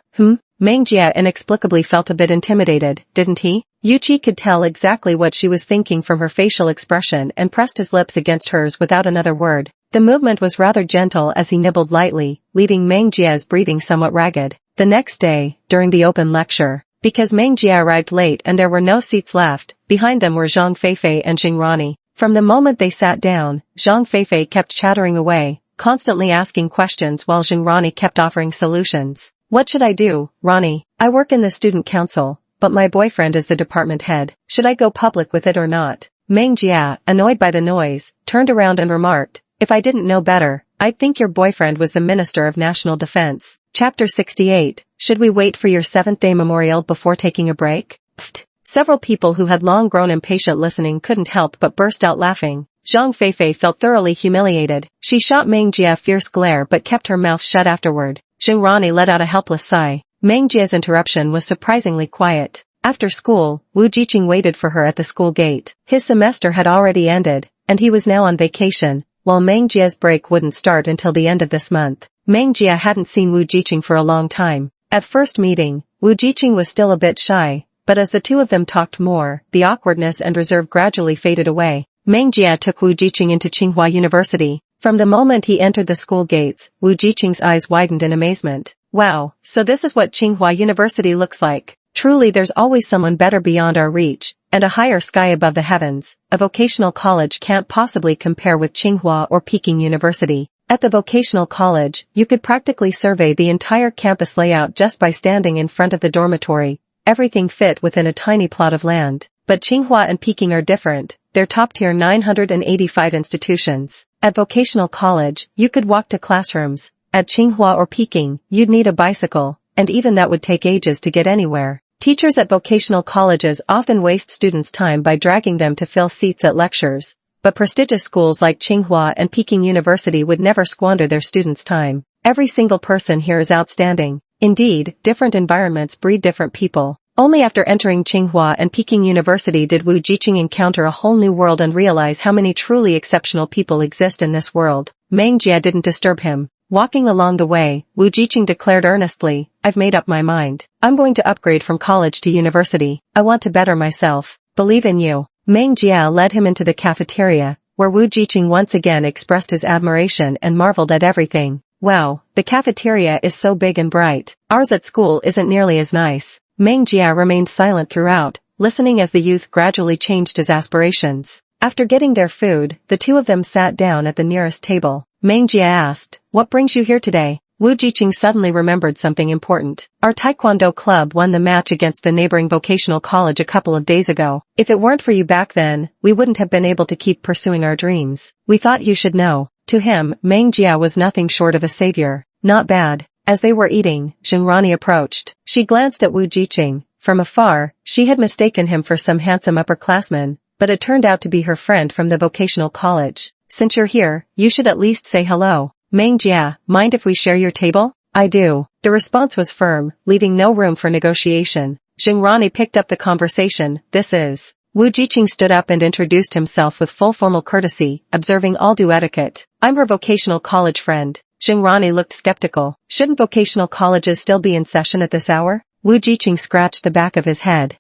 Meng Jia inexplicably felt a bit intimidated, didn't he? Yu Qi could tell exactly what she was thinking from her facial expression and pressed his lips against hers without another word. The movement was rather gentle as he nibbled lightly, leaving Meng Jia's breathing somewhat ragged. The next day, during the open lecture, because Meng Jia arrived late and there were no seats left, behind them were Zhang Feifei and Jing Rani. From the moment they sat down, Zhang Feifei kept chattering away, constantly asking questions while Jing Rani kept offering solutions. What should I do, Rani? I work in the student council, but my boyfriend is the department head. Should I go public with it or not? Meng Jia, annoyed by the noise, turned around and remarked, "If I didn't know better, I'd think your boyfriend was the Minister of National Defense." Chapter 68, Should we wait for your 7th-day memorial before taking a break? Pfft. Several people who had long grown impatient listening couldn't help but burst out laughing. Zhang Feifei felt thoroughly humiliated. She shot Meng Jia a fierce glare but kept her mouth shut afterward. Xingrani let out a helpless sigh. Meng Jia's interruption was surprisingly quiet. After school, Wu Jiqing waited for her at the school gate. His semester had already ended, and he was now on vacation, while Meng Jia's break wouldn't start until the end of this month. Meng Jia hadn't seen Wu Jiqing for a long time. At first meeting, Wu Jiqing was still a bit shy, but as the two of them talked more, the awkwardness and reserve gradually faded away. Meng Jia took Wu Jiqing into Tsinghua University. From the moment he entered the school gates, Wu Jiqing's eyes widened in amazement. Wow, so this is what Tsinghua University looks like. Truly there's always someone better beyond our reach, and a higher sky above the heavens. A vocational college can't possibly compare with Tsinghua or Peking University. At the vocational college, you could practically survey the entire campus layout just by standing in front of the dormitory. Everything fit within a tiny plot of land. But Tsinghua and Peking are different. They're top-tier 985 institutions. At vocational college, you could walk to classrooms. At Tsinghua or Peking, you'd need a bicycle, and even that would take ages to get anywhere. Teachers at vocational colleges often waste students' time by dragging them to fill seats at lectures. But prestigious schools like Tsinghua and Peking University would never squander their students' time. Every single person here is outstanding. Indeed, different environments breed different people. Only after entering Tsinghua and Peking University did Wu Jiqing encounter a whole new world and realize how many truly exceptional people exist in this world. Meng Jia didn't disturb him. Walking along the way, Wu Jiqing declared earnestly, "I've made up my mind. I'm going to upgrade from college to university. I want to better myself. Believe in you." Meng Jia led him into the cafeteria, where Wu Jiqing once again expressed his admiration and marveled at everything. "Wow, the cafeteria is so big and bright. Ours at school isn't nearly as nice." Meng Jia remained silent throughout, listening as the youth gradually changed his aspirations. After getting their food, the two of them sat down at the nearest table. Meng Jia asked, "What brings you here today?" Wu Jiqing suddenly remembered something important. "Our taekwondo club won the match against the neighboring vocational college a couple of days ago. If it weren't for you back then, we wouldn't have been able to keep pursuing our dreams. We thought you should know." To him, Meng Jia was nothing short of a savior. Not bad. As they were eating, Xingrani approached. She glanced at Wu Jiqing. From afar, she had mistaken him for some handsome upperclassman, but it turned out to be her friend from the vocational college. "Since you're here, you should at least say hello." "Meng Jia, mind if we share your table?" "I do." The response was firm, leaving no room for negotiation. Xingrani picked up the conversation. "This is..." Wu Jiqing stood up and introduced himself with full formal courtesy, observing all due etiquette. "I'm her vocational college friend." Xingrani looked skeptical. Shouldn't vocational colleges still be in session at this hour? Wu Jiqing scratched the back of his head.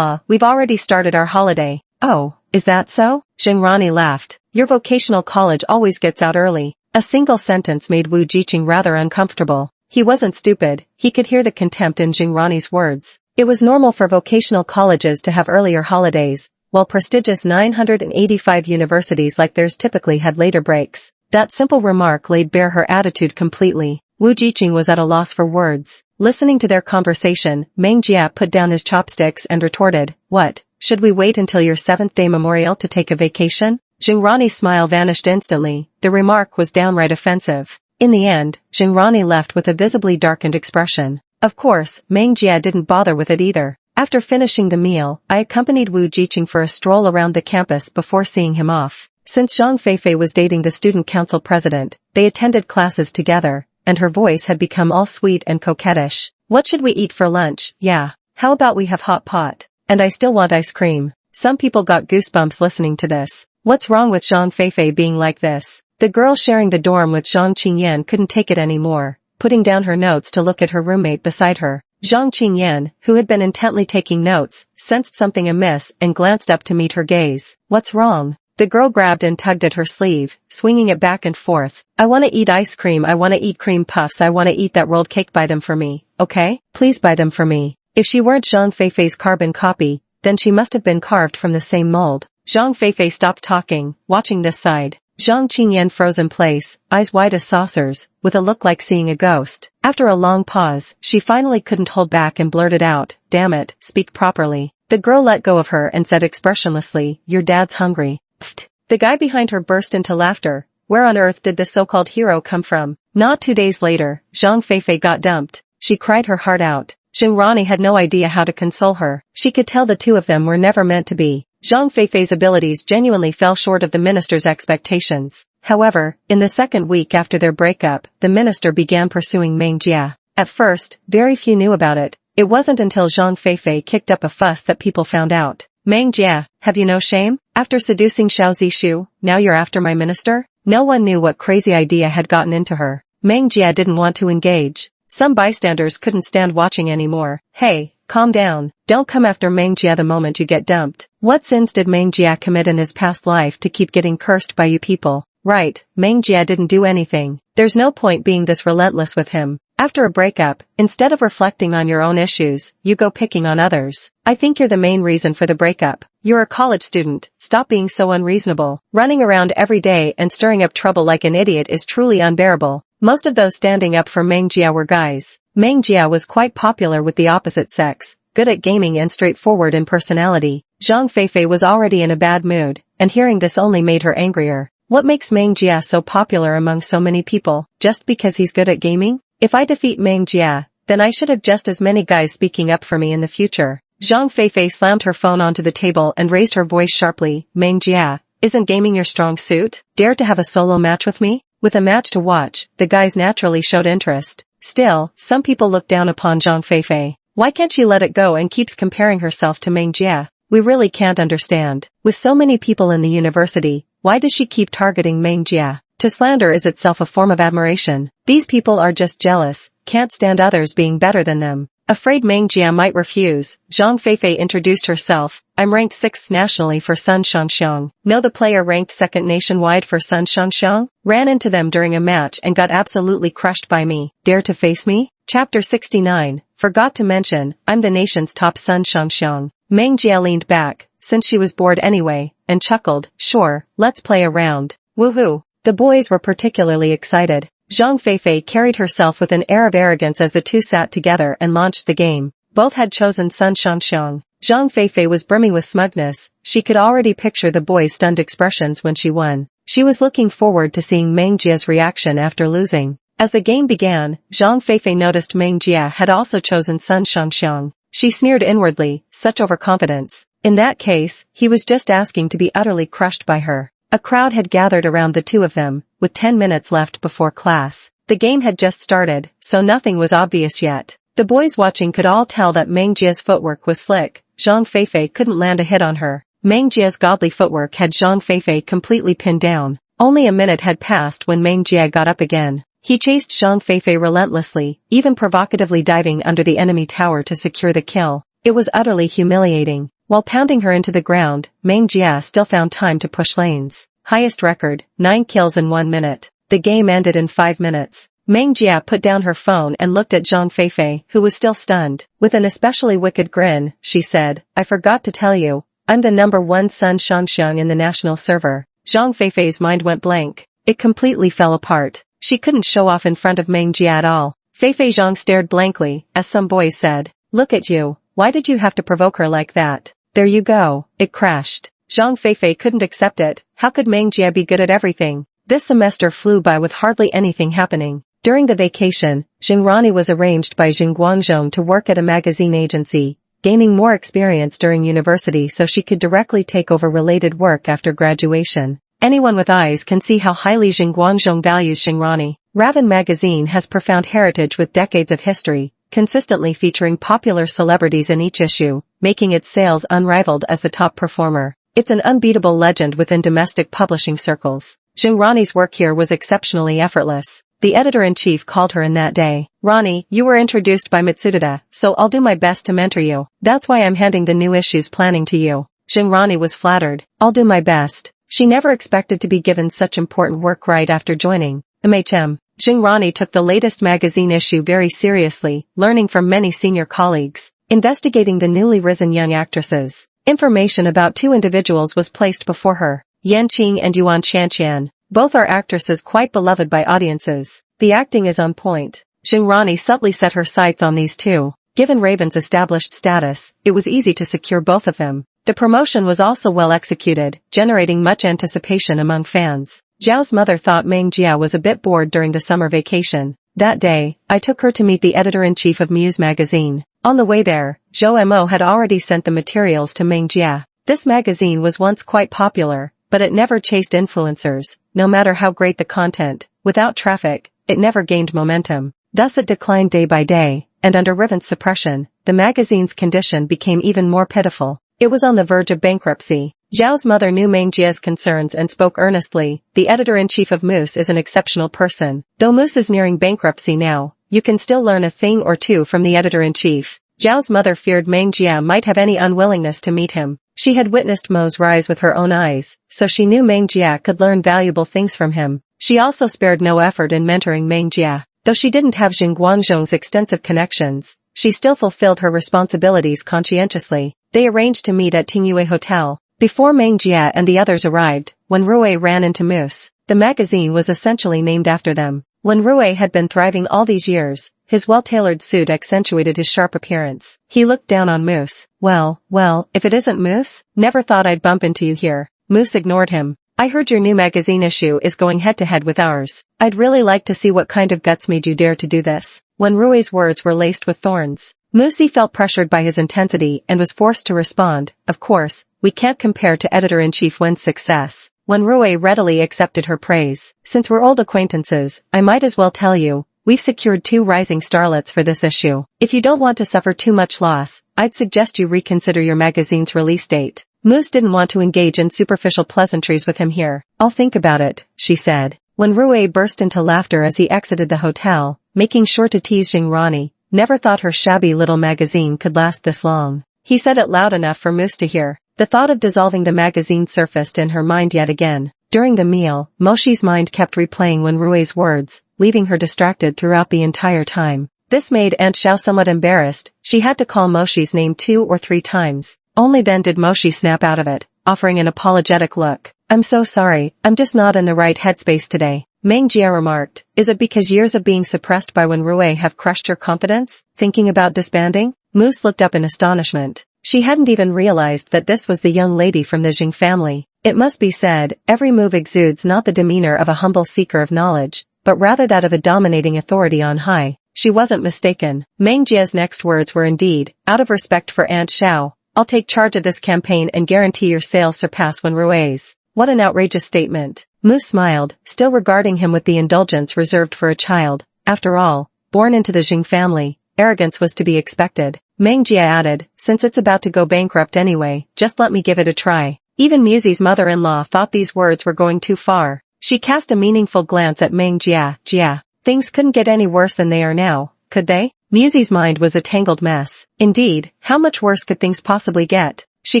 We've already started our holiday." "Oh, is that so?" Xingrani laughed. "Your vocational college always gets out early." A single sentence made Wu Jiqing rather uncomfortable. He wasn't stupid. He could hear the contempt in Xingrani's words. It was normal for vocational colleges to have earlier holidays, while prestigious 985 universities like theirs typically had later breaks. That simple remark laid bare her attitude completely. Wu Jiqing was at a loss for words. Listening to their conversation, Meng Jia put down his chopsticks and retorted, "What, should we wait until your 7th-day memorial to take a vacation?" Xingrani's smile vanished instantly. The remark was downright offensive. In the end, Xingrani left with a visibly darkened expression. Of course, Meng Jia didn't bother with it either. After finishing the meal, I accompanied Wu Jiqing for a stroll around the campus before seeing him off. Since Zhang Feifei was dating the student council president, they attended classes together, and her voice had become all sweet and coquettish. "What should we eat for lunch? Yeah. How about we have hot pot? And I still want ice cream." Some people got goosebumps listening to this. What's wrong with Zhang Feifei being like this? The girl sharing the dorm with Zhang Qingyan couldn't take it anymore, putting down her notes to look at her roommate beside her. Zhang Qingyan, who had been intently taking notes, sensed something amiss and glanced up to meet her gaze. "What's wrong?" The girl grabbed and tugged at her sleeve, swinging it back and forth. "I want to eat ice cream. I want to eat cream puffs. I want to eat that rolled cake. Buy them for me, okay? Please buy them for me." If she weren't Zhang Feifei's carbon copy, then she must have been carved from the same mold. Zhang Feifei stopped talking, watching this side. Zhang Qingyan froze in place, eyes wide as saucers, with a look like seeing a ghost. After a long pause, she finally couldn't hold back and blurted out, "Damn it, speak properly." The girl let go of her and said expressionlessly, "Your dad's hungry." Pfft. The guy behind her burst into laughter. Where on earth did this so-called hero come from? Not 2 days later, Zhang Feifei got dumped. She cried her heart out. Rani had no idea how to console her. She could tell the two of them were never meant to be. Zhang Feifei's abilities genuinely fell short of the minister's expectations. However, in the second week after their breakup, the minister began pursuing Meng Jia. At first, very few knew about it. It wasn't until Zhang Feifei kicked up a fuss that people found out. "Meng Jia, have you no shame? After seducing Xiao Zishu, now you're after my minister?" No one knew what crazy idea had gotten into her. Meng Jia didn't want to engage. Some bystanders couldn't stand watching anymore. "Hey, calm down. Don't come after Meng Jia the moment you get dumped. What sins did Meng Jia commit in his past life to keep getting cursed by you people?" "Right, Meng Jia didn't do anything. There's no point being this relentless with him. After a breakup, instead of reflecting on your own issues, you go picking on others. I think you're the main reason for the breakup. You're a college student, stop being so unreasonable. Running around every day and stirring up trouble like an idiot is truly unbearable." Most of those standing up for Meng Jia were guys. Meng Jia was quite popular with the opposite sex, good at gaming and straightforward in personality. Zhang Feifei was already in a bad mood, and hearing this only made her angrier. What makes Meng Jia so popular among so many people? Just because he's good at gaming? If I defeat Meng Jia, then I should have just as many guys speaking up for me in the future. Zhang Feifei slammed her phone onto the table and raised her voice sharply. "Meng Jia, isn't gaming your strong suit? Dare to have a solo match with me?" With a match to watch, the guys naturally showed interest. Still, some people looked down upon Zhang Feifei. Why can't she let it go and keeps comparing herself to Meng Jia? We really can't understand. With so many people in the university, why does she keep targeting Meng Jia? To slander is itself a form of admiration. These people are just jealous, can't stand others being better than them. Afraid Meng Jia might refuse, Zhang Feifei introduced herself. "I'm ranked 6th nationally for Sun Shangxiang. Know the player ranked 2nd nationwide for Sun Shangxiang? Ran into them during a match and got absolutely crushed by me. Dare to face me?" Chapter 69. Forgot to mention, I'm the nation's top Sun Shangxiang. Meng Jia leaned back, since she was bored anyway, and chuckled. "Sure, let's play a round. Woohoo." The boys were particularly excited. Zhang Feifei carried herself with an air of arrogance as the two sat together and launched the game. Both had chosen Sun Shangxiang. Zhang Feifei was brimming with smugness. She could already picture the boys' stunned expressions when she won. She was looking forward to seeing Meng Jia's reaction after losing. As the game began, Zhang Feifei noticed Meng Jia had also chosen Sun Shangxiang. She sneered inwardly, such overconfidence. In that case, he was just asking to be utterly crushed by her. A crowd had gathered around the two of them, with 10 minutes left before class. The game had just started, so nothing was obvious yet. The boys watching could all tell that Meng Jia's footwork was slick. Zhang Feifei couldn't land a hit on her. Meng Jia's godly footwork had Zhang Feifei completely pinned down. Only a minute had passed when Meng Jia got up again. He chased Zhang Feifei relentlessly, even provocatively diving under the enemy tower to secure the kill. It was utterly humiliating. While pounding her into the ground, Meng Jia still found time to push lanes. Highest record, 9 kills in 1 minute. The game ended in 5 minutes. Meng Jia put down her phone and looked at Zhang Feifei, who was still stunned. With an especially wicked grin, she said, "I forgot to tell you, I'm the #1 Sun Shangxiang in the national server." Zhang Feifei's mind went blank. It completely fell apart. She couldn't show off in front of Meng Jia at all. Feifei Zhang stared blankly, as some boys said. "Look at you, why did you have to provoke her like that?" "There you go." It crashed. Zhang Feifei couldn't accept it. How could Meng Jia be good at everything? This semester flew by with hardly anything happening. During the vacation, Rani was arranged by Guangzhong to work at a magazine agency, gaining more experience during university so she could directly take over related work after graduation. Anyone with eyes can see how highly Guangzhong values Rani. Raven magazine has profound heritage with decades of history, consistently featuring popular celebrities in each issue, making its sales unrivaled as the top performer. It's an unbeatable legend within domestic publishing circles. Rani's work here was exceptionally effortless. The editor-in-chief called her in that day. "Rani, you were introduced by Mitsuda, so I'll do my best to mentor you. That's why I'm handing the new issues planning to you." Rani was flattered. "I'll do my best." She never expected to be given such important work right after joining. Rani took the latest magazine issue very seriously, learning from many senior colleagues, investigating the newly risen young actresses. Information about 2 individuals was placed before her, Yan Qing and Yuan Qianqian. Both are actresses quite beloved by audiences. The acting is on point. Rani subtly set her sights on these two. Given Raven's established status, it was easy to secure both of them. The promotion was also well executed, generating much anticipation among fans. Zhao's mother thought Meng Jia was a bit bored during the summer vacation. That day, I took her to meet the editor-in-chief of Muse magazine. On the way there, Zhou Mo had already sent the materials to Meng Jia. This magazine was once quite popular, but it never chased influencers, no matter how great the content. Without traffic, it never gained momentum. Thus it declined day by day, and under Raven's suppression, the magazine's condition became even more pitiful. It was on the verge of bankruptcy. Zhao's mother knew Meng Jia's concerns and spoke earnestly. The editor-in-chief of Moose is an exceptional person. Though Moose is nearing bankruptcy now, you can still learn a thing or two from the editor-in-chief. Zhao's mother feared Meng Jia might have any unwillingness to meet him. She had witnessed Mo's rise with her own eyes, so she knew Meng Jia could learn valuable things from him. She also spared no effort in mentoring Meng Jia. Though she didn't have Jing Guangzhong's extensive connections, she still fulfilled her responsibilities conscientiously. They arranged to meet at Tingyue Hotel. Before Meng Jia and the others arrived, when Rui ran into Moose, the magazine was essentially named after them. When Rui had been thriving all these years, his well-tailored suit accentuated his sharp appearance. He looked down on Moose. Well, if it isn't Moose, never thought I'd bump into you here. Moose ignored him. I heard your new magazine issue is going head-to-head with ours. I'd really like to see what kind of guts made you dare to do this. When Rui's words were laced with thorns, Moosey felt pressured by his intensity and was forced to respond. Of course, we can't compare to editor-in-chief Wen's success. When Rui readily accepted her praise. Since we're old acquaintances, I might as well tell you, we've secured 2 rising starlets for this issue. If you don't want to suffer too much loss, I'd suggest you reconsider your magazine's release date. Moose didn't want to engage in superficial pleasantries with him here. I'll think about it, she said. When Rui burst into laughter as he exited the hotel, making sure to tease Jingrani, never thought her shabby little magazine could last this long. He said it loud enough for Moose to hear. The thought of dissolving the magazine surfaced in her mind yet again. During the meal, Moshi's mind kept replaying Wen Rui's words, leaving her distracted throughout the entire time. This made Aunt Xiao somewhat embarrassed. She had to call Moshi's name 2 or 3 times. Only then did Moshi snap out of it, offering an apologetic look. I'm so sorry, I'm just not in the right headspace today. Meng Jia remarked, is it because years of being suppressed by Wen Rui have crushed your confidence? Thinking about disbanding? Moose looked up in astonishment. She hadn't even realized that this was the young lady from the Jing family. It must be said, every move exudes not the demeanor of a humble seeker of knowledge, but rather that of a dominating authority on high. She wasn't mistaken. Meng Jia's next words were indeed, out of respect for Aunt Xiao, I'll take charge of this campaign and guarantee your sales surpass Wen Rui's. What an outrageous statement. Moose smiled, still regarding him with the indulgence reserved for a child. After all, born into the Jing family, arrogance was to be expected. Meng Jia added, since it's about to go bankrupt anyway, just let me give it a try. Even Musie's mother-in-law thought these words were going too far. She cast a meaningful glance at Meng Jia. Jia, things couldn't get any worse than they are now, could they? Musie's mind was a tangled mess. Indeed, how much worse could things possibly get? She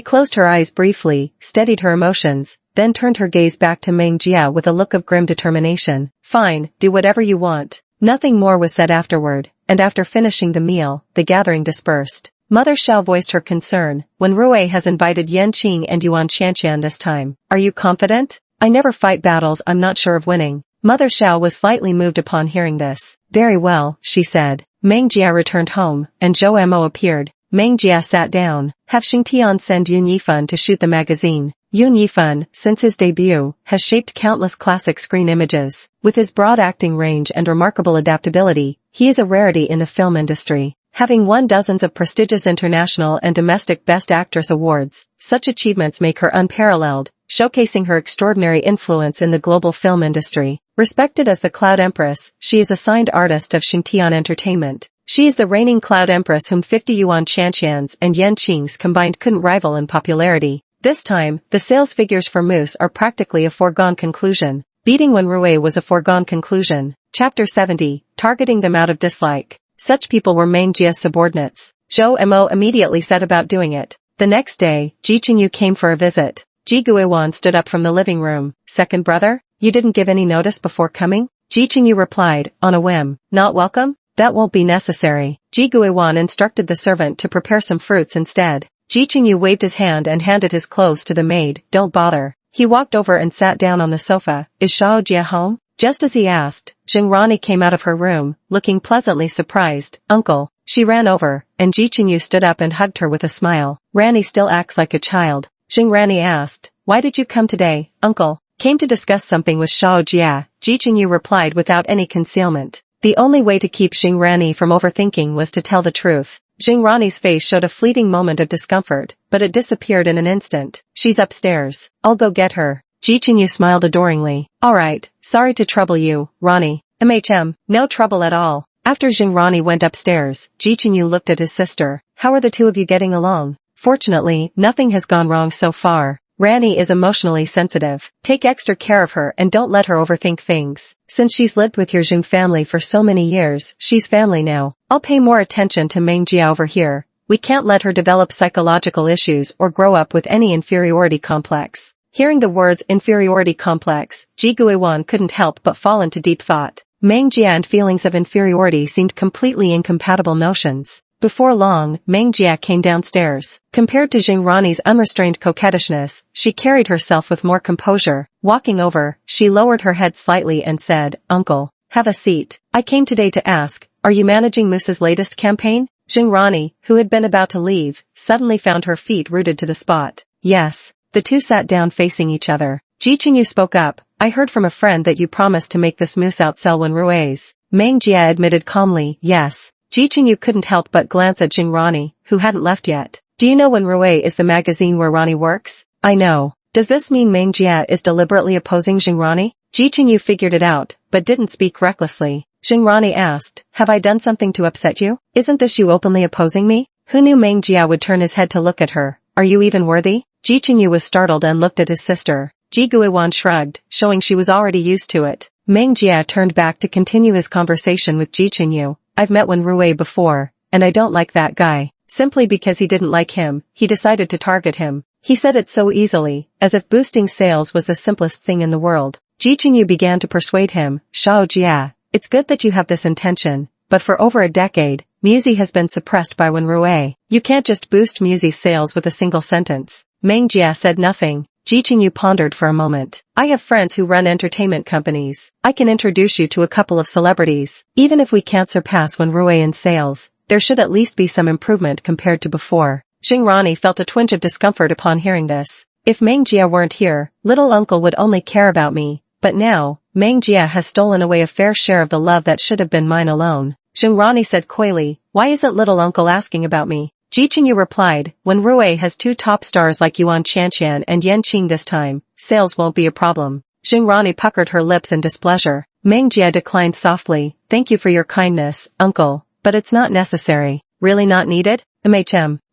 closed her eyes briefly, steadied her emotions, then turned her gaze back to Meng Jia with a look of grim determination. Fine, do whatever you want. Nothing more was said afterward, and after finishing the meal, the gathering dispersed. Mother Xiao voiced her concern. When Rui has invited Yan Qing and Yuan Qianqian this time, are you confident? I never fight battles I'm not sure of winning. Mother Xiao was slightly moved upon hearing this. Very well, she said. Meng Jia returned home, and Zhou Mo appeared. Meng Jia sat down. Have Xingtian send Yun Yifan to shoot the magazine. Yun Yifan, since his debut, has shaped countless classic screen images. With his broad acting range and remarkable adaptability, he is a rarity in the film industry. Having won dozens of prestigious international and domestic Best Actress awards, such achievements make her unparalleled, showcasing her extraordinary influence in the global film industry. Respected as the Cloud Empress, she is assigned artist of Xingtian Entertainment. She is the reigning Cloud Empress whom 50 Yuan Qianqians and Yan Qings combined couldn't rival in popularity. This time, the sales figures for Moose are practically a foregone conclusion. Beating Wen Rui was a foregone conclusion. Chapter 70, Targeting them out of dislike. Such people were Meng Jia's subordinates. Zhou Mo immediately set about doing it. The next day, Ji Qingyu came for a visit. Ji Guiwan stood up from the living room. Second brother? You didn't give any notice before coming? Ji Qingyu replied, on a whim. Not welcome? That won't be necessary. Ji Guiwan instructed the servant to prepare some fruits instead. Ji Qingyu waved his hand and handed his clothes to the maid. Don't bother. He walked over and sat down on the sofa. Is Xiao Jia home? Just as he asked, Jingrani came out of her room, looking pleasantly surprised. Uncle, She ran over, and Ji Qingyu stood up and hugged her with a smile. Rani still acts like a child. Jing Rani asked, "Why did you come today, uncle?" "Came to discuss something with Shao Jia," Ji Qingyu replied without any concealment. The only way to keep Jing Rani from overthinking was to tell the truth. Jing Rani's face showed a fleeting moment of discomfort, but it disappeared in an instant. "She's upstairs. I'll go get her." Ji Qingyu smiled adoringly. "Alright, sorry to trouble you, Rani." No trouble at all." After Jing Rani went upstairs, Ji Qingyu looked at his sister. "How are the two of you getting along?" "Fortunately, nothing has gone wrong so far. Rani is emotionally sensitive. Take extra care of her and don't let her overthink things. Since she's lived with your Jing family for so many years, she's family now. I'll pay more attention to Meng Jia over here. We can't let her develop psychological issues or grow up with any inferiority complex." Hearing the words inferiority complex, Ji Guiwan couldn't help but fall into deep thought. Meng Jia and feelings of inferiority seemed completely incompatible notions. Before long, Meng Jia came downstairs. Compared to Jing Rani's unrestrained coquettishness, she carried herself with more composure. Walking over, she lowered her head slightly and said, "Uncle, have a seat. I came today to ask, are you managing Moose's latest campaign?" Jing Rani, who had been about to leave, suddenly found her feet rooted to the spot. "Yes." The two sat down facing each other. Ji Qingyu spoke up, "I heard from a friend that you promised to make this Moose outsell when Rui's." Meng Jia admitted calmly, "Yes." Ji Qingyu couldn't help but glance at Jing Rani, who hadn't left yet. "Do you know when Rui is the magazine where Rani works?" "I know." "Does this mean Meng Jia is deliberately opposing Jing Rani?" Ji Qingyu figured it out, but didn't speak recklessly. Jing Rani asked, "Have I done something to upset you? Isn't this you openly opposing me?" Who knew Meng Jia would turn his head to look at her? "Are you even worthy?" Ji Qingyu was startled and looked at his sister. Ji Guiwan shrugged, showing she was already used to it. Meng Jia turned back to continue his conversation with Ji Qingyu. "I've met Wen Rui before, and I don't like that guy." Simply because he didn't like him, he decided to target him. He said it so easily, as if boosting sales was the simplest thing in the world. Ji Qingyu began to persuade him, "Shao Jia, it's good that you have this intention, but for over a decade, Musi has been suppressed by Wen Rui. You can't just boost Musi's sales with a single sentence." Meng Jia said nothing. Ji Qingyu pondered for a moment. "I have friends who run entertainment companies. I can introduce you to a couple of celebrities. Even if we can't surpass Wen Rui in sales, there should at least be some improvement compared to before." Jing Rani felt a twinge of discomfort upon hearing this. "If Meng Jia weren't here, little uncle would only care about me. But now, Meng Jia has stolen away a fair share of the love that should have been mine alone." Jing Rani said coyly, "Why isn't little uncle asking about me?" Ji Qingyu replied, "When Rui has two top stars like Yuan Qianqian and Yan Qing this time, sales won't be a problem." Jing Rani puckered her lips in displeasure. Meng Jia declined softly, "Thank you for your kindness, uncle, but it's not necessary." "Really not needed?"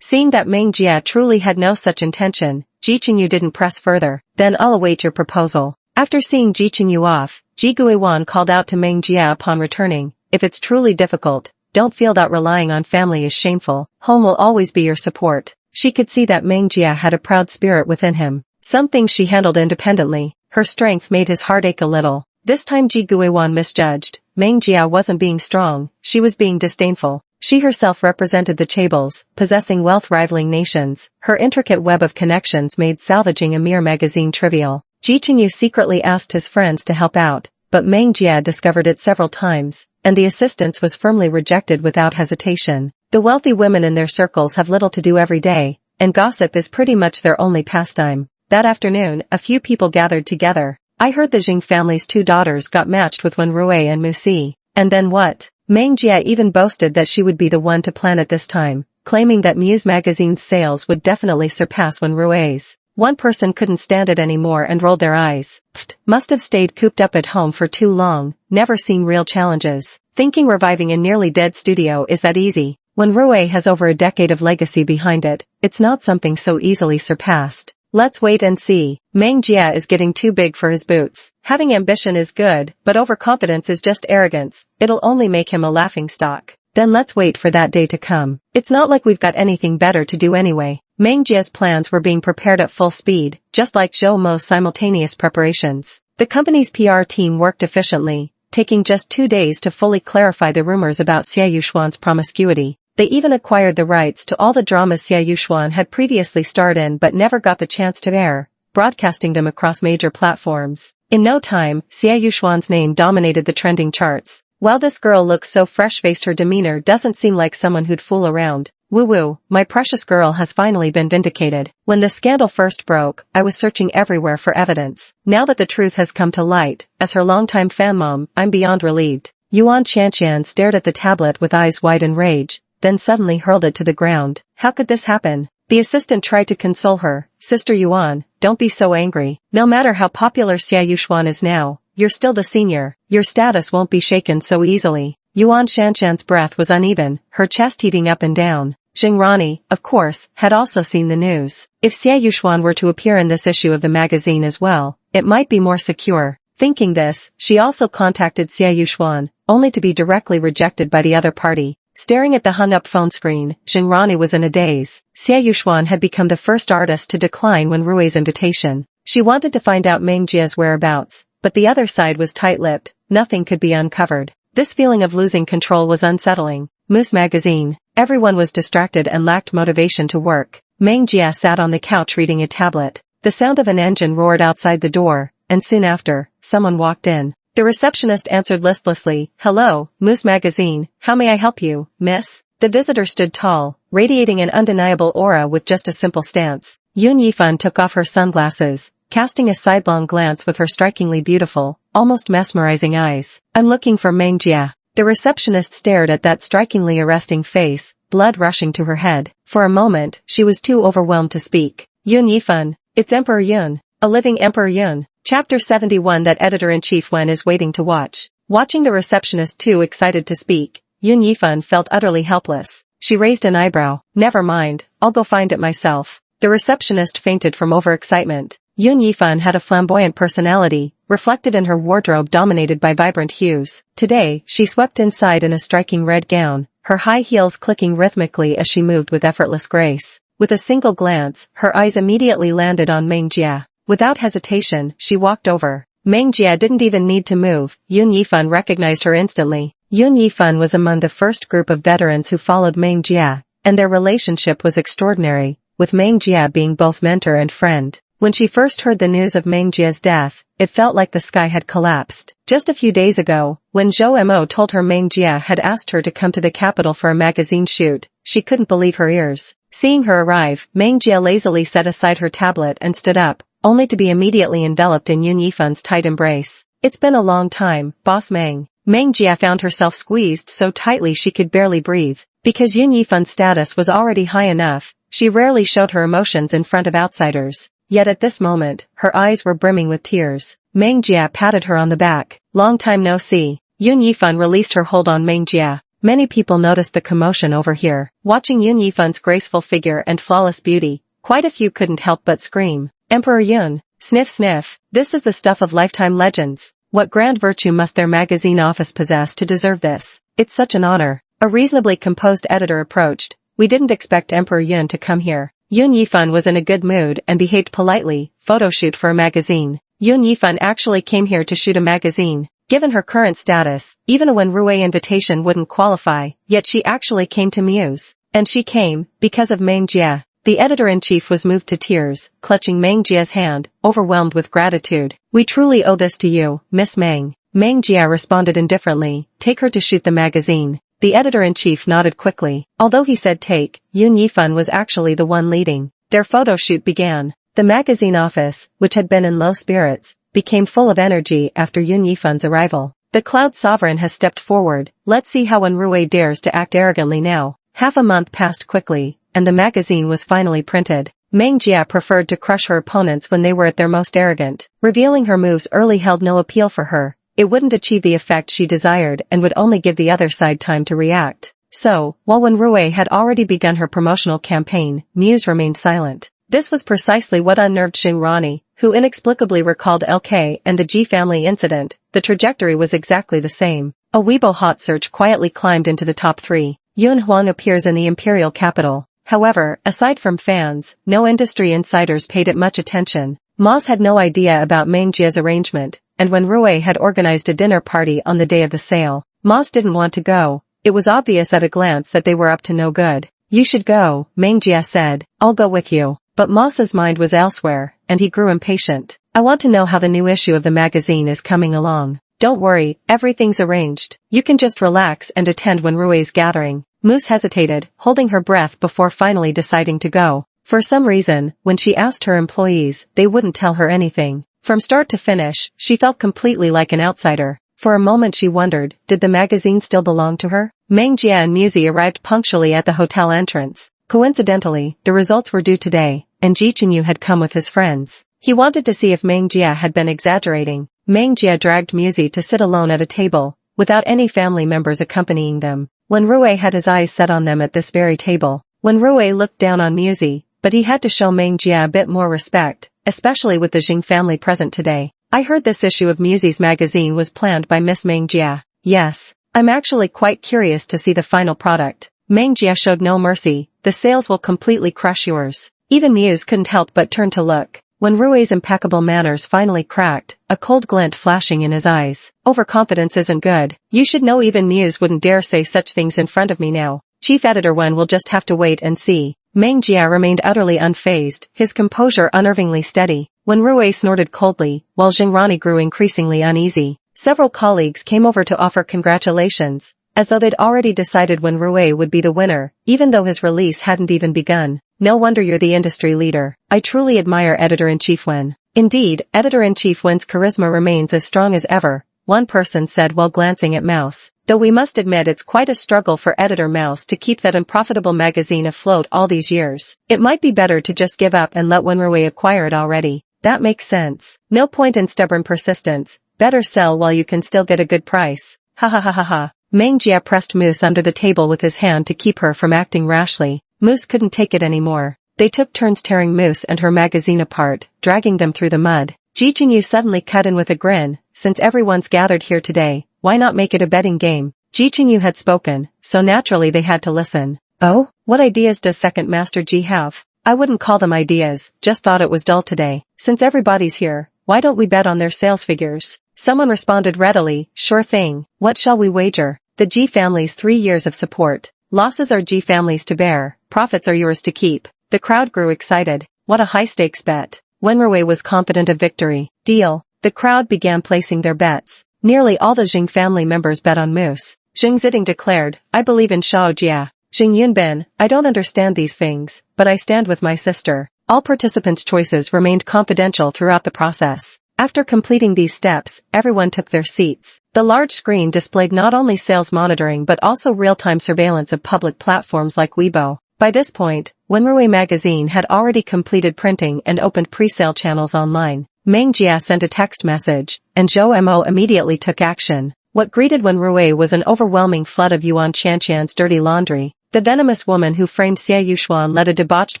Seeing that Meng Jia truly had no such intention, Ji Qingyu didn't press further. "Then I'll await your proposal." After seeing Ji Qingyu off, Ji Guiwan called out to Meng Jia upon returning, "If it's truly difficult, don't feel that relying on family is shameful. Home will always be your support." She could see that Meng Jia had a proud spirit within him. Some things she handled independently. Her strength made his heart ache a little. This time Ji Guiwan misjudged. Meng Jia wasn't being strong, she was being disdainful. She herself represented the chaebols, possessing wealth-rivaling nations. Her intricate web of connections made salvaging a mere magazine trivial. Ji Qingyu secretly asked his friends to help out, but Meng Jia discovered it several times, and the assistance was firmly rejected without hesitation. The wealthy women in their circles have little to do every day, and gossip is pretty much their only pastime. That afternoon, a few people gathered together. "I heard the Jing family's two daughters got matched with Wen Rui and Musi. And then what?" Meng Jia even boasted that she would be the one to plan it this time, claiming that Muse magazine's sales would definitely surpass Wen Rui's. One person couldn't stand it anymore and rolled their eyes. Pfft, must have stayed cooped up at home for too long, never seen real challenges. Thinking reviving a nearly dead studio is that easy. When Rui has over a decade of legacy behind it, it's not something so easily surpassed. Let's wait and see. Meng Jia is getting too big for his boots. Having ambition is good, but overconfidence is just arrogance. It'll only make him a laughingstock. Then let's wait for that day to come. It's not like we've got anything better to do anyway. Meng Jia's plans were being prepared at full speed, just like Zhou Mo's simultaneous preparations. The company's PR team worked efficiently, taking just 2 days to fully clarify the rumors about Xie Yushuan's promiscuity. They even acquired the rights to all the dramas Xie Yushuan had previously starred in but never got the chance to air, broadcasting them across major platforms. In no time, Xie Yushuan's name dominated the trending charts. While this girl looks so fresh-faced, her demeanor doesn't seem like someone who'd fool around. Woo-woo, my precious girl has finally been vindicated. When the scandal first broke, I was searching everywhere for evidence. Now that the truth has come to light, as her longtime fan mom, I'm beyond relieved. Yuan Qianqian stared at the tablet with eyes wide in rage, then suddenly hurled it to the ground. How could this happen? The assistant tried to console her. Sister Yuan, don't be so angry. No matter how popular Xia Yuxuan is now, you're still the senior. Your status won't be shaken so easily. Yuan Qianqian's breath was uneven, her chest heaving up and down. Xingrani, of course, had also seen the news. If Xia Yuxuan were to appear in this issue of the magazine as well, it might be more secure. Thinking this, she also contacted Xia Yuxuan, only to be directly rejected by the other party. Staring at the hung-up phone screen, Xingrani was in a daze. Xia Yuxuan had become the first artist to decline when Rui's invitation. She wanted to find out Meng Jia's whereabouts, but the other side was tight-lipped. Nothing could be uncovered. This feeling of losing control was unsettling. Moose magazine. Everyone was distracted and lacked motivation to work. Meng Jia sat on the couch reading a tablet. The sound of an engine roared outside the door, and soon after, someone walked in. The receptionist answered listlessly, "Hello, Moose magazine, how may I help you, miss?" The visitor stood tall, radiating an undeniable aura with just a simple stance. Yun Yifan took off her sunglasses, casting a sidelong glance with her strikingly beautiful, almost mesmerizing eyes. "I'm looking for Meng Jia." The receptionist stared at that strikingly arresting face, blood rushing to her head. For a moment, she was too overwhelmed to speak. "Yun Yifan, it's Emperor Yun, a living Emperor Yun." Chapter 71. That editor-in-chief Wen is waiting to watch. Watching the receptionist too excited to speak, Yun Yifan felt utterly helpless. She raised an eyebrow. "Never mind, I'll go find it myself." The receptionist fainted from overexcitement. Yun Yifan had a flamboyant personality, reflected in her wardrobe dominated by vibrant hues. Today, she swept inside in a striking red gown, her high heels clicking rhythmically as she moved with effortless grace. With a single glance, her eyes immediately landed on Meng Jia. Without hesitation, she walked over. Meng Jia didn't even need to move. Yun Yifan recognized her instantly. Yun Yifan was among the first group of veterans who followed Meng Jia, and their relationship was extraordinary, with Meng Jia being both mentor and friend. When she first heard the news of Meng Jia's death, it felt like the sky had collapsed. Just a few days ago, when Zhou Mo told her Meng Jia had asked her to come to the capital for a magazine shoot, she couldn't believe her ears. Seeing her arrive, Meng Jia lazily set aside her tablet and stood up, only to be immediately enveloped in Yun Yifan's tight embrace. "It's been a long time, Boss Meng." Meng Jia found herself squeezed so tightly she could barely breathe. Because Yun Yifan's status was already high enough, she rarely showed her emotions in front of outsiders. Yet at this moment, her eyes were brimming with tears. Meng Jia patted her on the back. "Long time no see." Yun Yifan released her hold on Meng Jia. Many people noticed the commotion over here. Watching Yun Yifan's graceful figure and flawless beauty, quite a few couldn't help but scream. "Emperor Yun, sniff sniff, this is the stuff of lifetime legends. What grand virtue must their magazine office possess to deserve this? It's such an honor." A reasonably composed editor approached. "We didn't expect Emperor Yun to come here." Yun Yifan was in a good mood and behaved politely. "Photo shoot for a magazine." Yun Yifan actually came here to shoot a magazine. Given her current status, even a Wen Rui invitation wouldn't qualify, yet she actually came to Muse. And she came, because of Meng Jia. The editor-in-chief was moved to tears, clutching Meng Jia's hand, overwhelmed with gratitude. "We truly owe this to you, Miss Meng." Meng Jia responded indifferently. "Take her to shoot the magazine." The editor-in-chief nodded quickly. Although he said take, Yun Yifan was actually the one leading. Their photo shoot began. The magazine office, which had been in low spirits, became full of energy after Yun Yifan's arrival. "The Cloud Sovereign has stepped forward. Let's see how Wen Rui dares to act arrogantly now." Half a month passed quickly, and the magazine was finally printed. Meng Jia preferred to crush her opponents when they were at their most arrogant. Revealing her moves early held no appeal for her. It wouldn't achieve the effect she desired and would only give the other side time to react. So, while Wen Rui had already begun her promotional campaign, Muse remained silent. This was precisely what unnerved Xingrani, who inexplicably recalled LK and the Ji family incident. The trajectory was exactly the same. A Weibo hot search quietly climbed into the top 3. Yun Huang appears in the imperial capital. However, aside from fans, no industry insiders paid it much attention. Moss had no idea about Meng Jia's arrangement, and when Rui had organized a dinner party on the day of the sale, Moss didn't want to go. It was obvious at a glance that they were up to no good. "You should go," Meng Jia said. "I'll go with you." But Moss's mind was elsewhere, and he grew impatient. "I want to know how the new issue of the magazine is coming along." Don't worry, everything's arranged. You can just relax and attend Wenrue's gathering. Moose hesitated, holding her breath before finally deciding to go. For some reason, when she asked her employees, they wouldn't tell her anything. From start to finish, she felt completely like an outsider. For a moment she wondered, did the magazine still belong to her? Meng Jia and Muzi arrived punctually at the hotel entrance. Coincidentally, the results were due today, and Ji Qingyu had come with his friends. He wanted to see if Meng Jia had been exaggerating. Meng Jia dragged Muzi to sit alone at a table, without any family members accompanying them. Wenrue had his eyes set on them at this very table. Wenrue looked down on Muzi, but he had to show Meng Jia a bit more respect, especially with the Jing family present today. I heard this issue of Muzi's magazine was planned by Miss Meng Jia. Yes, I'm actually quite curious to see the final product. Meng Jia showed no mercy. The sales will completely crush yours. Even Muse couldn't help but turn to look. When Rue's impeccable manners finally cracked, a cold glint flashing in his eyes. Overconfidence isn't good. You should know even Muse wouldn't dare say such things in front of me now. Chief Editor Wen will just have to wait and see. Meng Jia remained utterly unfazed, his composure unnervingly steady. When Rue snorted coldly, while Jingrani grew increasingly uneasy. Several colleagues came over to offer congratulations, as though they'd already decided when Rue would be the winner, even though his release hadn't even begun. No wonder you're the industry leader. I truly admire Editor-in-Chief Wen. Indeed, Editor-in-Chief Wen's charisma remains as strong as ever, one person said while glancing at Mouse. Though we must admit it's quite a struggle for Editor Mouse to keep that unprofitable magazine afloat all these years. It might be better to just give up and let Wenrue acquire it already. That makes sense. No point in stubborn persistence. Better sell while you can still get a good price. Ha ha ha ha ha. Meng Jia pressed Moose under the table with his hand to keep her from acting rashly. Moose couldn't take it anymore. They took turns tearing Moose and her magazine apart, dragging them through the mud. Ji Qingyu suddenly cut in with a grin. Since everyone's gathered here today, why not make it a betting game? Ji Qingyu had spoken, so naturally they had to listen. Oh, what ideas does Second Master Ji have? I wouldn't call them ideas, just thought it was dull today. Since everybody's here, why don't we bet on their sales figures? Someone responded readily, sure thing. What shall we wager? The Ji family's 3 years of support. Losses are Ji family's to bear, profits are yours to keep. The crowd grew excited. What a high-stakes bet. Wenrue was confident of victory. Deal. The crowd began placing their bets. Nearly all the Jing family members bet on Moose. Jing Ziding declared, I believe in Shao Jia. Jing Yunbin, I don't understand these things, but I stand with my sister. All participants' choices remained confidential throughout the process. After completing these steps, everyone took their seats. The large screen displayed not only sales monitoring but also real-time surveillance of public platforms like Weibo. By this point, Wenrue magazine had already completed printing and opened pre-sale channels online. Meng Jia sent a text message, and Zhou Mo immediately took action. What greeted Wenrue was an overwhelming flood of Yuan Qianqian's dirty laundry. The venomous woman who framed Xie Yuxuan led a debauched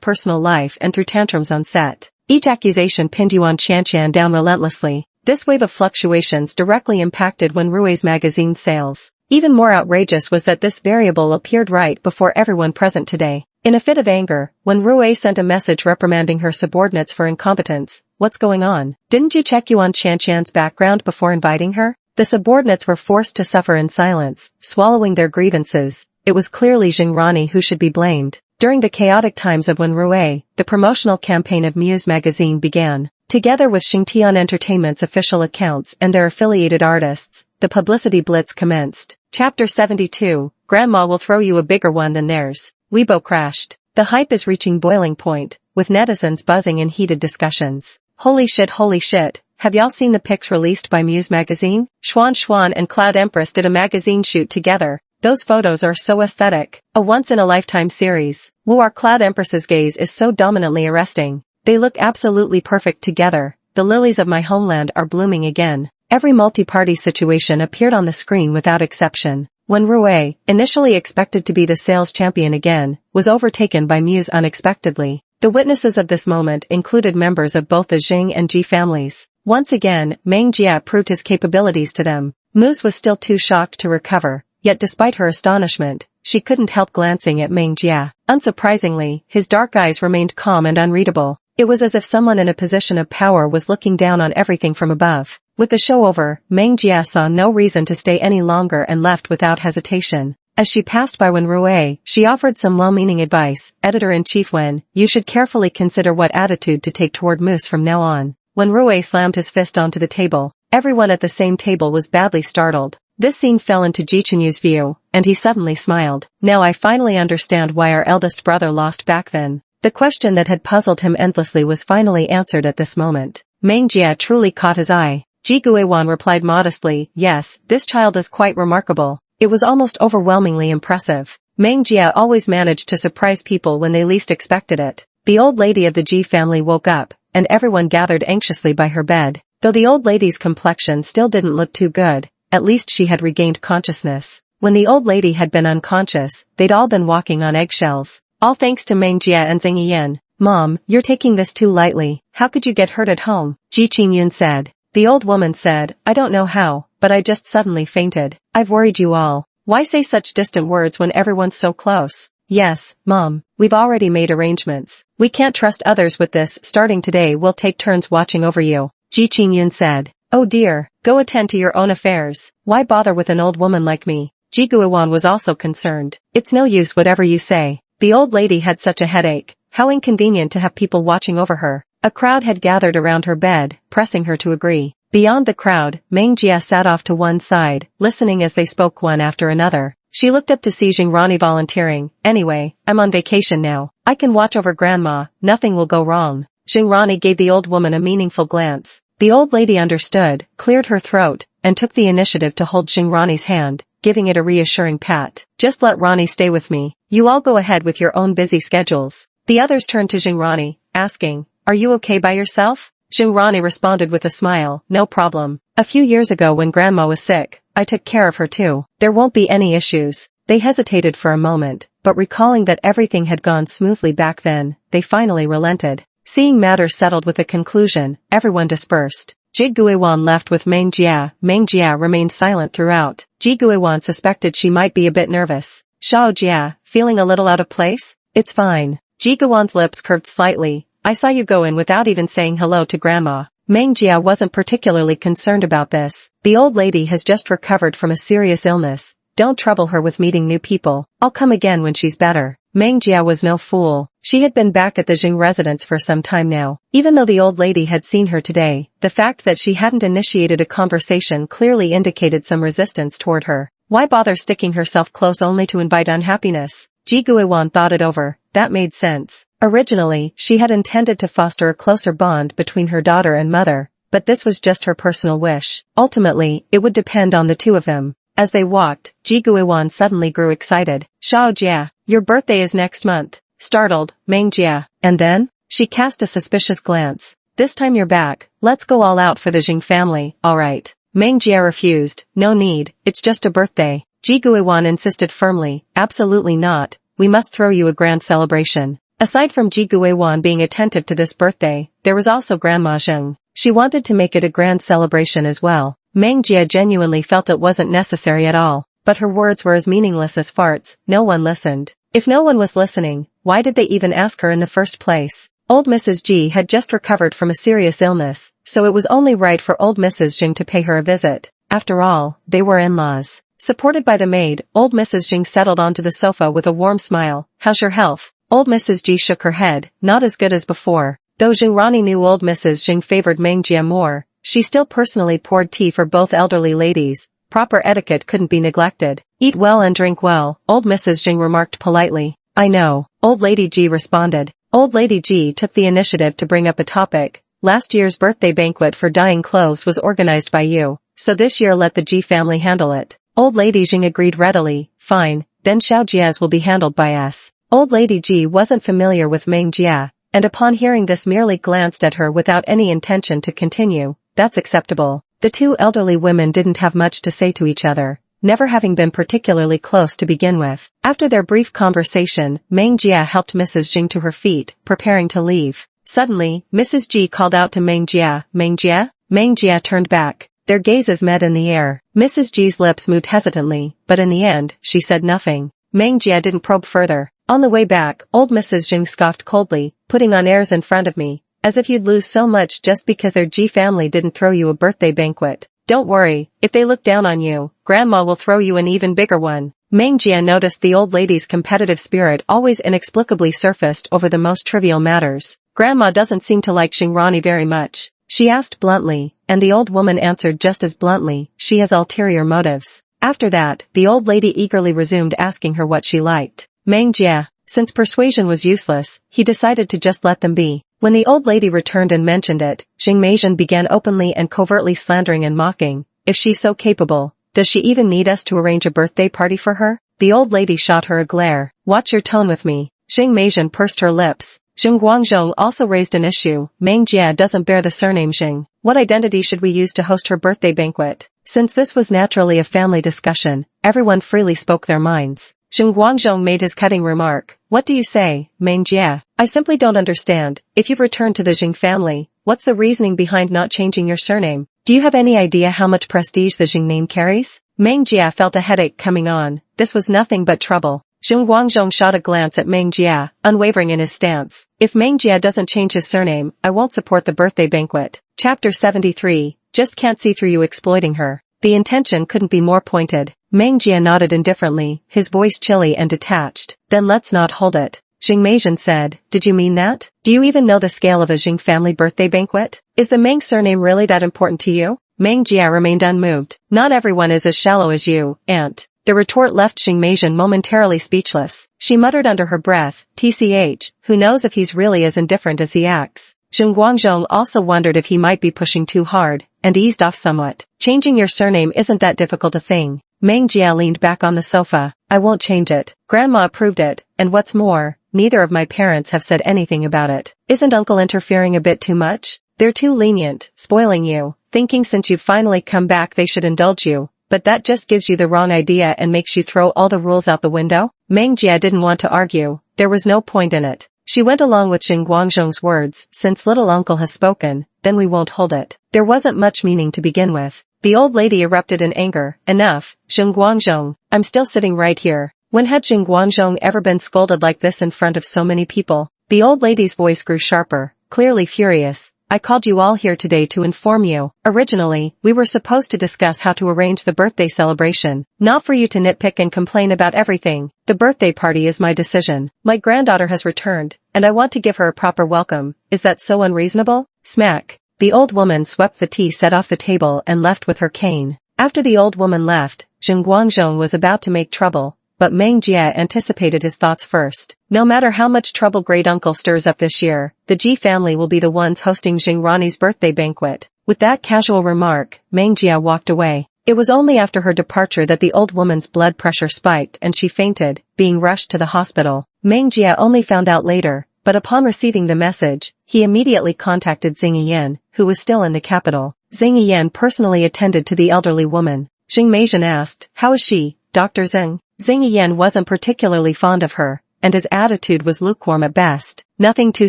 personal life and threw tantrums on set. Each accusation pinned Yuan Qianqian down relentlessly. This wave of fluctuations directly impacted Wenrue's magazine sales. Even more outrageous was that this variable appeared right before everyone present today. In a fit of anger, Wenrue sent a message reprimanding her subordinates for incompetence. What's going on? Didn't you check Yuan Qianqian's background before inviting her? The subordinates were forced to suffer in silence, swallowing their grievances. It was clearly Jingrani who should be blamed. During the chaotic times of Wenrue, the promotional campaign of Muse magazine began. Together with Xingtian Entertainment's official accounts and their affiliated artists, the publicity blitz commenced. Chapter 72, Grandma will throw you a bigger one than theirs. Weibo crashed. The hype is reaching boiling point, with netizens buzzing in heated discussions. Holy shit, have y'all seen the pics released by Muse magazine? Xuan and Cloud Empress did a magazine shoot together. Those photos are so aesthetic. A once-in-a-lifetime series. Whoa, our Cloud Empress's gaze is so dominantly arresting. They look absolutely perfect together. The lilies of my homeland are blooming again. Every multi-party situation appeared on the screen without exception. When Rue, initially expected to be the sales champion again, was overtaken by Muse unexpectedly. The witnesses of this moment included members of both the Jing and Ji families. Once again, Meng Jia proved his capabilities to them. Muse was still too shocked to recover. Yet despite her astonishment, she couldn't help glancing at Meng Jia. Unsurprisingly, his dark eyes remained calm and unreadable. It was as if someone in a position of power was looking down on everything from above. With the show over, Meng Jia saw no reason to stay any longer and left without hesitation. As she passed by Wenrue, she offered some well-meaning advice. Editor-in-Chief Wen, you should carefully consider what attitude to take toward Moose from now on. Wenrue slammed his fist onto the table. Everyone at the same table was badly startled. This scene fell into Ji Chunyu's view, and he suddenly smiled. Now I finally understand why our eldest brother lost back then. The question that had puzzled him endlessly was finally answered at this moment. Meng Jia truly caught his eye. Ji Guiwan replied modestly, yes, this child is quite remarkable. It was almost overwhelmingly impressive. Meng Jia always managed to surprise people when they least expected it. The old lady of the Ji family woke up, and everyone gathered anxiously by her bed. Though the old lady's complexion still didn't look too good, at least she had regained consciousness. When the old lady had been unconscious, they'd all been walking on eggshells. All thanks to Meng Jia and Zheng Yiyan. Mom, you're taking this too lightly. How could you get hurt at home? Ji Qingyun said. The old woman said, I don't know how, but I just suddenly fainted. I've worried you all. Why say such distant words when everyone's so close? Yes, Mom, we've already made arrangements. We can't trust others with this. Starting today we'll take turns watching over you. Ji Qingyun said. Oh dear, go attend to your own affairs. Why bother with an old woman like me? Ji Guiwan was also concerned. It's no use whatever you say. The old lady had such a headache. How inconvenient to have people watching over her. A crowd had gathered around her bed, pressing her to agree. Beyond the crowd, Meng Jia sat off to one side, listening as they spoke one after another. She looked up to see Xingrani volunteering. Anyway, I'm on vacation now. I can watch over Grandma, nothing will go wrong. Xingrani gave the old woman a meaningful glance. The old lady understood, cleared her throat, and took the initiative to hold Xingrani's hand, giving it a reassuring pat. Just let Rani stay with me. You all go ahead with your own busy schedules. The others turned to Xingrani, asking, Are you okay by yourself? Xingrani responded with a smile, no problem. A few years ago when Grandma was sick, I took care of her too. There won't be any issues. They hesitated for a moment, but recalling that everything had gone smoothly back then, they finally relented. Seeing matters settled with a conclusion, everyone dispersed. Ji Guiwan left with Meng Jia. Meng Jia remained silent throughout. Ji Guiwan suspected she might be a bit nervous. Shao Jia, feeling a little out of place? It's fine. Ji Guiwan's lips curved slightly. I saw you go in without even saying hello to Grandma. Meng Jia wasn't particularly concerned about this. The old lady has just recovered from a serious illness. Don't trouble her with meeting new people. I'll come again when she's better. Meng Jia was no fool. She had been back at the Jing residence for some time now. Even though the old lady had seen her today, the fact that she hadn't initiated a conversation clearly indicated some resistance toward her. Why bother sticking herself close only to invite unhappiness? Ji Guiwan thought it over. That made sense. Originally, she had intended to foster a closer bond between her daughter and mother, but this was just her personal wish. Ultimately, it would depend on the two of them. As they walked, Ji Guiwan suddenly grew excited. Shao Jia, your birthday is next month. Startled, Meng Jia. And then? She cast a suspicious glance. This time you're back. Let's go all out for the Jing family, alright. Meng Jia refused. No need, it's just a birthday. Ji Guiwan insisted firmly. Absolutely not. We must throw you a grand celebration. Aside from Ji Guiwan being attentive to this birthday, there was also Grandma Zheng. She wanted to make it a grand celebration as well. Meng Jia genuinely felt it wasn't necessary at all, but her words were as meaningless as farts. No one listened. If no one was listening, why did they even ask her in the first place? Old Mrs. Ji had just recovered from a serious illness, so it was only right for old Mrs. Jing to pay her a visit. After all, they were in-laws. Supported by the maid, old Mrs. Jing settled onto the sofa with a warm smile. How's your health? Old Mrs. Ji shook her head. Not as good as before. Though Xingrani knew old Mrs. Jing favored Meng Jia more, she still personally poured tea for both elderly ladies. Proper etiquette couldn't be neglected. Eat well and drink well, old Mrs. Jing remarked politely. I know, old Lady Ji responded. Old Lady Ji took the initiative to bring up a topic. Last year's birthday banquet for dyeing clothes was organized by you, so this year let the Ji family handle it. Old Lady Jing agreed readily. Fine, then Xiao Jia's will be handled by us. Old Lady Ji wasn't familiar with Meng Jia, and upon hearing this merely glanced at her without any intention to continue. That's acceptable. The two elderly women didn't have much to say to each other, never having been particularly close to begin with. After their brief conversation, Meng Jia helped Mrs. Jing to her feet, preparing to leave. Suddenly, Mrs. Ji called out to Meng Jia. Meng Jia? Meng Jia turned back. Their gazes met in the air. Mrs. Ji's lips moved hesitantly, but in the end, she said nothing. Meng Jia didn't probe further. On the way back, old Mrs. Jing scoffed coldly, putting on airs in front of me. As if you'd lose so much just because their Ji family didn't throw you a birthday banquet. Don't worry, if they look down on you, Grandma will throw you an even bigger one. Meng Jia noticed the old lady's competitive spirit always inexplicably surfaced over the most trivial matters. Grandma doesn't seem to like Xingrani very much. she asked bluntly, and the old woman answered just as bluntly, she has ulterior motives. After that, the old lady eagerly resumed asking her what she liked. Meng Jie. Since persuasion was useless, he decided to just let them be. When the old lady returned and mentioned it, Jing Meizhen began openly and covertly slandering and mocking. If she's so capable, does she even need us to arrange a birthday party for her? The old lady shot her a glare. Watch your tone with me. Jing Meizhen pursed her lips. Jing Guangzhong also raised an issue. Meng Jie doesn't bear the surname Jing. What identity should we use to host her birthday banquet? Since this was naturally a family discussion, everyone freely spoke their minds. Jing Guangzhong made his cutting remark. What do you say, Meng Jie? I simply don't understand. If you've returned to the Jing family, what's the reasoning behind not changing your surname? Do you have any idea how much prestige the Jing name carries? Meng Jie felt a headache coming on. This was nothing but trouble. Jing Guangzhong shot a glance at Meng Jie, unwavering in his stance. If Meng Jie doesn't change his surname, I won't support the birthday banquet. Chapter 73. Just can't see through you exploiting her. The intention couldn't be more pointed. Meng Jie nodded indifferently, his voice chilly and detached. Then let's not hold it. Jing Meizhen said, did you mean that? Do you even know the scale of a Jing family birthday banquet? Is the Meng surname really that important to you? Meng Jie remained unmoved. Not everyone is as shallow as you, aunt. The retort left Jing Meizhen momentarily speechless. She muttered under her breath, TCH, who knows if he's really as indifferent as he acts. Jing Guangzhong also wondered if he might be pushing too hard, and eased off somewhat. Changing your surname isn't that difficult a thing. Meng Jie leaned back on the sofa. I won't change it. Grandma approved it, and what's more, neither of my parents have said anything about it. Isn't uncle interfering a bit too much? They're too lenient, spoiling you, thinking since you've finally come back they should indulge you. But that just gives you the wrong idea and makes you throw all the rules out the window? Meng Jie didn't want to argue. There was no point in it. She went along with Jing Guangzhong's words, since little uncle has spoken, then we won't hold it. There wasn't much meaning to begin with. The old lady erupted in anger. Enough, Jing Guangzhong. I'm still sitting right here. When had Jing Guangzhong ever been scolded like this in front of so many people? The old lady's voice grew sharper, clearly furious. I called you all here today to inform you. Originally, we were supposed to discuss how to arrange the birthday celebration, not for you to nitpick and complain about everything. The birthday party is my decision. My granddaughter has returned, and I want to give her a proper welcome. Is that so unreasonable? Smack. The old woman swept the tea set off the table and left with her cane. After the old woman left, Jing Guangzhong was about to make trouble, but Meng Jie anticipated his thoughts first. No matter how much trouble great uncle stirs up this year, the Ji family will be the ones hosting Jing Rani's birthday banquet. With that casual remark, Meng Jie walked away. It was only after her departure that the old woman's blood pressure spiked and she fainted, being rushed to the hospital. Meng Jie only found out later, but upon receiving the message, he immediately contacted Xing Yiyan, who was still in the capital. Xing Yiyan personally attended to the elderly woman. Jing Meizhen asked, how is she, Dr. Xing? Xing Yiyan wasn't particularly fond of her, and his attitude was lukewarm at best. Nothing too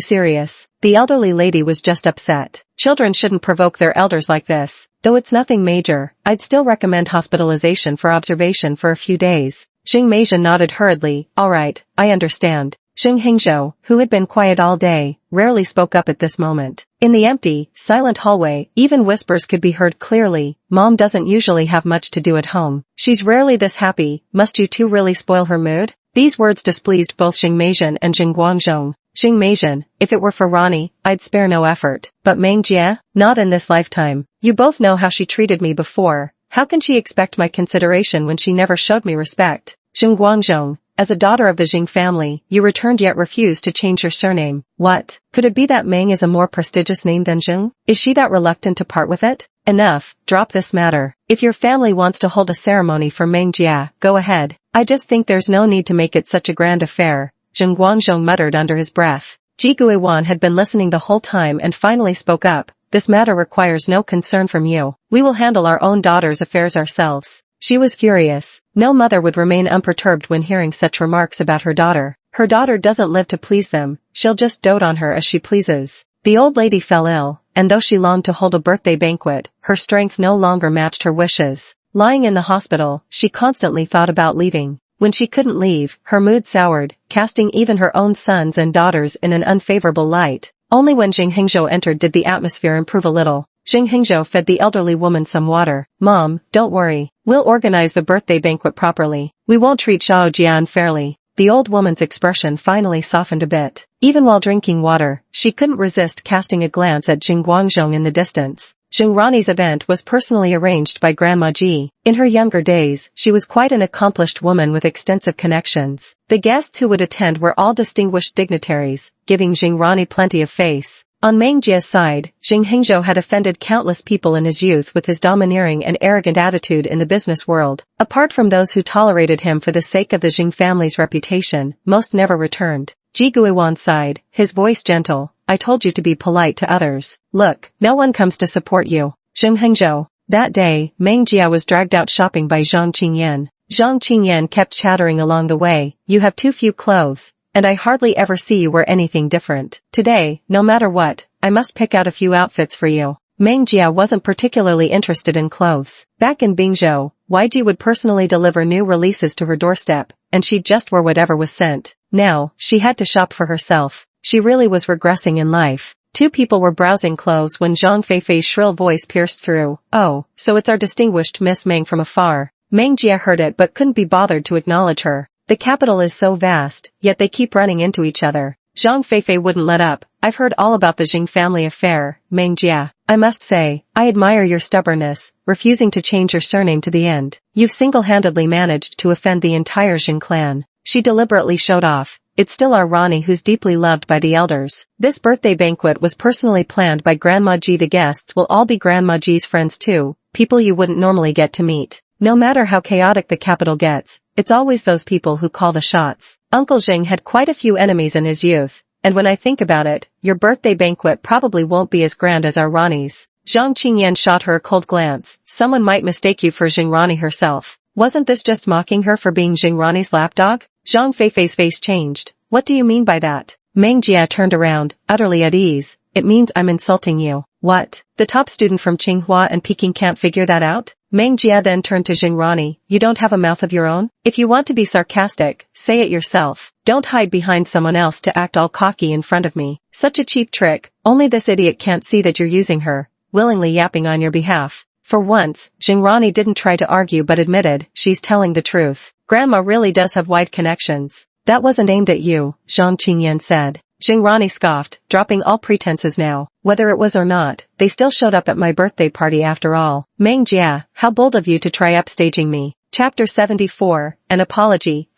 serious. The elderly lady was just upset. Children shouldn't provoke their elders like this. Though it's nothing major, I'd still recommend hospitalization for observation for a few days. Jing Meizhen nodded hurriedly. All right, I understand. Jing Hingzhou, who had been quiet all day, rarely spoke up at this moment. In the empty, silent hallway, even whispers could be heard clearly. Mom doesn't usually have much to do at home. She's rarely this happy. Must you two really spoil her mood? These words displeased both Jing Meizhen and Jing Guangzhong. Jing Meizhen, if it were for Rani, I'd spare no effort. But Meng Jie? Not in this lifetime. You both know how she treated me before. How can she expect my consideration when she never showed me respect? Jing Guangzhong, as a daughter of the Jing family, you returned yet refused to change your surname. What? Could it be that Meng is a more prestigious name than Jing? Is she that reluctant to part with it? Enough, drop this matter. If your family wants to hold a ceremony for Meng Jie, go ahead. I just think there's no need to make it such a grand affair, Jing Guangzhong muttered under his breath. Ji Guiwan had been listening the whole time and finally spoke up. This matter requires no concern from you. We will handle our own daughter's affairs ourselves. She was furious. No mother would remain unperturbed when hearing such remarks about her daughter. Her daughter doesn't live to please them, she'll just dote on her as she pleases. The old lady fell ill, and though she longed to hold a birthday banquet, her strength no longer matched her wishes. Lying in the hospital, she constantly thought about leaving. When she couldn't leave, her mood soured, casting even her own sons and daughters in an unfavorable light. Only when Jing Hingzhou entered did the atmosphere improve a little. Jing Hingzhou fed the elderly woman some water. Mom, don't worry. We'll organize the birthday banquet properly. We won't treat Xiao Jia unfairly. the old woman's expression finally softened a bit. Even while drinking water, she couldn't resist casting a glance at Jing Guangzhong in the distance. Jing Rani's event was personally arranged by Grandma Ji. In her younger days, she was quite an accomplished woman with extensive connections. The guests who would attend were all distinguished dignitaries, giving Jing Rani plenty of face. On Meng Jia's side, Jing Hingzhou had offended countless people in his youth with his domineering and arrogant attitude in the business world. Apart from those who tolerated him for the sake of the Jing family's reputation, most never returned. Ji Guiwan sighed, his voice gentle. I told you to be polite to others. Look, no one comes to support you. Jing Hingzhou. That day, Meng Jia was dragged out shopping by Zhang Qingyan. Zhang Qingyan kept chattering along the way, you have too few clothes, and I hardly ever see you wear anything different. Today, no matter what, I must pick out a few outfits for you. Meng Jia wasn't particularly interested in clothes. Back in Bingzhou, YG would personally deliver new releases to her doorstep, and she'd just wear whatever was sent. Now, she had to shop for herself. She really was regressing in life. Two people were browsing clothes when Zhang Feifei's shrill voice pierced through. Oh, so it's our distinguished Miss Meng from afar. Meng Jia heard it but couldn't be bothered to acknowledge her. The capital is so vast, yet they keep running into each other. Zhang Feifei wouldn't let up. I've heard all about the Jing family affair, Meng Jia. I must say, I admire your stubbornness, refusing to change your surname to the end. You've single-handedly managed to offend the entire Jing clan. She deliberately showed off. It's still our Rani who's deeply loved by the elders. This birthday banquet was personally planned by Grandma Ji. The guests will all be Grandma Ji's friends too, people you wouldn't normally get to meet. No matter how chaotic the capital gets, it's always those people who call the shots. Uncle Jing had quite a few enemies in his youth, and when I think about it, your birthday banquet probably won't be as grand as our Rani's. Zhang Qingyan shot her a cold glance. Someone might mistake you for Jing Rani herself. Wasn't this just mocking her for being Jing Rani's lapdog? Zhang Feifei's face changed. What do you mean by that? Meng Jia turned around, utterly at ease. It means I'm insulting you. What? The top student from Tsinghua and Peking can't figure that out? Meng Jia then turned to Jing Rani. You don't have a mouth of your own? If you want to be sarcastic, say it yourself. Don't hide behind someone else to act all cocky in front of me. Such a cheap trick. Only this idiot can't see that you're using her, willingly yapping on your behalf. For once, Jing Rani didn't try to argue but admitted, she's telling the truth. Grandma really does have wide connections. That wasn't aimed at you, Zhang Qingyan said. Jing Rani scoffed, dropping all pretenses now. Whether it was or not, they still showed up at my birthday party after all. Meng Jia, how bold of you to try upstaging me. Chapter 74, An Apology.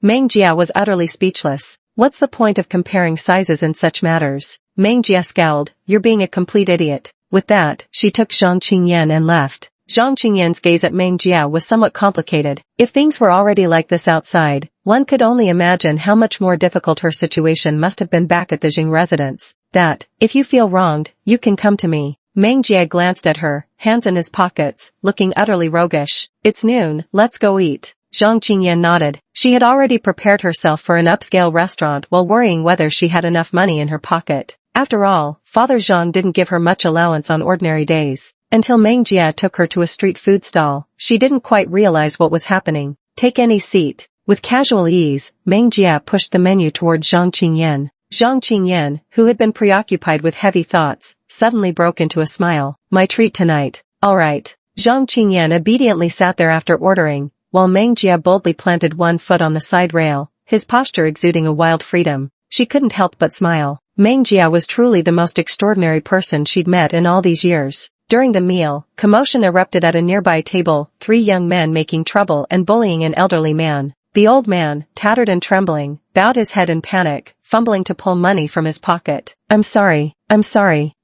Meng Jia was utterly speechless. What's the point of comparing sizes in such matters? Meng Jia scowled, you're being a complete idiot. With that, she took Zhang Qingyan and left. Zhang Qingyan's gaze at Meng Jia was somewhat complicated. If things were already like this outside, one could only imagine how much more difficult her situation must have been back at the Jing residence. That, if you feel wronged, you can come to me. Meng Jia glanced at her, hands in his pockets, looking utterly roguish. It's noon, let's go eat. Zhang Qingyan nodded. She had already prepared herself for an upscale restaurant while worrying whether she had enough money in her pocket. After all, Father Zhang didn't give her much allowance on ordinary days. Until Meng Jia took her to a street food stall, she didn't quite realize what was happening. Take any seat. With casual ease, Meng Jia pushed the menu toward Zhang Qingyan. Zhang Qingyan, who had been preoccupied with heavy thoughts, suddenly broke into a smile. My treat tonight. All right. Zhang Qingyan obediently sat there after ordering, while Meng Jia boldly planted one foot on the side rail, his posture exuding a wild freedom. She couldn't help but smile. Meng Jia was truly the most extraordinary person she'd met in all these years. During the meal, commotion erupted at a nearby table, three young men making trouble and bullying an elderly man. The old man, tattered and trembling, bowed his head in panic, fumbling to pull money from his pocket. I'm sorry,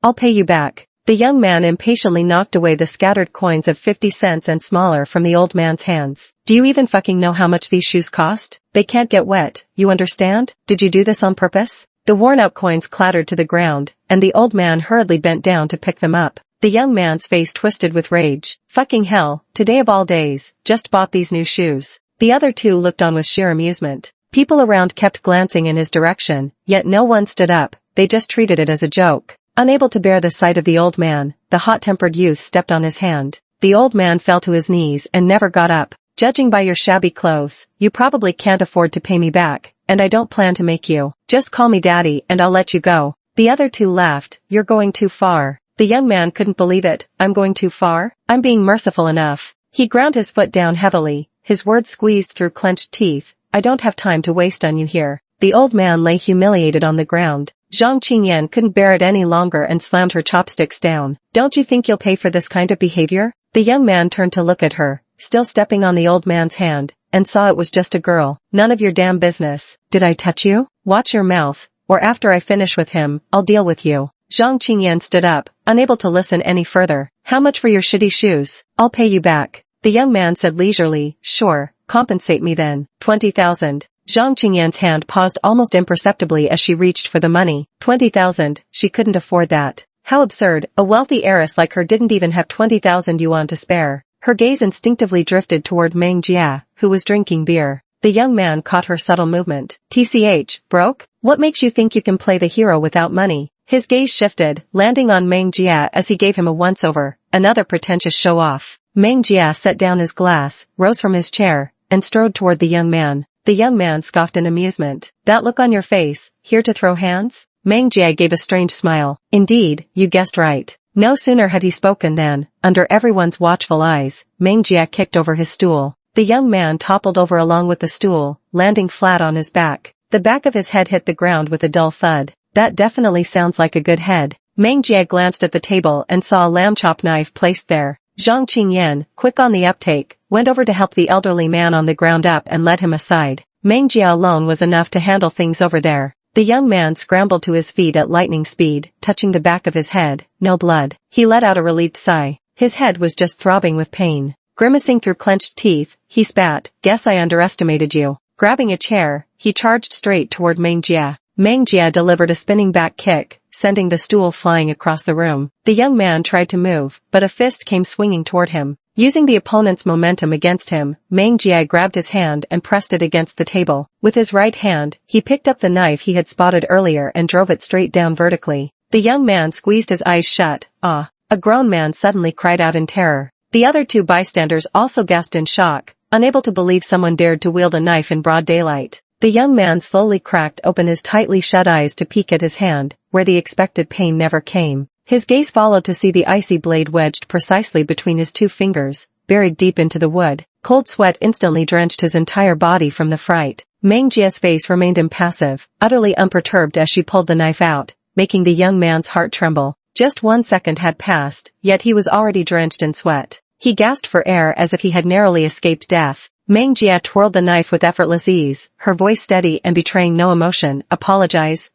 I'll pay you back. The young man impatiently knocked away the scattered coins of 50 cents and smaller from the old man's hands. Do you even fucking know how much these shoes cost? They can't get wet, you understand? Did you do this on purpose? The worn-out coins clattered to the ground, and the old man hurriedly bent down to pick them up. The young man's face twisted with rage. Fucking hell, today of all days, just bought these new shoes. The other two looked on with sheer amusement. People around kept glancing in his direction, yet no one stood up, they just treated it as a joke. Unable to bear the sight of the old man, the hot-tempered youth stepped on his hand. The old man fell to his knees and never got up. Judging by your shabby clothes, you probably can't afford to pay me back, and I don't plan to make you. Just call me daddy and I'll let you go. The other two laughed. You're going too far. The young man couldn't believe it. I'm going too far? I'm being merciful enough. He ground his foot down heavily, his words squeezed through clenched teeth. I don't have time to waste on you here. The old man lay humiliated on the ground. Zhang Qingyan couldn't bear it any longer and slammed her chopsticks down. Don't you think you'll pay for this kind of behavior? The young man turned to look at her, still stepping on the old man's hand, and saw it was just a girl. None of your damn business. Did I touch you? Watch your mouth, or after I finish with him, I'll deal with you. Zhang Qingyan stood up, unable to listen any further. How much for your shitty shoes? I'll pay you back. The young man said leisurely, sure, compensate me then. 20,000. Zhang Qingyan's hand paused almost imperceptibly as she reached for the money. 20,000, she couldn't afford that. How absurd, a wealthy heiress like her didn't even have 20,000 yuan to spare. Her gaze instinctively drifted toward Meng Jia, who was drinking beer. The young man caught her subtle movement. TCH, broke? What makes you think you can play the hero without money? His gaze shifted, landing on Meng Jia as he gave him a once-over, another pretentious show-off. Meng Jia set down his glass, rose from his chair, and strode toward the young man. The young man scoffed in amusement. That look on your face, here to throw hands? Meng Jia gave a strange smile. Indeed, you guessed right. No sooner had he spoken than, under everyone's watchful eyes, Meng Jia kicked over his stool. The young man toppled over along with the stool, landing flat on his back. The back of his head hit the ground with a dull thud. That definitely sounds like a good head. Meng Jia glanced at the table and saw a lamb chop knife placed there. Zhang Qingyan, quick on the uptake, went over to help the elderly man on the ground up and led him aside. Meng Jia alone was enough to handle things over there. The young man scrambled to his feet at lightning speed, touching the back of his head. No blood. He let out a relieved sigh. His head was just throbbing with pain. Grimacing through clenched teeth, he spat, guess I underestimated you. Grabbing a chair, he charged straight toward Meng Jia. Meng Jia delivered a spinning back kick, sending the stool flying across the room. The young man tried to move, but a fist came swinging toward him. Using the opponent's momentum against him, Meng Jia grabbed his hand and pressed it against the table. With his right hand, he picked up the knife he had spotted earlier and drove it straight down vertically. The young man squeezed his eyes shut. Ah! A grown man suddenly cried out in terror. The other two bystanders also gasped in shock, unable to believe someone dared to wield a knife in broad daylight. The young man slowly cracked open his tightly shut eyes to peek at his hand, where the expected pain never came. His gaze followed to see the icy blade wedged precisely between his two fingers, buried deep into the wood. Cold sweat instantly drenched his entire body from the fright. Meng Jia's face remained impassive, utterly unperturbed as she pulled the knife out, making the young man's heart tremble. Just 1 second had passed, yet he was already drenched in sweat. He gasped for air as if he had narrowly escaped death. Meng Jia twirled the knife with effortless ease, her voice steady and betraying no emotion. Apologize,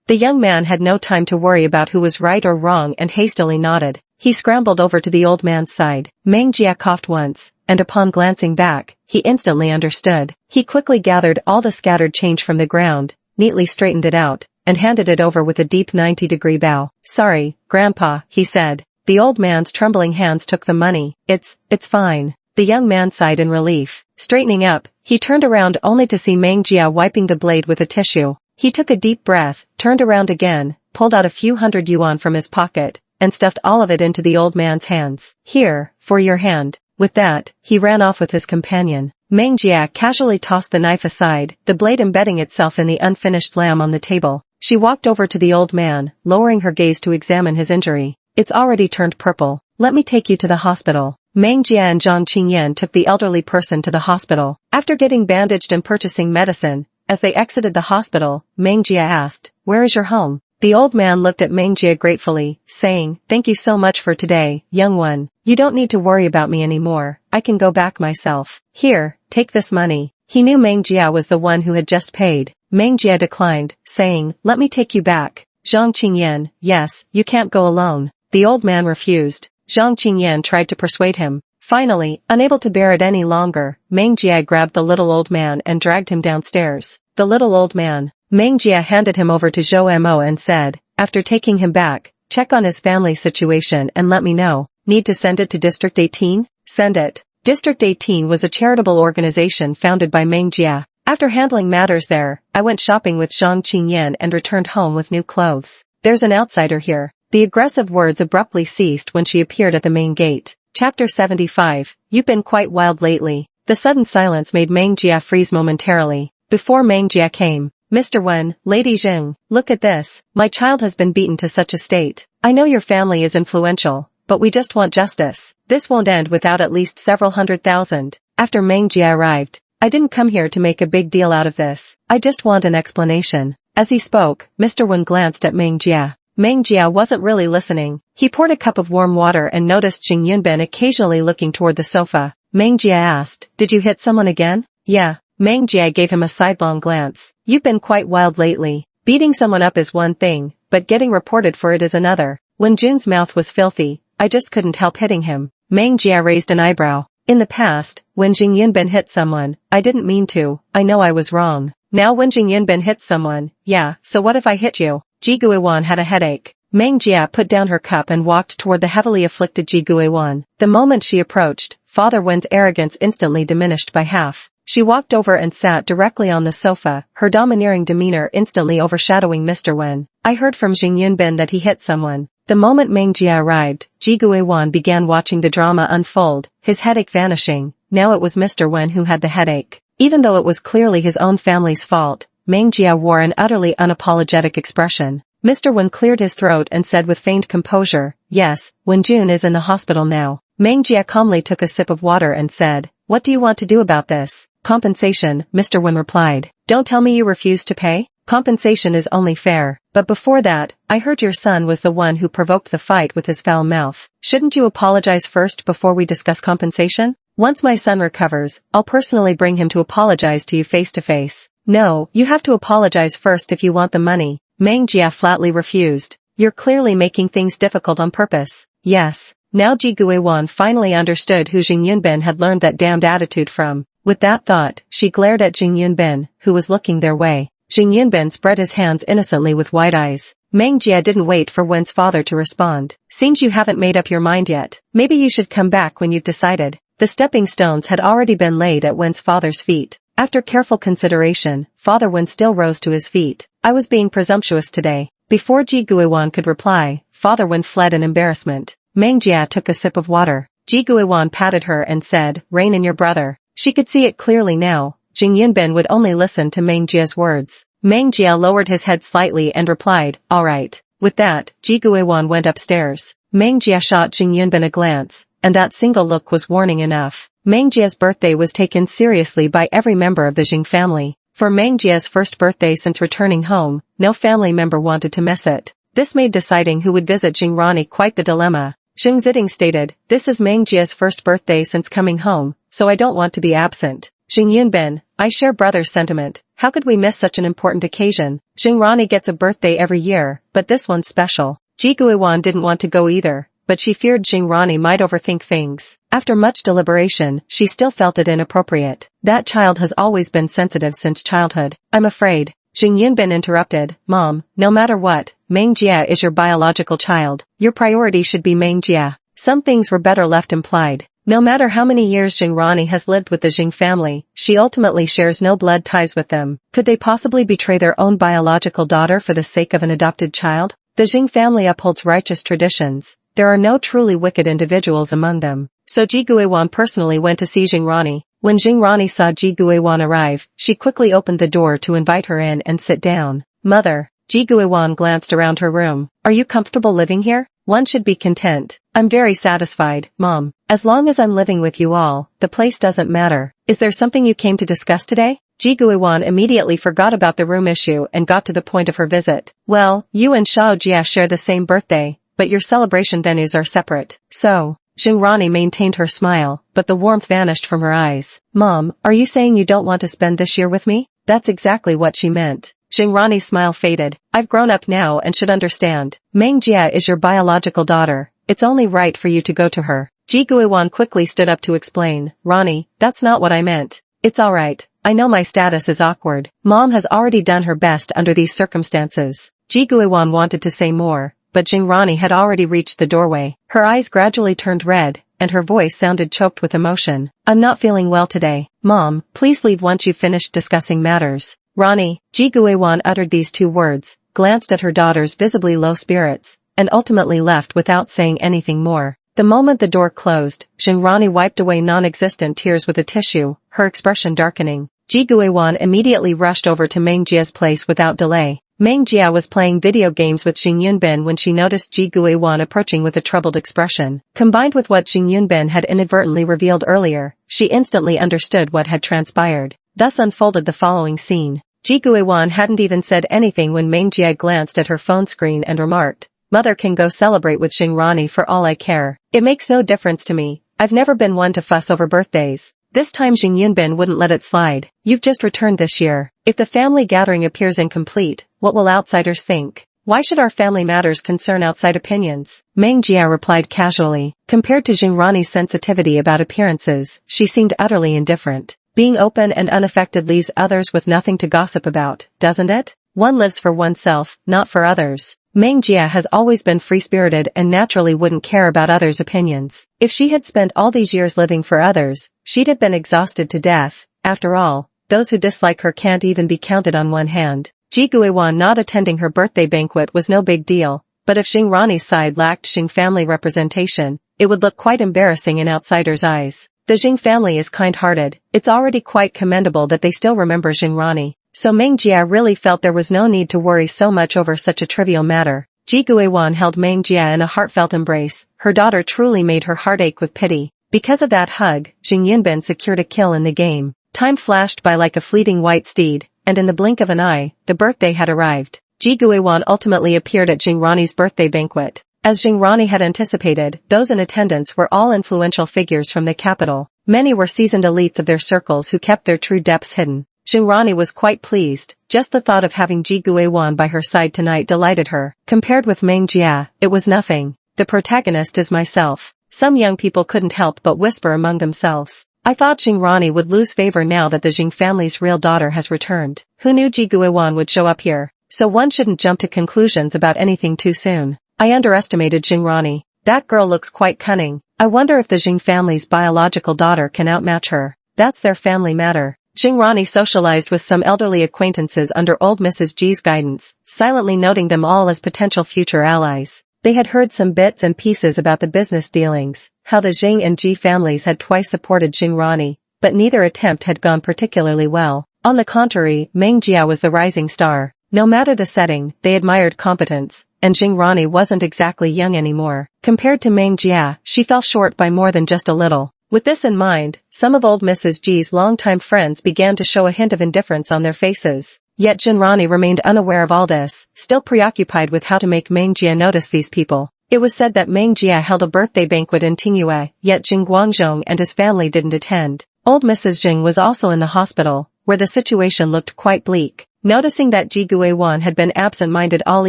The young man had no time to worry about who was right or wrong and hastily nodded. He scrambled over to the old man's side. Meng Jia coughed once, and upon glancing back, he instantly understood. He quickly gathered all the scattered change from the ground, neatly straightened it out, and handed it over with a deep 90-degree bow. Sorry, Grandpa, he said. The old man's trembling hands took the money. It's fine. The young man sighed in relief. Straightening up, he turned around only to see Meng Jia wiping the blade with a tissue. He took a deep breath, turned around again, pulled out a few hundred yuan from his pocket, and stuffed all of it into the old man's hands. Here, for your hand. With that, he ran off with his companion. Meng Jia casually tossed the knife aside, the blade embedding itself in the unfinished lamb on the table. She walked over to the old man, lowering her gaze to examine his injury. It's already turned purple. Let me take you to the hospital. Meng Jia and Zhang Qingyan took the elderly person to the hospital. After getting bandaged and purchasing medicine, as they exited the hospital, Meng Jia asked, "Where is your home?" The old man looked at Meng Jia gratefully, saying, "Thank you so much for today, young one. You don't need to worry about me anymore. I can go back myself. Here, take this money." He knew Meng Jia was the one who had just paid. Meng Jia declined, saying, "Let me take you back." Zhang Qingyan, "Yes, you can't go alone." The old man refused. Zhang Qingyan tried to persuade him. Finally, unable to bear it any longer, Meng Jia grabbed the little old man and dragged him downstairs. The little old man. Meng Jia handed him over to Zhou Mo and said, after taking him back, "Check on his family situation and let me know. Need to send it to District 18? Send it." District 18 was a charitable organization founded by Meng Jia. After handling matters there, I went shopping with Zhang Qingyan and returned home with new clothes. There's an outsider here. The aggressive words abruptly ceased when she appeared at the main gate. Chapter 75. You've been quite wild lately. The sudden silence made Meng Jia freeze momentarily. Before Meng Jia came, "Mr. Wen, Lady Jing, look at this. My child has been beaten to such a state. I know your family is influential, but we just want justice. This won't end without at least several 100,000. After Meng Jia arrived, I didn't come here to make a big deal out of this. I just want an explanation. As he spoke, Mr. Wen glanced at Meng Jia. Meng Jia wasn't really listening. He poured a cup of warm water and noticed Jing Yunbin occasionally looking toward the sofa. Meng Jia asked, "Did you hit someone again?" "Yeah." Meng Jia gave him a sidelong glance. "You've been quite wild lately. Beating someone up is one thing, but getting reported for it is another." When Jun's mouth was filthy, I just couldn't help hitting him. Meng Jia raised an eyebrow. In the past, when Jing Yunbin hit someone, I didn't mean to. I know I was wrong. Now when Jing Yunbin hits someone, yeah, so what if I hit you? Ji Guiwan had a headache. Meng Jia put down her cup and walked toward the heavily afflicted Ji Guiwan. The moment she approached, Father Wen's arrogance instantly diminished by half. She walked over and sat directly on the sofa, her domineering demeanor instantly overshadowing Mr. Wen. "I heard from Jing Yunbin that he hit someone." The moment Meng Jia arrived, Ji Guiwan began watching the drama unfold, his headache vanishing. Now it was Mr. Wen who had the headache. Even though it was clearly his own family's fault, Meng Jia wore an utterly unapologetic expression. Mr. Wen cleared his throat and said with feigned composure, "Yes, Wen Jun is in the hospital now." Meng Jia calmly took a sip of water and said, "What do you want to do about this?" "Compensation," Mr. Wen replied. "Don't tell me you refuse to pay? Compensation is only fair. But before that, I heard your son was the one who provoked the fight with his foul mouth. Shouldn't you apologize first before we discuss compensation? Once my son recovers, I'll personally bring him to apologize to you face to face." "No, you have to apologize first if you want the money." Meng Jia flatly refused. "You're clearly making things difficult on purpose." "Yes." Now Ji Guiwan finally understood who Jing Yunbin had learned that damned attitude from. With that thought, she glared at Jing Yunbin, who was looking their way. Jing Yunbin spread his hands innocently with wide eyes. Meng Jia didn't wait for Wen's father to respond. "Seems you haven't made up your mind yet. Maybe you should come back when you've decided." The stepping stones had already been laid at Wen's father's feet. After careful consideration, Father Wen still rose to his feet. "I was being presumptuous today." Before Ji Guiwan could reply, Father Wen fled in embarrassment. Meng Jia took a sip of water. Ji Guiwan patted her and said, "Rein in your brother." She could see it clearly now. Jing Yunbin would only listen to Meng Jia's words. Meng Jia lowered his head slightly and replied, "All right." With that, Ji Guiwan went upstairs. Meng Jia shot Jing Yunbin a glance, and that single look was warning enough. Meng Jia's birthday was taken seriously by every member of the Jing family. For Meng Jia's first birthday since returning home, no family member wanted to miss it. This made deciding who would visit Jing Rani quite the dilemma. Xing Ziding stated, "This is Meng Jia's first birthday since coming home, so I don't want to be absent." Jing Yunbin, "I share brother's sentiment. How could we miss such an important occasion? Jing Rani gets a birthday every year, but this one's special." Ji Guiwan didn't want to go either, but she feared Jing Rani might overthink things. After much deliberation, she still felt it inappropriate. That child has always been sensitive since childhood. "I'm afraid." Jing Yunbin interrupted, "Mom, no matter what, Meng Jia is your biological child. Your priority should be Meng Jia." Some things were better left implied. No matter how many years Jing Rani has lived with the Jing family, she ultimately shares no blood ties with them. Could they possibly betray their own biological daughter for the sake of an adopted child? The Jing family upholds righteous traditions. There are no truly wicked individuals among them. So Ji Guiwan personally went to see Jing Rani. When Jing Rani saw Ji Guiwan arrive, she quickly opened the door to invite her in and sit down. "Mother." Ji Guiwan glanced around her room. "Are you comfortable living here? One should be content." "I'm very satisfied, Mom. As long as I'm living with you all, the place doesn't matter." "Is there something you came to discuss today?" Ji Guiwan immediately forgot about the room issue and got to the point of her visit. "Well, you and Shao Jia share the same birthday, but your celebration venues are separate. So." Jing Rani maintained her smile, but the warmth vanished from her eyes. "Mom, are you saying you don't want to spend this year with me?" That's exactly what she meant. Jing Rani's smile faded. "I've grown up now and should understand. Meng Jia is your biological daughter. It's only right for you to go to her." Ji Guiwan quickly stood up to explain, "Rani, that's not what I meant. It's all right. I know my status is awkward. Mom has already done her best under these circumstances." Ji Guiwan wanted to say more, but Jing Rani had already reached the doorway. Her eyes gradually turned red, and her voice sounded choked with emotion. "I'm not feeling well today. Mom, please leave once you've finished discussing matters." "Rani," Ji Guiwan uttered these two words, glanced at her daughter's visibly low spirits, and ultimately left without saying anything more. The moment the door closed, Jing Rani wiped away non-existent tears with a tissue, her expression darkening. Ji Guiwan immediately rushed over to Meng Jia's place without delay. Meng Jia was playing video games with Xing Yunbin when she noticed Ji Guiwan approaching with a troubled expression. Combined with what Xing Yunbin had inadvertently revealed earlier, she instantly understood what had transpired. Thus unfolded the following scene. Ji Guiwan hadn't even said anything when Meng Jia glanced at her phone screen and remarked, "Mother can go celebrate with Xing Rani for all I care. It makes no difference to me. I've never been one to fuss over birthdays." This time Xing Yunbin wouldn't let it slide. "You've just returned this year. If the family gathering appears incomplete, what will outsiders think? Why should our family matters concern outside opinions?" Meng Jia replied casually. Compared to Xing Rani's sensitivity about appearances, she seemed utterly indifferent. Being open and unaffected leaves others with nothing to gossip about, doesn't it? One lives for oneself, not for others. Meng Jia has always been free-spirited and naturally wouldn't care about others' opinions. If she had spent all these years living for others, she'd have been exhausted to death. After all, those who dislike her can't even be counted on one hand. Ji Guiwan not attending her birthday banquet was no big deal, but if Xing Rani's side lacked Xing family representation, it would look quite embarrassing in outsiders' eyes. The Xing family is kind-hearted. It's already quite commendable that they still remember Xing Rani. So Meng Jia really felt there was no need to worry so much over such a trivial matter. Ji Guiwan held Meng Jia in a heartfelt embrace. Her daughter truly made her heart ache with pity. Because of that hug, Xing Yunbin secured a kill in the game. Time flashed by like a fleeting white steed, and in the blink of an eye, the birthday had arrived. Ji Guiwan ultimately appeared at Xing Rani's birthday banquet. As Xing Rani had anticipated, those in attendance were all influential figures from the capital. Many were seasoned elites of their circles who kept their true depths hidden. Xing Rani was quite pleased. Just the thought of having Ji Guiwan by her side tonight delighted her. Compared with Meng Jia, it was nothing. The protagonist is myself. Some young people couldn't help but whisper among themselves. I thought Xing Rani would lose favor now that the Xing family's real daughter has returned. Who knew Ji Guiwan would show up here? So one shouldn't jump to conclusions about anything too soon. I underestimated Xing Rani. That girl looks quite cunning. I wonder if the Xing family's biological daughter can outmatch her. That's their family matter. Xing Rani socialized with some elderly acquaintances under old Mrs. G's guidance, silently noting them all as potential future allies. They had heard some bits and pieces about the business dealings, how the Xing and Ji families had twice supported Xing Rani, but neither attempt had gone particularly well. On the contrary, Meng Jia was the rising star. No matter the setting, they admired competence, and Xing Rani wasn't exactly young anymore. Compared to Meng Jia, she fell short by more than just a little. With this in mind, some of old Mrs. G's longtime friends began to show a hint of indifference on their faces. Yet Xing Rani remained unaware of all this, still preoccupied with how to make Meng Jia notice these people. It was said that Meng Jia held a birthday banquet in Tingyue, yet Jing Guangzhong and his family didn't attend. Old Mrs. Jing was also in the hospital, where the situation looked quite bleak. Noticing that Ji Guiwan had been absent-minded all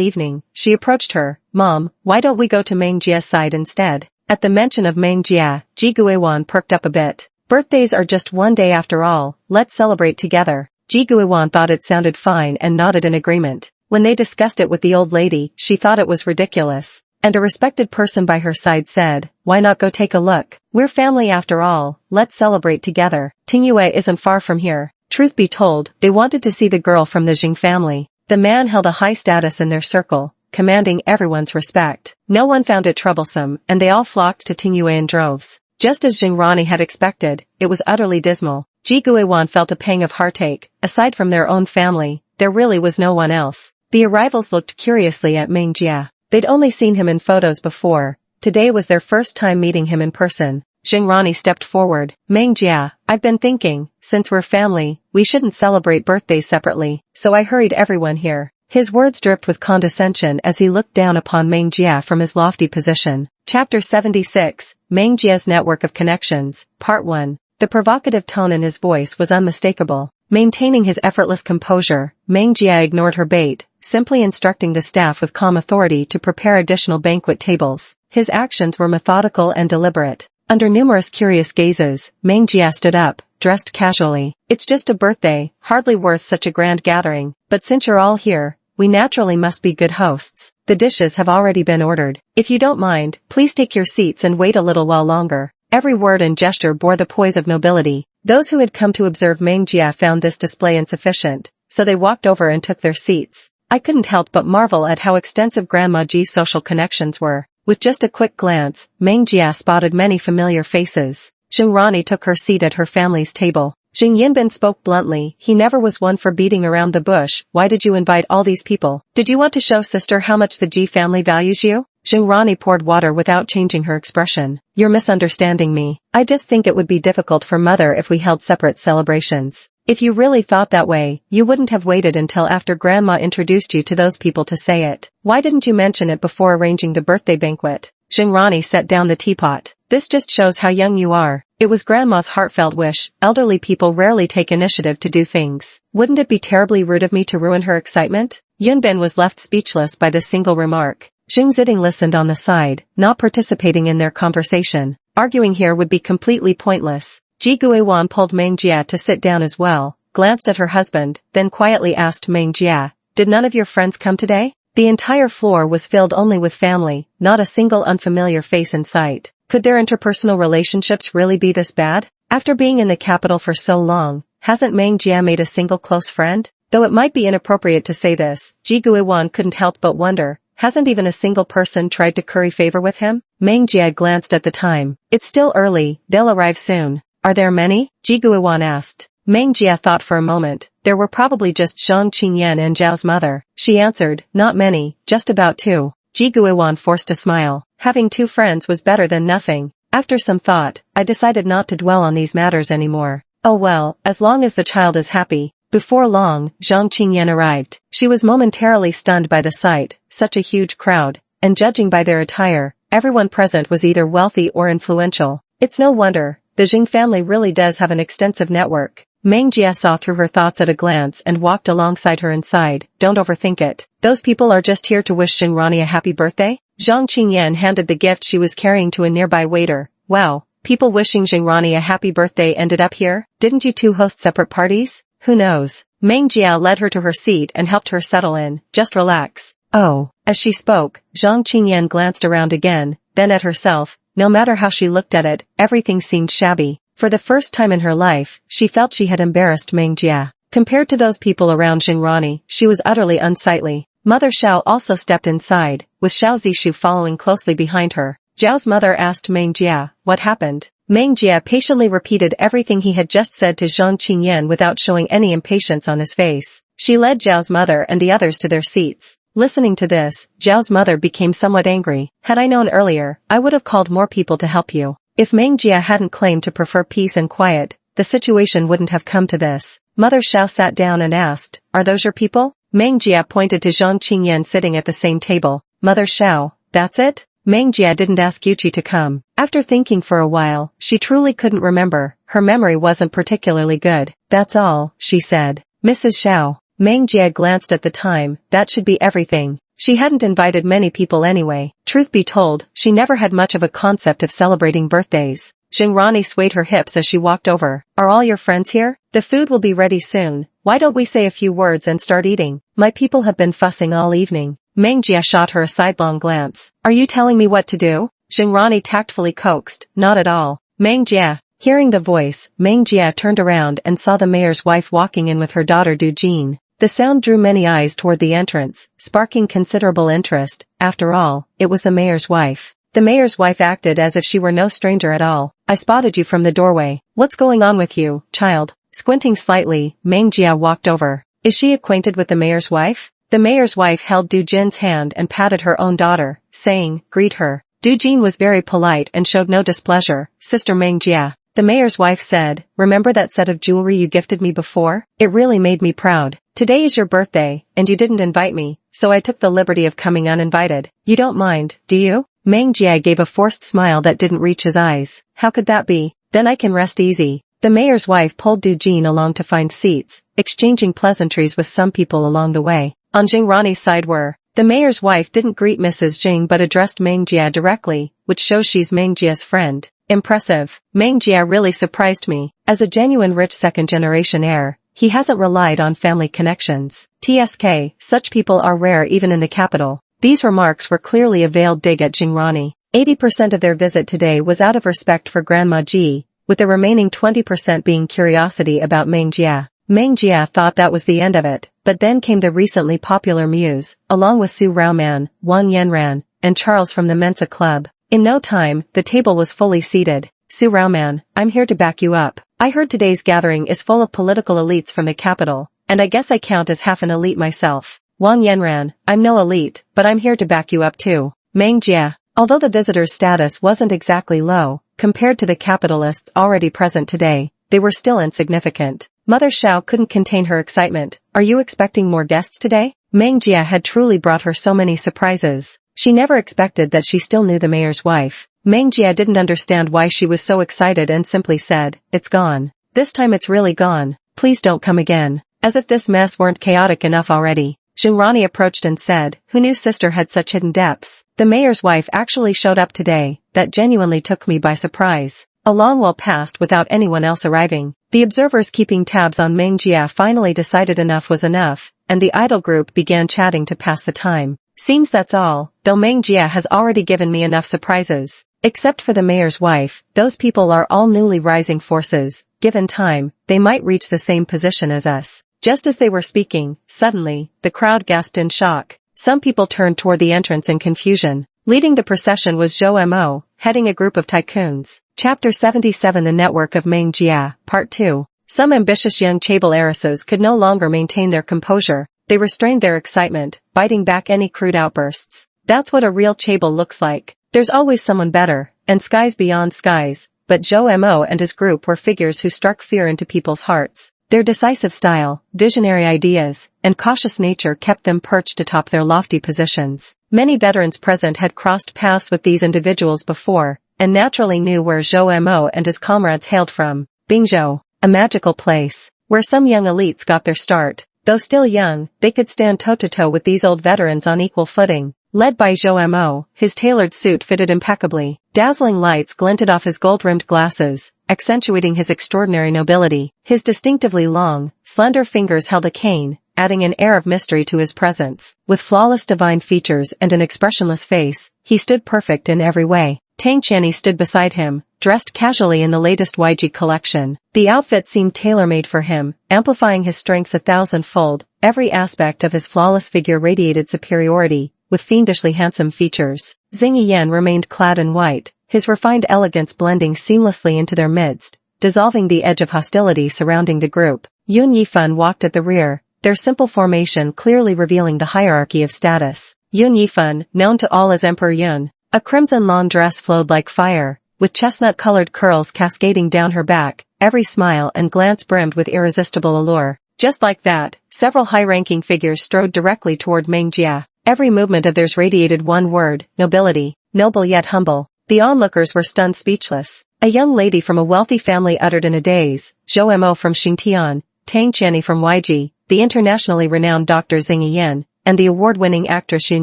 evening, she approached her. "Mom, why don't we go to Meng Jia's side instead?" At the mention of Meng Jia, Ji Guiwan perked up a bit. "Birthdays are just one day after all, let's celebrate together." Ji Guiwan thought it sounded fine and nodded in agreement. When they discussed it with the old lady, she thought it was ridiculous. And a respected person by her side said, "Why not go take a look? We're family after all, let's celebrate together. Tingyue isn't far from here." Truth be told, they wanted to see the girl from the Jing family. The man held a high status in their circle, commanding everyone's respect. No one found it troublesome, and they all flocked to Tingyue in droves. Just as Xing Rani had expected, it was utterly dismal. Ji Guiwan felt a pang of heartache. Aside from their own family, there really was no one else. The arrivals looked curiously at Meng Jia. They'd only seen him in photos before. Today was their first time meeting him in person. Xing Rani stepped forward. "Meng Jia, I've been thinking, since we're family, we shouldn't celebrate birthdays separately, so I hurried everyone here." His words dripped with condescension as he looked down upon Meng Jia from his lofty position. Chapter 76, Meng Jia's Network of Connections, Part 1. The provocative tone in his voice was unmistakable. Maintaining his effortless composure, Meng Jia ignored her bait, simply instructing the staff with calm authority to prepare additional banquet tables. His actions were methodical and deliberate. Under numerous curious gazes, Meng Jia stood up, dressed casually. "It's just a birthday, hardly worth such a grand gathering, but since you're all here, we naturally must be good hosts. The dishes have already been ordered. If you don't mind, please take your seats and wait a little while longer." Every word and gesture bore the poise of nobility. Those who had come to observe Meng Jia found this display insufficient, so they walked over and took their seats. I couldn't help but marvel at how extensive Grandma Ji's social connections were. With just a quick glance, Meng Jia spotted many familiar faces. Xing Rani took her seat at her family's table. Jing Yinbin spoke bluntly. He never was one for beating around the bush. Why did you invite all these people? Did you want to show sister how much the Ji family values you? Jing Rani poured water without changing her expression. You're misunderstanding me. I just think it would be difficult for mother if we held separate celebrations. If you really thought that way, you wouldn't have waited until after grandma introduced you to those people to say it. Why didn't you mention it before arranging the birthday banquet? Jing Rani set down the teapot. This just shows how young you are. It was grandma's heartfelt wish. Elderly people rarely take initiative to do things. Wouldn't it be terribly rude of me to ruin her excitement? Yunbin was left speechless by this single remark. Jing Ziding listened on the side, not participating in their conversation. Arguing here would be completely pointless. Ji Guiwan pulled Meng Jia to sit down as well, glanced at her husband, then quietly asked Meng Jia, "Did none of your friends come today?" The entire floor was filled only with family, not a single unfamiliar face in sight. Could their interpersonal relationships really be this bad? After being in the capital for so long, hasn't Meng Jia made a single close friend? Though it might be inappropriate to say this, Ji Guiwan couldn't help but wonder, hasn't even a single person tried to curry favor with him? Meng Jia glanced at the time. It's still early, they'll arrive soon. Are there many? Ji Guiwan asked. Meng Jia thought for a moment. There were probably just Zhang Qingyan and Zhao's mother. She answered, not many, just about 2. Ji Guiwan forced a smile. Having 2 friends was better than nothing. After some thought, I decided not to dwell on these matters anymore. Oh well, as long as the child is happy. Before long, Zhang Qingyan arrived. She was momentarily stunned by the sight, such a huge crowd, and judging by their attire, everyone present was either wealthy or influential. It's no wonder, the Jing family really does have an extensive network. Meng Jia saw through her thoughts at a glance and walked alongside her inside. Don't overthink it. Those people are just here to wish Jing Rani a happy birthday? Zhang Qingyan handed the gift she was carrying to a nearby waiter. Wow, people wishing Jing Rani a happy birthday ended up here? Didn't you two host separate parties? Who knows? Meng Jia led her to her seat and helped her settle in. Just relax. Oh. As she spoke, Zhang Qingyan glanced around again, then at herself. No matter how she looked at it, everything seemed shabby. For the first time in her life, she felt she had embarrassed Meng Jia. Compared to those people around Jing Rani, she was utterly unsightly. Mother Xiao also stepped inside, with Xiao Zishu following closely behind her. Zhao's mother asked Meng Jia, what happened? Meng Jia patiently repeated everything he had just said to Zhang Qingyan without showing any impatience on his face. She led Zhao's mother and the others to their seats. Listening to this, Zhao's mother became somewhat angry. Had I known earlier, I would have called more people to help you. If Meng Jia hadn't claimed to prefer peace and quiet, the situation wouldn't have come to this. Mother Xiao sat down and asked, are those your people? Meng Jia pointed to Zhang Qingyan sitting at the same table. Mother Xiao, that's it? Meng Jia didn't ask Yuqi to come. After thinking for a while, she truly couldn't remember. Her memory wasn't particularly good. That's all, she said. Mrs. Xiao. Meng Jia glanced at the time. That should be everything. She hadn't invited many people anyway. Truth be told, she never had much of a concept of celebrating birthdays. Jing Rani swayed her hips as she walked over. Are all your friends here? The food will be ready soon. Why don't we say a few words and start eating? My people have been fussing all evening. Meng Jia shot her a sidelong glance. Are you telling me what to do? Jing Rani tactfully coaxed. Not at all. Meng Jia. Hearing the voice, Meng Jia turned around and saw the mayor's wife walking in with her daughter Du Jin. The sound drew many eyes toward the entrance, sparking considerable interest. After all, it was the mayor's wife. The mayor's wife acted as if she were no stranger at all. I spotted you from the doorway. What's going on with you, child? Squinting slightly, Meng Jia walked over. Is she acquainted with the mayor's wife? The mayor's wife held Du Jin's hand and patted her own daughter, saying, greet her. Du Jin was very polite and showed no displeasure. Sister Meng Jia. The mayor's wife said, remember that set of jewelry you gifted me before? It really made me proud. Today is your birthday, and you didn't invite me, so I took the liberty of coming uninvited. You don't mind, do you? Meng Jia gave a forced smile that didn't reach his eyes. How could that be? Then I can rest easy. The mayor's wife pulled Du Jin along to find seats, exchanging pleasantries with some people along the way. On Jing Rani's side were, the mayor's wife didn't greet Mrs. Jing but addressed Meng Jia directly, which shows she's Meng Jia's friend. Impressive. Meng Jia really surprised me. As a genuine rich second-generation heir, he hasn't relied on family connections. TSK, such people are rare even in the capital. These remarks were clearly a veiled dig at Jing Rani. 80% of their visit today was out of respect for Grandma Ji, with the remaining 20% being curiosity about Meng Jia. Meng Jia thought that was the end of it, but then came the recently popular Muse, along with Su Raoman, Wang Yanran, and Charles from the Mensa Club. In no time, the table was fully seated. Su Raoman, I'm here to back you up. I heard today's gathering is full of political elites from the capital, and I guess I count as half an elite myself. Wang Yanran, I'm no elite, but I'm here to back you up too. Meng Jie. Although the visitor's status wasn't exactly low, compared to the capitalists already present today, they were still insignificant. Mother Xiao couldn't contain her excitement. Are you expecting more guests today? Meng Jie had truly brought her so many surprises. She never expected that she still knew the mayor's wife. Meng Jie didn't understand why she was so excited and simply said, "It's gone. This time it's really gone. Please don't come again." As if this mess weren't chaotic enough already, Xingrani approached and said, "Who knew sister had such hidden depths? The mayor's wife actually showed up today. That genuinely took me by surprise." A long while passed without anyone else arriving. The observers keeping tabs on Meng Jie finally decided enough was enough, and the idol group began chatting to pass the time. Seems that's all, though Meng Jie has already given me enough surprises. Except for the mayor's wife, those people are all newly rising forces. Given time, they might reach the same position as us. Just as they were speaking, suddenly, the crowd gasped in shock. Some people turned toward the entrance in confusion. Leading the procession was Zhou Mo, heading a group of tycoons. Chapter 77 The Network of Meng Jie, Part 2. Some ambitious young chaebol heiresses could no longer maintain their composure. They restrained their excitement, biting back any crude outbursts. That's what a real chaebol looks like. There's always someone better, and skies beyond skies, but Zhou Mo and his group were figures who struck fear into people's hearts. Their decisive style, visionary ideas, and cautious nature kept them perched atop their lofty positions. Many veterans present had crossed paths with these individuals before, and naturally knew where Zhou Mo and his comrades hailed from. Bingzhou, a magical place, where some young elites got their start. Though still young, they could stand toe-to-toe with these old veterans on equal footing. Led by Zhou Mo, his tailored suit fitted impeccably. Dazzling lights glinted off his gold-rimmed glasses, accentuating his extraordinary nobility. His distinctively long, slender fingers held a cane, adding an air of mystery to his presence. With flawless divine features and an expressionless face, he stood perfect in every way. Tang Qianni stood beside him, dressed casually in the latest YG collection. The outfit seemed tailor-made for him, amplifying his strengths 1,000-fold. Every aspect of his flawless figure radiated superiority, with fiendishly handsome features. Xing Yiyan remained clad in white, his refined elegance blending seamlessly into their midst, dissolving the edge of hostility surrounding the group. Yun Yifan walked at the rear, their simple formation clearly revealing the hierarchy of status. Yun Yifan, known to all as Emperor Yun, a crimson lawn dress flowed like fire, with chestnut-colored curls cascading down her back, every smile and glance brimmed with irresistible allure. Just like that, several high-ranking figures strode directly toward Meng Jie. Every movement of theirs radiated one word, nobility, noble yet humble. The onlookers were stunned speechless. A young lady from a wealthy family uttered in a daze, Zhou Mo from Xingtian, Tang Qianni from YG, the internationally renowned Dr. Xing Yiyan, and the award-winning actress Yun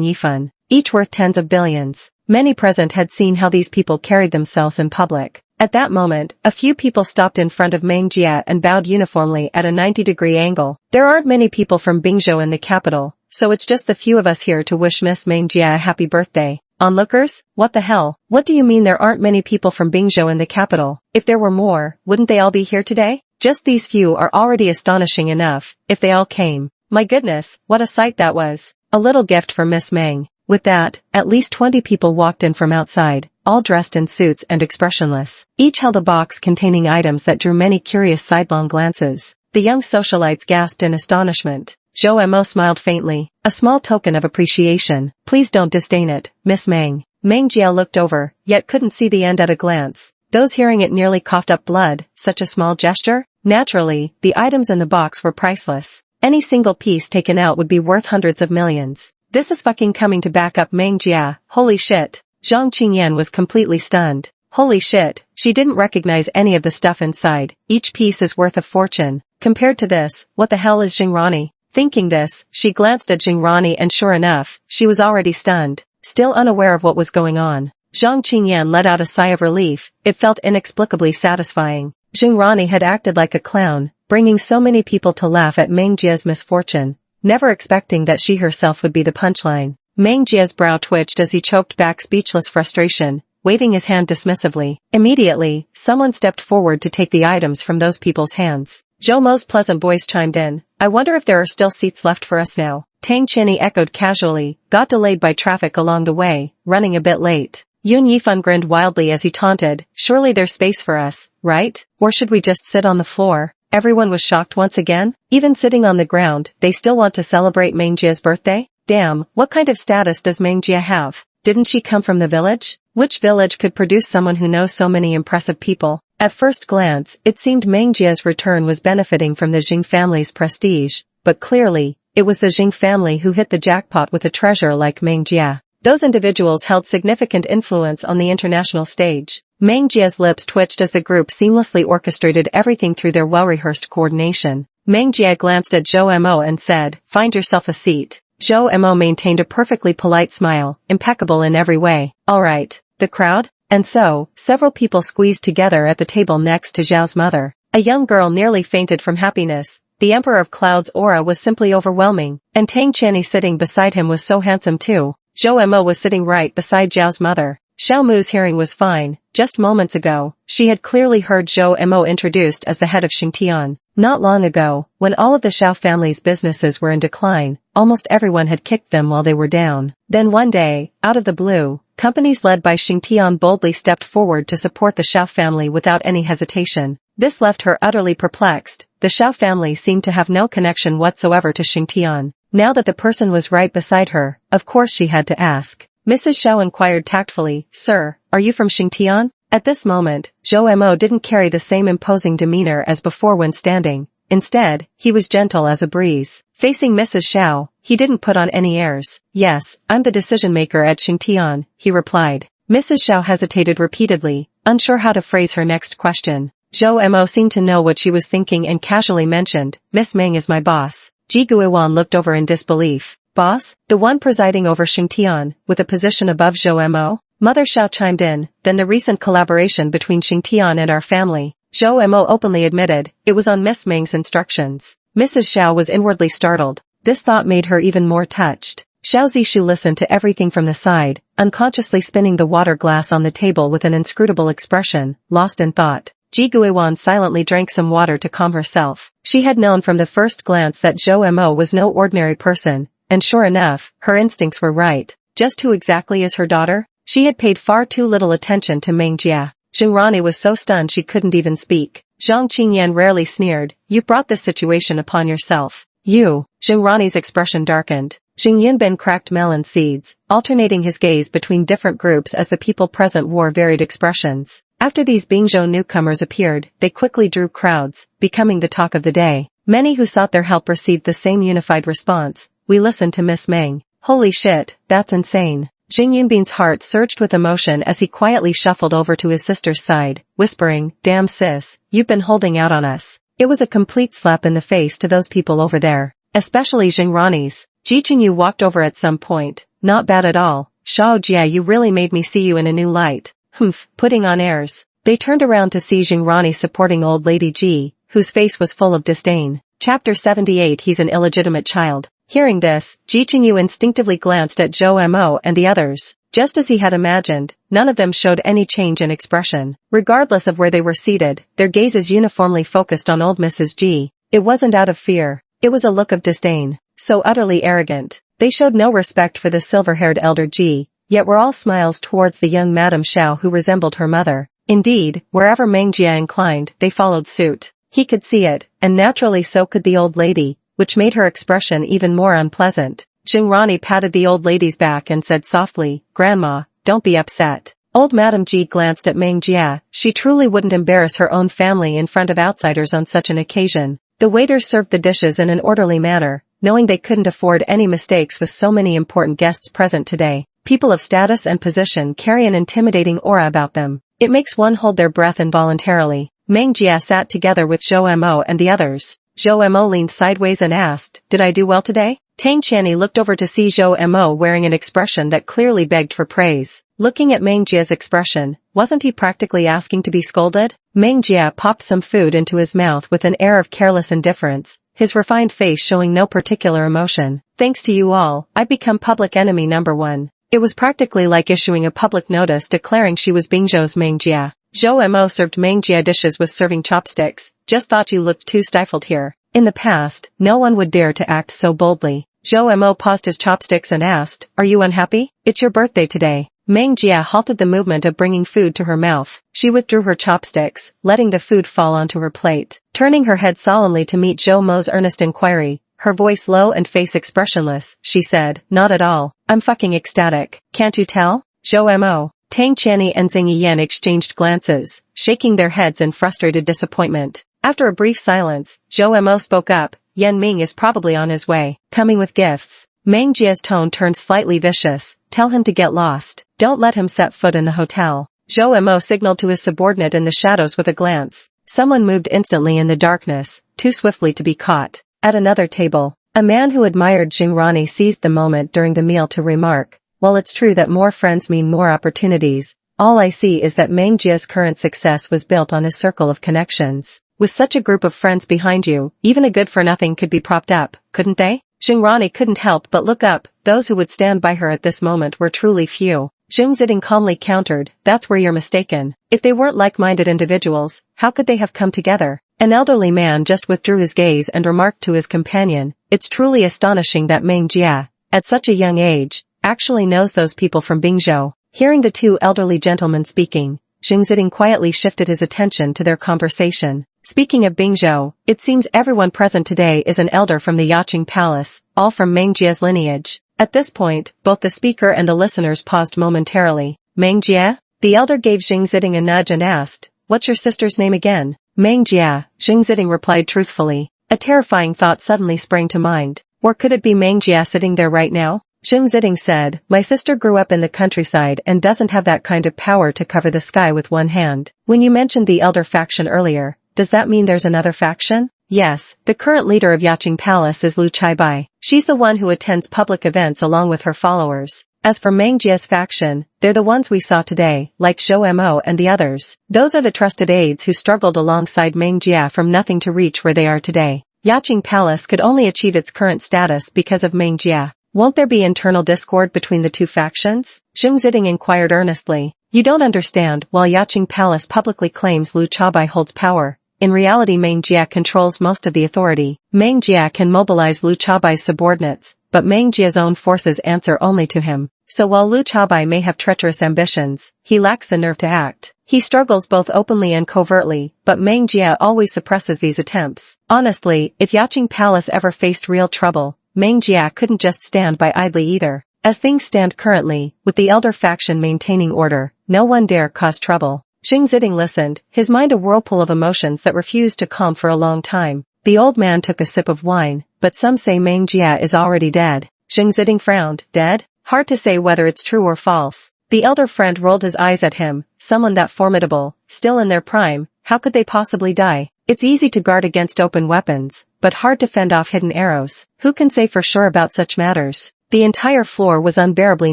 Yifan, each worth tens of billions. Many present had seen how these people carried themselves in public. At that moment, a few people stopped in front of Meng Jie and bowed uniformly at a 90-degree angle. There aren't many people from Bingzhou in the capital, so it's just the few of us here to wish Miss Meng Jie a happy birthday. Onlookers? What the hell? What do you mean there aren't many people from Bingzhou in the capital? If there were more, wouldn't they all be here today? Just these few are already astonishing enough, if they all came. My goodness, what a sight that was. A little gift for Miss Meng. With that, at least 20 people walked in from outside, all dressed in suits and expressionless. Each held a box containing items that drew many curious sidelong glances. The young socialites gasped in astonishment. Zhou Mo smiled faintly, a small token of appreciation. Please don't disdain it, Miss Meng. Meng Jie looked over, yet couldn't see the end at a glance. Those hearing it nearly coughed up blood. Such a small gesture? Naturally, the items in the box were priceless. Any single piece taken out would be worth hundreds of millions. This is fucking coming to back up Meng Jie. Holy shit. Zhang Qingyan was completely stunned. Holy shit, she didn't recognize any of the stuff inside. Each piece is worth a fortune. Compared to this, what the hell is Xingrani? Thinking this, she glanced at Xingrani and sure enough, she was already stunned. Still unaware of what was going on, Zhang Qingyan let out a sigh of relief. It felt inexplicably satisfying. Xingrani had acted like a clown, bringing so many people to laugh at Meng Jie's misfortune, never expecting that she herself would be the punchline. Meng Jie's brow twitched as he choked back speechless frustration, waving his hand dismissively. Immediately, someone stepped forward to take the items from those people's hands. Zhou Mo's pleasant voice chimed in. I wonder if there are still seats left for us now. Tang Qianni echoed casually, got delayed by traffic along the way, running a bit late. Yun Yifan grinned wildly as he taunted, surely there's space for us, right? Or should we just sit on the floor? Everyone was shocked once again. Even sitting on the ground, they still want to celebrate Mengjia's birthday? Damn, what kind of status does Mengjia have? Didn't she come from the village? Which village could produce someone who knows so many impressive people? At first glance, it seemed Mengjia's return was benefiting from the Jing family's prestige, but clearly, it was the Jing family who hit the jackpot with a treasure like Mengjia. Those individuals held significant influence on the international stage. Mengjia's lips twitched as the group seamlessly orchestrated everything through their well-rehearsed coordination. Mengjia glanced at Zhou Mo and said, "Find yourself a seat." Zhou Mo maintained a perfectly polite smile, impeccable in every way. All right. The crowd? And so, several people squeezed together at the table next to Zhao's mother. A young girl nearly fainted from happiness. The Emperor of Cloud's aura was simply overwhelming, and Tang Qianni sitting beside him was so handsome too. Zhou Mo was sitting right beside Zhao's mother. Xiao Mu's hearing was fine. Just moments ago, she had clearly heard Zhou Mo introduced as the head of Xingtian. Not long ago, when all of the Xiao family's businesses were in decline, almost everyone had kicked them while they were down. Then one day, out of the blue, companies led by Xingtian boldly stepped forward to support the Xiao family without any hesitation. This left her utterly perplexed. The Xiao family seemed to have no connection whatsoever to Xingtian. Now that the person was right beside her, of course she had to ask. Mrs. Xiao inquired tactfully, "Sir, are you from Xingtian?" At this moment, Zhou Mo didn't carry the same imposing demeanor as before when standing. Instead, he was gentle as a breeze. Facing Mrs. Xiao, he didn't put on any airs. "Yes, I'm the decision-maker at Xingtian," he replied. Mrs. Xiao hesitated repeatedly, unsure how to phrase her next question. Zhou Mo seemed to know what she was thinking and casually mentioned, "Miss Meng is my boss." Ji Guiwan looked over in disbelief. "Boss? The one presiding over Xingtian, with a position above Zhou Mo?" Mother Xiao chimed in, "Then the recent collaboration between Xingtian and our family." Zhou Mo openly admitted, it was on Miss Meng's instructions. Mrs. Xiao was inwardly startled. This thought made her even more touched. Xiao Zishu listened to everything from the side, unconsciously spinning the water glass on the table with an inscrutable expression, lost in thought. Ji Guiwan silently drank some water to calm herself. She had known from the first glance that Zhou Mo was no ordinary person, and sure enough, her instincts were right. Just who exactly is her daughter? She had paid far too little attention to Mengjia. Xingrani was so stunned she couldn't even speak. Zhang Qingyan rarely sneered, "You brought this situation upon yourself." "You." Xingrani's expression darkened. Xing Yunbin cracked melon seeds, alternating his gaze between different groups as the people present wore varied expressions. After these Bingzhou newcomers appeared, they quickly drew crowds, becoming the talk of the day. Many who sought their help received the same unified response, "We listen to Miss Meng." Holy shit, that's insane. Xing Yunbin's heart surged with emotion as he quietly shuffled over to his sister's side, whispering, "Damn sis, you've been holding out on us." It was a complete slap in the face to those people over there, especially Xingrani's. Ji Qingyu walked over at some point. "Not bad at all. Shao Jia, you really made me see you in a new light." "Humph, putting on airs." They turned around to see Xingrani supporting old lady Ji, whose face was full of disdain. Chapter 78. He's an illegitimate child. Hearing this, Ji Qingyu instinctively glanced at Zhou Mo and the others. Just as he had imagined, none of them showed any change in expression. Regardless of where they were seated, their gazes uniformly focused on old Mrs. Ji. It wasn't out of fear. It was a look of disdain. So utterly arrogant. They showed no respect for the silver-haired elder Ji, yet were all smiles towards the young Madame Xiao who resembled her mother. Indeed, wherever Mengjia inclined, they followed suit. He could see it, and naturally so could the old lady, which made her expression even more unpleasant. Xingrani patted the old lady's back and said softly, "Grandma, don't be upset." Old Madame Ji glanced at Mengjia. She truly wouldn't embarrass her own family in front of outsiders on such an occasion. The waiters served the dishes in an orderly manner, knowing they couldn't afford any mistakes with so many important guests present today. People of status and position carry an intimidating aura about them. It makes one hold their breath involuntarily. Mengjia sat together with Zhou Mo and the others. Zhou Mo leaned sideways and asked, "Did I do well today?" Tang Qianni looked over to see Zhou Mo wearing an expression that clearly begged for praise. Looking at Mengjia's expression, wasn't he practically asking to be scolded? Mengjia popped some food into his mouth with an air of careless indifference, his refined face showing no particular emotion. "Thanks to you all, I've become public enemy number one." It was practically like issuing a public notice declaring she was Bingzhou's Mengjia. Zhou Mo served Mengjia dishes with serving chopsticks. "Just thought you looked too stifled here." In the past, no one would dare to act so boldly. Zhou Mo paused his chopsticks and asked, "Are you unhappy? It's your birthday today." Meng Jia halted the movement of bringing food to her mouth. She withdrew her chopsticks, letting the food fall onto her plate. Turning her head solemnly to meet Zhou Mo's earnest inquiry, her voice low and face expressionless, she said, "Not at all. I'm fucking ecstatic. Can't you tell?" Zhou Mo, Tang Qianni and Xing Yan exchanged glances, shaking their heads in frustrated disappointment. After a brief silence, Zhou Mo spoke up, "Yan Ming is probably on his way, coming with gifts." Meng Jia's tone turned slightly vicious. "Tell him to get lost. Don't let him set foot in the hotel." Zhou Mo signaled to his subordinate in the shadows with a glance. Someone moved instantly in the darkness, too swiftly to be caught. At another table, a man who admired Jingrani seized the moment during the meal to remark, "While it's true that more friends mean more opportunities, all I see is that Meng Jia's current success was built on a circle of connections. With such a group of friends behind you, even a good-for-nothing could be propped up, couldn't they?" Jingrani couldn't help but look up. Those who would stand by her at this moment were truly few. Zheng Ziding calmly countered, "That's where you're mistaken. If they weren't like-minded individuals, how could they have come together?" An elderly man just withdrew his gaze and remarked to his companion, "It's truly astonishing that Meng Jia, at such a young age, actually knows those people from Bingzhou." Hearing the two elderly gentlemen speaking, Zheng Ziding quietly shifted his attention to their conversation. "Speaking of Bingzhou, it seems everyone present today is an elder from the Yaqing Palace, all from Meng Jia's lineage." At this point, both the speaker and the listeners paused momentarily. "Meng Jia?" The elder gave Zheng Ziding a nudge and asked, "What's your sister's name again?" "Meng Jia," Zheng Ziding replied truthfully. A terrifying thought suddenly sprang to mind. Or could it be Meng Jia sitting there right now? Zheng Ziding said, "My sister grew up in the countryside and doesn't have that kind of power to cover the sky with one hand." When you mentioned the elder faction earlier, does that mean there's another faction? Yes, the current leader of Yaqing Palace is Lu Chaibai. She's the one who attends public events along with her followers. As for Meng Jia's faction, they're the ones we saw today, like Zhou Mo and the others. Those are the trusted aides who struggled alongside Meng Jia from nothing to reach where they are today. Yaqing Palace could only achieve its current status because of Meng Jia. Won't there be internal discord between the two factions? Zheng Ziding inquired earnestly. "You don't understand. While Yaqing Palace publicly claims Lu Chaibai holds power, in reality Meng Jia controls most of the authority. Meng Jia can mobilize Lu Chaibai's subordinates, but Meng Jia's own forces answer only to him. So while Lu Chaibai may have treacherous ambitions, he lacks the nerve to act. He struggles both openly and covertly, but Meng Jia always suppresses these attempts. Honestly, if Yaqing Palace ever faced real trouble, Meng Jia couldn't just stand by idly either. As things stand currently, with the elder faction maintaining order, no one dare cause trouble." Zheng Ziding listened, his mind a whirlpool of emotions that refused to calm for a long time. The old man took a sip of wine, "But some say Meng Jia is already dead." Zheng Ziding frowned. "Dead? Hard to say whether it's true or false." The elder friend rolled his eyes at him. "Someone that formidable, still in their prime, how could they possibly die? It's easy to guard against open weapons, but hard to fend off hidden arrows. Who can say for sure about such matters?" The entire floor was unbearably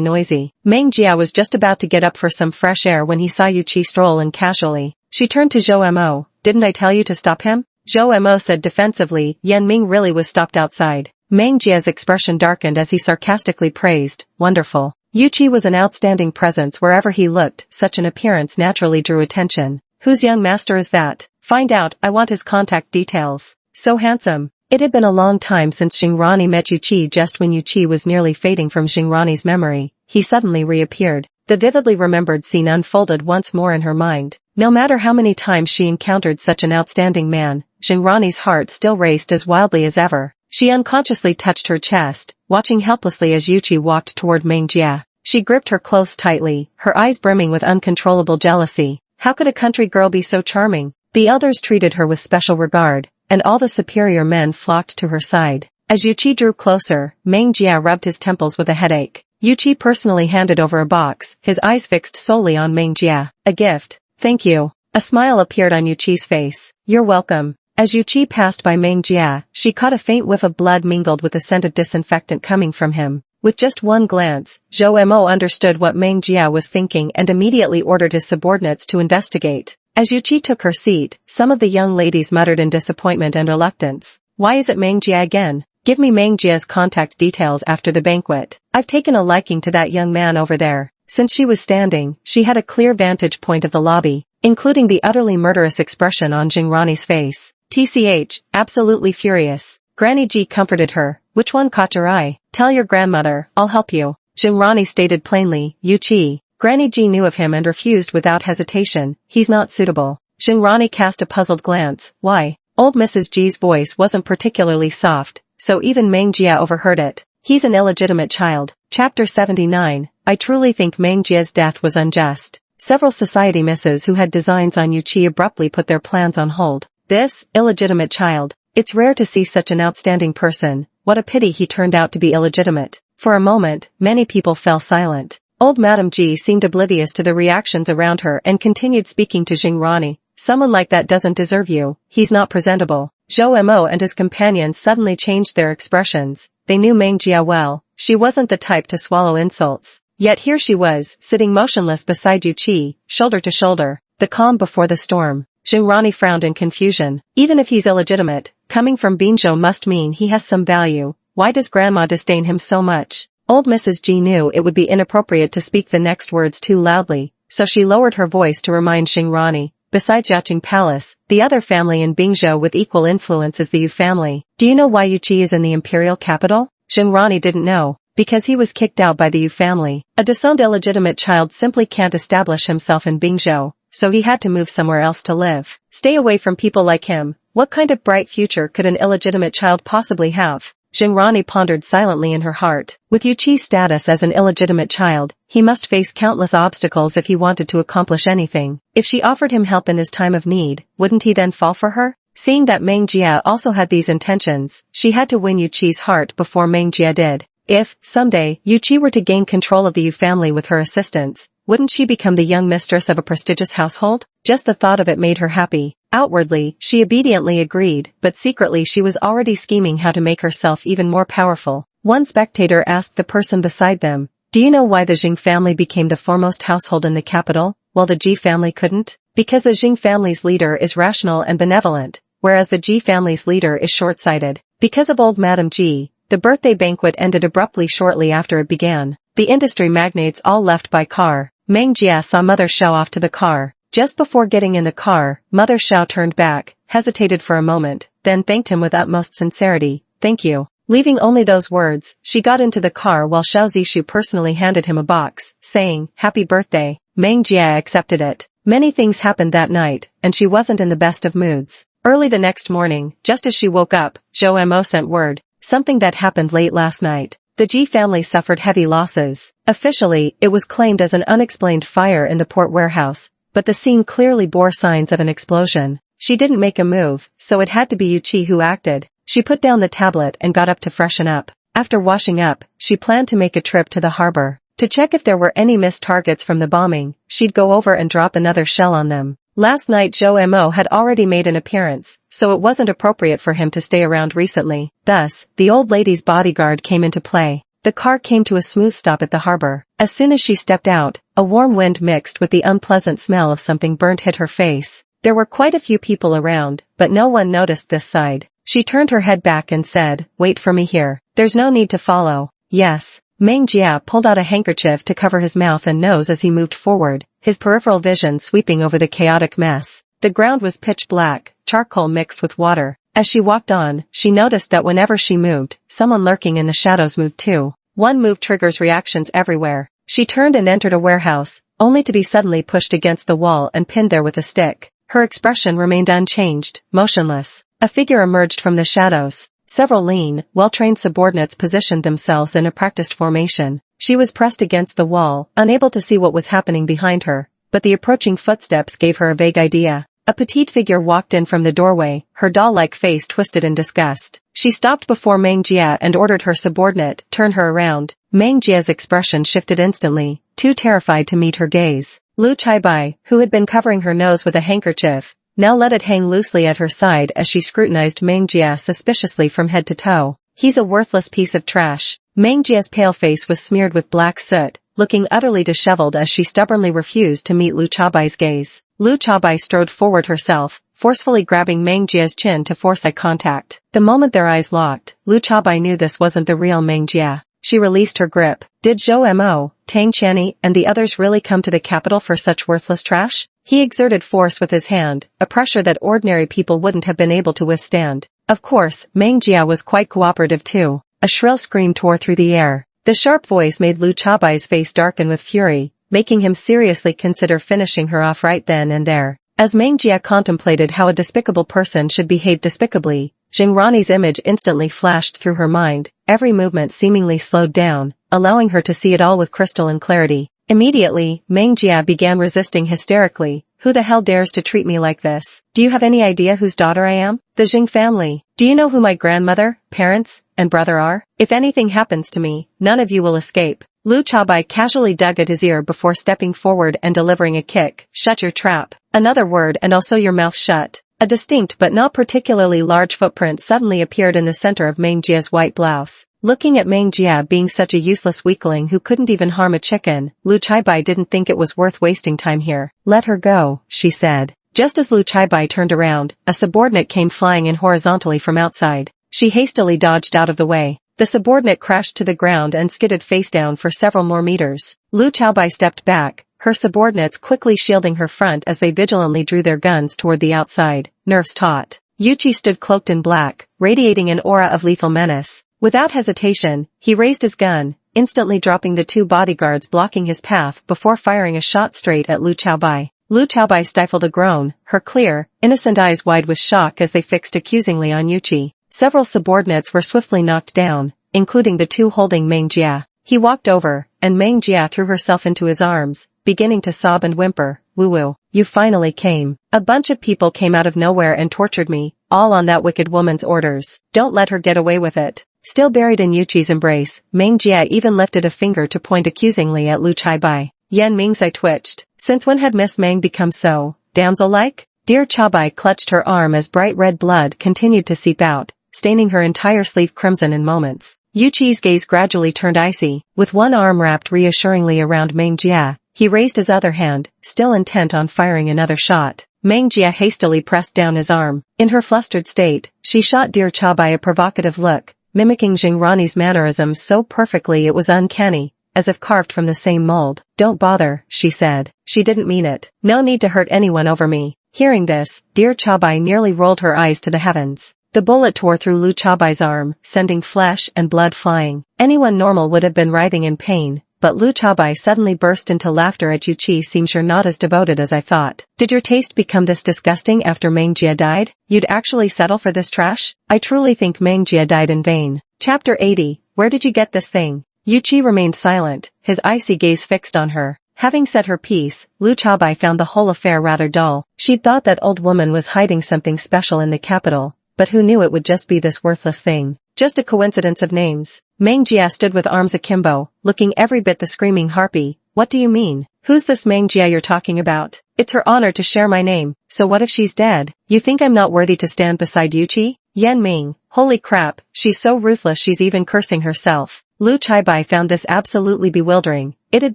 noisy. Meng Jia was just about to get up for some fresh air when he saw Yuqi stroll in casually. She turned to Zhou Mo. "Didn't I tell you to stop him?" Zhou Mo said defensively. Yan Ming really was stopped outside. Meng Jia's expression darkened as he sarcastically praised, "Wonderful." Yuqi was an outstanding presence wherever he looked. Such an appearance naturally drew attention. "Whose young master is that? Find out. I want his contact details. So handsome." It had been a long time since Jingrani met Yuqi. Just when Yuqi was nearly fading from Jingrani's memory, he suddenly reappeared. The vividly remembered scene unfolded once more in her mind. No matter how many times she encountered such an outstanding man, Jingrani's heart still raced as wildly as ever. She unconsciously touched her chest, watching helplessly as Yuqi walked toward Meng Jia. She gripped her clothes tightly, her eyes brimming with uncontrollable jealousy. How could a country girl be so charming? The elders treated her with special regard, and all the superior men flocked to her side. As Yuqi drew closer, Meng Jia rubbed his temples with a headache. Yuqi personally handed over a box, his eyes fixed solely on Meng Jia. "A gift. Thank you." A smile appeared on Yuqi's face. "You're welcome." As Yuqi passed by Meng Jia, she caught a faint whiff of blood mingled with the scent of disinfectant coming from him. With just one glance, Zhou Mo understood what Meng Jia was thinking and immediately ordered his subordinates to investigate. As Yuqi took her seat, some of the young ladies muttered in disappointment and reluctance. "Why is it Meng Jia again? Give me Meng Jia's contact details after the banquet. I've taken a liking to that young man over there." Since she was standing, she had a clear vantage point of the lobby, including the utterly murderous expression on Jingrani's face. TCH, absolutely furious. Granny Ji comforted her. "Which one caught your eye? Tell your grandmother, I'll help you." Jingrani stated plainly. "Yuqi." Granny Ji knew of him and refused without hesitation. He's not suitable. Jinrani cast a puzzled glance. Why? Old Mrs. Ji's voice wasn't particularly soft, so even Meng Jia overheard it. He's an illegitimate child. Chapter 79. I truly think Meng Jia's death was unjust. Several society misses who had designs on Yu Qi abruptly put their plans on hold. This illegitimate child. It's rare to see such an outstanding person. What a pity he turned out to be illegitimate. For a moment, many people fell silent. Old Madame Ji seemed oblivious to the reactions around her and continued speaking to Jinrani. Someone like that doesn't deserve you. He's not presentable. Zhou Mo and his companions suddenly changed their expressions. They knew Meng Jia well. She wasn't the type to swallow insults. Yet here she was, sitting motionless beside Yu Qi, shoulder to shoulder. The calm before the storm. Jinrani frowned in confusion. Even if he's illegitimate, coming from Binzhou must mean he has some value. Why does Grandma disdain him so much? Old Mrs. Ji knew it would be inappropriate to speak the next words too loudly, so she lowered her voice to remind Jinrani. Besides Yaqing Palace, the other family in Binzhou with equal influence is the Yu family. Do you know why Yu Qi is in the imperial capital? Jinrani didn't know. Because he was kicked out by the Yu family. A disowned illegitimate child simply can't establish himself in Binzhou, so he had to move somewhere else to live. Stay away from people like him. What kind of bright future could an illegitimate child possibly have? Jinrani pondered silently in her heart. With Yu Qi's status as an illegitimate child, he must face countless obstacles if he wanted to accomplish anything. If she offered him help in his time of need, wouldn't he then fall for her? Seeing that Meng Jia also had these intentions, she had to win Yu Qi's heart before Meng Jia did. If, someday, Yu Qi were to gain control of the Yu family with her assistance, wouldn't she become the young mistress of a prestigious household? Just the thought of it made her happy. Outwardly, she obediently agreed, but secretly she was already scheming how to make herself even more powerful. One spectator asked the person beside them, "Do you know why the Jing family became the foremost household in the capital, while the Ji family couldn't?" Because the Jing family's leader is rational and benevolent, whereas the Ji family's leader is short-sighted. Because of old Madame Ji, the birthday banquet ended abruptly shortly after it began. The industry magnates all left by car. Meng Jia saw Mother Xiao off to the car. Just before getting in the car, Mother Xiao turned back, hesitated for a moment, then thanked him with utmost sincerity. "Thank you." Leaving only those words, she got into the car while Xiao Zishu personally handed him a box, saying, "Happy birthday." Meng Jia accepted it. Many things happened that night, and she wasn't in the best of moods. Early the next morning, just as she woke up, Zhou Mo sent word. Something that happened late last night. The Ji family suffered heavy losses. Officially, it was claimed as an unexplained fire in the port warehouse, but the scene clearly bore signs of an explosion. She didn't make a move, so it had to be Yu Qi who acted. She put down the tablet and got up to freshen up. After washing up, she planned to make a trip to the harbor. To check if there were any missed targets from the bombing, she'd go over and drop another shell on them. Last night Zhou Mo had already made an appearance, so it wasn't appropriate for him to stay around recently. Thus, the old lady's bodyguard came into play. The car came to a smooth stop at the harbor. As soon as she stepped out, a warm wind mixed with the unpleasant smell of something burnt hit her face. There were quite a few people around, but no one noticed this side. She turned her head back and said, "Wait for me here. There's no need to follow." Yes. Meng Jia pulled out a handkerchief to cover his mouth and nose as he moved forward, his peripheral vision sweeping over the chaotic mess. The ground was pitch black, charcoal mixed with water. As she walked on, she noticed that whenever she moved, someone lurking in the shadows moved too. One move triggers reactions everywhere. She turned and entered a warehouse, only to be suddenly pushed against the wall and pinned there with a stick. Her expression remained unchanged, motionless. A figure emerged from the shadows. Several lean, well-trained subordinates positioned themselves in a practiced formation. She was pressed against the wall, unable to see what was happening behind her, but the approaching footsteps gave her a vague idea. A petite figure walked in from the doorway, her doll-like face twisted in disgust. She stopped before Meng Jia and ordered her subordinate, "Turn her around." Meng Jia's expression shifted instantly, too terrified to meet her gaze. Lu Chaibai, who had been covering her nose with a handkerchief, now let it hang loosely at her side as she scrutinized Meng Jia suspiciously from head to toe. "He's a worthless piece of trash." Meng Jia's pale face was smeared with black soot, looking utterly disheveled as she stubbornly refused to meet Lu Chabai's gaze. Lu Chabai strode forward herself, forcefully grabbing Meng Jia's chin to force eye contact. The moment their eyes locked, Lu Chabai knew this wasn't the real Meng Jia. She released her grip. Did Zhou Mo, Tang Qianni, and the others really come to the capital for such worthless trash? He exerted force with his hand, a pressure that ordinary people wouldn't have been able to withstand. Of course, Meng Jia was quite cooperative too. A shrill scream tore through the air. The sharp voice made Lu Chabai's face darken with fury. making him seriously consider finishing her off right then and there. As Meng Jia contemplated how a despicable person should behave despicably, Jing Rani's image instantly flashed through her mind, every movement seemingly slowed down, allowing her to see it all with crystalline clarity. Immediately, Meng Jia began resisting hysterically. Who the hell dares to treat me like this? Do you have any idea whose daughter I am? The Jing family. Do you know who my grandmother, parents, and brother are? If anything happens to me, none of you will escape. Lu Chaobai casually dug at his ear before stepping forward and delivering a kick. Shut your trap. Another word and also your mouth shut. A distinct but not particularly large footprint suddenly appeared in the center of Meng Jia's white blouse. Looking at Meng Jia being such a useless weakling who couldn't even harm a chicken, Lu Chaibai didn't think it was worth wasting time here. Let her go, she said. Just as Lu Chaibai turned around, a subordinate came flying in horizontally from outside. She hastily dodged out of the way. The subordinate crashed to the ground and skidded face down for several more meters. Lu Chaibai stepped back, her subordinates quickly shielding her front as they vigilantly drew their guns toward the outside, nerves taut. Yuqi stood cloaked in black, radiating an aura of lethal menace. Without hesitation, he raised his gun, instantly dropping the two bodyguards blocking his path before firing a shot straight at Lu Chaibai. Lu Chaibai stifled a groan, her clear, innocent eyes wide with shock as they fixed accusingly on Yuqi. Several subordinates were swiftly knocked down, including the two holding Meng Jia. He walked over, and Meng Jia threw herself into his arms, beginning to sob and whimper. Woo-woo, you finally came. A bunch of people came out of nowhere and tortured me, all on that wicked woman's orders. Don't let her get away with it. Still buried in Yuqi's embrace, Meng Jia even lifted a finger to point accusingly at Lu Chaibai. Yan Ming's eye twitched. Since when had Miss Meng become so damsel-like? Dear Chaibai clutched her arm as bright red blood continued to seep out, staining her entire sleeve crimson in moments. Yuqi's gaze gradually turned icy. With one arm wrapped reassuringly around Meng Jia, he raised his other hand, still intent on firing another shot. Meng Jia hastily pressed down his arm. In her flustered state, she shot Dear Chaibai a provocative look, mimicking Jing Rani's mannerisms so perfectly it was uncanny, as if carved from the same mold. Don't bother, she said. She didn't mean it. No need to hurt anyone over me. Hearing this, Dear Chaibai nearly rolled her eyes to the heavens. The bullet tore through Lu Chaobai's arm, sending flesh and blood flying. Anyone normal would have been writhing in pain, but Lu Chaobai suddenly burst into laughter at Yuqi. Seems you're not as devoted as I thought. Did your taste become this disgusting after Meng Jia died? You'd actually settle for this trash? I truly think Meng Jia died in vain. Chapter 80. Where did you get this thing? Yuqi remained silent, his icy gaze fixed on her. Having said her piece, Lu Chaobai found the whole affair rather dull. She'd thought that old woman was hiding something special in the capital, but who knew it would just be this worthless thing? Just a coincidence of names. Meng Jia stood with arms akimbo, looking every bit the screaming harpy. What do you mean? Who's this Meng Jia you're talking about? It's her honor to share my name, so what if she's dead? You think I'm not worthy to stand beside Yuqi? Yan Ming, holy crap, she's so ruthless she's even cursing herself. Lu Chaibai found this absolutely bewildering. It had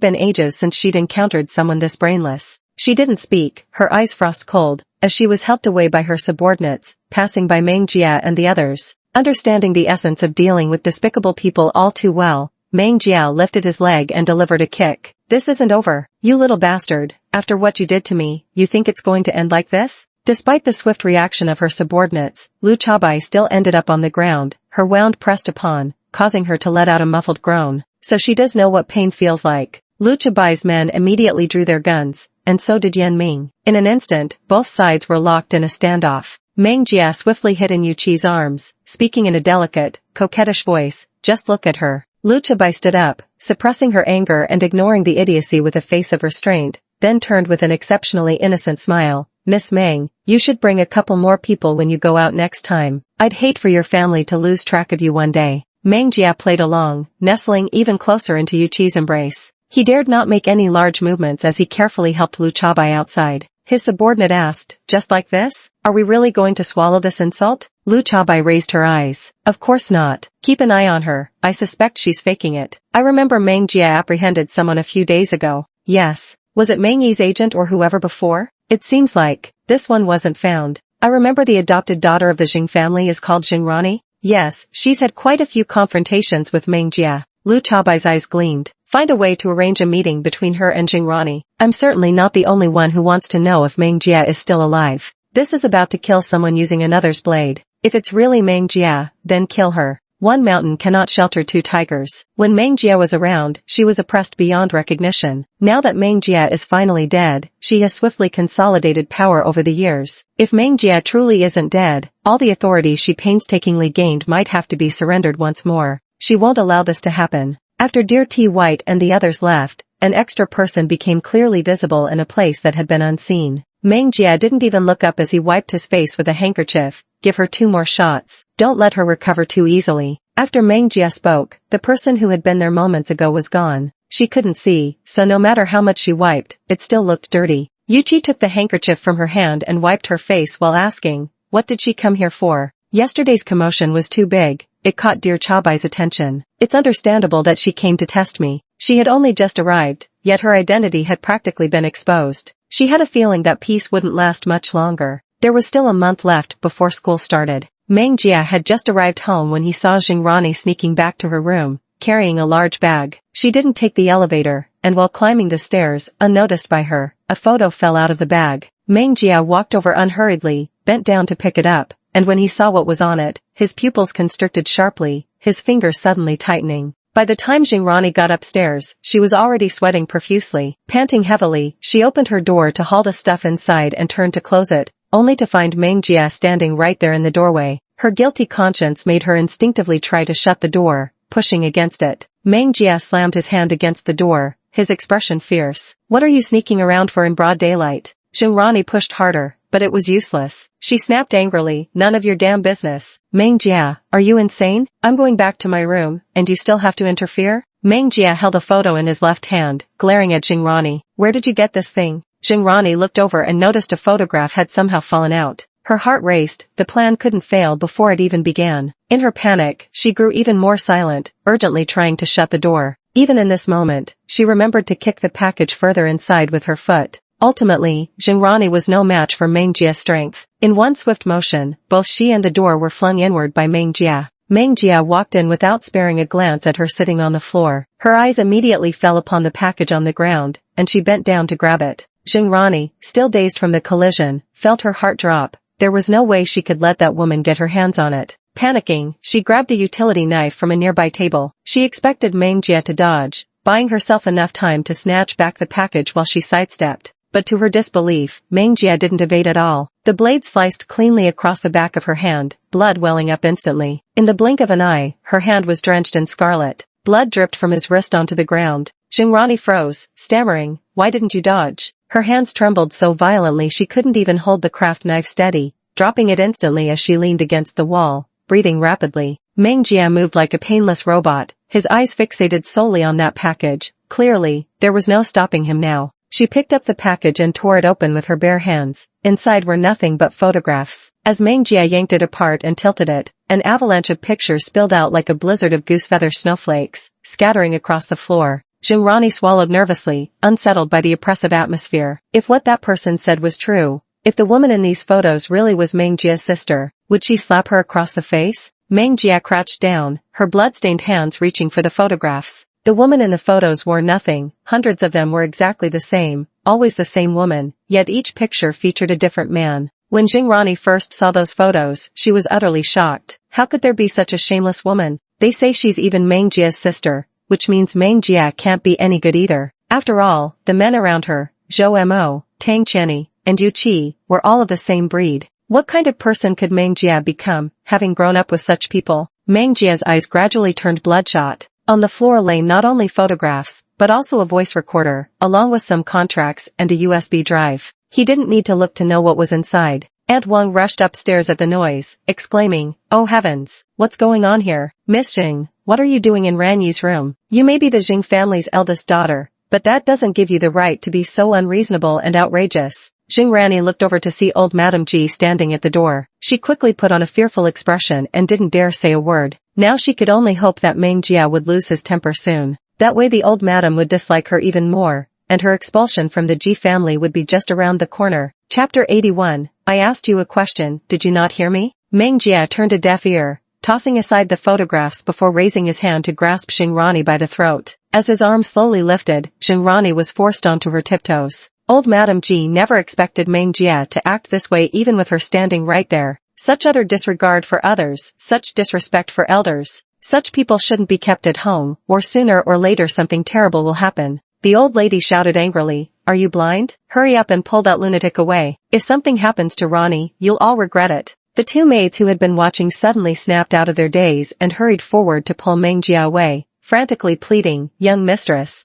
been ages since she'd encountered someone this brainless. She didn't speak, her eyes frost cold, as she was helped away by her subordinates, passing by Meng Jia and the others. Understanding the essence of dealing with despicable people all too well, Meng Jia lifted his leg and delivered a kick. This isn't over. You little bastard, after what you did to me, you think it's going to end like this? Despite the swift reaction of her subordinates, Lu Chaobai still ended up on the ground, her wound pressed upon, causing her to let out a muffled groan. So she does know what pain feels like. Lu Chaobai's men immediately drew their guns, and so did Yan Ming. In an instant, both sides were locked in a standoff. Meng Jia swiftly hid in Yuqi's arms, speaking in a delicate, coquettish voice. Just look at her. Lu Chaobai stood up, suppressing her anger and ignoring the idiocy with a face of restraint, then turned with an exceptionally innocent smile. Miss Meng, you should bring a couple more people when you go out next time. I'd hate for your family to lose track of you one day. Meng Jia played along, nestling even closer into Yuqi's embrace. He dared not make any large movements as he carefully helped Lu Chaobai outside. His subordinate asked, just like this? Are we really going to swallow this insult? Lu Chaobai raised her eyes. Of course not. Keep an eye on her. I suspect she's faking it. I remember Meng Jia apprehended someone a few days ago. Yes. Was it Meng Yi's agent or whoever before? It seems like. This one wasn't found. I remember the adopted daughter of the Jing family is called Jing Rani. Yes, she's had quite a few confrontations with Meng Jia. Lu Chaobai's eyes gleamed. Find a way to arrange a meeting between her and Jing Rani. I'm certainly not the only one who wants to know if Meng Jia is still alive. This is about to kill someone using another's blade. If it's really Meng Jia, then kill her. One mountain cannot shelter two tigers. When Meng Jie was around, she was oppressed beyond recognition. Now that Meng Jie is finally dead, she has swiftly consolidated power over the years. If Meng Jie truly isn't dead, all the authority she painstakingly gained might have to be surrendered once more. She won't allow this to happen. After Dear T. White and the others left, an extra person became clearly visible in a place that had been unseen. Meng Jie didn't even look up as he wiped his face with a handkerchief. Give her 2 more shots. Don't let her recover too easily. After Meng Jie spoke, the person who had been there moments ago was gone. She couldn't see, so no matter how much she wiped, it still looked dirty. Yuchi took the handkerchief from her hand and wiped her face while asking, what did she come here for? Yesterday's commotion was too big. It caught dear Chabai's attention. It's understandable that she came to test me. She had only just arrived, yet her identity had practically been exposed. She had a feeling that peace wouldn't last much longer. There was still a month left before school started. Meng Jie had just arrived home when he saw Jingrani sneaking back to her room, carrying a large bag. She didn't take the elevator, and while climbing the stairs, unnoticed by her, a photo fell out of the bag. Meng Jie walked over unhurriedly, bent down to pick it up, and when he saw what was on it, his pupils constricted sharply, his fingers suddenly tightening. By the time Jingrani got upstairs, she was already sweating profusely. Panting heavily, she opened her door to haul the stuff inside and turned to close it, only to find Meng Jie standing right there in the doorway. Her guilty conscience made her instinctively try to shut the door, pushing against it. Meng Jie slammed his hand against the door, his expression fierce. What are you sneaking around for in broad daylight? Jingrani pushed harder, but it was useless. She snapped angrily, none of your damn business. Meng Jie, are you insane? I'm going back to my room, and you still have to interfere? Meng Jie held a photo in his left hand, glaring at Jingrani. Where did you get this thing? Jingrani looked over and noticed a photograph had somehow fallen out. Her heart raced, the plan couldn't fail before it even began. In her panic, she grew even more silent, urgently trying to shut the door. Even in this moment, she remembered to kick the package further inside with her foot. Ultimately, Jingrani was no match for Meng Jie's strength. In one swift motion, both she and the door were flung inward by Meng Jie. Meng Jie walked in without sparing a glance at her sitting on the floor. Her eyes immediately fell upon the package on the ground, and she bent down to grab it. Jingrani, still dazed from the collision, felt her heart drop. There was no way she could let that woman get her hands on it. Panicking, she grabbed a utility knife from a nearby table. She expected Meng Jie to dodge, buying herself enough time to snatch back the package while she sidestepped. But to her disbelief, Meng Jie didn't evade at all. The blade sliced cleanly across the back of her hand, blood welling up instantly. In the blink of an eye, her hand was drenched in scarlet. Blood dripped from his wrist onto the ground. Jingrani froze, stammering, "Why didn't you dodge?" Her hands trembled so violently she couldn't even hold the craft knife steady, dropping it instantly as she leaned against the wall, breathing rapidly. Meng Jie moved like a painless robot, his eyes fixated solely on that package. Clearly, there was no stopping him now. She picked up the package and tore it open with her bare hands. Inside were nothing but photographs. As Meng Jie yanked it apart and tilted it, an avalanche of pictures spilled out like a blizzard of goosefeather snowflakes, scattering across the floor. Jingrani swallowed nervously, unsettled by the oppressive atmosphere. If what that person said was true, if the woman in these photos really was Meng Jie's sister, would she slap her across the face? Meng Jie crouched down, her blood-stained hands reaching for the photographs. The woman in the photos wore nothing, hundreds of them were exactly the same, always the same woman, yet each picture featured a different man. When Jingrani first saw those photos, she was utterly shocked. How could there be such a shameless woman? They say she's even Meng Jie's sister, which means Meng Jie can't be any good either. After all, the men around her, Zhou Mo, Tang Qianni, and Yu Qi, were all of the same breed. What kind of person could Meng Jie become, having grown up with such people? Meng Jie's eyes gradually turned bloodshot. On the floor lay not only photographs, but also a voice recorder, along with some contracts and a USB drive. He didn't need to look to know what was inside. Aunt Wang rushed upstairs at the noise, exclaiming, "Oh heavens, what's going on here? Miss Jing, what are you doing in Ranyi's room? You may be the Jing family's eldest daughter, but that doesn't give you the right to be so unreasonable and outrageous." Jingrani looked over to see old Madame Ji standing at the door. She quickly put on a fearful expression and didn't dare say a word. Now she could only hope that Meng Jie would lose his temper soon. That way the old madam would dislike her even more, and her expulsion from the Ji family would be just around the corner. Chapter 81. I asked you a question, did you not hear me? Meng Jie turned a deaf ear, tossing aside the photographs before raising his hand to grasp Jingrani by the throat. As his arm slowly lifted, Jingrani was forced onto her tiptoes. Old Madame Ji never expected Meng Jie to act this way even with her standing right there. Such utter disregard for others, such disrespect for elders. Such people shouldn't be kept at home, or sooner or later something terrible will happen. The old lady shouted angrily, "Are you blind? Hurry up," and pull that lunatic away. "If something happens to Ronnie, you'll all regret it." The two maids who had been watching suddenly snapped out of their daze and hurried forward to pull Meng Jia away, frantically pleading, young mistress,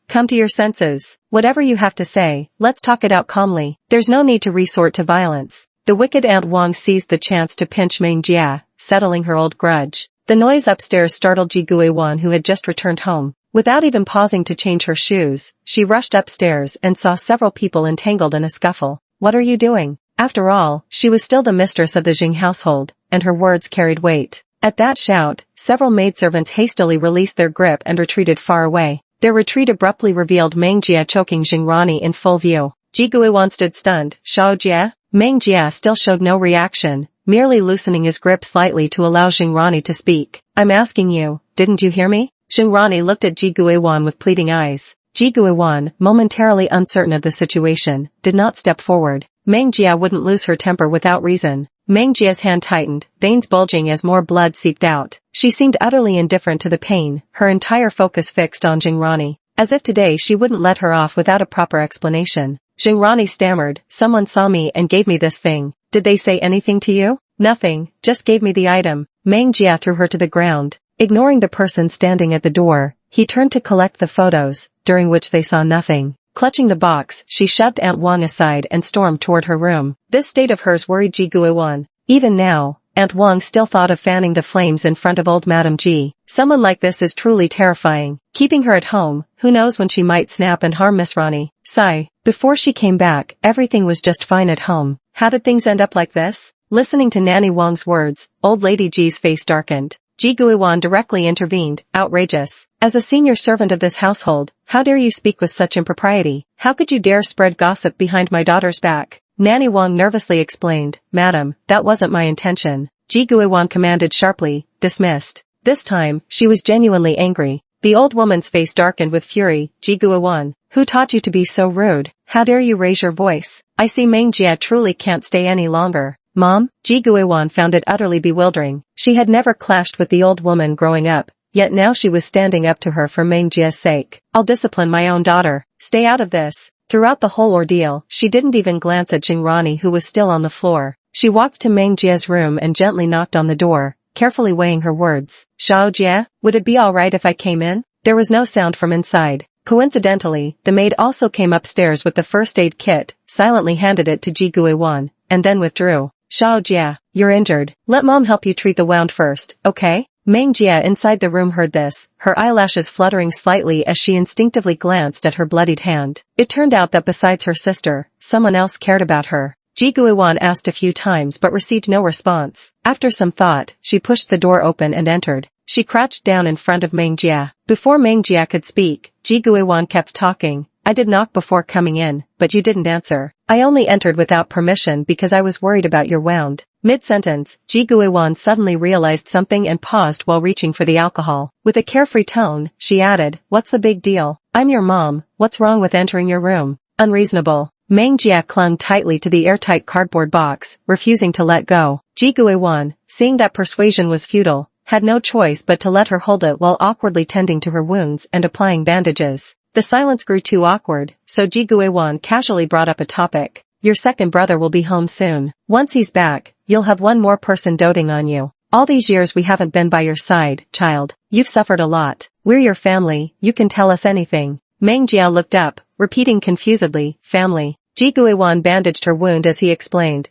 come to your senses. Whatever you have to say, let's talk it out calmly. There's no need to resort to violence." The wicked Aunt Wang seized the chance to pinch Meng Jia, settling her old grudge. The noise upstairs startled Ji Guiwan, who had just returned home. Without even pausing to change her shoes, she rushed upstairs and saw several people entangled in a scuffle. "What are you doing?" After all, she was still the mistress of the Jing household, and her words carried weight. At that shout, several maidservants hastily released their grip and retreated far away. Their retreat abruptly revealed Meng Jia choking Jing Rani in full view. Ji Guiwan stood stunned. "Shao Jia?" Meng Jia still showed no reaction, merely loosening his grip slightly to allow Jing Rani to speak. "I'm asking you, didn't you hear me?" Jing Rani looked at Ji Guiwan with pleading eyes. Ji Guiwan, momentarily uncertain of the situation, did not step forward. Meng Jia wouldn't lose her temper without reason. Meng Jia's hand tightened, veins bulging as more blood seeped out. She seemed utterly indifferent to the pain, her entire focus fixed on Jing Rani. As if today she wouldn't let her off without a proper explanation. Jing Rani stammered, "Someone saw me and gave me this thing. Did they say anything to you?" "Nothing, just gave me the item." Meng Jia threw her to the ground. Ignoring the person standing at the door, he turned to collect the photos, during which they saw nothing. Clutching the box, she shoved Aunt Wang aside and stormed toward her room. This state of hers worried Ji Guiwan. Even now, Aunt Wang still thought of fanning the flames in front of old Madame Ji. Someone like this is truly terrifying. Keeping her at home, who knows when she might snap and harm Miss Rani. Sigh. Before she came back, everything was just fine at home. How did things end up like this? Listening to Nanny Wang's words, old Lady Ji's face darkened. Ji Guiwan directly intervened, outrageous. "As a senior servant of this household, how dare you speak with such impropriety? How could you dare spread gossip behind my daughter's back?" Nanny Wang nervously explained, "Madam, that wasn't my intention." Ji Guiwan commanded sharply, "Dismissed." This time, she was genuinely angry. The old woman's face darkened with fury. "Ji Guiwan, who taught you to be so rude? How dare you raise your voice? I see Meng Jia truly can't stay any longer." "Mom?" Ji Guiwan found it utterly bewildering. She had never clashed with the old woman growing up, yet now she was standing up to her for Meng Jia's sake. "I'll discipline my own daughter. Stay out of this." Throughout the whole ordeal, she didn't even glance at Jing Rani, who was still on the floor. She walked to Meng Jia's room and gently knocked on the door, carefully weighing her words. "Shao Jia, would it be all right if I came in?" There was no sound from inside. Coincidentally, the maid also came upstairs with the first aid kit, silently handed it to Ji Guiwan, and then withdrew. "Shao Jia, you're injured. Let Mom help you treat the wound first, okay?" Meng Jia inside the room heard this, her eyelashes fluttering slightly as she instinctively glanced at her bloodied hand. It turned out that besides her sister, someone else cared about her. Ji Guiwan asked a few times but received no response. After some thought, she pushed the door open and entered. She crouched down in front of Meng Jia. Before Meng Jia could speak, Ji Guiwan kept talking. "I did knock before coming in, but you didn't answer. I only entered without permission because I was worried about your wound." Mid-sentence, Ji Guiwan suddenly realized something and paused while reaching for the alcohol. With a carefree tone, she added, "What's the big deal? I'm your mom. What's wrong with entering your room?" "Unreasonable." Meng Jia clung tightly to the airtight cardboard box, refusing to let go. Ji Guiwan, seeing that persuasion was futile, had no choice but to let her hold it while awkwardly tending to her wounds and applying bandages. The silence grew too awkward, so Ji Guiwan casually brought up a topic. "Your second brother will be home soon. Once he's back, you'll have one more person doting on you. All these years we haven't been by your side, child. You've suffered a lot. We're your family, you can tell us anything." Meng Jia looked up, repeating confusedly, "Family." Ji Guiwan bandaged her wound as he explained,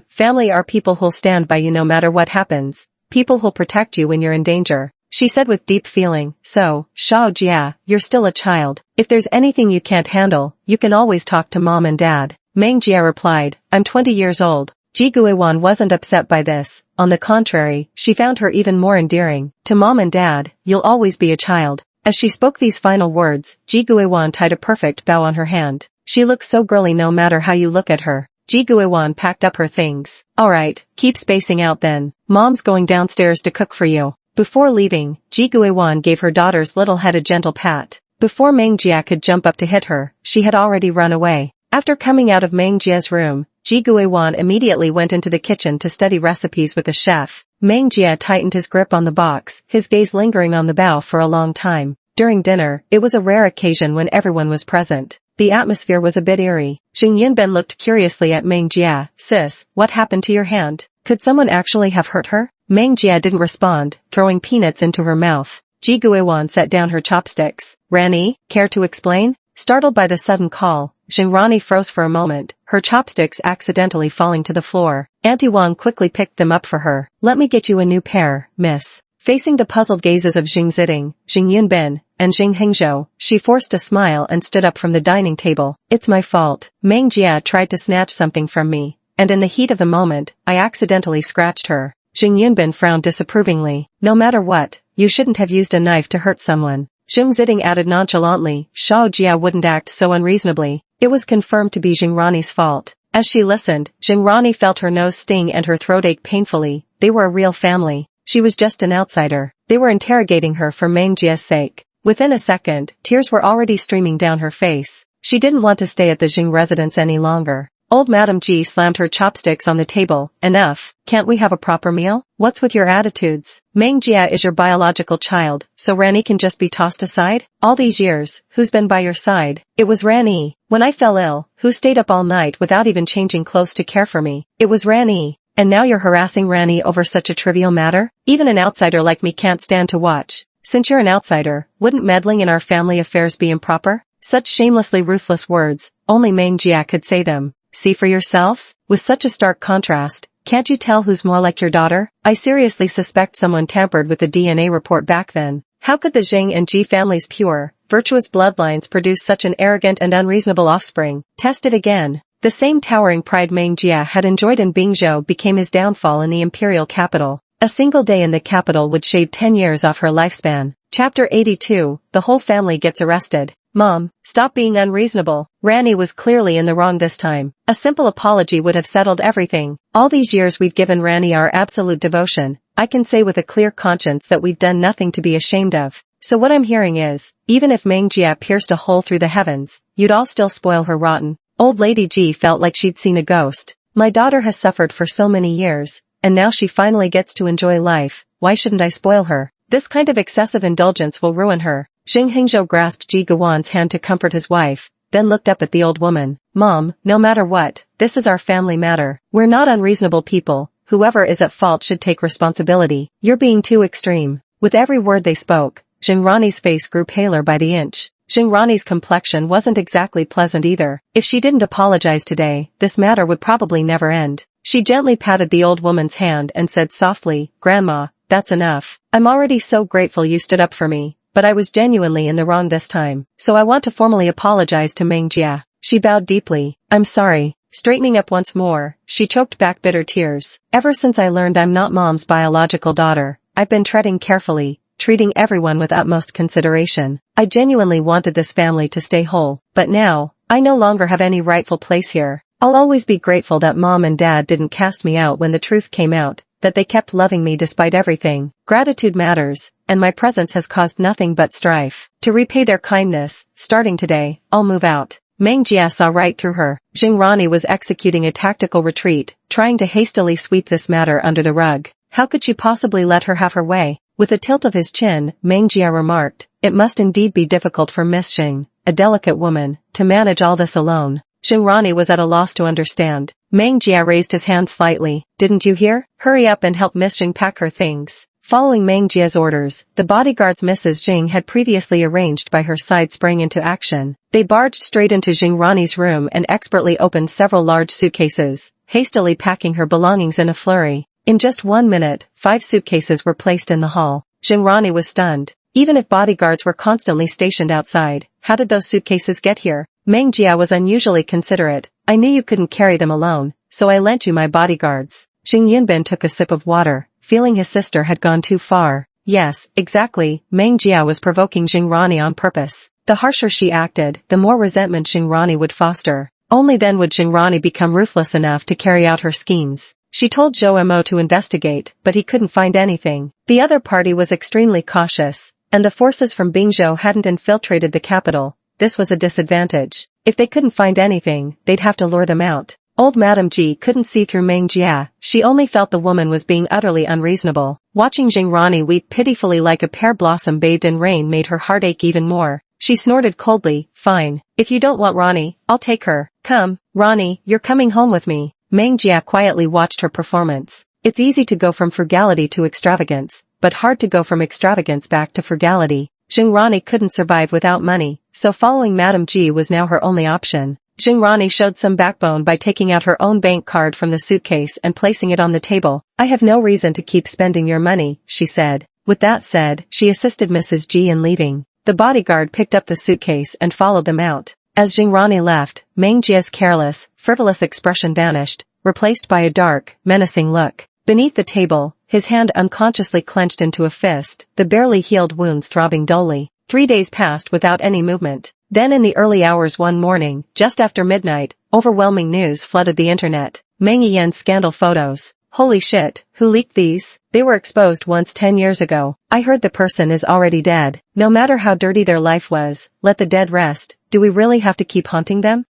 "Family are people who'll stand by you no matter what happens. People who'll protect you when you're in danger." She said with deep feeling, "So, Shao Jia, you're still a child. If there's anything you can't handle, you can always talk to Mom and Dad." Meng Jia replied, "I'm 20 years old." Ji Guiwan wasn't upset by this. On the contrary, she found her even more endearing. "To Mom and Dad, you'll always be a child." As she spoke these final words, Ji Guiwan tied a perfect bow on her hand. "She looks so girly no matter how you look at her." Ji Guiwan packed up her things. "Alright, keep spacing out then. Mom's going downstairs to cook for you." Before leaving, Ji Guiwan gave her daughter's little head a gentle pat. Before Meng Jia could jump up to hit her, she had already run away. After coming out of Meng Jia's room, Ji Guiwan immediately went into the kitchen to study recipes with the chef. Meng Jie tightened his grip on the box, his gaze lingering on the bow for a long time. During dinner, it was a rare occasion when everyone was present. The atmosphere was a bit eerie. Jing Yunben looked curiously at Meng Jie. Sis, what happened to your hand? Could someone actually have hurt her? Meng Jie didn't respond, throwing peanuts into her mouth. Ji Guiwan set down her chopsticks. Rani, care to explain? Startled by the sudden call, Rani froze for a moment, her chopsticks accidentally falling to the floor. Auntie Wang quickly picked them up for her. Let me get you a new pair, miss. Facing the puzzled gazes of Jing Ziding, Jing Yunben, and Jing Hengzhou, she forced a smile and stood up from the dining table. It's my fault. Meng Jie tried to snatch something from me, and in the heat of the moment, I accidentally scratched her. Jing Yunben frowned disapprovingly. No matter what, you shouldn't have used a knife to hurt someone. Jing Ziding added nonchalantly. Shao Jia wouldn't act so unreasonably. It was confirmed to be Jing Rani's fault. As she listened, Jing Rani felt her nose sting and her throat ache painfully. They were a real family. She was just an outsider. They were interrogating her for Meng Jie's sake. Within a second, tears were already streaming down her face. She didn't want to stay at the Jing residence any longer. Old Madame Ji slammed her chopsticks on the table. Enough. Can't we have a proper meal? What's with your attitudes? Meng Jie is your biological child, so Rani can just be tossed aside? All these years, who's been by your side? It was Rani. When I fell ill, who stayed up all night without even changing clothes to care for me? It was Rani. And now you're harassing Rani over such a trivial matter? Even an outsider like me can't stand to watch. Since you're an outsider, wouldn't meddling in our family affairs be improper? Such shamelessly ruthless words, only Meng Jie could say them. See for yourselves? With such a stark contrast, can't you tell who's more like your daughter? I seriously suspect someone tampered with the DNA report back then. How could the Jing and Ji families' pure, virtuous bloodlines produce such an arrogant and unreasonable offspring? Test it again. The same towering pride Meng Jie had enjoyed in Bingzhou became his downfall in the imperial capital. A single day in the capital would shave 10 years off her lifespan. Chapter 82, the whole family gets arrested. Mom, stop being unreasonable. Rani was clearly in the wrong this time. A simple apology would have settled everything. All these years we've given Rani our absolute devotion. I can say with a clear conscience that we've done nothing to be ashamed of. So what I'm hearing is, even if Meng Jie pierced a hole through the heavens, you'd all still spoil her rotten. Old Lady Ji felt like she'd seen a ghost. My daughter has suffered for so many years, and now she finally gets to enjoy life. Why shouldn't I spoil her? This kind of excessive indulgence will ruin her. Jing Hengzhou grasped Ji Guan's hand to comfort his wife, then looked up at the old woman. Mom, no matter what, this is our family matter. We're not unreasonable people. Whoever is at fault should take responsibility. You're being too extreme. With every word they spoke, Jing Rani's face grew paler by the inch. Jing Rani's complexion wasn't exactly pleasant either. If she didn't apologize today, this matter would probably never end. She gently patted the old woman's hand and said softly, Grandma, that's enough. I'm already so grateful you stood up for me, but I was genuinely in the wrong this time, so I want to formally apologize to Meng Jie. She bowed deeply. I'm sorry. Straightening up once more, she choked back bitter tears. Ever since I learned I'm not Mom's biological daughter, I've been treading carefully, treating everyone with utmost consideration. I genuinely wanted this family to stay whole, but now, I no longer have any rightful place here. I'll always be grateful that Mom and Dad didn't cast me out when the truth came out, that they kept loving me despite everything. Gratitude matters, and my presence has caused nothing but strife. To repay their kindness, starting today, I'll move out. Meng Jie saw right through her. Jing Rani was executing a tactical retreat, trying to hastily sweep this matter under the rug. How could she possibly let her have her way? With a tilt of his chin, Meng Jie remarked, it must indeed be difficult for Miss Jing, a delicate woman, to manage all this alone. Jing Rani was at a loss to understand. Meng Jie raised his hand slightly. Didn't you hear? Hurry up and help Miss Jing pack her things. Following Meng Jie's orders, the bodyguards Mrs. Jing had previously arranged by her side sprang into action. They barged straight into Jing Rani's room and expertly opened several large suitcases, hastily packing her belongings in a flurry. In just 1 minute, 5 suitcases were placed in the hall. Jing Rani was stunned. Even if bodyguards were constantly stationed outside, how did those suitcases get here? Meng Jie was unusually considerate. I knew you couldn't carry them alone, so I lent you my bodyguards. Jing Yunben took a sip of water, feeling his sister had gone too far. Yes, exactly, Meng Jie was provoking Jing Rani on purpose. The harsher she acted, the more resentment Jing Rani would foster. Only then would Jing Rani become ruthless enough to carry out her schemes. She told Zhou Mo to investigate, but he couldn't find anything. The other party was extremely cautious, and the forces from Bingzhou hadn't infiltrated the capital. This was a disadvantage. If they couldn't find anything, they'd have to lure them out. Old Madame Ji couldn't see through Meng Jia, she only felt the woman was being utterly unreasonable. Watching Jing Rani weep pitifully like a pear blossom bathed in rain made her heart ache even more. She snorted coldly, "Fine. If you don't want Rani, I'll take her. Come, Rani, you're coming home with me." Meng Jia quietly watched her performance. It's easy to go from frugality to extravagance, but hard to go from extravagance back to frugality. Jing Rani couldn't survive without money, so following Madame Ji was now her only option. Jing Rani showed some backbone by taking out her own bank card from the suitcase and placing it on the table. "I have no reason to keep spending your money," she said. With that said, she assisted Mrs. Ji in leaving. The bodyguard picked up the suitcase and followed them out. As Jing Rani left, Meng Jia's careless, frivolous expression vanished, replaced by a dark, menacing look. Beneath the table, his hand unconsciously clenched into a fist, the barely healed wounds throbbing dully. 3 days passed without any movement. Then in the early hours one morning, just after midnight, overwhelming news flooded the internet. Meng Yan's scandal photos. Holy shit, who leaked these? They were exposed once 10 years ago. I heard the person is already dead. No matter how dirty their life was, let the dead rest. Do we really have to keep haunting them?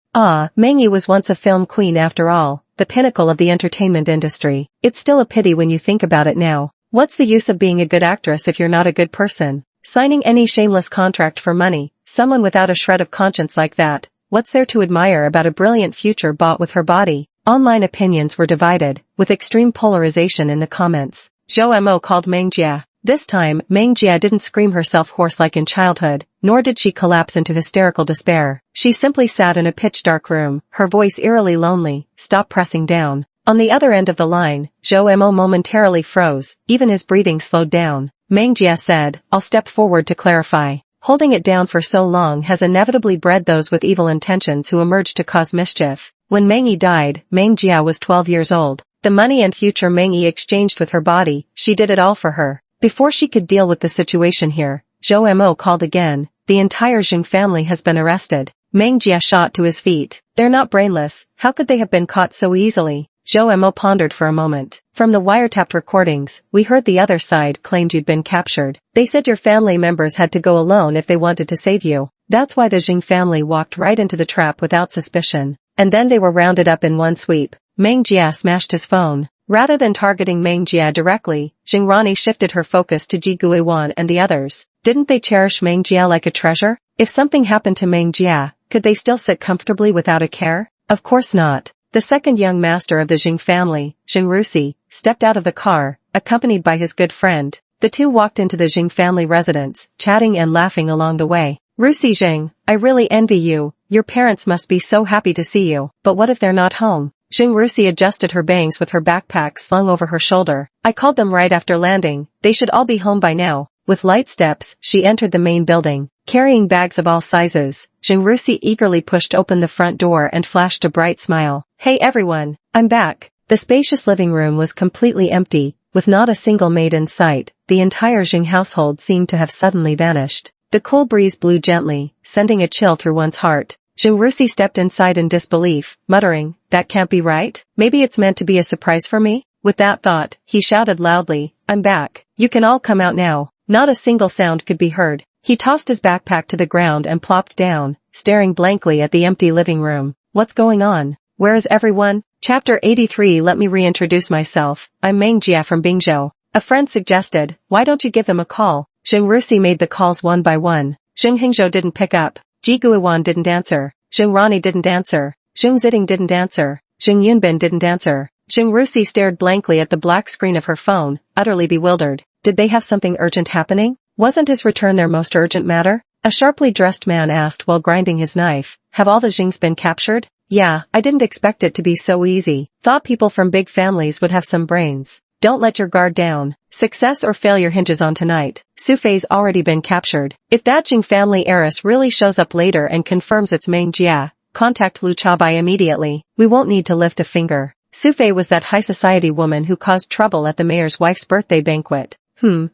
Meng Yi was once a film queen after all, the pinnacle of the entertainment industry. It's still a pity when you think about it now. What's the use of being a good actress if you're not a good person? Signing any shameless contract for money, someone without a shred of conscience like that, what's there to admire about a brilliant future bought with her body? Online opinions were divided, with extreme polarization in the comments. Zhou Mo called Meng Jia. This time, Meng Jia didn't scream herself hoarse like in childhood, nor did she collapse into hysterical despair. She simply sat in a pitch-dark room, her voice eerily lonely. "Stop pressing down." On the other end of the line, Zhou Mo momentarily froze, even his breathing slowed down. Meng Jia said, "I'll step forward to clarify. Holding it down for so long has inevitably bred those with evil intentions who emerge to cause mischief." When Meng Yi died, Meng Jia was 12 years old. The money and future Meng Yi exchanged with her body, she did it all for her. Before she could deal with the situation here, Zhou Mo called again. "The entire Jing family has been arrested." Meng Jia shot to his feet. "They're not brainless, how could they have been caught so easily?" Zhou Mo pondered for a moment. "From the wiretapped recordings, we heard the other side claimed you'd been captured. They said your family members had to go alone if they wanted to save you. That's why the Jing family walked right into the trap without suspicion. And then they were rounded up in one sweep." Meng Jia smashed his phone. Rather than targeting Meng Jia directly, Jing Rani shifted her focus to Ji Guiwan and the others. Didn't they cherish Meng Jia like a treasure? If something happened to Meng Jia, could they still sit comfortably without a care? Of course not. The second young master of the Jing family, Jing Rusi, stepped out of the car, accompanied by his good friend. The two walked into the Jing family residence, chatting and laughing along the way. "Rusi Jing, I really envy you. Your parents must be so happy to see you. But what if they're not home?" Jing Rusi adjusted her bangs with her backpack slung over her shoulder. "I called them right after landing. They should all be home by now." With light steps, she entered the main building. Carrying bags of all sizes, Jing Rusi eagerly pushed open the front door and flashed a bright smile. "Hey everyone, I'm back." The spacious living room was completely empty, with not a single maid in sight. The entire Jing household seemed to have suddenly vanished. The cool breeze blew gently, sending a chill through one's heart. Jing Rusi stepped inside in disbelief, muttering, "That can't be right. Maybe it's meant to be a surprise for me?" With that thought, he shouted loudly, "I'm back. You can all come out now." Not a single sound could be heard. He tossed his backpack to the ground and plopped down, staring blankly at the empty living room. What's going on? Where is everyone? Chapter 83. Let me reintroduce myself. I'm Meng Jia from Bingzhou. A friend suggested, why don't you give them a call? Jing Rusi made the calls one by one. Jing Hingzhou didn't pick up. Ji Guiwan didn't answer. Jing Rani didn't answer. Jing Ziding didn't answer. Jing Yunbin didn't answer. Jing Rusi stared blankly at the black screen of her phone, utterly bewildered. Did they have something urgent happening? Wasn't his return their most urgent matter? A sharply dressed man asked while grinding his knife. Have all the Jings been captured? Yeah, I didn't expect it to be so easy. Thought people from big families would have some brains. Don't let your guard down. Success or failure hinges on tonight. Su Fei's already been captured. If that Jing family heiress really shows up later and confirms it's Meng Jia, contact Lu Chaobai immediately. We won't need to lift a finger. Su Fei was that high society woman who caused trouble at the mayor's wife's birthday banquet.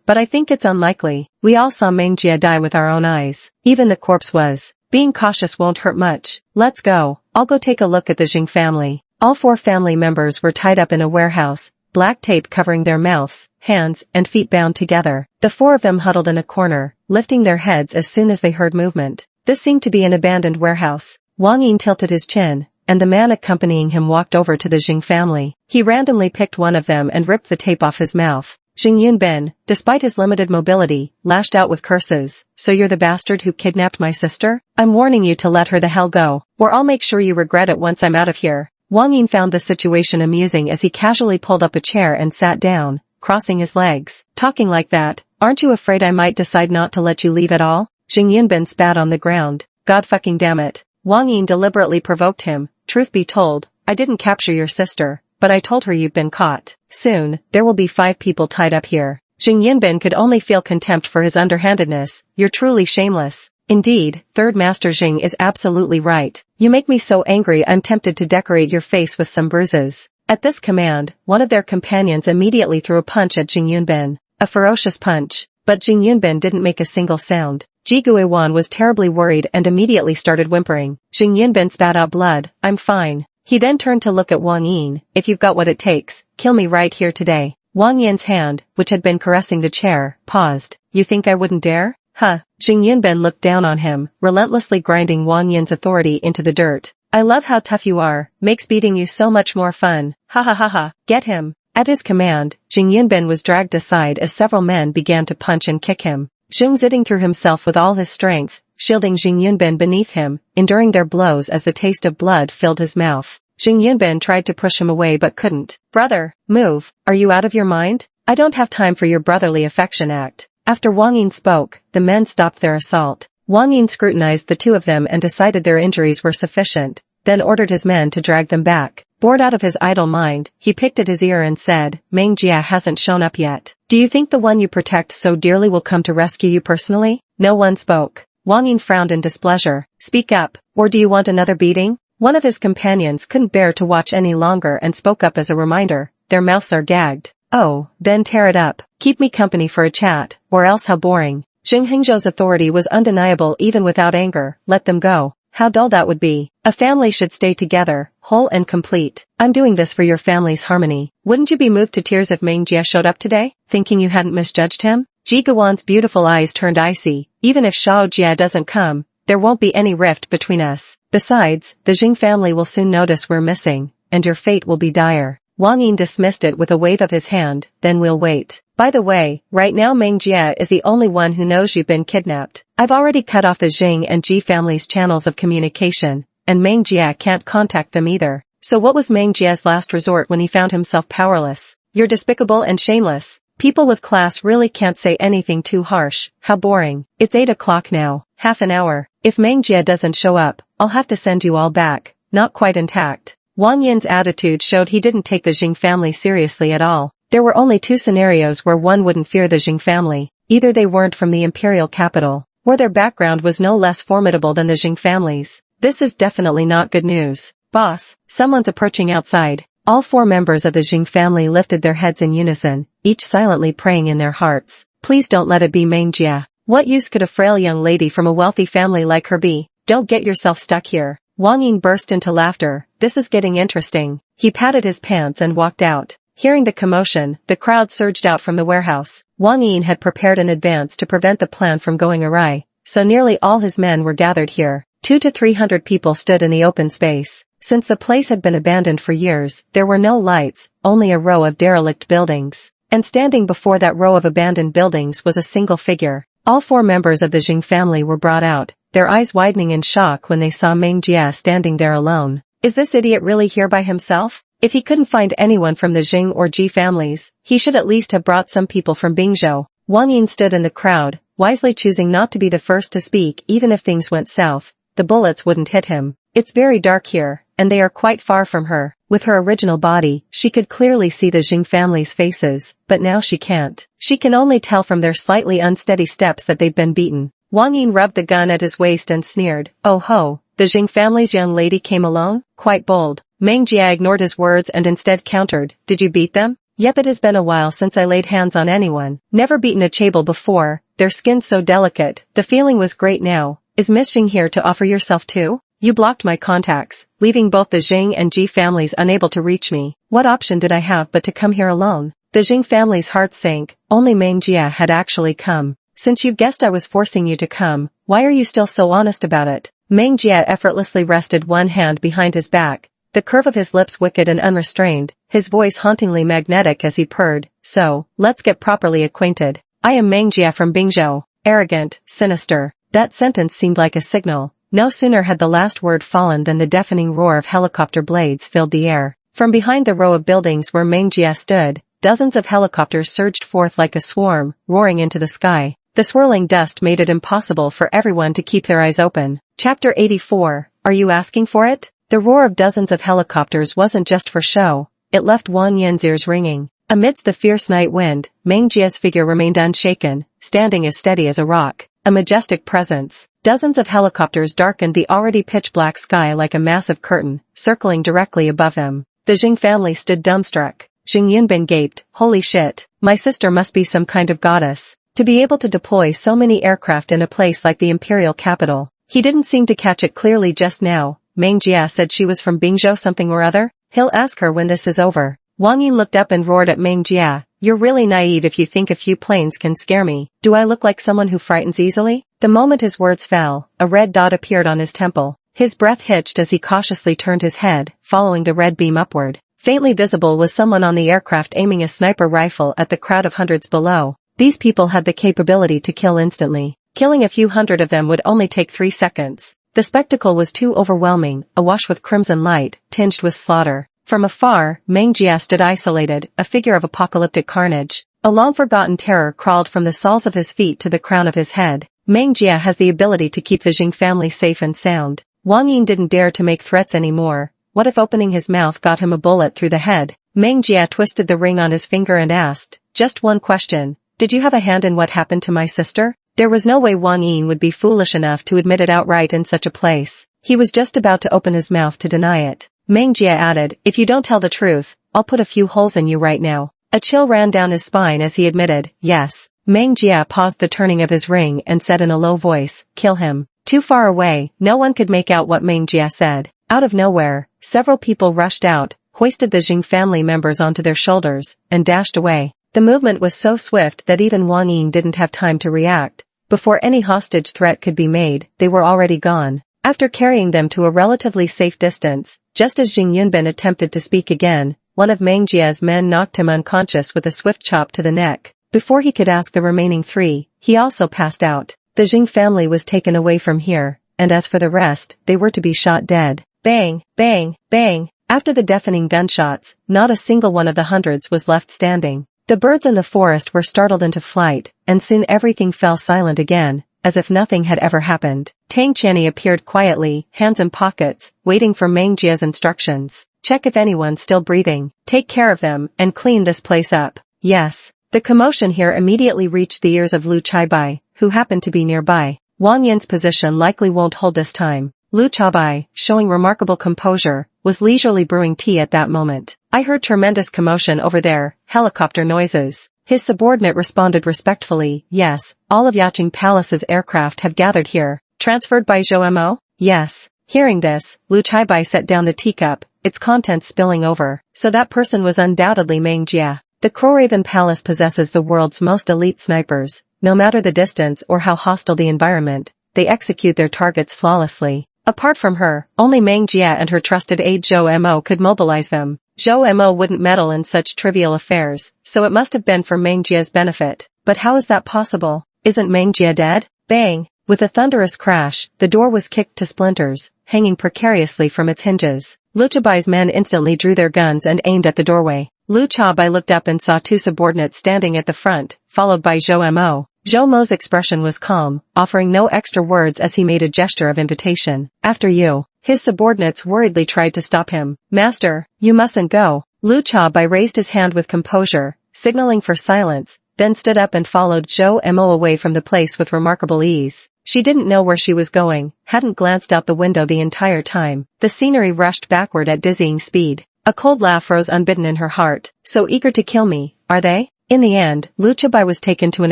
But I think it's unlikely. We all saw Meng Jia die with our own eyes. Even the corpse was. Being cautious won't hurt much. Let's go. I'll go take a look at the Jing family. All 4 family members were tied up in a warehouse, black tape covering their mouths, hands, and feet bound together. The 4 of them huddled in a corner, lifting their heads as soon as they heard movement. This seemed to be an abandoned warehouse. Wang Yin tilted his chin. and the man accompanying him walked over to the Jing family. He randomly picked one of them and ripped the tape off his mouth. Jing Yunbin, despite his limited mobility, lashed out with curses. So you're the bastard who kidnapped my sister? I'm warning you to let her the hell go, or I'll make sure you regret it once I'm out of here. Wang Yin found the situation amusing as he casually pulled up a chair and sat down, crossing his legs. Talking like that, aren't you afraid I might decide not to let you leave at all? Jing Yunbin spat on the ground. God fucking damn it. Wang Yin deliberately provoked him. Truth be told, I didn't capture your sister, but I told her you've been caught. Soon, there will be 5 people tied up here. Jing Yunbin could only feel contempt for his underhandedness. You're truly shameless. Indeed, Third Master Jing is absolutely right. You make me so angry I'm tempted to decorate your face with some bruises. At this command, one of their companions immediately threw a punch at Jing Yunbin. A ferocious punch, but Jing Yunbin didn't make a single sound. Ji Guiwan was terribly worried and immediately started whimpering. Jing Yunbin spat out blood. I'm fine. He then turned to look at Wang Yin. If you've got what it takes, kill me right here today. Wang Yin's hand, which had been caressing the chair, paused. You think I wouldn't dare? Huh. Jing Yunbin looked down on him, relentlessly grinding Wang Yin's authority into the dirt. I love how tough you are. Makes beating you so much more fun. Ha ha ha ha. Get him. At his command, Jing Yunbin was dragged aside as several men began to punch and kick him. Zheng Ziding threw himself with all his strength, shielding Jing Yunbin beneath him, enduring their blows as the taste of blood filled his mouth. Jing Yunbin tried to push him away but couldn't. Brother, move. Are you out of your mind? I don't have time for your brotherly affection act. After Wang Yin spoke, the men stopped their assault. Wang Yin scrutinized the 2 of them and decided their injuries were sufficient, then ordered his men to drag them back. Bored out of his idle mind, he picked at his ear and said, Meng Jia hasn't shown up yet. Do you think the one you protect so dearly will come to rescue you personally? No one spoke. Wang Yin frowned in displeasure. Speak up, or do you want another beating? One of his companions couldn't bear to watch any longer and spoke up as a reminder. Their mouths are gagged. Oh, then tear it up. Keep me company for a chat, or else how boring. Zheng Hengzhou's authority was undeniable even without anger. Let them go. How dull that would be. A family should stay together, whole and complete. I'm doing this for your family's harmony. Wouldn't you be moved to tears if Meng Jia showed up today, thinking you hadn't misjudged him? Ji Guan's beautiful eyes turned icy. Even if Shao Jia doesn't come, there won't be any rift between us. Besides, the Jing family will soon notice we're missing, and your fate will be dire. Wang Yin dismissed it with a wave of his hand. Then we'll wait. By the way, right now Meng Jia is the only one who knows you've been kidnapped. I've already cut off the Jing and Ji family's channels of communication, and Meng Jia can't contact them either. So what was Meng Jia's last resort when he found himself powerless? You're despicable and shameless. People with class really can't say anything too harsh. How boring. It's 8 o'clock now. Half an hour. If Meng Jia doesn't show up, I'll have to send you all back. Not quite intact. Wang Yin's attitude showed he didn't take the Jing family seriously at all. There were only 2 scenarios where one wouldn't fear the Jing family. Either they weren't from the imperial capital, or their background was no less formidable than the Jing family's. This is definitely not good news. Boss, someone's approaching outside. All 4 members of the Jing family lifted their heads in unison, each silently praying in their hearts. Please don't let it be Meng Jia. What use could a frail young lady from a wealthy family like her be? Don't get yourself stuck here. Wang Yin burst into laughter. This is getting interesting. He patted his pants and walked out. Hearing the commotion, the crowd surged out from the warehouse. Wang Yin had prepared in advance to prevent the plan from going awry, so nearly all his men were gathered here. 200 to 300 people stood in the open space. Since the place had been abandoned for years, there were no lights, only a row of derelict buildings. And standing before that row of abandoned buildings was a single figure. All 4 members of the Jing family were brought out, their eyes widening in shock when they saw Meng Jia standing there alone. Is this idiot really here by himself? If he couldn't find anyone from the Jing or Ji families, he should at least have brought some people from Bingzhou. Wang Yin stood in the crowd, wisely choosing not to be the first to speak even if things went south. The bullets wouldn't hit him. It's very dark here, and they are quite far from her. With her original body, she could clearly see the Jing family's faces, but now she can't. She can only tell from their slightly unsteady steps that they've been beaten. Wang Yin rubbed the gun at his waist and sneered. Oh ho, the Jing family's young lady came alone? Quite bold. Meng Jia ignored his words and instead countered. Did you beat them? Yep, it has been a while since I laid hands on anyone. Never beaten a chaebol before, their skin's so delicate. The feeling was great now. Is Miss Jing here to offer yourself too? You blocked my contacts, leaving both the Jing and Ji families unable to reach me. What option did I have but to come here alone? The Jing family's hearts sank. Only Meng Jia had actually come. Since you've guessed I was forcing you to come, Why are you still so honest about it? Meng Jie effortlessly rested one hand behind his back, the curve of his lips wicked and unrestrained, his voice hauntingly magnetic as he purred. So, let's get properly acquainted. I am Meng Jie from Bingzhou. Arrogant, sinister. That sentence seemed like a signal. No sooner had the last word fallen than the deafening roar of helicopter blades filled the air. From behind the row of buildings where Meng Jie stood, dozens of helicopters surged forth like a swarm, roaring into the sky. The swirling dust made it impossible for everyone to keep their eyes open. Chapter 84. Are you asking for it? The roar of dozens of helicopters wasn't just for show. It left Wang Yin's ears ringing. Amidst the fierce night wind, Meng Jie's figure remained unshaken, standing as steady as a rock. A majestic presence. Dozens of helicopters darkened the already pitch-black sky like a massive curtain, circling directly above them. The Jing family stood dumbstruck. Jing Yunbin gaped, holy shit, my sister must be some kind of goddess. To be able to deploy so many aircraft in a place like the imperial capital. He didn't seem to catch it clearly just now. Meng Jie said she was from Bingzhou something or other? He'll ask her when this is over. Wang Yin looked up and roared at Meng Jie. You're really naive if you think a few planes can scare me. Do I look like someone who frightens easily? The moment his words fell, a red dot appeared on his temple. His breath hitched as he cautiously turned his head, following the red beam upward. Faintly visible was someone on the aircraft aiming a sniper rifle at the crowd of hundreds below. These people had the capability to kill instantly. Killing a few hundred of them would only take 3 seconds. The spectacle was too overwhelming, awash with crimson light, tinged with slaughter. From afar, Meng Jie stood isolated, a figure of apocalyptic carnage. A long-forgotten terror crawled from the soles of his feet to the crown of his head. Meng Jie has the ability to keep the Jing family safe and sound. Wang Yin didn't dare to make threats anymore. What if opening his mouth got him a bullet through the head? Meng Jie twisted the ring on his finger and asked, just one question. Did you have a hand in what happened to my sister? There was no way Wang Yin would be foolish enough to admit it outright in such a place. He was just about to open his mouth to deny it. Meng Jie added, if you don't tell the truth, I'll put a few holes in you right now. A chill ran down his spine as he admitted, yes. Meng Jie paused the turning of his ring and said in a low voice, kill him. Too far away, no one could make out what Meng Jie said. Out of nowhere, several people rushed out, hoisted the Jing family members onto their shoulders, and dashed away. The movement was so swift that even Wang Yin didn't have time to react. Before any hostage threat could be made, they were already gone. After carrying them to a relatively safe distance, just as Jing Yunbin attempted to speak again, one of Meng Jie's men knocked him unconscious with a swift chop to the neck. Before he could ask the remaining 3, he also passed out. The Jing family was taken away from here, and as for the rest, they were to be shot dead. Bang, bang, bang. After the deafening gunshots, not a single one of the hundreds was left standing. The birds in the forest were startled into flight, and soon everything fell silent again, as if nothing had ever happened. Tang Channy appeared quietly, hands in pockets, waiting for Meng Jie's instructions. Check if anyone's still breathing. Take care of them, and clean this place up. Yes. The commotion here immediately reached the ears of Lu Chaibai, who happened to be nearby. Wang Yin's position likely won't hold this time. Lu Chaibai, showing remarkable composure, was leisurely brewing tea at that moment. I heard tremendous commotion over there, helicopter noises. His subordinate responded respectfully, yes, all of Yaqing Palace's aircraft have gathered here. Transferred by Zhou Mo? Yes. Hearing this, Lu Chaibai set down the teacup, its contents spilling over. So that person was undoubtedly Meng Jie. The Crowraven Palace possesses the world's most elite snipers. No matter the distance or how hostile the environment, they execute their targets flawlessly. Apart from her, only Meng Jie and her trusted aide Zhou Mo could mobilize them. Zhou Mo wouldn't meddle in such trivial affairs, so it must have been for Meng Jie's benefit. But how is that possible? Isn't Meng Jie dead? Bang! With a thunderous crash, the door was kicked to splinters, hanging precariously from its hinges. Lu Chaibai's men instantly drew their guns and aimed at the doorway. Lu Chaibai looked up and saw 2 subordinates standing at the front, followed by Zhou Mo. Zhou Mo's expression was calm, offering no extra words as he made a gesture of invitation. After you. His subordinates worriedly tried to stop him. Master, you mustn't go. Lu Chaibai raised his hand with composure, signaling for silence, then stood up and followed Zhou Mo away from the place with remarkable ease. She didn't know where she was going, hadn't glanced out the window the entire time. The scenery rushed backward at dizzying speed. A cold laugh rose unbidden in her heart. So eager to kill me, are they? In the end, Lu Chaibai was taken to an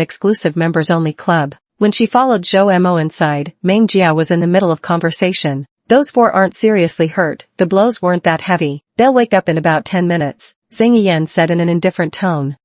exclusive members-only club. When she followed Zhou Mo inside, Meng Jie was in the middle of conversation. Those 4 aren't seriously hurt, the blows weren't that heavy. They'll wake up in about 10 minutes. Zhang Yan said in an indifferent tone.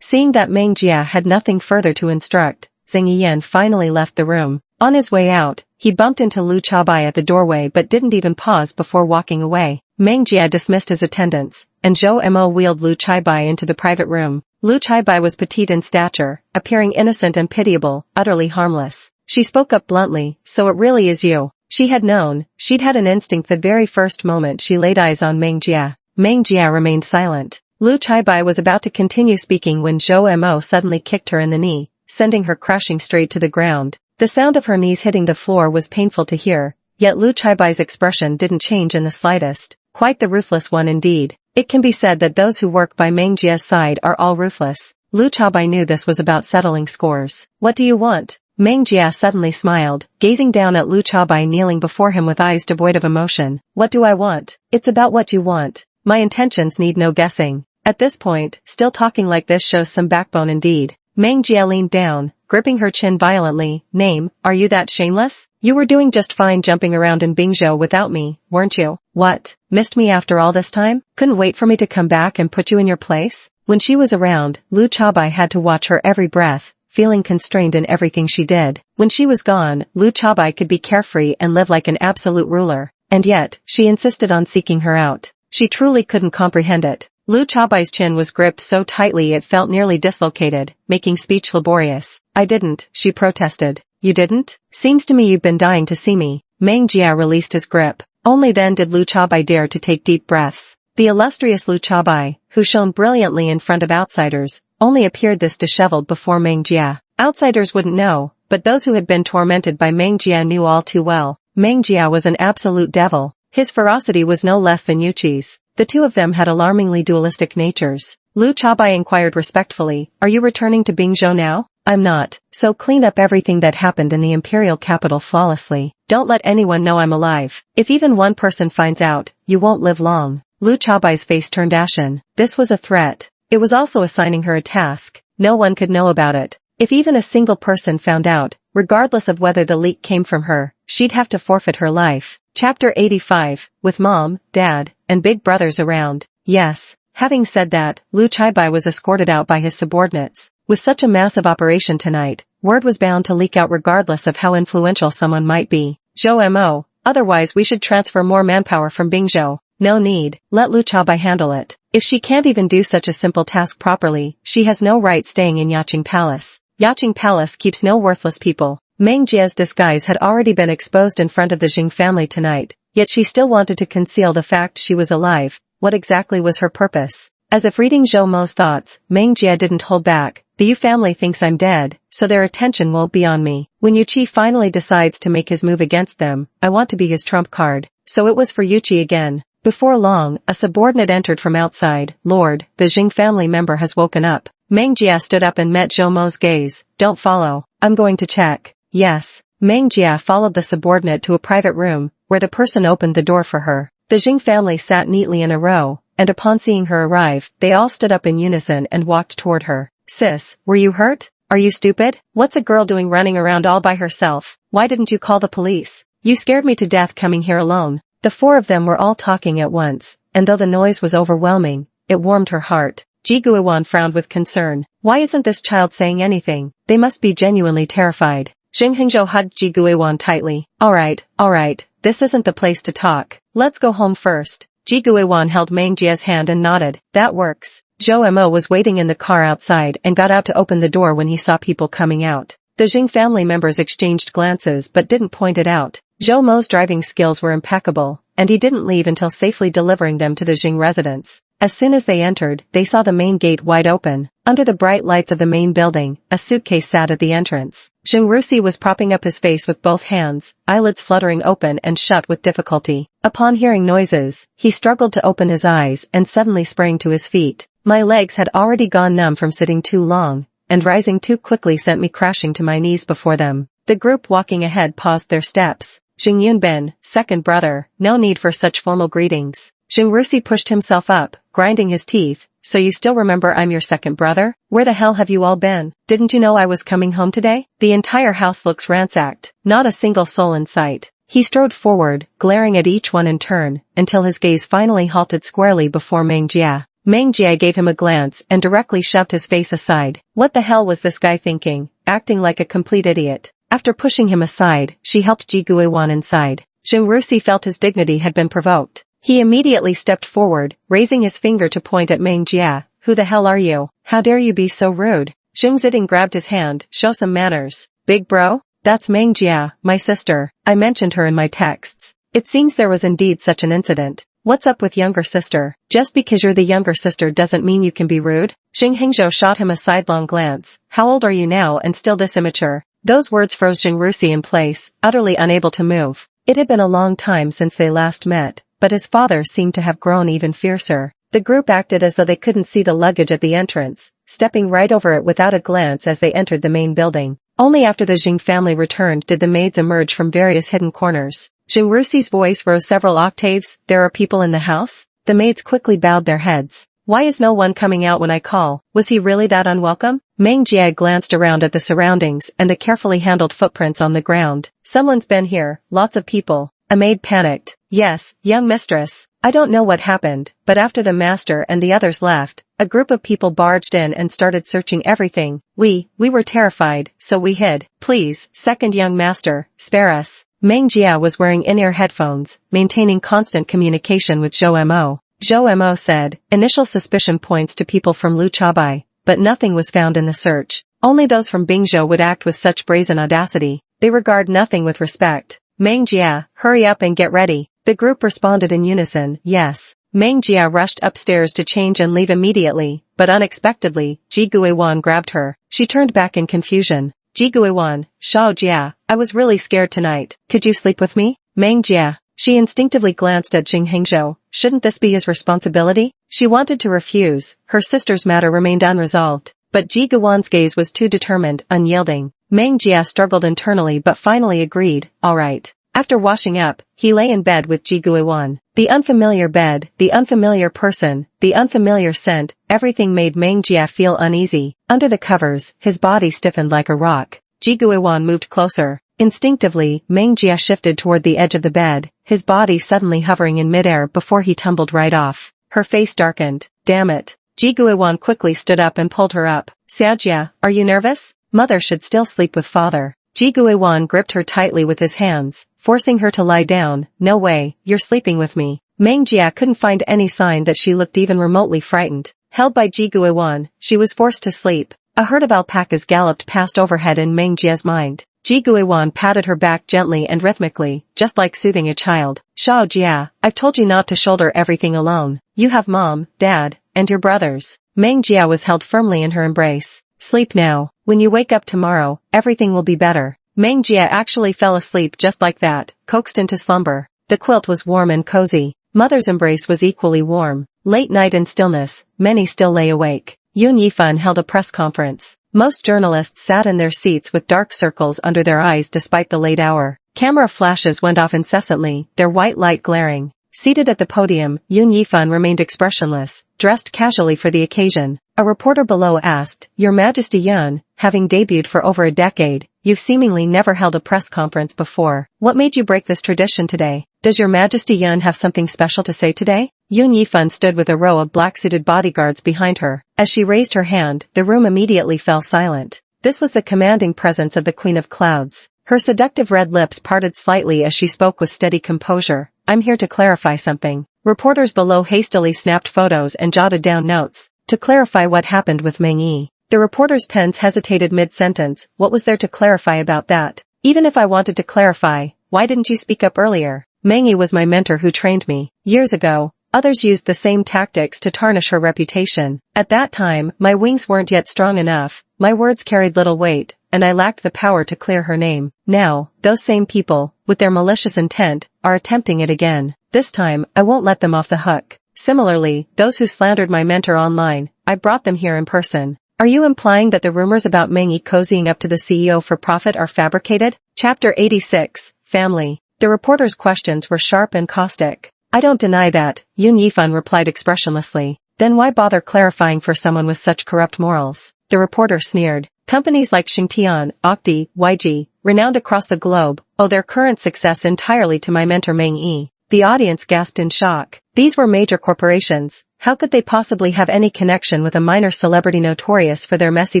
Seeing that Meng Jie had nothing further to instruct, Zhang Yiyan finally left the room. On his way out, he bumped into Lu Chabai at the doorway but didn't even pause before walking away. Meng Jia dismissed his attendants, and Zhou Mo wheeled Lu Chaibai into the private room. Lu Chaibai was petite in stature, appearing innocent and pitiable, utterly harmless. She spoke up bluntly, "So it really is you." She had known, she'd had an instinct the very first moment she laid eyes on Meng Jia. Meng Jia remained silent. Lu Chaibai was about to continue speaking when Zhou Mo suddenly kicked her in the knee, sending her crashing straight to the ground. The sound of her knees hitting the floor was painful to hear, yet Lu Chaibai's expression didn't change in the slightest. Quite the ruthless one indeed. It can be said that those who work by Meng Jia's side are all ruthless. Lu Chaibai knew this was about settling scores. "What do you want?" Meng Jia suddenly smiled, gazing down at Lu Chaibai kneeling before him with eyes devoid of emotion. "What do I want? It's about what you want. My intentions need no guessing." At this point, still talking like this shows some backbone indeed. Meng Jia leaned down, gripping her chin violently. "Name, are you that shameless? You were doing just fine jumping around in Bingzhou without me, weren't you? What? Missed me after all this time? Couldn't wait for me to come back and put you in your place?" When she was around, Lu Chaibai had to watch her every breath, feeling constrained in everything she did. When she was gone, Lu Chaibai could be carefree and live like an absolute ruler. And yet, she insisted on seeking her out. She truly couldn't comprehend it. Lu Chaibai's chin was gripped so tightly it felt nearly dislocated, making speech laborious. "I didn't," she protested. "You didn't? Seems to me you've been dying to see me." Meng Jia released his grip. Only then did Lu Chaibai dare to take deep breaths. The illustrious Lu Chaibai, who shone brilliantly in front of outsiders, only appeared this disheveled before Meng Jia. Outsiders wouldn't know, but those who had been tormented by Meng Jia knew all too well. Meng Jia was an absolute devil. His ferocity was no less than Yuqi's. The two of them had alarmingly dualistic natures. Lu Chaibai inquired respectfully, "Are you returning to Bingzhou now?" "I'm not, so clean up everything that happened in the imperial capital flawlessly. Don't let anyone know I'm alive. If even one person finds out, you won't live long." Lu Chaibai's face turned ashen. This was a threat. It was also assigning her a task. No one could know about it. If even a single person found out, regardless of whether the leak came from her, she'd have to forfeit her life. Chapter 85, with Mom, Dad, and Big Brothers around. Yes. Having said that, Lu Chaibai was escorted out by his subordinates. With such a massive operation tonight, word was bound to leak out regardless of how influential someone might be. "Zhou Mo, otherwise we should transfer more manpower from Bingzhou." "No need, let Lu Chaibai handle it. If she can't even do such a simple task properly, she has no right staying in Yaqing Palace. Yaqing Palace keeps no worthless people." Meng Jia's disguise had already been exposed in front of the Jing family tonight, yet she still wanted to conceal the fact she was alive. What exactly was her purpose? As if reading Zhou Mo's thoughts, Meng Jia didn't hold back. "The Yu family thinks I'm dead, so their attention won't be on me. When Yuqi finally decides to make his move against them, I want to be his trump card." So it was for Yuqi again. Before long, a subordinate entered from outside. "Lord, the Jing family member has woken up." Meng Jia stood up and met Zhou Mo's gaze. "Don't follow. I'm going to check." "Yes." Meng Jia followed the subordinate to a private room, where the person opened the door for her. The Jing family sat neatly in a row, and upon seeing her arrive, they all stood up in unison and walked toward her. "Sis, were you hurt? Are you stupid? What's a girl doing running around all by herself? Why didn't you call the police? You scared me to death coming here alone." The four of them were all talking at once, and though the noise was overwhelming, it warmed her heart. Ji Guiwan frowned with concern. Why isn't this child saying anything? They must be genuinely terrified. Jing Hengzhou hugged Ji Guiwan tightly. All right, this isn't the place to talk. Let's go home first." Ji Guiwan held Meng Jia's hand and nodded. "That works." Zhou Mo was waiting in the car outside and got out to open the door when he saw people coming out. The Jing family members exchanged glances but didn't point it out. Zhou Mo's driving skills were impeccable, and he didn't leave until safely delivering them to the Jing residence. As soon as they entered, they saw the main gate wide open. Under the bright lights of the main building, a suitcase sat at the entrance. Zheng Rusi was propping up his face with both hands, eyelids fluttering open and shut with difficulty. Upon hearing noises, he struggled to open his eyes and suddenly sprang to his feet. "My legs had already gone numb from sitting too long, and rising too quickly sent me crashing to my knees before them." The group walking ahead paused their steps. "Jing Yunbin, second brother, no need for such formal greetings." Zheng Rusi pushed himself up, grinding his teeth. "So you still remember I'm your second brother? Where the hell have you all been? Didn't you know I was coming home today? The entire house looks ransacked, not a single soul in sight." He strode forward, glaring at each one in turn, until his gaze finally halted squarely before Meng Jia. Meng Jia gave him a glance and directly shoved his face aside. What the hell was this guy thinking? acting like a complete idiot. After pushing him aside, she helped Ji Guiwan inside. Jing Rusi felt his dignity had been provoked. He immediately stepped forward, raising his finger to point at Meng Jia. Who the hell are you? How dare you be so rude? Jing Ziding grabbed his hand. Show some manners. Big bro? That's Meng Jia, my sister. I mentioned her in my texts. It seems there was indeed such an incident. What's up with younger sister? Just because you're the younger sister doesn't mean you can be rude? Jing Hengzhou shot him a sidelong glance. How old are you now and still this immature? Those words froze Jing Rusi in place, utterly unable to move. It had been a long time since they last met, but his father seemed to have grown even fiercer. The group acted as though they couldn't see the luggage at the entrance, stepping right over it without a glance as they entered the main building. Only after the Jing family returned did the maids emerge from various hidden corners. Jing Rusi's voice rose several octaves. There are people in the house? The maids quickly bowed their heads. Why is no one coming out when I call? Was he really that unwelcome? Meng Jia glanced around at the surroundings and the carefully handled footprints on the ground. Someone's been here, lots of people. A maid panicked. Yes, young mistress. I don't know what happened, but after the master and the others left, a group of people barged in and started searching everything. We were terrified, so we hid. Please, second young master, spare us. Meng Jia was wearing in-ear headphones, maintaining constant communication with Zhou Mo. Zhou Mo said, initial suspicion points to people from Lu Chabai, but nothing was found in the search. Only those from Bingzhou would act with such brazen audacity. They regard nothing with respect. Meng Jia, hurry up and get ready. The group responded in unison, yes. Meng Jia rushed upstairs to change and leave immediately, but unexpectedly, Ji Guiwan grabbed her. She turned back in confusion. Ji Guiwan, Shao Jia, I was really scared tonight. Could you sleep with me? Meng Jia. She instinctively glanced at Jing Hengzhou. Shouldn't this be his responsibility? She wanted to refuse. Her sister's matter remained unresolved. But Ji Guiwan's gaze was too determined, unyielding. Meng Jia struggled internally but finally agreed, all right. After washing up, he lay in bed with Ji Guiwan. The unfamiliar bed, the unfamiliar person, the unfamiliar scent, everything made Meng Jia feel uneasy. Under the covers, his body stiffened like a rock. Ji Guiwan moved closer. Instinctively, Meng Jia shifted toward the edge of the bed, his body suddenly hovering in midair before he tumbled right off. Her face darkened. Damn it. Ji Guiwan quickly stood up and pulled her up. Xiaojia, are you nervous? Mother should still sleep with father. Ji Guiwan gripped her tightly with his hands, forcing her to lie down. No way, you're sleeping with me. Meng Jia couldn't find any sign that she looked even remotely frightened. Held by Ji Guiwan, she was forced to sleep. A herd of alpacas galloped past overhead in Meng Jia's mind. Ji Guiwan patted her back gently and rhythmically, just like soothing a child. Shao Jia, I've told you not to shoulder everything alone. You have mom, dad, and your brothers. Meng Jia was held firmly in her embrace. Sleep now. When you wake up tomorrow, everything will be better. Meng Jia actually fell asleep just like that, coaxed into slumber. The quilt was warm and cozy. Mother's embrace was equally warm. Late night and stillness, many still lay awake. Yun Yifan held a press conference. Most journalists sat in their seats with dark circles under their eyes despite the late hour. Camera flashes went off incessantly, their white light glaring. Seated at the podium, Yun Yifan remained expressionless, dressed casually for the occasion. A reporter below asked, Your Majesty Yun, having debuted for over a decade, you've seemingly never held a press conference before. What made you break this tradition today? Does Your Majesty Yun have something special to say today? Yun Yifan stood with a row of black-suited bodyguards behind her. As she raised her hand, the room immediately fell silent. This was the commanding presence of the Queen of Clouds. Her seductive red lips parted slightly as she spoke with steady composure. I'm here to clarify something. Reporters below hastily snapped photos and jotted down notes. To clarify what happened with Meng Yi. The reporter's pens hesitated mid-sentence. What was there to clarify about that? Even if I wanted to clarify, why didn't you speak up earlier? Meng Yi was my mentor who trained me. Years ago, others used the same tactics to tarnish her reputation. At that time, my wings weren't yet strong enough, my words carried little weight, and I lacked the power to clear her name. Now, those same people, with their malicious intent, are attempting it again. This time, I won't let them off the hook. Similarly, those who slandered my mentor online, I brought them here in person. Are you implying that the rumors about Meng Yi cozying up to the CEO for profit are fabricated? Chapter 86, Family. The reporter's questions were sharp and caustic. I don't deny that, Yun Yifan replied expressionlessly. Then why bother clarifying for someone with such corrupt morals? The reporter sneered. Companies like Xingtian, Octi, YG, renowned across the globe, owe their current success entirely to my mentor Meng Yi. The audience gasped in shock. These were major corporations. How could they possibly have any connection with a minor celebrity notorious for their messy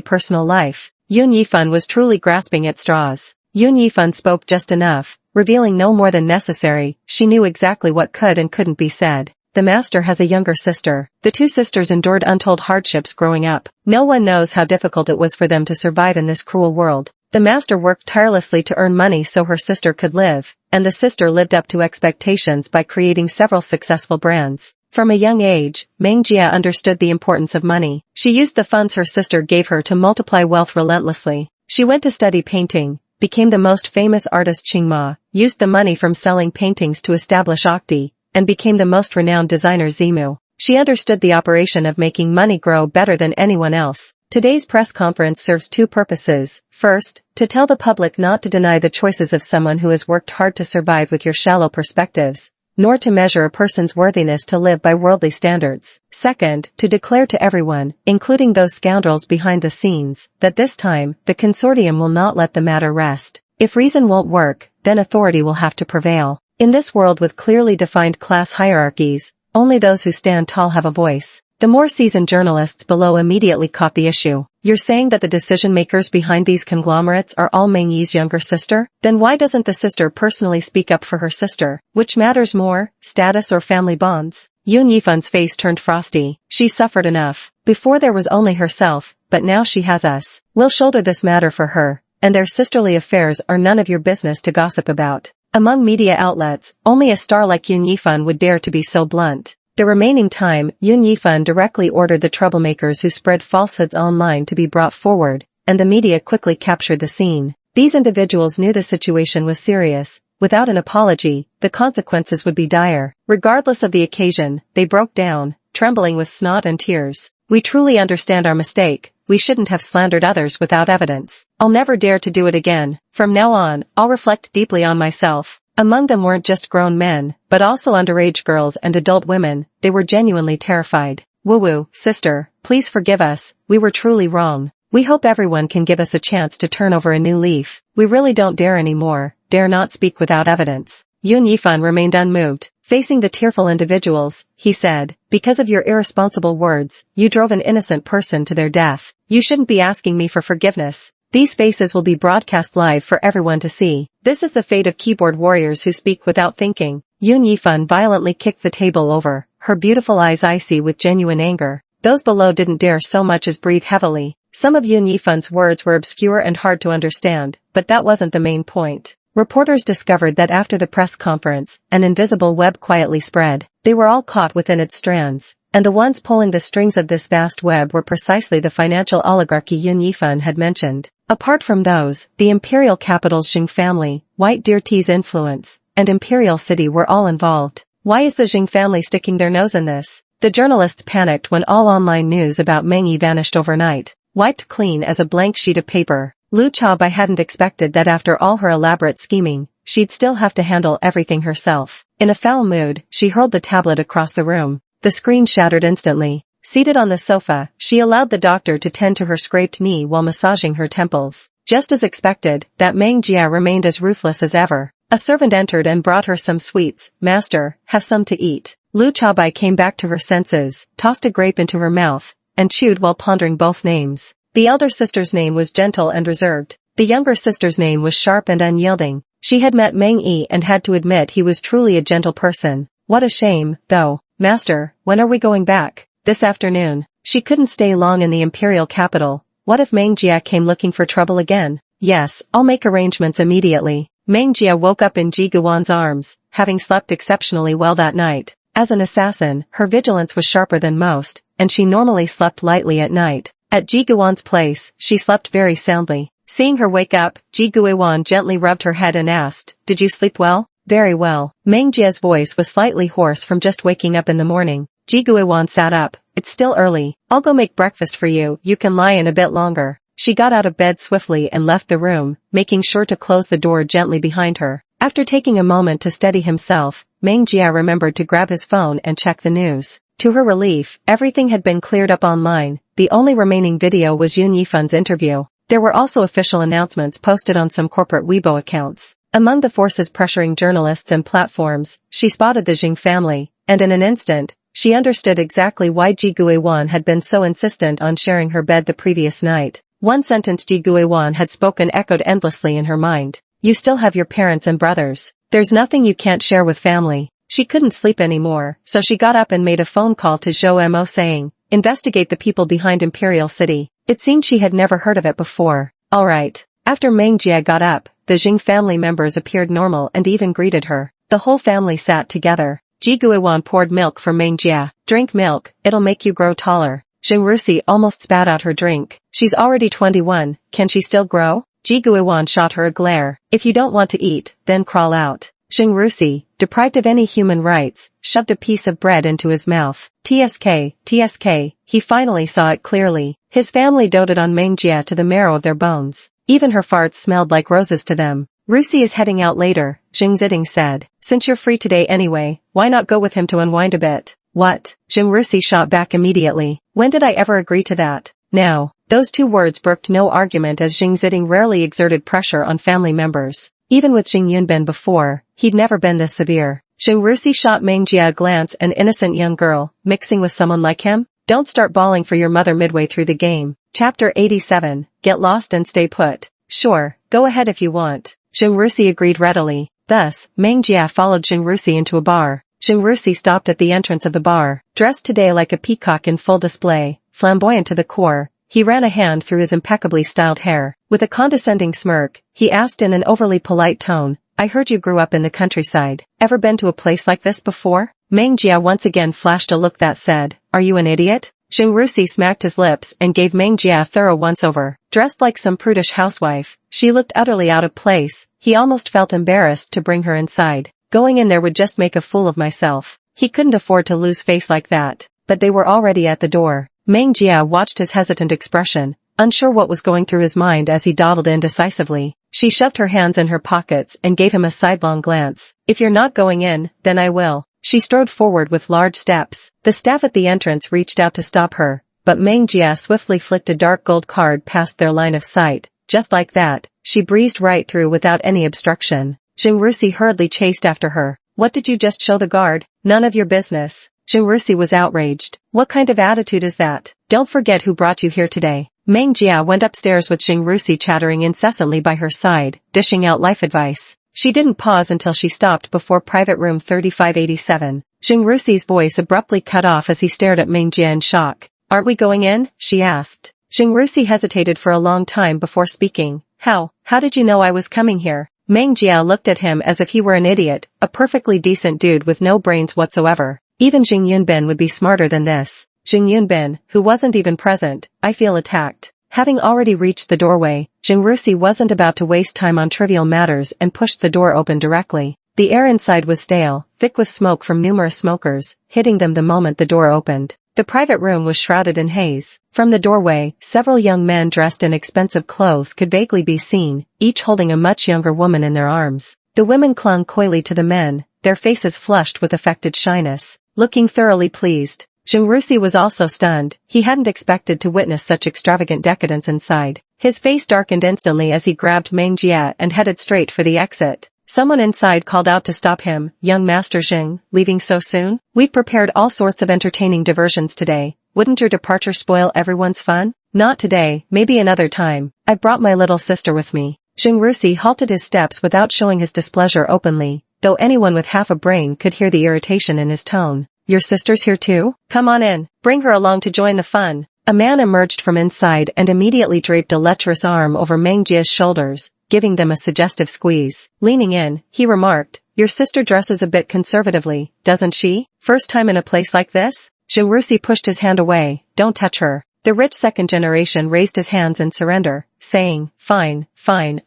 personal life? Yoon Yifan was truly grasping at straws. Yoon Yifan spoke just enough, revealing no more than necessary. She knew exactly what could and couldn't be said. The master has a younger sister. The two sisters endured untold hardships growing up. No one knows how difficult it was for them to survive in this cruel world. The master worked tirelessly to earn money so her sister could live, and the sister lived up to expectations by creating several successful brands. From a young age, Meng Jia understood the importance of money. She used the funds her sister gave her to multiply wealth relentlessly. She went to study painting, became the most famous artist Qingma, used the money from selling paintings to establish Okti, and became the most renowned designer Zimu. She understood the operation of making money grow better than anyone else. Today's press conference serves two purposes. First, to tell the public not to deny the choices of someone who has worked hard to survive with your shallow perspectives, nor to measure a person's worthiness to live by worldly standards. Second, to declare to everyone, including those scoundrels behind the scenes, that this time, the consortium will not let the matter rest. If reason won't work, then authority will have to prevail. In this world with clearly defined class hierarchies, only those who stand tall have a voice. The more seasoned journalists below immediately caught the issue. You're saying that the decision-makers behind these conglomerates are all Meng Yi's younger sister? Then why doesn't the sister personally speak up for her sister? Which matters more, status or family bonds? Yoon Yifan's face turned frosty. She suffered enough. Before there was only herself, but now she has us. We'll shoulder this matter for her, and their sisterly affairs are none of your business to gossip about. Among media outlets, only a star like Yoon Yifan would dare to be so blunt. The remaining time, Yoon Yifan directly ordered the troublemakers who spread falsehoods online to be brought forward, and the media quickly captured the scene. These individuals knew the situation was serious. Without an apology, the consequences would be dire. Regardless of the occasion, they broke down, trembling with snot and tears. We truly understand our mistake. We shouldn't have slandered others without evidence. I'll never dare to do it again. From now on, I'll reflect deeply on myself. Among them weren't just grown men, but also underage girls and adult women. They were genuinely terrified. Woo-woo, sister, please forgive us. We were truly wrong. We hope everyone can give us a chance to turn over a new leaf. We really don't dare anymore, dare not speak without evidence. Yoon Yifan remained unmoved. Facing the tearful individuals, he said, because of your irresponsible words, you drove an innocent person to their death. You shouldn't be asking me for forgiveness. These faces will be broadcast live for everyone to see. This is the fate of keyboard warriors who speak without thinking. Yoon Yifan violently kicked the table over, her beautiful eyes icy with genuine anger. Those below didn't dare so much as breathe heavily. Some of Yoon Yifan's words were obscure and hard to understand, but that wasn't the main point. Reporters discovered that after the press conference, an invisible web quietly spread. They were all caught within its strands, and the ones pulling the strings of this vast web were precisely the financial oligarchy Yoon Yifan had mentioned. Apart from those, the imperial capital's Jing family, White Deer Tea's influence, and Imperial City were all involved. Why is the Jing family sticking their nose in this? The journalists panicked when all online news about Meng Yi vanished overnight, wiped clean as a blank sheet of paper. Lu Chaobai hadn't expected that after all her elaborate scheming, she'd still have to handle everything herself. In a foul mood, she hurled the tablet across the room. The screen shattered instantly. Seated on the sofa, she allowed the doctor to tend to her scraped knee while massaging her temples. Just as expected, that Meng Jia remained as ruthless as ever. A servant entered and brought her some sweets. Master, have some to eat. Lu Chaobai came back to her senses, tossed a grape into her mouth, and chewed while pondering both names. The elder sister's name was gentle and reserved. The younger sister's name was sharp and unyielding. She had met Meng Yi and had to admit he was truly a gentle person. What a shame, though. Master, when are we going back? This afternoon. She couldn't stay long in the imperial capital. What if Meng Jia came looking for trouble again? Yes, I'll make arrangements immediately. Meng Jia woke up in Ji Guan's arms, having slept exceptionally well that night. As an assassin, her vigilance was sharper than most, and she normally slept lightly at night. At Ji Guan's place, she slept very soundly. Seeing her wake up, Ji Guan gently rubbed her head and asked, "Did you sleep well?" "Very well." Meng Jia's voice was slightly hoarse from just waking up in the morning. Ji Guan sat up. "It's still early. I'll go make breakfast for you. You can lie in a bit longer." She got out of bed swiftly and left the room, making sure to close the door gently behind her. After taking a moment to steady himself, Meng Jia remembered to grab his phone and check the news. To her relief, everything had been cleared up online. The only remaining video was Yoon Yifan's interview. There were also official announcements posted on some corporate Weibo accounts. Among the forces pressuring journalists and platforms, she spotted the Jing family, and in an instant, she understood exactly why Ji Guan had been so insistent on sharing her bed the previous night. One sentence Ji Guiwan had spoken echoed endlessly in her mind. You still have your parents and brothers. There's nothing you can't share with family. She couldn't sleep anymore, so she got up and made a phone call to Zhou Mo saying, investigate the people behind Imperial City. It seemed she had never heard of it before. Alright. After Meng Jie got up, the Jing family members appeared normal and even greeted her. The whole family sat together. Ji Guiwan poured milk for Meng Jie. Drink milk, it'll make you grow taller. Jing Rusi almost spat out her drink. She's already 21, can she still grow? Ji Guiwan shot her a glare. If you don't want to eat, then crawl out. Jing Rusi, deprived of any human rights, shoved a piece of bread into his mouth. TSK, he finally saw it clearly. His family doted on Meng Jie to the marrow of their bones. Even her farts smelled like roses to them. Rusi is heading out later, Jing Ziding said. Since you're free today anyway, why not go with him to unwind a bit? What? Jing Rusi shot back immediately. When did I ever agree to that? Now. Those two words brooked no argument as Jing Ziding rarely exerted pressure on family members. Even with Jing Yunben before, he'd never been this severe. Jing Rusi shot Meng Jie a glance, an innocent young girl, mixing with someone like him? Don't start bawling for your mother midway through the game. Chapter 87, Get lost and stay put. Sure, go ahead if you want. Jing Rusi agreed readily. Thus, Meng Jie followed Jing Rusi into a bar. Jing Rusi stopped at the entrance of the bar. Dressed today like a peacock in full display, flamboyant to the core, he ran a hand through his impeccably styled hair. With a condescending smirk, he asked in an overly polite tone, I heard you grew up in the countryside. Ever been to a place like this before? Meng Jie once again flashed a look that said, Are you an idiot? Jing Rusi smacked his lips and gave Meng Jie a thorough once-over. Dressed like some prudish housewife, she looked utterly out of place. He almost felt embarrassed to bring her inside. Going in there would just make a fool of myself. He couldn't afford to lose face like that. But they were already at the door. Meng Jie watched his hesitant expression, unsure what was going through his mind as he dawdled in decisively. She shoved her hands in her pockets and gave him a sidelong glance. If you're not going in, then I will. She strode forward with large steps. The staff at the entrance reached out to stop her, but Meng Jie swiftly flicked a dark gold card past their line of sight. Just like that, she breezed right through without any obstruction. Jing Rusi hurriedly chased after her. What did you just show the guard? None of your business. Jing Rusi was outraged. What kind of attitude is that? Don't forget who brought you here today. Meng Jie went upstairs with Jing Rusi chattering incessantly by her side, dishing out life advice. She didn't pause until she stopped before private room 3587. Jing Rusi's voice abruptly cut off as he stared at Meng Jie in shock. Aren't we going in? She asked. Jing Rusi hesitated for a long time before speaking. How did you know I was coming here? Meng Jie looked at him as if he were an idiot, a perfectly decent dude with no brains whatsoever. Even Jing Yunben would be smarter than this. Jing Yunben, who wasn't even present, I feel attacked. Having already reached the doorway, Jing Rusi wasn't about to waste time on trivial matters and pushed the door open directly. The air inside was stale, thick with smoke from numerous smokers, hitting them the moment the door opened. The private room was shrouded in haze. From the doorway, several young men dressed in expensive clothes could vaguely be seen, each holding a much younger woman in their arms. The women clung coyly to the men, their faces flushed with affected shyness, looking thoroughly pleased. Jing Rusi was also stunned. He hadn't expected to witness such extravagant decadence inside. His face darkened instantly as he grabbed Meng Jie and headed straight for the exit. Someone inside called out to stop him. Young Master Jing, leaving so soon? We've prepared all sorts of entertaining diversions today. Wouldn't your departure spoil everyone's fun? Not today, maybe another time. I brought my little sister with me. Jing Rusi halted his steps without showing his displeasure openly, though anyone with half a brain could hear the irritation in his tone. Your sister's here too? Come on in. Bring her along to join the fun. A man emerged from inside and immediately draped a lecherous arm over Meng Jie's shoulders, giving them a suggestive squeeze. Leaning in, he remarked, Your sister dresses a bit conservatively, doesn't she? First time in a place like this? Jing Rusi pushed his hand away. Don't touch her. The rich second generation raised his hands in surrender, saying, Fine,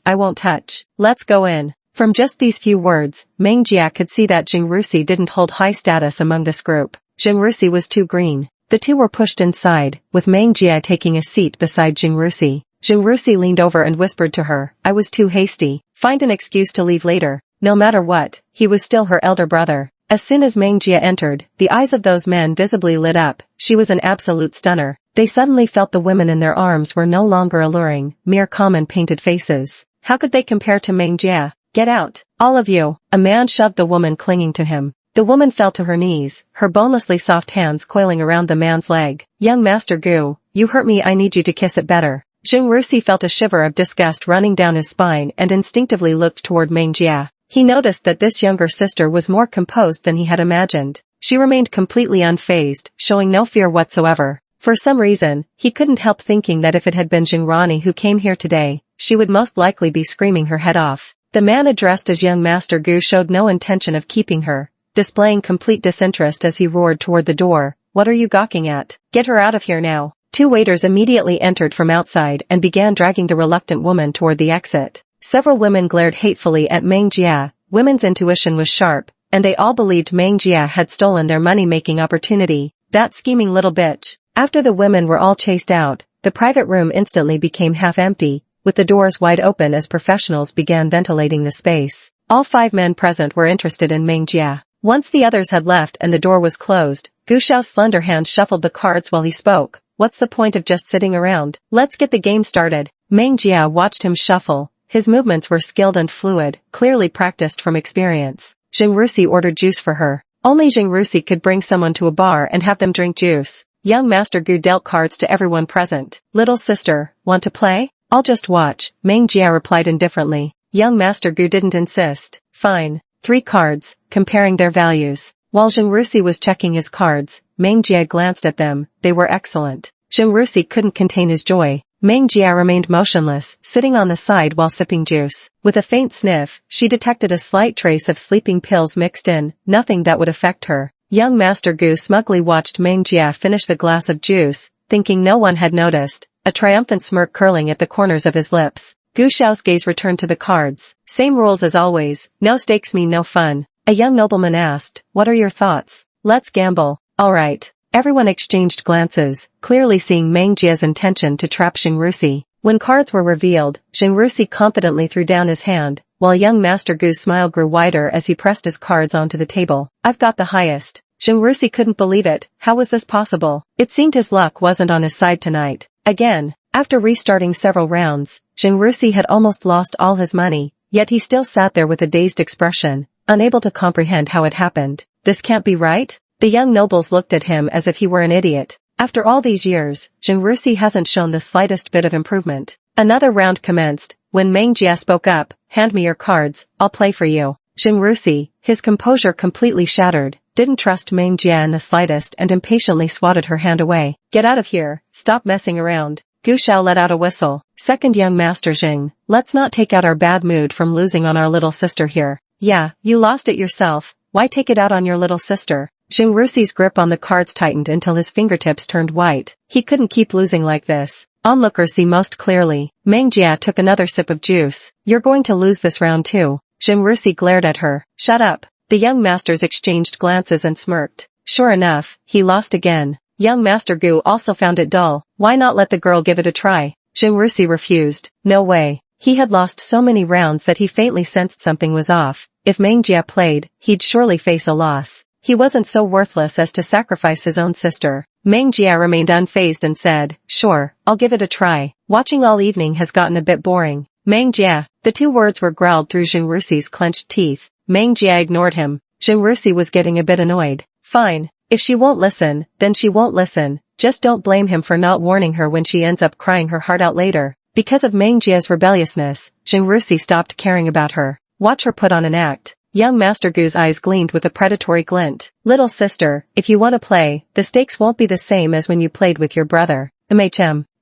I won't touch. Let's go in. From just these few words, Meng Jie could see that Jing Rusi didn't hold high status among this group. Jing Rusi was too green. The two were pushed inside, with Meng Jie taking a seat beside Jing Rusi. Jing Rusi leaned over and whispered to her, I was too hasty. Find an excuse to leave later. No matter what, he was still her elder brother. As soon as Meng Jie entered, the eyes of those men visibly lit up. She was an absolute stunner. They suddenly felt the women in their arms were no longer alluring, mere common painted faces. How could they compare to Meng Jie? Get out, all of you. A man shoved the woman clinging to him. The woman fell to her knees, her bonelessly soft hands coiling around the man's leg. Young Master Gu, you hurt me, I need you to kiss it better. Rusi felt a shiver of disgust running down his spine and instinctively looked toward Meng Jia. He noticed that this younger sister was more composed than he had imagined. She remained completely unfazed, showing no fear whatsoever. For some reason, he couldn't help thinking that if it had been Jingrani who came here today, she would most likely be screaming her head off. The man addressed as young Master Gu showed no intention of keeping her, displaying complete disinterest as he roared toward the door. "What are you gawking at? Get her out of here now." Two waiters immediately entered from outside and began dragging the reluctant woman toward the exit. Several women glared hatefully at Meng Jia. Women's intuition was sharp, and they all believed Meng Jia had stolen their money-making opportunity. That scheming little bitch. After the women were all chased out, the private room instantly became half-empty, with the doors wide open as professionals began ventilating the space. All 5 men present were interested in Meng Jia. Once the others had left and the door was closed, Gu Xiao's slender hand shuffled the cards while he spoke. "What's the point of just sitting around? Let's get the game started." Meng Jia watched him shuffle. His movements were skilled and fluid, clearly practiced from experience. Rusi ordered juice for her. Only Rusi could bring someone to a bar and have them drink juice. Young Master Gu dealt cards to everyone present. "Little sister, want to play?" "I'll just watch," Meng Jia replied indifferently. Young Master Gu didn't insist. "Fine." 3 cards, comparing their values. While Rusi was checking his cards, Meng Jia glanced at them. They were excellent. Rusi couldn't contain his joy. Meng Jia remained motionless, sitting on the side while sipping juice. With a faint sniff, she detected a slight trace of sleeping pills mixed in, nothing that would affect her. Young Master Gu smugly watched Meng Jia finish the glass of juice, thinking no one had noticed, a triumphant smirk curling at the corners of his lips. Gu Xiao's gaze returned to the cards. "Same rules as always, no stakes mean no fun." A young nobleman asked, "What are your thoughts?" "Let's gamble." "All right." Everyone exchanged glances, clearly seeing Meng Jia's intention to trap Rusi. When cards were revealed, Rusi confidently threw down his hand, while young Master Gu's smile grew wider as he pressed his cards onto the table. "I've got the highest." Rusi couldn't believe it. How was this possible? It seemed his luck wasn't on his side tonight. Again, after restarting several rounds, Rusi had almost lost all his money, yet he still sat there with a dazed expression, unable to comprehend how it happened. "This can't be right?" The young nobles looked at him as if he were an idiot. After all these years, Rusi hasn't shown the slightest bit of improvement. Another round commenced. When Meng Jia spoke up, "Hand me your cards, I'll play for you." Rusi, his composure completely shattered, didn't trust Meng Jia in the slightest and impatiently swatted her hand away. "Get out of here, stop messing around." Gu Xiao let out a whistle. "Second young Master Jing, let's not take out our bad mood from losing on our little sister here." "Yeah, you lost it yourself, why take it out on your little sister?" Rusi's grip on the cards tightened until his fingertips turned white. He couldn't keep losing like this. Onlookers see most clearly. Meng Jia took another sip of juice. "You're going to lose this round too." Rusi glared at her. "Shut up." The young masters exchanged glances and smirked. Sure enough, he lost again. Young Master Gu also found it dull. Why not let the girl give it a try? Rusi refused. No way. He had lost so many rounds that he faintly sensed something was off. If Meng Jia played, he'd surely face a loss. He wasn't so worthless as to sacrifice his own sister. Meng Jia remained unfazed and said, "Sure, I'll give it a try. Watching all evening has gotten a bit boring." Meng Jia. The 2 words were growled through Rusi's clenched teeth. Meng Jia ignored him. Rusi was getting a bit annoyed. Fine. If she won't listen, then she won't listen. Just don't blame him for not warning her when she ends up crying her heart out later. Because of Meng Jia's rebelliousness, Rusi stopped caring about her. Watch her put on an act. Young Master Gu's eyes gleamed with a predatory glint. "Little sister, if you want to play, the stakes won't be the same as when you played with your brother.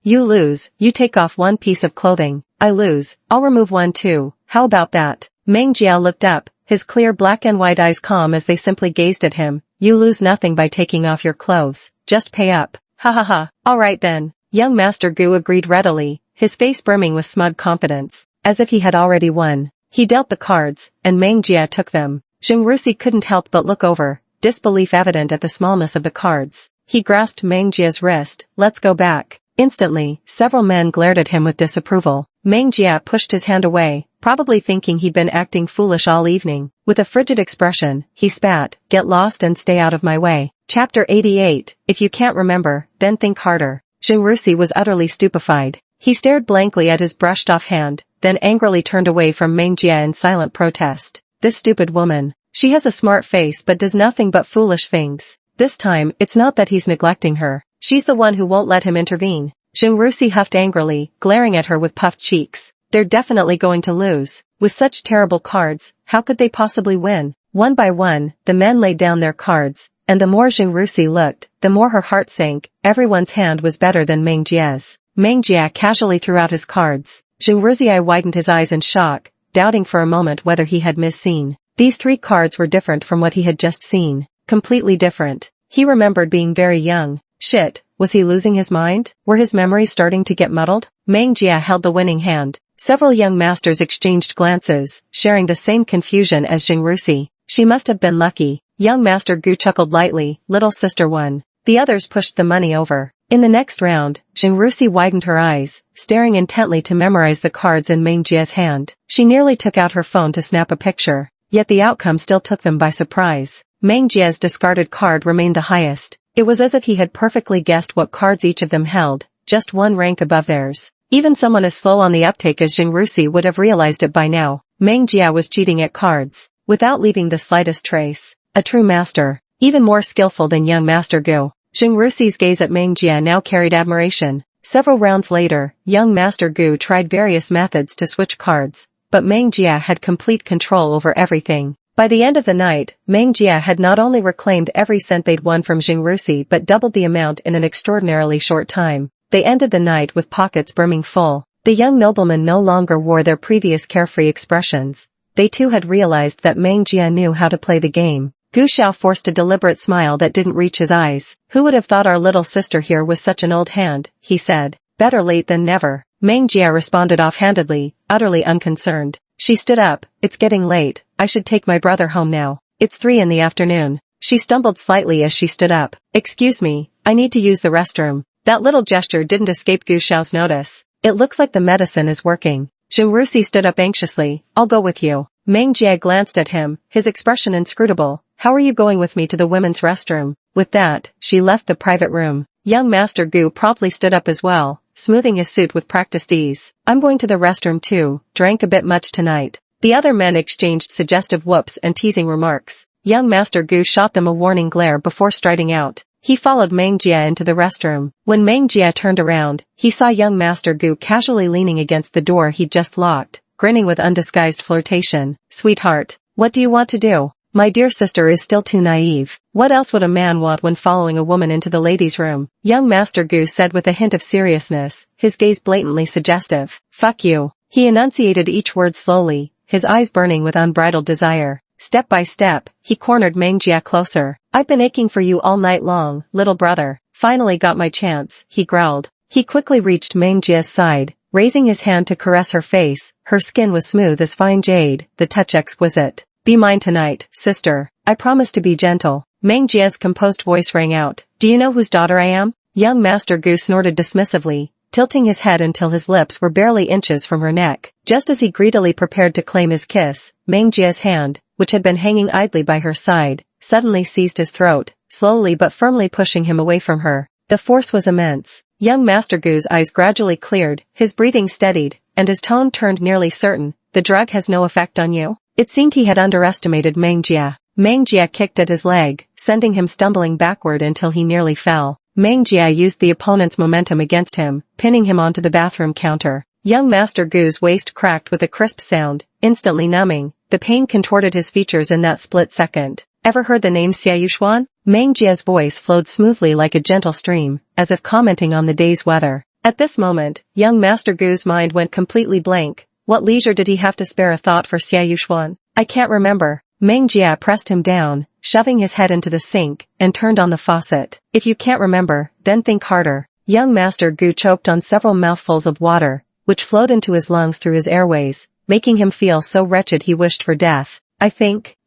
You lose, you take off 1 piece of clothing. I lose, I'll remove 1 too. How about that?" Meng Jia looked up, his clear black and white eyes calm as they simply gazed at him. "You lose nothing by taking off your clothes. Just pay up." "Ha ha ha, all right then." Young Master Gu agreed readily, his face brimming with smug confidence, as if he had already won. He dealt the cards, and Meng Jia took them. Rusi couldn't help but look over, disbelief evident at the smallness of the cards. He grasped Meng Jia's wrist. "Let's go back." Instantly, several men glared at him with disapproval. Meng Jia pushed his hand away, probably thinking he'd been acting foolish all evening. With a frigid expression, he spat, "Get lost and stay out of my way." Chapter 88. If you can't remember, then think harder. Rusi was utterly stupefied. He stared blankly at his brushed-off hand, then angrily turned away from Meng Jia in silent protest. This stupid woman. She has a smart face but does nothing but foolish things. This time, it's not that he's neglecting her. She's the one who won't let him intervene. Jingrusi huffed angrily, glaring at her with puffed cheeks. They're definitely going to lose. With such terrible cards, how could they possibly win? One by one, the men laid down their cards, and the more Jingrusi looked, the more her heart sank. Everyone's hand was better than Meng Jie's. Meng Jie casually threw out his cards. Jingrusi widened his eyes in shock, doubting for a moment whether he had misseen. These 3 cards were different from what he had just seen. Completely different. He remembered being very young. Shit, was he losing his mind? Were his memories starting to get muddled? Meng Jie held the winning hand. Several young masters exchanged glances, sharing the same confusion as Jingrusi. She must have been lucky. Young Master Gu chuckled lightly. Little sister won. The others pushed the money over. In the next round, Jingrusi widened her eyes, staring intently to memorize the cards in Meng Jie's hand. She nearly took out her phone to snap a picture, yet the outcome still took them by surprise. Meng Jie's discarded card remained the highest. It was as if he had perfectly guessed what cards each of them held, just one rank above theirs. Even someone as slow on the uptake as Jingrusi would have realized it by now. Meng Jie was cheating at cards, without leaving the slightest trace. A true master, even more skillful than young Master Gu. Jingrusi's gaze at Meng Jie now carried admiration. Several rounds later, young Master Gu tried various methods to switch cards, but Meng Jie had complete control over everything. By the end of the night, Meng Jie had not only reclaimed every cent they'd won from Jingrusi but doubled the amount in an extraordinarily short time. They ended the night with pockets brimming full. The young noblemen no longer wore their previous carefree expressions. They too had realized that Meng Jie knew how to play the game. Gu Xiao forced a deliberate smile that didn't reach his eyes. Who would have thought our little sister here was such an old hand, he said. Better late than never. Meng Jie responded offhandedly, utterly unconcerned. She stood up. It's getting late. I should take my brother home now. It's 3 in the afternoon. She stumbled slightly as she stood up. Excuse me, I need to use the restroom. That little gesture didn't escape Gu Xiao's notice. It looks like the medicine is working. Jingrusi stood up anxiously. I'll go with you. Meng Jie glanced at him, his expression inscrutable. How are you going with me to the women's restroom? With that, she left the private room. Young Master Gu promptly stood up as well, smoothing his suit with practiced ease. I'm going to the restroom too, drank a bit much tonight. The other men exchanged suggestive whoops and teasing remarks. Young Master Gu shot them a warning glare before striding out. He followed Meng Jie into the restroom. When Meng Jie turned around, he saw young Master Gu casually leaning against the door he'd just locked, grinning with undisguised flirtation. Sweetheart, what do you want to do? My dear sister is still too naive. What else would a man want when following a woman into the ladies' room? Young Master Gu said with a hint of seriousness, his gaze blatantly suggestive. Fuck you. He enunciated each word slowly, his eyes burning with unbridled desire. Step by step, he cornered Meng Jie closer. I've been aching for you all night long, little brother. Finally got my chance, he growled. He quickly reached Meng Jie's side, raising his hand to caress her face. Her skin was smooth as fine jade, the touch exquisite. Be mine tonight, sister. I promise to be gentle. Meng Jie's composed voice rang out. Do you know whose daughter I am? Young Master Gu snorted dismissively, tilting his head until his lips were barely inches from her neck. Just as he greedily prepared to claim his kiss, Meng Jie's hand, which had been hanging idly by her side, suddenly seized his throat, slowly but firmly pushing him away from her. The force was immense. Young Master Gu's eyes gradually cleared, his breathing steadied, and his tone turned nearly certain. The drug has no effect on you? It seemed he had underestimated Meng Jie. Meng Jie kicked at his leg, sending him stumbling backward until he nearly fell. Meng Jie used the opponent's momentum against him, pinning him onto the bathroom counter. Young Master Gu's waist cracked with a crisp sound, instantly numbing. The pain contorted his features in that split second. Ever heard the name Xia Yuxuan? Meng Jie's voice flowed smoothly like a gentle stream, as if commenting on the day's weather. At this moment, young Master Gu's mind went completely blank. What leisure did he have to spare a thought for Xia Yuxuan? I can't remember. Meng Jie pressed him down, shoving his head into the sink, and turned on the faucet. If you can't remember, then think harder. Young Master Gu choked on several mouthfuls of water, which flowed into his lungs through his airways, making him feel so wretched he wished for death. I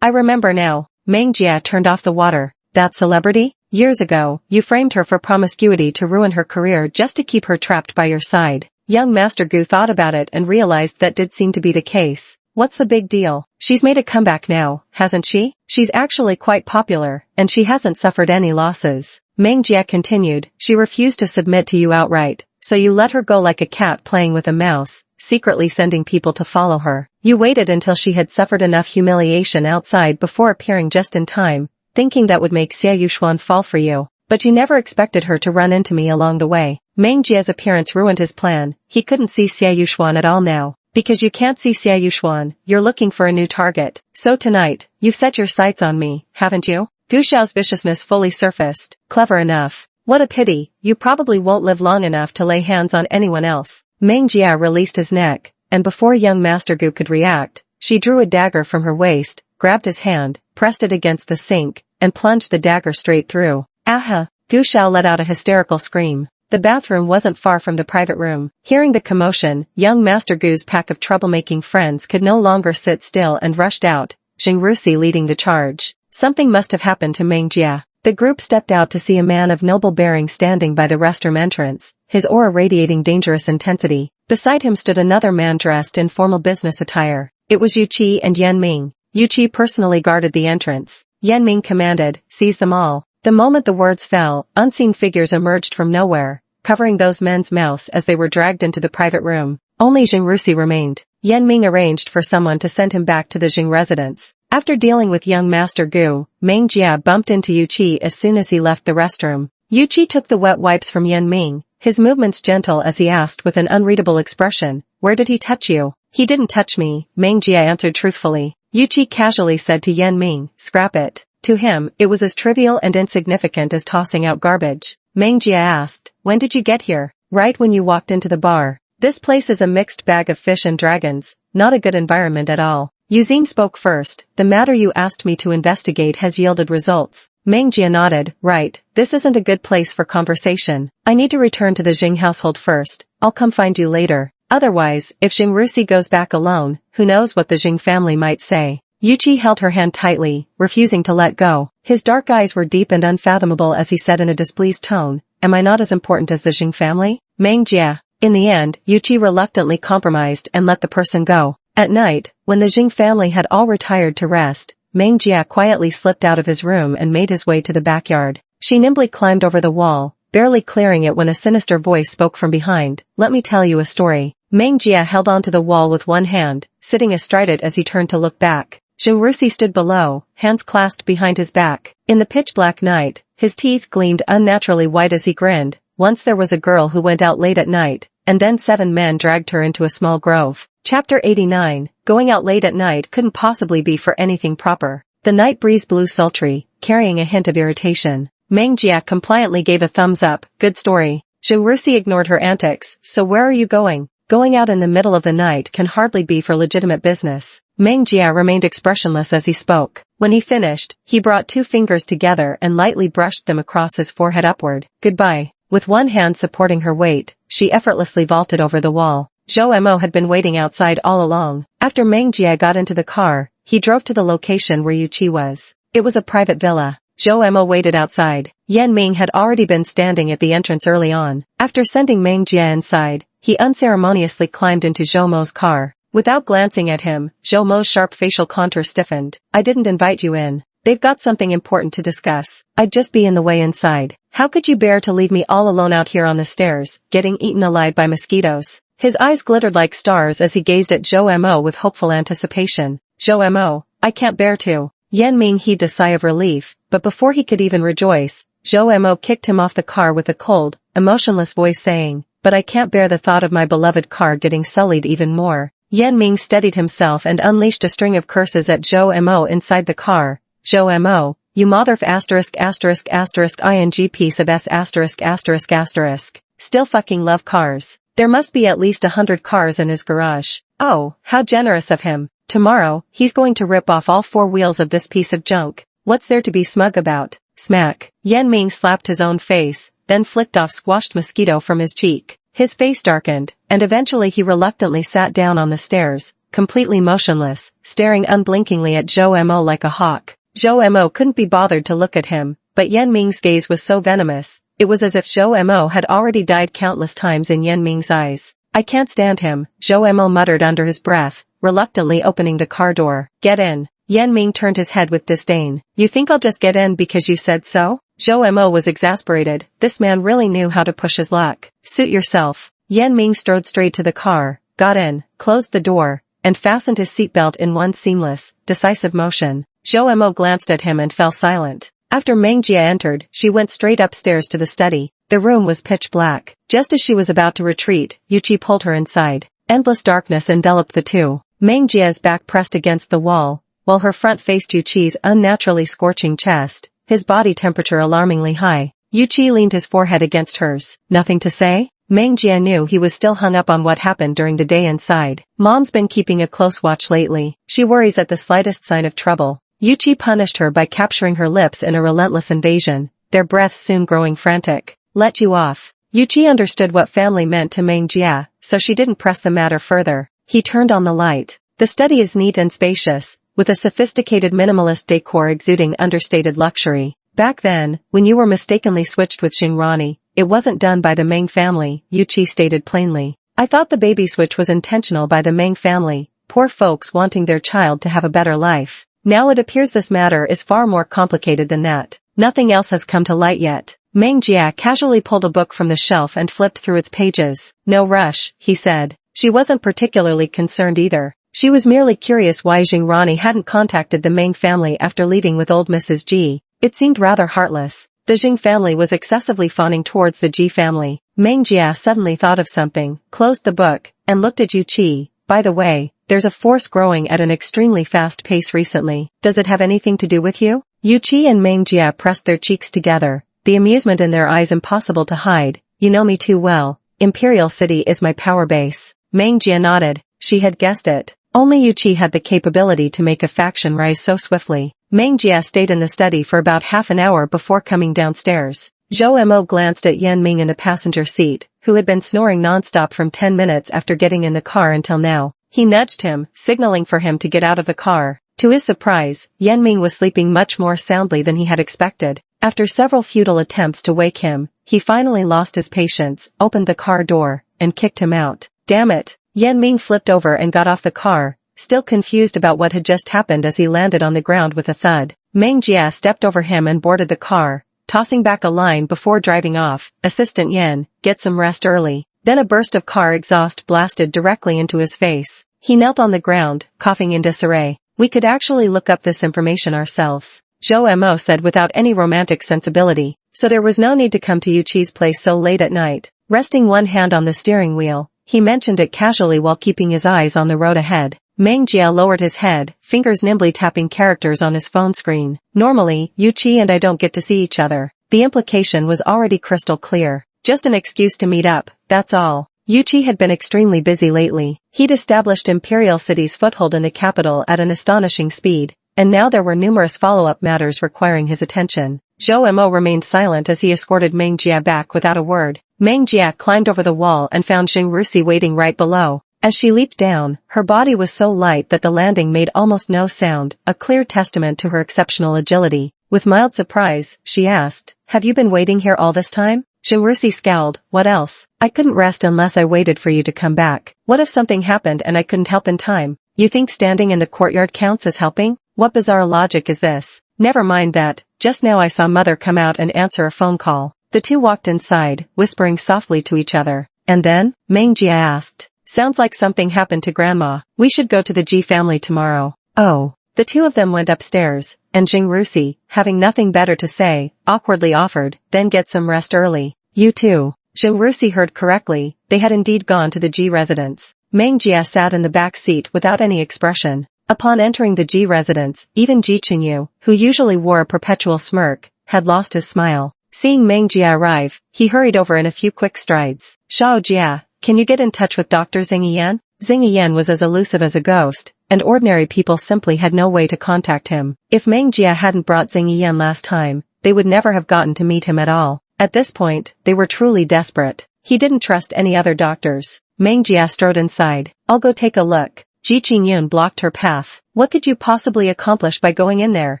remember now. Meng Jie turned off the water. That celebrity? Years ago, you framed her for promiscuity to ruin her career just to keep her trapped by your side. Young Master Gu thought about it and realized that did seem to be the case. What's the big deal? She's made a comeback now, hasn't she? She's actually quite popular, and she hasn't suffered any losses. Meng Jie continued, she refused to submit to you outright, so you let her go like a cat playing with a mouse, secretly sending people to follow her. You waited until she had suffered enough humiliation outside before appearing just in time, thinking that would make Xie Yuxuan fall for you. but you never expected her to run into me along the way. Meng Jia's appearance ruined his plan. He couldn't see Xie Yuxuan at all now. Because you can't see Xie Yuxuan, you're looking for a new target. So tonight, you've set your sights on me, haven't you? Gu Xiao's viciousness fully surfaced. Clever enough. What a pity, you probably won't live long enough to lay hands on anyone else. Meng Jia released his neck, and before young Master Gu could react, she drew a dagger from her waist, grabbed his hand, pressed it against the sink, and plunged the dagger straight through. Aha! Gu Xiao let out a hysterical scream. The bathroom wasn't far from the private room. Hearing the commotion, young Master Gu's pack of troublemaking friends could no longer sit still and rushed out, Xing Rusi leading the charge. Something must have happened to Meng Jia. The group stepped out to see a man of noble bearing standing by the restroom entrance, his aura radiating dangerous intensity. Beside him stood another man dressed in formal business attire. It was Yu Qi and Yan Ming. Yu Qi personally guarded the entrance. Yan Ming commanded, "Seize them all." The moment the words fell, unseen figures emerged from nowhere, covering those men's mouths as they were dragged into the private room. Only Xing Rusi remained. Yan Ming arranged for someone to send him back to the Xing residence. After dealing with young Master Gu, Meng Jia bumped into Yu Qi as soon as he left the restroom. Yu Qi took the wet wipes from Yan Ming, his movements gentle as he asked with an unreadable expression, "Where did he touch you?" "He didn't touch me," Meng Jia answered truthfully. Yu Qi casually said to Yan Ming, "Scrap it." To him, it was as trivial and insignificant as tossing out garbage. Meng Jia asked, "When did you get here?" "Right when you walked into the bar. This place is a mixed bag of fish and dragons, not a good environment at all." Yuzim spoke first. "The matter you asked me to investigate has yielded results." Meng Jia nodded. "Right, this isn't a good place for conversation. I need to return to the Xing household first. I'll come find you later. Otherwise, if Xing Rusi goes back alone, who knows what the Xing family might say." Yu Qi held her hand tightly, refusing to let go. His dark eyes were deep and unfathomable as he said in a displeased tone, "Am I not as important as the Xing family?" Meng Jia. In the end, Yu Qi reluctantly compromised and let the person go. At night, when the Xing family had all retired to rest, Meng Jia quietly slipped out of his room and made his way to the backyard. She nimbly climbed over the wall, barely clearing it when a sinister voice spoke from behind. "Let me tell you a story." Meng Jia held onto the wall with one hand, sitting astride it as he turned to look back. Xing Rusi stood below, hands clasped behind his back. In the pitch-black night, his teeth gleamed unnaturally white as he grinned. "Once there was a girl who went out late at night, and then 7 men dragged her into a small grove." Chapter 89. Going out late at night couldn't possibly be for anything proper. The night breeze blew sultry, carrying a hint of irritation. Meng Jia compliantly gave a thumbs up. "Good story." Xing Rusi ignored her antics. "So where are you going?" "Going out in the middle of the night can hardly be for legitimate business." Meng Jia remained expressionless as he spoke. When he finished, he brought 2 fingers together and lightly brushed them across his forehead upward. "Goodbye." With one hand supporting her weight, she effortlessly vaulted over the wall. Zhou Mo had been waiting outside all along. After Meng Jia got into the car, he drove to the location where Yu Qi was. It was a private villa. Zhou Mo waited outside. Yan Ming had already been standing at the entrance early on. After sending Meng Jia inside, he unceremoniously climbed into Zhou Mo's car. Without glancing at him, Zhou Mo's sharp facial contour stiffened. "I didn't invite you in. They've got something important to discuss. I'd just be in the way inside. How could you bear to leave me all alone out here on the stairs, getting eaten alive by mosquitoes?" His eyes glittered like stars as he gazed at Zhou Mo with hopeful anticipation. "Zhou Mo, I can't bear to." Yan Ming heaved a sigh of relief, but before he could even rejoice, Zhou Mo kicked him off the car with a cold, emotionless voice saying, "But I can't bear the thought of my beloved car getting sullied even more." Yan Ming steadied himself and unleashed a string of curses at Zhou Mo inside the car. "Zhou Mo, you motherf ******ing piece of s*******. Still fucking love cars. There must be at least 100 cars in his garage. Oh, how generous of him. Tomorrow, he's going to rip off all 4 wheels of this piece of junk. What's there to be smug about?" Smack. Yan Ming slapped his own face, then flicked off squashed mosquito from his cheek. His face darkened, and eventually he reluctantly sat down on the stairs, completely motionless, staring unblinkingly at Zhou Mo like a hawk. Zhou Mo couldn't be bothered to look at him, but Yan Ming's gaze was so venomous, it was as if Zhou Mo had already died countless times in Yan Ming's eyes. "I can't stand him," Zhou Mo muttered under his breath, reluctantly opening the car door. "Get in." Yan Ming turned his head with disdain. "You think I'll just get in because you said so?" Zhou Mo was exasperated. This man really knew how to push his luck. "Suit yourself." Yan Ming strode straight to the car, got in, closed the door, and fastened his seatbelt in one seamless, decisive motion. Zhou Mo glanced at him and fell silent. After Meng Jie entered, she went straight upstairs to the study. The room was pitch black. Just as she was about to retreat, Yuqi pulled her inside. Endless darkness enveloped the two. Meng Jie's back pressed against the wall, while her front faced Yuqi's unnaturally scorching chest, his body temperature alarmingly high. Yuqi leaned his forehead against hers. Nothing to say? Meng Jie knew he was still hung up on what happened during the day inside. Mom's been keeping a close watch lately. She worries at the slightest sign of trouble. Yuqi punished her by capturing her lips in a relentless invasion, their breaths soon growing frantic. Let you off. Yuqi understood what family meant to Meng Jie, so she didn't press the matter further. He turned on the light. The study is neat and spacious, with a sophisticated minimalist decor exuding understated luxury. Back then, when you were mistakenly switched with Xingrani, it wasn't done by the Meng family, Yuqi stated plainly. I thought the baby switch was intentional by the Meng family, poor folks wanting their child to have a better life. Now it appears this matter is far more complicated than that. Nothing else has come to light yet. Meng Jie casually pulled a book from the shelf and flipped through its pages. No rush, he said. She wasn't particularly concerned either. She was merely curious why Xingrani hadn't contacted the Meng family after leaving with old Mrs. Ji. It seemed rather heartless. The Jing family was excessively fawning towards the Ji family. Meng Jie suddenly thought of something, closed the book, and looked at Yuqi. By the way, there's a force growing at an extremely fast pace recently. Does it have anything to do with you? Yuqi and Meng Jie pressed their cheeks together, the amusement in their eyes impossible to hide. You know me too well. Imperial City is my power base. Meng Jie nodded. She had guessed it. Only Yuqi had the capability to make a faction rise so swiftly. Meng Jie stayed in the study for about half an hour before coming downstairs. Zhou Mo glanced at Yan Ming in the passenger seat, who had been snoring nonstop from 10 minutes after getting in the car until now. He nudged him, signaling for him to get out of the car. To his surprise, Yan Ming was sleeping much more soundly than he had expected. After several futile attempts to wake him, he finally lost his patience, opened the car door, and kicked him out. Damn it! Yan Ming flipped over and got off the car, still confused about what had just happened as he landed on the ground with a thud. Meng Jie stepped over him and boarded the car, tossing back a line before driving off. Assistant Yan, get some rest early. Then a burst of car exhaust blasted directly into his face. He knelt on the ground, coughing in disarray. We could actually look up this information ourselves, Zhou Mo said without any romantic sensibility. So there was no need to come to Yuqi's place so late at night. Resting one hand on the steering wheel, he mentioned it casually while keeping his eyes on the road ahead. Meng Jie lowered his head, fingers nimbly tapping characters on his phone screen. Normally, Yuqi and I don't get to see each other. The implication was already crystal clear. Just an excuse to meet up, that's all. Yuqi had been extremely busy lately. He'd established Imperial City's foothold in the capital at an astonishing speed, and now there were numerous follow-up matters requiring his attention. Zhou Mo remained silent as he escorted Meng Jie back without a word. Meng Jie climbed over the wall and found Xingrusi waiting right below. As she leaped down, her body was so light that the landing made almost no sound, a clear testament to her exceptional agility. With mild surprise, she asked, "Have you been waiting here all this time?" Xingrusi scowled. "What else? I couldn't rest unless I waited for you to come back. What if something happened and I couldn't help in time? You think standing in the courtyard counts as helping? What bizarre logic is this? Never mind that, just now I saw Mother come out and answer a phone call." The two walked inside, whispering softly to each other. "And then?" Meng Jie asked. "Sounds like something happened to Grandma. We should go to the Ji family tomorrow." "Oh." The two of them went upstairs, and Xingrusi, having nothing better to say, awkwardly offered, "Then get some rest early." "You too." Xingrusi heard correctly, they had indeed gone to the Ji residence. Meng Jie sat in the back seat without any expression. Upon entering the Ji residence, even Ji Qingyu, who usually wore a perpetual smirk, had lost his smile. Seeing Meng Jie arrive, he hurried over in a few quick strides. "Shao Jia, can you get in touch with Dr. Xingyan?" Xingyan was as elusive as a ghost, and ordinary people simply had no way to contact him. If Meng Jie hadn't brought Xingyan last time, they would never have gotten to meet him at all. At this point, they were truly desperate. He didn't trust any other doctors. Meng Jie strode inside. "I'll go take a look." Ji Qingyun blocked her path. "What could you possibly accomplish by going in there?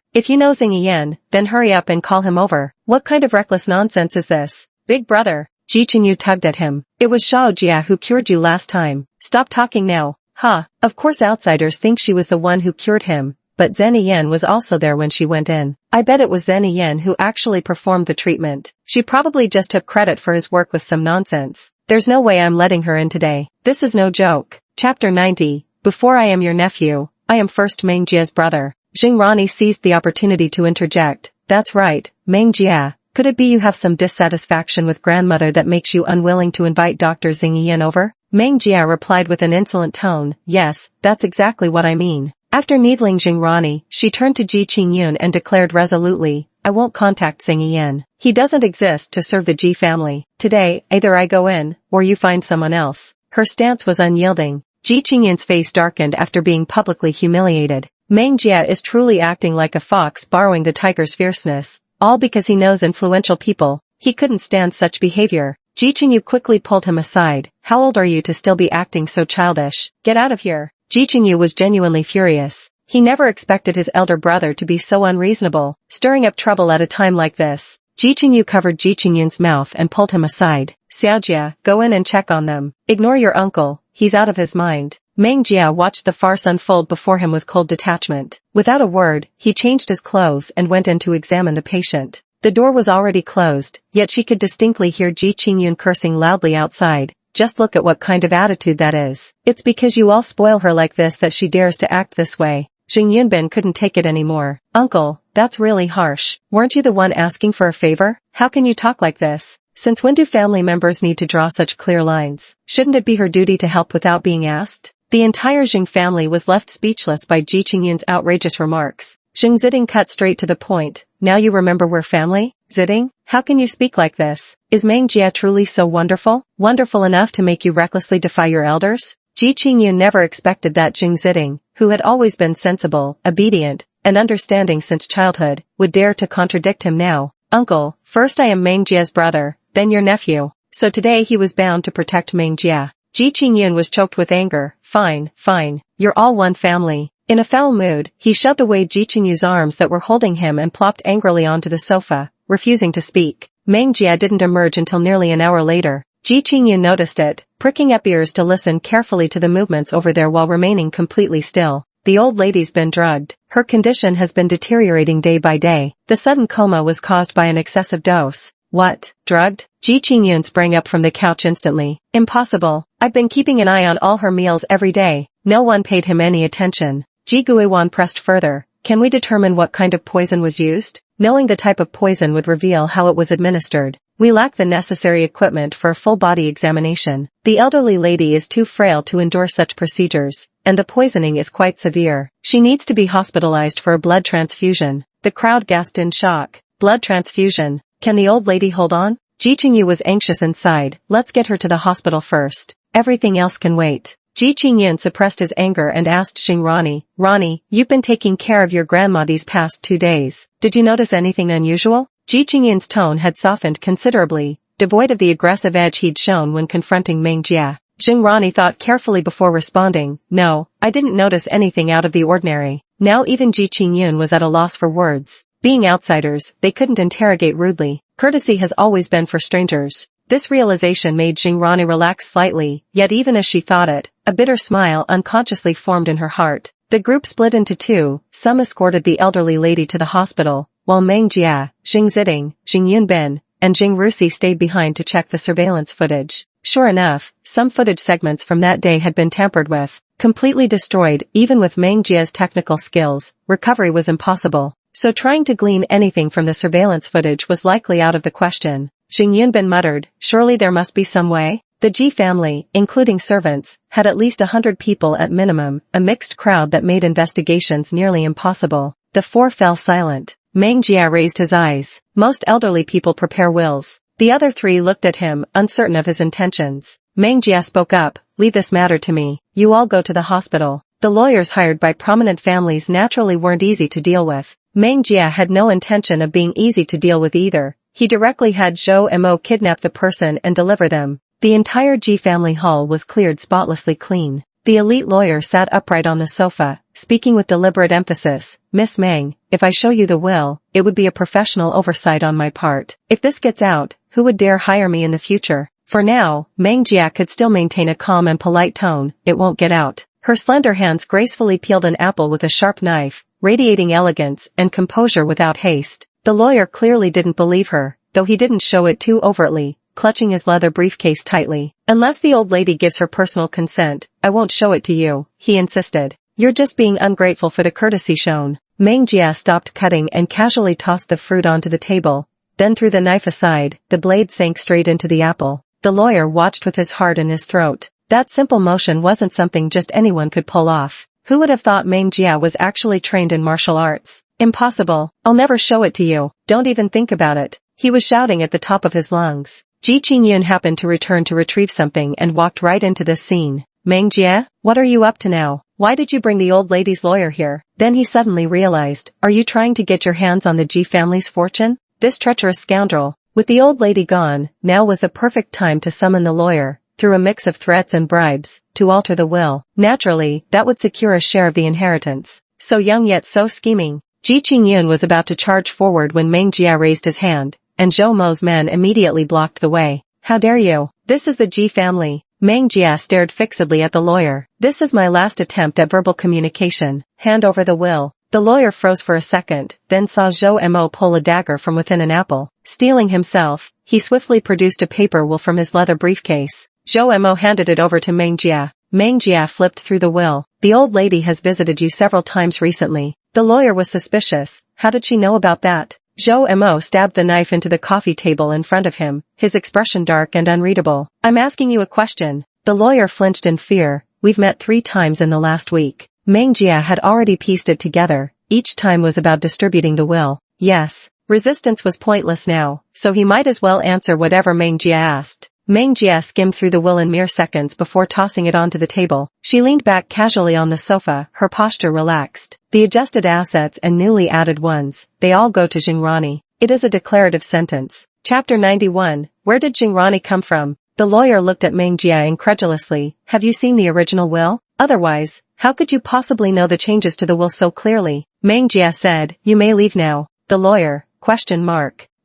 If you know Xingyan, then hurry up and call him over." "What kind of reckless nonsense is this? Big brother." Ji Qinyu tugged at him. "It was Shao Jia who cured you last time. Stop talking now." "Ha, of course outsiders think she was the one who cured him, but Zeniyan was also there when she went in. I bet it was Zeniyan who actually performed the treatment. She probably just took credit for his work with some nonsense. There's no way I'm letting her in today. This is no joke." Chapter 90. Before I am your nephew, I am first Meng Jie's brother. Xingrani seized the opportunity to interject, that's right, Meng Jia. Could it be you have some dissatisfaction with grandmother that makes you unwilling to invite Dr. Xing Yan over? Meng Jia replied with an insolent tone, yes, that's exactly what I mean. After needling Jing Rani, she turned to Ji Qingyun and declared resolutely, I won't contact Xing Yan. He doesn't exist to serve the Ji family. Today, either I go in, or you find someone else. Her stance was unyielding. Ji Qingyun's face darkened after being publicly humiliated. Meng Jia is truly acting like a fox borrowing the tiger's fierceness. All because he knows influential people. He couldn't stand such behavior. Ji Qingyu quickly pulled him aside. How old are you to still be acting so childish? Get out of here. Ji Qingyu was genuinely furious. He never expected his elder brother to be so unreasonable, stirring up trouble at a time like this. Ji Qingyu covered Ji Qingyun's mouth and pulled him aside. Xiaojia, go in and check on them. Ignore your uncle, he's out of his mind. Meng Jia watched the farce unfold before him with cold detachment. Without a word, he changed his clothes and went in to examine the patient. The door was already closed, yet she could distinctly hear Ji Qingyun cursing loudly outside. Just look at what kind of attitude that is. It's because you all spoil her like this that she dares to act this way. Jing Yunbin couldn't take it anymore. Uncle, that's really harsh. Weren't you the one asking for a favor? How can you talk like this? Since when do family members need to draw such clear lines? Shouldn't it be her duty to help without being asked? The entire Jing family was left speechless by Ji Qingyun's outrageous remarks. Jing Ziding cut straight to the point. Now you remember we're family? Ziding, how can you speak like this? Is Meng Jia truly so wonderful? Wonderful enough to make you recklessly defy your elders? Ji Qingyun never expected that Jing Ziding, who had always been sensible, obedient, and understanding since childhood, would dare to contradict him now. Uncle, first I am Meng Jia's brother, then your nephew. So today he was bound to protect Meng Jia. Ji Qingyun was choked with anger. Fine, fine. You're all one family. In a foul mood, he shoved away Ji Qingyu's arms that were holding him and plopped angrily onto the sofa, refusing to speak. Meng Jia didn't emerge until nearly an hour later. Ji Qingyun noticed it, pricking up ears to listen carefully to the movements over there while remaining completely still. The old lady's been drugged. Her condition has been deteriorating day by day. The sudden coma was caused by an excessive dose. What? Drugged? Ji Qingyun sprang up from the couch instantly. Impossible. I've been keeping an eye on all her meals every day. No one paid him any attention. Ji Guiwan pressed further. Can we determine what kind of poison was used? Knowing the type of poison would reveal how it was administered. We lack the necessary equipment for a full-body examination. The elderly lady is too frail to endure such procedures, and the poisoning is quite severe. She needs to be hospitalized for a blood transfusion. The crowd gasped in shock. Blood transfusion? Can the old lady hold on? Ji Qingyu was anxious inside. Let's get her to the hospital first. Everything else can wait. Ji Qingyun suppressed his anger and asked Xing Rani, Rani, you've been taking care of your grandma these past 2 days. Did you notice anything unusual? Ji Qingyun's tone had softened considerably, devoid of the aggressive edge he'd shown when confronting Meng Jia. Xing Rani thought carefully before responding, no, I didn't notice anything out of the ordinary. Now even Ji Qingyun was at a loss for words. Being outsiders, they couldn't interrogate rudely. Courtesy has always been for strangers. This realization made Xing Rani relax slightly, yet even as she thought it, a bitter smile unconsciously formed in her heart. The group split into two. Some escorted the elderly lady to the hospital, while Meng Jia, Jing Ziding, Jing Yunbin, and Jing Rusi stayed behind to check the surveillance footage. Sure enough, some footage segments from that day had been tampered with. Completely destroyed. Even with Meng Jia's technical skills, recovery was impossible. So trying to glean anything from the surveillance footage was likely out of the question. Jing Yunbin muttered, surely there must be some way. The Ji family, including servants, had at least 100 people at minimum, a mixed crowd that made investigations nearly impossible. The four fell silent. Meng Jia raised his eyes. Most elderly people prepare wills. The other three looked at him, uncertain of his intentions. Meng Jia spoke up, leave this matter to me. You all go to the hospital. The lawyers hired by prominent families naturally weren't easy to deal with. Meng Jia had no intention of being easy to deal with either. He directly had Zhou Mo kidnap the person and deliver them. The entire Ji family hall was cleared spotlessly clean. The elite lawyer sat upright on the sofa, speaking with deliberate emphasis. Miss Meng, if I show you the will, it would be a professional oversight on my part. If this gets out, who would dare hire me in the future? For now, Meng Jia could still maintain a calm and polite tone. It won't get out. Her slender hands gracefully peeled an apple with a sharp knife, radiating elegance and composure without haste. The lawyer clearly didn't believe her, though he didn't show it too overtly, clutching his leather briefcase tightly. Unless the old lady gives her personal consent, I won't show it to you, he insisted. You're just being ungrateful for the courtesy shown. Meng Jia stopped cutting and casually tossed the fruit onto the table, then threw the knife aside. The blade sank straight into the apple. The lawyer watched with his heart in his throat. That simple motion wasn't something just anyone could pull off. Who would have thought Meng Jia was actually trained in martial arts? Impossible. I'll never show it to you. Don't even think about it. He was shouting at the top of his lungs. Ji Qingyun happened to return to retrieve something and walked right into this scene. Meng Jia, what are you up to now? Why did you bring the old lady's lawyer here? Then he suddenly realized, are you trying to get your hands on the Ji family's fortune? This treacherous scoundrel. With the old lady gone, now was the perfect time to summon the lawyer, through a mix of threats and bribes, to alter the will. Naturally, that would secure a share of the inheritance. So young yet so scheming. Ji Qingyun was about to charge forward when Meng Jia raised his hand, and Zhou Mo's men immediately blocked the way. How dare you? This is the Ji family. Meng Jia stared fixedly at the lawyer. This is my last attempt at verbal communication. Hand over the will. The lawyer froze for a second, then saw Zhou Mo pull a dagger from within an apple. Stealing himself, he swiftly produced a paper will from his leather briefcase. Zhou Mo handed it over to Meng Jia. Meng Jia flipped through the will. The old lady has visited you several times recently. The lawyer was suspicious. How did she know about that? Zhou Mo stabbed the knife into the coffee table in front of him, his expression dark and unreadable. I'm asking you a question. The lawyer flinched in fear. We've met 3 times in the last week. Meng Jia had already pieced it together. Each time was about distributing the will. Yes. Resistance was pointless now, so he might as well answer whatever Meng Jia asked. Meng Jia skimmed through the will in mere seconds before tossing it onto the table. She leaned back casually on the sofa, her posture relaxed. The adjusted assets and newly added ones, they all go to Jingrani. It is a declarative sentence. Chapter 91. Where did Jingrani come from? The lawyer looked at Meng Jia incredulously. Have you seen the original will? Otherwise, how could you possibly know the changes to the will so clearly? Meng Jia said, you may leave now. The lawyer, ?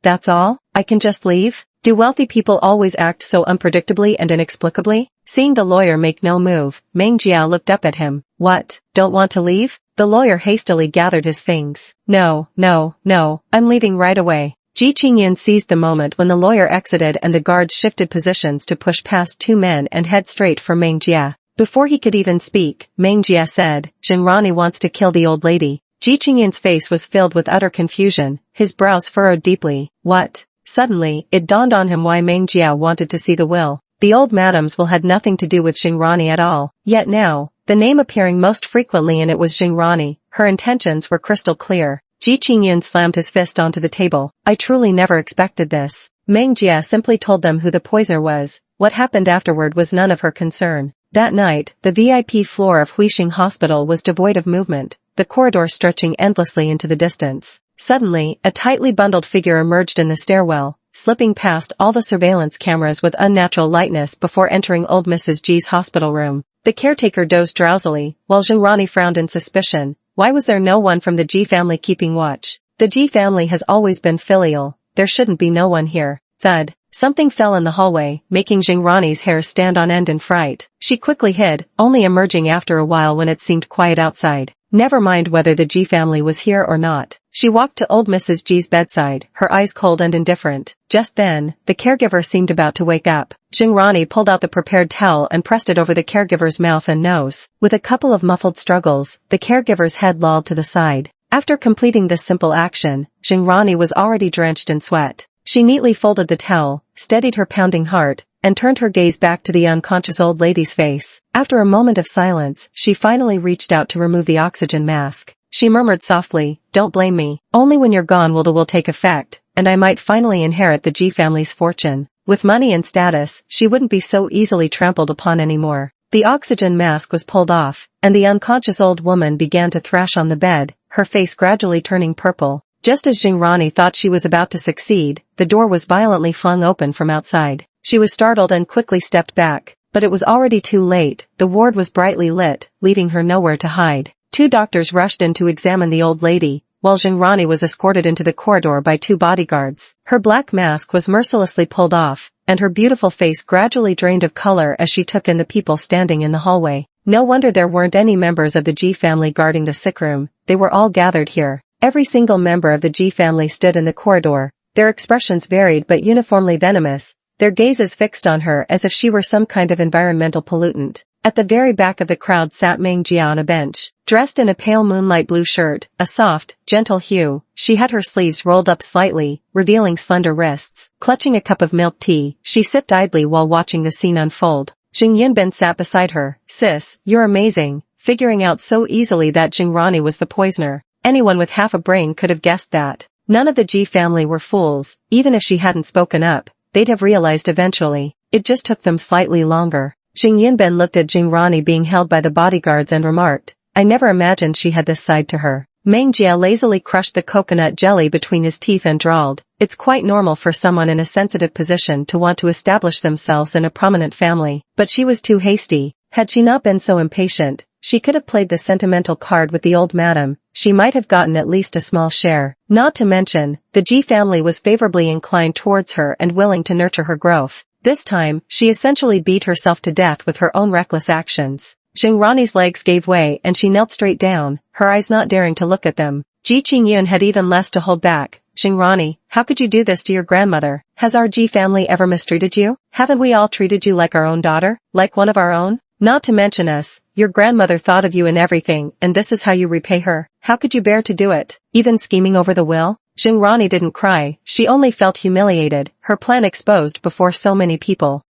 That's all? I can just leave? Do wealthy people always act so unpredictably and inexplicably? Seeing the lawyer make no move, Meng Jia looked up at him. What, don't want to leave? The lawyer hastily gathered his things. No, I'm leaving right away. Ji Qingyun seized the moment when the lawyer exited and the guards shifted positions to push past 2 men and head straight for Meng Jia. Before he could even speak, Meng Jia said, Jingrani wants to kill the old lady. Ji Qingyun's face was filled with utter confusion, his brows furrowed deeply. What? Suddenly, it dawned on him why Meng Jia wanted to see the will. The old madam's will had nothing to do with Jingrani at all. Yet now, the name appearing most frequently in it was Jingrani. Her intentions were crystal clear. Ji Qingyun slammed his fist onto the table. I truly never expected this. Meng Jia simply told them who the poisoner was. What happened afterward was none of her concern. That night, the VIP floor of Huixing Hospital was devoid of movement, the corridor stretching endlessly into the distance. Suddenly, a tightly bundled figure emerged in the stairwell, slipping past all the surveillance cameras with unnatural lightness before entering old Mrs. G's hospital room. The caretaker dozed drowsily, while Jingrani frowned in suspicion. Why was there no one from the Ji family keeping watch? The Ji family has always been filial. There shouldn't be no one here. Thud. Something fell in the hallway, making Jingrani's hair stand on end in fright. She quickly hid, only emerging after a while when it seemed quiet outside. Never mind whether the Ji family was here or not. She walked to old Mrs. G's bedside, her eyes cold and indifferent. Just then, the caregiver seemed about to wake up. Jingrani pulled out the prepared towel and pressed it over the caregiver's mouth and nose. With a couple of muffled struggles, the caregiver's head lolled to the side. After completing this simple action, Jingrani was already drenched in sweat. She neatly folded the towel, steadied her pounding heart, and turned her gaze back to the unconscious old lady's face. After a moment of silence, she finally reached out to remove the oxygen mask. She murmured softly, don't blame me. Only when you're gone will the will take effect, and I might finally inherit the Ji family's fortune. With money and status, she wouldn't be so easily trampled upon anymore. The oxygen mask was pulled off, and the unconscious old woman began to thrash on the bed, her face gradually turning purple. Just as Jingrani thought she was about to succeed, the door was violently flung open from outside. She was startled and quickly stepped back, but it was already too late. The ward was brightly lit, leaving her nowhere to hide. 2 doctors rushed in to examine the old lady, while Jingrani was escorted into the corridor by 2 bodyguards. Her black mask was mercilessly pulled off, and her beautiful face gradually drained of color as she took in the people standing in the hallway. No wonder there weren't any members of the Ji family guarding the sick room. They were all gathered here. Every single member of the Ji family stood in the corridor. Their expressions varied but uniformly venomous, their gazes fixed on her as if she were some kind of environmental pollutant. At the very back of the crowd sat Meng Jia on a bench. Dressed in a pale moonlight blue shirt, a soft, gentle hue, she had her sleeves rolled up slightly, revealing slender wrists. Clutching a cup of milk tea, she sipped idly while watching the scene unfold. Jing Yunbin sat beside her. Sis, you're amazing, figuring out so easily that Jing Rani was the poisoner. Anyone with half a brain could have guessed that. None of the Ji family were fools. Even if she hadn't spoken up, they'd have realized eventually. It just took them slightly longer. Jing Yunbin looked at Jing Rani being held by the bodyguards and remarked, I never imagined she had this side to her. Meng Jia lazily crushed the coconut jelly between his teeth and drawled, it's quite normal for someone in a sensitive position to want to establish themselves in a prominent family. But she was too hasty. Had she not been so impatient, she could have played the sentimental card with the old madam. She might have gotten at least a small share. Not to mention, the Ji family was favorably inclined towards her and willing to nurture her growth. This time, she essentially beat herself to death with her own reckless actions. Jing Rani's legs gave way and she knelt straight down, her eyes not daring to look at them. Ji Qingyun had even less to hold back. Jing Rani, how could you do this to your grandmother? Has our Ji family ever mistreated you? Haven't we all treated you like our own daughter? Like one of our own? Not to mention us, your grandmother thought of you in everything, and this is how you repay her. How could you bear to do it? Even scheming over the will? Jing Rani didn't cry, she only felt humiliated, her plan exposed before so many people.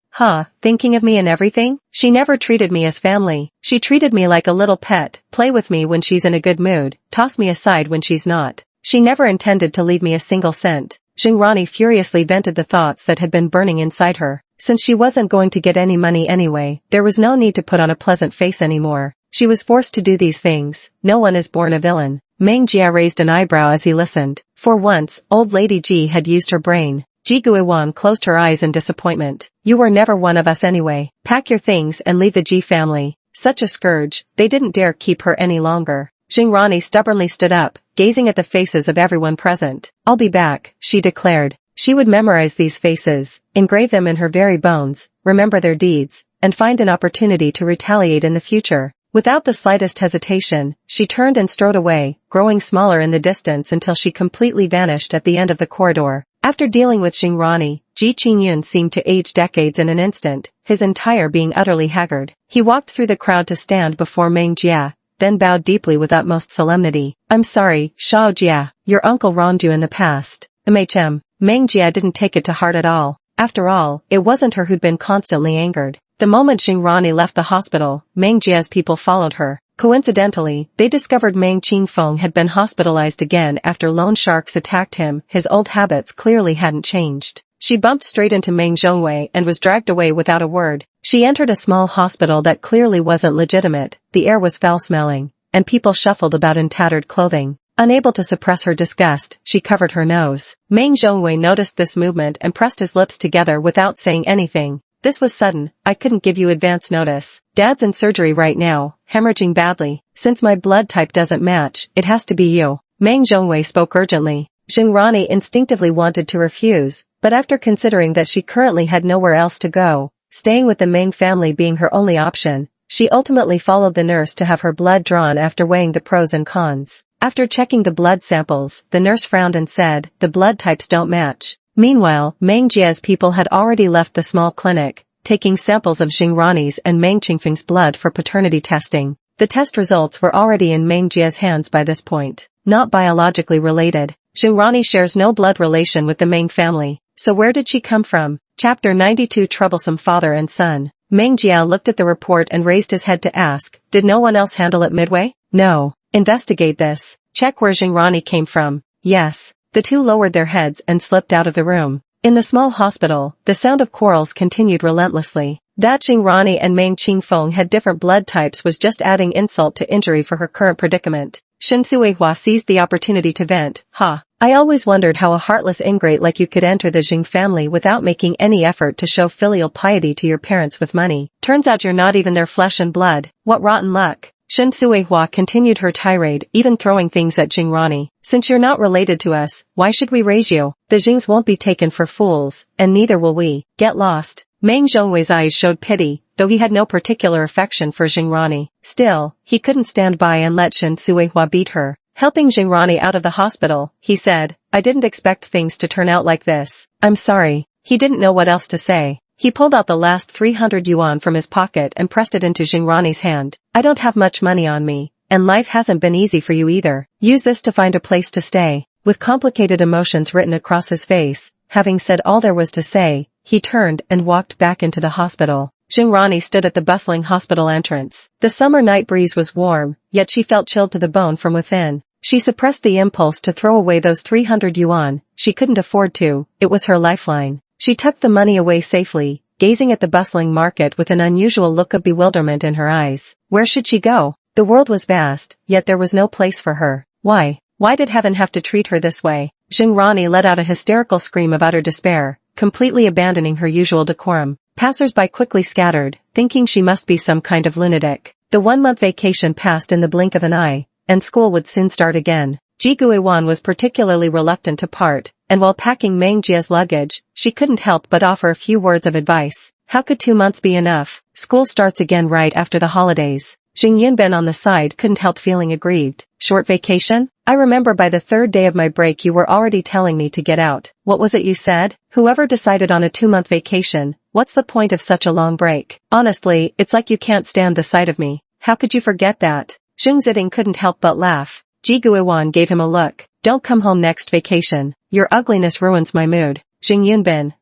Thinking of me and everything? She never treated me as family. She treated me like a little pet, play with me when she's in a good mood, toss me aside when she's not. She never intended to leave me a single cent. Jing Rani furiously vented the thoughts that had been burning inside her. Since she wasn't going to get any money anyway, there was no need to put on a pleasant face anymore. She was forced to do these things. No one is born a villain. Meng Jia raised an eyebrow as he listened. For once, old lady Ji had used her brain. Ji Guiwan closed her eyes in disappointment. You were never one of us anyway. Pack your things and leave the Ji family. Such a scourge, they didn't dare keep her any longer. Jing Rani stubbornly stood up, gazing at the faces of everyone present. I'll be back, she declared. She would memorize these faces, engrave them in her very bones, remember their deeds, and find an opportunity to retaliate in the future. Without the slightest hesitation, she turned and strode away, growing smaller in the distance until she completely vanished at the end of the corridor. After dealing with Jing Rani, Ji Qingyun seemed to age decades in an instant, his entire being utterly haggard. He walked through the crowd to stand before Meng Jia, then bowed deeply with utmost solemnity. I'm sorry, Shao Jia, your uncle wronged you in the past. Meng Jia didn't take it to heart at all. After all, it wasn't her who'd been constantly angered. The moment Jing Rani left the hospital, Meng Jia's people followed her. Coincidentally, they discovered Meng Qingfeng had been hospitalized again after loan sharks attacked him. His old habits clearly hadn't changed. She bumped straight into Meng Zhongwei and was dragged away without a word. She entered a small hospital that clearly wasn't legitimate. The air was foul-smelling, and people shuffled about in tattered clothing. Unable to suppress her disgust, she covered her nose. Meng Zhongwei noticed this movement and pressed his lips together without saying anything. This was sudden, I couldn't give you advance notice. Dad's in surgery right now, hemorrhaging badly. Since my blood type doesn't match, it has to be you. Meng Zhongwei spoke urgently. Jing Rani instinctively wanted to refuse, but after considering that she currently had nowhere else to go, staying with the Meng family being her only option, she ultimately followed the nurse to have her blood drawn after weighing the pros and cons. After checking the blood samples, the nurse frowned and said, the blood types don't match. Meanwhile, Meng Jia's people had already left the small clinic, taking samples of Jing Rani's and Meng Qingfeng's blood for paternity testing. The test results were already in Meng Jia's hands by this point. Not biologically related, Jing Rani shares no blood relation with the Meng family. So where did she come from? Chapter 92 Troublesome Father and Son. Meng Jia looked at the report and raised his head to ask, did no one else handle it midway? No. Investigate this. Check where Jing Rani came from. Yes. The two lowered their heads and slipped out of the room. In the small hospital, the sound of quarrels continued relentlessly. That Jing Rani and Meng Qingfeng had different blood types was just adding insult to injury for her current predicament. Shen Suihua seized the opportunity to vent. I always wondered how a heartless ingrate like you could enter the Jing family without making any effort to show filial piety to your parents with money. Turns out you're not even their flesh and blood. What rotten luck. Shen Suihua continued her tirade, even throwing things at Jing Rani. Since you're not related to us, why should we raise you? The Jings won't be taken for fools, and neither will we. Get lost. Meng Zhongwei's eyes showed pity, though he had no particular affection for Jing Rani. Still, he couldn't stand by and let Shen Suihua beat her. Helping Jing Rani out of the hospital, he said, I didn't expect things to turn out like this. I'm sorry. He didn't know what else to say. He pulled out the last 300 yuan from his pocket and pressed it into Jingrani's hand. I don't have much money on me, and life hasn't been easy for you either. Use this to find a place to stay. With complicated emotions written across his face, having said all there was to say, he turned and walked back into the hospital. Jingrani stood at the bustling hospital entrance. The summer night breeze was warm, yet she felt chilled to the bone from within. She suppressed the impulse to throw away those 300 yuan. She couldn't afford to. It was her lifeline. She tucked the money away safely, gazing at the bustling market with an unusual look of bewilderment in her eyes. Where should she go? The world was vast, yet there was no place for her. Why? Why did heaven have to treat her this way? Jingrani let out a hysterical scream of utter despair, completely abandoning her usual decorum. Passers-by quickly scattered, thinking she must be some kind of lunatic. The 1-month vacation passed in the blink of an eye, and school would soon start again. Ji Guiwan was particularly reluctant to part, and while packing Meng Jia's luggage, she couldn't help but offer a few words of advice. How could 2 months be enough? School starts again right after the holidays. Jing Yunben on the side couldn't help feeling aggrieved. Short vacation? I remember by the 3rd day of my break you were already telling me to get out. What was it you said? Whoever decided on a 2-month vacation, what's the point of such a long break? Honestly, it's like you can't stand the sight of me. How could you forget that? Zheng Ziding couldn't help but laugh. Ji Guiwan gave him a look. Don't come home next vacation. Your ugliness ruins my mood. Jing Yunben, ?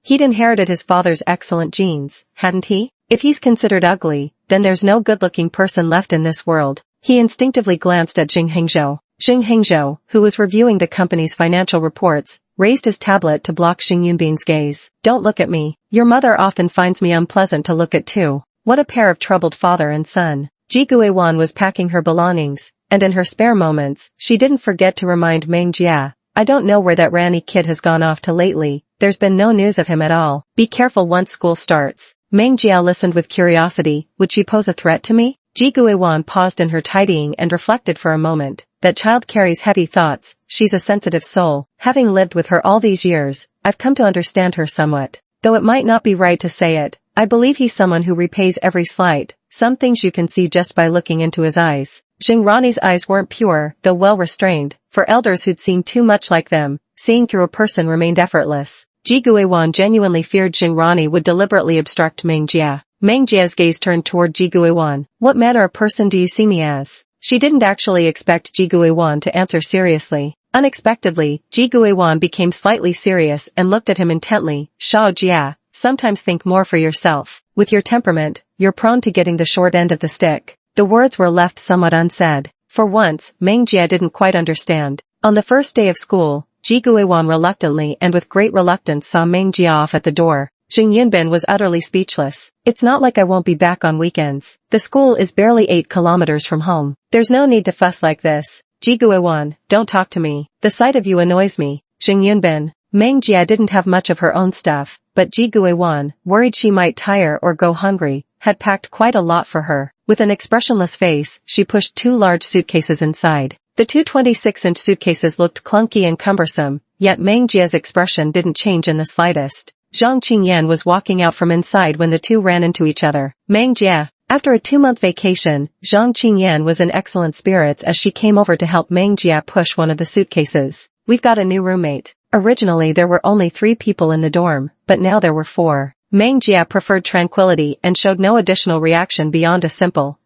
He'd inherited his father's excellent genes, hadn't he? If he's considered ugly, then there's no good-looking person left in this world. He instinctively glanced at Jing Hengzhou. Jing Hengzhou, who was reviewing the company's financial reports, raised his tablet to block Xing Yunbin's gaze. Don't look at me. Your mother often finds me unpleasant to look at too. What a pair of troubled father and son. Ji Guiwan was packing her belongings, and in her spare moments, she didn't forget to remind Meng Jia. I don't know where that Rani kid has gone off to lately. There's been no news of him at all. Be careful once school starts. Meng Jia listened with curiosity. Would she pose a threat to me? Ji Guiwan paused in her tidying and reflected for a moment. That child carries heavy thoughts. She's a sensitive soul. Having lived with her all these years, I've come to understand her somewhat. Though it might not be right to say it, I believe he's someone who repays every slight. Some things you can see just by looking into his eyes. Jingrani's eyes weren't pure, though well-restrained. For elders who'd seen too much like them, seeing through a person remained effortless. Ji Guiwan genuinely feared Jingrani would deliberately obstruct Meng Jia. Meng Jia's gaze turned toward Ji Guiwan. What manner of person do you see me as? She didn't actually expect Ji Guiwan to answer seriously. Unexpectedly, Ji Guiwan became slightly serious and looked at him intently. Shao Jia, sometimes think more for yourself. With your temperament, you're prone to getting the short end of the stick. The words were left somewhat unsaid. For once, Meng Jia didn't quite understand. On the first day of school, Ji Guiwan reluctantly and with great reluctance saw Meng Jia off at the door. Jing Yunben was utterly speechless. It's not like I won't be back on weekends. The school is barely 8 kilometers from home. There's no need to fuss like this. Ji Guiwan, don't talk to me. The sight of you annoys me. Jing Yunben. Meng Jia didn't have much of her own stuff, but Ji Guiwan, worried she might tire or go hungry, had packed quite a lot for her. With an expressionless face, she pushed 2 large suitcases inside. The 2 26-inch suitcases looked clunky and cumbersome, yet Meng Jia's expression didn't change in the slightest. Zhang Qingyan was walking out from inside when the two ran into each other. Meng Jia. After a 2-month vacation, Zhang Qingyan was in excellent spirits as she came over to help Meng Jia push one of the suitcases. We've got a new roommate. Originally there were only 3 people in the dorm, but now there were 4. Meng Jia preferred tranquility and showed no additional reaction beyond a simple,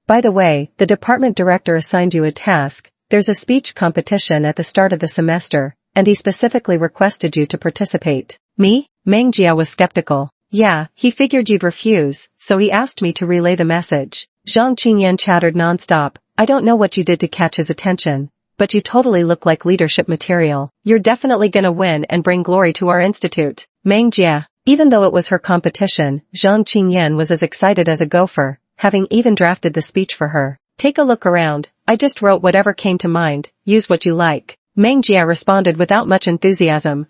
By the way, the department director assigned you a task. There's a speech competition at the start of the semester, and he specifically requested you to participate. Me? Meng Jia was skeptical. Yeah, he figured you'd refuse, so he asked me to relay the message. Zhang Qingyan chattered nonstop. I don't know what you did to catch his attention, but you totally look like leadership material. You're definitely gonna win and bring glory to our institute. Meng Jia. Even though it was her competition, Zhang Qingyan was as excited as a gopher, having even drafted the speech for her. Take a look around. I just wrote whatever came to mind. Use what you like. Meng Jia responded without much enthusiasm.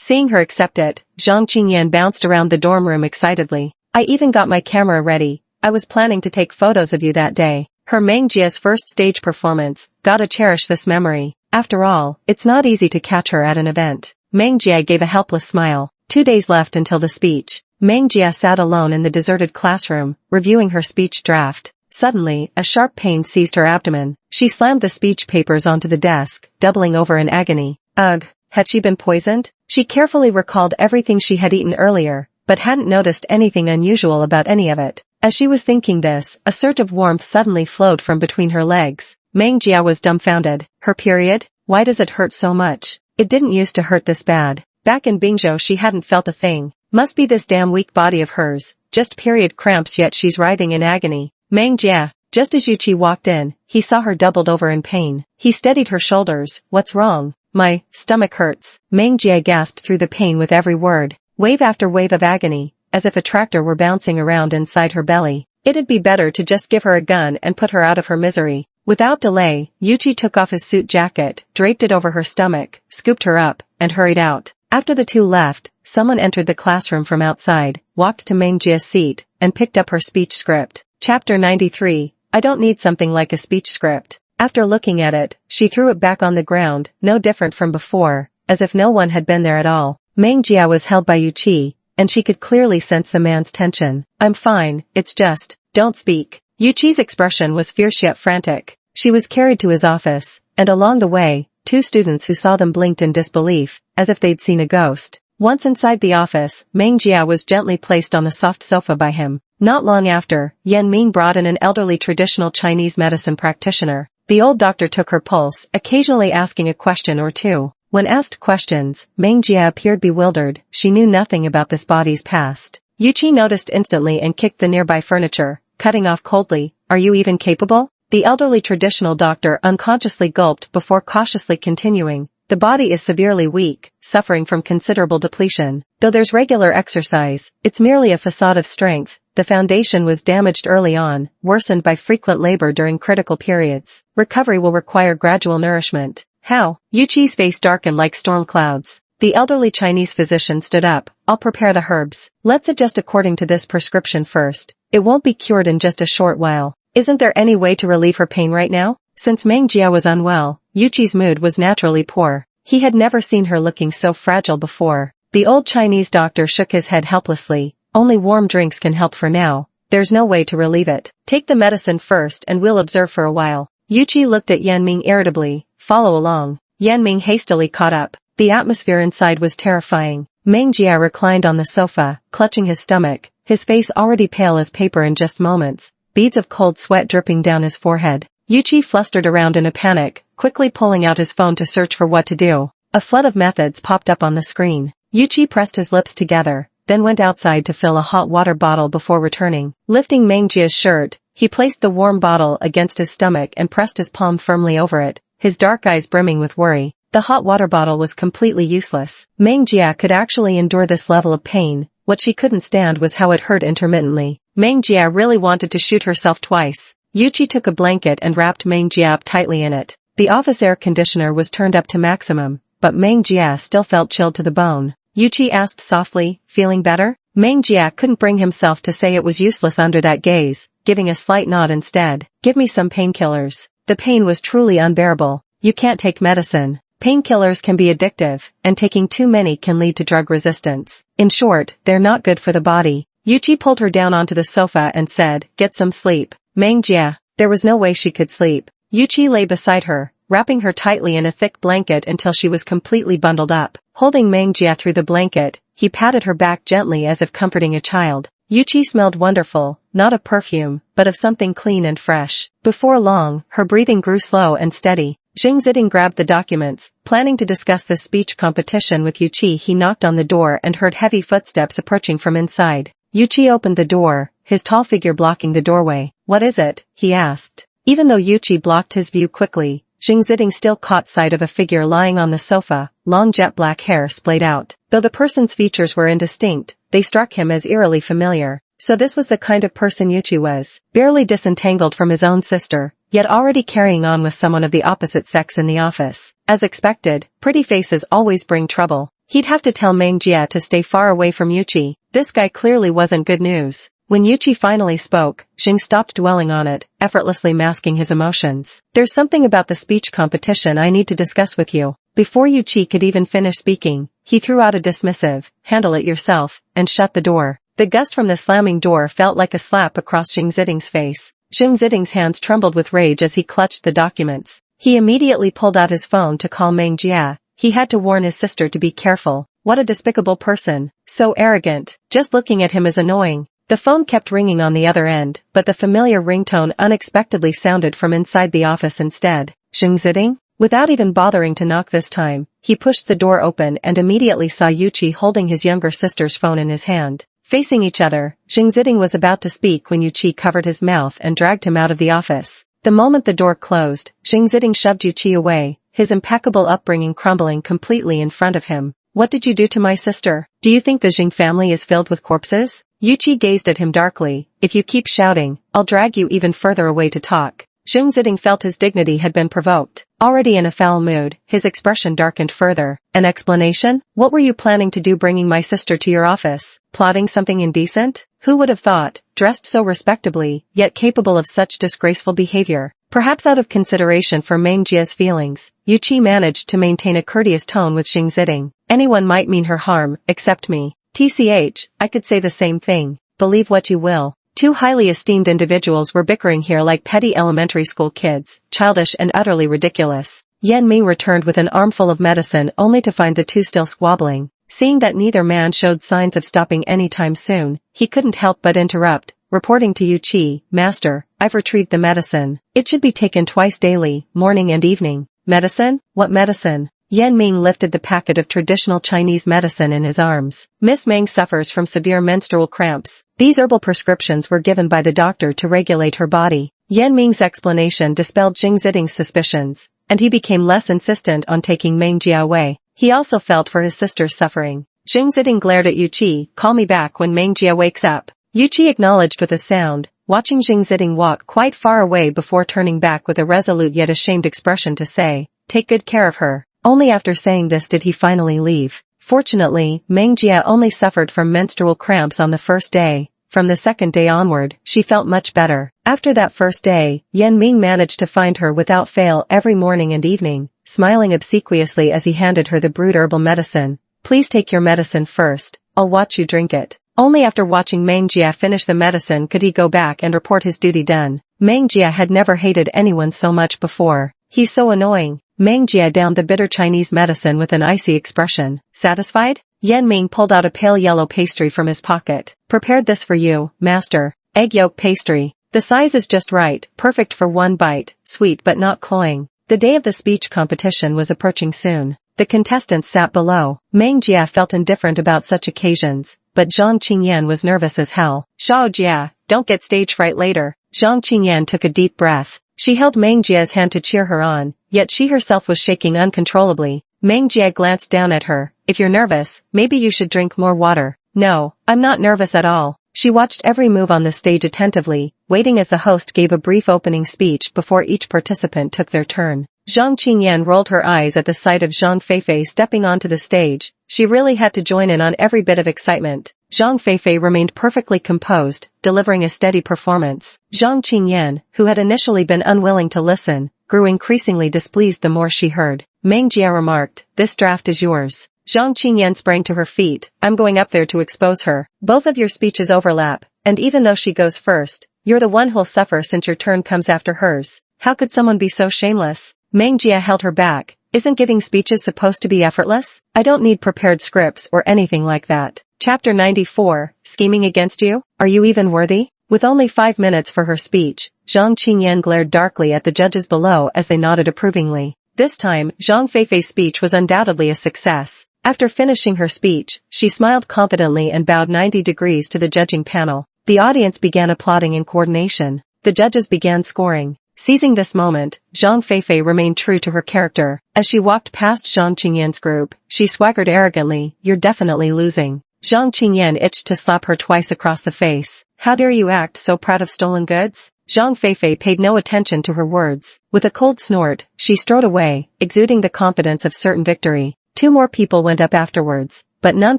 Seeing her accept it, Zhang Qingyan bounced around the dorm room excitedly. I even got my camera ready. I was planning to take photos of you that day. Her Meng Jia's first stage performance. Gotta cherish this memory. After all, it's not easy to catch her at an event. Meng Jia gave a helpless smile. 2 days left until the speech. Meng Jia sat alone in the deserted classroom, reviewing her speech draft. Suddenly, a sharp pain seized her abdomen. She slammed the speech papers onto the desk, doubling over in agony. Ugh. Had she been poisoned? She carefully recalled everything she had eaten earlier, but hadn't noticed anything unusual about any of it. As she was thinking this, a surge of warmth suddenly flowed from between her legs. Meng Jia was dumbfounded. Her period? Why does it hurt so much? It didn't used to hurt this bad. Back in Bingzhou she hadn't felt a thing. Must be this damn weak body of hers. Just period cramps yet she's writhing in agony. Meng Jia. Just as Yuqi walked in, he saw her doubled over in pain. He steadied her shoulders. What's wrong? My stomach hurts. Meng Jia gasped through the pain with every word. Wave after wave of agony, as if a tractor were bouncing around inside her belly. It'd be better to just give her a gun and put her out of her misery. Without delay, Yuqi took off his suit jacket, draped it over her stomach, scooped her up, and hurried out. After the two left, someone entered the classroom from outside, walked to Meng Jia's seat, and picked up her speech script. Chapter 93. I don't need something like a speech script. After looking at it, she threw it back on the ground, no different from before, as if no one had been there at all. Meng Jia was held by Yuqi, and she could clearly sense the man's tension. I'm fine, it's just, don't speak. Yuqi's expression was fierce yet frantic. She was carried to his office, and along the way, two students who saw them blinked in disbelief, as if they'd seen a ghost. Once inside the office, Meng Jia was gently placed on the soft sofa by him. Not long after, Yan Ming brought in an elderly traditional Chinese medicine practitioner. The old doctor took her pulse, occasionally asking a question or two. When asked questions, Meng Jia appeared bewildered. She knew nothing about this body's past. Yuqi noticed instantly and kicked the nearby furniture, cutting off coldly. Are you even capable? The elderly traditional doctor unconsciously gulped before cautiously continuing. The body is severely weak, suffering from considerable depletion. Though there's regular exercise, it's merely a facade of strength. The foundation was damaged early on, worsened by frequent labor during critical periods. Recovery will require gradual nourishment. How? Yuqi's face darkened like storm clouds. The elderly Chinese physician stood up. I'll prepare the herbs. Let's adjust according to this prescription first. It won't be cured in just a short while. Isn't there any way to relieve her pain right now? Since Meng Jia was unwell, Yuqi's mood was naturally poor. He had never seen her looking so fragile before. The old Chinese doctor shook his head helplessly. Only warm drinks can help for now. There's no way to relieve it. Take the medicine first and we'll observe for a while. Yuqi looked at Yan Ming irritably. Follow along. Yan Ming hastily caught up. The atmosphere inside was terrifying. Meng Jia reclined on the sofa, clutching his stomach, his face already pale as paper in just moments, beads of cold sweat dripping down his forehead. Yuqi flustered around in a panic, quickly pulling out his phone to search for what to do. A flood of methods popped up on the screen. Yuqi pressed his lips together, then went outside to fill a hot water bottle before returning. Lifting Meng Jia's shirt, he placed the warm bottle against his stomach and pressed his palm firmly over it, his dark eyes brimming with worry. The hot water bottle was completely useless. Meng Jia could actually endure this level of pain. What she couldn't stand was how it hurt intermittently. Meng Jia really wanted to shoot herself twice. Yuqi took a blanket and wrapped Meng Jia up tightly in it. The office air conditioner was turned up to maximum, but Meng Jia still felt chilled to the bone. Yuqi asked softly, feeling better? Meng Jia couldn't bring himself to say it was useless under that gaze, giving a slight nod instead. Give me some painkillers. The pain was truly unbearable. You can't take medicine. Painkillers can be addictive, and taking too many can lead to drug resistance. In short, they're not good for the body. Yuqi pulled her down onto the sofa and said, get some sleep. Meng Jia. There was no way she could sleep. Yuqi lay beside her, wrapping her tightly in a thick blanket until she was completely bundled up. Holding Meng Jia through the blanket, he patted her back gently as if comforting a child. Yuqi smelled wonderful, not of perfume, but of something clean and fresh. Before long, her breathing grew slow and steady. Xing Ziding grabbed the documents, planning to discuss the speech competition with Yuqi. He knocked on the door and heard heavy footsteps approaching from inside. Yuqi opened the door, his tall figure blocking the doorway. What is it? He asked. Even though Yuqi blocked his view quickly, Xing Ziding still caught sight of a figure lying on the sofa, long jet black hair splayed out. Though the person's features were indistinct, they struck him as eerily familiar. So this was the kind of person Yuqi was, barely disentangled from his own sister, yet already carrying on with someone of the opposite sex in the office. As expected, pretty faces always bring trouble. He'd have to tell Meng Jia to stay far away from Yuqi. This guy clearly wasn't good news. When Yuqi finally spoke, Xing stopped dwelling on it, effortlessly masking his emotions. There's something about the speech competition I need to discuss with you. Before Yuqi could even finish speaking, he threw out a dismissive, handle it yourself, and shut the door. The gust from the slamming door felt like a slap across Xing Ziding's face. Xing Ziding's hands trembled with rage as he clutched the documents. He immediately pulled out his phone to call Meng Jia, He had to warn his sister to be careful. What a despicable person. So arrogant. Just looking at him is annoying. The phone kept ringing on the other end, but the familiar ringtone unexpectedly sounded from inside the office instead. Zheng Ziding? Without even bothering to knock this time, he pushed the door open and immediately saw Yuqi holding his younger sister's phone in his hand. Facing each other, Zheng Ziding was about to speak when Yuqi covered his mouth and dragged him out of the office. The moment the door closed, Zheng Ziding shoved Yuqi away, his impeccable upbringing crumbling completely in front of him. What did you do to my sister? Do you think the Zheng family is filled with corpses? Yuqi gazed at him darkly. If you keep shouting, I'll drag you even further away to talk. Zheng Ziding felt his dignity had been provoked. Already in a foul mood, his expression darkened further. An explanation? What were you planning to do bringing my sister to your office? Plotting something indecent? Who would have thought, dressed so respectably, yet capable of such disgraceful behavior? Perhaps out of consideration for Meng Jia's feelings, Yuqi managed to maintain a courteous tone with Zheng Ziding. Anyone might mean her harm, except me. TCH, I could say the same thing. Believe what you will. Two highly esteemed individuals were bickering here like petty elementary school kids, childish and utterly ridiculous. Yan Ming returned with an armful of medicine only to find the two still squabbling. Seeing that neither man showed signs of stopping anytime soon, he couldn't help but interrupt, reporting to Yuqi, Master, I've retrieved the medicine. It should be taken twice daily, morning and evening. Medicine? What medicine? Yan Ming lifted the packet of traditional Chinese medicine in his arms. Miss Meng suffers from severe menstrual cramps. These herbal prescriptions were given by the doctor to regulate her body. Yan Ming's explanation dispelled Zheng Ziding's suspicions, and he became less insistent on taking Meng Jia away. He also felt for his sister's suffering. Zheng Ziding glared at Yuqi, call me back when Meng Jia wakes up. Yuqi acknowledged with a sound, watching Zheng Ziding walk quite far away before turning back with a resolute yet ashamed expression to say, take good care of her. Only after saying this did he finally leave. Fortunately, Meng Jia only suffered from menstrual cramps on the first day. From the second day onward, she felt much better. After that first day, Yan Ming managed to find her without fail every morning and evening, smiling obsequiously as he handed her the brewed herbal medicine. Please take your medicine first, I'll watch you drink it. Only after watching Meng Jia finish the medicine could he go back and report his duty done. Meng Jia had never hated anyone so much before. He's so annoying. Meng Jia downed the bitter Chinese medicine with an icy expression. Satisfied? Yan Ming pulled out a pale yellow pastry from his pocket. Prepared this for you, master. Egg yolk pastry. The size is just right, perfect for one bite, sweet but not cloying. The day of the speech competition was approaching soon. The contestants sat below. Meng Jia felt indifferent about such occasions, but Zhang Qingyan was nervous as hell. Xiao Jia, don't get stage fright later. Zhang Qingyan took a deep breath. She held Meng Jia's hand to cheer her on, yet she herself was shaking uncontrollably. Meng Jia glanced down at her. If you're nervous, maybe you should drink more water. No, I'm not nervous at all. She watched every move on the stage attentively, waiting as the host gave a brief opening speech before each participant took their turn. Zhang Qingyan rolled her eyes at the sight of Zhang Feifei stepping onto the stage. She really had to join in on every bit of excitement. Zhang Feifei remained perfectly composed, delivering a steady performance. Zhang Qingyan, who had initially been unwilling to listen, grew increasingly displeased the more she heard. Meng Jia remarked, this draft is yours. Zhang Qingyan sprang to her feet. I'm going up there to expose her. Both of your speeches overlap, and even though she goes first, you're the one who'll suffer since your turn comes after hers. How could someone be so shameless? Meng Jia held her back. Isn't giving speeches supposed to be effortless? I don't need prepared scripts or anything like that. Chapter 94, Scheming Against You? Are you even worthy? With only 5 minutes for her speech, Zhang Qingyan glared darkly at the judges below as they nodded approvingly. This time, Zhang Feifei's speech was undoubtedly a success. After finishing her speech, she smiled confidently and bowed 90 degrees to the judging panel. The audience began applauding in coordination. The judges began scoring. Seizing this moment, Zhang Feifei remained true to her character. As she walked past Zhang Qingyan's group, she swaggered arrogantly, you're definitely losing. Zhang Qingyan itched to slap her twice across the face. How dare you act so proud of stolen goods? Zhang Feifei paid no attention to her words. With a cold snort, she strode away, exuding the confidence of certain victory. 2 more people went up afterwards, but none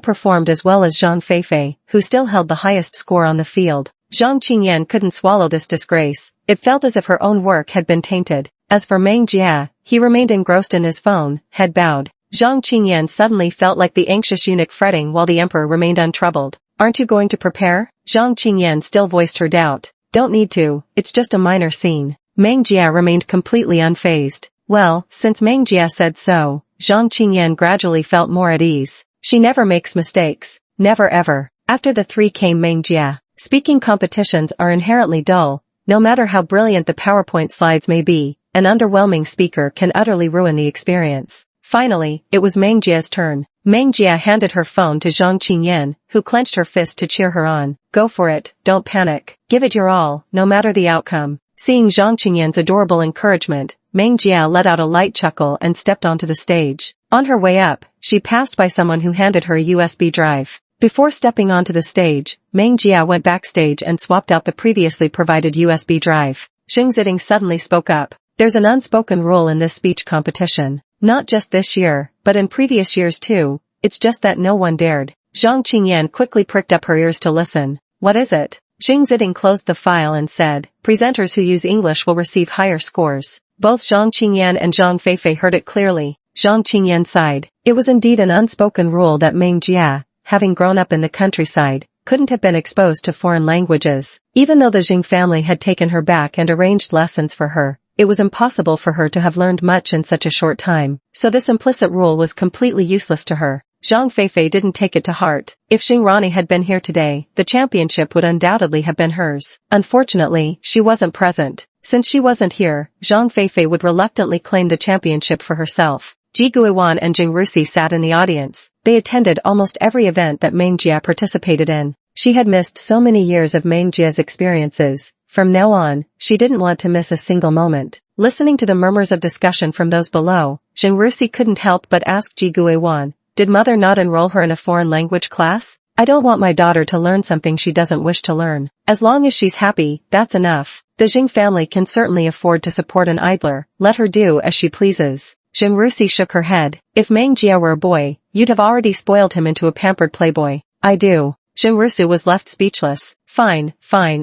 performed as well as Zhang Feifei, who still held the highest score on the field. Zhang Qingyan couldn't swallow this disgrace. It felt as if her own work had been tainted. As for Meng Jia, he remained engrossed in his phone, head bowed. Zhang Qingyan suddenly felt like the anxious eunuch fretting while the emperor remained untroubled. Aren't you going to prepare? Zhang Qingyan still voiced her doubt. Don't need to, it's just a minor scene. Meng Jia remained completely unfazed. Well, since Meng Jia said so, Zhang Qingyan gradually felt more at ease. She never makes mistakes. Never ever. After the three came Meng Jia. Speaking competitions are inherently dull. No matter how brilliant the PowerPoint slides may be, an underwhelming speaker can utterly ruin the experience. Finally, it was Meng Jia's turn. Meng Jia handed her phone to Zhang Qingyan, who clenched her fist to cheer her on. Go for it, don't panic. Give it your all, no matter the outcome. Seeing Zhang Qingyan's adorable encouragement, Meng Jia let out a light chuckle and stepped onto the stage. On her way up, she passed by someone who handed her a USB drive. Before stepping onto the stage, Meng Jia went backstage and swapped out the previously provided USB drive. Xing Ziding suddenly spoke up. There's an unspoken rule in this speech competition. Not just this year, but in previous years too. It's just that no one dared. Zhang Qingyan quickly pricked up her ears to listen. What is it? Xing Ziding closed the file and said, presenters who use English will receive higher scores. Both Zhang Qingyan and Zhang Feifei heard it clearly. Zhang Qingyan sighed. It was indeed an unspoken rule that Meng Jia, having grown up in the countryside, couldn't have been exposed to foreign languages. Even though the Jing family had taken her back and arranged lessons for her, it was impossible for her to have learned much in such a short time, so this implicit rule was completely useless to her. Zhang Feifei didn't take it to heart. If Xing Rani had been here today, the championship would undoubtedly have been hers. Unfortunately, she wasn't present. Since she wasn't here, Zhang Feifei would reluctantly claim the championship for herself. Ji Guiwan and Jing Rusi sat in the audience. They attended almost every event that Meng Jia participated in. She had missed so many years of Meng Jia's experiences. From now on, she didn't want to miss a single moment. Listening to the murmurs of discussion from those below, Jing Rusi couldn't help but ask Ji Guiwan, did mother not enroll her in a foreign language class? I don't want my daughter to learn something she doesn't wish to learn. As long as she's happy, that's enough. The Jing family can certainly afford to support an idler. Let her do as she pleases. Jing Rusi shook her head. If Meng Jia were a boy, you'd have already spoiled him into a pampered playboy. I do. Jing Rusi was left speechless. Fine,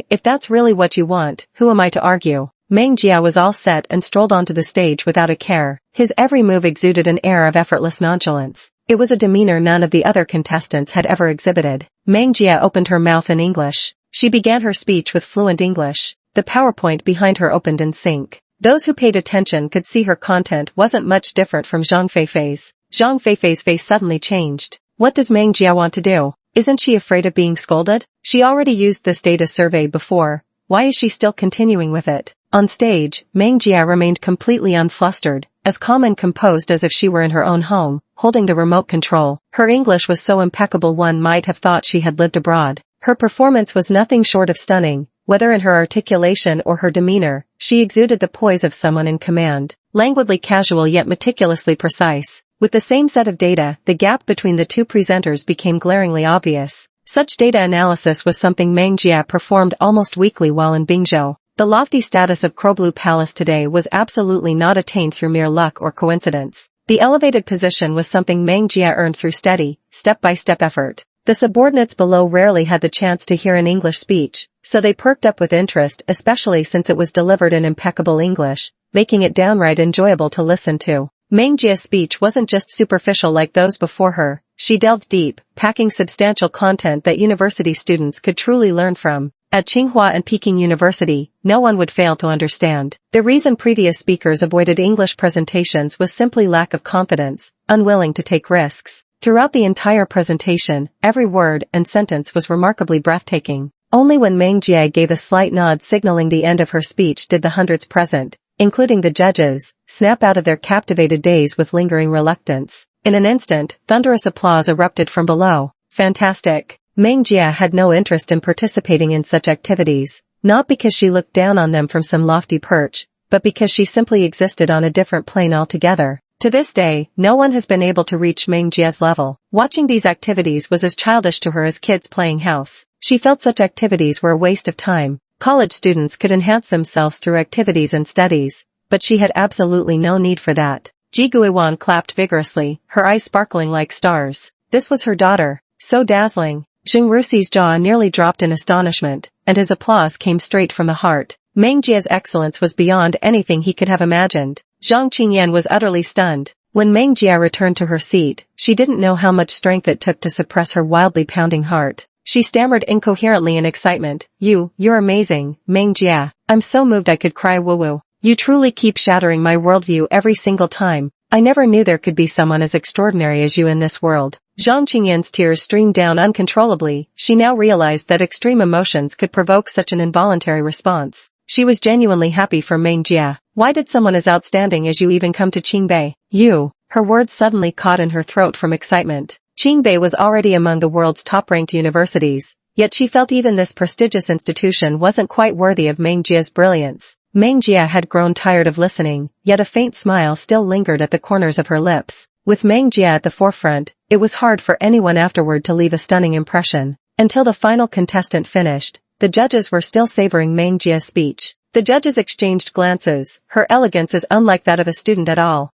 if that's really what you want, who am I to argue? Meng Jia was all set and strolled onto the stage without a care. His every move exuded an air of effortless nonchalance. It was a demeanor none of the other contestants had ever exhibited. Meng Jia opened her mouth in English. She began her speech with fluent English. The PowerPoint behind her opened in sync. Those who paid attention could see her content wasn't much different from Zhang Feifei's. Zhang Feifei's face suddenly changed. What does Meng Jia want to do? Isn't she afraid of being scolded? She already used this data survey before. Why is she still continuing with it? On stage, Meng Jia remained completely unflustered, as calm and composed as if she were in her own home, holding the remote control. Her English was so impeccable one might have thought she had lived abroad. Her performance was nothing short of stunning. Whether in her articulation or her demeanor, she exuded the poise of someone in command. Languidly casual yet meticulously precise. With the same set of data, the gap between the two presenters became glaringly obvious. Such data analysis was something Meng Jia performed almost weekly while in Bingzhou. The lofty status of Crowblue Palace today was absolutely not attained through mere luck or coincidence. The elevated position was something Meng Jia earned through steady, step-by-step effort. The subordinates below rarely had the chance to hear an English speech, so they perked up with interest, especially since it was delivered in impeccable English, making it downright enjoyable to listen to. Meng Jia's speech wasn't just superficial like those before her. She delved deep, packing substantial content that university students could truly learn from. At Tsinghua and Peking University, no one would fail to understand. The reason previous speakers avoided English presentations was simply lack of confidence, unwilling to take risks. Throughout the entire presentation, every word and sentence was remarkably breathtaking. Only when Meng Jia gave a slight nod signaling the end of her speech did the hundreds present, including the judges, snap out of their captivated daze with lingering reluctance. In an instant, thunderous applause erupted from below. Fantastic. Meng Jia had no interest in participating in such activities, not because she looked down on them from some lofty perch, but because she simply existed on a different plane altogether. To this day, no one has been able to reach Meng Jia's level. Watching these activities was as childish to her as kids playing house. She felt such activities were a waste of time. College students could enhance themselves through activities and studies, but she had absolutely no need for that. Ji Guiwan clapped vigorously, her eyes sparkling like stars. This was her daughter. So dazzling. Jing Rusi's jaw nearly dropped in astonishment, and his applause came straight from the heart. Meng Jia's excellence was beyond anything he could have imagined. Zhang Qingyan was utterly stunned. When Meng Jia returned to her seat, she didn't know how much strength it took to suppress her wildly pounding heart. She stammered incoherently in excitement. You're amazing, Meng Jia. I'm so moved I could cry woo-woo. You truly keep shattering my worldview every single time. I never knew there could be someone as extraordinary as you in this world. Zhang Qingyan's tears streamed down uncontrollably. She now realized that extreme emotions could provoke such an involuntary response. She was genuinely happy for Meng Jia. Why did someone as outstanding as you even come to Qingbei? You. Her words suddenly caught in her throat from excitement. Qingbei was already among the world's top-ranked universities, yet she felt even this prestigious institution wasn't quite worthy of Meng Jia's brilliance. Meng Jia had grown tired of listening, yet a faint smile still lingered at the corners of her lips. With Meng Jia at the forefront, it was hard for anyone afterward to leave a stunning impression. Until the final contestant finished, the judges were still savoring Meng Jia's speech. The judges exchanged glances. Her elegance is unlike that of a student at all.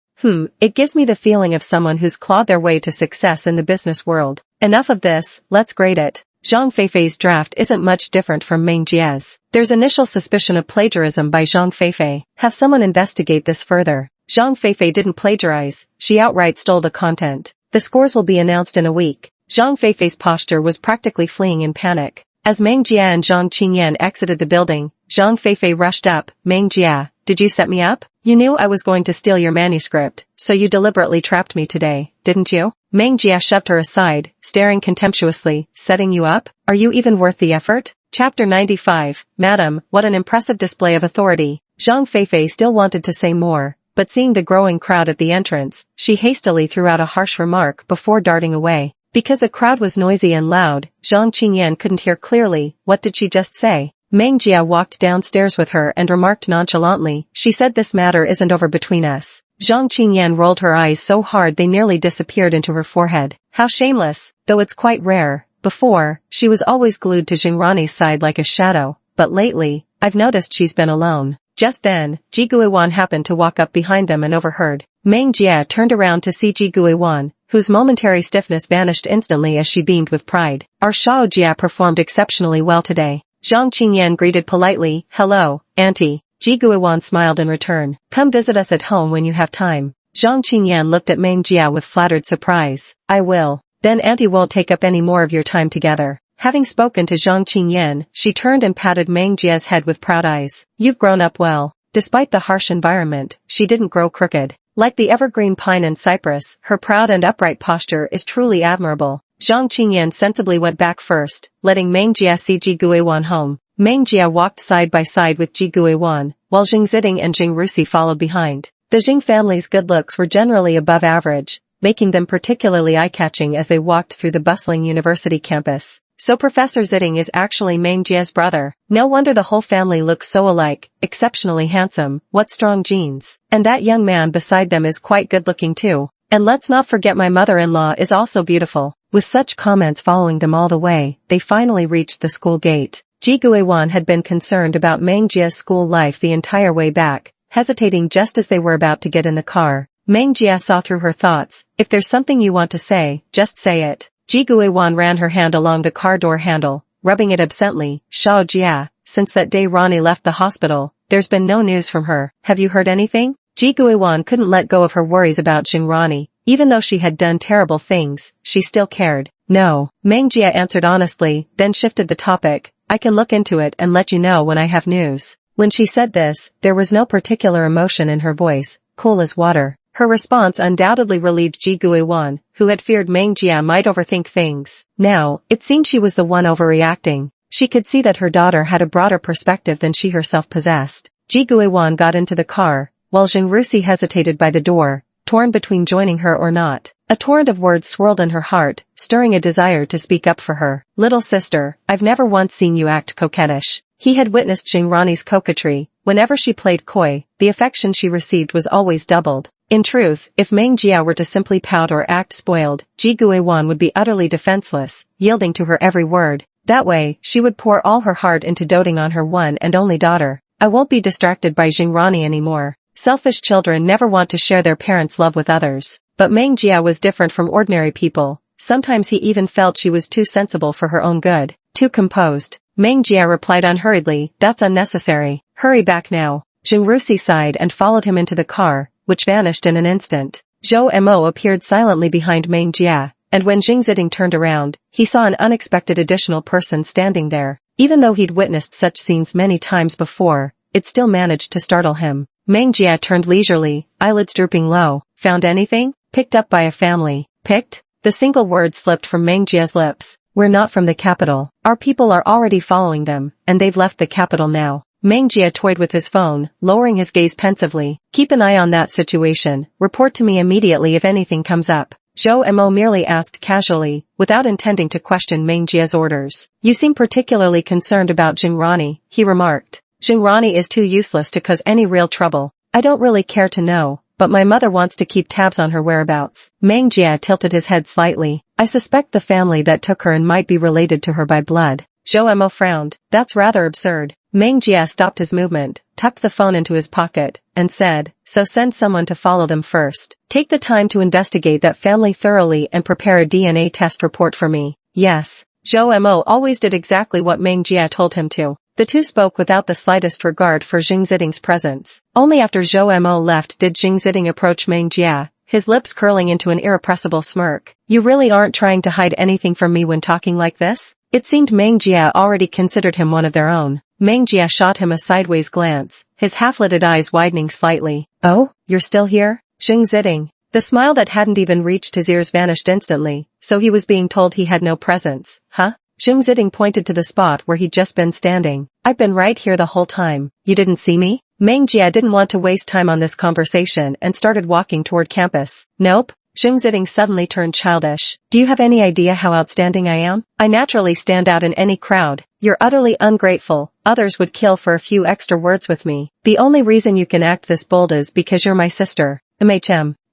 It gives me the feeling of someone who's clawed their way to success in the business world. Enough of this, let's grade it. Zhang Feifei's draft isn't much different from Meng Jia's. There's initial suspicion of plagiarism by Zhang Feifei. Have someone investigate this further. Zhang Feifei didn't plagiarize, she outright stole the content. The scores will be announced in a week. Zhang Feifei's posture was practically fleeing in panic. As Meng Jia and Zhang Qingyan exited the building, Zhang Feifei rushed up. Meng Jia, did you set me up? You knew I was going to steal your manuscript, so you deliberately trapped me today, didn't you? Meng Jia shoved her aside, staring contemptuously. Setting you up? Are you even worth the effort? Chapter 95. Madam, what an impressive display of authority. Zhang Feifei still wanted to say more, but seeing the growing crowd at the entrance, she hastily threw out a harsh remark before darting away. Because the crowd was noisy and loud, Zhang Qingyan couldn't hear clearly. What did she just say? Meng Jia walked downstairs with her and remarked nonchalantly, she said this matter isn't over between us. Zhang Qingyan rolled her eyes so hard they nearly disappeared into her forehead. How shameless, though it's quite rare. Before, she was always glued to Jingrani's side like a shadow, but lately, I've noticed she's been alone. Just then, Ji Guiwan happened to walk up behind them and overheard. Meng Jia turned around to see Ji Guiwan, whose momentary stiffness vanished instantly as she beamed with pride. Our Shao Jia performed exceptionally well today. Zhang Qingyan greeted politely, hello, auntie. Ji Guiwan smiled in return. Come visit us at home when you have time. Zhang Qingyan looked at Meng Jia with flattered surprise. I will. Then auntie won't take up any more of your time together. Having spoken to Zhang Qingyan, she turned and patted Meng Jia's head with proud eyes. You've grown up well. Despite the harsh environment, she didn't grow crooked. Like the evergreen pine and cypress, her proud and upright posture is truly admirable. Zhang Qingyan sensibly went back first, letting Meng Jia see Ji Guiwan home. Meng Jia walked side by side with Ji Guiwan, while Jing Ziding and Jing Rusi followed behind. The Jing family's good looks were generally above average, making them particularly eye-catching as they walked through the bustling university campus. So Professor Ziding is actually Meng Jia's brother. No wonder the whole family looks so alike, exceptionally handsome, what strong genes. And that young man beside them is quite good-looking too. And let's not forget my mother-in-law is also beautiful. With such comments following them all the way, they finally reached the school gate. Ji Guiwan had been concerned about Meng Jia's school life the entire way back, hesitating just as they were about to get in the car. Meng Jia saw through her thoughts. If there's something you want to say, just say it. Ji Guiwan ran her hand along the car door handle, rubbing it absently. Shao Jia, since that day Ronnie left the hospital, there's been no news from her. Have you heard anything? Ji Guiwan couldn't let go of her worries about Jingrani. Even though she had done terrible things, she still cared. No, Meng Jia answered honestly, then shifted the topic. I can look into it and let you know when I have news. When she said this, there was no particular emotion in her voice, cool as water. Her response undoubtedly relieved Ji Guiwan, who had feared Meng Jia might overthink things. Now, it seemed she was the one overreacting. She could see that her daughter had a broader perspective than she herself possessed. Ji Guiwan got into the car, while Jing Rusi hesitated by the door, torn between joining her or not. A torrent of words swirled in her heart, stirring a desire to speak up for her. Little sister, I've never once seen you act coquettish. He had witnessed Jingrani's coquetry. Whenever she played coy, the affection she received was always doubled. In truth, if Meng Jia were to simply pout or act spoiled, Ji Guiwan would be utterly defenseless, yielding to her every word. That way, she would pour all her heart into doting on her one and only daughter. I won't be distracted by Jingrani anymore. Selfish children never want to share their parents' love with others. But Meng Jia was different from ordinary people. Sometimes he even felt she was too sensible for her own good, too composed. Meng Jia replied unhurriedly, that's unnecessary. Hurry back now. Jing Rusi sighed and followed him into the car, which vanished in an instant. Zhou Mo appeared silently behind Meng Jia, and when Jing Ziding turned around, he saw an unexpected additional person standing there. Even though he'd witnessed such scenes many times before, it still managed to startle him. Meng Jia turned leisurely, eyelids drooping low. Found anything? Picked up by a family. Picked? The single word slipped from Meng Jia's lips. We're not from the capital. Our people are already following them, and they've left the capital now. Meng Jia toyed with his phone, lowering his gaze pensively. Keep an eye on that situation. Report to me immediately if anything comes up. Zhou Mo merely asked casually, without intending to question Meng Jia's orders. You seem particularly concerned about Jing Rani, he remarked. Jing Rani is too useless to cause any real trouble. I don't really care to know, but my mother wants to keep tabs on her whereabouts. Meng Jia tilted his head slightly. I suspect the family that took her and might be related to her by blood. Zhou Mo frowned. That's rather absurd. Meng Jia stopped his movement, tucked the phone into his pocket, and said, so send someone to follow them first. Take the time to investigate that family thoroughly and prepare a DNA test report for me. Yes. Zhou Mo always did exactly what Meng Jia told him to. The two spoke without the slightest regard for Jing Ziding's presence. Only after Zhou Mo left did Jing Ziding approach Meng Jia, his lips curling into an irrepressible smirk. You really aren't trying to hide anything from me when talking like this? It seemed Meng Jia already considered him one of their own. Meng Jia shot him a sideways glance, his half-lidded eyes widening slightly. Oh, you're still here? Jing Ziding. The smile that hadn't even reached his ears vanished instantly, so he was being told he had no presence. Huh? Jing Ziding pointed to the spot where he'd just been standing. I've been right here the whole time. You didn't see me? Meng Jia didn't want to waste time on this conversation and started walking toward campus. Nope. Jing Ziding suddenly turned childish. Do you have any idea how outstanding I am? I naturally stand out in any crowd. You're utterly ungrateful. Others would kill for a few extra words with me. The only reason you can act this bold is because you're my sister.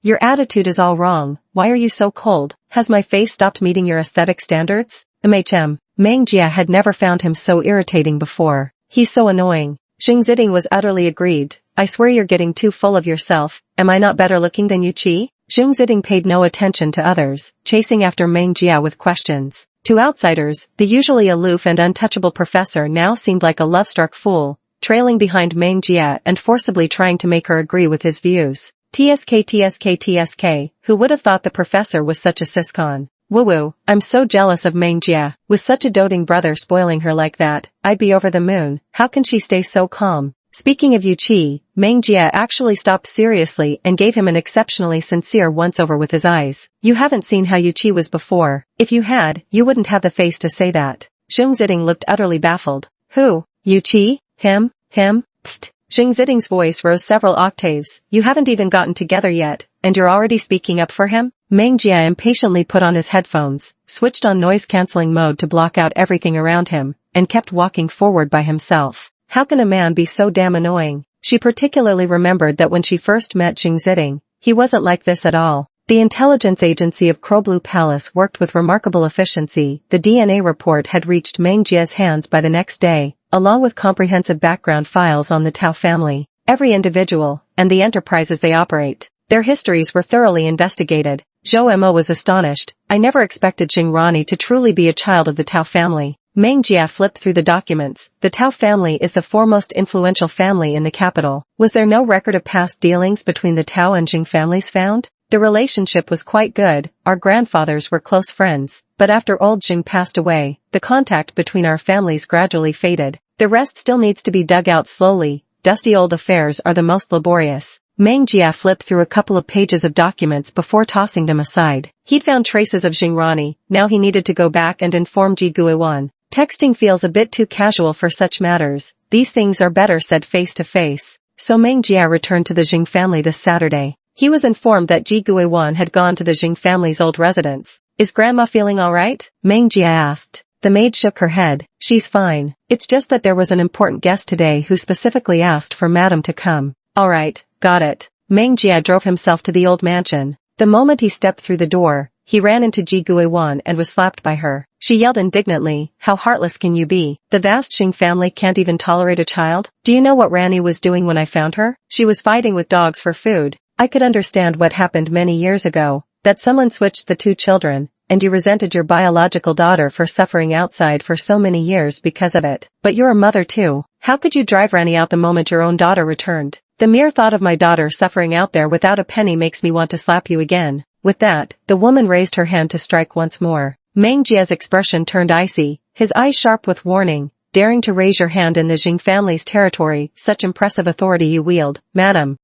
Your attitude is all wrong. Why are you so cold? Has my face stopped meeting your aesthetic standards? Meng Jia had never found him so irritating before. He's so annoying. Jing Ziding was utterly aggrieved. I swear you're getting too full of yourself. Am I not better looking than you, Qi? Jing Ziding paid no attention to others, chasing after Meng Jia with questions. To outsiders, the usually aloof and untouchable professor now seemed like a love-struck fool, trailing behind Meng Jia and forcibly trying to make her agree with his views. TSK, who would have thought the professor was such a siscon? Woo-woo, I'm so jealous of Meng Jia. With such a doting brother spoiling her like that, I'd be over the moon. How can she stay so calm? Speaking of Yu Qi, Meng Jia actually stopped seriously and gave him an exceptionally sincere once-over with his eyes. You haven't seen how Yu Qi was before. If you had, you wouldn't have the face to say that. Jing Ziding looked utterly baffled. Who? Yu Qi? Him? Pfft. Jing Ziding's voice rose several octaves. You haven't even gotten together yet, and you're already speaking up for him? Meng Jia impatiently put on his headphones, switched on noise-canceling mode to block out everything around him, and kept walking forward by himself. How can a man be so damn annoying? She particularly remembered that when she first met Jing Ziding, he wasn't like this at all. The intelligence agency of Crowblue Palace worked with remarkable efficiency. The DNA report had reached Meng Jia's hands by the next day, along with comprehensive background files on the Tao family, every individual, and the enterprises they operate. Their histories were thoroughly investigated. Zhou Mo was astonished. I never expected Jing Rani to truly be a child of the Tao family. Meng Jia flipped through the documents. The Tao family is the foremost influential family in the capital. Was there no record of past dealings between the Tao and Jing families found? The relationship was quite good. Our grandfathers were close friends, but after old Jing passed away, the contact between our families gradually faded. The rest still needs to be dug out slowly. Dusty old affairs are the most laborious. Meng Jia flipped through a couple of pages of documents before tossing them aside. He'd found traces of Jing Rani. Now he needed to go back and inform Ji Guiwan. Texting feels a bit too casual for such matters. These things are better said face to face. So Meng Jia returned to the Jing family this Saturday. He was informed that Ji Guiwan had gone to the Jing family's old residence. Is Grandma feeling all right? Meng Jia asked. The maid shook her head. She's fine. It's just that there was an important guest today who specifically asked for Madam to come. All right, got it. Meng Jia drove himself to the old mansion. The moment he stepped through the door, he ran into Ji Guiwan and was slapped by her. She yelled indignantly, how heartless can you be? The vast Jing family can't even tolerate a child? Do you know what Rani was doing when I found her? She was fighting with dogs for food. I could understand what happened many years ago, that someone switched the two children, and you resented your biological daughter for suffering outside for so many years because of it. But you're a mother too. How could you drive Rani out the moment your own daughter returned? The mere thought of my daughter suffering out there without a penny makes me want to slap you again. With that, the woman raised her hand to strike once more. Meng Jia's expression turned icy, his eyes sharp with warning. daring to raise your hand in the Jing family's territory, such impressive authority you wield, madam.